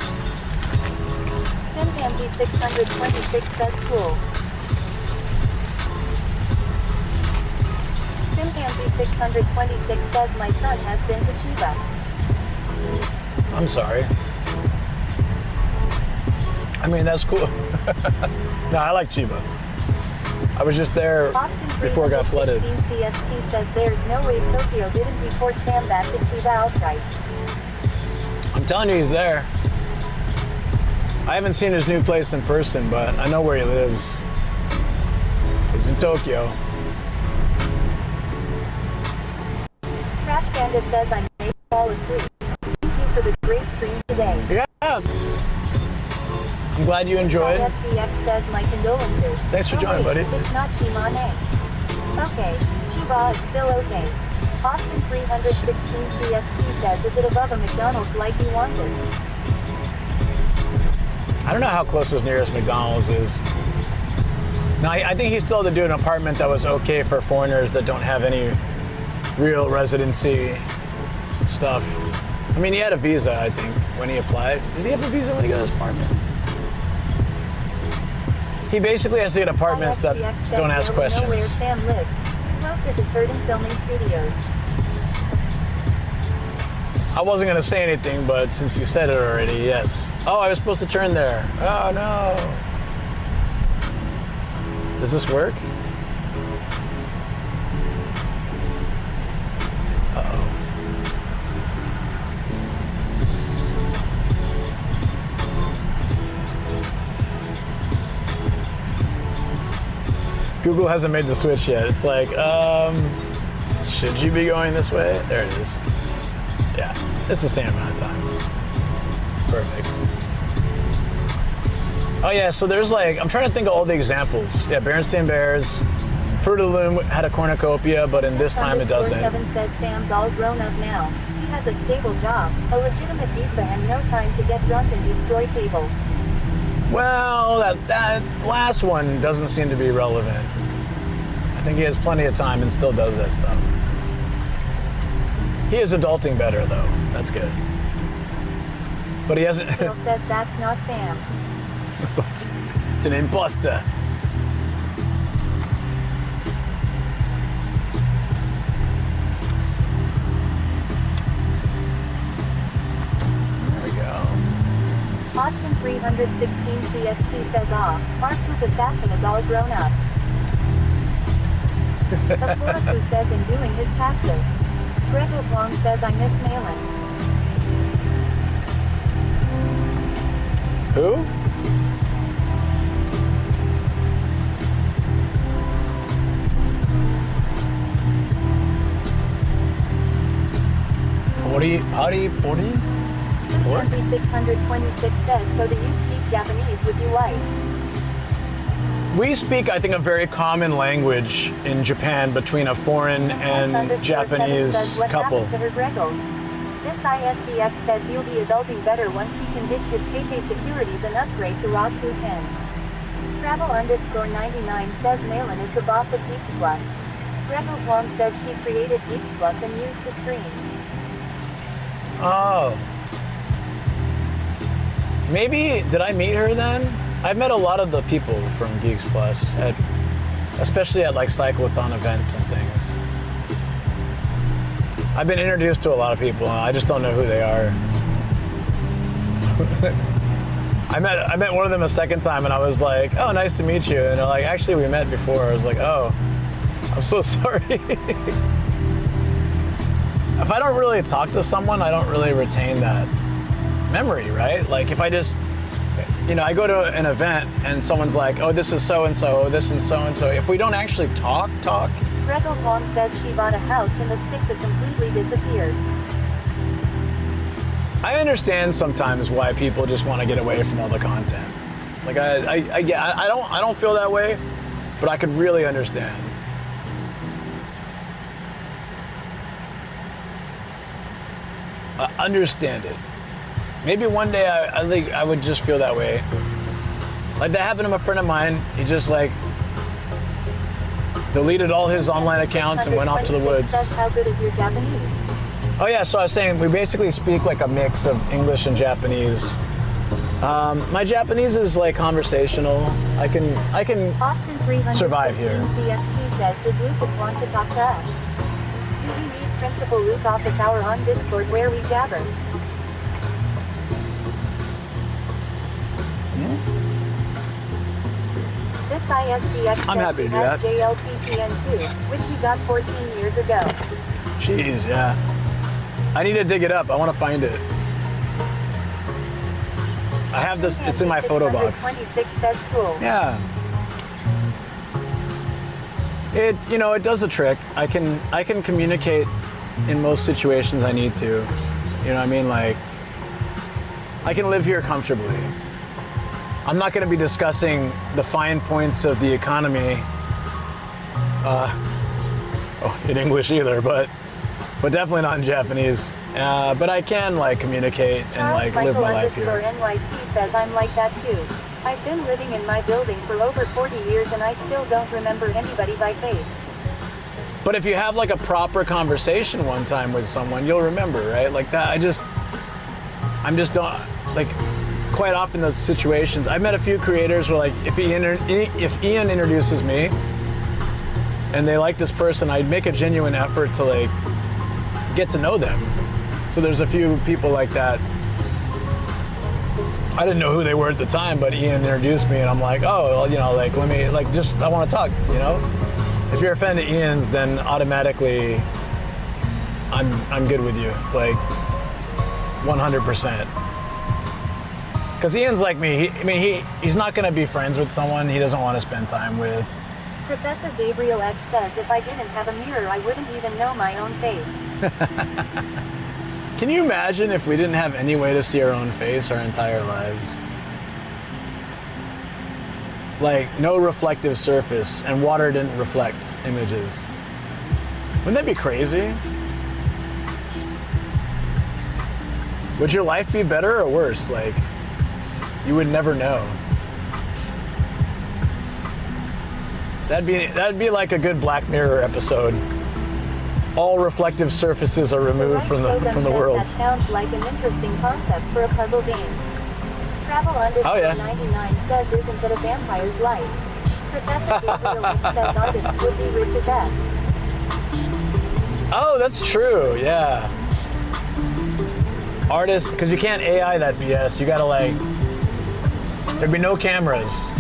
Chimpanzee 626 says cool. Chimpanzee 626 says my son has been to Chiba. I'm sorry. I mean, that's cool. No, I like Chiba. I was just there before it got flooded. 16 CST says there's no way Tokyo didn't report Sam back to Chiba outright. telling you he's there. I haven't seen his new place in person, but I know where he lives. He's in Tokyo. Trash Panda says I may fall asleep. Thank you for the great stream today. Yeah. I'm glad you enjoyed. SDX says my condolences. Thanks for joining, buddy. It's not Shimane. Okay, Chiba is still okay. Austin 316 CST says, is it above a McDonald's like you wanted? I don't know how close his nearest McDonald's is. No, I think he still had to do an apartment that was okay for foreigners that don't have any real residency stuff. I mean, he had a visa, I think, when he applied. Did he have a visa when he got his apartment? He basically has to get apartments that don't ask questions. Know where Sam lives, closer to certain filming studios. I wasn't going to say anything, but since you said it already, yes. Oh, I was supposed to turn there. Oh, no. Does this work? Uh-oh. Google hasn't made the switch yet. It's like, should you be going this way? There it is. Yeah, it's the same amount of time. Perfect. Oh yeah, so there's like, I'm trying to think of all the examples. Yeah, Berenstain Bears, Fruit of the Loom had a cornucopia, but in this time it doesn't. 7 says Sam's all grown up now. He has a stable job, a legitimate visa, and no time to get drunk and destroy tables. Well, that last one doesn't seem to be relevant. I think he has plenty of time and still does that stuff. He is adulting better, though. That's good. But he hasn't... Phil says that's not Sam. It's an imposter. There we go. Austin 316 CST says, our poop assassin is all grown up. The Furaku says in doing his taxes. Greggles Wong says I miss Malin. Who? Potty? Chimpanzee 626 says, so do you speak Japanese with your wife? We speak, I think, a very common language in Japan between a foreign and Japanese what couple. happened to her Greggles? This ISDX says he'll be adulting better once he can ditch his KK securities and upgrade to Roku 10. Travel_99 says Malin is the boss of Geeks Plus. Greggles Wong says she created Geeks Plus and used to stream. Oh. Maybe, did I meet her then? I've met a lot of the people from Geeks Plus, especially at like cyclothon events and things. I've been introduced to a lot of people, and I just don't know who they are. I met one of them a second time, and I was like, "Oh, nice to meet you." And they're like, "Actually, we met before." I was like, "Oh, I'm so sorry." If I don't really talk to someone, I don't really retain that memory, right? Like if I just, I go to an event and someone's like, "Oh, this is so-and-so, this is so-and-so." If we don't actually talk. Greggles Wong says she bought a house and the sticks have completely disappeared. I understand sometimes why people just want to get away from all the content. Like I don't feel that way, but I could really understand. Understand it. Maybe one day I think I would just feel that way. Like that happened to a friend of mine. He just like deleted all his online accounts and went off to the woods. Says, how good is your Japanese? Oh yeah, so I was saying we basically speak like a mix of English and Japanese. My Japanese is like conversational. I can Austin 316 survive here. CST says, does Lucas want to talk to us? Do we need Principal Luke office hour on Discord where we jabber? This ISDX I'm happy to do has that. JLPTN2, which he got 14 years ago. Jeez, yeah. I need to dig it up. I want to find it. I have this. It's in my photo box. 626 says cool. Yeah. It it does the trick. I can communicate in most situations I need to. You know what I mean? Like, I can live here comfortably. I'm not going to be discussing the fine points of the economy in English either, but definitely not in Japanese. But I can like communicate and like live my life here. NYC says I'm like that too. I've been living in my building for over 40 years and I still don't remember anybody by face. But if you have like a proper conversation one time with someone, you'll remember, right? Like that. I'm just don't like. Quite often those situations, I've met a few creators where like if Ian introduces me and they like this person, I'd make a genuine effort to like get to know them. So there's a few people like that. I didn't know who they were at the time, but Ian introduced me and I'm like, oh, well, like let me like just I want to talk, If you're a fan of Ian's, then automatically I'm good with you, like 100%. Because Ian's like me. He's not going to be friends with someone he doesn't want to spend time with. Professor Gabriel X says if I didn't have a mirror, I wouldn't even know my own face. Can you imagine if we didn't have any way to see our own face our entire lives? Like, no reflective surface, and water didn't reflect images. Wouldn't that be crazy? Would your life be better or worse? Like, you would never know. That'd be like a good Black Mirror episode. All reflective surfaces are removed from the world. That sounds like an interesting concept for a puzzle game. Travel _ 99 says isn't it a vampire's life? Professor Gabriel says artists would be rich as heck. Oh, that's true. Yeah. Artists, because you can't AI that BS. You gotta like. There'd be no cameras,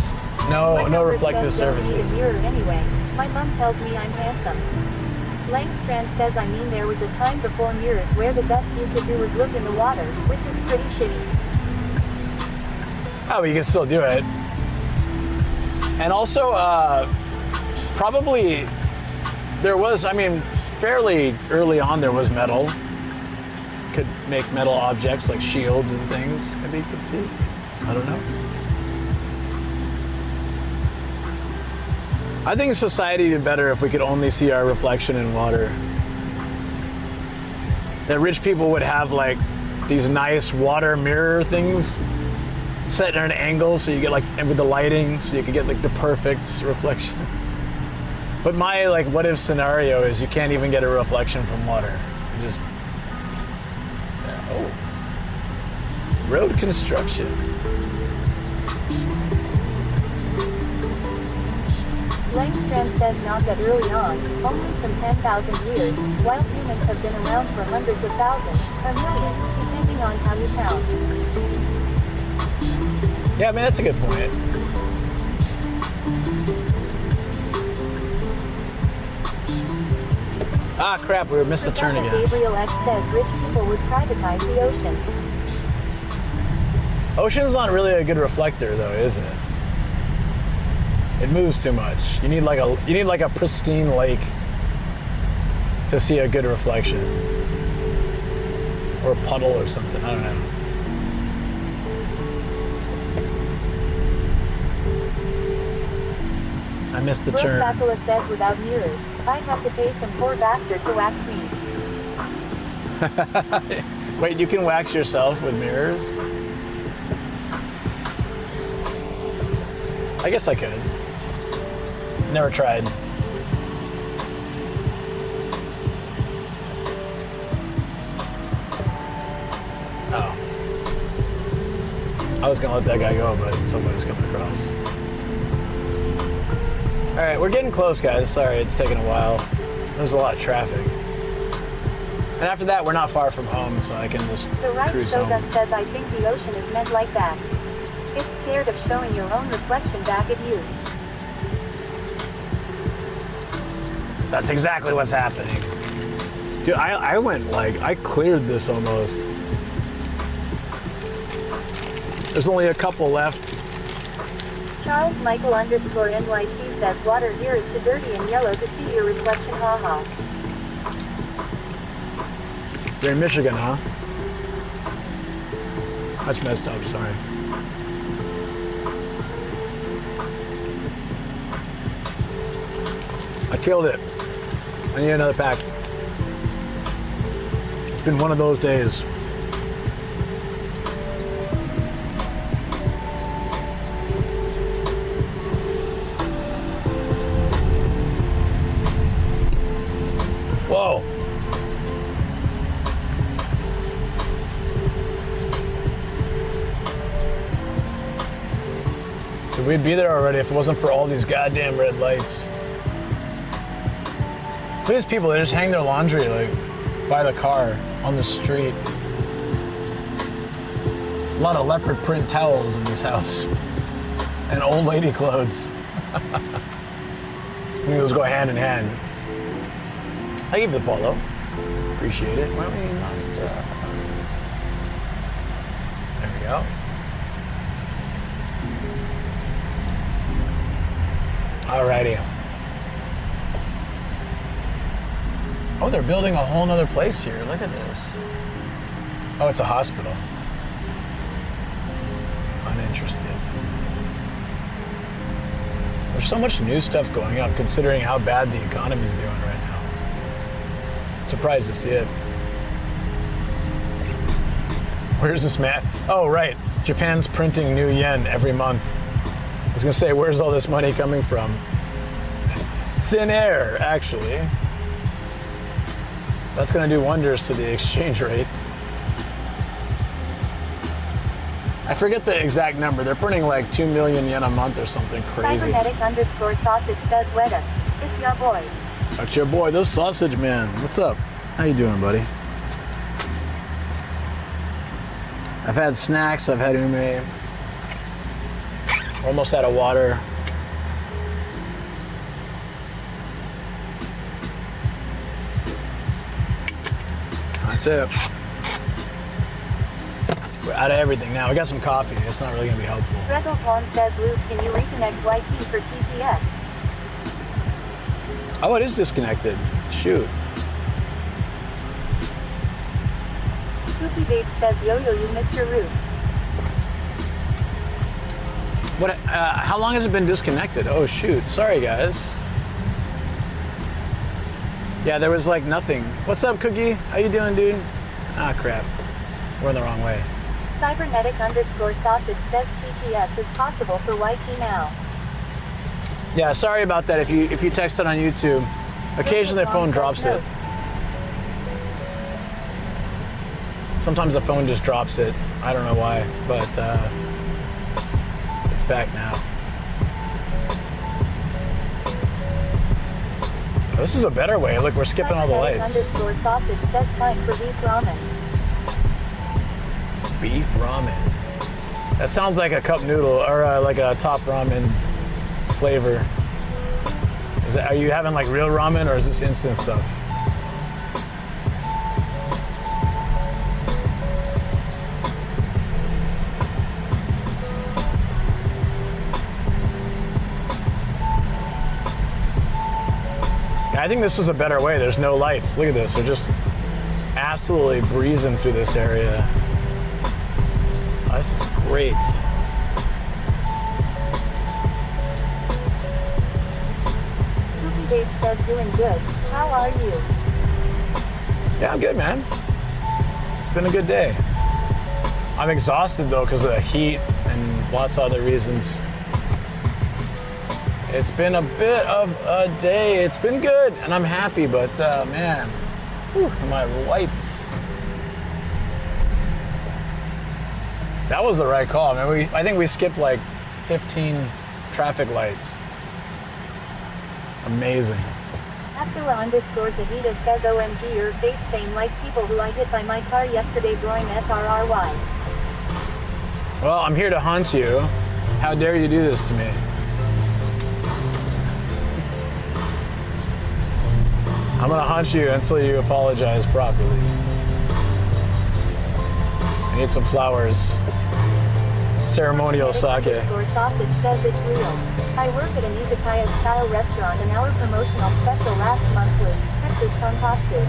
no reflective surfaces. Don't need a mirror anyway. My mom tells me I'm handsome. Langstrand says there was a time before mirrors where the best you could do was look in the water, which is pretty shitty. Oh, but you can still do it. And also, probably there was. Fairly early on there was metal. Could make metal objects like shields and things. Maybe you could see. I don't know. I think society would be better if we could only see our reflection in water. That rich people would have like these nice water mirror things set at an angle so you get like, and with the lighting, so you could get like the perfect reflection. But my like what if scenario is you can't even get a reflection from water. You just, road construction. Langstrand says not that early on, only some 10,000 years, while humans have been around for hundreds of thousands, or millions, depending on how you count. Yeah, that's a good point. Ah, crap, we missed the turn again. Gabriel X says rich people would privatize the ocean. Ocean's not really a good reflector, though, is it? It moves too much. You need like a pristine lake to see a good reflection, or a puddle or something. I don't know. I missed the turn. Bacula says without mirrors, I'd have to pay some poor bastard to wax me. Wait, you can wax yourself with mirrors? I guess I could. Never tried. Oh. I was gonna let that guy go, but someone was coming across. Alright, we're getting close, guys. Sorry, it's taking a while. There's a lot of traffic. And after that, we're not far from home, so I can just The Rice cruise Shogun home. says I think the ocean is meant like that. It's scared of showing your own reflection back at you. That's exactly what's happening. Dude, I went like, I cleared this almost. There's only a couple left. Charles Michael _ NYC says water here is too dirty and yellow to see your reflection, haha. You're in Michigan, huh? That's messed up, sorry. I killed it. I need another pack. It's been one of those days. Whoa. We'd be there already if it wasn't for all these goddamn red lights. Look at these people, they just hang their laundry like by the car on the street. A lot of leopard print towels in this house. And old lady clothes. I think those go hand in hand. I give the follow. Appreciate it. Why don't we not, there we go. Alrighty. Oh, they're building a whole nother place here. Look at this. Oh, it's a hospital. Uninterested. There's so much new stuff going up considering how bad the economy's doing right now. Surprised to see it. Where's this man? Oh, right. Japan's printing new yen every month. I was gonna say, where's all this money coming from? Thin air, actually. That's gonna do wonders to the exchange rate. I forget the exact number. They're printing like 2 million yen a month or something crazy. Cybernetic _ sausage says Weta. It's your boy. That's your boy, the sausage man. What's up? How you doing, buddy? I've had snacks, I've had ume. Almost out of water. That's it. We're out of everything now. We got some coffee. It's not really gonna be helpful. Freckles Horn says, Luke, can you reconnect YT for TTS? Oh, it is disconnected. Shoot. Poopy Bates says, yo-yo, you Mr. Root. What? How long has it been disconnected? Oh shoot! Sorry guys. Yeah, there was like nothing. What's up, Cookie? How you doing, dude? Ah, crap. We're in the wrong way. Cybernetic _ sausage says TTS is possible for YT now. Yeah, sorry about that. If you text it on YouTube, occasionally the phone drops it. Sometimes the phone just drops it. I don't know why, but it's back now. Oh, this is a better way. Look, we're skipping all the lights. _ sausage says time for beef ramen. Beef ramen. That sounds like a cup noodle or like a top ramen flavor. Are you having like real ramen or is this instant stuff? I think this was a better way. There's no lights. Look at this. They're just absolutely breezing through this area. Oh, this is great. Poopy Bates says, doing good. How are you? Yeah, I'm good, man. It's been a good day. I'm exhausted though because of the heat and lots of other reasons. It's been a bit of a day. It's been good, and I'm happy, but man, whew, my wipes. That was the right call, man. I think we skipped like 15 traffic lights. Amazing. Maxilla _ Zahida says, OMG, your face same like people who I hit by my car yesterday, groin SRRY. Well, I'm here to haunt you. How dare you do this to me? I'm gonna haunt you until you apologize properly. I need some flowers. Ceremonial sake. Sausage says it's real. I work at an izakaya-style restaurant and our promotional special last month was Texas tonkatsu.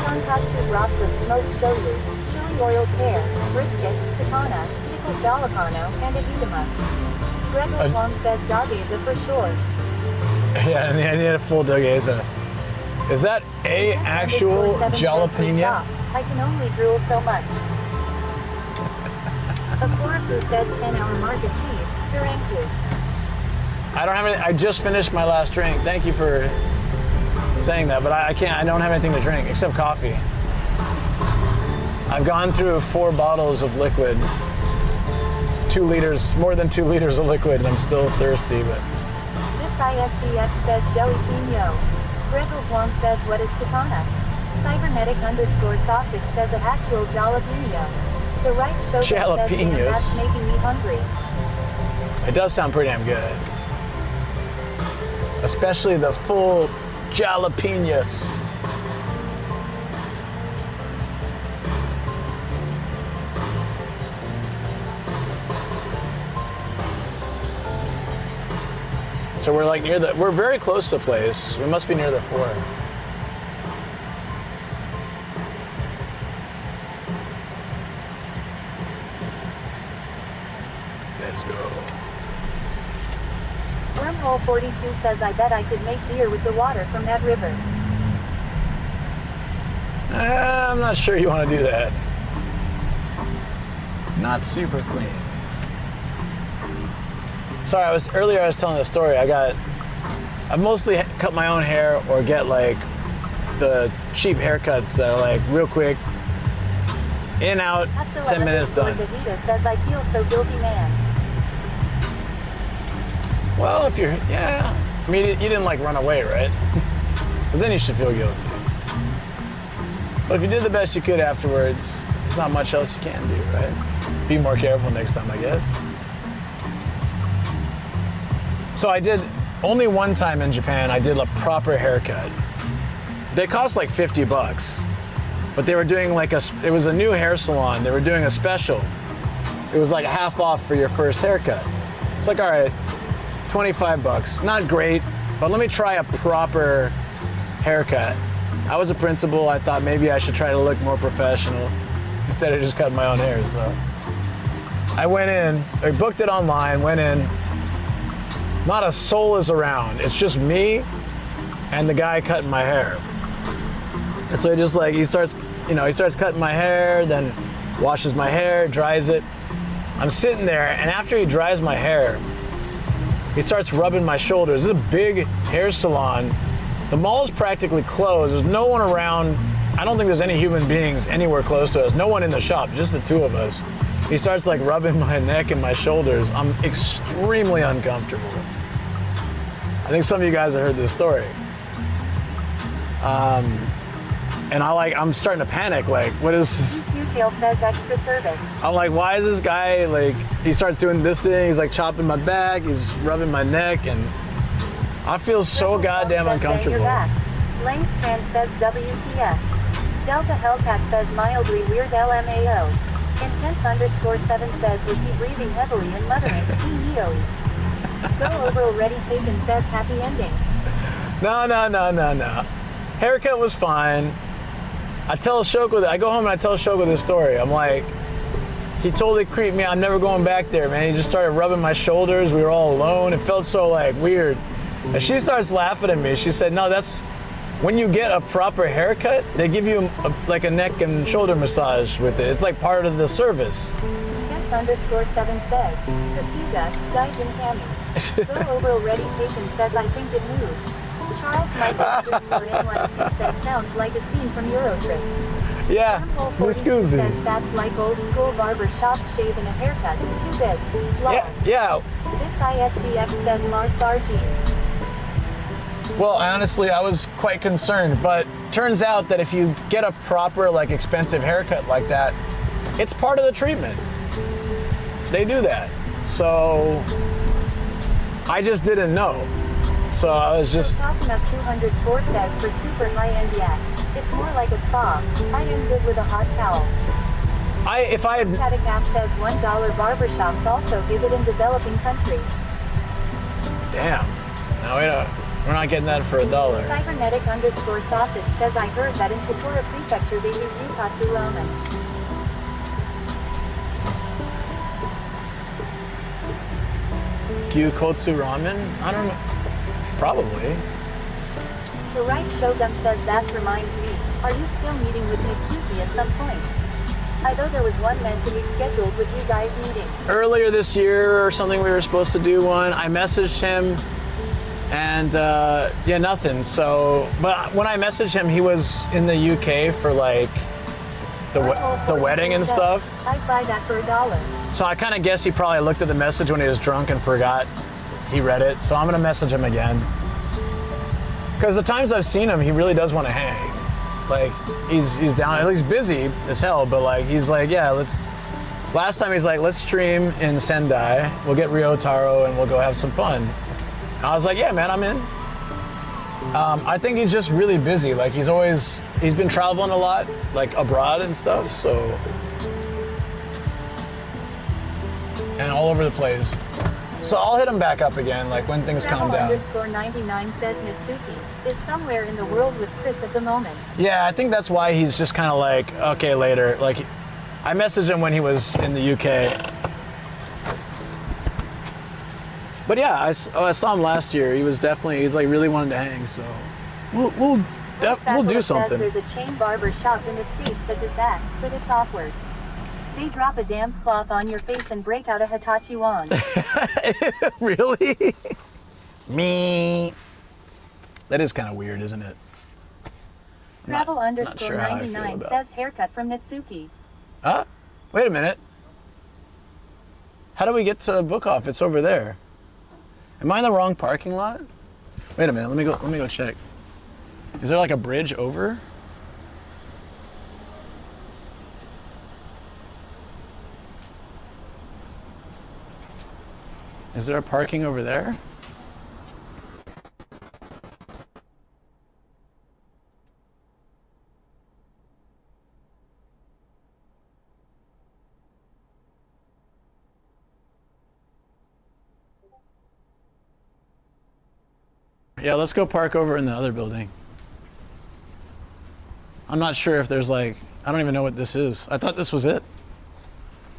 Tonkatsu broth with smoked shoyu, chili oil tear, brisket, takana, pickled jalapeno, and a udama. Gretel Long says dogeza for sure. Yeah, and I need a full dogeza. Is that a actual jalapeno? I can only drool so much. Akuraku says 10-hour market cheap. Thank you. I don't have any. I just finished my last drink. Thank you for saying that, but I can't. I don't have anything to drink except coffee. I've gone through 4 bottles of liquid, 2 liters, more than 2 liters of liquid, and I'm still thirsty. But this ISDX says jalapeno. Gretel's Long says what is takana? Cybernetic_sausage says an actual jalapeno. The rice show says that's making me hungry. It does sound pretty damn good. Especially the full jalapenos. So we're like we're very close to the place. We must be near the fort. Let's go. Wormhole 42 says I bet I could make beer with the water from that river. I'm not sure you want to do that. Not super clean. Sorry, earlier I was telling the story. I mostly cut my own hair or get like the cheap haircuts that are like real quick, in, out, 10 minutes done. Zahida says I feel so guilty, man. Well, if you're, yeah. I mean, you didn't like run away, right? But then you should feel guilty. But if you did the best you could afterwards, there's not much else you can do, right? Be more careful next time, I guess. So I did, only one time in Japan, I did a proper haircut. They cost like $50, but they were doing like it was a new hair salon. They were doing a special. It was like half off for your first haircut. It's like, all right, $25. Not great, but let me try a proper haircut. I was a principal. I thought maybe I should try to look more professional instead of just cutting my own hair. So I went in, I booked it online, went in. Not a soul is around. It's just me and the guy cutting my hair. And so he starts cutting my hair, then washes my hair, dries it. I'm sitting there, and after he dries my hair, he starts rubbing my shoulders. This is a big hair salon. The mall is practically closed. There's no one around. I don't think there's any human beings anywhere close to us. No one in the shop, just the 2 of us. He starts like rubbing my neck and my shoulders. I'm extremely uncomfortable. I think some of you guys have heard this story. And I'm starting to panic, like, what is this? Q-Tail says extra service. I'm like, why is this guy, like, he starts doing this thing, he's like chopping my back, he's rubbing my neck, and I feel so goddamn uncomfortable. Langstrand says WTF. Delta Hellcat says mildly weird LMAO. Intense_7 says was he breathing heavily and muttering, E-E-O-E. Go over already taken says happy ending. No. Haircut was fine. I go home and I tell Shoko this story. I'm like, he totally creeped me out. I'm never going back there, man. He just started rubbing my shoulders. We were all alone. It felt so like weird. And she starts laughing at me. She said, no, that's when you get a proper haircut, they give you like a neck and shoulder massage with it. It's like part of the service. Intense_7 says, Sasuga, Gaijin Kami. Go over already taken says I think it moved. Charles Michael Discord NYC says sounds like a scene from Eurotrip. Yeah, Wormhole says that's like old school barber shops shaving a haircut, 2 bits, long. Yeah. This ISDX says Mars Sargine. Well, honestly, I was quite concerned, but turns out that if you get a proper, like, expensive haircut like that, it's part of the treatment. They do that. So I just didn't know. So I was just... Talking up 204 says for super high-end yak. It's more like a spa. I am good with a hot towel. If I had... Chaticap says $1 barbershops also give it in developing countries. Damn. No, we're not getting that for $1. Cybernetic _ sausage says I heard that in Tottura Prefecture they do Ryukatsu ramen. Gyukotsu ramen? I don't know. Probably. The Rice Shogun says that reminds me. Are you still meeting with Mitsuki at some point? I thought there was one meant to be scheduled with you guys meeting. Earlier this year or something we were supposed to do one. I messaged him and yeah, nothing. So, but when I messaged him, he was in the UK for like the wedding and stuff. I'd buy that for $1. So I kind of guess he probably looked at the message when he was drunk and forgot he read it. So I'm gonna message him again. Because the times I've seen him, he really does want to hang. Like he's down, at least busy as hell, but like he's like, yeah, let's. Last time he's like, let's stream in Sendai. We'll get Ryotaro and we'll go have some fun. And I was like, yeah, man, I'm in. I think he's just really busy. Like he's been traveling a lot, like abroad and stuff. So, and all over the place. So I'll hit him back up again, like when things calm down. _99 says Mitsuki is somewhere in the world with Chris at the moment. Yeah, I think that's why he's just kind of like, okay, later. Like, I messaged him when he was in the UK. But yeah, I saw him last year. He's like really wanted to hang. So we'll do something. There's a chain barber shop in the States that does that, but it's awkward. They drop a damn cloth on your face and break out a Hitachi wand. Really? Me. That is kind of weird, isn't it? Travel _99 says haircut from Nitsuki. Huh? Wait a minute. How do we get to the book off? It's over there. Am I in the wrong parking lot? Wait a minute. Let me go check. Is there like a bridge over? Is there a parking over there? Yeah, let's go park over in the other building. I'm not sure if there's like, I don't even know what this is. I thought this was it.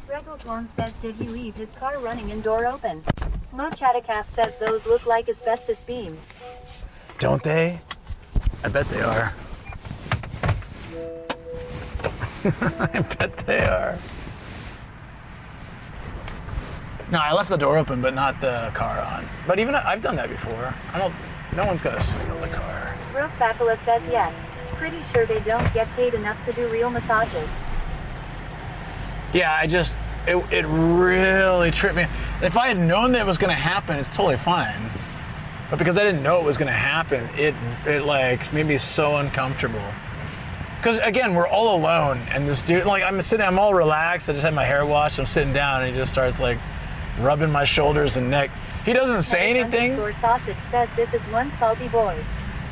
Regalshorn says, did he leave his car running and door open? Mo Chaticaf says those look like asbestos beams. Don't they? I bet they are. I bet they are. No, I left the door open, but not the car on. But even I've done that before. No one's gonna steal the car. Brooke Bacala says yes. Pretty sure they don't get paid enough to do real massages. Yeah, it really tripped me. If I had known that it was gonna happen, it's totally fine. But because I didn't know it was gonna happen, it like made me so uncomfortable. Because again, we're all alone, and this dude, like I'm all relaxed, I just had my hair washed, I'm sitting down, and he just starts like rubbing my shoulders and neck. He doesn't say anything. Sausage says this is one salty boy.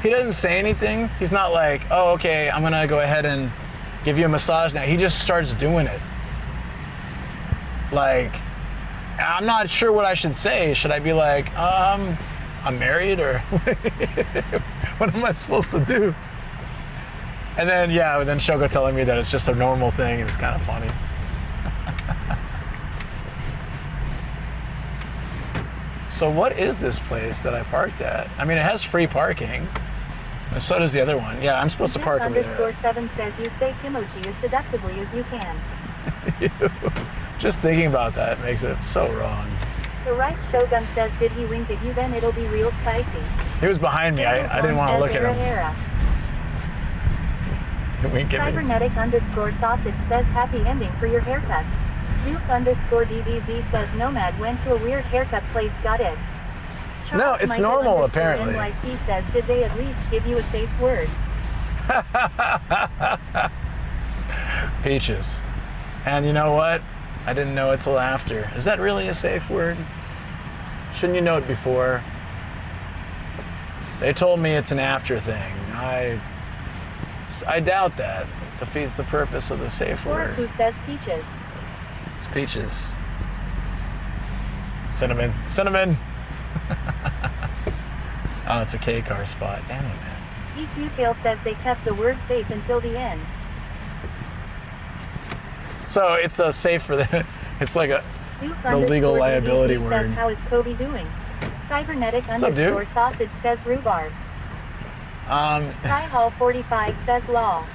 He doesn't say anything. He's not like, oh, okay, I'm gonna go ahead and give you a massage now. He just starts doing it. Like, I'm not sure what I should say. Should I be like, I'm married, or what am I supposed to do? And then, yeah, then she'll go telling me that it's just a normal thing. It's kind of funny. So what is this place that I parked at? I mean, it has free parking. And so does the other one. Yeah, I'm supposed to park over there. _7 says you say kimochi as seductively as you can. Just thinking about that makes it so wrong. The Rice Shogun says, did he wink at you? Then it'll be real spicy. He was behind me. I didn't want to look at him. Wink at me. Cybernetic _sausage says happy ending for your haircut. Duke _DBZ says Nomad went to a weird haircut place, got it. Charles No, it's Michael normal apparently. NYC says, did they at least give you a safe word? Peaches. And you know what? I didn't know it till after. Is that really a safe word? Shouldn't you know it before? They told me it's an after thing. I doubt that. defeats the purpose of the safe word. Who says peaches? It's peaches. Cinnamon. Cinnamon! Oh, it's a K-car spot. Damn it, man. EQ Tail says they kept the word safe until the end. So it's a safe for the... It's like a... the legal liability word. Says, how is Kobe doing? Cybernetic underscore sausage says rhubarb. Sky Hall 45 says law.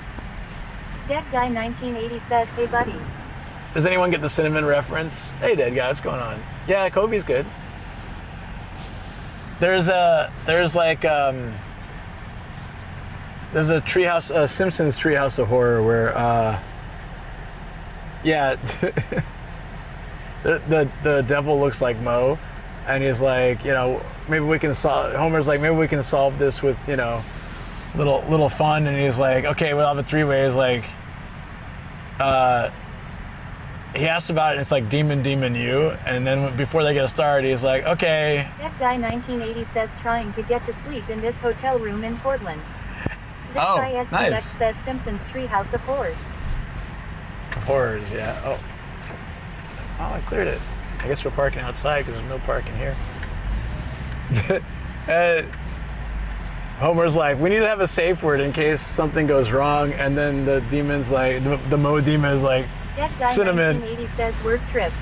Dead Guy 1980 says, hey buddy. Does anyone get the cinnamon reference? Hey Dead Guy, what's going on? Yeah, Kobe's good. There's a treehouse, a Simpsons Treehouse of Horror where, yeah, the devil looks like Mo, and he's like, you know, maybe we can solve. Homer's like, maybe we can solve this with, you know, little fun, and he's like, okay, we'll have it three ways. Like, he asks about it, and it's like demon you, and then before they get started, he's like, okay. That guy 1980 says trying to get to sleep in this hotel room in Portland. This guy SCX nice. says Simpsons Treehouse of Horrors. Horrors, yeah. Oh, I cleared it. I guess we're parking outside because there's no parking here. Homer's like, we need to have a safe word in case something goes wrong, and then the demon's like, the Mo demon is like, That guy cinnamon. 1980 says work trip.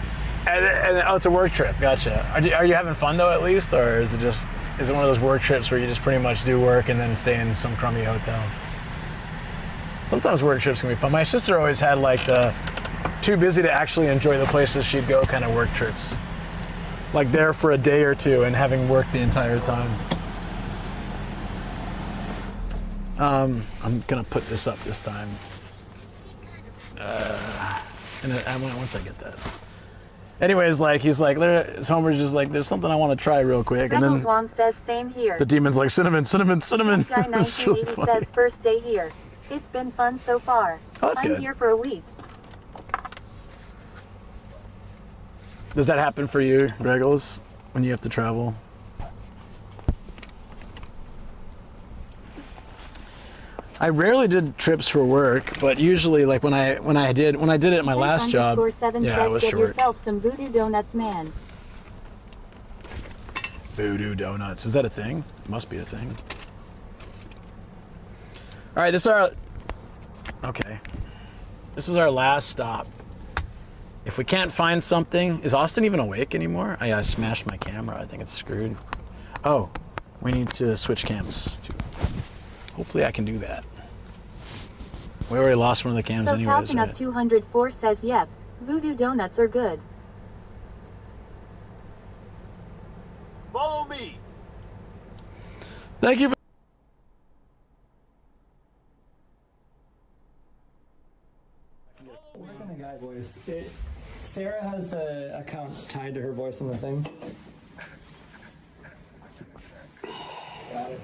And oh, it's a work trip. Gotcha. Are you having fun though, at least, or is it one of those work trips where you just pretty much do work and then stay in some crummy hotel? Sometimes work trips can be fun. My sister always had like the too busy to actually enjoy the places she'd go kind of work trips. Like there for a day or two and having worked the entire time. I'm gonna put this up this time. And once I get that. Anyways, like he's like, Homer's just like, there's something I want to try real quick, and then Wong says same here. the demon's like, cinnamon. Guy 1980 really says first day here. It's been fun so far. Oh, that's I'm good. here for a week. Does that happen for you, Regals, when you have to travel? I rarely did trips for work, but usually, like when I did it at my last job, yeah, it was get short. yourself some voodoo donuts, man. Voodoo donuts, is that a thing? It must be a thing. All right, this is our last stop. If we can't find something, is Austin even awake anymore? I smashed my camera. I think it's screwed. Oh, we need to switch cams too. Hopefully I can do that. We already lost one of the cams So anyways. Falcon Up 204 says, yep, voodoo donuts are good. Follow me. Thank you for Work on the guy voice. Sarah has the account tied to her voice on the thing. Got it.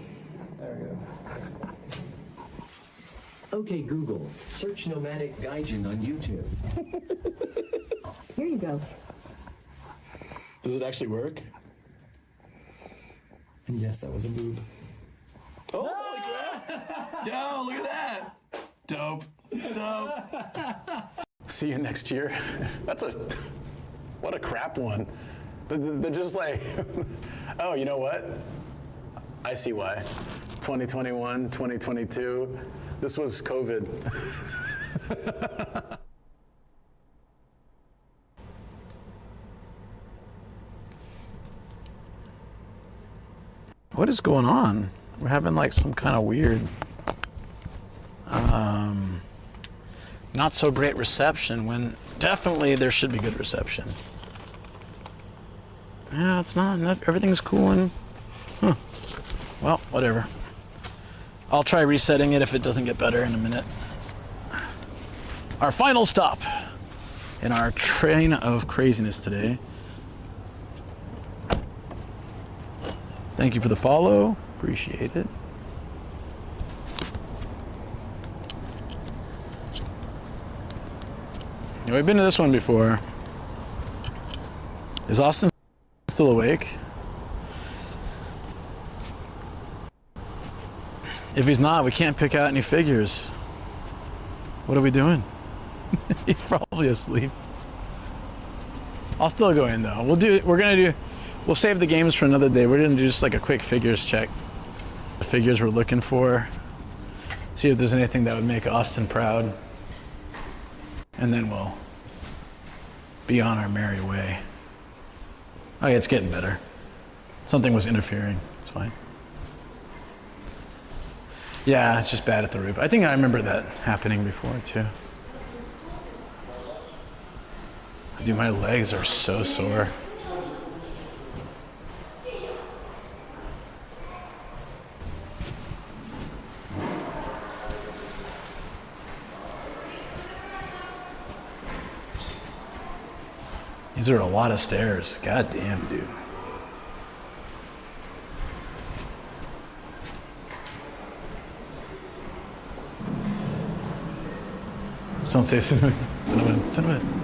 There we go. Okay, Google, search Nomadic Gaijin on YouTube. Here you go. Does it actually work? And yes, that was a boob. Oh, holy crap! Yo, look at that! Dope. See you next year. What a crap one. They're just like, oh, you know what? I see why. 2021, 2022. This was COVID. What is going on? We're having like some kind of weird, not so great reception when definitely there should be good reception. Yeah, it's not. Everything's cooling. Huh. Well, whatever. I'll try resetting it if it doesn't get better in a minute. Our final stop in our train of craziness today. Thank you for the follow. Appreciate it. Yeah, we've been to this one before. Is Austin still awake? If he's not, we can't pick out any figures. What are we doing? He's probably asleep. I'll still go in though. We'll save the games for another day. We're gonna do just like a quick figures check. The figures we're looking for. See if there's anything that would make Austin proud. And then we'll be on our merry way. Oh yeah, it's getting better. Something was interfering. It's fine. Yeah, it's just bad at the roof. I think I remember that happening before too. Dude, my legs are so sore. These are a lot of stairs. God damn, dude. Don't say cinnamon. Cinnamon. Cinnamon.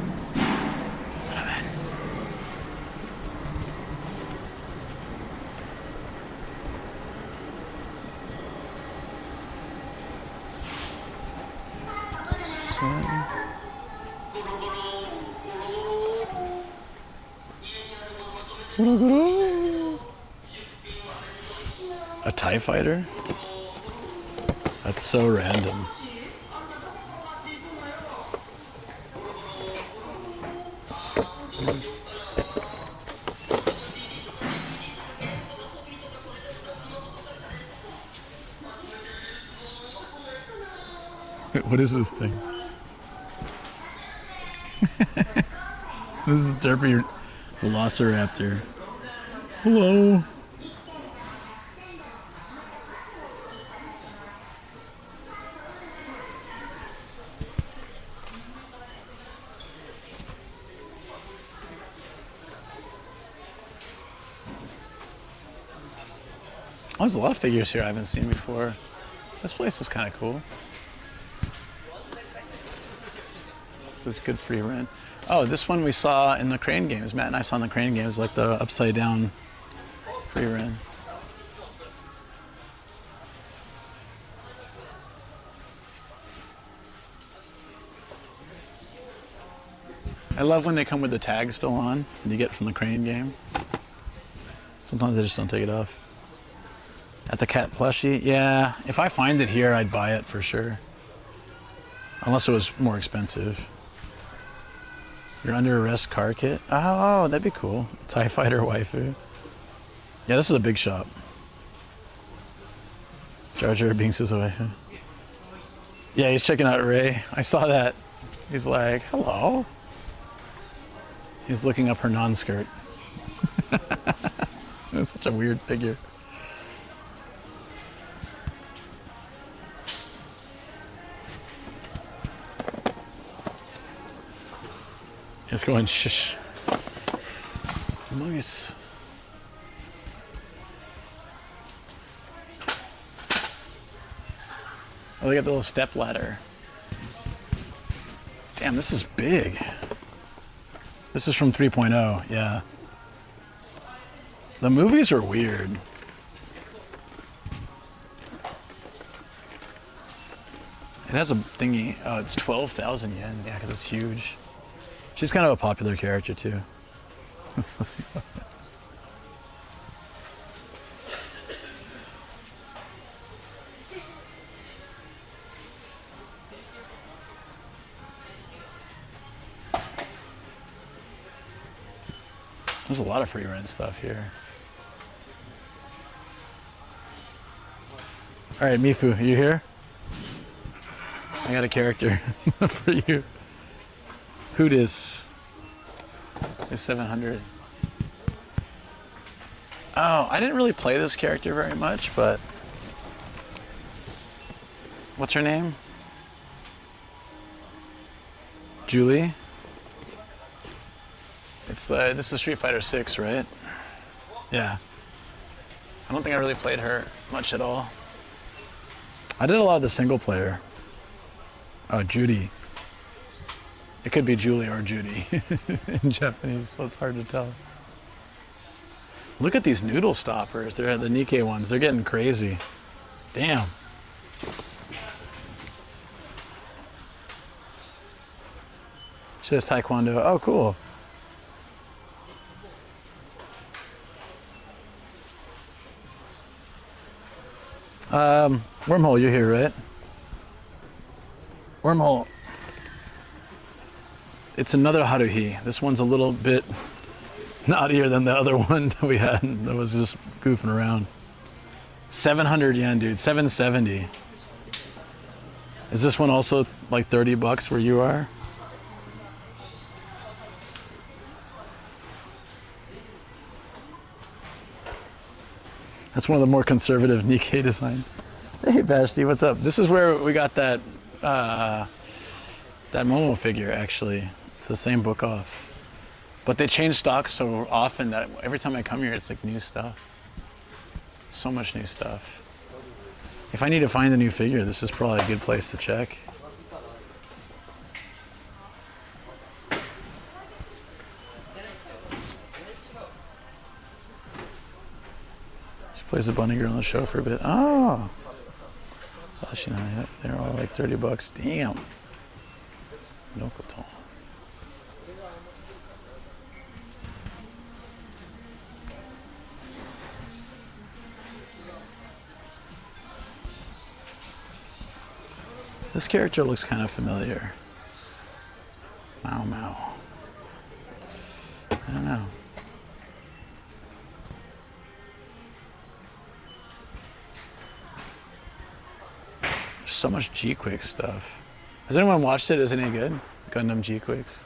A TIE fighter? That's so random. What is this thing? This is Derpy Velociraptor. Hello. Oh, there's a lot of figures here I haven't seen before. This place is kind of cool. So it's good free rent. Oh, this one we saw in the Crane games. Matt and I saw in the Crane games, like the upside down free rent. I love when they come with the tag still on and you get from the Crane game. Sometimes they just don't take it off. At the cat plushie, yeah. If I find it here, I'd buy it for sure. Unless it was more expensive. You're under arrest car kit? Oh, that'd be cool. TIE fighter waifu. Yeah, this is a big shop. Jar Jar Binks is a waifu. Yeah, he's checking out Ray. I saw that. He's like, hello. He's looking up her non-skirt. That's such a weird figure. It's going shush. Nice. Oh, they got the little step ladder. Damn, this is big. This is from 3.0, yeah. The movies are weird. It has a thingy. Oh, it's 12,000 yen. Yeah, because it's huge. She's kind of a popular character too. Let's see. There's a lot of free rent stuff here. All right, Mifu, are you here? I got a character for you. Who dis? Is 700. Oh, I didn't really play this character very much, but what's her name? Julie. It's this is Street Fighter 6, right? Yeah. I don't think I really played her much at all. I did a lot of the single player. Oh, Judy. It could be Julie or Judy in Japanese, so it's hard to tell. Look at these noodle stoppers. They're the Nikkei ones. They're getting crazy. Damn. She does taekwondo. Oh, cool. Wormhole, you're here, right? Wormhole. It's another Haruhi. This one's a little bit naughtier than the other one that we had that was just goofing around. 700 yen, dude. 770. Is this one also like 30 bucks where you are? That's one of the more conservative Nikkei designs. Hey, Vashti, what's up? This is where we got that that Momo figure, actually. It's the same book off. But they change stock so often that every time I come here, it's like new stuff. So much new stuff. If I need to find a new figure, this is probably a good place to check. She plays a bunny girl on the show for a bit. Oh! Sashina, they're all like 30 bucks. Damn. Nokoto. This character looks kind of familiar. Mao Mao. I don't know. There's so much G-Quick stuff. Has anyone watched it? Is it any good? Gundam G-Quicks.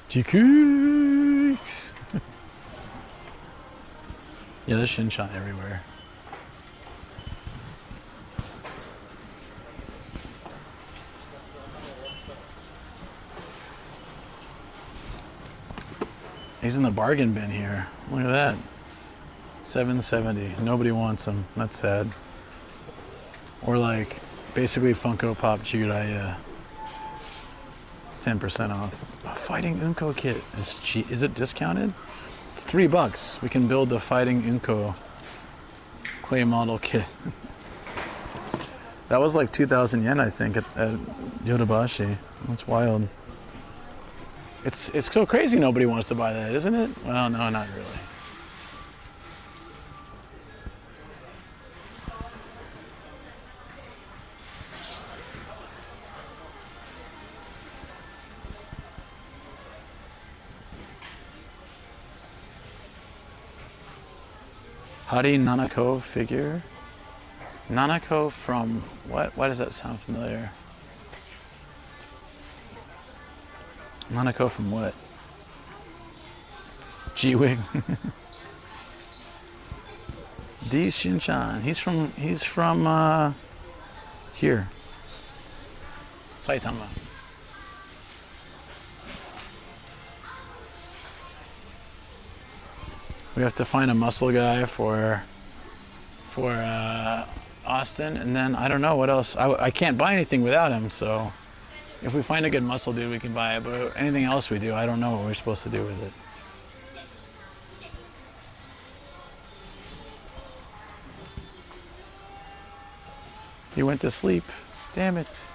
G-Quicks! Yeah, there's Shinchan everywhere. He's in the bargain bin here. Look at that. 770. Nobody wants him. That's sad. Or like basically Funko Pop Jiraiya. 10% off. A Fighting Unko kit. Is it discounted? It's $3. We can build the Fighting Unko clay model kit. That was like 2,000 yen, I think, at Yodobashi. That's wild. It's so crazy nobody wants to buy that, isn't it? Well, no, not really. Hari Nanako figure? Nanako from what? Why does that sound familiar? Nanako from what? G-Wing. D Shinchan. He's from here. Saitama. We have to find a muscle guy for Austin, and then I don't know what else. I can't buy anything without him, so if we find a good muscle dude, we can buy it, but anything else we do, I don't know what we're supposed to do with it. He went to sleep. Damn it.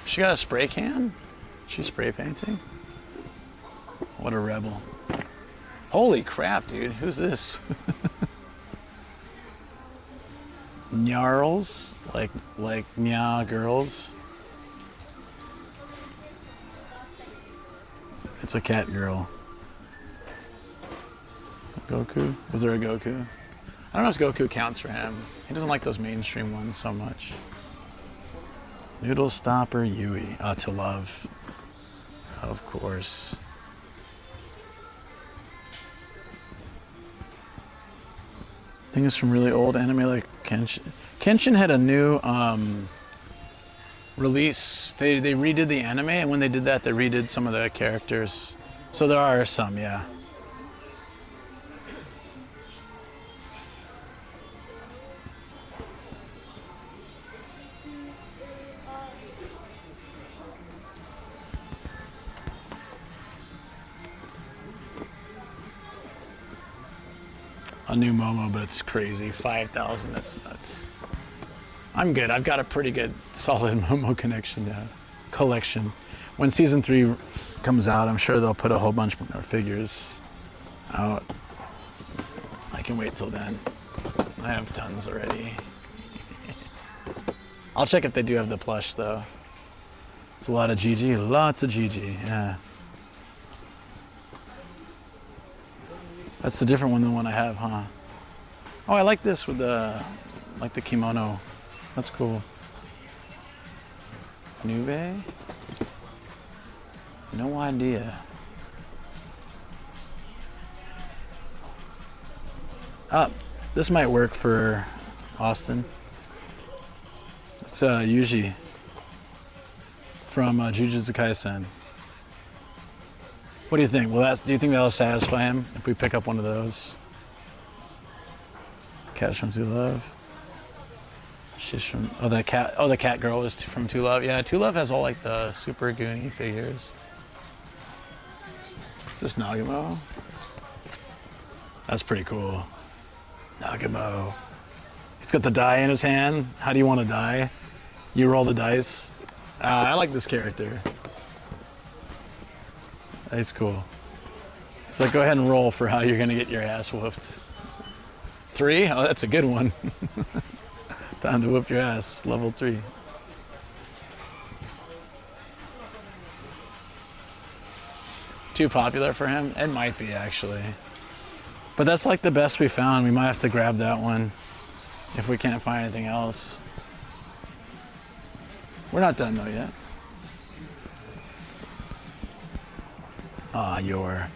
She got a spray can? She's spray painting? What a rebel. Holy crap, dude. Who's this? Gnarls? Like nya girls? It's a cat girl. Goku? Was there a Goku? I don't know if Goku counts for him. He doesn't like those mainstream ones so much. Noodle Stopper Yui. To love. Of course. I think it's from really old anime like Kenshin. Kenshin had a new release. They redid the anime, and when they did that, they redid some of the characters. So there are some, yeah. a new Momo, but it's crazy. 5,000, that's nuts. I'm good. I've got a pretty good, solid Momo collection. When season 3 comes out, I'm sure they'll put a whole bunch more figures out. I can wait till then. I have tons already. I'll check if they do have the plush though. It's a lot of GG, lots of GG, yeah. That's a different one than the one I have, huh? Oh, I like this with the kimono. That's cool. Nube? No idea. This might work for Austin. It's Yuji from Jujutsu Kaisen. What do you think? Do you think that'll satisfy him if we pick up one of those? Cat from Two Love. She's from the cat girl is from Two Love. Yeah, Two Love has all like the super goony figures. Is this Nagamo? That's pretty cool. Nagamo. He's got the die in his hand. How do you want to die? You roll the dice. I like this character. That's cool. It's like, go ahead and roll for how you're gonna get your ass whooped. 3? Oh, that's a good one. Time to whoop your ass. Level 3. Too popular for him? It might be, actually. But that's like the best we found. We might have to grab that one if we can't find anything else. We're not done though yet. Your.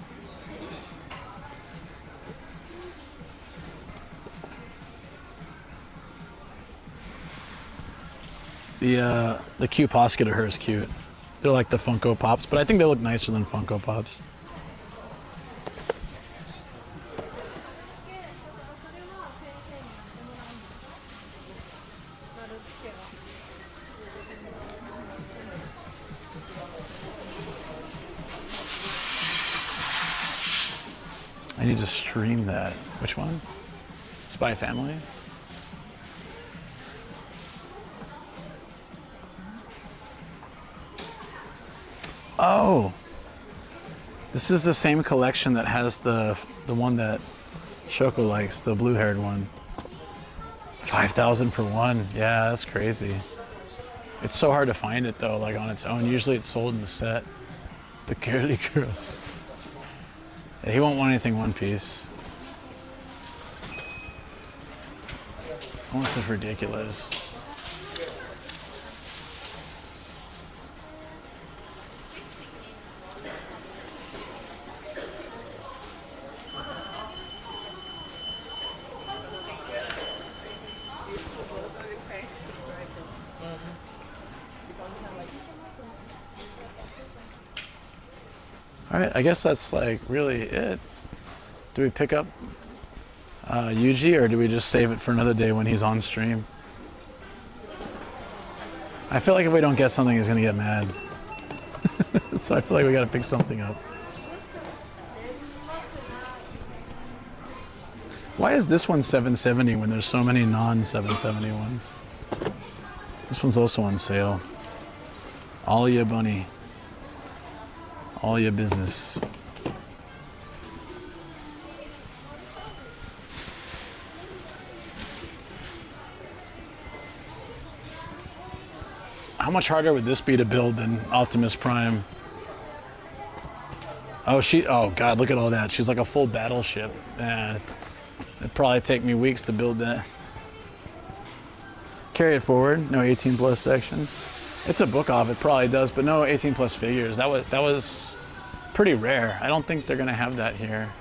The Q posket of her is cute. They're like the Funko Pops, but I think they look nicer than Funko Pops. I need to stream that. Which one? Spy Family? Oh! This is the same collection that has the one that Shoko likes, the blue-haired one. 5,000 for one. Yeah, that's crazy. It's so hard to find it though, like on its own. Usually it's sold in the set. The girly girls. Yeah, he won't want anything one piece. Oh, this is ridiculous. All right, I guess that's like really it. Do we pick up Yuji or do we just save it for another day when he's on stream? I feel like if we don't get something, he's gonna get mad. So I feel like we gotta pick something up. Why is this one 770 when there's so many non-770 ones? This one's also on sale. All ya bunny. All your business. How much harder would this be to build than Optimus Prime? Oh God, look at all that. She's like a full battleship. It'd probably take me weeks to build that. Carry it forward, no 18 plus section. It's a book off, it probably does, but no 18 plus figures. That was pretty rare. I don't think they're gonna have that here.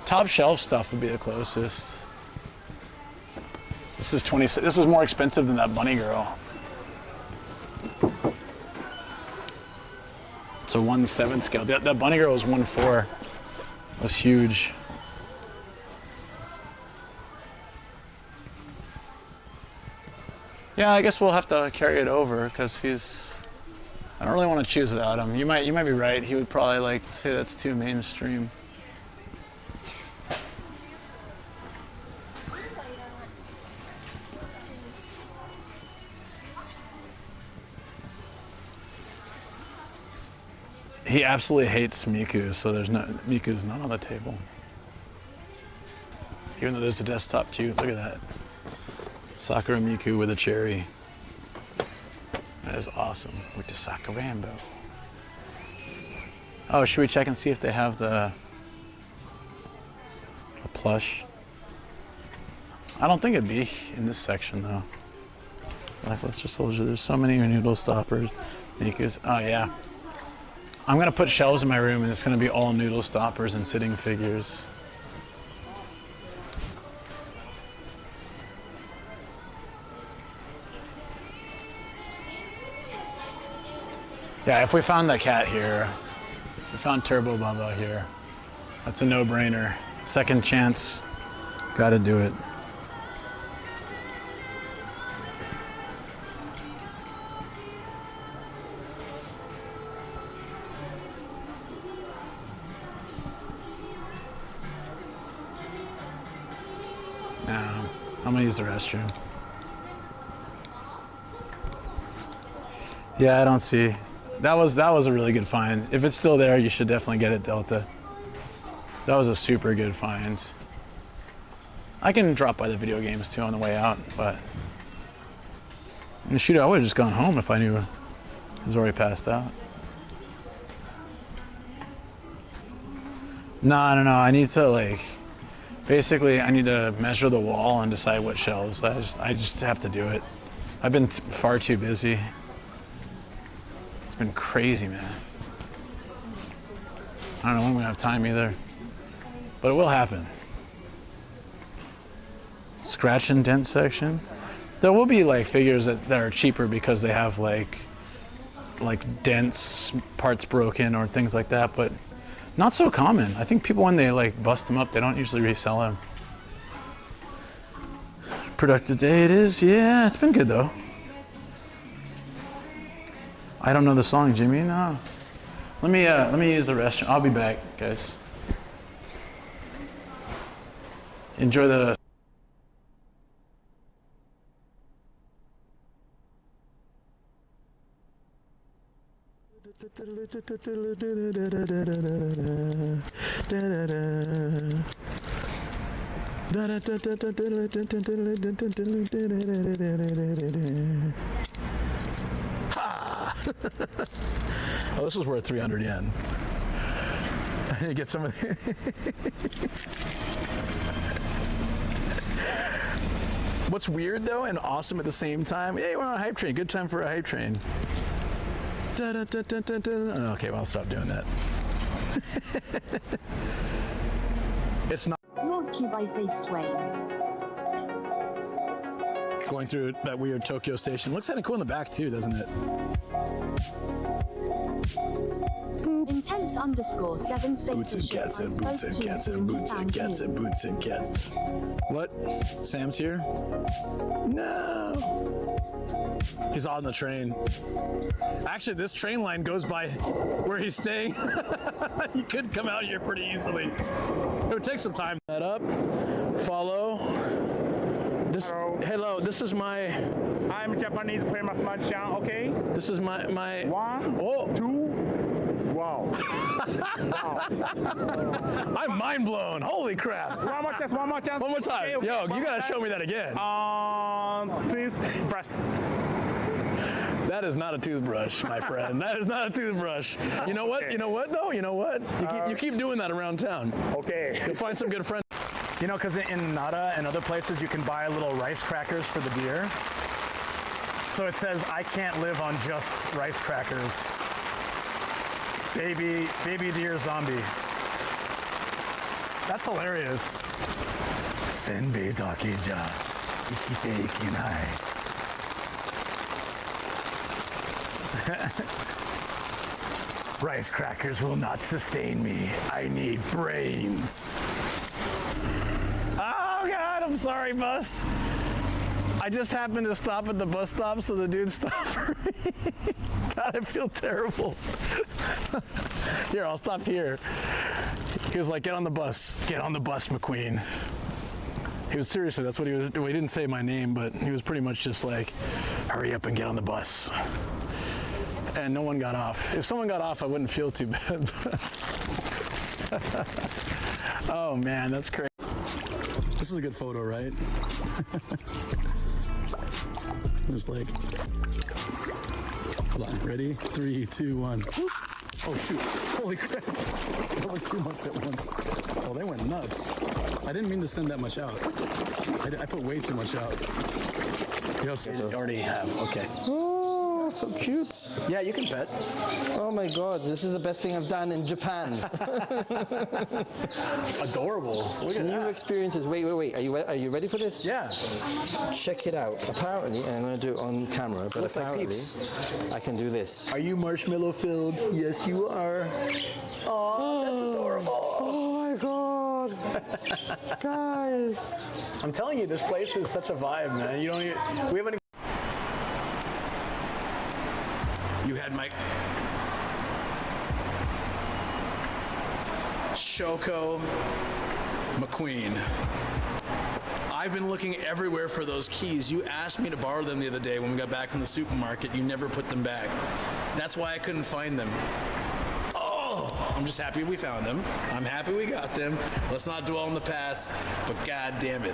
Top shelf stuff would be the closest. This is 26. This is more expensive than that bunny girl. It's a 1/7 scale. That bunny girl was 1/4. It was huge. Yeah, I guess we'll have to carry it over because I don't really want to choose without him. You might be right. He would probably like say that's too mainstream. He absolutely hates Miku, so Miku's not on the table. Even though there's a desktop too. Look at that. Sakura Miku with a cherry. That is awesome. With the Sakurambo. Oh, should we check and see if they have the plush? I don't think it'd be in this section though. Lackluster Soldier. There's so many noodle stoppers. Miku's. Oh yeah. I'm gonna put shelves in my room and it's gonna be all noodle stoppers and sitting figures. Yeah, if we found the cat here, we found Turbo Bubba here. That's a no-brainer. Second chance, gotta do it. I'm gonna use the restroom. Yeah, I don't see. That was a really good find. If it's still there, you should definitely get it, Delta. That was a super good find. I can drop by the video games too on the way out, but shoot, I would have just gone home if I knew it was already passed out. No, I need to basically I need to measure the wall and decide what shelves. I just have to do it. I've been far too busy. It's been crazy, man. I don't know when we have time either, but it will happen. Scratch and dent section. There will be figures that are cheaper because they have like dents, parts broken or things like that, but not so common. I think people, when they bust them up, they don't usually resell them. Productive day it is. Yeah, it's been good though. I don't know the song, Jimmy. No. Let me use the restroom. I'll be back, guys. Enjoy the. Oh, this was worth 300 yen. I need to get some of the What's weird though and awesome at the same time, hey, we're on a hype train. Good time for a hype train. Okay, well, I'll stop doing that. It's not. Going through that weird Tokyo station. Looks kind of cool in the back too, doesn't it? Intense _7 Boots and cats and boots and cats and boots and cats and boots and cats. What? Sam's here? No. He's on the train. Actually, this train line goes by where he's staying. You could come out here pretty easily. It would take some time. That up. Follow. Hello, this is my. I'm Japanese famous Manchan, okay? This is my. One, two. Wow. Wow. I'm mind blown. Holy crap. One more chance, one more chance. One more time. Okay, Yo, you gotta show me that again. Please brush. That is not a toothbrush, my friend. That is not a toothbrush. You know what? Okay. You know what though? You know what? You keep doing that around town. Okay. You'll find some good friends. You know, because in Nara and other places, you can buy little rice crackers for the deer. So it says, I can't live on just rice crackers. Baby deer zombie. That's hilarious. Senbei dakeja ikite ikinai. Rice crackers will not sustain me. I need brains. Oh God, I'm sorry, bus. I just happened to stop at the bus stop, so the dude stopped for me. God, I feel terrible. Here, I'll stop here. He was like, get on the bus. Get on the bus, McQueen. He was seriously, that's what he was doing. He didn't say my name, but he was pretty much just like, hurry up and get on the bus. and no one got off. If someone got off, I wouldn't feel too bad. Oh man, that's crazy. This is a good photo, right? Just like, hold on, ready? 3, 2, 1. Oh shoot, holy crap. That was too much at once. Oh, they went nuts. I didn't mean to send that much out. I put way too much out. You already have, okay. Oh, so cute. Yeah, you can pet. Oh my God, this is the best thing I've done in Japan. Adorable. Look at New that. experiences. Wait. Are you ready for this? Yeah. Check it out. Apparently, and I'm going to do it on camera, but Looks like apparently Peeps. I can do this. Are you marshmallow filled? Yes, you are. Oh, that's adorable. Oh my God. Guys. I'm telling you, this place is such a vibe, man. You don't even, we haven't even. You had my Shoko McQueen. I've been looking everywhere for those keys. You asked me to borrow them the other day when we got back from the supermarket. You never put them back. That's why I couldn't find them. Oh, I'm just happy we found them. I'm happy we got them. Let's not dwell on the past, but god damn it.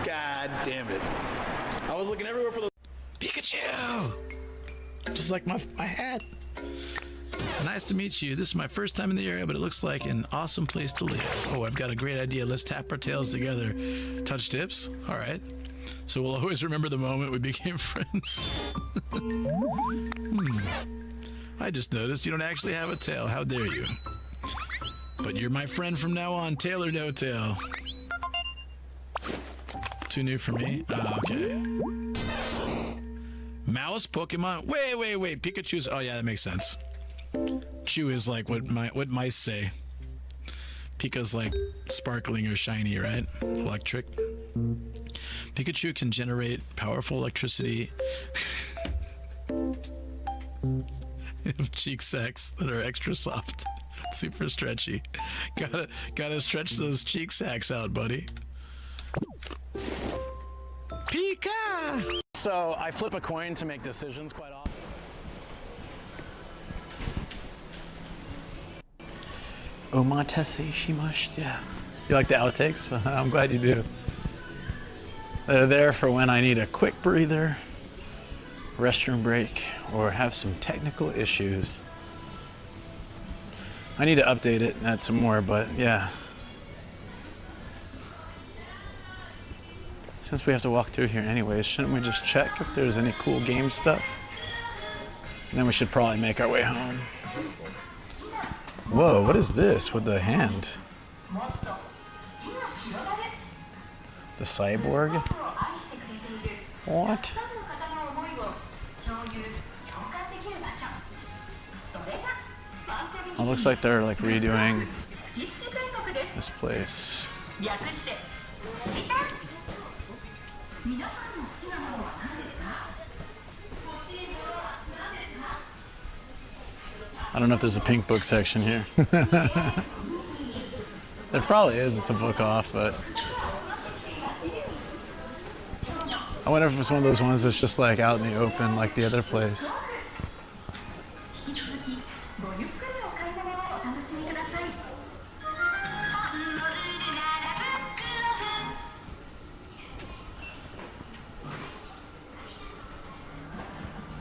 God damn it. I was looking everywhere for those. Pikachu! Just like my hat. Nice to meet you. This is my first time in the area, but it looks like an awesome place to live. Oh, I've got a great idea. Let's tap our tails together. Touch tips? All right. So we'll always remember the moment we became friends. I just noticed you don't actually have a tail. How dare you? But you're my friend from now on, tail or no tail. Too new for me? Okay. Mouse Pokemon? Wait. Pikachu's. Oh yeah, that makes sense. Chew is like what mice say. Pika's like sparkling or shiny, right? Electric. Pikachu can generate powerful electricity of cheek sacs that are extra soft, super stretchy. Gotta stretch those cheek sacs out, buddy. Pika! So I flip a coin to make decisions quite often. Omatase shimashita. You like the outtakes? I'm glad you do. They're there for when I need a quick breather, restroom break, or have some technical issues. I need to update it and add some more, but yeah. Since we have to walk through here anyways, shouldn't we just check if there's any cool game stuff? And then we should probably make our way home. Whoa, what is this with the hand? The cyborg? What? It looks like they're like redoing this place. I don't know if there's a pink book section here. There probably is, it's a book off, but I wonder if it's one of those ones that's just like out in the open like the other place.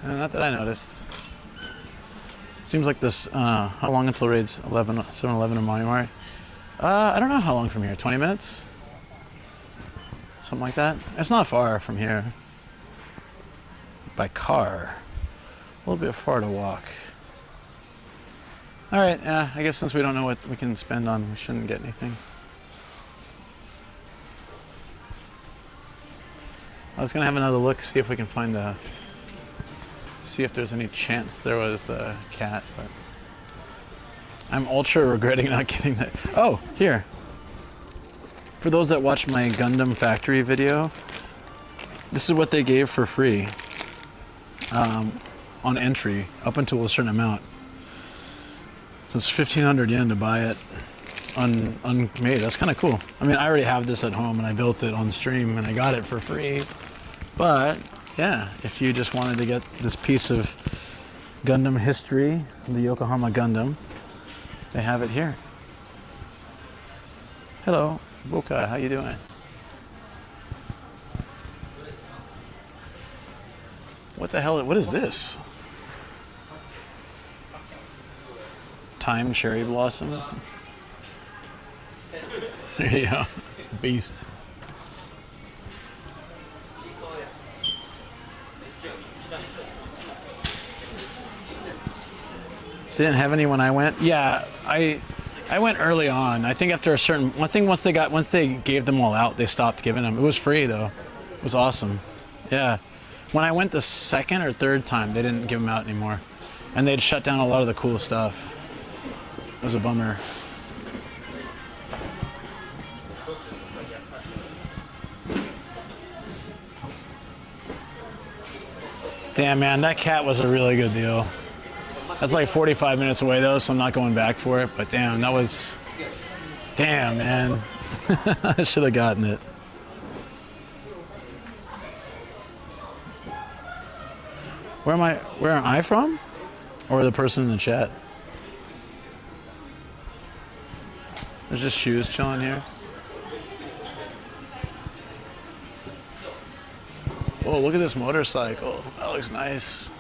Not that I noticed. Seems like this, how long until raids 7-Eleven or Mario? I don't know how long from here, 20 minutes? Something like that. It's not far from here. By car. A little bit far to walk. Alright, yeah, I guess since we don't know what we can spend on, we shouldn't get anything. I was gonna have another look, see if we can find the... See if there's any chance there was the cat, but I'm ultra regretting not getting that. Oh, here. For those that watched my Gundam Factory video, this is what they gave for free on entry up until a certain amount. So it's 1,500 yen to buy it unmade. That's kind of cool. I mean, I already have this at home and I built it on stream and I got it for free, but yeah, if you just wanted to get this piece of Gundam history, the Yokohama Gundam. They have it here. Hello, Boka, how you doing? What the hell, what is this? Time cherry blossom? There you go, it's a beast. Didn't have any when I went. Yeah, I went early on. I think after a certain, once they gave them all out, they stopped giving them. It was free though. It was awesome. Yeah. When I went the second or third time, they didn't give them out anymore. And they'd shut down a lot of the cool stuff. It was a bummer. Damn, man, that cat was a really good deal. That's like 45 minutes away though, so I'm not going back for it. But damn, that was... Damn, man. I should have gotten it. Where am I from? Or the person in the chat? There's just shoes chilling here. Oh, look at this motorcycle. That looks nice.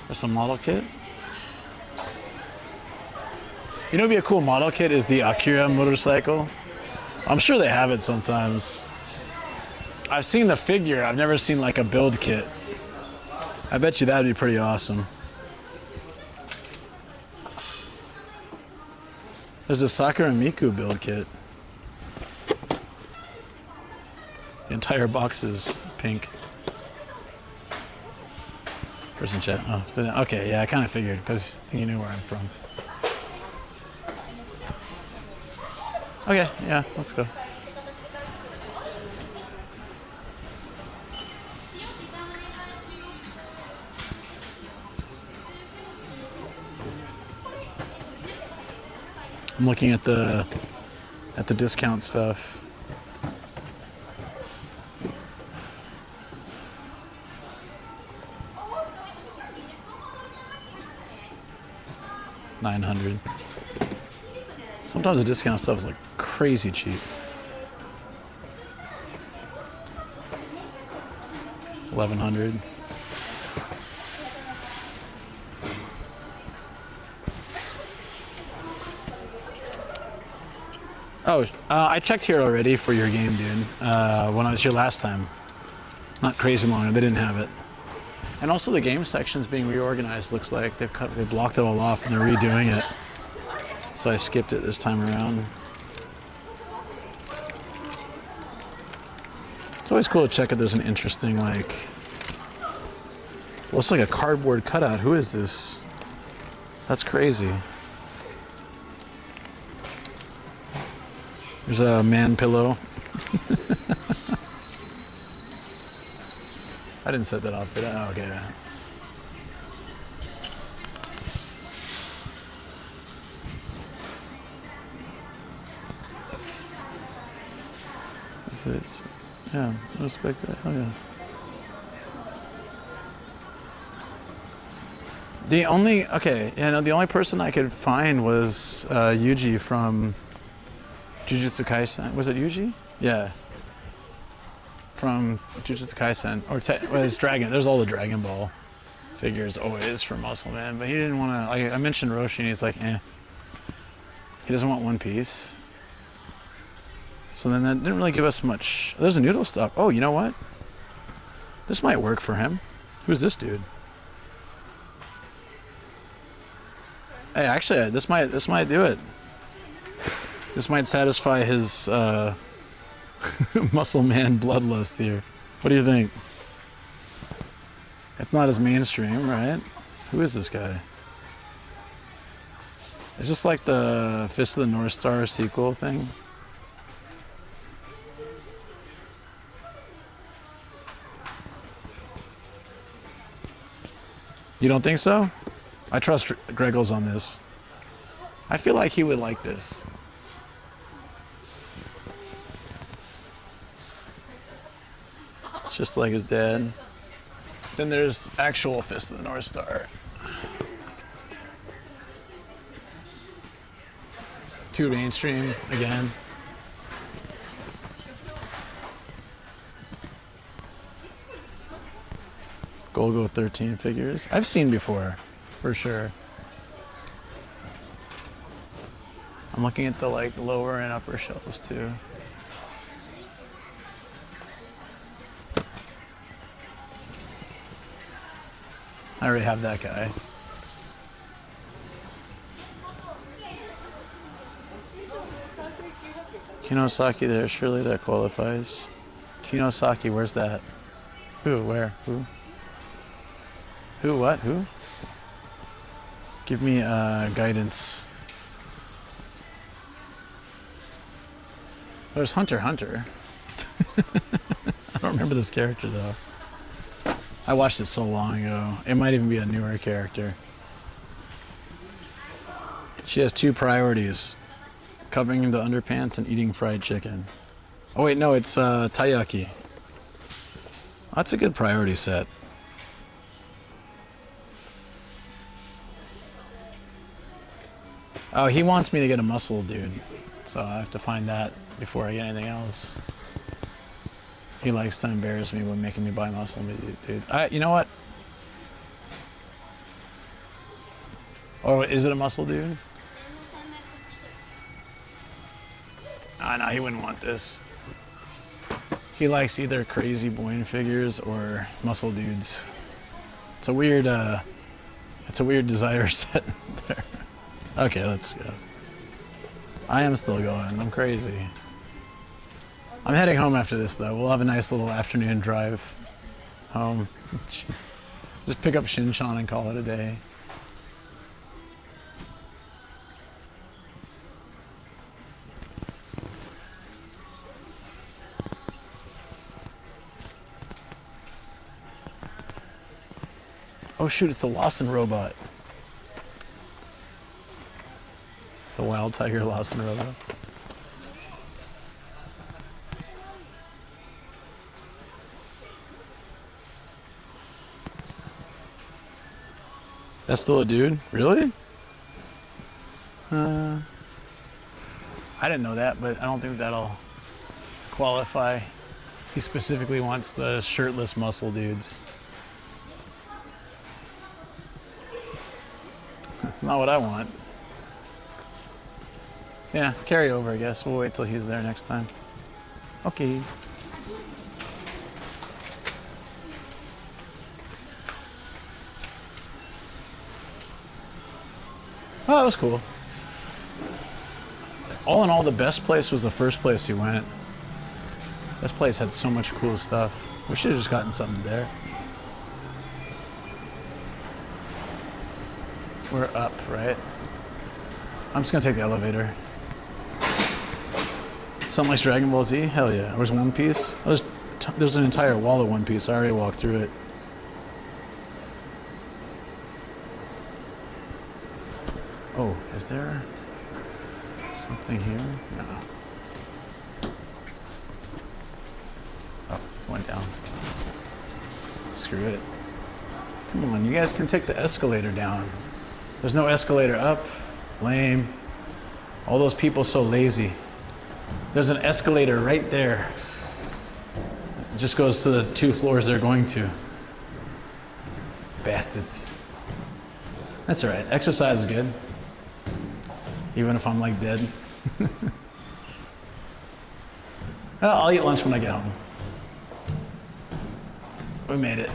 There's some model kit. You know what'd be a cool model kit is the Akira motorcycle. I'm sure they have it sometimes. I've seen the figure, I've never seen like a build kit. I bet you that'd be pretty awesome. There's a Sakura Miku build kit. The entire box is pink. Person chat. Oh, so, okay, yeah, I kind of figured because I think you knew where I'm from. Okay, yeah, let's go. I'm looking at the discount stuff. $900. Sometimes the discount stuff is like crazy cheap. $1,100. Oh, I checked here already for your game, dude. When I was here last time. Not crazy long, they didn't have it. And also the game section's being reorganized, looks like. They blocked it all off and they're redoing it. So I skipped it this time around. It's always cool to check if there's an interesting, like... Looks like a cardboard cutout. Who is this? That's crazy. There's a man pillow. I didn't set that off, did I? Oh, okay. It's, yeah, I respect that. Oh, yeah. The only, okay, yeah, no, the only person I could find was Yuji from Jujutsu Kaisen. Was it Yuji? Yeah. From Jujutsu Kaisen. Or well, it's Dragon. There's all the Dragon Ball figures always for Muscle Man. But he didn't want to, I mentioned Roshi and he's like, eh. He doesn't want One Piece. So then that didn't really give us much. There's a noodle stuff. Oh, you know what? This might work for him. Who's this dude? Hey, actually, this might do it. This might satisfy his Muscle Man bloodlust here. What do you think? It's not as mainstream, right? Who is this guy? Is this like the Fist of the North Star sequel thing? You don't think so? I trust Greggles on this. I feel like he would like this. Just like his dad. Then there's actual Fist of the North Star. 2 mainstream again. Golgo 13 figures. I've seen before, for sure. I'm looking at the like lower and upper shelves too. I already have that guy. Kinosaki there, surely that qualifies. Kinosaki, where's that? Who, where, who? Who, what, who? Give me guidance. There's Hunter Hunter. I don't remember this character though. I watched it so long ago. It might even be a newer character. She has 2 priorities. Covering the underpants and eating fried chicken. Oh wait, no, it's taiyaki. That's a good priority set. Oh, he wants me to get a muscle dude. So I have to find that before I get anything else. He likes to embarrass me by making me buy muscle dudes. You know what? Oh, is it a muscle dude? Ah, no, he wouldn't want this. He likes either crazy Boyne figures or muscle dudes. It's a weird desire set there. Okay, let's go. I am still going. I'm crazy. I'm heading home after this, though. We'll have a nice little afternoon drive home. Just pick up Shinchan and call it a day. Oh shoot, it's the Lawson robot. The Wild Tiger Lawson robot. That's still a dude? Really? I didn't know that, but I don't think that'll qualify. He specifically wants the shirtless muscle dudes. That's not what I want. Yeah, carry over, I guess. We'll wait till he's there next time. Okay. Oh, that was cool. All in all, the best place was the first place you went. This place had so much cool stuff. We should have just gotten something there. We're up, right? I'm just gonna take the elevator. Something like Dragon Ball Z? Hell yeah. There's One Piece. Oh, there's an entire wall of One Piece. I already walked through it. Oh, is there something here? No. Oh, went down. Screw it. Come on, you guys can take the escalator down. There's no escalator up. Lame. All those people so lazy. There's an escalator right there. It just goes to the 2 floors they're going to. Bastards. That's all right. Exercise is good. Even if I'm like dead. Well, I'll eat lunch when I get home. We made it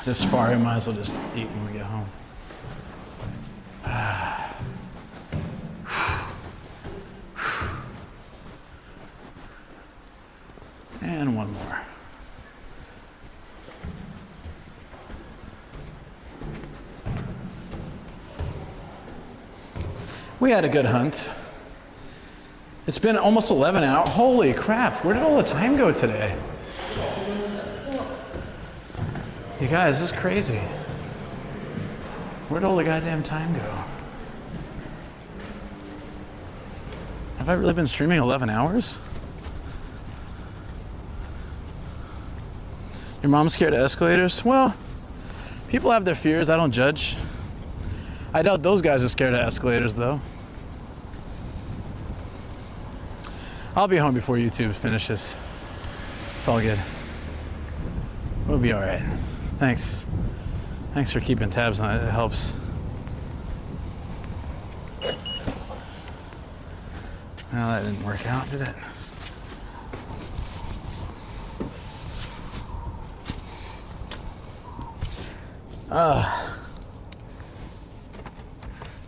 this far. We might as well just eat when we get home. And one more. We had a good hunt. It's been almost 11 hours. Holy crap, where did all the time go today? You guys, this is crazy. Where'd all the goddamn time go? Have I really been streaming 11 hours? Your mom's scared of escalators? Well, People have their fears. I don't judge. I doubt those guys are scared of escalators, though. I'll be home before YouTube finishes. It's all good. We'll be all right. Thanks. Thanks for keeping tabs on it. It helps. Well, that didn't work out, did it?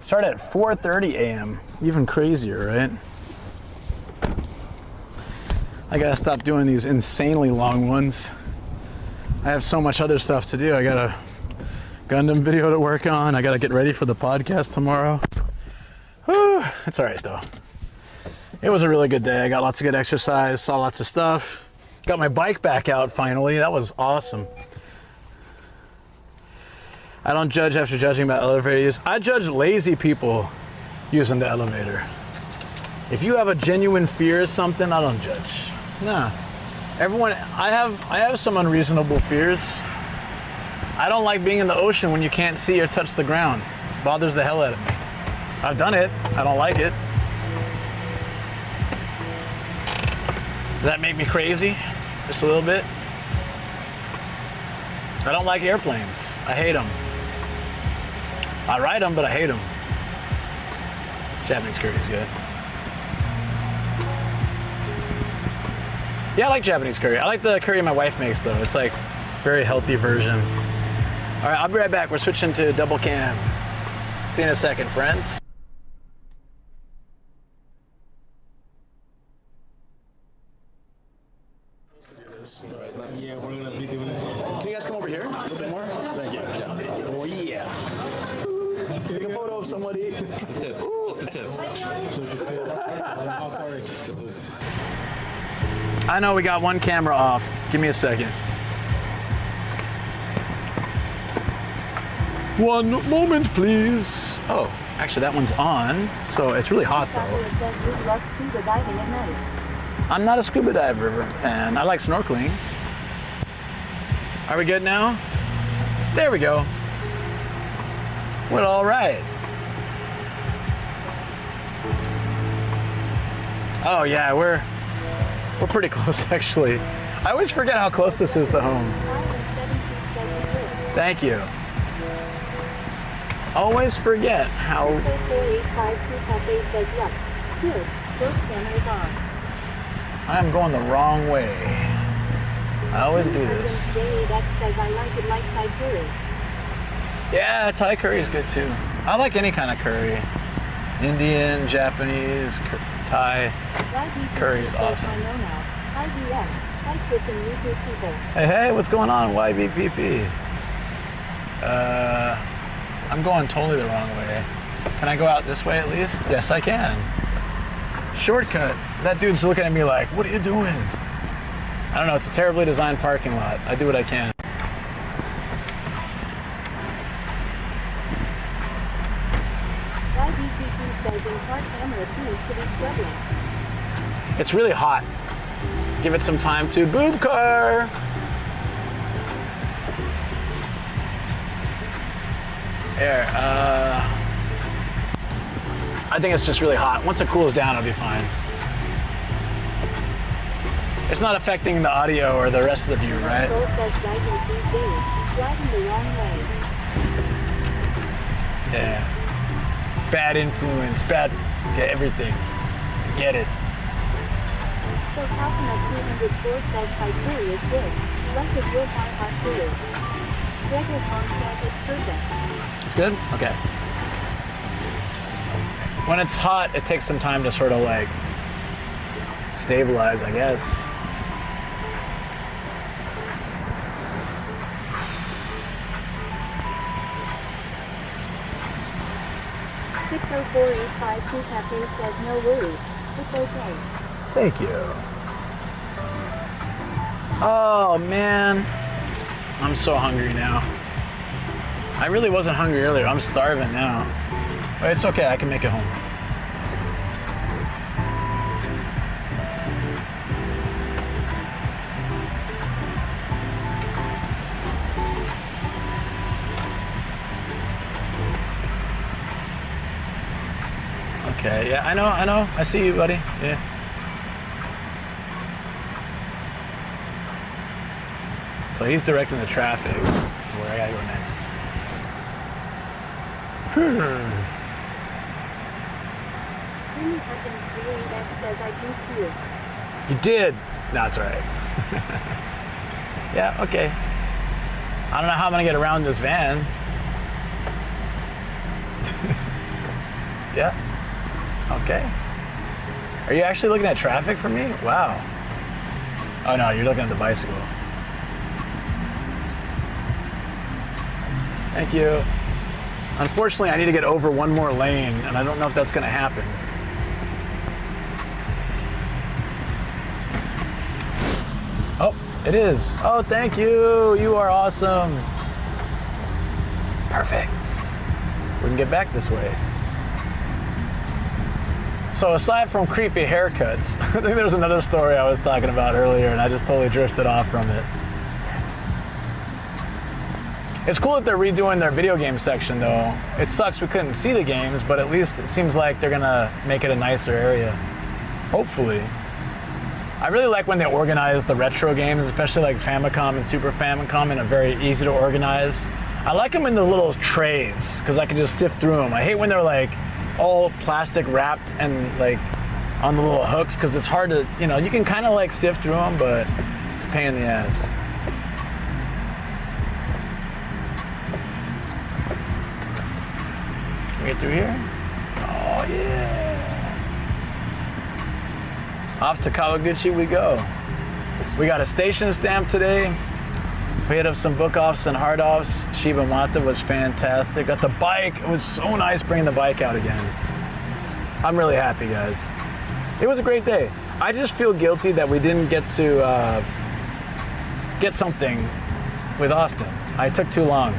Start at 4:30 a.m. Even crazier, right? I gotta stop doing these insanely long ones. I have so much other stuff to do. I got a Gundam video to work on. I gotta get ready for the podcast tomorrow. Whew, it's all right though. It was a really good day. I got lots of good exercise, saw lots of stuff. Got my bike back out finally. That was awesome. I don't judge after judging about elevator use. I judge lazy people using the elevator. If you have a genuine fear of something, I don't judge. Nah. Everyone, I have some unreasonable fears. I don't like being in the ocean when you can't see or touch the ground. It bothers the hell out of me. I've done it. I don't like it. Does that make me crazy? Just a little bit? I don't like airplanes. I hate them. I ride them, but I hate them. Japanese curry is good. Yeah, I like Japanese curry. I like the curry my wife makes, though. It's like very healthy version. All right, I'll be right back. We're switching to double cam. See you in a second, friends. Yeah, we're gonna be doing. Can you guys come over here a little bit more? Thank you. Oh yeah. Take a photo of somebody. Just a tip. Just a tip. Oh, sorry. I know we got one camera off. Give me a second. One moment, please. Oh, actually that one's on, so it's really hot though. I'm not a scuba diver fan. I like snorkeling. Are we good now? There we go. We're all right. Oh yeah, we're pretty close actually. I always forget how close this is to home. Thank you. Always forget how. 4852 Cafe says yup. Good. Both cameras on. I'm going the wrong way. I always do this. J8X says I like it like Thai curry. Yeah, Thai curry is good too. I like any kind of curry. Indian, Japanese, Thai. Curry is awesome. I know now. Hi DS. Hi Twitch and YouTube people. Hey, what's going on, YBPP? I'm going totally the wrong way. Can I go out this way at least? Yes, I can. Shortcut. That dude's looking at me like, what are you doing? I don't know, it's a terribly designed parking lot. I do what I can. YBPP says in-car camera seems to be struggling. It's really hot. Give it some time to boob car. There, I think it's just really hot. Once it cools down, it'll be fine. It's not affecting the audio or the rest of the view, right? Cole says Gaijins these days, driving the wrong way. Yeah. Bad influence, bad, yeah, everything. Get it. So Coconut 204 says Thai curry is good. Like the real hot curry. Gregor's mom says it's perfect. It's good? Okay. When it's hot, it takes some time to sort of like stabilize, I guess. $604-852 Cafe says no worries. It's okay. Thank you. Oh man, I'm so hungry now. I really wasn't hungry earlier. I'm starving now. But it's okay, I can make it home. Okay, yeah, I know. I see you, buddy. Yeah. So he's directing the traffic where I gotta go next. Jimmy Hutchins Julie that says I jinxed you. You did. No, that's all right. Yeah, okay. I don't know how I'm gonna get around this van. Yeah. Okay. Are you actually looking at traffic for me? Wow. Oh no, you're looking at the bicycle. Thank you. Unfortunately, I need to get over one more lane, and I don't know if that's gonna happen. Oh, it is. Oh, thank you. You are awesome. Perfect. We can get back this way. So aside from creepy haircuts, I think there was another story I was talking about earlier, and I just totally drifted off from it. It's cool that they're redoing their video game section, though. It sucks we couldn't see the games, but at least it seems like they're gonna make it a nicer area. Hopefully. I really like when they organize the retro games, especially like Famicom and Super Famicom, in a very easy to organize. I like them in the little trays, because I can just sift through them. I hate when they're like all plastic wrapped and like on the little hooks, because it's hard to, you know, you can kind of like sift through them, but it's a pain in the ass. Can we get through here? Oh yeah. Off to Kawaguchi we go. We got a station stamp today. We hit up some book offs and hard offs. Shiba Mata was fantastic. Got the bike. It was so nice bringing the bike out again. I'm really happy, guys. It was a great day. I just feel guilty that we didn't get to get something with Austin. I took too long.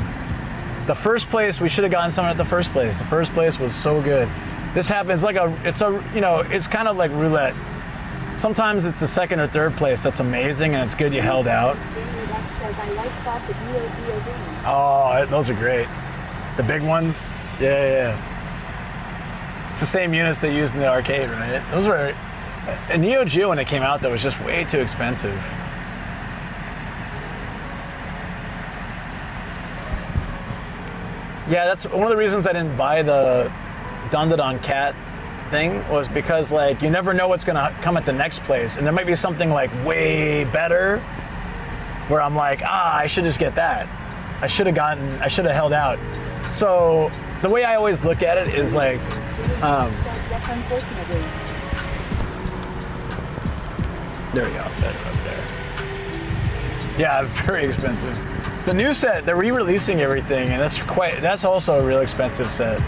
The first place, we should have gotten something at the first place. The first place was so good. This happens like it's kind of like roulette. Sometimes it's the second or third place that's amazing and it's good you held out. Oh, those are great. The big ones? Yeah. It's the same units they used in the arcade, right? Those were... A Neo Geo, when it came out, that was just way too expensive. Yeah, that's one of the reasons I didn't buy the Dandadan Cat thing, was because like you never know what's gonna come at the next place, and there might be something like way better where I'm like, I should just get that. I should have held out. So the way I always look at it is like, there we go, better up there. Yeah, very expensive. The new set, they're re-releasing everything, and that's also a real expensive set.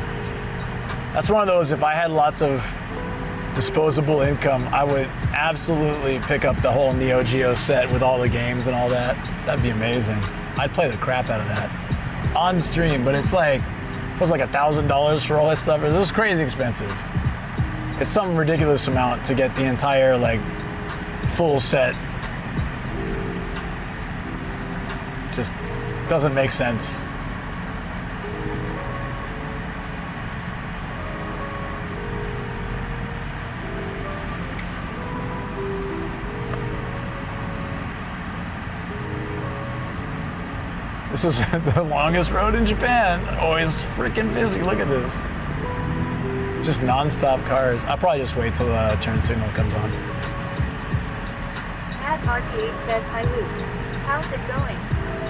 That's one of those, if I had lots of disposable income, I would absolutely pick up the whole Neo Geo set with all the games and all that. That'd be amazing. I'd play the crap out of that on stream, but it was like $1,000 for all that stuff. It was crazy expensive. It's some ridiculous amount to get the entire like full set. Just doesn't make sense. This is the longest road in Japan. Always freaking busy. Look at this. Just non-stop cars. I'll probably just wait till the turn signal comes on. Mad Marquis says hi Luke. How's it going?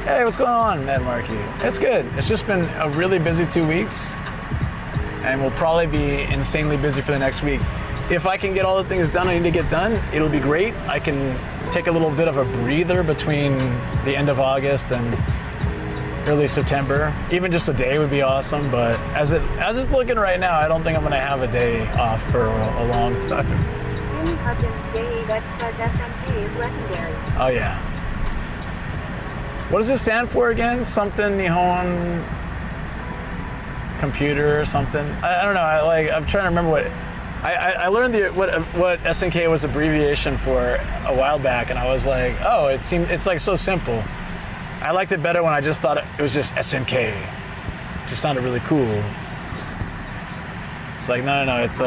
Hey, what's going on, Mad Marquis? It's good. It's just been a really busy 2 weeks, and we'll probably be insanely busy for the next week. If I can get all the things done I need to get done, it'll be great. I can take a little bit of a breather between the end of August and early September. Even just a day would be awesome, but as it's looking right now, I don't think I'm gonna have a day off for a long time. Jimmy Hutchins J.E. that says SMK is legendary. Oh yeah. What does it stand for again? Something Nihon computer or something? I don't know. I'm trying to remember what. I learned what SNK was abbreviation for a while back, and I was like, oh, it's like so simple. I liked it better when I just thought it was just SNK. It just sounded really cool. It's like, no, it's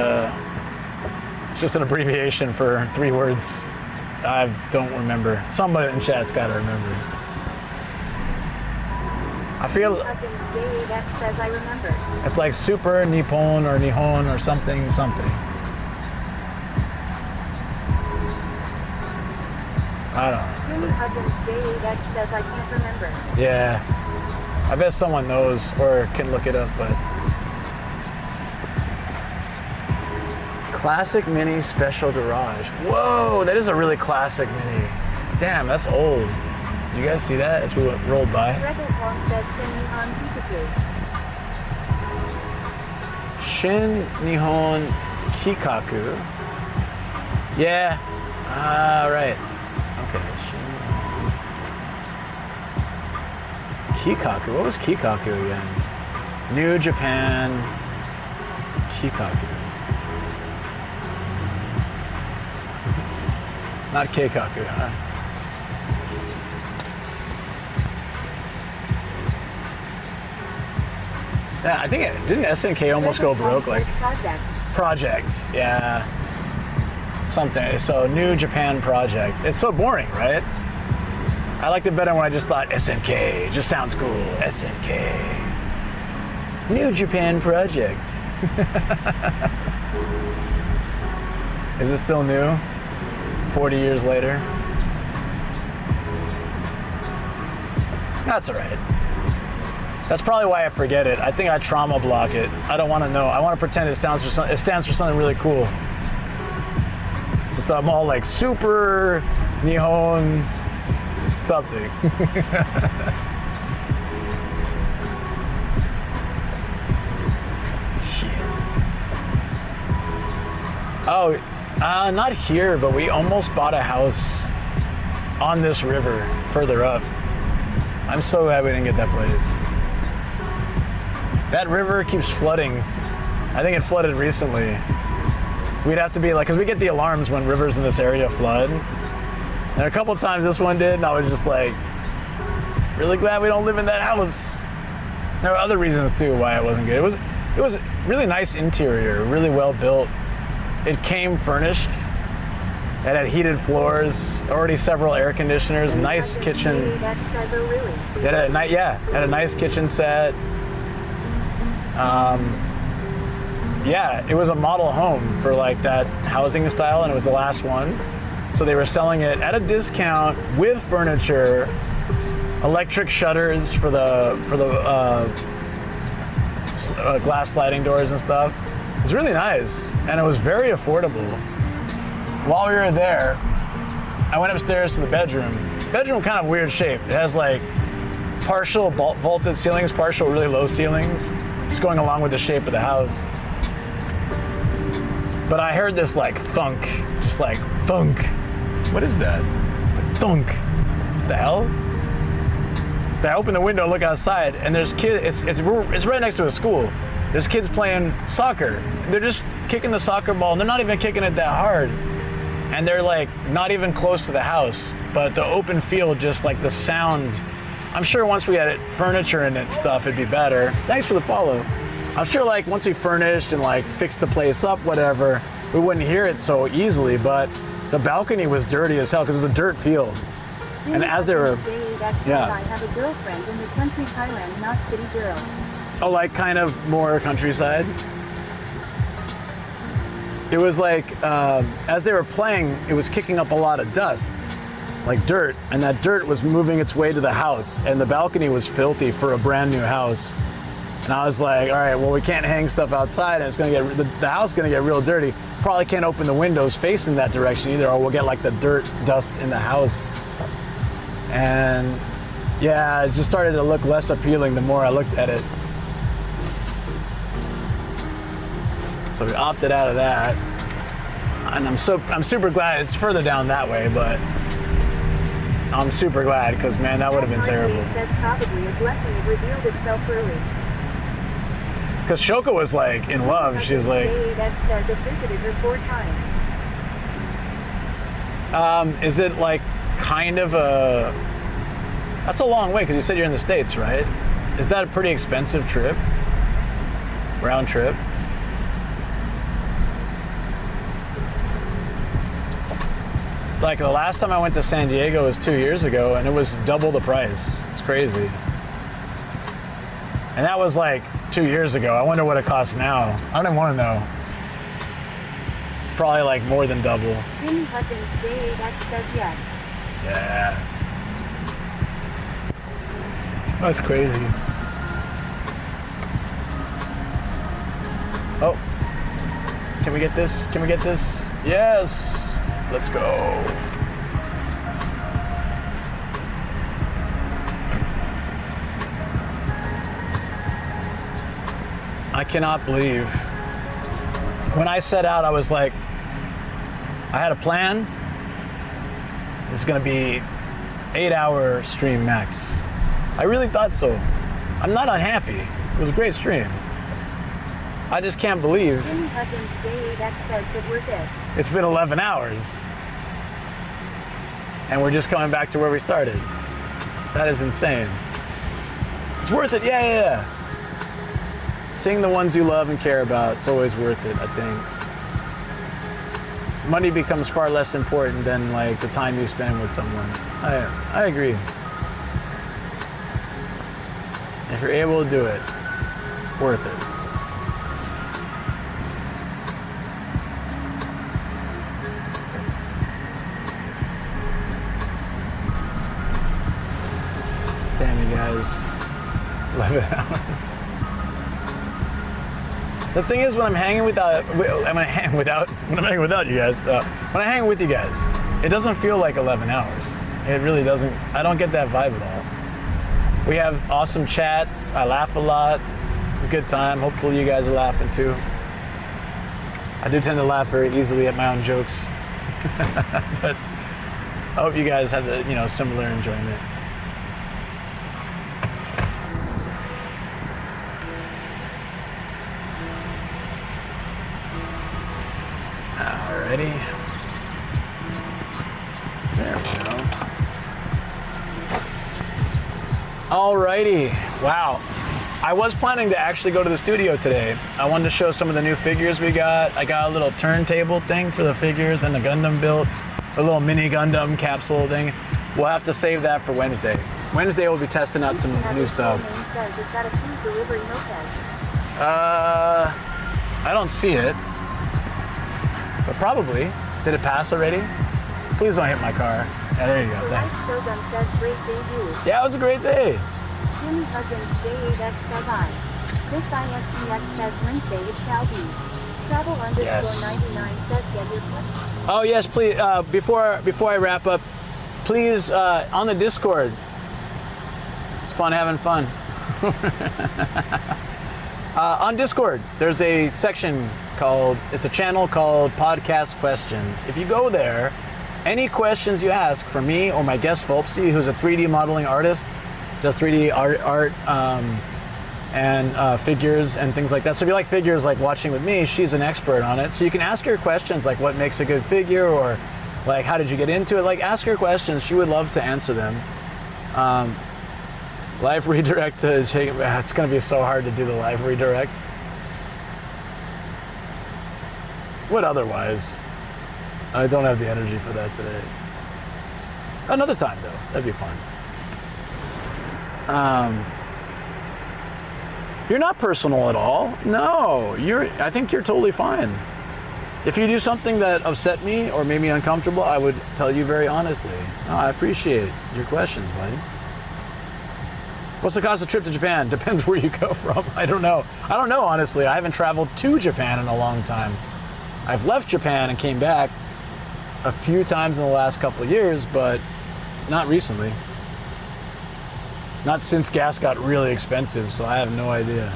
just an abbreviation for 3 words. I don't remember. Somebody in chat's got to remember. I feel That says I remember. it's like Super Nippon or Nihon or something. I don't know. Jimmy Hudgens That says I can't remember. Yeah. I bet someone knows or can look it up, but. Classic Mini Special Garage. Whoa, that is a really classic Mini. Damn, that's old. Did you guys see that as we rolled by? Rebels Long says Shin Shin Nihon Kikaku. Nihon Kikaku. Yeah. Right. Okay. Kikaku. What was Kikaku again? New Japan Kikaku. Not Keikaku, huh? Yeah, I think didn't SNK almost go broke? Like Project, yeah, something. So New Japan Project. It's so boring, right? I liked it better when I just thought SNK. It just sounds cool. SNK. New Japan Project. Is it still new? 40 years later? That's all right. That's probably why I forget it. I think I trauma block it. I don't want to know. I want to pretend it stands for something really cool. So I'm all like Super Nihon something. Oh, not here, but we almost bought a house on this river further up. I'm so glad we didn't get that place. That river keeps flooding. I think it flooded recently. We'd have to be like, because we get the alarms when rivers in this area flood. And a couple times this one did, and I was just like, really glad we don't live in that house. There were other reasons too why it wasn't good. It was really nice interior, really well built. It came furnished. It had heated floors, already several air conditioners, nice kitchen. It had a nice kitchen set. Yeah, it was a model home for like that housing style, and it was the last one. So they were selling it at a discount with furniture, electric shutters for the glass sliding doors and stuff. It was really nice, and it was very affordable. While we were there, I went upstairs to the bedroom. Bedroom kind of weird shape. It has like partial vaulted ceilings, partial really low ceilings, just going along with the shape of the house. But I heard this like thunk, just like thunk. What is that? Thunk. What the hell? I open the window, look outside, and there's kids. It's right next to a school. There's kids playing soccer. They're just kicking the soccer ball, and they're not even kicking it that hard. And they're like not even close to the house, but the open field, just like the sound. I'm sure once we had furniture in it and stuff, it'd be better. Thanks for the follow. I'm sure like once we furnished and like fixed the place up, whatever, we wouldn't hear it so easily, but the balcony was dirty as hell because it's a dirt field. And as they were, yeah. I have a girlfriend in the country Thailand, not city girl. Oh, like kind of more countryside? It was like, as they were playing, it was kicking up a lot of dust, like dirt, and that dirt was moving its way to the house, and the balcony was filthy for a brand new house. And I was like, all right, well, we can't hang stuff outside, and it's gonna get, the house is gonna get real dirty. Probably can't open the windows facing that direction either, or we'll get like the dirt, dust in the house. And yeah, it just started to look less appealing the more I looked at it. So we opted out of that. And I'm super glad it's further down that way, but I'm super glad because man, that would have been terrible. Says probably a blessing revealed itself early. Because Shoko was like in love. She's like, that says it visited her 4 times. Is it like kind of a, that's a long way because you said you're in the States, right? Is that a pretty expensive trip? Round trip? Like the last time I went to San Diego was 2 years ago, and it was double the price. It's crazy. And that was like 2 years ago. I wonder what it costs now. I don't even want to know. It's probably like more than double. Jimmy Hutchins JAX says yes. Yeah. That's crazy. Oh. Can we get this? Can we get this? Yes. Let's go. I cannot believe. When I set out, I was like, I had a plan. It's gonna be 8-hour stream max. I really thought so. I'm not unhappy. It was a great stream. I just can't believe Jimmy Hutchins JAX says but worth it. it's been 11 hours. And we're just coming back to where we started. That is insane. It's worth it, yeah. Seeing the ones you love and care about, it's always worth it, I think. Money becomes far less important than like the time you spend with someone. I agree. If you're able to do it, worth it. Damn you guys. 11 hours. The thing is, when I'm hanging without you guys, when I hang with you guys, it doesn't feel like 11 hours. It really doesn't. I don't get that vibe at all. We have awesome chats. I laugh a lot. A good time. Hopefully you guys are laughing too. I do tend to laugh very easily at my own jokes. But I hope you guys have the, similar enjoyment. Alrighty. There we go. Alrighty. Wow. I was planning to actually go to the studio today. I wanted to show some of the new figures we got. I got a little turntable thing for the figures and the Gundam built. A little mini Gundam capsule thing. We'll have to save that for Wednesday. Wednesday we'll be testing out some new stuff. Says, is that a food delivery moped? I don't see it. But probably. Did it pass already? Please don't hit my car. Yeah, there you go. Thanks. Shogun says great day, dude. Yeah, it was a great day. Jimmy Hutchins JAX says I. Chris ISDX says Wednesday it shall be. Travel _99 says get your question. Oh yes, please. Before I wrap up, please on the Discord. It's fun having fun. On Discord, there's a section it's a channel called Podcast Questions. If you go there, any questions you ask for me or my guest Folpsy, who's a 3D modeling artist, does 3D art and figures and things like that. So if you like figures, like watching with me, she's an expert on it. So you can ask her questions like what makes a good figure, or like how did you get into it? Like ask her questions. She would love to answer them. Live redirect to Jacob. It's going to be so hard to do the live redirect. What otherwise? I don't have the energy for that today. Another time though, that'd be fun. You're not personal at all. No, I think you're totally fine. If you do something that upset me or made me uncomfortable, I would tell you very honestly. No, I appreciate your questions, buddy. What's the cost of a trip to Japan? Depends where you go from. I don't know. I don't know, honestly. I haven't traveled to Japan in a long time. I've left Japan and came back a few times in the last couple of years, but not recently. Not since gas got really expensive, so I have no idea.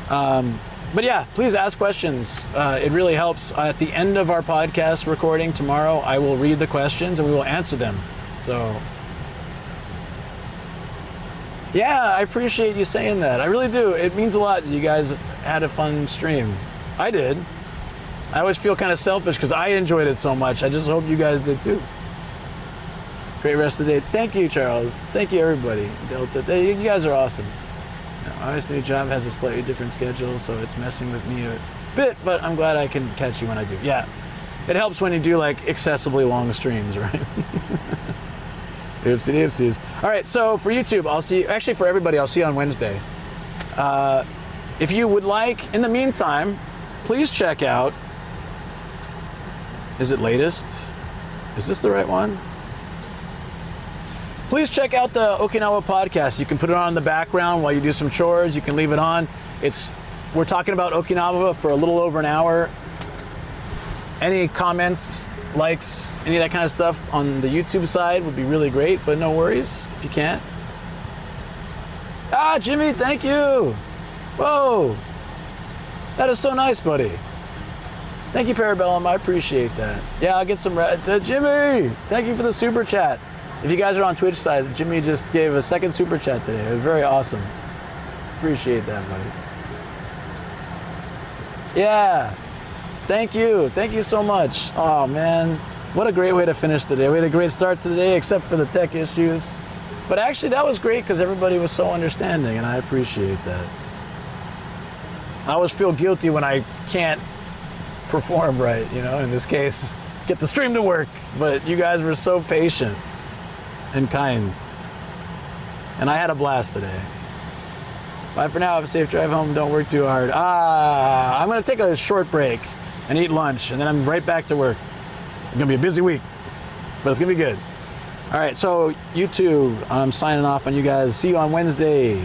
But yeah, please ask questions. It really helps. At the end of our podcast recording tomorrow, I will read the questions and we will answer them. So yeah, I appreciate you saying that. I really do. It means a lot that you guys had a fun stream. I did. I always feel kind of selfish because I enjoyed it so much. I just hope you guys did too. Great rest of the day. Thank you, Charles. Thank you, everybody. Delta. You guys are awesome. This new job has a slightly different schedule, so it's messing with me a bit, but I'm glad I can catch you when I do. Yeah. It helps when you do like excessively long streams, right? Oopsie doopsies. All right, so for YouTube, I'll see, actually for everybody, I'll see you on Wednesday. If you would like, in the meantime, please check out, is it latest? Is this the right one? Please check out the Okinawa podcast. You can put it on in the background while you do some chores. You can leave it on. We're talking about Okinawa for a little over an hour. Any comments, likes, any of that kind of stuff on the YouTube side would be really great, but no worries if you can't. Ah, Jimmy, thank you. Whoa. That is so nice, buddy. Thank you, Parabellum. I appreciate that. Yeah, I'll get some Jimmy, thank you for the super chat. If you guys are on Twitch side, Jimmy just gave a second super chat today. It was very awesome. Appreciate that, buddy. Yeah. Thank you. Thank you so much. Oh, man. What a great way to finish today. We had a great start to the day, except for the tech issues. But actually, that was great because everybody was so understanding, and I appreciate that. I always feel guilty when I can't perform right, you know, in this case, get the stream to work. But you guys were so patient and kind. And I had a blast today. Bye for now. Have a safe drive home. Don't work too hard. I'm going to take a short break and eat lunch, and then I'm right back to work. It's going to be a busy week, but it's going to be good. All right, so YouTube, I'm signing off on you guys. See you on Wednesday.